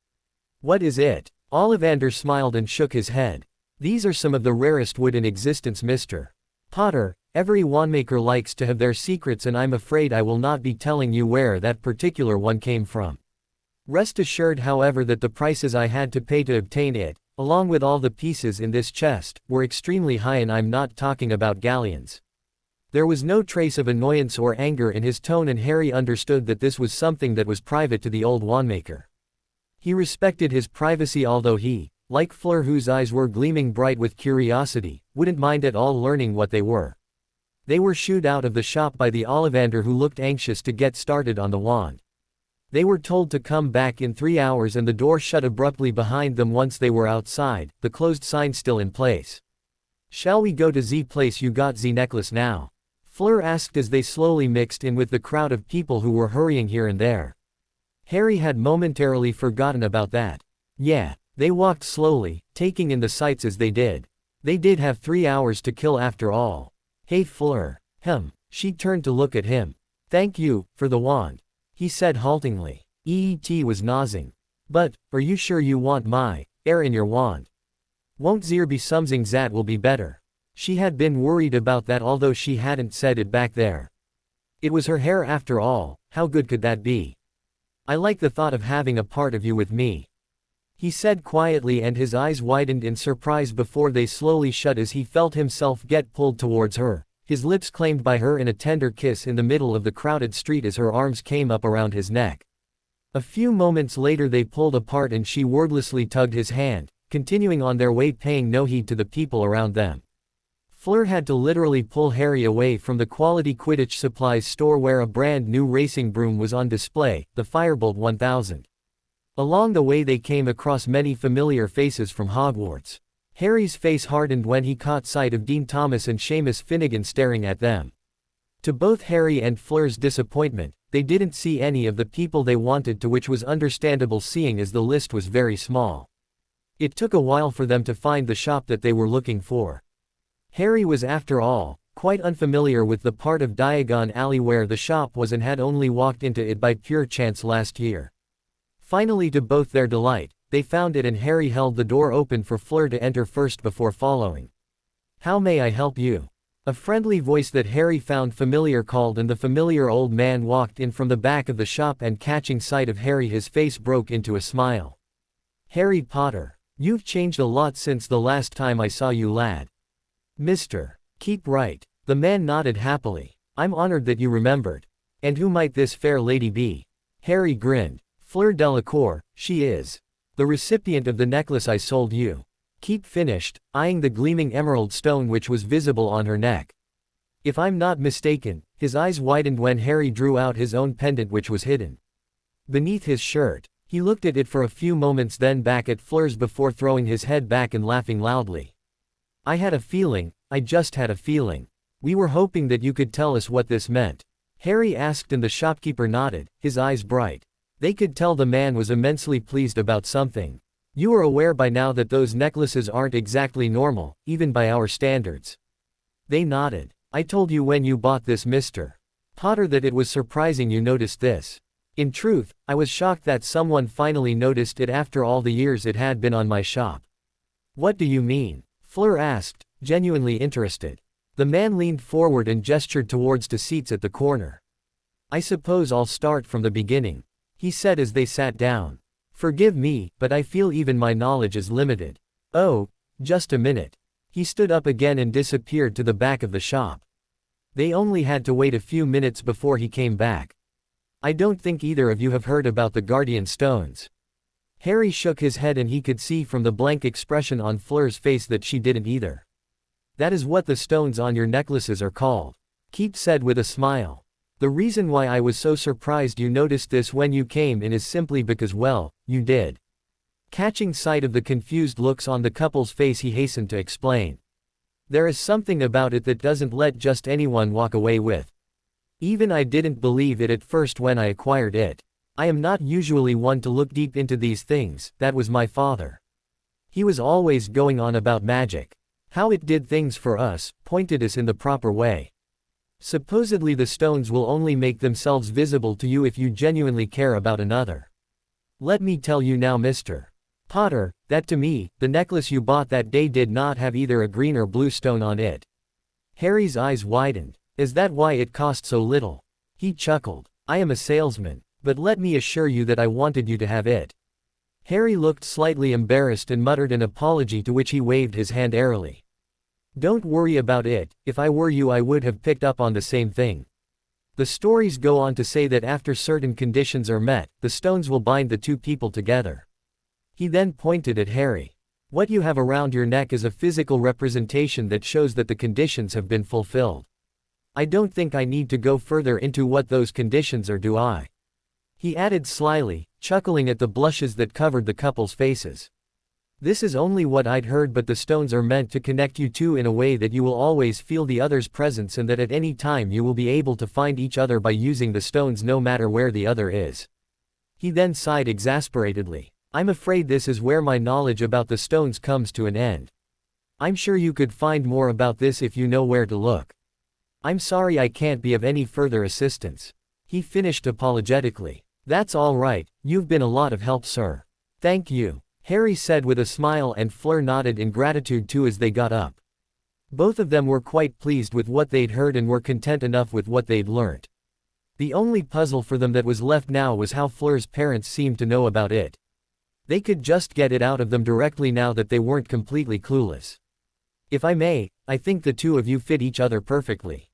What is it? Ollivander smiled and shook his head. These are some of the rarest wood in existence, Mr. Potter. Every wandmaker likes to have their secrets, and I'm afraid I will not be telling you where that particular one came from. Rest assured, however, that the prices I had to pay to obtain it, along with all the pieces in this chest, were extremely high, and I'm not talking about galleons. There was no trace of annoyance or anger in his tone, and Harry understood that this was something that was private to the old wandmaker. He respected his privacy, although he, like Fleur, whose eyes were gleaming bright with curiosity, wouldn't mind at all learning what they were. They were shooed out of the shop by the Ollivander, who looked anxious to get started on the wand. They were told to come back in 3 hours, and the door shut abruptly behind them once they were outside, the closed sign still in place. Shall we go to Z place? You got Z necklace now? Fleur asked as they slowly mixed in with the crowd of people who were hurrying here and there. Harry had momentarily forgotten about that. Yeah. They walked slowly, taking in the sights as they did. They did have 3 hours to kill after all. Hey Fleur. She turned to look at him. Thank you, for the wand, he said haltingly. EET was nosing. But, are you sure you want my air in your wand? Won't there be something that will be better? She had been worried about that, although she hadn't said it back there. It was her hair after all, how good could that be? I like the thought of having a part of you with me, he said quietly, and his eyes widened in surprise before they slowly shut as he felt himself get pulled towards her, his lips claimed by her in a tender kiss in the middle of the crowded street as her arms came up around his neck. A few moments later they pulled apart and she wordlessly tugged his hand, continuing on their way, paying no heed to the people around them. Fleur had to literally pull Harry away from the quality Quidditch supplies store where a brand new racing broom was on display, the Firebolt 1000. Along the way they came across many familiar faces from Hogwarts. Harry's face hardened when he caught sight of Dean Thomas and Seamus Finnegan staring at them. To both Harry and Fleur's disappointment, they didn't see any of the people they wanted to, which was understandable seeing as the list was very small. It took a while for them to find the shop that they were looking for. Harry was, after all, quite unfamiliar with the part of Diagon Alley where the shop was and had only walked into it by pure chance last year. Finally, to both their delight, they found it, and Harry held the door open for Fleur to enter first before following. How may I help you? A friendly voice that Harry found familiar called, and the familiar old man walked in from the back of the shop, and catching sight of Harry his face broke into a smile. Harry Potter, you've changed a lot since the last time I saw you, lad. Mr. Keep right. The man nodded happily. I'm honored that you remembered. And who might this fair lady be? Harry grinned. Fleur Delacour, she is the recipient of the necklace I sold you. Keep finished, eyeing the gleaming emerald stone which was visible on her neck. If I'm not mistaken, his eyes widened when Harry drew out his own pendant, which was hidden beneath his shirt. He looked at it for a few moments, then back at Fleur's before throwing his head back and laughing loudly. I had a feeling, I just had a feeling. We were hoping that you could tell us what this meant. Harry asked, and the shopkeeper nodded, his eyes bright. They could tell the man was immensely pleased about something. You are aware by now that those necklaces aren't exactly normal, even by our standards. They nodded. I told you when you bought this, Mr. Potter, that it was surprising you noticed this. In truth, I was shocked that someone finally noticed it after all the years it had been on my shop. What do you mean? Fleur asked, genuinely interested. The man leaned forward and gestured towards two seats at the corner. I suppose I'll start from the beginning, he said as they sat down. Forgive me, but I feel even my knowledge is limited. Oh, just a minute. He stood up again and disappeared to the back of the shop. They only had to wait a few minutes before he came back. I don't think either of you have heard about the Guardian Stones. Harry shook his head, and he could see from the blank expression on Fleur's face that she didn't either. That is what the stones on your necklaces are called, Keep said with a smile. The reason why I was so surprised you noticed this when you came in is simply because, well, you did. Catching sight of the confused looks on the couple's face, he hastened to explain. There is something about it that doesn't let just anyone walk away with. Even I didn't believe it at first when I acquired it. I am not usually one to look deep into these things, that was my father. He was always going on about magic. How it did things for us, pointed us in the proper way. Supposedly the stones will only make themselves visible to you if you genuinely care about another. Let me tell you now, Mr. Potter, that to me, the necklace you bought that day did not have either a green or blue stone on it. Harry's eyes widened. Is that why it cost so little? He chuckled. I am a salesman, but let me assure you that I wanted you to have it. Harry looked slightly embarrassed and muttered an apology, to which he waved his hand airily. Don't worry about it, if I were you I would have picked up on the same thing. The stories go on to say that after certain conditions are met, the stones will bind the two people together. He then pointed at Harry. What you have around your neck is a physical representation that shows that the conditions have been fulfilled. I don't think I need to go further into what those conditions are, do I? He added slyly, chuckling at the blushes that covered the couple's faces. This is only what I'd heard, but the stones are meant to connect you two in a way that you will always feel the other's presence and that at any time you will be able to find each other by using the stones no matter where the other is. He then sighed exasperatedly. I'm afraid this is where my knowledge about the stones comes to an end. I'm sure you could find more about this if you know where to look. I'm sorry I can't be of any further assistance. He finished apologetically. That's all right, you've been a lot of help, sir. Thank you, Harry said with a smile, and Fleur nodded in gratitude too as they got up. Both of them were quite pleased with what they'd heard and were content enough with what they'd learnt. The only puzzle for them that was left now was how Fleur's parents seemed to know about it. They could just get it out of them directly now that they weren't completely clueless. If I may, I think the two of you fit each other perfectly.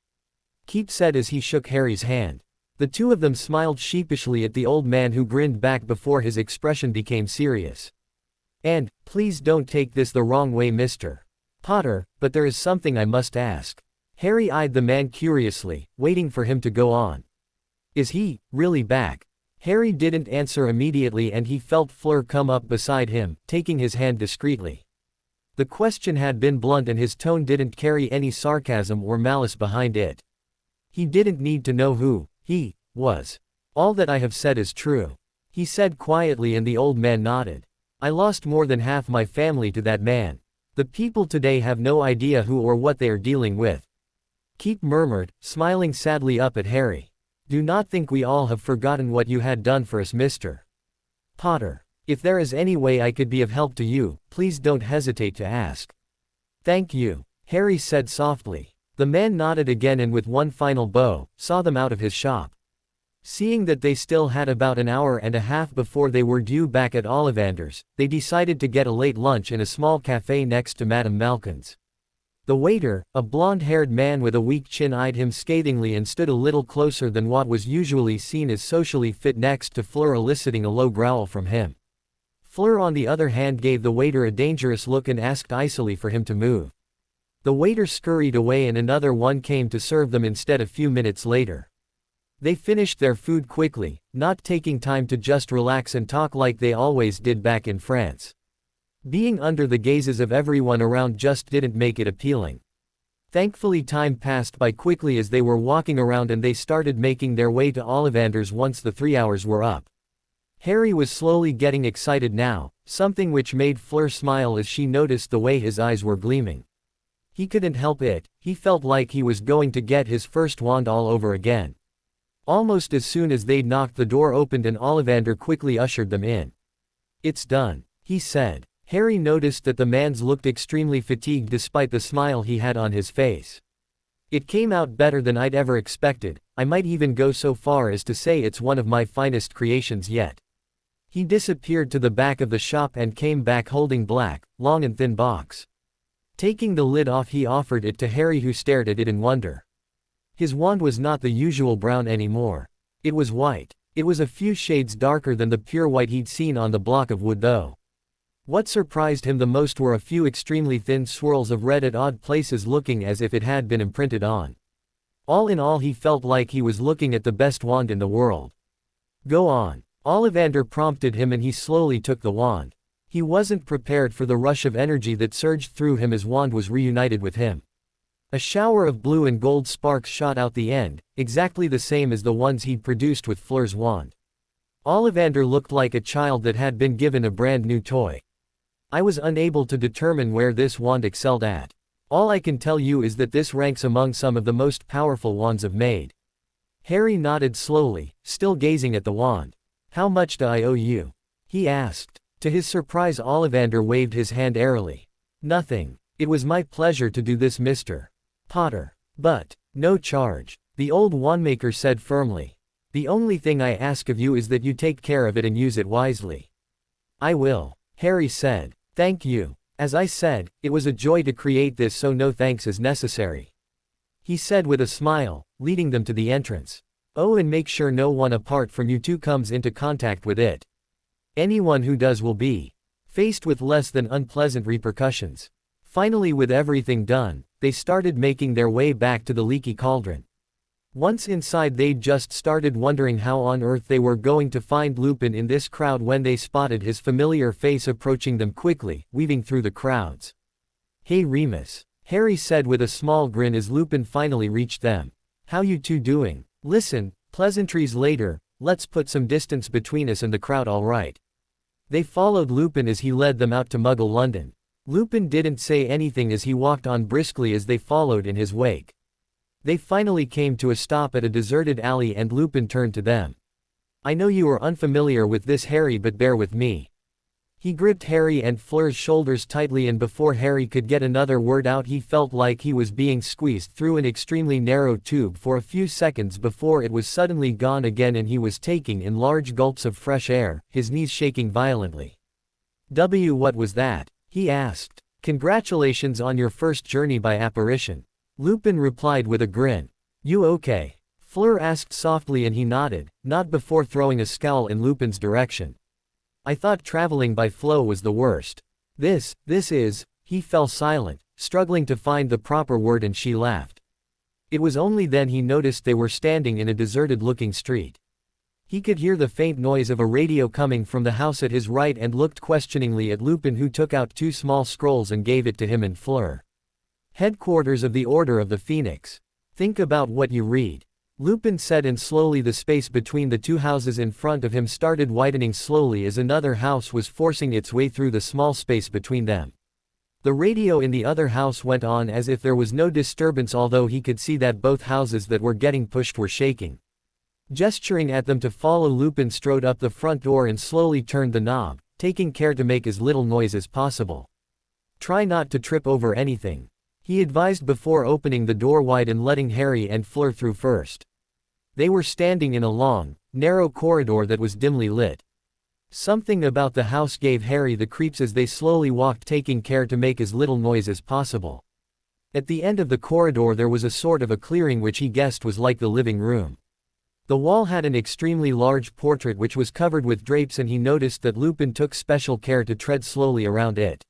Keith said as he shook Harry's hand. The two of them smiled sheepishly at the old man, who grinned back before his expression became serious. And, please don't take this the wrong way, Mr. Potter, but there is something I must ask. Harry eyed the man curiously, waiting for him to go on. Is he really back? Harry didn't answer immediately, and he felt Fleur come up beside him, taking his hand discreetly. The question had been blunt and his tone didn't carry any sarcasm or malice behind it. He didn't need to know who he was. All that I have said is true, he said quietly, and the old man nodded. I lost more than half my family to that man. The people today have no idea who or what they are dealing with. Keith murmured, smiling sadly up at Harry. Do not think we all have forgotten what you had done for us, Mr. Potter. If there is any way I could be of help to you, please don't hesitate to ask. Thank you, Harry said softly. The man nodded again and with one final bow, saw them out of his shop. Seeing that they still had about an hour and a half before they were due back at Ollivander's, they decided to get a late lunch in a small cafe next to Madame Malkin's. The waiter, a blonde-haired man with a weak chin, eyed him scathingly and stood a little closer than what was usually seen as socially fit next to Fleur, eliciting a low growl from him. Fleur on the other hand gave the waiter a dangerous look and asked icily for him to move. The waiter scurried away and another one came to serve them instead a few minutes later. They finished their food quickly, not taking time to just relax and talk like they always did back in France. Being under the gazes of everyone around just didn't make it appealing. Thankfully time passed by quickly as they were walking around and they started making their way to Ollivander's once the 3 hours were up. Harry was slowly getting excited now, something which made Fleur smile as she noticed the way his eyes were gleaming. He couldn't help it, he felt like he was going to get his first wand all over again. Almost as soon as they'd knocked, the door opened and Ollivander quickly ushered them in. It's done, he said. Harry noticed that the man's looked extremely fatigued despite the smile he had on his face. It came out better than I'd ever expected, I might even go so far as to say it's one of my finest creations yet. He disappeared to the back of the shop and came back holding black, long and thin box. Taking the lid off, he offered it to Harry, who stared at it in wonder. His wand was not the usual brown anymore. It was white. It was a few shades darker than the pure white he'd seen on the block of wood though. What surprised him the most were a few extremely thin swirls of red at odd places, looking as if it had been imprinted on. All in all, he felt like he was looking at the best wand in the world. Go on, Ollivander prompted him, and he slowly took the wand. He wasn't prepared for the rush of energy that surged through him as wand was reunited with him. A shower of blue and gold sparks shot out the end, exactly the same as the ones he'd produced with Fleur's wand. Ollivander looked like a child that had been given a brand new toy. I was unable to determine where this wand excelled at. All I can tell you is that this ranks among some of the most powerful wands I've made. Harry nodded slowly, still gazing at the wand. How much do I owe you? He asked. To his surprise, Ollivander waved his hand airily. Nothing. It was my pleasure to do this, Mr. Potter. But, no charge, the old wandmaker said firmly. The only thing I ask of you is that you take care of it and use it wisely. I will, Harry said. Thank you. As I said, it was a joy to create this, so no thanks is necessary. He said with a smile, leading them to the entrance. Oh, and make sure no one apart from you two comes into contact with it. Anyone who does will be faced with less than unpleasant repercussions. Finally, with everything done, they started making their way back to the leaky cauldron. Once inside, they'd just started wondering how on earth they were going to find Lupin in this crowd when they spotted his familiar face approaching them quickly, weaving through the crowds. Hey Remus, Harry said with a small grin as Lupin finally reached them. How you two doing? Listen, pleasantries later, let's put some distance between us and the crowd, all right? They followed Lupin as he led them out to Muggle London. Lupin didn't say anything as he walked on briskly as they followed in his wake. They finally came to a stop at a deserted alley and Lupin turned to them. I know you are unfamiliar with this, Harry, but bear with me. He gripped Harry and Fleur's shoulders tightly, and before Harry could get another word out, he felt like he was being squeezed through an extremely narrow tube for a few seconds before it was suddenly gone again and he was taking in large gulps of fresh air, his knees shaking violently. What was that? He asked. Congratulations on your first journey by apparition. Lupin replied with a grin. You okay? Fleur asked softly and he nodded, not before throwing a scowl in Lupin's direction. I thought traveling by flow was the worst. This is, he fell silent, struggling to find the proper word, and she laughed. It was only then he noticed they were standing in a deserted-looking street. He could hear the faint noise of a radio coming from the house at his right and looked questioningly at Lupin, who took out 2 small scrolls and gave it to him and Fleur. Headquarters of the Order of the Phoenix. Think about what you read. Lupin said, and slowly the space between the 2 houses in front of him started widening slowly as another house was forcing its way through the small space between them. The radio in the other house went on as if there was no disturbance, although he could see that both houses that were getting pushed were shaking. Gesturing at them to follow, Lupin strode up the front door and slowly turned the knob, taking care to make as little noise as possible. Try not to trip over anything, he advised before opening the door wide and letting Harry and Fleur through first. They were standing in a long, narrow corridor that was dimly lit. Something about the house gave Harry the creeps as they slowly walked, taking care to make as little noise as possible. At the end of the corridor there was a sort of a clearing which he guessed was like the living room. The wall had an extremely large portrait which was covered with drapes, and he noticed that Lupin took special care to tread slowly around it.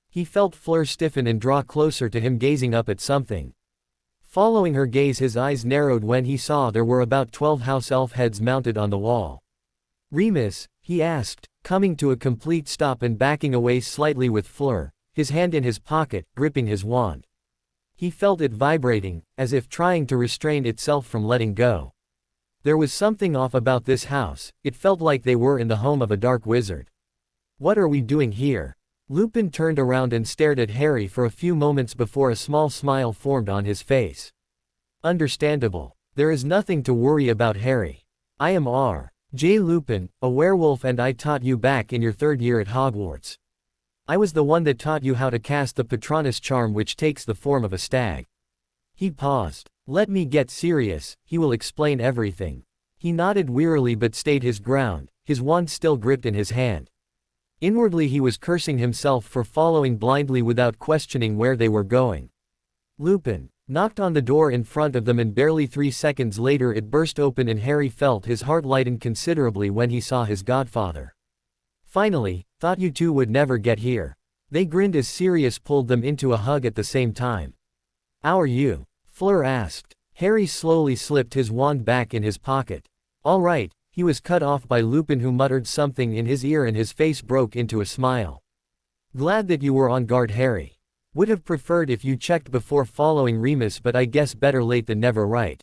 He felt Fleur stiffen and draw closer to him, gazing up at something. Following her gaze, his eyes narrowed when he saw there were about 12 house elf heads mounted on the wall. Remus, he asked, coming to a complete stop and backing away slightly with Fleur, his hand in his pocket, gripping his wand. He felt it vibrating, as if trying to restrain itself from letting go. There was something off about this house. It felt like they were in the home of a dark wizard. What are we doing here? Lupin turned around and stared at Harry for a few moments before a small smile formed on his face. Understandable. There is nothing to worry about, Harry. I am R.J. Lupin, a werewolf, and I taught you back in your 3rd year at Hogwarts. I was the one that taught you how to cast the Patronus charm, which takes the form of a stag. He paused. Let me get serious, he will explain everything. He nodded wearily but stayed his ground, his wand still gripped in his hand. Inwardly he was cursing himself for following blindly without questioning where they were going. Lupin knocked on the door in front of them, and barely 3 seconds later it burst open, and Harry felt his heart lighten considerably when he saw his godfather. Finally, thought you two would never get here. They grinned as Sirius pulled them into a hug at the same time. How are you? Fleur asked. Harry slowly slipped his wand back in his pocket. All right. He was cut off by Lupin, who muttered something in his ear, and his face broke into a smile. Glad that you were on guard, Harry. Would have preferred if you checked before following Remus, but I guess better late than never, right?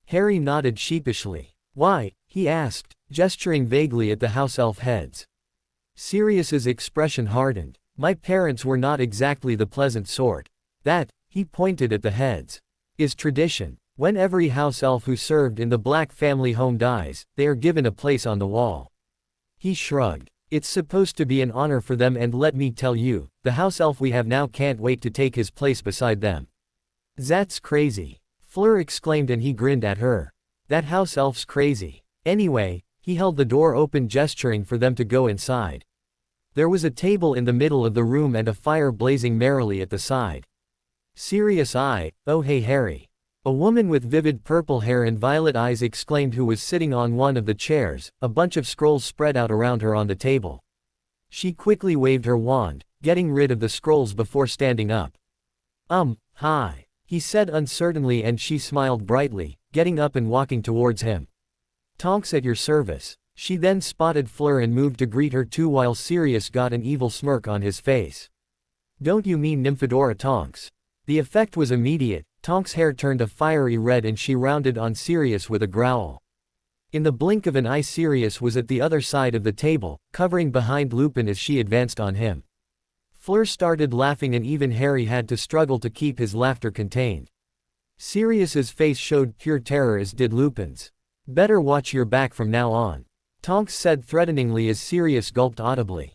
Harry nodded sheepishly. Why? He asked, gesturing vaguely at the house elf heads. Sirius's expression hardened. My parents were not exactly the pleasant sort. That, he pointed at the heads, is tradition. When every house elf who served in the Black family home dies, they are given a place on the wall. He shrugged. It's supposed to be an honor for them, and let me tell you, the house elf we have now can't wait to take his place beside them. That's crazy, Fleur exclaimed, and he grinned at her. That house elf's crazy. Anyway, he held the door open, gesturing for them to go inside. There was a table in the middle of the room and a fire blazing merrily at the side. Sirius oh hey Harry. A woman with vivid purple hair and violet eyes exclaimed, who was sitting on one of the chairs, a bunch of scrolls spread out around her on the table. She quickly waved her wand, getting rid of the scrolls before standing up. Hi, he said uncertainly, and she smiled brightly, getting up and walking towards him. Tonks, at your service. She then spotted Fleur and moved to greet her too, while Sirius got an evil smirk on his face. Don't you mean Nymphadora, Tonks? The effect was immediate. Tonks' hair turned a fiery red and she rounded on Sirius with a growl. In the blink of an eye, Sirius was at the other side of the table, covering behind Lupin as she advanced on him. Fleur started laughing, and even Harry had to struggle to keep his laughter contained. Sirius's face showed pure terror, as did Lupin's. Better watch your back from now on, Tonks said threateningly as Sirius gulped audibly.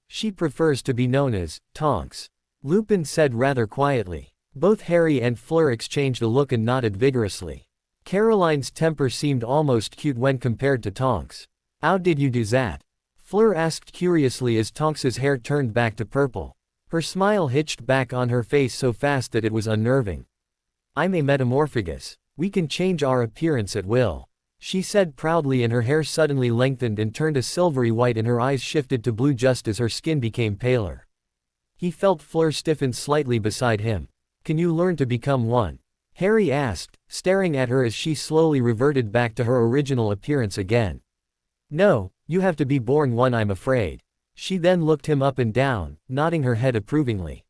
She prefers to be known as Tonks, Lupin said rather quietly. Both Harry and Fleur exchanged a look and nodded vigorously. Caroline's temper seemed almost cute when compared to Tonks. How did you do that? Fleur asked curiously as Tonks's hair turned back to purple. Her smile hitched back on her face so fast that it was unnerving. I'm a metamorphagus. We can change our appearance at will, she said proudly, and her hair suddenly lengthened and turned a silvery white and her eyes shifted to blue just as her skin became paler. He felt Fleur stiffen slightly beside him. Can you learn to become one? Harry asked, staring at her as she slowly reverted back to her original appearance again. No, you have to be born one, I'm afraid. She then looked him up and down, nodding her head approvingly.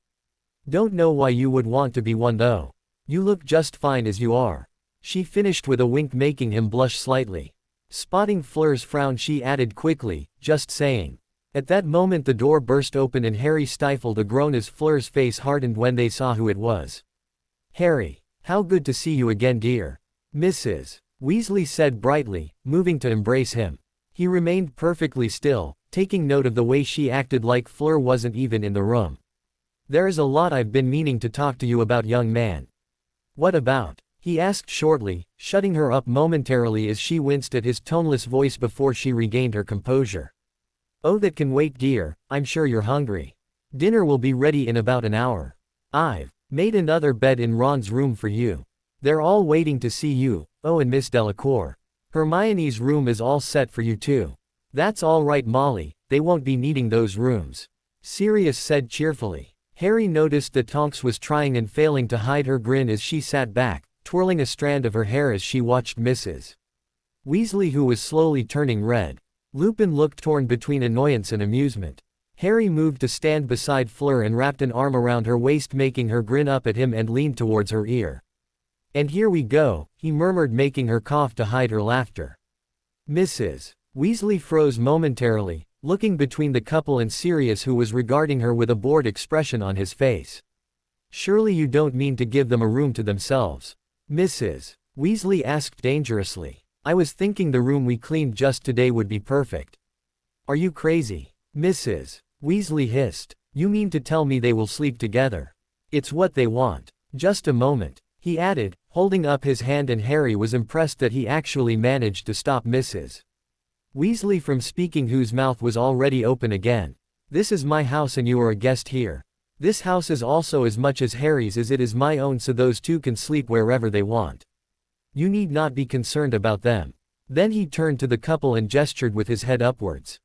Don't know why you would want to be one though. You look just fine as you are, she finished with a wink, making him blush slightly. Spotting Fleur's frown, she added quickly, just saying. At that moment the door burst open and Harry stifled a groan as Fleur's face hardened when they saw who it was. Harry, how good to see you again, dear. Mrs. Weasley said brightly, moving to embrace him. He remained perfectly still, taking note of the way she acted, like Fleur wasn't even in the room. There is a lot I've been meaning to talk to you about, young man. What about? He asked shortly, shutting her up momentarily as she winced at his toneless voice before she regained her composure. Oh, that can wait, dear. I'm sure you're hungry. Dinner will be ready in about an hour. I've made another bed in Ron's room for you. They're all waiting to see you. Oh, and Miss Delacour. Hermione's room is all set for you too. That's all right, Molly, they won't be needing those rooms, Sirius said cheerfully. Harry noticed that Tonks was trying and failing to hide her grin as she sat back, twirling a strand of her hair as she watched Mrs. Weasley, who was slowly turning red. Lupin looked torn between annoyance and amusement. Harry moved to stand beside Fleur and wrapped an arm around her waist, making her grin up at him, and leaned towards her ear. And here we go, he murmured, making her cough to hide her laughter. Mrs. Weasley froze momentarily, looking between the couple and Sirius, who was regarding her with a bored expression on his face. Surely you don't mean to give them a room to themselves? Mrs. Weasley asked dangerously. I was thinking the room we cleaned just today would be perfect. Are you crazy? Mrs. Weasley hissed. You mean to tell me they will sleep together? It's what they want. Just a moment, he added, holding up his hand, and Harry was impressed that he actually managed to stop Mrs. Weasley from speaking, whose mouth was already open again. This is my house and you are a guest here. This house is also as much as Harry's as it is my own, so those two can sleep wherever they want. You need not be concerned about them. Then he turned to the couple and gestured with his head upwards.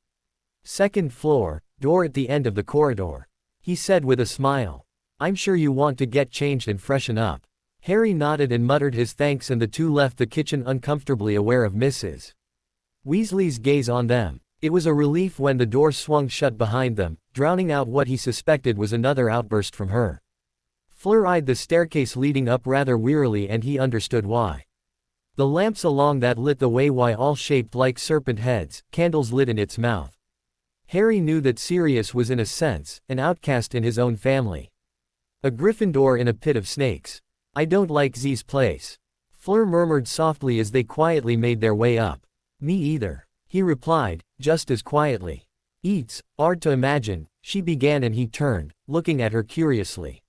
Second floor, door at the end of the corridor, he said with a smile. I'm sure you want to get changed and freshen up. Harry nodded and muttered his thanks, and the two left the kitchen uncomfortably aware of Mrs. Weasley's gaze on them. It was a relief when the door swung shut behind them, drowning out what he suspected was another outburst from her. Fleur eyed the staircase leading up rather wearily, and he understood why. The lamps along that lit the way were all shaped like serpent heads, candles lit in its mouth. Harry knew that Sirius was in a sense, an outcast in his own family. A Gryffindor in a pit of snakes. I don't like Z's place. Fleur murmured softly as they quietly made their way up. Me either, he replied, just as quietly. It's hard to imagine, she began and he turned, looking at her curiously.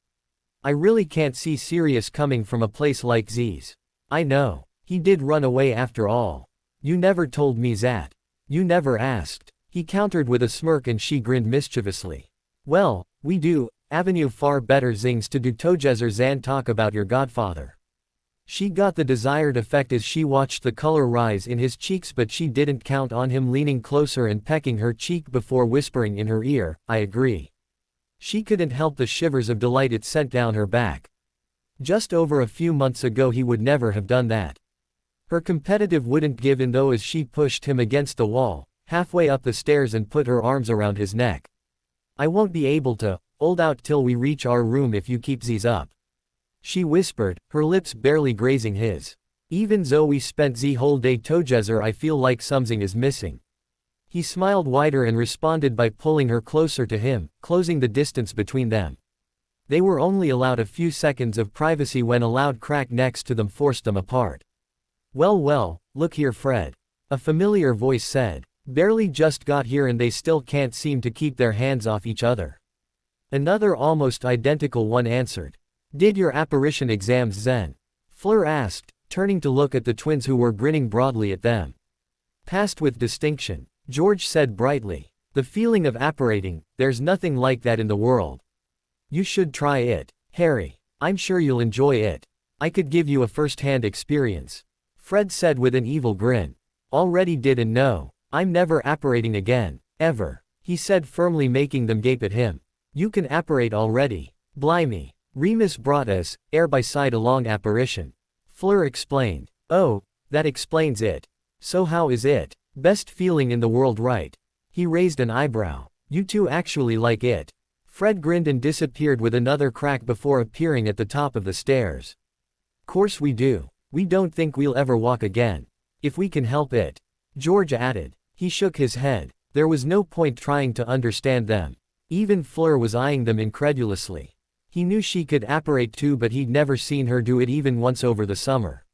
I really can't see Sirius coming from a place like Z's. I know. He did run away after all. You never told me that. You never asked. He countered with a smirk and she grinned mischievously. Well, we do, avenue far better things to do together than talk about your godfather. She got the desired effect as she watched the color rise in his cheeks, but she didn't count on him leaning closer and pecking her cheek before whispering in her ear, I agree. She couldn't help the shivers of delight it sent down her back. Just over a few months ago he would never have done that. Her competitive wouldn't give in though as she pushed him against the wall, halfway up the stairs and put her arms around his neck. I won't be able to hold out till we reach our room if you keep these up. She whispered, her lips barely grazing his. Even though we spent the whole day together I feel like something is missing. He smiled wider and responded by pulling her closer to him, closing the distance between them. They were only allowed a few seconds of privacy when a loud crack next to them forced them apart. Well, look here Fred. A familiar voice said. Barely just got here and they still can't seem to keep their hands off each other. Another almost identical one answered. Did your apparition exams then? Fleur asked, turning to look at the twins who were grinning broadly at them. Passed with distinction, George said brightly. The feeling of apparating, there's nothing like that in the world. You should try it, Harry. I'm sure you'll enjoy it. I could give you a first-hand experience. Fred said with an evil grin. Already did and know. I'm never apparating again, ever, he said firmly, making them gape at him. You can apparate already. Blimey. Remus brought us, air by side along apparition. Fleur explained. Oh, that explains it. So how is it? Best feeling in the world, right? He raised an eyebrow. You two actually like it. Fred grinned and disappeared with another crack before appearing at the top of the stairs. Course we do. We don't think we'll ever walk again. If we can help it. George added. He shook his head. There was no point trying to understand them. Even Fleur was eyeing them incredulously. He knew she could apparate too, but he'd never seen her do it even once over the summer.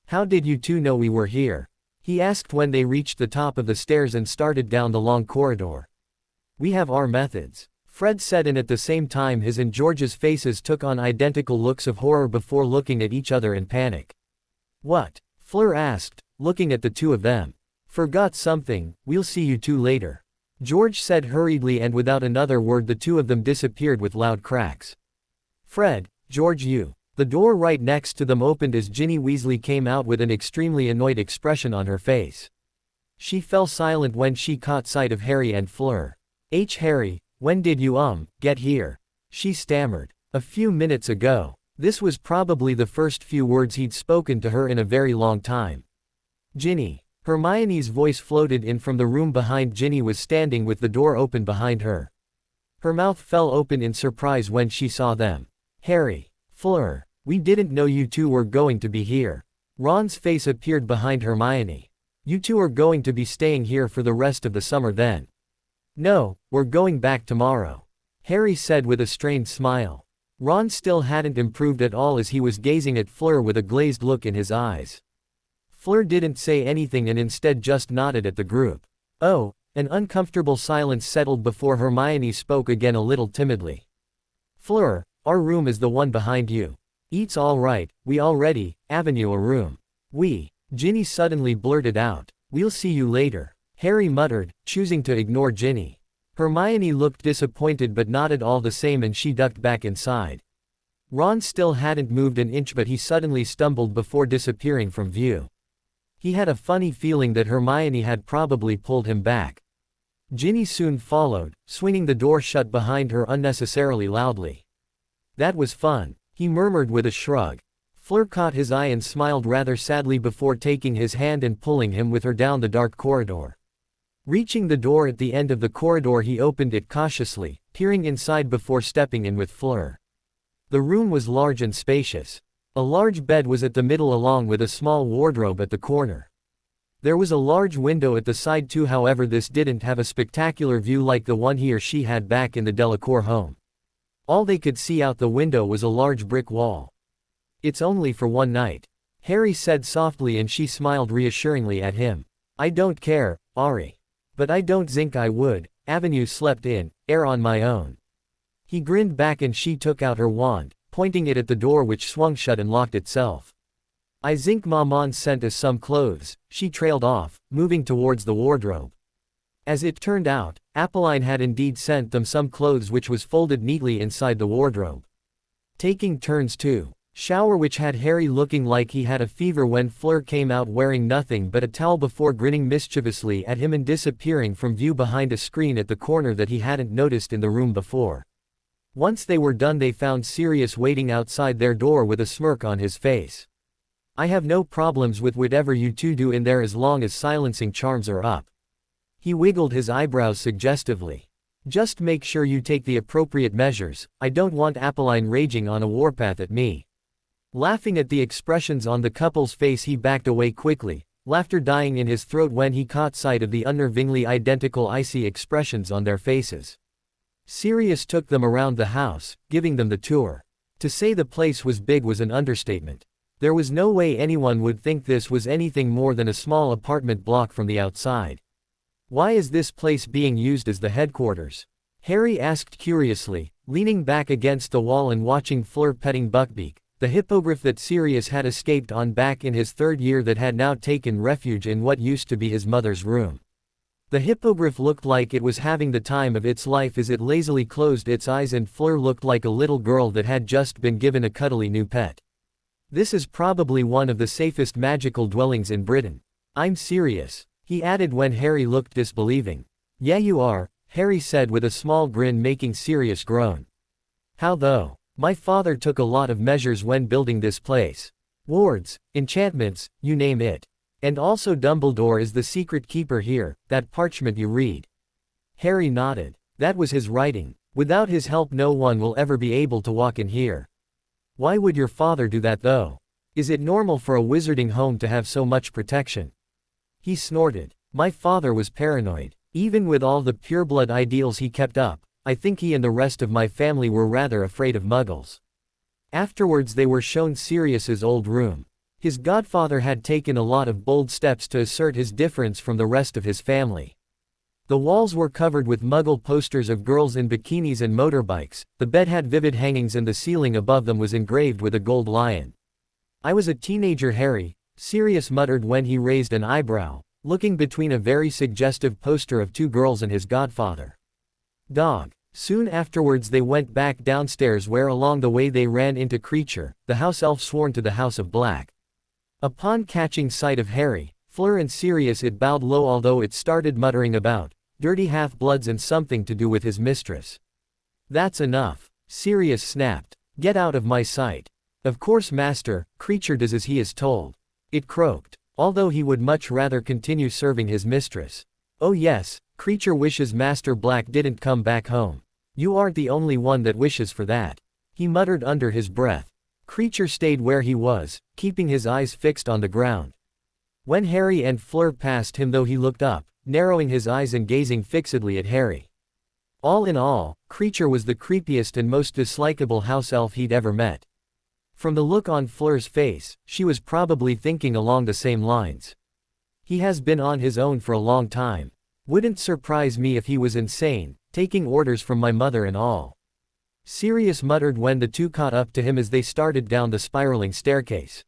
How did you two know we were here? He asked when they reached the top of the stairs and started down the long corridor. We have our methods, Fred said, and at the same time his and George's faces took on identical looks of horror before looking at each other in panic. What? Fleur asked, looking at the two of them. Forgot something, we'll see you two later. George said hurriedly, and without another word the two of them disappeared with loud cracks. Fred, George, you. The door right next to them opened as Ginny Weasley came out with an extremely annoyed expression on her face. She fell silent when she caught sight of Harry and Fleur. Harry, when did you get here? She stammered. A few minutes ago. This was probably the first few words he'd spoken to her in a very long time. Ginny. Hermione's voice floated in from the room behind. Ginny was standing with the door open behind her. Her mouth fell open in surprise when she saw them. Harry. Fleur. We didn't know you two were going to be here. Ron's face appeared behind Hermione. You two are going to be staying here for the rest of the summer then? No, we're going back tomorrow. Harry said with a strained smile. Ron still hadn't improved at all as he was gazing at Fleur with a glazed look in his eyes. Fleur didn't say anything and instead just nodded at the group. Oh, an uncomfortable silence settled before Hermione spoke again a little timidly. Fleur, our room is the one behind you. It's all right, we already avenue a room. Ginny suddenly blurted out. We'll see you later. Harry muttered, choosing to ignore Ginny. Hermione looked disappointed but nodded all the same, and she ducked back inside. Ron still hadn't moved an inch, but he suddenly stumbled before disappearing from view. He had a funny feeling that Hermione had probably pulled him back. Ginny soon followed, swinging the door shut behind her unnecessarily loudly. That was fun, he murmured with a shrug. Fleur caught his eye and smiled rather sadly before taking his hand and pulling him with her down the dark corridor. Reaching the door at the end of the corridor, he opened it cautiously, peering inside before stepping in with Fleur. The room was large and spacious. A large bed was at the middle along with a small wardrobe at the corner. There was a large window at the side too, however this didn't have a spectacular view like the one he or she had back in the Delacour home. All they could see out the window was a large brick wall. "It's only for one night," Harry said softly, and she smiled reassuringly at him. "I don't care, Ari. But I don't think I would, Avenue slept in, air on my own." He grinned back and she took out her wand, pointing it at the door which swung shut and locked itself. "I think Maman sent us some clothes," she trailed off, moving towards the wardrobe. As it turned out, Apolline had indeed sent them some clothes which was folded neatly inside the wardrobe. Taking turns to shower, which had Harry looking like he had a fever when Fleur came out wearing nothing but a towel before grinning mischievously at him and disappearing from view behind a screen at the corner that he hadn't noticed in the room before. Once they were done they found Sirius waiting outside their door with a smirk on his face. "I have no problems with whatever you two do in there as long as silencing charms are up." He wiggled his eyebrows suggestively. "Just make sure you take the appropriate measures, I don't want Apolline raging on a warpath at me." Laughing at the expressions on the couple's face he backed away quickly, laughter dying in his throat when he caught sight of the unnervingly identical icy expressions on their faces. Sirius took them around the house, giving them the tour. To say the place was big was an understatement. There was no way anyone would think this was anything more than a small apartment block from the outside. "Why is this place being used as the headquarters?" Harry asked curiously, leaning back against the wall and watching Fleur petting Buckbeak, the hippogriff that Sirius had escaped on back in his third year that had now taken refuge in what used to be his mother's room. The hippogriff looked like it was having the time of its life as it lazily closed its eyes, and Fleur looked like a little girl that had just been given a cuddly new pet. "This is probably one of the safest magical dwellings in Britain. I'm serious," he added when Harry looked disbelieving. "Yeah you are," Harry said with a small grin, making Sirius groan. "How though? My father took a lot of measures when building this place. Wards, enchantments, you name it. And also Dumbledore is the secret keeper here, that parchment you read." Harry nodded. "That was his writing. Without his help no one will ever be able to walk in here." "Why would your father do that though? Is it normal for a wizarding home to have so much protection?" He snorted. "My father was paranoid. Even with all the pureblood ideals he kept up, I think he and the rest of my family were rather afraid of muggles." Afterwards they were shown Sirius's old room. His godfather had taken a lot of bold steps to assert his difference from the rest of his family. The walls were covered with Muggle posters of girls in bikinis and motorbikes, the bed had vivid hangings and the ceiling above them was engraved with a gold lion. "I was a teenager, Harry," Sirius muttered when he raised an eyebrow, looking between a very suggestive poster of two girls and his godfather. Dog. Soon afterwards they went back downstairs where along the way they ran into Creature, the house elf sworn to the House of Black. Upon catching sight of Harry, Fleur and Sirius it bowed low, although it started muttering about dirty half-bloods and something to do with his mistress. "That's enough," Sirius snapped. "Get out of my sight." "Of course master," Creature does as he is told. It croaked, although he would much rather continue serving his mistress. "Oh yes, Creature wishes Master Black didn't come back home. You aren't the only one that wishes for that," he muttered under his breath. Creature stayed where he was, keeping his eyes fixed on the ground. When Harry and Fleur passed him though he looked up, narrowing his eyes and gazing fixedly at Harry. All in all, Creature was the creepiest and most dislikable house elf he'd ever met. From the look on Fleur's face, she was probably thinking along the same lines. "He has been on his own for a long time. Wouldn't surprise me if he was insane, taking orders from my mother and all." Sirius muttered when the two caught up to him as they started down the spiraling staircase.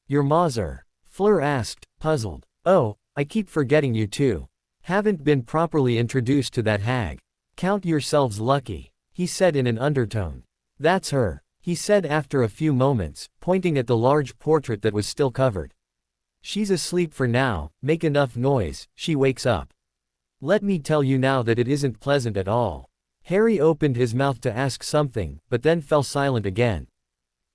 "Your Mauser?" Fleur asked, puzzled. "Oh, I keep forgetting you two. Haven't been properly introduced to that hag. Count yourselves lucky," he said in an undertone. "That's her," he said after a few moments, pointing at the large portrait that was still covered. "She's asleep for now, make enough noise, she wakes up. Let me tell you now that it isn't pleasant at all." Harry opened his mouth to ask something, but then fell silent again.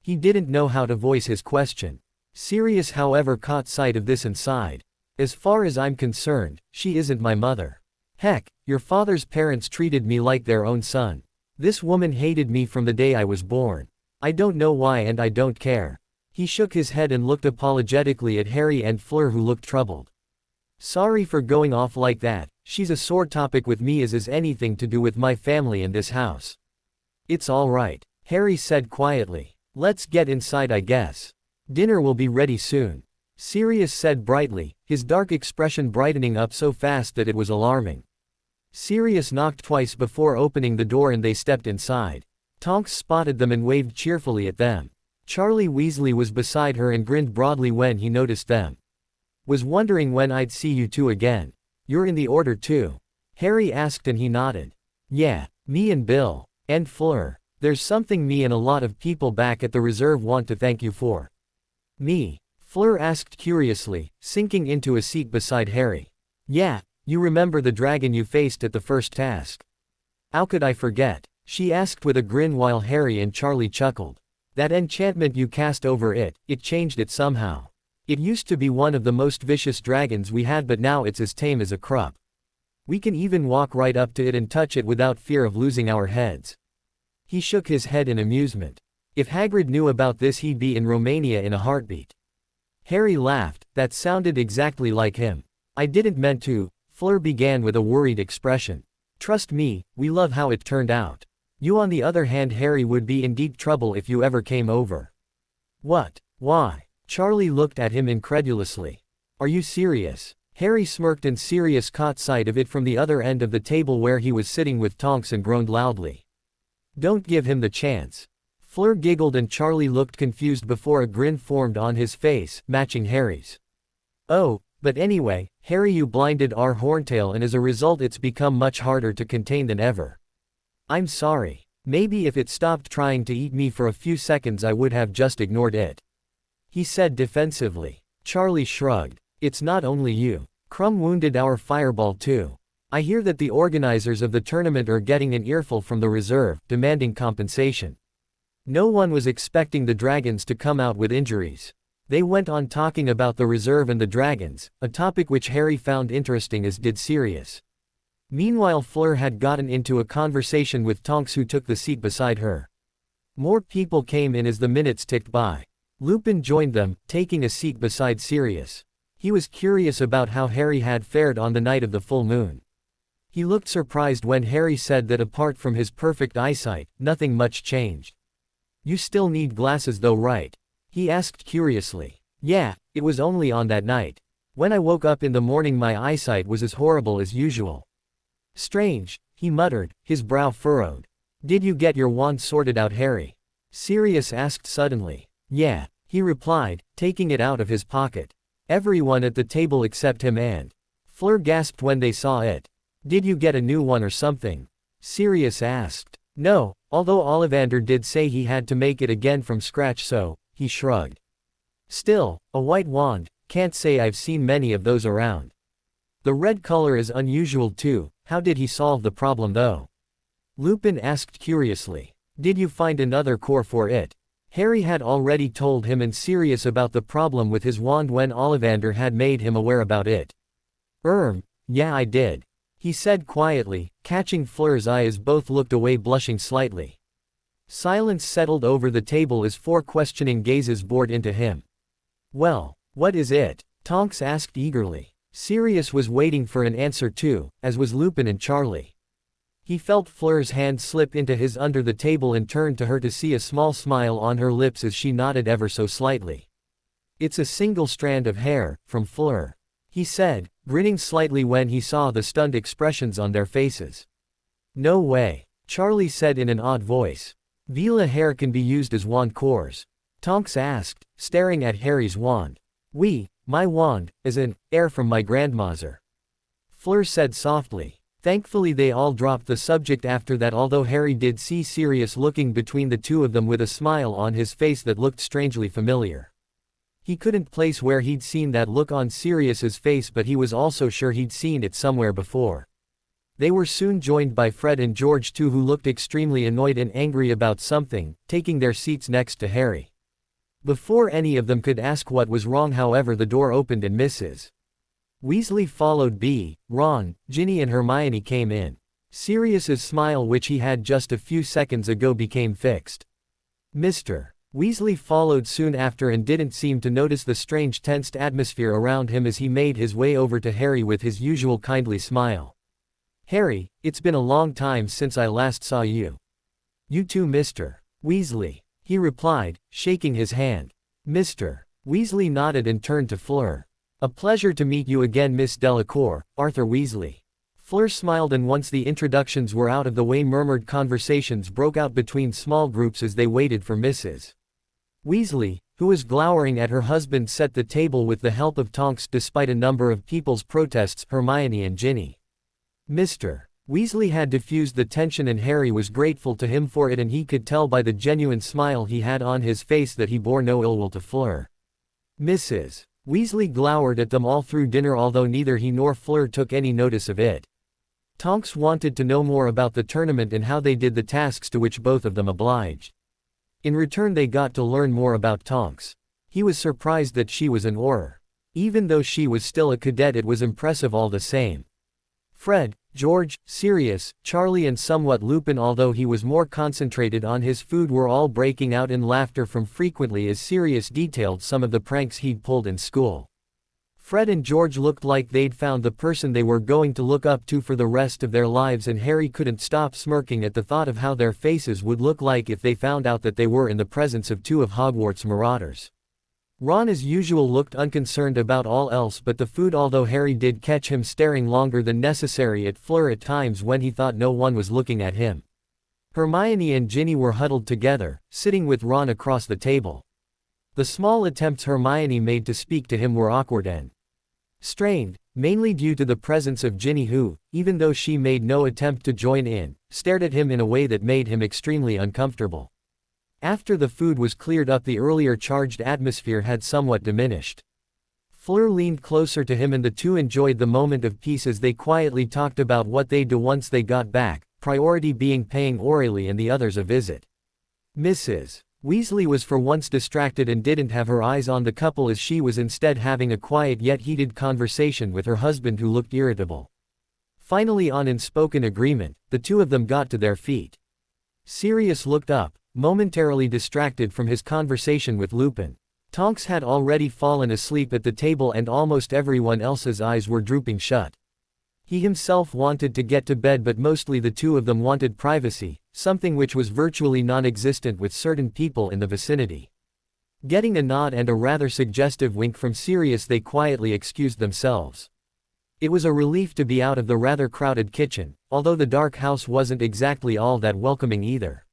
He didn't know how to voice his question. Sirius however caught sight of this and sighed. "As far as I'm concerned, she isn't my mother. Heck, your father's parents treated me like their own son. This woman hated me from the day I was born. I don't know why and I don't care." He shook his head and looked apologetically at Harry and Fleur, who looked troubled. Sorry for going off like that, she's a sore topic with me as is anything to do with my family and this house. It's all right, Harry said quietly. Let's get inside, I guess. Dinner will be ready soon. Sirius said brightly, his dark expression brightening up so fast that it was alarming. Sirius knocked twice before opening the door and they stepped inside. Tonks spotted them and waved cheerfully at them. Charlie Weasley was beside her and grinned broadly when he noticed them. Was wondering when I'd see you two again. You're in the order too? Harry asked and he nodded. Yeah, me and Bill. And Fleur. There's something me and a lot of people back at the reserve want to thank you for. Me? Fleur asked curiously, sinking into a seat beside Harry. Yeah, you remember the dragon you faced at the first task? How could I forget? She asked with a grin while Harry and Charlie chuckled. That enchantment you cast over it changed it somehow. It used to be one of the most vicious dragons we had, but now it's as tame as a krupp. We can even walk right up to it and touch it without fear of losing our heads. He shook his head in amusement. If Hagrid knew about this, he'd be in Romania in a heartbeat. Harry laughed, that sounded exactly like him. I didn't mean to, Fleur began with a worried expression. Trust me, we love how it turned out. You on the other hand, Harry, would be in deep trouble if you ever came over. What? Why? Charlie looked at him incredulously. Are you serious? Harry smirked and Sirius caught sight of it from the other end of the table where he was sitting with Tonks and groaned loudly. Don't give him the chance. Fleur giggled and Charlie looked confused before a grin formed on his face, matching Harry's. Oh, but anyway, Harry, you blinded our Horntail and as a result it's become much harder to contain than ever. I'm sorry. Maybe if it stopped trying to eat me for a few seconds I would have just ignored it. He said defensively. Charlie shrugged. It's not only you. Krum wounded our fireball too. I hear that the organizers of the tournament are getting an earful from the reserve, demanding compensation. No one was expecting the dragons to come out with injuries. They went on talking about the reserve and the dragons, a topic which Harry found interesting as did Sirius. Meanwhile, Fleur had gotten into a conversation with Tonks, who took the seat beside her. More people came in as the minutes ticked by. Lupin joined them, taking a seat beside Sirius. He was curious about how Harry had fared on the night of the full moon. He looked surprised when Harry said that apart from his perfect eyesight, nothing much changed. You still need glasses though, right? He asked curiously. Yeah, it was only on that night. When I woke up in the morning my eyesight was as horrible as usual. Strange, he muttered, his brow furrowed. Did you get your wand sorted out, Harry? Sirius asked suddenly. Yeah, he replied, taking it out of his pocket. Everyone at the table except him and Fleur gasped when they saw it. Did you get a new one or something? Sirius asked. No, although Ollivander did say he had to make it again from scratch, so, he shrugged. Still, a white wand, can't say I've seen many of those around. The red color is unusual too. How did he solve the problem though? Lupin asked curiously. Did you find another core for it? Harry had already told him and Sirius about the problem with his wand when Ollivander had made him aware about it. Yeah, I did. He said quietly, catching Fleur's eye as both looked away, blushing slightly. Silence settled over the table as 4 questioning gazes bored into him. Well, what is it? Tonks asked eagerly. Sirius was waiting for an answer too, as was Lupin and Charlie. He felt Fleur's hand slip into his under the table and turned to her to see a small smile on her lips as she nodded ever so slightly. It's a single strand of hair, from Fleur, he said, grinning slightly when he saw the stunned expressions on their faces. No way, Charlie said in an odd voice. Vila hair can be used as wand cores? Tonks asked, staring at Harry's wand. My wand, is an heir from my grandmother. Fleur said softly. Thankfully they all dropped the subject after that, although Harry did see Sirius looking between the two of them with a smile on his face that looked strangely familiar. He couldn't place where he'd seen that look on Sirius's face, but he was also sure he'd seen it somewhere before. They were soon joined by Fred and George too, who looked extremely annoyed and angry about something, taking their seats next to Harry. Before any of them could ask what was wrong, however, the door opened and Mrs. Weasley followed Ron, Ginny and Hermione came in. Sirius's smile, which he had just a few seconds ago, became fixed. Mr. Weasley followed soon after and didn't seem to notice the strange tensed atmosphere around him as he made his way over to Harry with his usual kindly smile. "Harry, it's been a long time since I last saw you." "You too, Mr. Weasley," he replied, shaking his hand. Mr. Weasley nodded and turned to Fleur. "A pleasure to meet you again, Miss Delacour, Arthur Weasley." Fleur smiled, and once the introductions were out of the way, murmured conversations broke out between small groups as they waited for Mrs. Weasley, who was glowering at her husband, set the table with the help of Tonks despite a number of people's protests, Hermione and Ginny. Mr. Weasley had diffused the tension and Harry was grateful to him for it, and he could tell by the genuine smile he had on his face that he bore no ill will to Fleur. Mrs. Weasley glowered at them all through dinner, although neither he nor Fleur took any notice of it. Tonks wanted to know more about the tournament and how they did the tasks, to which both of them obliged. In return they got to learn more about Tonks. He was surprised that she was an Auror. Even though she was still a cadet, it was impressive all the same. Fred, George, Sirius, Charlie and somewhat Lupin, although he was more concentrated on his food, were all breaking out in laughter from frequently as Sirius detailed some of the pranks he'd pulled in school. Fred and George looked like they'd found the person they were going to look up to for the rest of their lives, and Harry couldn't stop smirking at the thought of how their faces would look like if they found out that they were in the presence of two of Hogwarts' marauders. Ron as usual looked unconcerned about all else but the food, although Harry did catch him staring longer than necessary at Fleur at times when he thought no one was looking at him. Hermione and Ginny were huddled together, sitting with Ron across the table. The small attempts Hermione made to speak to him were awkward and strained, mainly due to the presence of Ginny, who, even though she made no attempt to join in, stared at him in a way that made him extremely uncomfortable. After the food was cleared up, the earlier charged atmosphere had somewhat diminished. Fleur leaned closer to him and the two enjoyed the moment of peace as they quietly talked about what they'd do once they got back, priority being paying Aurelie and the others a visit. Mrs. Weasley was for once distracted and didn't have her eyes on the couple, as she was instead having a quiet yet heated conversation with her husband, who looked irritable. Finally, in spoken agreement, the two of them got to their feet. Sirius looked up, momentarily distracted from his conversation with Lupin. Tonks had already fallen asleep at the table and almost everyone else's eyes were drooping shut. He himself wanted to get to bed, but mostly the two of them wanted privacy, something which was virtually non-existent with certain people in the vicinity. Getting a nod and a rather suggestive wink from Sirius, they quietly excused themselves. It was a relief to be out of the rather crowded kitchen, although the dark house wasn't exactly all that welcoming either.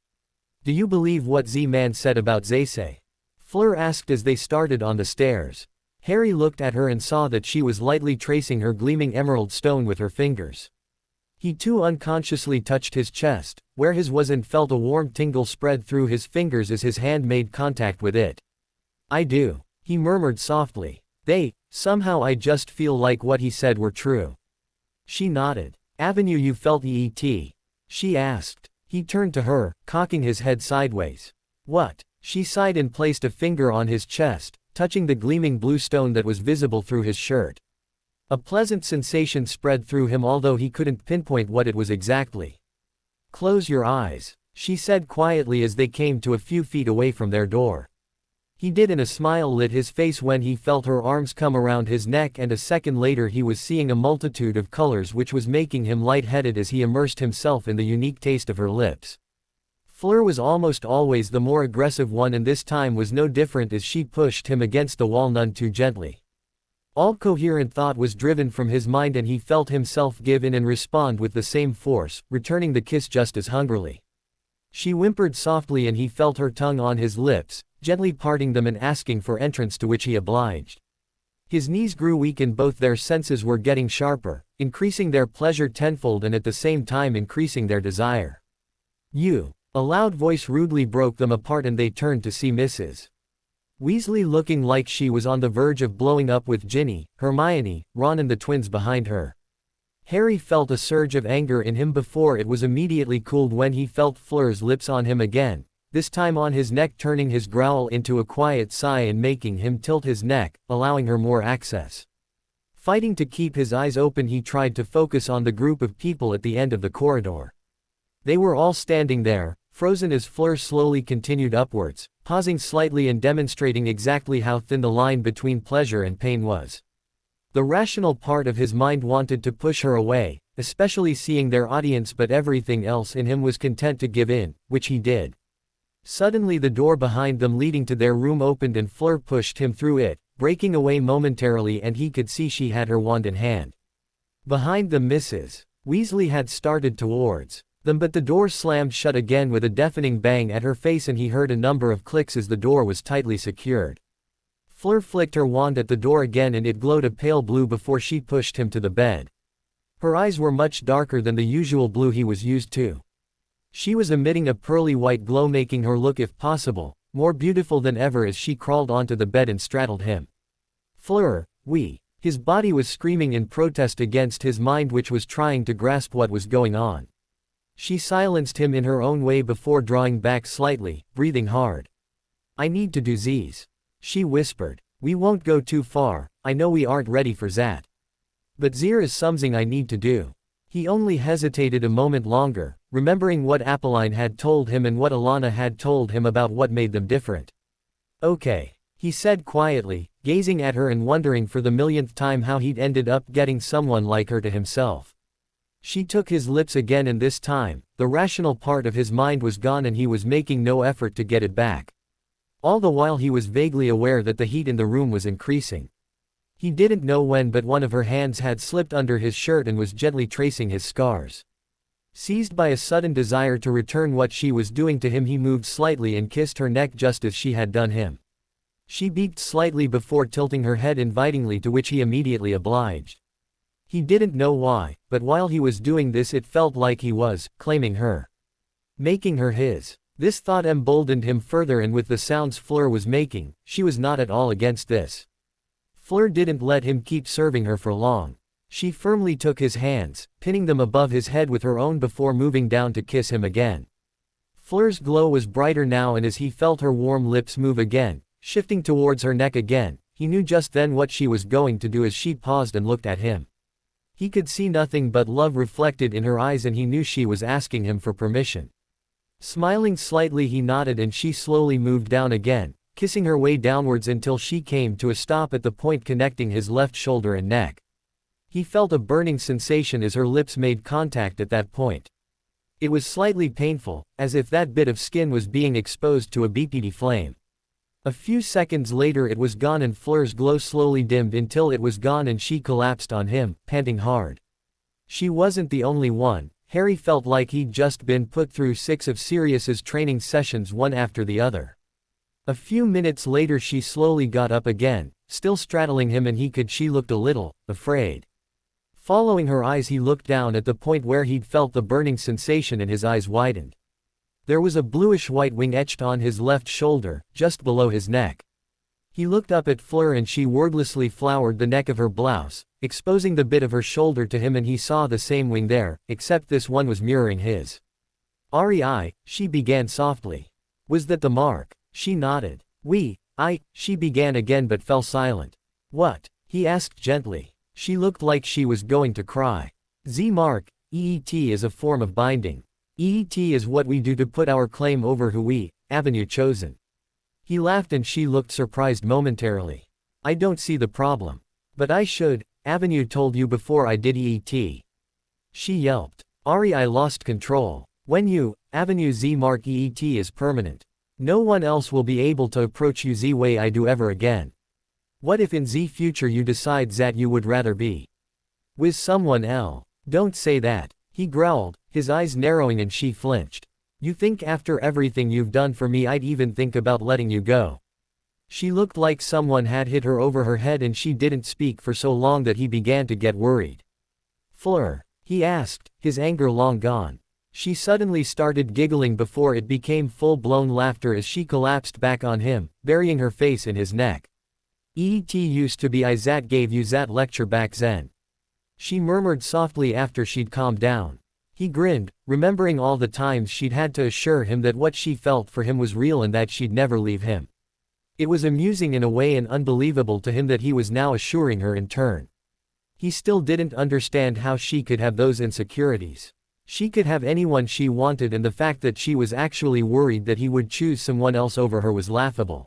"Do you believe what Z-Man said about Zaysay?" Fleur asked as they started on the stairs. Harry looked at her and saw that she was lightly tracing her gleaming emerald stone with her fingers. He too unconsciously touched his chest, where his was, and felt a warm tingle spread through his fingers as his hand made contact with it. "I do," he murmured softly. Somehow I just feel like what he said were true." She nodded. "Avenue, you felt ET?" she asked. He turned to her, cocking his head sideways. "What?" She sighed and placed a finger on his chest, touching the gleaming blue stone that was visible through his shirt. A pleasant sensation spread through him, although he couldn't pinpoint what it was exactly. "Close your eyes," she said quietly as they came to a few feet away from their door. He did, and a smile lit his face when he felt her arms come around his neck, and a second later he was seeing a multitude of colors which was making him lightheaded as he immersed himself in the unique taste of her lips. Fleur was almost always the more aggressive one, and this time was no different as she pushed him against the wall none too gently. All coherent thought was driven from his mind, and he felt himself give in and respond with the same force, returning the kiss just as hungrily. She whimpered softly and he felt her tongue on his lips, gently parting them and asking for entrance, to which he obliged. His knees grew weak and both their senses were getting sharper, increasing their pleasure tenfold and at the same time increasing their desire. "You!" A loud voice rudely broke them apart, and they turned to see Mrs. Weasley looking like she was on the verge of blowing up with Ginny, Hermione, Ron and the twins behind her. Harry felt a surge of anger in him before it was immediately cooled when he felt Fleur's lips on him again, this time on his neck, turning his growl into a quiet sigh and making him tilt his neck, allowing her more access. Fighting to keep his eyes open, he tried to focus on the group of people at the end of the corridor. They were all standing there, frozen as Fleur slowly continued upwards, pausing slightly and demonstrating exactly how thin the line between pleasure and pain was. The rational part of his mind wanted to push her away, especially seeing their audience, but everything else in him was content to give in, which he did. Suddenly the door behind them leading to their room opened and Fleur pushed him through it, breaking away momentarily, and he could see she had her wand in hand. Behind them Mrs. Weasley had started towards them, but the door slammed shut again with a deafening bang at her face, and he heard a number of clicks as the door was tightly secured. Fleur flicked her wand at the door again and it glowed a pale blue before she pushed him to the bed. Her eyes were much darker than the usual blue he was used to. She was emitting a pearly white glow, making her look, if possible, more beautiful than ever as she crawled onto the bed and straddled him. Fleur, we. His body was screaming in protest against his mind, which was trying to grasp what was going on. She silenced him in her own way before drawing back slightly, breathing hard. I need to do these. She whispered. We won't go too far, I know we aren't ready for that. But there is something I need to do. He only hesitated a moment longer, remembering what Apolline had told him and what Alana had told him about what made them different. Okay, he said quietly, gazing at her and wondering for the millionth time how he'd ended up getting someone like her to himself. She took his lips again, and this time, the rational part of his mind was gone and he was making no effort to get it back. All the while he was vaguely aware that the heat in the room was increasing. He didn't know when, but one of her hands had slipped under his shirt and was gently tracing his scars. Seized by a sudden desire to return what she was doing to him, he moved slightly and kissed her neck just as she had done him. She beeped slightly before tilting her head invitingly, to which he immediately obliged. He didn't know why, but while he was doing this it felt like he was claiming her, making her his. This thought emboldened him further, and with the sounds Fleur was making, she was not at all against this. Fleur didn't let him keep serving her for long. She firmly took his hands, pinning them above his head with her own before moving down to kiss him again. Fleur's glow was brighter now, and as he felt her warm lips move again, shifting towards her neck again, he knew just then what she was going to do as she paused and looked at him. He could see nothing but love reflected in her eyes, and he knew she was asking him for permission. Smiling slightly, he nodded and she slowly moved down again, kissing her way downwards until she came to a stop at the point connecting his left shoulder and neck. He felt a burning sensation as her lips made contact at that point. It was slightly painful, as if that bit of skin was being exposed to a beady flame. A few seconds later it was gone, and Fleur's glow slowly dimmed until it was gone and she collapsed on him, panting hard. She wasn't the only one. Harry felt like he'd just been put through 6 of Sirius's training sessions, one after the other. A few minutes later she slowly got up again, still straddling him, and she looked a little afraid. Following her eyes, he looked down at the point where he'd felt the burning sensation and his eyes widened. There was a bluish-white wing etched on his left shoulder, just below his neck. He looked up at Fleur and she wordlessly flowered the neck of her blouse, exposing the bit of her shoulder to him, and he saw the same wing there, except this one was mirroring his. "REI," she began softly. "Was that the mark?" She nodded. She began again but fell silent. "What?" he asked gently. She looked like she was going to cry. "Z mark, EET is a form of binding. EET is what we do to put our claim over who we, Avenue chosen." He laughed and she looked surprised momentarily. "I don't see the problem. But I should, Avenue told you before I did EET." She yelped. "I lost control. When you, Avenue Z mark EET is permanent. No one else will be able to approach you Z way I do ever again. What if in Z future you decide that you would rather be with someone else?" "Don't say that," he growled, his eyes narrowing, and she flinched. "You think after everything you've done for me I'd even think about letting you go?" She looked like someone had hit her over her head, and she didn't speak for so long that he began to get worried. "Fleur?" he asked, his anger long gone. She suddenly started giggling before it became full-blown laughter as she collapsed back on him, burying her face in his neck. "EET used to be I that gave you that lecture back then," she murmured softly after she'd calmed down. He grinned, remembering all the times she'd had to assure him that what she felt for him was real and that she'd never leave him. It was amusing in a way and unbelievable to him that he was now assuring her in turn. He still didn't understand how she could have those insecurities. She could have anyone she wanted, and the fact that she was actually worried that he would choose someone else over her was laughable.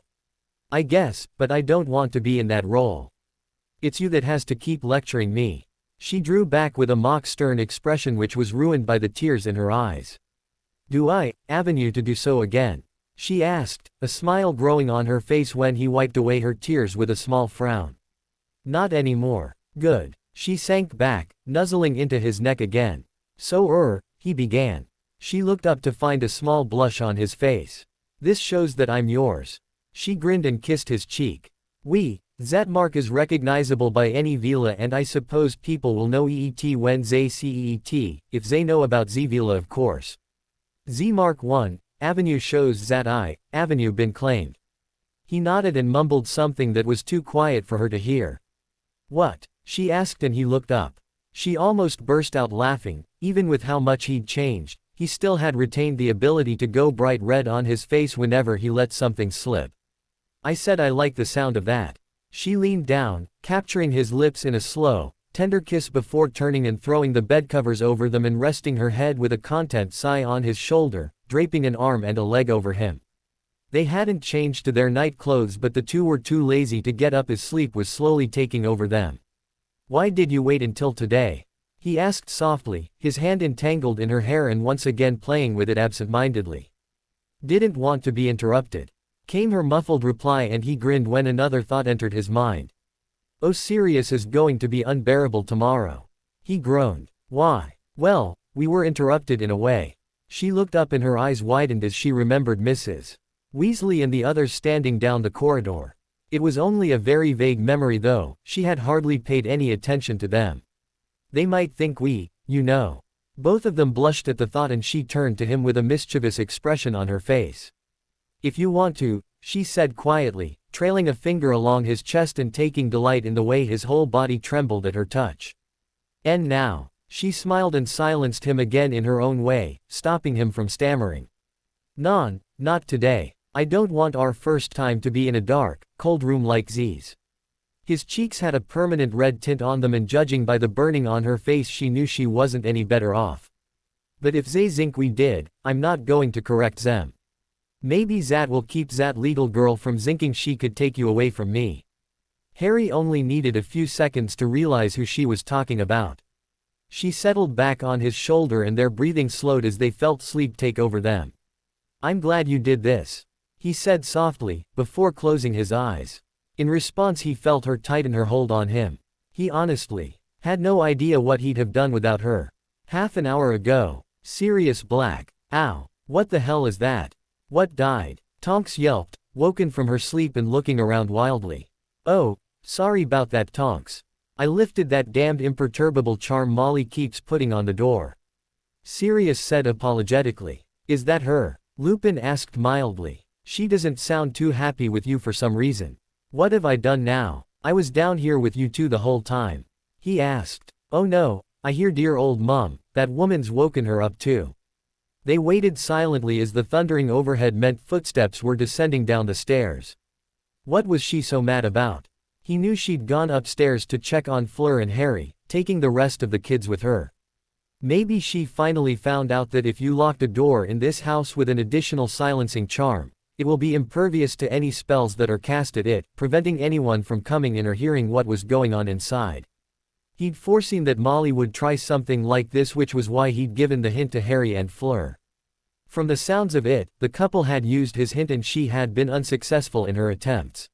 I guess, but I don't want to be in that role. It's you that has to keep lecturing me. She drew back with a mock stern expression which was ruined by the tears in her eyes. Do I have you to do so again? She asked, a smile growing on her face when he wiped away her tears with a small frown. Not anymore. Good. She sank back, nuzzling into his neck again. So he began. She looked up to find a small blush on his face. This shows that I'm yours. She grinned and kissed his cheek. That mark is recognizable by any villa, and I suppose people will know EET when they see EET, if they know Z villa, of course. Z mark 1, avenue shows that avenue been claimed. He nodded and mumbled something that was too quiet for her to hear. What? She asked, and he looked up. She almost burst out laughing. Even with how much he'd changed, he still had retained the ability to go bright red on his face whenever he let something slip. I said I like the sound of that. She leaned down, capturing his lips in a slow, tender kiss before turning and throwing the bedcovers over them and resting her head with a content sigh on his shoulder, draping an arm and a leg over him. They hadn't changed to their night clothes, but the two were too lazy to get up as sleep was slowly taking over them. Why did you wait until today? He asked softly, his hand entangled in her hair and once again playing with it absent-mindedly. Didn't want to be interrupted, came her muffled reply, and he grinned when another thought entered his mind. Oh, Sirius is going to be unbearable tomorrow. He groaned. Why? Well, we were interrupted in a way. She looked up and her eyes widened as she remembered Mrs. Weasley and the others standing down the corridor. It was only a very vague memory, though. She had hardly paid any attention to them. They might think you know. Both of them blushed at the thought, and she turned to him with a mischievous expression on her face. If you want to, she said quietly, trailing a finger along his chest and taking delight in the way his whole body trembled at her touch. And now, she smiled and silenced him again in her own way, stopping him from stammering. Not today. I don't want our first time to be in a dark, cold room like Z's. His cheeks had a permanent red tint on them, and judging by the burning on her face she knew she wasn't any better off. But if they think we did, I'm not going to correct them. Maybe that will keep that legal girl from thinking she could take you away from me. Harry only needed a few seconds to realize who she was talking about. She settled back on his shoulder and their breathing slowed as they felt sleep take over them. I'm glad you did this, he said softly, before closing his eyes. In response he felt her tighten her hold on him. He honestly had no idea what he'd have done without her. Half an hour ago. Sirius Black. Ow. What the hell is that? What died? Tonks yelped, woken from her sleep and looking around wildly. Oh, sorry about that, Tonks. I lifted that damned imperturbable charm Molly keeps putting on the door. Sirius said apologetically. Is that her? Lupin asked mildly. She doesn't sound too happy with you for some reason. What have I done now? I was down here with you two the whole time. He asked. Oh no, I hear dear old Mum, that woman's woken her up too. They waited silently as the thundering overhead meant footsteps were descending down the stairs. What was she so mad about? He knew she'd gone upstairs to check on Fleur and Harry, taking the rest of the kids with her. Maybe she finally found out that if you locked a door in this house with an additional silencing charm, it will be impervious to any spells that are cast at it, preventing anyone from coming in or hearing what was going on inside. He'd foreseen that Molly would try something like this, which was why he'd given the hint to Harry and Fleur. From the sounds of it, the couple had used his hint and she had been unsuccessful in her attempts.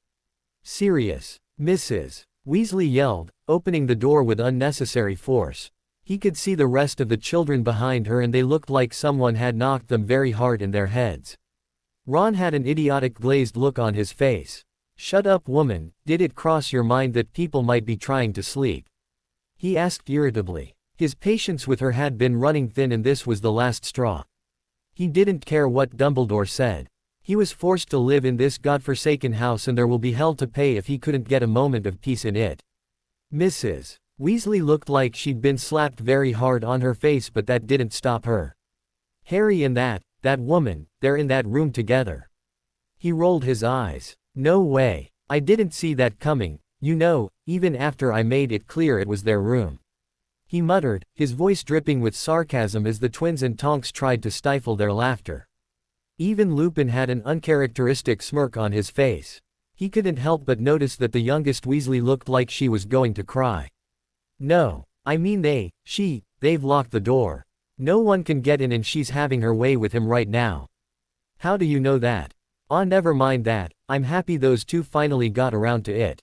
Sirius. Mrs. Weasley yelled, opening the door with unnecessary force. He could see the rest of the children behind her and they looked like someone had knocked them very hard in their heads. Ron had an idiotic glazed look on his face. Shut up, woman, did it cross your mind that people might be trying to sleep? He asked irritably. His patience with her had been running thin and this was the last straw. He didn't care what Dumbledore said. He was forced to live in this godforsaken house and there will be hell to pay if he couldn't get a moment of peace in it. Mrs. Weasley looked like she'd been slapped very hard on her face, but that didn't stop her. Harry and that woman, they're in that room together. He rolled his eyes. No way. I didn't see that coming, you know, even after I made it clear it was their room. he muttered, his voice dripping with sarcasm as the twins and Tonks tried to stifle their laughter. Even Lupin had an uncharacteristic smirk on his face. He couldn't help but notice that the youngest Weasley looked like she was going to cry. No, I mean they've locked the door. No one can get in and she's having her way with him right now. How do you know that? Aw, never mind that, I'm happy those two finally got around to it.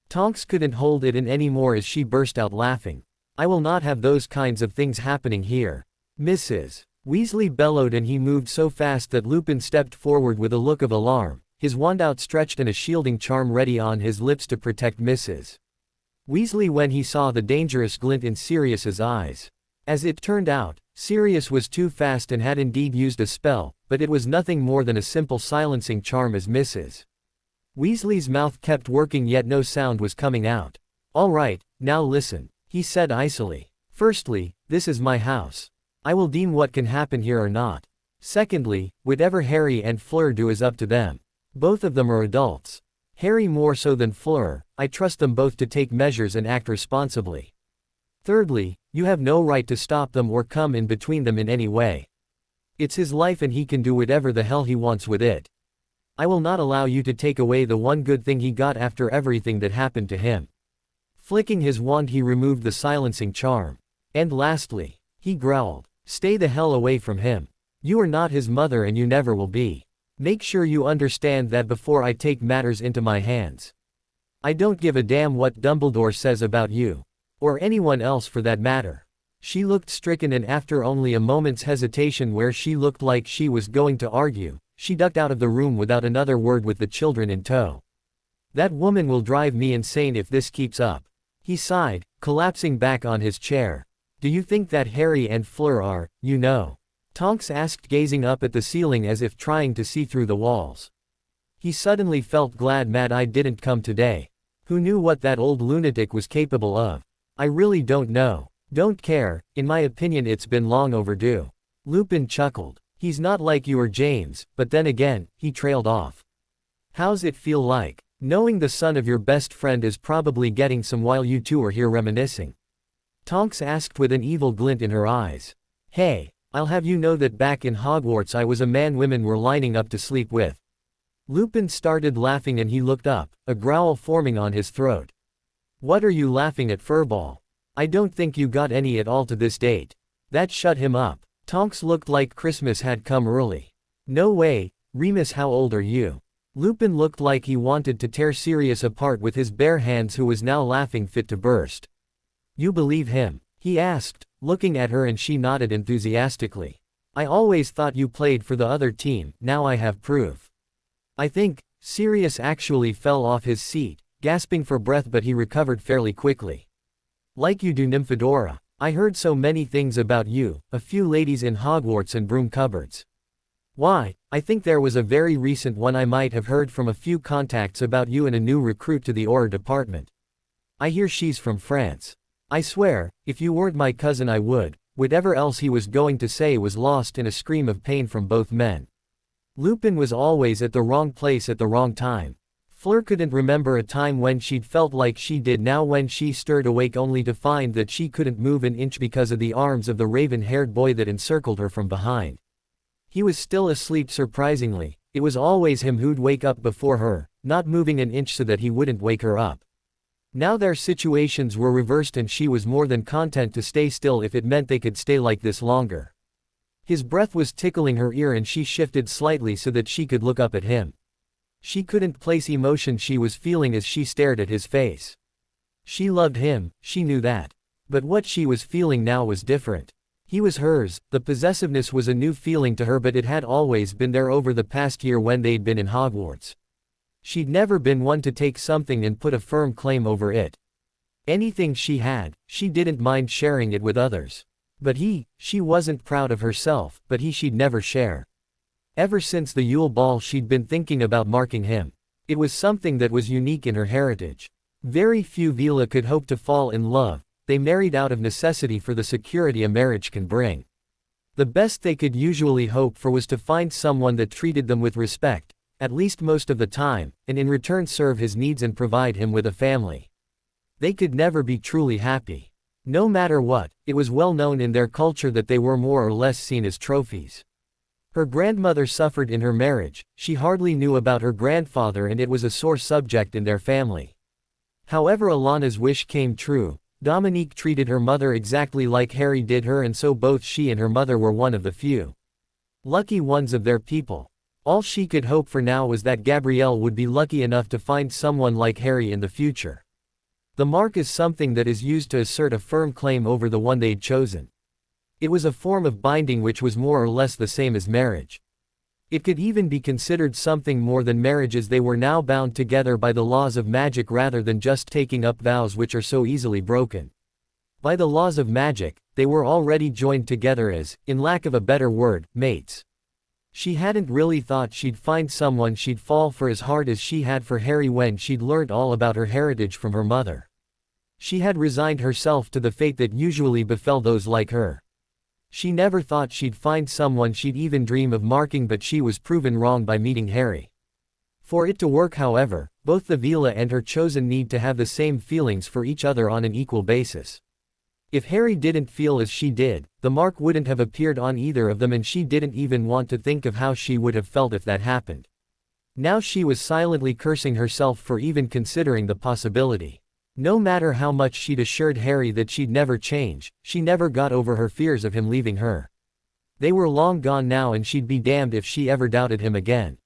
Tonks couldn't hold it in anymore as she burst out laughing. I will not have those kinds of things happening here. Mrs. Weasley bellowed, and he moved so fast that Lupin stepped forward with a look of alarm, his wand outstretched and a shielding charm ready on his lips to protect Mrs. Weasley when he saw the dangerous glint in Sirius's eyes. As it turned out, Sirius was too fast and had indeed used a spell, but it was nothing more than a simple silencing charm as Mrs. Weasley's mouth kept working yet no sound was coming out. All right, now listen, he said icily. Firstly, this is my house. I will deem what can happen here or not. Secondly, whatever Harry and Fleur do is up to them. Both of them are adults. Harry more so than Fleur, I trust them both to take measures and act responsibly. Thirdly, you have no right to stop them or come in between them in any way. It's his life and he can do whatever the hell he wants with it. I will not allow you to take away the one good thing he got after everything that happened to him. Flicking his wand, he removed the silencing charm. And lastly, he growled, stay the hell away from him. You are not his mother and you never will be. Make sure you understand that before I take matters into my hands. I don't give a damn what Dumbledore says about you. Or anyone else for that matter. She looked stricken, and after only a moment's hesitation where she looked like she was going to argue, she ducked out of the room without another word with the children in tow. That woman will drive me insane if this keeps up. He sighed, collapsing back on his chair. Do you think that Harry and Fleur are, you know? Tonks asked, gazing up at the ceiling as if trying to see through the walls. He suddenly felt glad Mad Eye didn't come today. Who knew what that old lunatic was capable of? I really don't know. Don't care, in my opinion it's been long overdue. Lupin chuckled. He's not like you or James, but then again, he trailed off. How's it feel like, knowing the son of your best friend is probably getting some while you two are here reminiscing? Tonks asked with an evil glint in her eyes. Hey, I'll have you know that back in Hogwarts I was a man women were lining up to sleep with. Lupin started laughing and he looked up, a growl forming on his throat. What are you laughing at, Furball? I don't think you got any at all to this date. That shut him up. Tonks looked like Christmas had come early. No way, Remus, how old are you? Lupin looked like he wanted to tear Sirius apart with his bare hands, who was now laughing fit to burst. You believe him? He asked, looking at her, and she nodded enthusiastically. I always thought you played for the other team, now I have proof. I think, Sirius actually fell off his seat, gasping for breath, but he recovered fairly quickly. Like you do, Nymphadora. I heard so many things about you, a few ladies in Hogwarts and broom cupboards. Why, I think there was a very recent one. I might have heard from a few contacts about you and a new recruit to the Auror department. I hear she's from France. I swear, if you weren't my cousin I would. Whatever else he was going to say was lost in a scream of pain from both men. Lupin was always at the wrong place at the wrong time. Fleur couldn't remember a time when she'd felt like she did now, when she stirred awake only to find that she couldn't move an inch because of the arms of the raven-haired boy that encircled her from behind. He was still asleep, surprisingly. It was always him who'd wake up before her, not moving an inch so that he wouldn't wake her up. Now their situations were reversed and she was more than content to stay still if it meant they could stay like this longer. His breath was tickling her ear and she shifted slightly so that she could look up at him. She couldn't place emotion she was feeling as she stared at his face. She loved him, she knew that. But what she was feeling now was different. He was hers. The possessiveness was a new feeling to her, but it had always been there over the past year when they'd been in Hogwarts. She'd never been one to take something and put a firm claim over it. Anything she had, she didn't mind sharing it with others. But she wasn't proud of herself, but she'd never share. Ever since the Yule Ball she'd been thinking about marking him. It was something that was unique in her heritage. Very few Veela could hope to fall in love. They married out of necessity for the security a marriage can bring. The best they could usually hope for was to find someone that treated them with respect, at least most of the time, and in return serve his needs and provide him with a family. They could never be truly happy. No matter what, it was well known in their culture that they were more or less seen as trophies. Her grandmother suffered in her marriage, she hardly knew about her grandfather, and it was a sore subject in their family. However, Alana's wish came true. Dominique treated her mother exactly like Harry did her, and so both she and her mother were one of the few lucky ones of their people. All she could hope for now was that Gabrielle would be lucky enough to find someone like Harry in the future. The mark is something that is used to assert a firm claim over the one they'd chosen. It was a form of binding which was more or less the same as marriage. It could even be considered something more than marriage, as they were now bound together by the laws of magic rather than just taking up vows which are so easily broken. By the laws of magic, they were already joined together as, in lack of a better word, mates. She hadn't really thought she'd find someone she'd fall for as hard as she had for Harry when she'd learned all about her heritage from her mother. She had resigned herself to the fate that usually befell those like her. She never thought she'd find someone she'd even dream of marking, but she was proven wrong by meeting Harry. For it to work, however, both the Vila and her chosen need to have the same feelings for each other on an equal basis. If Harry didn't feel as she did, the mark wouldn't have appeared on either of them, and she didn't even want to think of how she would have felt if that happened. Now she was silently cursing herself for even considering the possibility. No matter how much she'd assured Harry that she'd never change, she never got over her fears of him leaving her. They were long gone now, and she'd be damned if she ever doubted him again.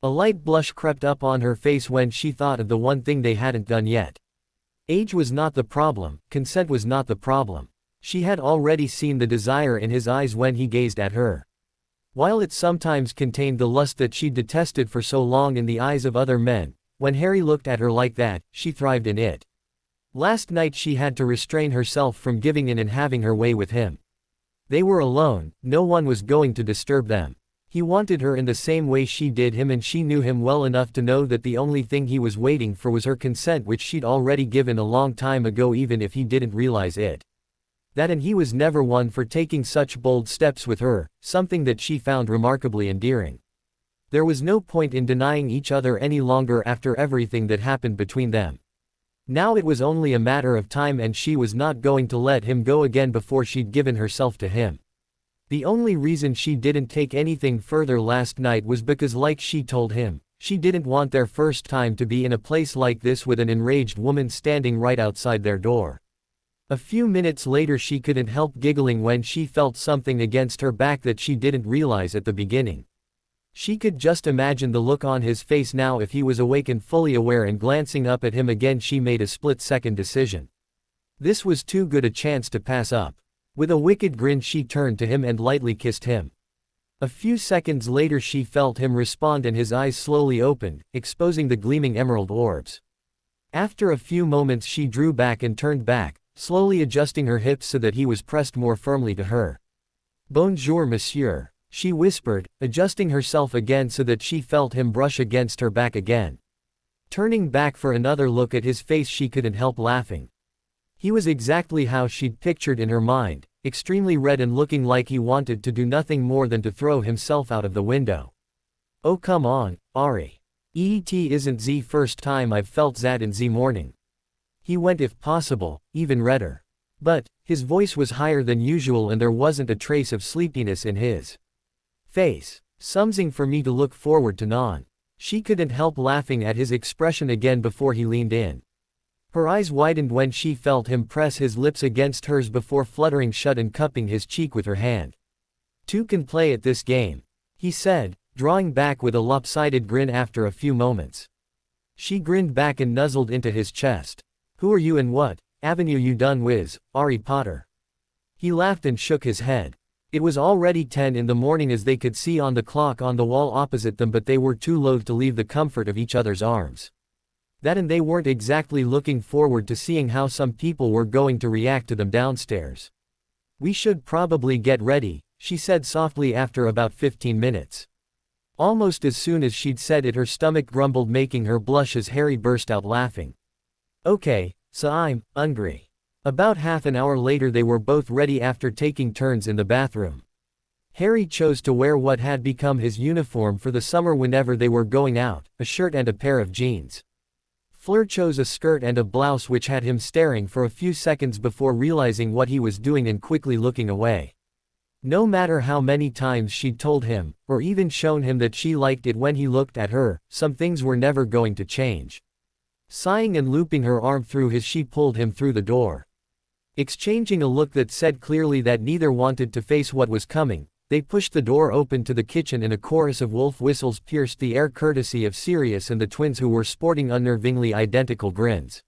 A light blush crept up on her face when she thought of the one thing they hadn't done yet. Age was not the problem, consent was not the problem. She had already seen the desire in his eyes when he gazed at her. While it sometimes contained the lust that she'd detested for so long in the eyes of other men, when Harry looked at her like that, she thrived in it. Last night she had to restrain herself from giving in and having her way with him. They were alone, no one was going to disturb them. He wanted her in the same way she did him, and she knew him well enough to know that the only thing he was waiting for was her consent, which she'd already given a long time ago, even if he didn't realize it. That, and he was never one for taking such bold steps with her, something that she found remarkably endearing. There was no point in denying each other any longer after everything that happened between them. Now it was only a matter of time, and she was not going to let him go again before she'd given herself to him. The only reason she didn't take anything further last night was because, like she told him, she didn't want their first time to be in a place like this with an enraged woman standing right outside their door. A few minutes later she couldn't help giggling when she felt something against her back that she didn't realize at the beginning. She could just imagine the look on his face now if he was awake and fully aware, and glancing up at him again she made a split-second decision. This was too good a chance to pass up. With a wicked grin she turned to him and lightly kissed him. A few seconds later she felt him respond, and his eyes slowly opened, exposing the gleaming emerald orbs. After a few moments she drew back and turned back, slowly adjusting her hips so that he was pressed more firmly to her. "Bonjour, monsieur," she whispered, adjusting herself again so that she felt him brush against her back again. Turning back for another look at his face she couldn't help laughing. He was exactly how she'd pictured in her mind, extremely red and looking like he wanted to do nothing more than to throw himself out of the window. "Oh come on, Ari. It isn't the first time I've felt that in the morning." He went, if possible, even redder. But his voice was higher than usual, and there wasn't a trace of sleepiness in his face. "Something for me to look forward to, non." She couldn't help laughing at his expression again before he leaned in. Her eyes widened when she felt him press his lips against hers before fluttering shut and cupping his cheek with her hand. "Two can play at this game," he said, drawing back with a lopsided grin after a few moments. She grinned back and nuzzled into his chest. "Who are you and what avenue you done with, Harry Potter?" He laughed and shook his head. It was already 10 in the morning as they could see on the clock on the wall opposite them, but they were too loath to leave the comfort of each other's arms. That, and they weren't exactly looking forward to seeing how some people were going to react to them downstairs. "We should probably get ready," she said softly after about 15 minutes. Almost as soon as she'd said it her stomach grumbled, making her blush as Harry burst out laughing. "Okay, so I'm hungry." About half an hour later they were both ready after taking turns in the bathroom. Harry chose to wear what had become his uniform for the summer whenever they were going out, a shirt and a pair of jeans. Fleur chose a skirt and a blouse which had him staring for a few seconds before realizing what he was doing and quickly looking away. No matter how many times she'd told him, or even shown him that she liked it when he looked at her, some things were never going to change. Sighing and looping her arm through his, she pulled him through the door. Exchanging a look that said clearly that neither wanted to face what was coming, they pushed the door open to the kitchen and a chorus of wolf whistles pierced the air courtesy of Sirius and the twins who were sporting unnervingly identical grins.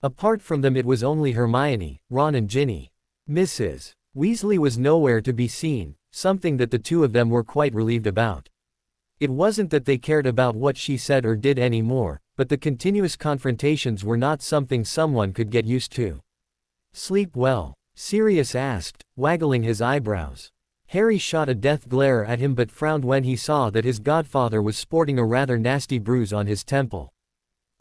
Apart from them it was only Hermione, Ron and Ginny. Mrs. Weasley was nowhere to be seen, something that the two of them were quite relieved about. It wasn't that they cared about what she said or did anymore, but the continuous confrontations were not something someone could get used to. "Sleep well?" Sirius asked, waggling his eyebrows. Harry shot a death glare at him but frowned when he saw that his godfather was sporting a rather nasty bruise on his temple.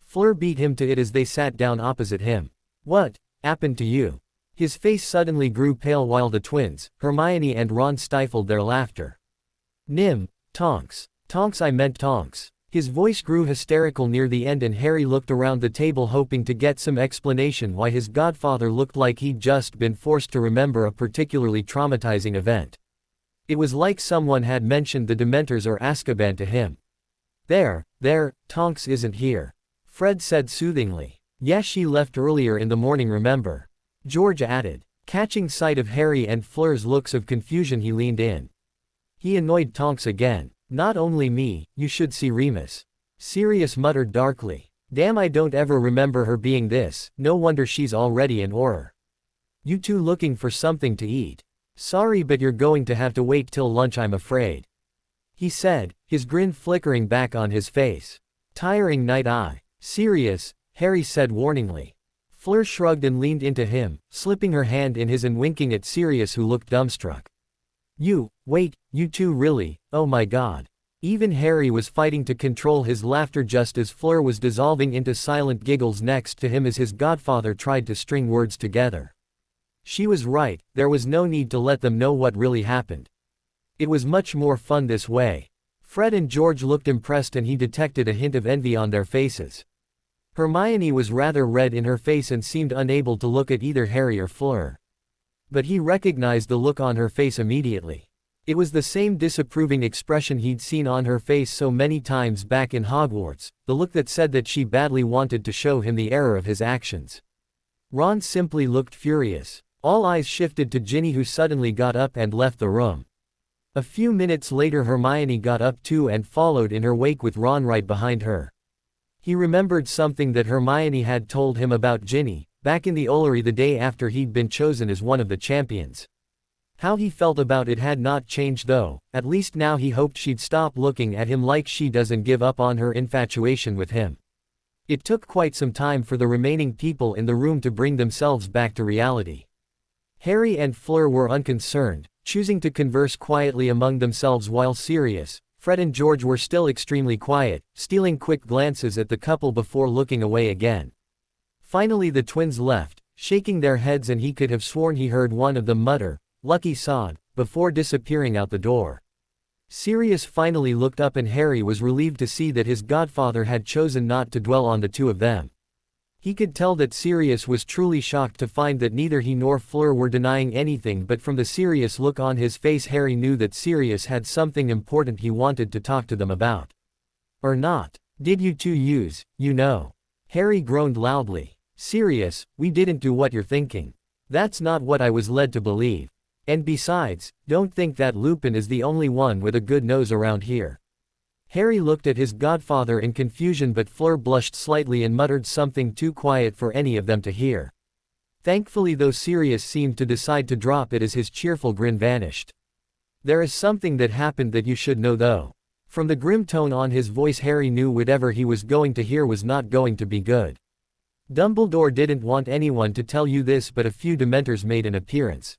Fleur beat him to it as they sat down opposite him. "What happened to you?" His face suddenly grew pale while the twins, Hermione and Ron, stifled their laughter. Tonks. Tonks, I meant Tonks." His voice grew hysterical near the end and Harry looked around the table hoping to get some explanation why his godfather looked like he'd just been forced to remember a particularly traumatizing event. It was like someone had mentioned the Dementors or Azkaban to him. There, Tonks isn't here," Fred said soothingly. "Yes, she left earlier in the morning, remember?" George added. Catching sight of Harry and Fleur's looks of confusion, he leaned in. "He annoyed Tonks again. Not only me, you should see Remus." Sirius muttered darkly. "Damn, I don't ever remember her being this, no wonder she's already an Auror. You two looking for something to eat?" "Sorry, but you're going to have to wait till lunch, I'm afraid," he said, his grin flickering back on his face. "Tiring night, Sirius," Harry said warningly. Fleur shrugged and leaned into him, slipping her hand in his and winking at Sirius, who looked dumbstruck. Wait, you two really, oh my god." Even Harry was fighting to control his laughter just as Fleur was dissolving into silent giggles next to him as his godfather tried to string words together. She was right, there was no need to let them know what really happened. It was much more fun this way. Fred and George looked impressed and he detected a hint of envy on their faces. Hermione was rather red in her face and seemed unable to look at either Harry or Fleur. But he recognized the look on her face immediately. It was the same disapproving expression he'd seen on her face so many times back in Hogwarts, the look that said that she badly wanted to show him the error of his actions. Ron simply looked furious. All eyes shifted to Ginny, who suddenly got up and left the room. A few minutes later Hermione got up too and followed in her wake with Ron right behind her. He remembered something that Hermione had told him about Ginny, back in the Ollery the day after he'd been chosen as one of the champions. How he felt about it had not changed though, at least now he hoped she'd stop looking at him like she doesn't give up on her infatuation with him. It took quite some time for the remaining people in the room to bring themselves back to reality. Harry and Fleur were unconcerned, choosing to converse quietly among themselves while Sirius, Fred and George were still extremely quiet, stealing quick glances at the couple before looking away again. Finally the twins left, shaking their heads, and he could have sworn he heard one of them mutter, "Lucky sod," before disappearing out the door. Sirius finally looked up and Harry was relieved to see that his godfather had chosen not to dwell on the two of them. He could tell that Sirius was truly shocked to find that neither he nor Fleur were denying anything, but from the serious look on his face Harry knew that Sirius had something important he wanted to talk to them about. "Or not. Did you two use, Harry groaned loudly. "Sirius, we didn't do what you're thinking. That's not what I was led to believe. And besides, don't think that Lupin is the only one with a good nose around here." Harry looked at his godfather in confusion, but Fleur blushed slightly and muttered something too quiet for any of them to hear. Thankfully though Sirius seemed to decide to drop it as his cheerful grin vanished. "There is something that happened that you should know though." From the grim tone on his voice Harry knew whatever he was going to hear was not going to be good. "Dumbledore didn't want anyone to tell you this, but a few Dementors made an appearance."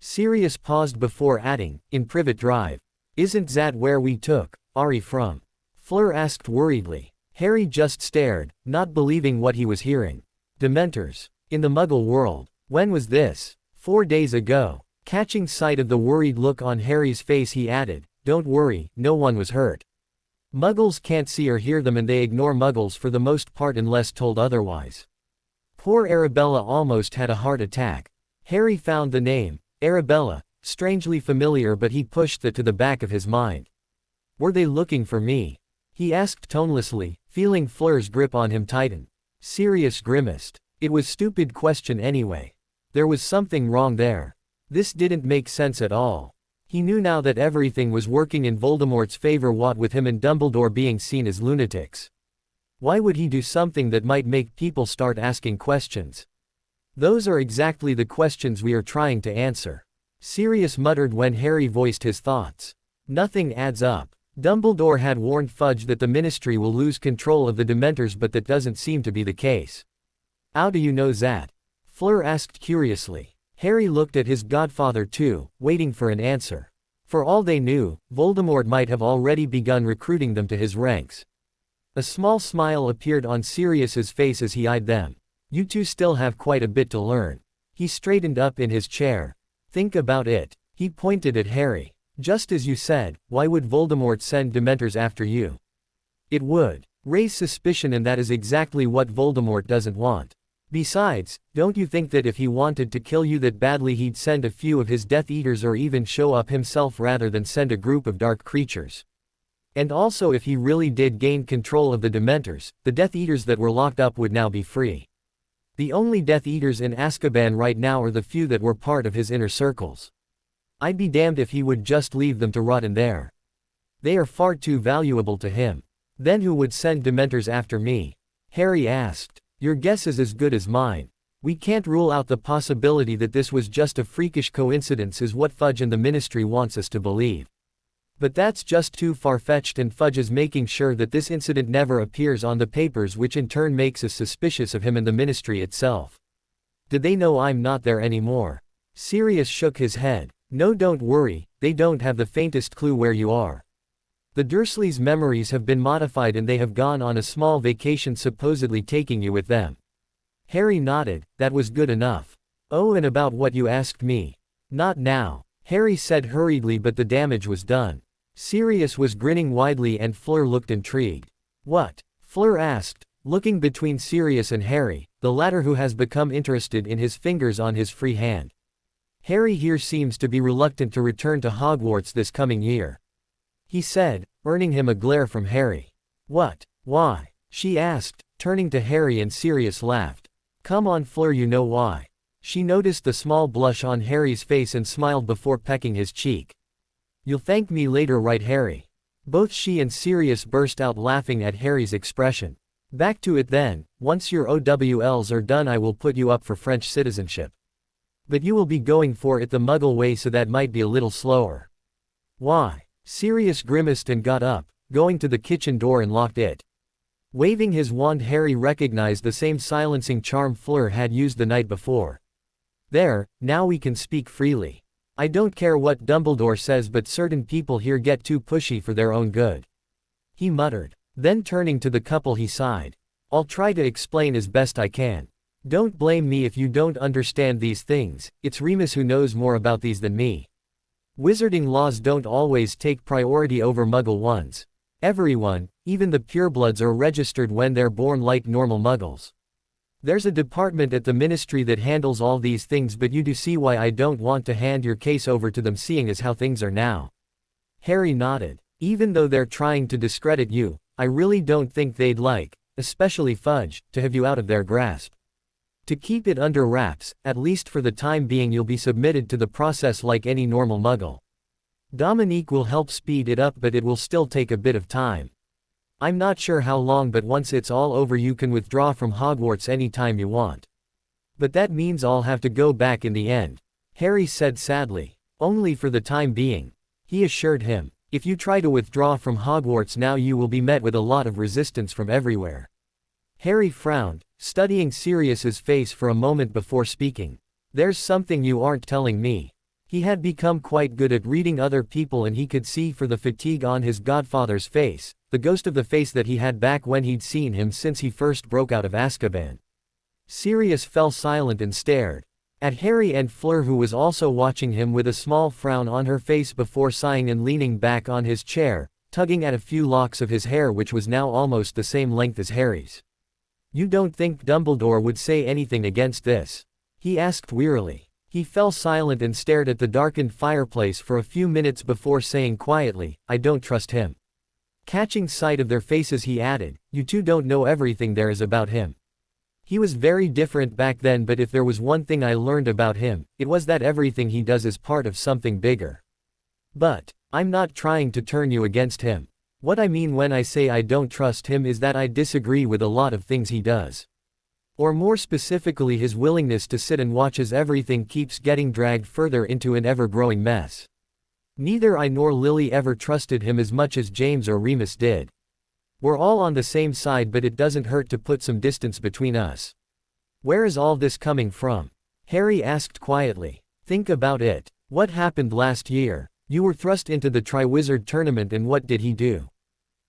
Sirius paused before adding, "In Privet Drive. Isn't that where we took Ari from?" Fleur asked worriedly. Harry just stared, not believing what he was hearing. "Dementors? In the Muggle world? When was this?" 4 days ago. Catching sight of the worried look on Harry's face he added, "Don't worry, no one was hurt." Muggles can't see or hear them and they ignore Muggles for the most part unless told otherwise. Poor Arabella almost had a heart attack. Harry found the name, Arabella, strangely familiar, but he pushed that to the back of his mind. Were they looking for me? He asked tonelessly, feeling Fleur's grip on him tighten. Sirius grimaced. It was a stupid question anyway. There was something wrong there. This didn't make sense at all. He knew now that everything was working in Voldemort's favor, what with him and Dumbledore being seen as lunatics. Why would he do something that might make people start asking questions? Those are exactly the questions we are trying to answer. Sirius muttered when Harry voiced his thoughts. Nothing adds up. Dumbledore had warned Fudge that the Ministry will lose control of the Dementors, but that doesn't seem to be the case. How do you know that? Fleur asked curiously. Harry looked at his godfather too, waiting for an answer. For all they knew, Voldemort might have already begun recruiting them to his ranks. A small smile appeared on Sirius's face as he eyed them. You two still have quite a bit to learn. He straightened up in his chair. Think about it. He pointed at Harry. Just as you said, why would Voldemort send Dementors after you? It would raise suspicion, and that is exactly what Voldemort doesn't want. Besides, don't you think that if he wanted to kill you that badly he'd send a few of his Death Eaters or even show up himself rather than send a group of dark creatures? And also, if he really did gain control of the Dementors, the Death Eaters that were locked up would now be free. The only Death Eaters in Azkaban right now are the few that were part of his inner circles. I'd be damned if he would just leave them to rot in there. They are far too valuable to him. Then who would send Dementors after me? Harry asked. Your guess is as good as mine. We can't rule out the possibility that this was just a freakish coincidence, is what Fudge and the Ministry wants us to believe. But that's just too far-fetched, and Fudge is making sure that this incident never appears on the papers, which in turn makes us suspicious of him and the Ministry itself. Did they know I'm not there anymore? Sirius shook his head. No, don't worry, they don't have the faintest clue where you are. The Dursleys' memories have been modified and they have gone on a small vacation, supposedly taking you with them. Harry nodded. That was good enough. Oh, and about what you asked me? Not now, Harry said hurriedly, but the damage was done. Sirius was grinning widely and Fleur looked intrigued. What? Fleur asked, looking between Sirius and Harry, the latter who has become interested in his fingers on his free hand. Harry here seems to be reluctant to return to Hogwarts this coming year, he said, earning him a glare from Harry. What? Why? She asked, turning to Harry, and Sirius laughed. Come on, Fleur, you know why. She noticed the small blush on Harry's face and smiled before pecking his cheek. You'll thank me later, right, Harry? Both she and Sirius burst out laughing at Harry's expression. Back to it then. Once your OWLs are done, I will put you up for French citizenship. But you will be going for it the Muggle way, so that might be a little slower. Why? Sirius grimaced and got up, going to the kitchen door and locked it. Waving his wand, Harry recognized the same silencing charm Fleur had used the night before. There, now we can speak freely. I don't care what Dumbledore says, but certain people here get too pushy for their own good. He muttered. Then turning to the couple he sighed. I'll try to explain as best I can. Don't blame me if you don't understand these things, it's Remus who knows more about these than me. Wizarding laws don't always take priority over Muggle ones. Everyone, even the purebloods, are registered when they're born like normal Muggles. There's a department at the Ministry that handles all these things, but you do see why I don't want to hand your case over to them, seeing as how things are now. Harry nodded. Even though they're trying to discredit you, I really don't think they'd like, especially Fudge, to have you out of their grasp. To keep it under wraps, at least for the time being, you'll be submitted to the process like any normal Muggle. Dominique will help speed it up, but it will still take a bit of time. I'm not sure how long, but once it's all over you can withdraw from Hogwarts anytime you want. But that means I'll have to go back in the end, Harry said sadly. Only for the time being, he assured him. If you try to withdraw from Hogwarts now, you will be met with a lot of resistance from everywhere. Harry frowned, studying Sirius's face for a moment before speaking. There's something you aren't telling me. He had become quite good at reading other people, and he could see for the fatigue on his godfather's face, the ghost of the face that he had back when he'd seen him since he first broke out of Azkaban. Sirius fell silent and stared at Harry and Fleur, who was also watching him with a small frown on her face before sighing and leaning back on his chair, tugging at a few locks of his hair which was now almost the same length as Harry's. "You don't think Dumbledore would say anything against this?" he asked wearily. He fell silent and stared at the darkened fireplace for a few minutes before saying quietly, "I don't trust him." Catching sight of their faces he added, "You two don't know everything there is about him. He was very different back then, but if there was one thing I learned about him, it was that everything he does is part of something bigger. But I'm not trying to turn you against him. What I mean when I say I don't trust him is that I disagree with a lot of things he does. Or more specifically his willingness to sit and watch as everything keeps getting dragged further into an ever-growing mess. Neither I nor Lily ever trusted him as much as James or Remus did. We're all on the same side, but it doesn't hurt to put some distance between us." "Where is all this coming from?" Harry asked quietly. "Think about it. What happened last year? You were thrust into the Triwizard Tournament and what did he do?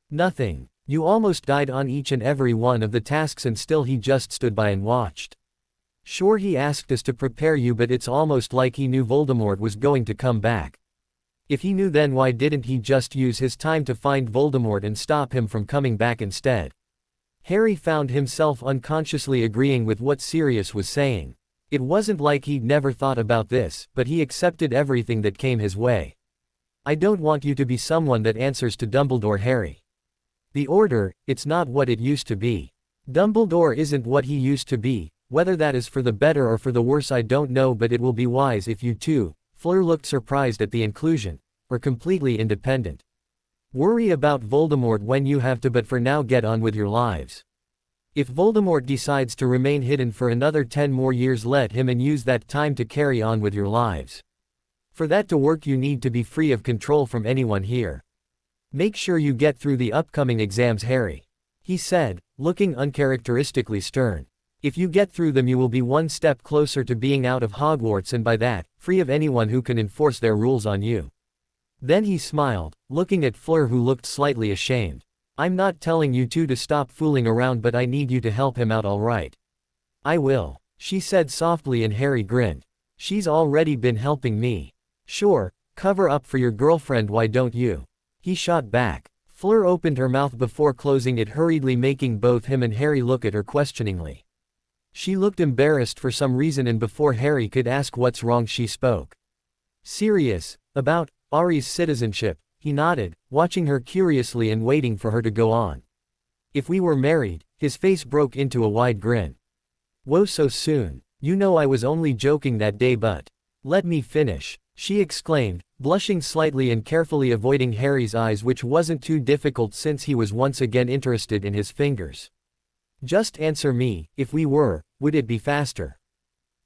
Nothing. You almost died on each and every one of the tasks and still he just stood by and watched. Sure, he asked us to prepare you, but it's almost like he knew Voldemort was going to come back. If he knew, then why didn't he just use his time to find Voldemort and stop him from coming back instead?" Harry found himself unconsciously agreeing with what Sirius was saying. It wasn't like he'd never thought about this, but he accepted everything that came his way. "I don't want you to be someone that answers to Dumbledore, Harry. The Order, it's not what it used to be. Dumbledore isn't what he used to be. Whether that is for the better or for the worse I don't know, but it will be wise if you two," Fleur looked surprised at the inclusion, "are completely independent. Worry about Voldemort when you have to, but for now get on with your lives. If Voldemort decides to remain hidden for another 10 more years, let him and use that time to carry on with your lives. For that to work you need to be free of control from anyone here. Make sure you get through the upcoming exams, Harry," he said, looking uncharacteristically stern. "If you get through them you will be one step closer to being out of Hogwarts, and by that, free of anyone who can enforce their rules on you." Then he smiled, looking at Fleur, who looked slightly ashamed. "I'm not telling you two to stop fooling around, but I need you to help him out, all right?" "I will," she said softly, and Harry grinned. "She's already been helping me." "Sure, cover up for your girlfriend, why don't you?" he shot back. Fleur opened her mouth before closing it hurriedly, making both him and Harry look at her questioningly. She looked embarrassed for some reason, and before Harry could ask what's wrong she spoke. "Sirius, about Ari's citizenship," he nodded, watching her curiously and waiting for her to go on. "If we were married," his face broke into a wide grin. "Whoa, so soon? You know I was only joking that day, but let me finish," she exclaimed, blushing slightly and carefully avoiding Harry's eyes, which wasn't too difficult since he was once again interested in his fingers. "Just answer me, if we were, would it be faster?"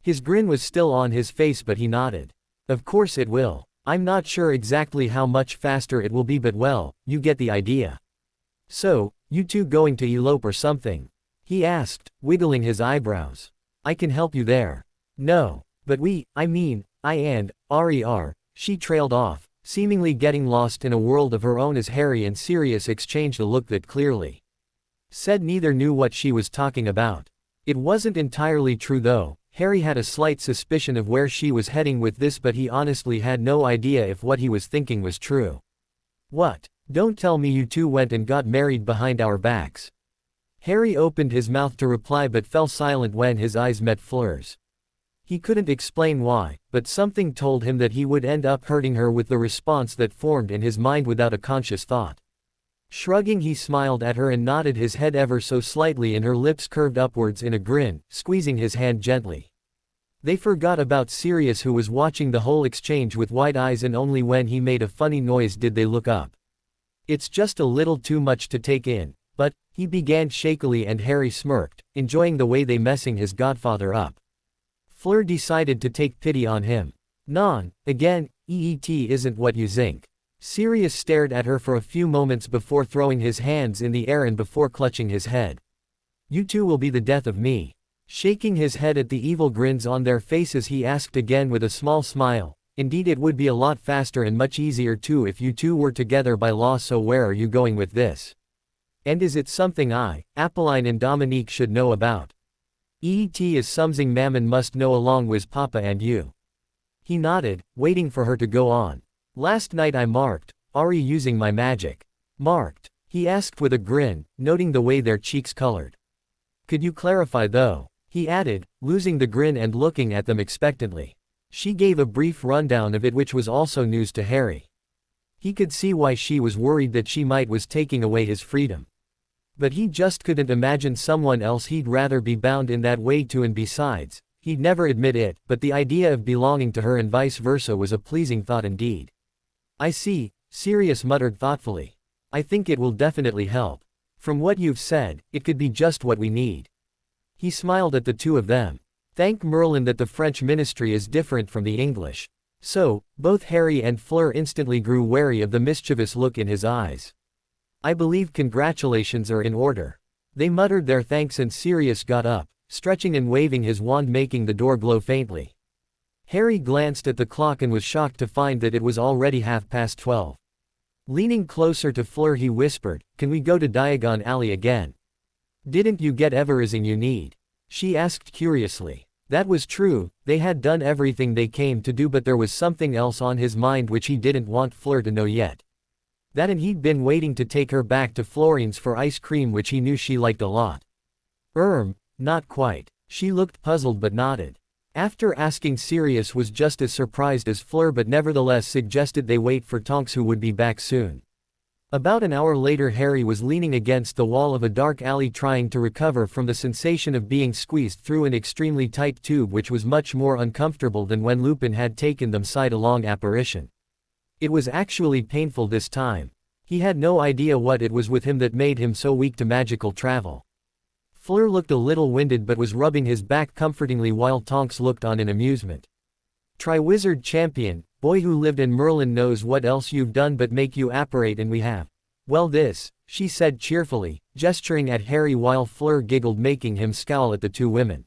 His grin was still on his face, but he nodded. "Of course it will. I'm not sure exactly how much faster it will be, but well, you get the idea." "So, you two going to elope or something?" he asked, wiggling his eyebrows. "I can help you there." "No, but I and Ari are," she trailed off, seemingly getting lost in a world of her own as Harry and Sirius exchanged a look that clearly said neither knew what she was talking about. It wasn't entirely true though. Harry had a slight suspicion of where she was heading with this, but he honestly had no idea if what he was thinking was true. "What? Don't tell me you two went and got married behind our backs." Harry opened his mouth to reply but fell silent when his eyes met Fleur's. He couldn't explain why, but something told him that he would end up hurting her with the response that formed in his mind without a conscious thought. Shrugging, he smiled at her and nodded his head ever so slightly, and her lips curved upwards in a grin, squeezing his hand gently. They forgot about Sirius, who was watching the whole exchange with wide eyes, and only when he made a funny noise did they look up. "It's just a little too much to take in, but," he began shakily, and Harry smirked, enjoying the way they messing his godfather up. Fleur decided to take pity on him. "Non, again, EET isn't what you think." Sirius stared at her for a few moments before throwing his hands in the air and before clutching his head. "You two will be the death of me." Shaking his head at the evil grins on their faces, he asked again with a small smile, "Indeed, it would be a lot faster and much easier too if you two were together by law, so where are you going with this? And is it something I, Apolline and Dominique should know about?" "EET is something Mammon must know along with Papa and you." He nodded, waiting for her to go on. "Last night I marked Ari using my magic. Marked? He asked with a grin, noting the way their cheeks colored. Could you clarify though? He added, losing the grin and looking at them expectantly. She gave a brief rundown of it, which was also news to Harry. He could see why she was worried that she was taking away his freedom. But he just couldn't imagine someone else he'd rather be bound in that way to, and besides, he'd never admit it, but the idea of belonging to her and vice versa was a pleasing thought indeed. I see, Sirius muttered thoughtfully. I think it will definitely help. From what you've said, it could be just what we need. He smiled at the two of them. Thank Merlin that the French ministry is different from the English. So, both Harry and Fleur instantly grew wary of the mischievous look in his eyes. I believe congratulations are in order. They muttered their thanks and Sirius got up, stretching and waving his wand, making the door glow faintly. Harry glanced at the clock and was shocked to find that it was already 12:30. Leaning closer to Fleur he whispered, "Can we go to Diagon Alley again? Didn't you get everything you need?" She asked curiously. That was true, they had done everything they came to do, but there was something else on his mind which he didn't want Fleur to know yet. That, and he'd been waiting to take her back to Florine's for ice cream, which he knew she liked a lot. Not quite. She looked puzzled but nodded. After asking, Sirius was just as surprised as Fleur, but nevertheless suggested they wait for Tonks, who would be back soon. About an hour later, Harry was leaning against the wall of a dark alley trying to recover from the sensation of being squeezed through an extremely tight tube, which was much more uncomfortable than when Lupin had taken them sidelong apparition. It was actually painful this time. He had no idea what it was with him that made him so weak to magical travel. Fleur looked a little winded but was rubbing his back comfortingly while Tonks looked on in amusement. Triwizard Champion, boy who lived in Merlin knows what else you've done but make you apparate, and we have. Well, this, she said cheerfully, gesturing at Harry while Fleur giggled, making him scowl at the two women.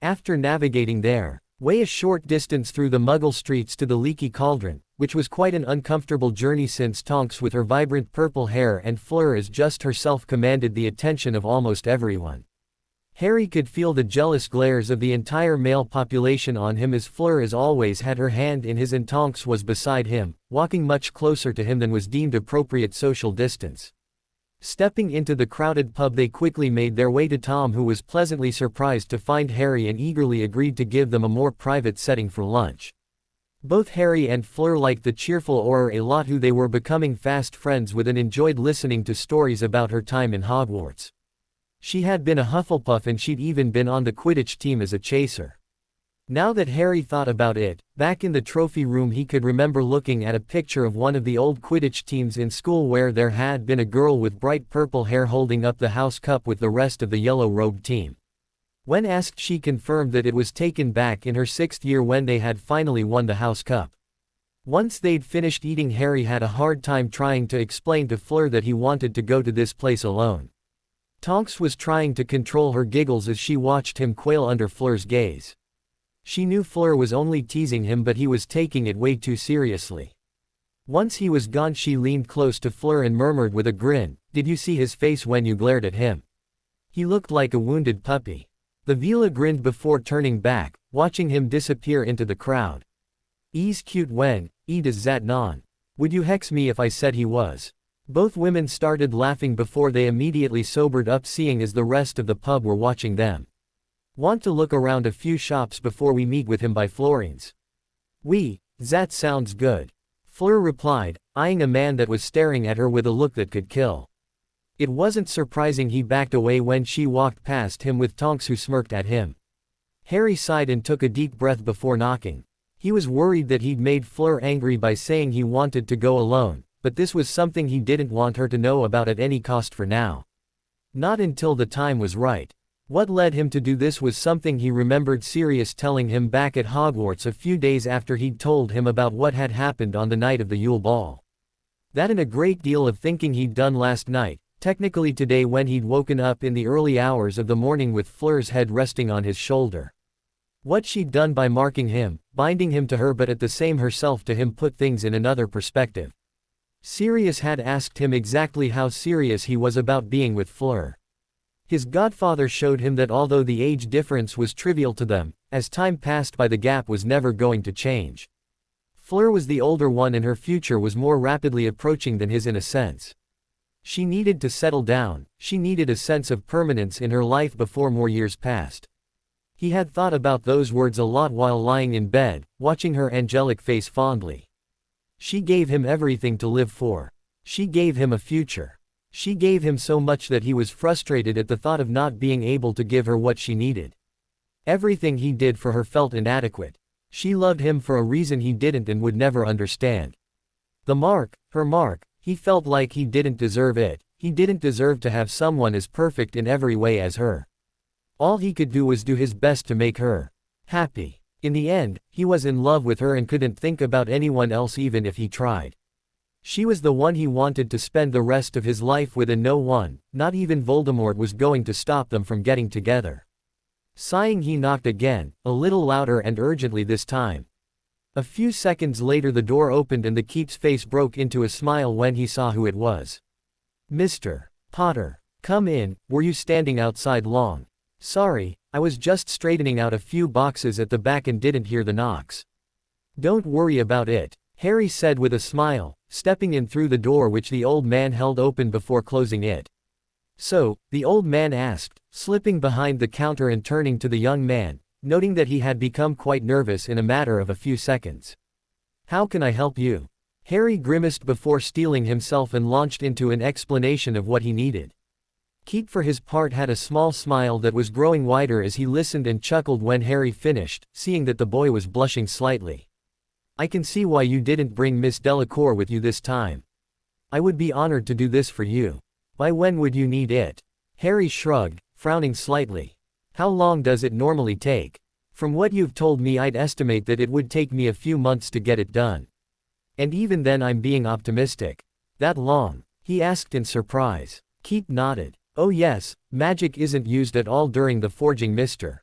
After navigating their way a short distance through the Muggle streets to the Leaky Cauldron, which was quite an uncomfortable journey since Tonks with her vibrant purple hair and Fleur as just herself commanded the attention of almost everyone. Harry could feel the jealous glares of the entire male population on him, as Fleur as always had her hand in his and Tonks was beside him, walking much closer to him than was deemed appropriate social distance. Stepping into the crowded pub, they quickly made their way to Tom, who was pleasantly surprised to find Harry and eagerly agreed to give them a more private setting for lunch. Both Harry and Fleur liked the cheerful Auror a lot, who they were becoming fast friends with, and enjoyed listening to stories about her time in Hogwarts. She had been a Hufflepuff and she'd even been on the Quidditch team as a chaser. Now that Harry thought about it, back in the trophy room he could remember looking at a picture of one of the old Quidditch teams in school where there had been a girl with bright purple hair holding up the house cup with the rest of the yellow-robed team. When asked, she confirmed that it was taken back in her 6th year when they had finally won the house cup. Once they'd finished eating, Harry had a hard time trying to explain to Fleur that he wanted to go to this place alone. Tonks was trying to control her giggles as she watched him quail under Fleur's gaze. She knew Fleur was only teasing him, but he was taking it way too seriously. Once he was gone, she leaned close to Fleur and murmured with a grin, "Did you see his face when you glared at him? He looked like a wounded puppy." The Vila grinned before turning back, watching him disappear into the crowd. "He's cute when, does that non? Would you hex me if I said he was?" Both women started laughing before they immediately sobered up, seeing as the rest of the pub were watching them. "Want to look around a few shops before we meet with him by Florine's?" That sounds good," Fleur replied, eyeing a man that was staring at her with a look that could kill. It wasn't surprising he backed away when she walked past him with Tonks, who smirked at him. Harry sighed and took a deep breath before knocking. He was worried that he'd made Fleur angry by saying he wanted to go alone, but this was something he didn't want her to know about at any cost for now. Not until the time was right. What led him to do this was something he remembered Sirius telling him back at Hogwarts a few days after he'd told him about what had happened on the night of the Yule Ball. That and a great deal of thinking he'd done last night, technically today, when he'd woken up in the early hours of the morning with Fleur's head resting on his shoulder. What she'd done by marking him, binding him to her, but at the same herself to him, put things in another perspective. Sirius had asked him exactly how serious he was about being with Fleur. His godfather showed him that although the age difference was trivial to them, as time passed by the gap was never going to change. Fleur was the older one and her future was more rapidly approaching than his in a sense. She needed to settle down, she needed a sense of permanence in her life before more years passed. He had thought about those words a lot while lying in bed, watching her angelic face fondly. She gave him everything to live for. She gave him a future. She gave him so much that he was frustrated at the thought of not being able to give her what she needed. Everything he did for her felt inadequate. She loved him for a reason he didn't and would never understand. The mark, her mark, he felt like he didn't deserve it. He didn't deserve to have someone as perfect in every way as her. All he could do was do his best to make her happy. In the end, he was in love with her and couldn't think about anyone else even if he tried. She was the one he wanted to spend the rest of his life with, and no one, not even Voldemort, was going to stop them from getting together. Sighing, he knocked again, a little louder and urgently this time. A few seconds later the door opened and the Keep's face broke into a smile when he saw who it was. "Mr. Potter, come in, were you standing outside long?" "Sorry, I was just straightening out a few boxes at the back and didn't hear the knocks." "Don't worry about it," Harry said with a smile, stepping in through the door which the old man held open before closing it. "So," the old man asked, slipping behind the counter and turning to the young man, noting that he had become quite nervous in a matter of a few seconds. "How can I help you?" Harry grimaced before steeling himself and launched into an explanation of what he needed. Keep for his part had a small smile that was growing wider as he listened and chuckled when Harry finished, seeing that the boy was blushing slightly. "I can see why you didn't bring Miss Delacour with you this time. I would be honored to do this for you. By when would you need it?" Harry shrugged, frowning slightly. "How long does it normally take?" "From what you've told me, I'd estimate that it would take me a few months to get it done. And even then I'm being optimistic." "That long?" he asked in surprise. Keep nodded. "Oh yes, magic isn't used at all during the forging, Mr.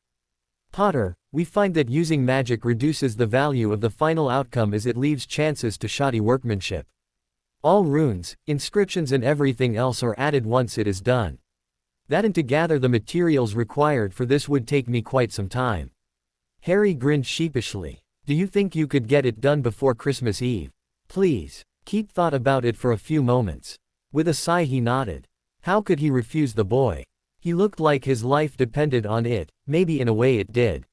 Potter. We find that using magic reduces the value of the final outcome as it leaves chances to shoddy workmanship. All runes, inscriptions and everything else are added once it is done. That, and to gather the materials required for this, would take me quite some time." Harry grinned sheepishly. "Do you think you could get it done before Christmas Eve?" "Please." Keith thought about it for a few moments. With a sigh he nodded. How could he refuse the boy? He looked like his life depended on it, maybe in a way it did.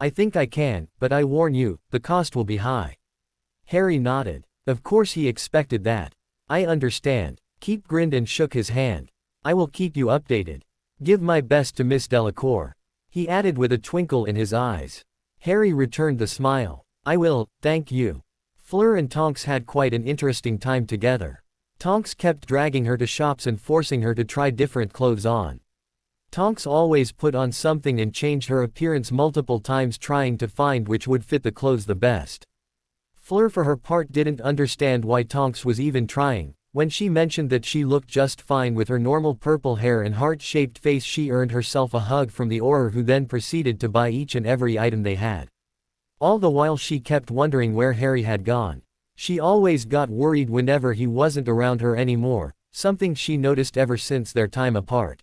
"I think I can, but I warn you, the cost will be high." Harry nodded. Of course he expected that. "I understand." Keith grinned and shook his hand. "I will keep you updated. Give my best to Miss Delacour," he added with a twinkle in his eyes. Harry returned the smile. "I will, thank you." Fleur and Tonks had quite an interesting time together. Tonks kept dragging her to shops and forcing her to try different clothes on. Tonks always put on something and changed her appearance multiple times, trying to find which would fit the clothes the best. Fleur for her part didn't understand why Tonks was even trying. When she mentioned that she looked just fine with her normal purple hair and heart-shaped face, she earned herself a hug from the Auror, who then proceeded to buy each and every item they had. All the while she kept wondering where Harry had gone. She always got worried whenever he wasn't around her anymore, something she noticed ever since their time apart.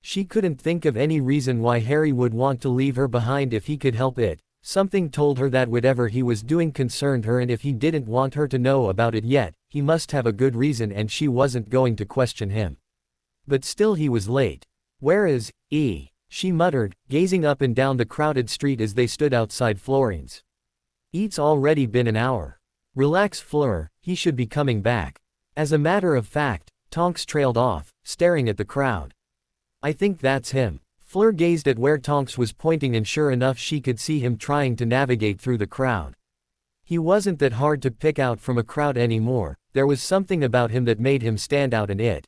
She couldn't think of any reason why Harry would want to leave her behind if he could help it. Something told her that whatever he was doing concerned her, and if he didn't want her to know about it yet, he must have a good reason and she wasn't going to question him. But still he was late. "Where is E?" she muttered, gazing up and down the crowded street as they stood outside Florine's. "It's already been an hour." "Relax, Fleur, he should be coming back." As a matter of fact, Tonks trailed off, staring at the crowd. "I think that's him." Fleur gazed at where Tonks was pointing, and sure enough she could see him trying to navigate through the crowd. He wasn't that hard to pick out from a crowd anymore. There was something about him that made him stand out, and it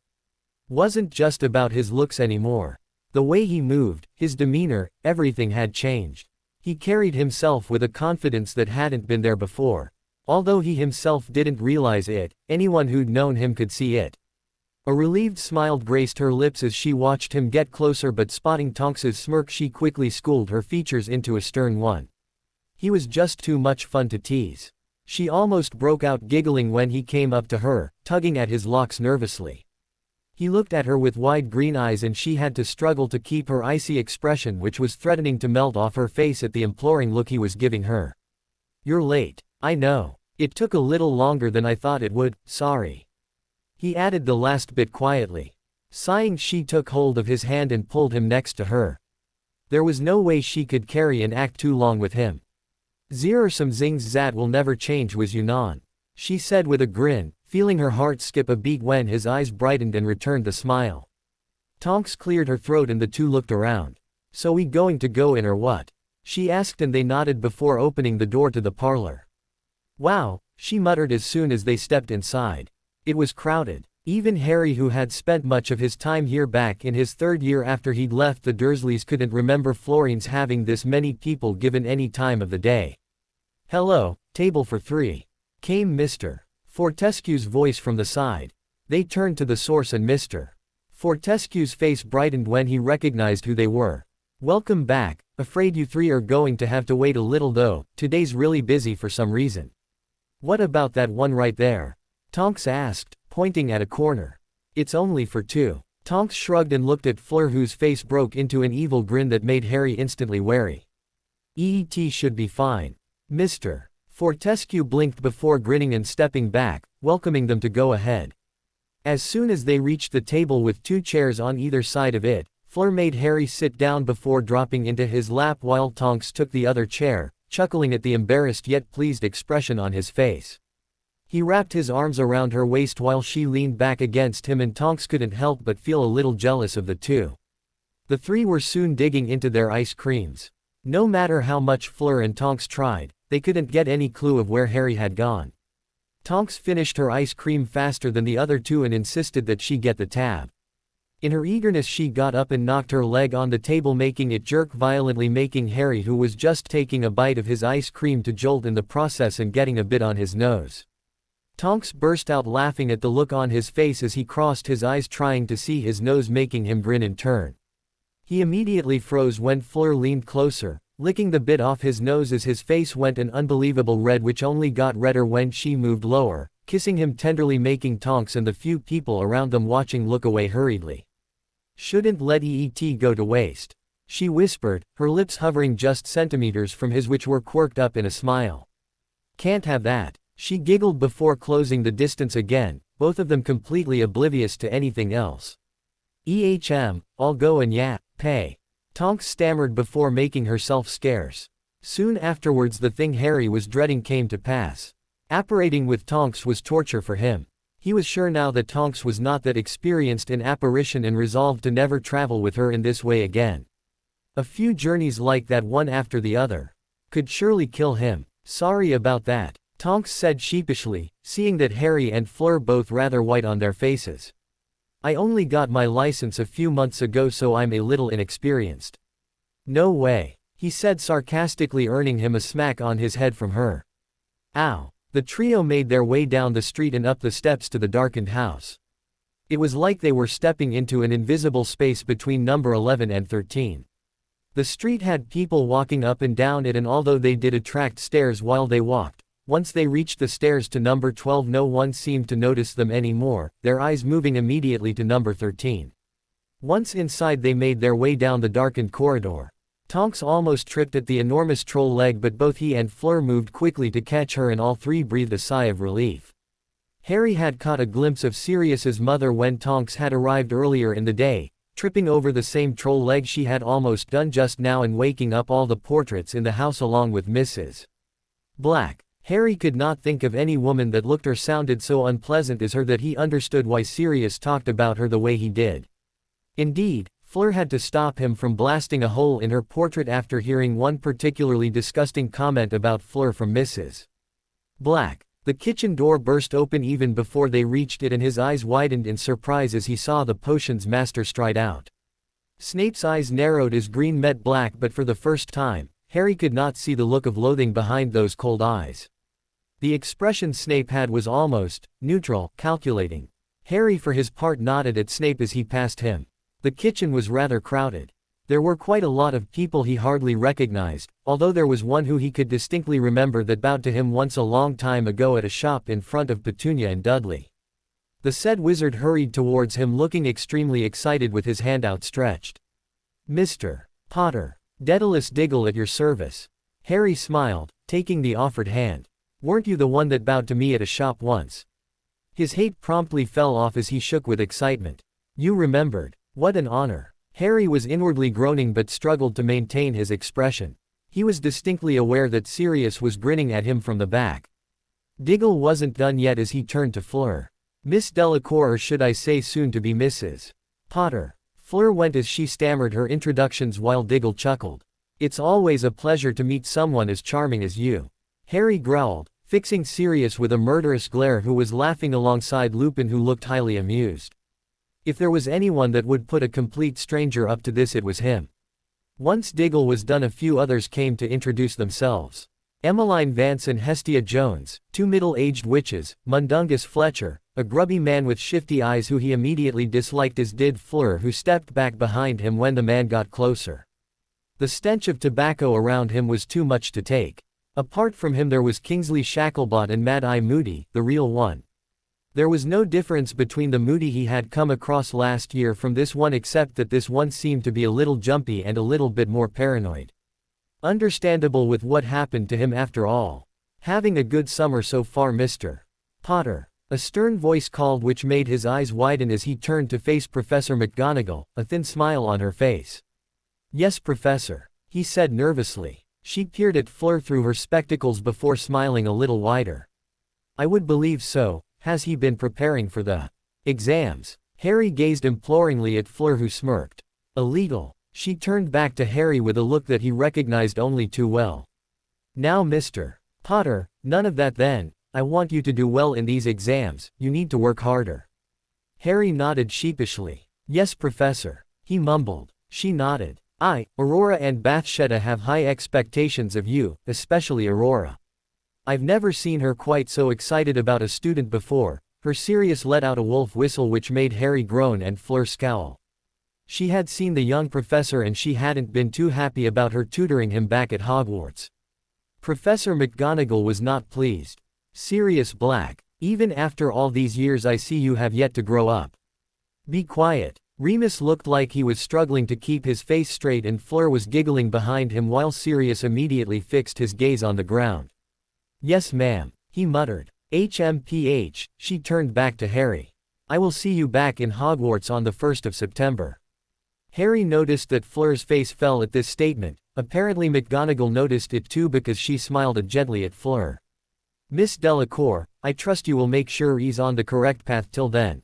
wasn't just about his looks anymore. The way he moved, his demeanor, everything had changed. He carried himself with a confidence that hadn't been there before. Although he himself didn't realize it, anyone who'd known him could see it. A relieved smile graced her lips as she watched him get closer, but spotting Tonks's smirk she quickly schooled her features into a stern one. He was just too much fun to tease. She almost broke out giggling when he came up to her, tugging at his locks nervously. He looked at her with wide green eyes and she had to struggle to keep her icy expression, which was threatening to melt off her face at the imploring look he was giving her. "You're late." "I know. It took a little longer than I thought it would, sorry." He added the last bit quietly. Sighing, she took hold of his hand and pulled him next to her. There was no way she could carry and act too long with him. Some things that will never change was Yunnan, she said with a grin, feeling her heart skip a beat when his eyes brightened and returned the smile. Tonks cleared her throat and the two looked around. So we going to go in or what? She asked, and they nodded before opening the door to the parlor. Wow, she muttered as soon as they stepped inside. It was crowded. Even Harry, who had spent much of his time here back in his third year after he'd left the Dursleys, couldn't remember Florian's having this many people given any time of the day. Hello, table for 3. Came Mr. Fortescue's voice from the side. They turned to the source and Mr. Fortescue's face brightened when he recognized who they were. Welcome back. Afraid you three are going to have to wait a little though, today's really busy for some reason. What about that one right there? Tonks asked, pointing at a corner. It's only for 2. Tonks shrugged and looked at Fleur, whose face broke into an evil grin that made Harry instantly wary. "EET should be fine." Mr. Fortescue blinked before grinning and stepping back, welcoming them to go ahead. As soon as they reached the table with 2 chairs on either side of it, Fleur made Harry sit down before dropping into his lap while Tonks took the other chair, chuckling at the embarrassed yet pleased expression on his face. He wrapped his arms around her waist while she leaned back against him, and Tonks couldn't help but feel a little jealous of the two. The 3 were soon digging into their ice creams. No matter how much Fleur and Tonks tried, they couldn't get any clue of where Harry had gone. Tonks finished her ice cream faster than the other 2 and insisted that she get the tab. In her eagerness, she got up and knocked her leg on the table, making it jerk violently, making Harry, who was just taking a bite of his ice cream, to jolt in the process and getting a bit on his nose. Tonks burst out laughing at the look on his face as he crossed his eyes trying to see his nose, making him grin in turn. He immediately froze when Fleur leaned closer, licking the bit off his nose as his face went an unbelievable red, which only got redder when she moved lower, kissing him tenderly, making Tonks and the few people around them watching look away hurriedly. "Shouldn't let EET go to waste," she whispered, her lips hovering just centimeters from his, which were quirked up in a smile. "Can't have that," she giggled before closing the distance again, both of them completely oblivious to anything else. I'll go and pay," Tonks stammered before making herself scarce. Soon afterwards, the thing Harry was dreading came to pass. Apparating with Tonks was torture for him. He was sure now that Tonks was not that experienced in apparition and resolved to never travel with her in this way again. A few journeys like that, one after the other, could surely kill him. "Sorry about that," Tonks said sheepishly, seeing that Harry and Fleur both rather white on their faces. "I only got my license a few months ago, so I'm a little inexperienced." "No way," he said sarcastically, earning him a smack on his head from her. "Ow." The trio made their way down the street and up the steps to the darkened house. It was like they were stepping into an invisible space between number 11 and 13. The street had people walking up and down it, and although they did attract stares while they walked, once they reached the stairs to number 12 no one seemed to notice them anymore, their eyes moving immediately to number 13. Once inside, they made their way down the darkened corridor. Tonks almost tripped at the enormous troll leg, but both he and Fleur moved quickly to catch her, and all 3 breathed a sigh of relief. Harry had caught a glimpse of Sirius's mother when Tonks had arrived earlier in the day, tripping over the same troll leg she had almost done just now and waking up all the portraits in the house along with Mrs. Black. Harry could not think of any woman that looked or sounded so unpleasant as her, that he understood why Sirius talked about her the way he did. Indeed, Fleur had to stop him from blasting a hole in her portrait after hearing one particularly disgusting comment about Fleur from Mrs. Black. The kitchen door burst open even before they reached it, and his eyes widened in surprise as he saw the potion's master stride out. Snape's eyes narrowed as green met black, but for the first time, Harry could not see the look of loathing behind those cold eyes. The expression Snape had was almost neutral, calculating. Harry for his part nodded at Snape as he passed him. The kitchen was rather crowded. There were quite a lot of people he hardly recognized, although there was one who he could distinctly remember that bowed to him once a long time ago at a shop in front of Petunia and Dudley. The said wizard hurried towards him, looking extremely excited with his hand outstretched. "Mr. Potter, Daedalus Diggle at your service." Harry smiled, taking the offered hand. "Weren't you the one that bowed to me at a shop once?" His hate promptly fell off as he shook with excitement. You remembered. What an honor. Harry was inwardly groaning but struggled to maintain his expression. He was distinctly aware that Sirius was grinning at him from the back. Diggle wasn't done yet as he turned to Fleur. Miss Delacour, or should I say soon to be Mrs. Potter. Fleur went as she stammered her introductions while Diggle chuckled. It's always a pleasure to meet someone as charming as you. Harry growled, fixing Sirius with a murderous glare, who was laughing alongside Lupin, who looked highly amused. If there was anyone that would put a complete stranger up to this, it was him. Once Diggle was done, a few others came to introduce themselves. Emmeline Vance and Hestia Jones, two middle-aged witches, Mundungus Fletcher, a grubby man with shifty eyes who he immediately disliked, as did Fleur, who stepped back behind him when the man got closer. The stench of tobacco around him was too much to take. Apart from him there was Kingsley Shacklebot and Mad-Eye Moody, the real one. There was no difference between the Moody he had come across last year from this one, except that this one seemed to be a little jumpy and a little bit more paranoid. Understandable with what happened to him after all. Having a good summer so far, Mr. Potter? A stern voice called, which made his eyes widen as he turned to face Professor McGonagall, a thin smile on her face. Yes, Professor, he said nervously. She peered at Fleur through her spectacles before smiling a little wider. I would believe so. Has he been preparing for the exams? Harry gazed imploringly at Fleur, who smirked. A legal. She turned back to Harry with a look that he recognized only too well. Now, Mr. Potter, none of that then. I want you to do well in these exams. You need to work harder. Harry nodded sheepishly. Yes, Professor, he mumbled. She nodded. Aurora and Bathsheba have high expectations of you, especially Aurora. I've never seen her quite so excited about a student before. Her Sirius let out a wolf whistle which made Harry groan and Fleur scowl. She had seen the young professor and she hadn't been too happy about her tutoring him back at Hogwarts. Professor McGonagall was not pleased. Sirius Black, even after all these years I see you have yet to grow up. Be quiet. Remus looked like he was struggling to keep his face straight and Fleur was giggling behind him while Sirius immediately fixed his gaze on the ground. Yes, ma'am, he muttered. HMPH, she turned back to Harry. I will see you back in Hogwarts on the 1st of September. Harry noticed that Fleur's face fell at this statement. Apparently McGonagall noticed it too, because she smiled gently at Fleur. Miss Delacour, I trust you will make sure he's on the correct path till then.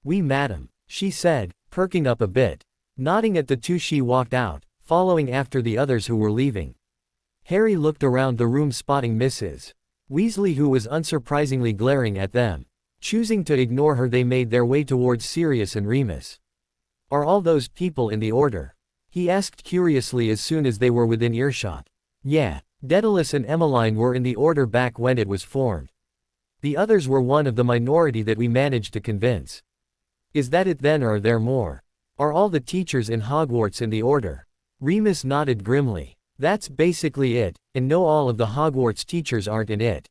Oui, madam, she said, perking up a bit. Nodding at the two, she walked out, following after the others who were leaving. Harry looked around the room, spotting Mrs. Weasley, who was unsurprisingly glaring at them. Choosing to ignore her, they made their way towards Sirius and Remus. Are all those people in the order? He asked curiously as soon as they were within earshot. Yeah, Daedalus and Emmeline were in the order back when it was formed. The others were one of the minority that we managed to convince. Is that it then, or are there more? Are all the teachers in Hogwarts in the order? Remus nodded grimly. That's basically it, and no, all of the Hogwarts teachers aren't in it.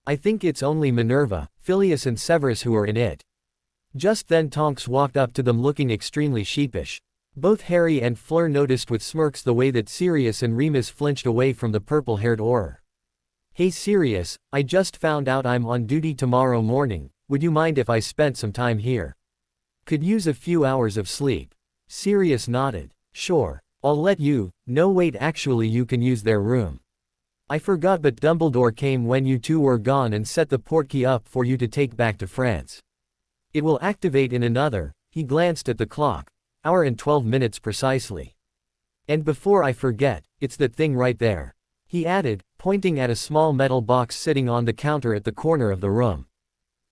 I think it's only Minerva, Phileas and Severus who are in it. Just then Tonks walked up to them looking extremely sheepish. Both Harry and Fleur noticed with smirks the way that Sirius and Remus flinched away from the purple-haired Auror. Hey Sirius, I just found out I'm on duty tomorrow morning. Would you mind if I spent some time here? Could use a few hours of sleep. Sirius nodded. Sure. I'll let you. No, wait, actually you can use their room. I forgot, but Dumbledore came when you two were gone and set the portkey up for you to take back to France. It will activate in another, he glanced at the clock, hour and 12 minutes precisely. And before I forget, it's that thing right there, he added, pointing at a small metal box sitting on the counter at the corner of the room.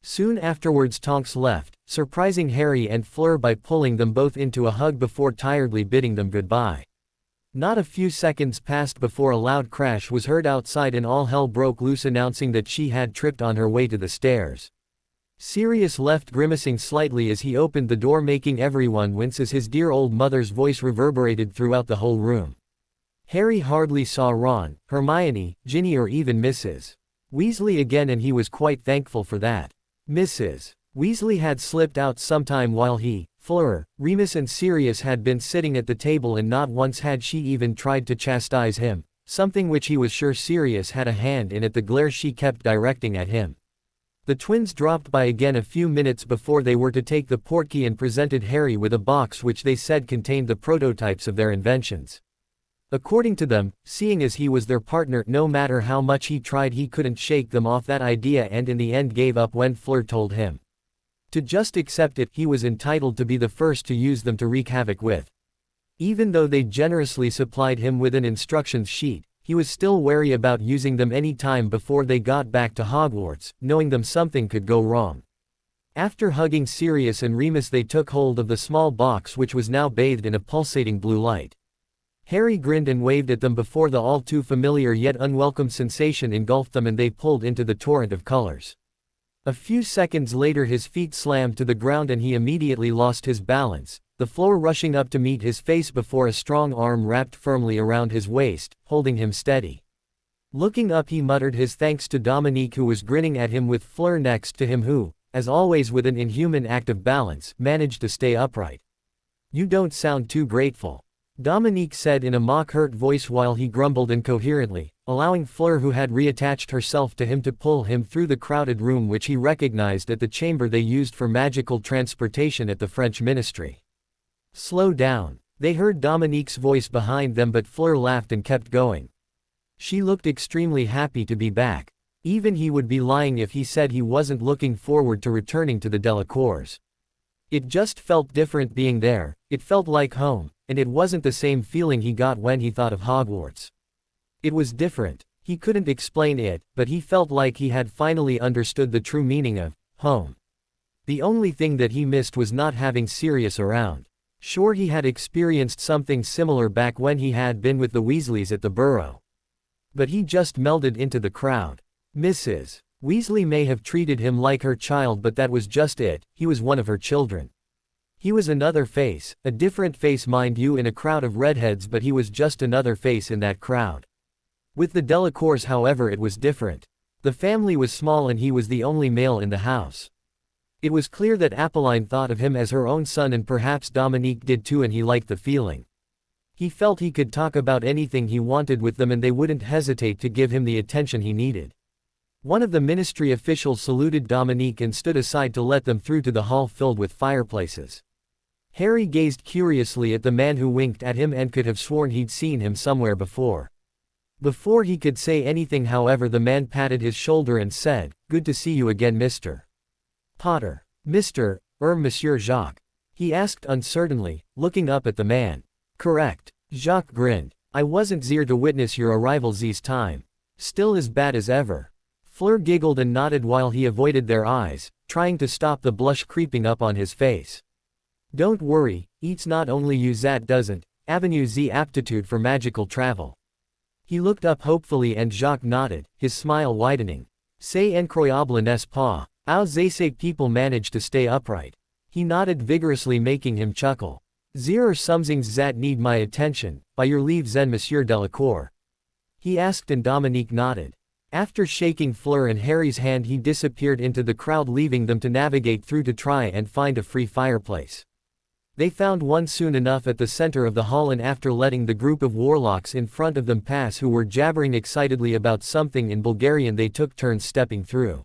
Soon afterwards Tonks left, surprising Harry and Fleur by pulling them both into a hug before tiredly bidding them goodbye. Not a few seconds passed before a loud crash was heard outside and all hell broke loose, announcing that she had tripped on her way to the stairs. Sirius left grimacing slightly as he opened the door, making everyone wince as his dear old mother's voice reverberated throughout the whole room. Harry hardly saw Ron, Hermione, Ginny, or even Mrs. Weasley again, and he was quite thankful for that. Mrs. Weasley had slipped out sometime while he, Fleur, Remus and Sirius had been sitting at the table, and not once had she even tried to chastise him, something which he was sure Sirius had a hand in at the glare she kept directing at him. The twins dropped by again a few minutes before they were to take the portkey and presented Harry with a box which they said contained the prototypes of their inventions. According to them, seeing as he was their partner, no matter how much he tried he couldn't shake them off that idea, and in the end gave up when Fleur told him to just accept it. He was entitled to be the first to use them to wreak havoc with. Even though they generously supplied him with an instructions sheet, he was still wary about using them any time before they got back to Hogwarts, knowing them something could go wrong. After hugging Sirius and Remus, they took hold of the small box which was now bathed in a pulsating blue light. Harry grinned and waved at them before the all too familiar yet unwelcome sensation engulfed them and they pulled into the torrent of colors. A few seconds later his feet slammed to the ground and he immediately lost his balance, the floor rushing up to meet his face before a strong arm wrapped firmly around his waist, holding him steady. Looking up he muttered his thanks to Dominique, who was grinning at him with Fleur next to him, who, as always with an inhuman act of balance, managed to stay upright. "You don't sound too grateful," Dominique said in a mock-hurt voice while he grumbled incoherently, allowing Fleur, who had reattached herself to him, to pull him through the crowded room which he recognized as the chamber they used for magical transportation at the French ministry. "Slow down," they heard Dominique's voice behind them, but Fleur laughed and kept going. She looked extremely happy to be back. Even he would be lying if he said he wasn't looking forward to returning to the Delacours. It just felt different being there, it felt like home, and it wasn't the same feeling he got when he thought of Hogwarts. It was different, he couldn't explain it, but he felt like he had finally understood the true meaning of home. The only thing that he missed was not having Sirius around. Sure, he had experienced something similar back when he had been with the Weasleys at the Burrow. But he just melded into the crowd. Mrs. Weasley may have treated him like her child, but that was just it, he was one of her children. He was another face, a different face mind you, in a crowd of redheads, but he was just another face in that crowd. With the Delacours, however, it was different. The family was small and he was the only male in the house. It was clear that Apolline thought of him as her own son, and perhaps Dominique did too, and he liked the feeling. He felt he could talk about anything he wanted with them and they wouldn't hesitate to give him the attention he needed. One of the ministry officials saluted Dominique and stood aside to let them through to the hall filled with fireplaces. Harry gazed curiously at the man who winked at him and could have sworn he'd seen him somewhere before. Before he could say anything, however, the man patted his shoulder and said, "Good to see you again, Mr. Potter." Monsieur Jacques?" he asked uncertainly, looking up at the man. "Correct." Jacques grinned. "I wasn't there to witness your arrival this time. Still as bad as ever." Fleur giggled and nodded while he avoided their eyes, trying to stop the blush creeping up on his face. "Don't worry, it's not only you that doesn't avenue the aptitude for magical travel." He looked up hopefully and Jacques nodded, his smile widening. "C'est incroyable, n'est-ce pas? How they say people manage to stay upright." He nodded vigorously, making him chuckle. "There are some things that need my attention, by your leave then, Monsieur Delacour?" he asked, and Dominique nodded. After shaking Fleur and Harry's hand he disappeared into the crowd, leaving them to navigate through to try and find a free fireplace. They found one soon enough at the center of the hall, and after letting the group of warlocks in front of them pass who were jabbering excitedly about something in Bulgarian, they took turns stepping through.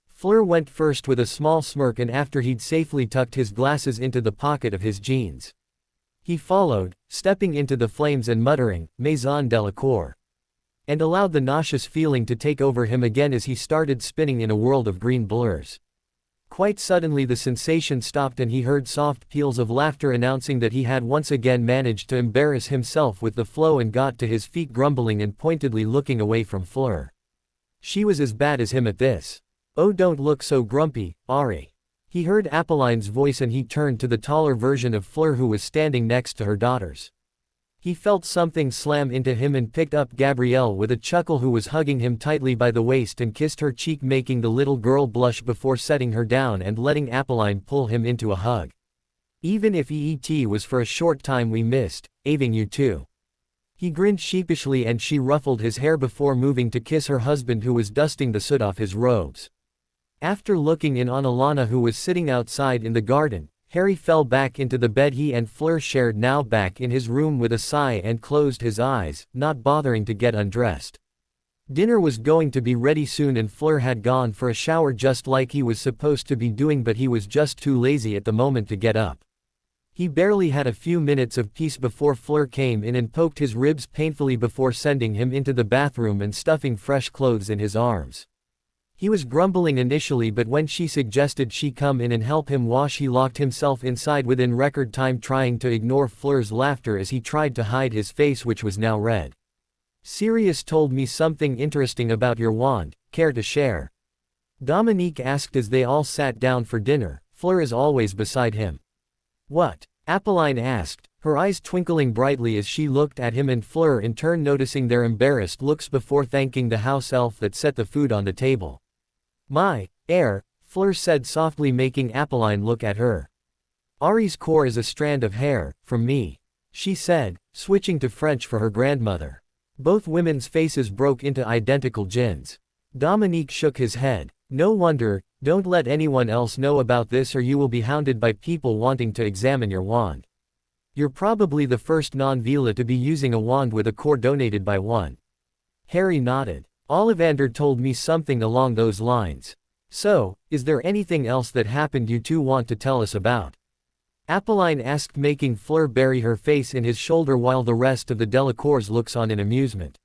Fleur went first with a small smirk, and after he'd safely tucked his glasses into the pocket of his jeans, he followed, stepping into the flames and muttering, "Maison Delacour," and allowed the nauseous feeling to take over him again as he started spinning in a world of green blurs. Quite suddenly the sensation stopped and he heard soft peals of laughter announcing that he had once again managed to embarrass himself with the flow, and got to his feet grumbling and pointedly looking away from Fleur. She was as bad as him at this. "Oh, don't look so grumpy, Ari." He heard Apolline's voice and he turned to the taller version of Fleur who was standing next to her daughters. He felt something slam into him and picked up Gabrielle with a chuckle, who was hugging him tightly by the waist, and kissed her cheek, making the little girl blush before setting her down and letting Apolline pull him into a hug. "Even if EET was for a short time, we missed having you too." He grinned sheepishly and she ruffled his hair before moving to kiss her husband, who was dusting the soot off his robes. After looking in on Alana, who was sitting outside in the garden, Harry fell back into the bed he and Fleur shared, now back in his room, with a sigh and closed his eyes, not bothering to get undressed. Dinner was going to be ready soon and Fleur had gone for a shower just like he was supposed to be doing, but he was just too lazy at the moment to get up. He barely had a few minutes of peace before Fleur came in and poked his ribs painfully before sending him into the bathroom and stuffing fresh clothes in his arms. He was grumbling initially, but when she suggested she come in and help him wash, he locked himself inside within record time, trying to ignore Fleur's laughter as he tried to hide his face, which was now red. Sirius told me something interesting about your wand, care to share? Dominique asked as they all sat down for dinner. Fleur is always beside him. What? Apolline asked, her eyes twinkling brightly as she looked at him and Fleur in turn noticing their embarrassed looks before thanking the house elf that set the food on the table. My heir, Fleur said softly, making Apolline look at her. Ari's core is a strand of hair, from me, she said, switching to French for her grandmother. Both women's faces broke into identical grins. Dominique shook his head. No wonder, don't let anyone else know about this or you will be hounded by people wanting to examine your wand. You're probably the first non-Vila to be using a wand with a core donated by one. Harry nodded. Ollivander told me something along those lines. So, is there anything else that happened you two want to tell us about? Apolline asked, making Fleur bury her face in his shoulder while the rest of the Delacours looks on in amusement.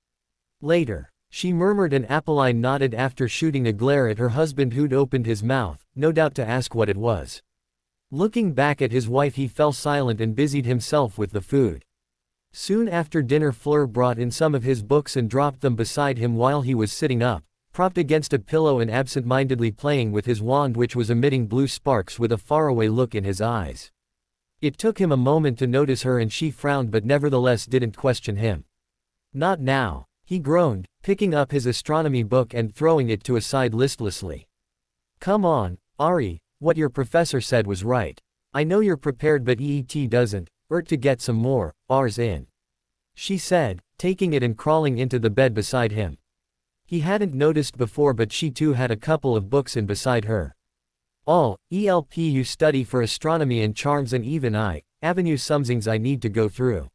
Later, she murmured, and Apolline nodded after shooting a glare at her husband, who'd opened his mouth, no doubt to ask what it was. Looking back at his wife, he fell silent and busied himself with the food. Soon after dinner, Fleur brought in some of his books and dropped them beside him while he was sitting up, propped against a pillow and absent-mindedly playing with his wand, which was emitting blue sparks with a faraway look in his eyes. It took him a moment to notice her, and she frowned but nevertheless didn't question him. Not now, he groaned, picking up his astronomy book and throwing it to a side listlessly. Come on, Ari, what your professor said was right. I know you're prepared, but EET doesn't hurt to get some more R's in, she said, taking it and crawling into the bed beside him. He hadn't noticed before, but she too had a couple of books in beside her. All, ELPU study for astronomy and charms, and even Avenue somethings I need to go through.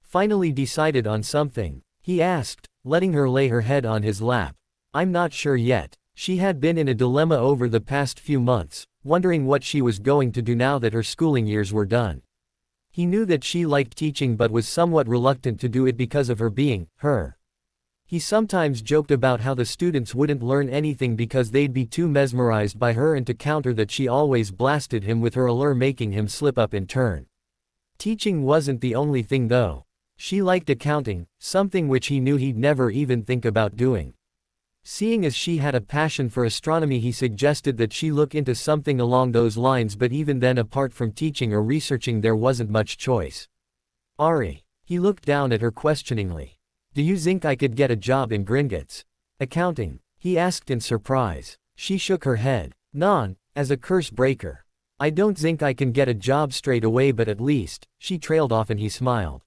Finally decided on something, he asked, letting her lay her head on his lap. I'm not sure yet. She had been in a dilemma over the past few months, wondering what she was going to do now that her schooling years were done. He knew that she liked teaching but was somewhat reluctant to do it because of her being her. He sometimes joked about how the students wouldn't learn anything because they'd be too mesmerized by her, and to counter that she always blasted him with her allure, making him slip up in turn. Teaching wasn't the only thing though. She liked accounting, something which he knew he'd never even think about doing. Seeing as she had a passion for astronomy, he suggested that she look into something along those lines, but even then, apart from teaching or researching, there wasn't much choice. Ari, he looked down at her questioningly. Do you think I could get a job in Gringotts? Accounting? He asked in surprise. She shook her head. Non, as a curse breaker. I don't think I can get a job straight away, but at least, she trailed off and he smiled.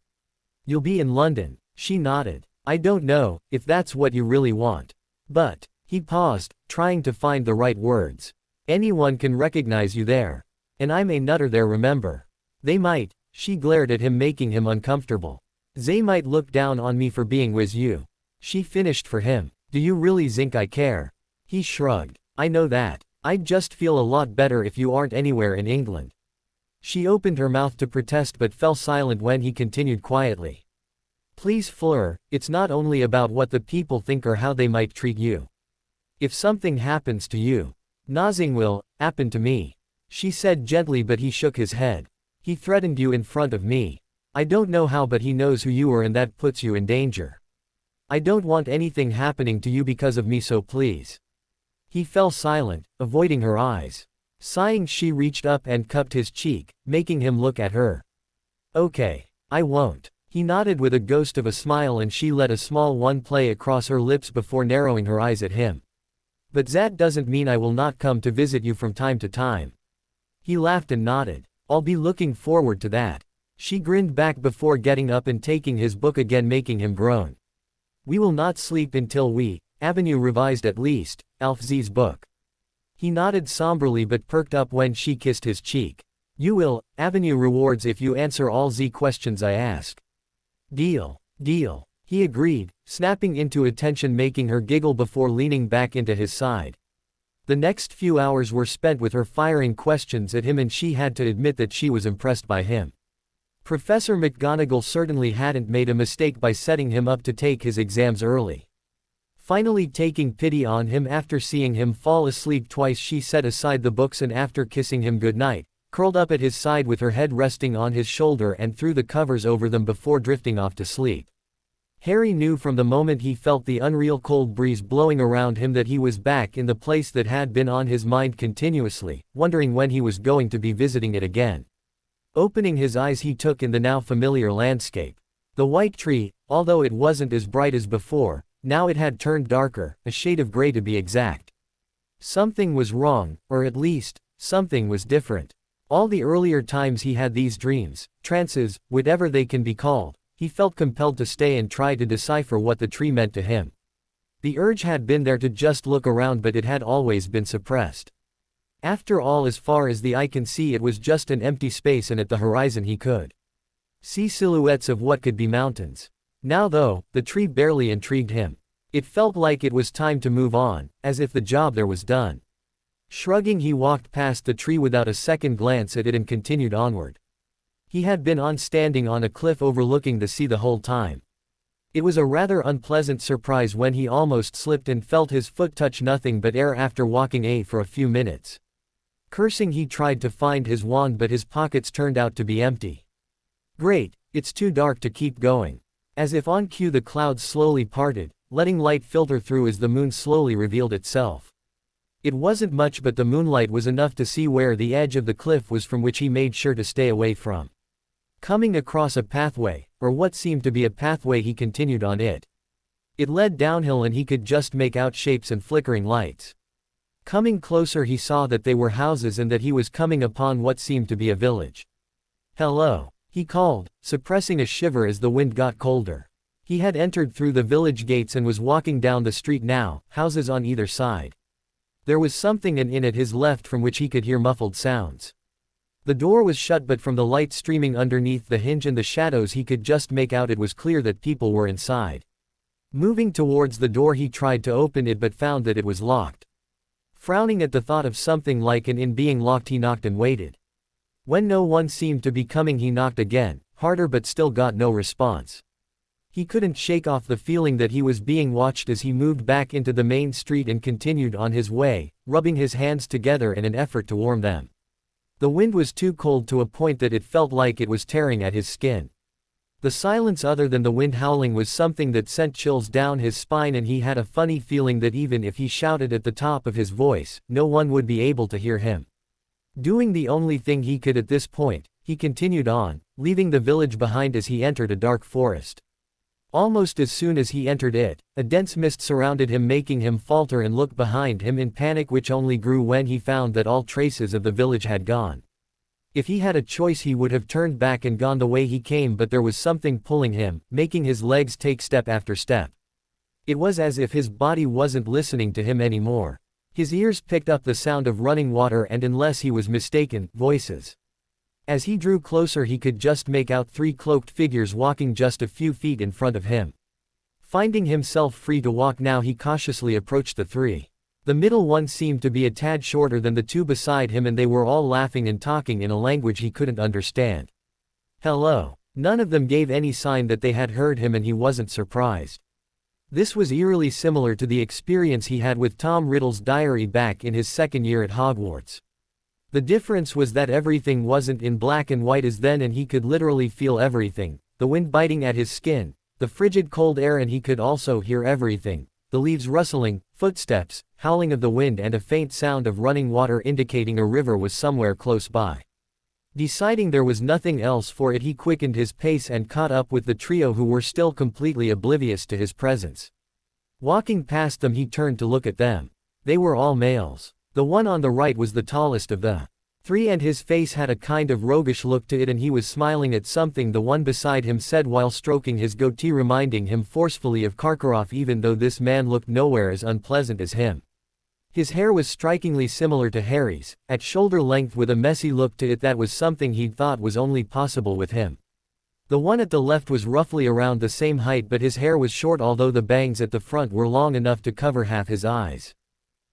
You'll be in London, she nodded. I don't know if that's what you really want. But, he paused, trying to find the right words. Anyone can recognize you there. And I'm a nutter there, remember. They might, she glared at him, making him uncomfortable. They might look down on me for being with you. She finished for him. Do you really think I care? He shrugged. I know that. I'd just feel a lot better if you aren't anywhere in England. She opened her mouth to protest but fell silent when he continued quietly. Please Fleur, it's not only about what the people think or how they might treat you. If something happens to you, nothing will happen to me, she said gently, but he shook his head. He threatened you in front of me. I don't know how, but he knows who you are, and that puts you in danger. I don't want anything happening to you because of me, so please. He fell silent, avoiding her eyes. Sighing, she reached up and cupped his cheek, making him look at her. Okay, I won't. He nodded with a ghost of a smile, and she let a small one play across her lips before narrowing her eyes at him. But that doesn't mean I will not come to visit you from time to time. He laughed and nodded. I'll be looking forward to that. She grinned back before getting up and taking his book again, making him groan. We will not sleep until we, Avenue revised at least, Alf Z's book. He nodded somberly but perked up when she kissed his cheek. You will, Avenue rewards if you answer all Z questions I ask. Deal. Deal. He agreed, snapping into attention, making her giggle before leaning back into his side. The next few hours were spent with her firing questions at him, and she had to admit that she was impressed by him. Professor McGonagall certainly hadn't made a mistake by setting him up to take his exams early. Finally taking pity on him after seeing him fall asleep twice, she set aside the books and after kissing him goodnight, curled up at his side with her head resting on his shoulder and threw the covers over them before drifting off to sleep. Harry knew from the moment he felt the unreal cold breeze blowing around him that he was back in the place that had been on his mind continuously, wondering when he was going to be visiting it again. Opening his eyes, he took in the now familiar landscape. The white tree, although it wasn't as bright as before, now it had turned darker, a shade of gray to be exact. Something was wrong, or at least, something was different. All the earlier times he had these dreams, trances, whatever they can be called, he felt compelled to stay and try to decipher what the tree meant to him. The urge had been there to just look around, but it had always been suppressed. After all, as far as the eye can see, it was just an empty space, and at the horizon he could see silhouettes of what could be mountains. Now though, the tree barely intrigued him. It felt like it was time to move on, as if the job there was done. Shrugging, he walked past the tree without a second glance at it and continued onward. He had been standing on a cliff overlooking the sea the whole time. It was a rather unpleasant surprise when he almost slipped and felt his foot touch nothing but air after walking for a few minutes. Cursing, he tried to find his wand, but his pockets turned out to be empty. Great, it's too dark to keep going. As if on cue, the clouds slowly parted, letting light filter through as the moon slowly revealed itself. It wasn't much, but the moonlight was enough to see where the edge of the cliff was, from which he made sure to stay away from. Coming across a pathway, or what seemed to be a pathway, he continued on it. It led downhill and he could just make out shapes and flickering lights. Coming closer, he saw that they were houses and that he was coming upon what seemed to be a village. "Hello," he called, suppressing a shiver as the wind got colder. He had entered through the village gates and was walking down the street now, houses on either side. There was something in at his left from which he could hear muffled sounds. The door was shut, but from the light streaming underneath the hinge and the shadows he could just make out it was clear that people were inside. Moving towards the door, he tried to open it but found that it was locked. Frowning at the thought of something like an inn being locked, he knocked and waited. When no one seemed to be coming, he knocked again, harder, but still got no response. He couldn't shake off the feeling that he was being watched as he moved back into the main street and continued on his way, rubbing his hands together in an effort to warm them. The wind was too cold to a point that it felt like it was tearing at his skin. The silence, other than the wind howling, was something that sent chills down his spine, and he had a funny feeling that even if he shouted at the top of his voice, no one would be able to hear him. Doing the only thing he could at this point, he continued on, leaving the village behind as he entered a dark forest. Almost as soon as he entered it, a dense mist surrounded him, making him falter and look behind him in panic, which only grew when he found that all traces of the village had gone. If he had a choice, he would have turned back and gone the way he came, but there was something pulling him, making his legs take step after step. It was as if his body wasn't listening to him anymore. His ears picked up the sound of running water and, unless he was mistaken, voices. As he drew closer, he could just make out 3 cloaked figures walking just a few feet in front of him. Finding himself free to walk now, he cautiously approached the 3. The middle one seemed to be a tad shorter than the 2 beside him, and they were all laughing and talking in a language he couldn't understand. "Hello." None of them gave any sign that they had heard him, and he wasn't surprised. This was eerily similar to the experience he had with Tom Riddle's diary back in his second year at Hogwarts. The difference was that everything wasn't in black and white as then, and he could literally feel everything, the wind biting at his skin, the frigid cold air, and he could also hear everything, the leaves rustling, footsteps, howling of the wind, and a faint sound of running water indicating a river was somewhere close by. Deciding there was nothing else for it, he quickened his pace and caught up with the trio, who were still completely oblivious to his presence. Walking past them, he turned to look at them. They were all males. The one on the right was the tallest of the 3, and his face had a kind of roguish look to it, and he was smiling at something the one beside him said while stroking his goatee, reminding him forcefully of Karkaroff, even though this man looked nowhere as unpleasant as him. His hair was strikingly similar to Harry's, at shoulder length with a messy look to it that was something he'd thought was only possible with him. The one at the left was roughly around the same height, but his hair was short, although the bangs at the front were long enough to cover half his eyes.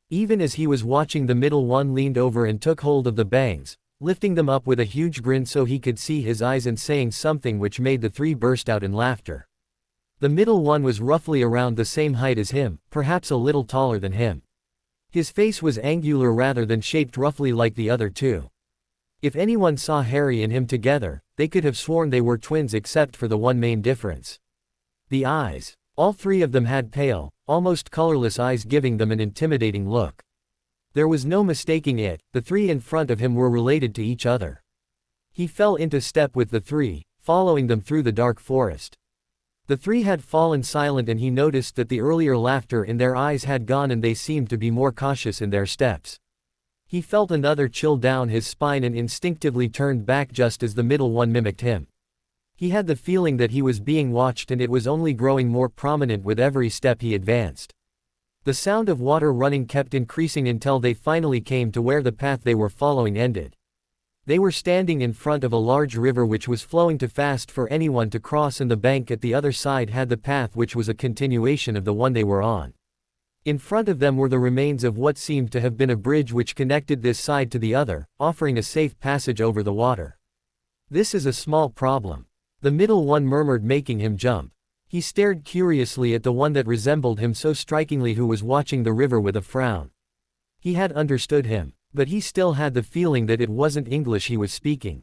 Even as he was watching, the middle one leaned over and took hold of the bangs, lifting them up with a huge grin so he could see his eyes and saying something which made the three burst out in laughter. The middle one was roughly around the same height as him, perhaps a little taller than him. His face was angular rather than shaped roughly like the other two. If anyone saw Harry and him together, they could have sworn they were twins except for the one main difference. The eyes. All three of them had pale, almost colorless eyes, giving them an intimidating look. There was no mistaking it, the three in front of him were related to each other. He fell into step with the three, following them through the dark forest. The three had fallen silent, and he noticed that the earlier laughter in their eyes had gone and they seemed to be more cautious in their steps. He felt another chill down his spine and instinctively turned back just as the middle one mimicked him. He had the feeling that he was being watched, and it was only growing more prominent with every step he advanced. The sound of water running kept increasing until they finally came to where the path they were following ended. They were standing in front of a large river which was flowing too fast for anyone to cross, and the bank at the other side had the path which was a continuation of the one they were on. In front of them were the remains of what seemed to have been a bridge which connected this side to the other, offering a safe passage over the water. "This is a small problem," the middle one murmured, making him jump. He stared curiously at the one that resembled him so strikingly, who was watching the river with a frown. He had understood him, but he still had the feeling that it wasn't English he was speaking.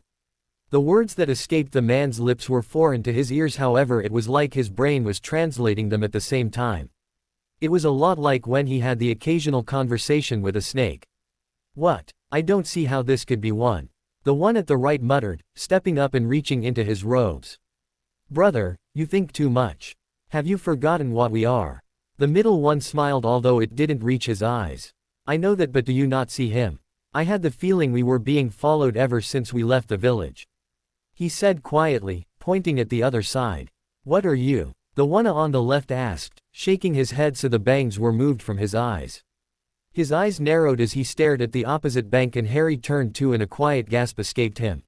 The words that escaped the man's lips were foreign to his ears, however it was like his brain was translating them at the same time. It was a lot like when he had the occasional conversation with a snake. "What? I don't see how this could be one," the one at the right muttered, stepping up and reaching into his robes. "Brother, you think too much. Have you forgotten what we are?" The middle one smiled, although it didn't reach his eyes. "I know that, but do you not see him? I had the feeling we were being followed ever since we left the village," he said quietly, pointing at the other side. "What are you?" the one on the left asked, shaking his head so the bangs were moved from his eyes. His eyes narrowed as he stared at the opposite bank, and Harry turned too, and a quiet gasp escaped him.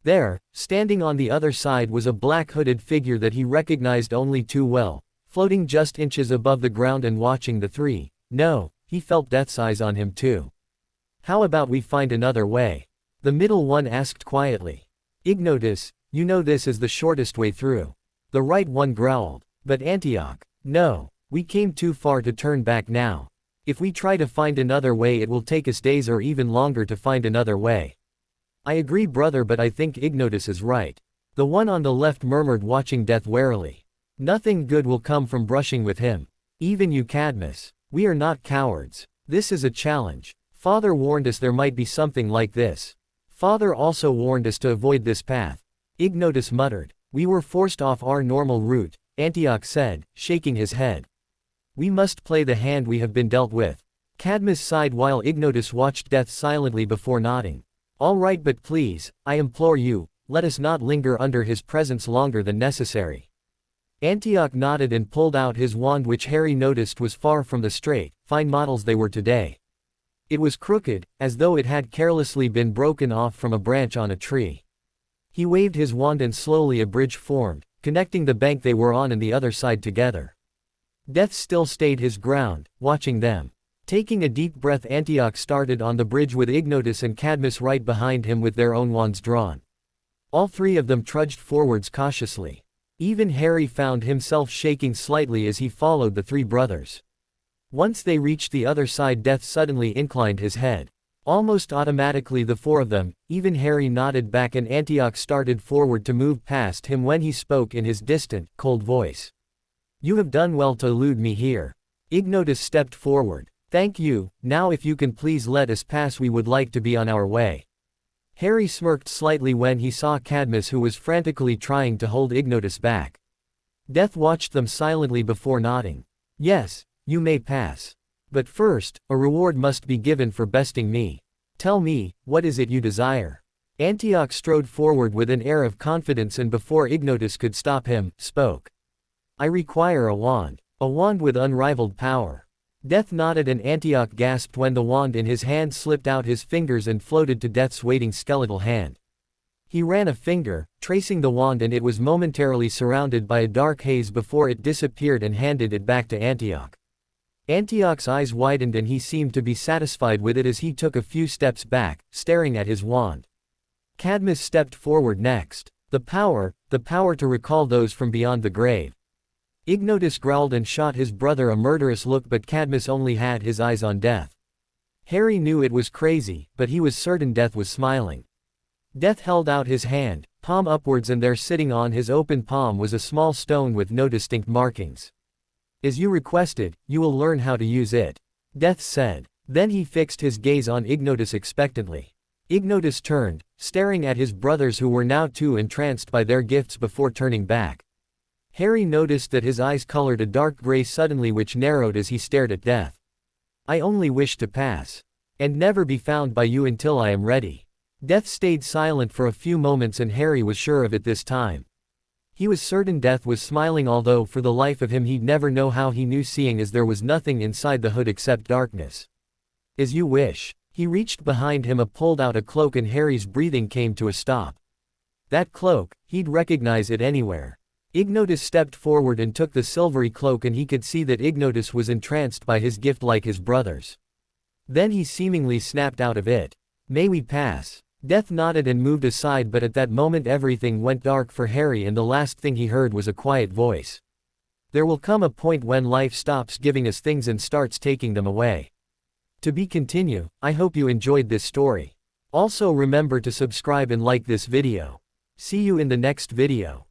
There, standing on the other side, was a black hooded figure that he recognized only too well, floating just inches above the ground and watching the three. No, he felt death's eyes on him too. "How about we find another way?" the middle one asked quietly. "Ignotus, you know this is the shortest way through," the right one growled. "But Antioch, no, we came too far to turn back now. If we try to find another way, it will take us days or even longer to find another way." "I agree, brother, but I think Ignotus is right," the one on the left murmured, watching death warily. "Nothing good will come from brushing with him. Even you, Cadmus. We are not cowards. This is a challenge. Father warned us there might be something like this. Father also warned us to avoid this path," Ignotus muttered. "We were forced off our normal route," Antioch said, shaking his head. "We must play the hand we have been dealt with." Cadmus sighed while Ignotus watched death silently before nodding. "All right, but please, I implore you, let us not linger under his presence longer than necessary." Antioch nodded and pulled out his wand, which Harry noticed was far from the straight, fine models they were today. It was crooked, as though it had carelessly been broken off from a branch on a tree. He waved his wand and slowly a bridge formed, connecting the bank they were on and the other side together. Death still stayed his ground, watching them. Taking a deep breath, Antioch started on the bridge with Ignotus and Cadmus right behind him with their own wands drawn. All three of them trudged forwards cautiously. Even Harry found himself shaking slightly as he followed the three brothers. Once they reached the other side, Death suddenly inclined his head. Almost automatically the four of them, even Harry, nodded back, and Antioch started forward to move past him when he spoke in his distant, cold voice. "You have done well to elude me here." Ignotus stepped forward. "Thank you, now if you can please let us pass, we would like to be on our way." Harry smirked slightly when he saw Cadmus, who was frantically trying to hold Ignotus back. Death watched them silently before nodding. "Yes, you may pass. But first, a reward must be given for besting me. Tell me, what is it you desire?" Antioch strode forward with an air of confidence, and before Ignotus could stop him, spoke. "I require a wand with unrivaled power." Death nodded, and Antioch gasped when the wand in his hand slipped out his fingers and floated to Death's waiting skeletal hand. He ran a finger, tracing the wand, and it was momentarily surrounded by a dark haze before it disappeared, and handed it back to Antioch. Antioch's eyes widened and he seemed to be satisfied with it as he took a few steps back, staring at his wand. Cadmus stepped forward next. The power to recall those from beyond the grave. Ignotus growled and shot his brother a murderous look, but Cadmus only had his eyes on death. Harry knew it was crazy, but he was certain death was smiling. Death held out his hand, palm upwards, and there sitting on his open palm was a small stone with no distinct markings. As you requested, you will learn how to use it, Death said. Then he fixed his gaze on Ignotus expectantly. Ignotus turned, staring at his brothers, who were now too entranced by their gifts, before turning back. Harry noticed that his eyes colored a dark gray suddenly, which narrowed as he stared at Death. I only wish to pass and never be found by you until I am ready. Death stayed silent for a few moments, and Harry was sure of it this time. He was certain Death was smiling, although for the life of him he'd never know how he knew, seeing as there was nothing inside the hood except darkness. As you wish. He reached behind him, pulled out a cloak, and Harry's breathing came to a stop. That cloak, he'd recognize it anywhere. Ignotus stepped forward and took the silvery cloak, and he could see that Ignotus was entranced by his gift like his brothers. Then he seemingly snapped out of it. May we pass? Death nodded and moved aside, but at that moment everything went dark for Harry, and the last thing he heard was a quiet voice. There will come a point when life stops giving us things and starts taking them away. To be continued. I hope you enjoyed this story. Also remember to subscribe and like this video. See you in the next video.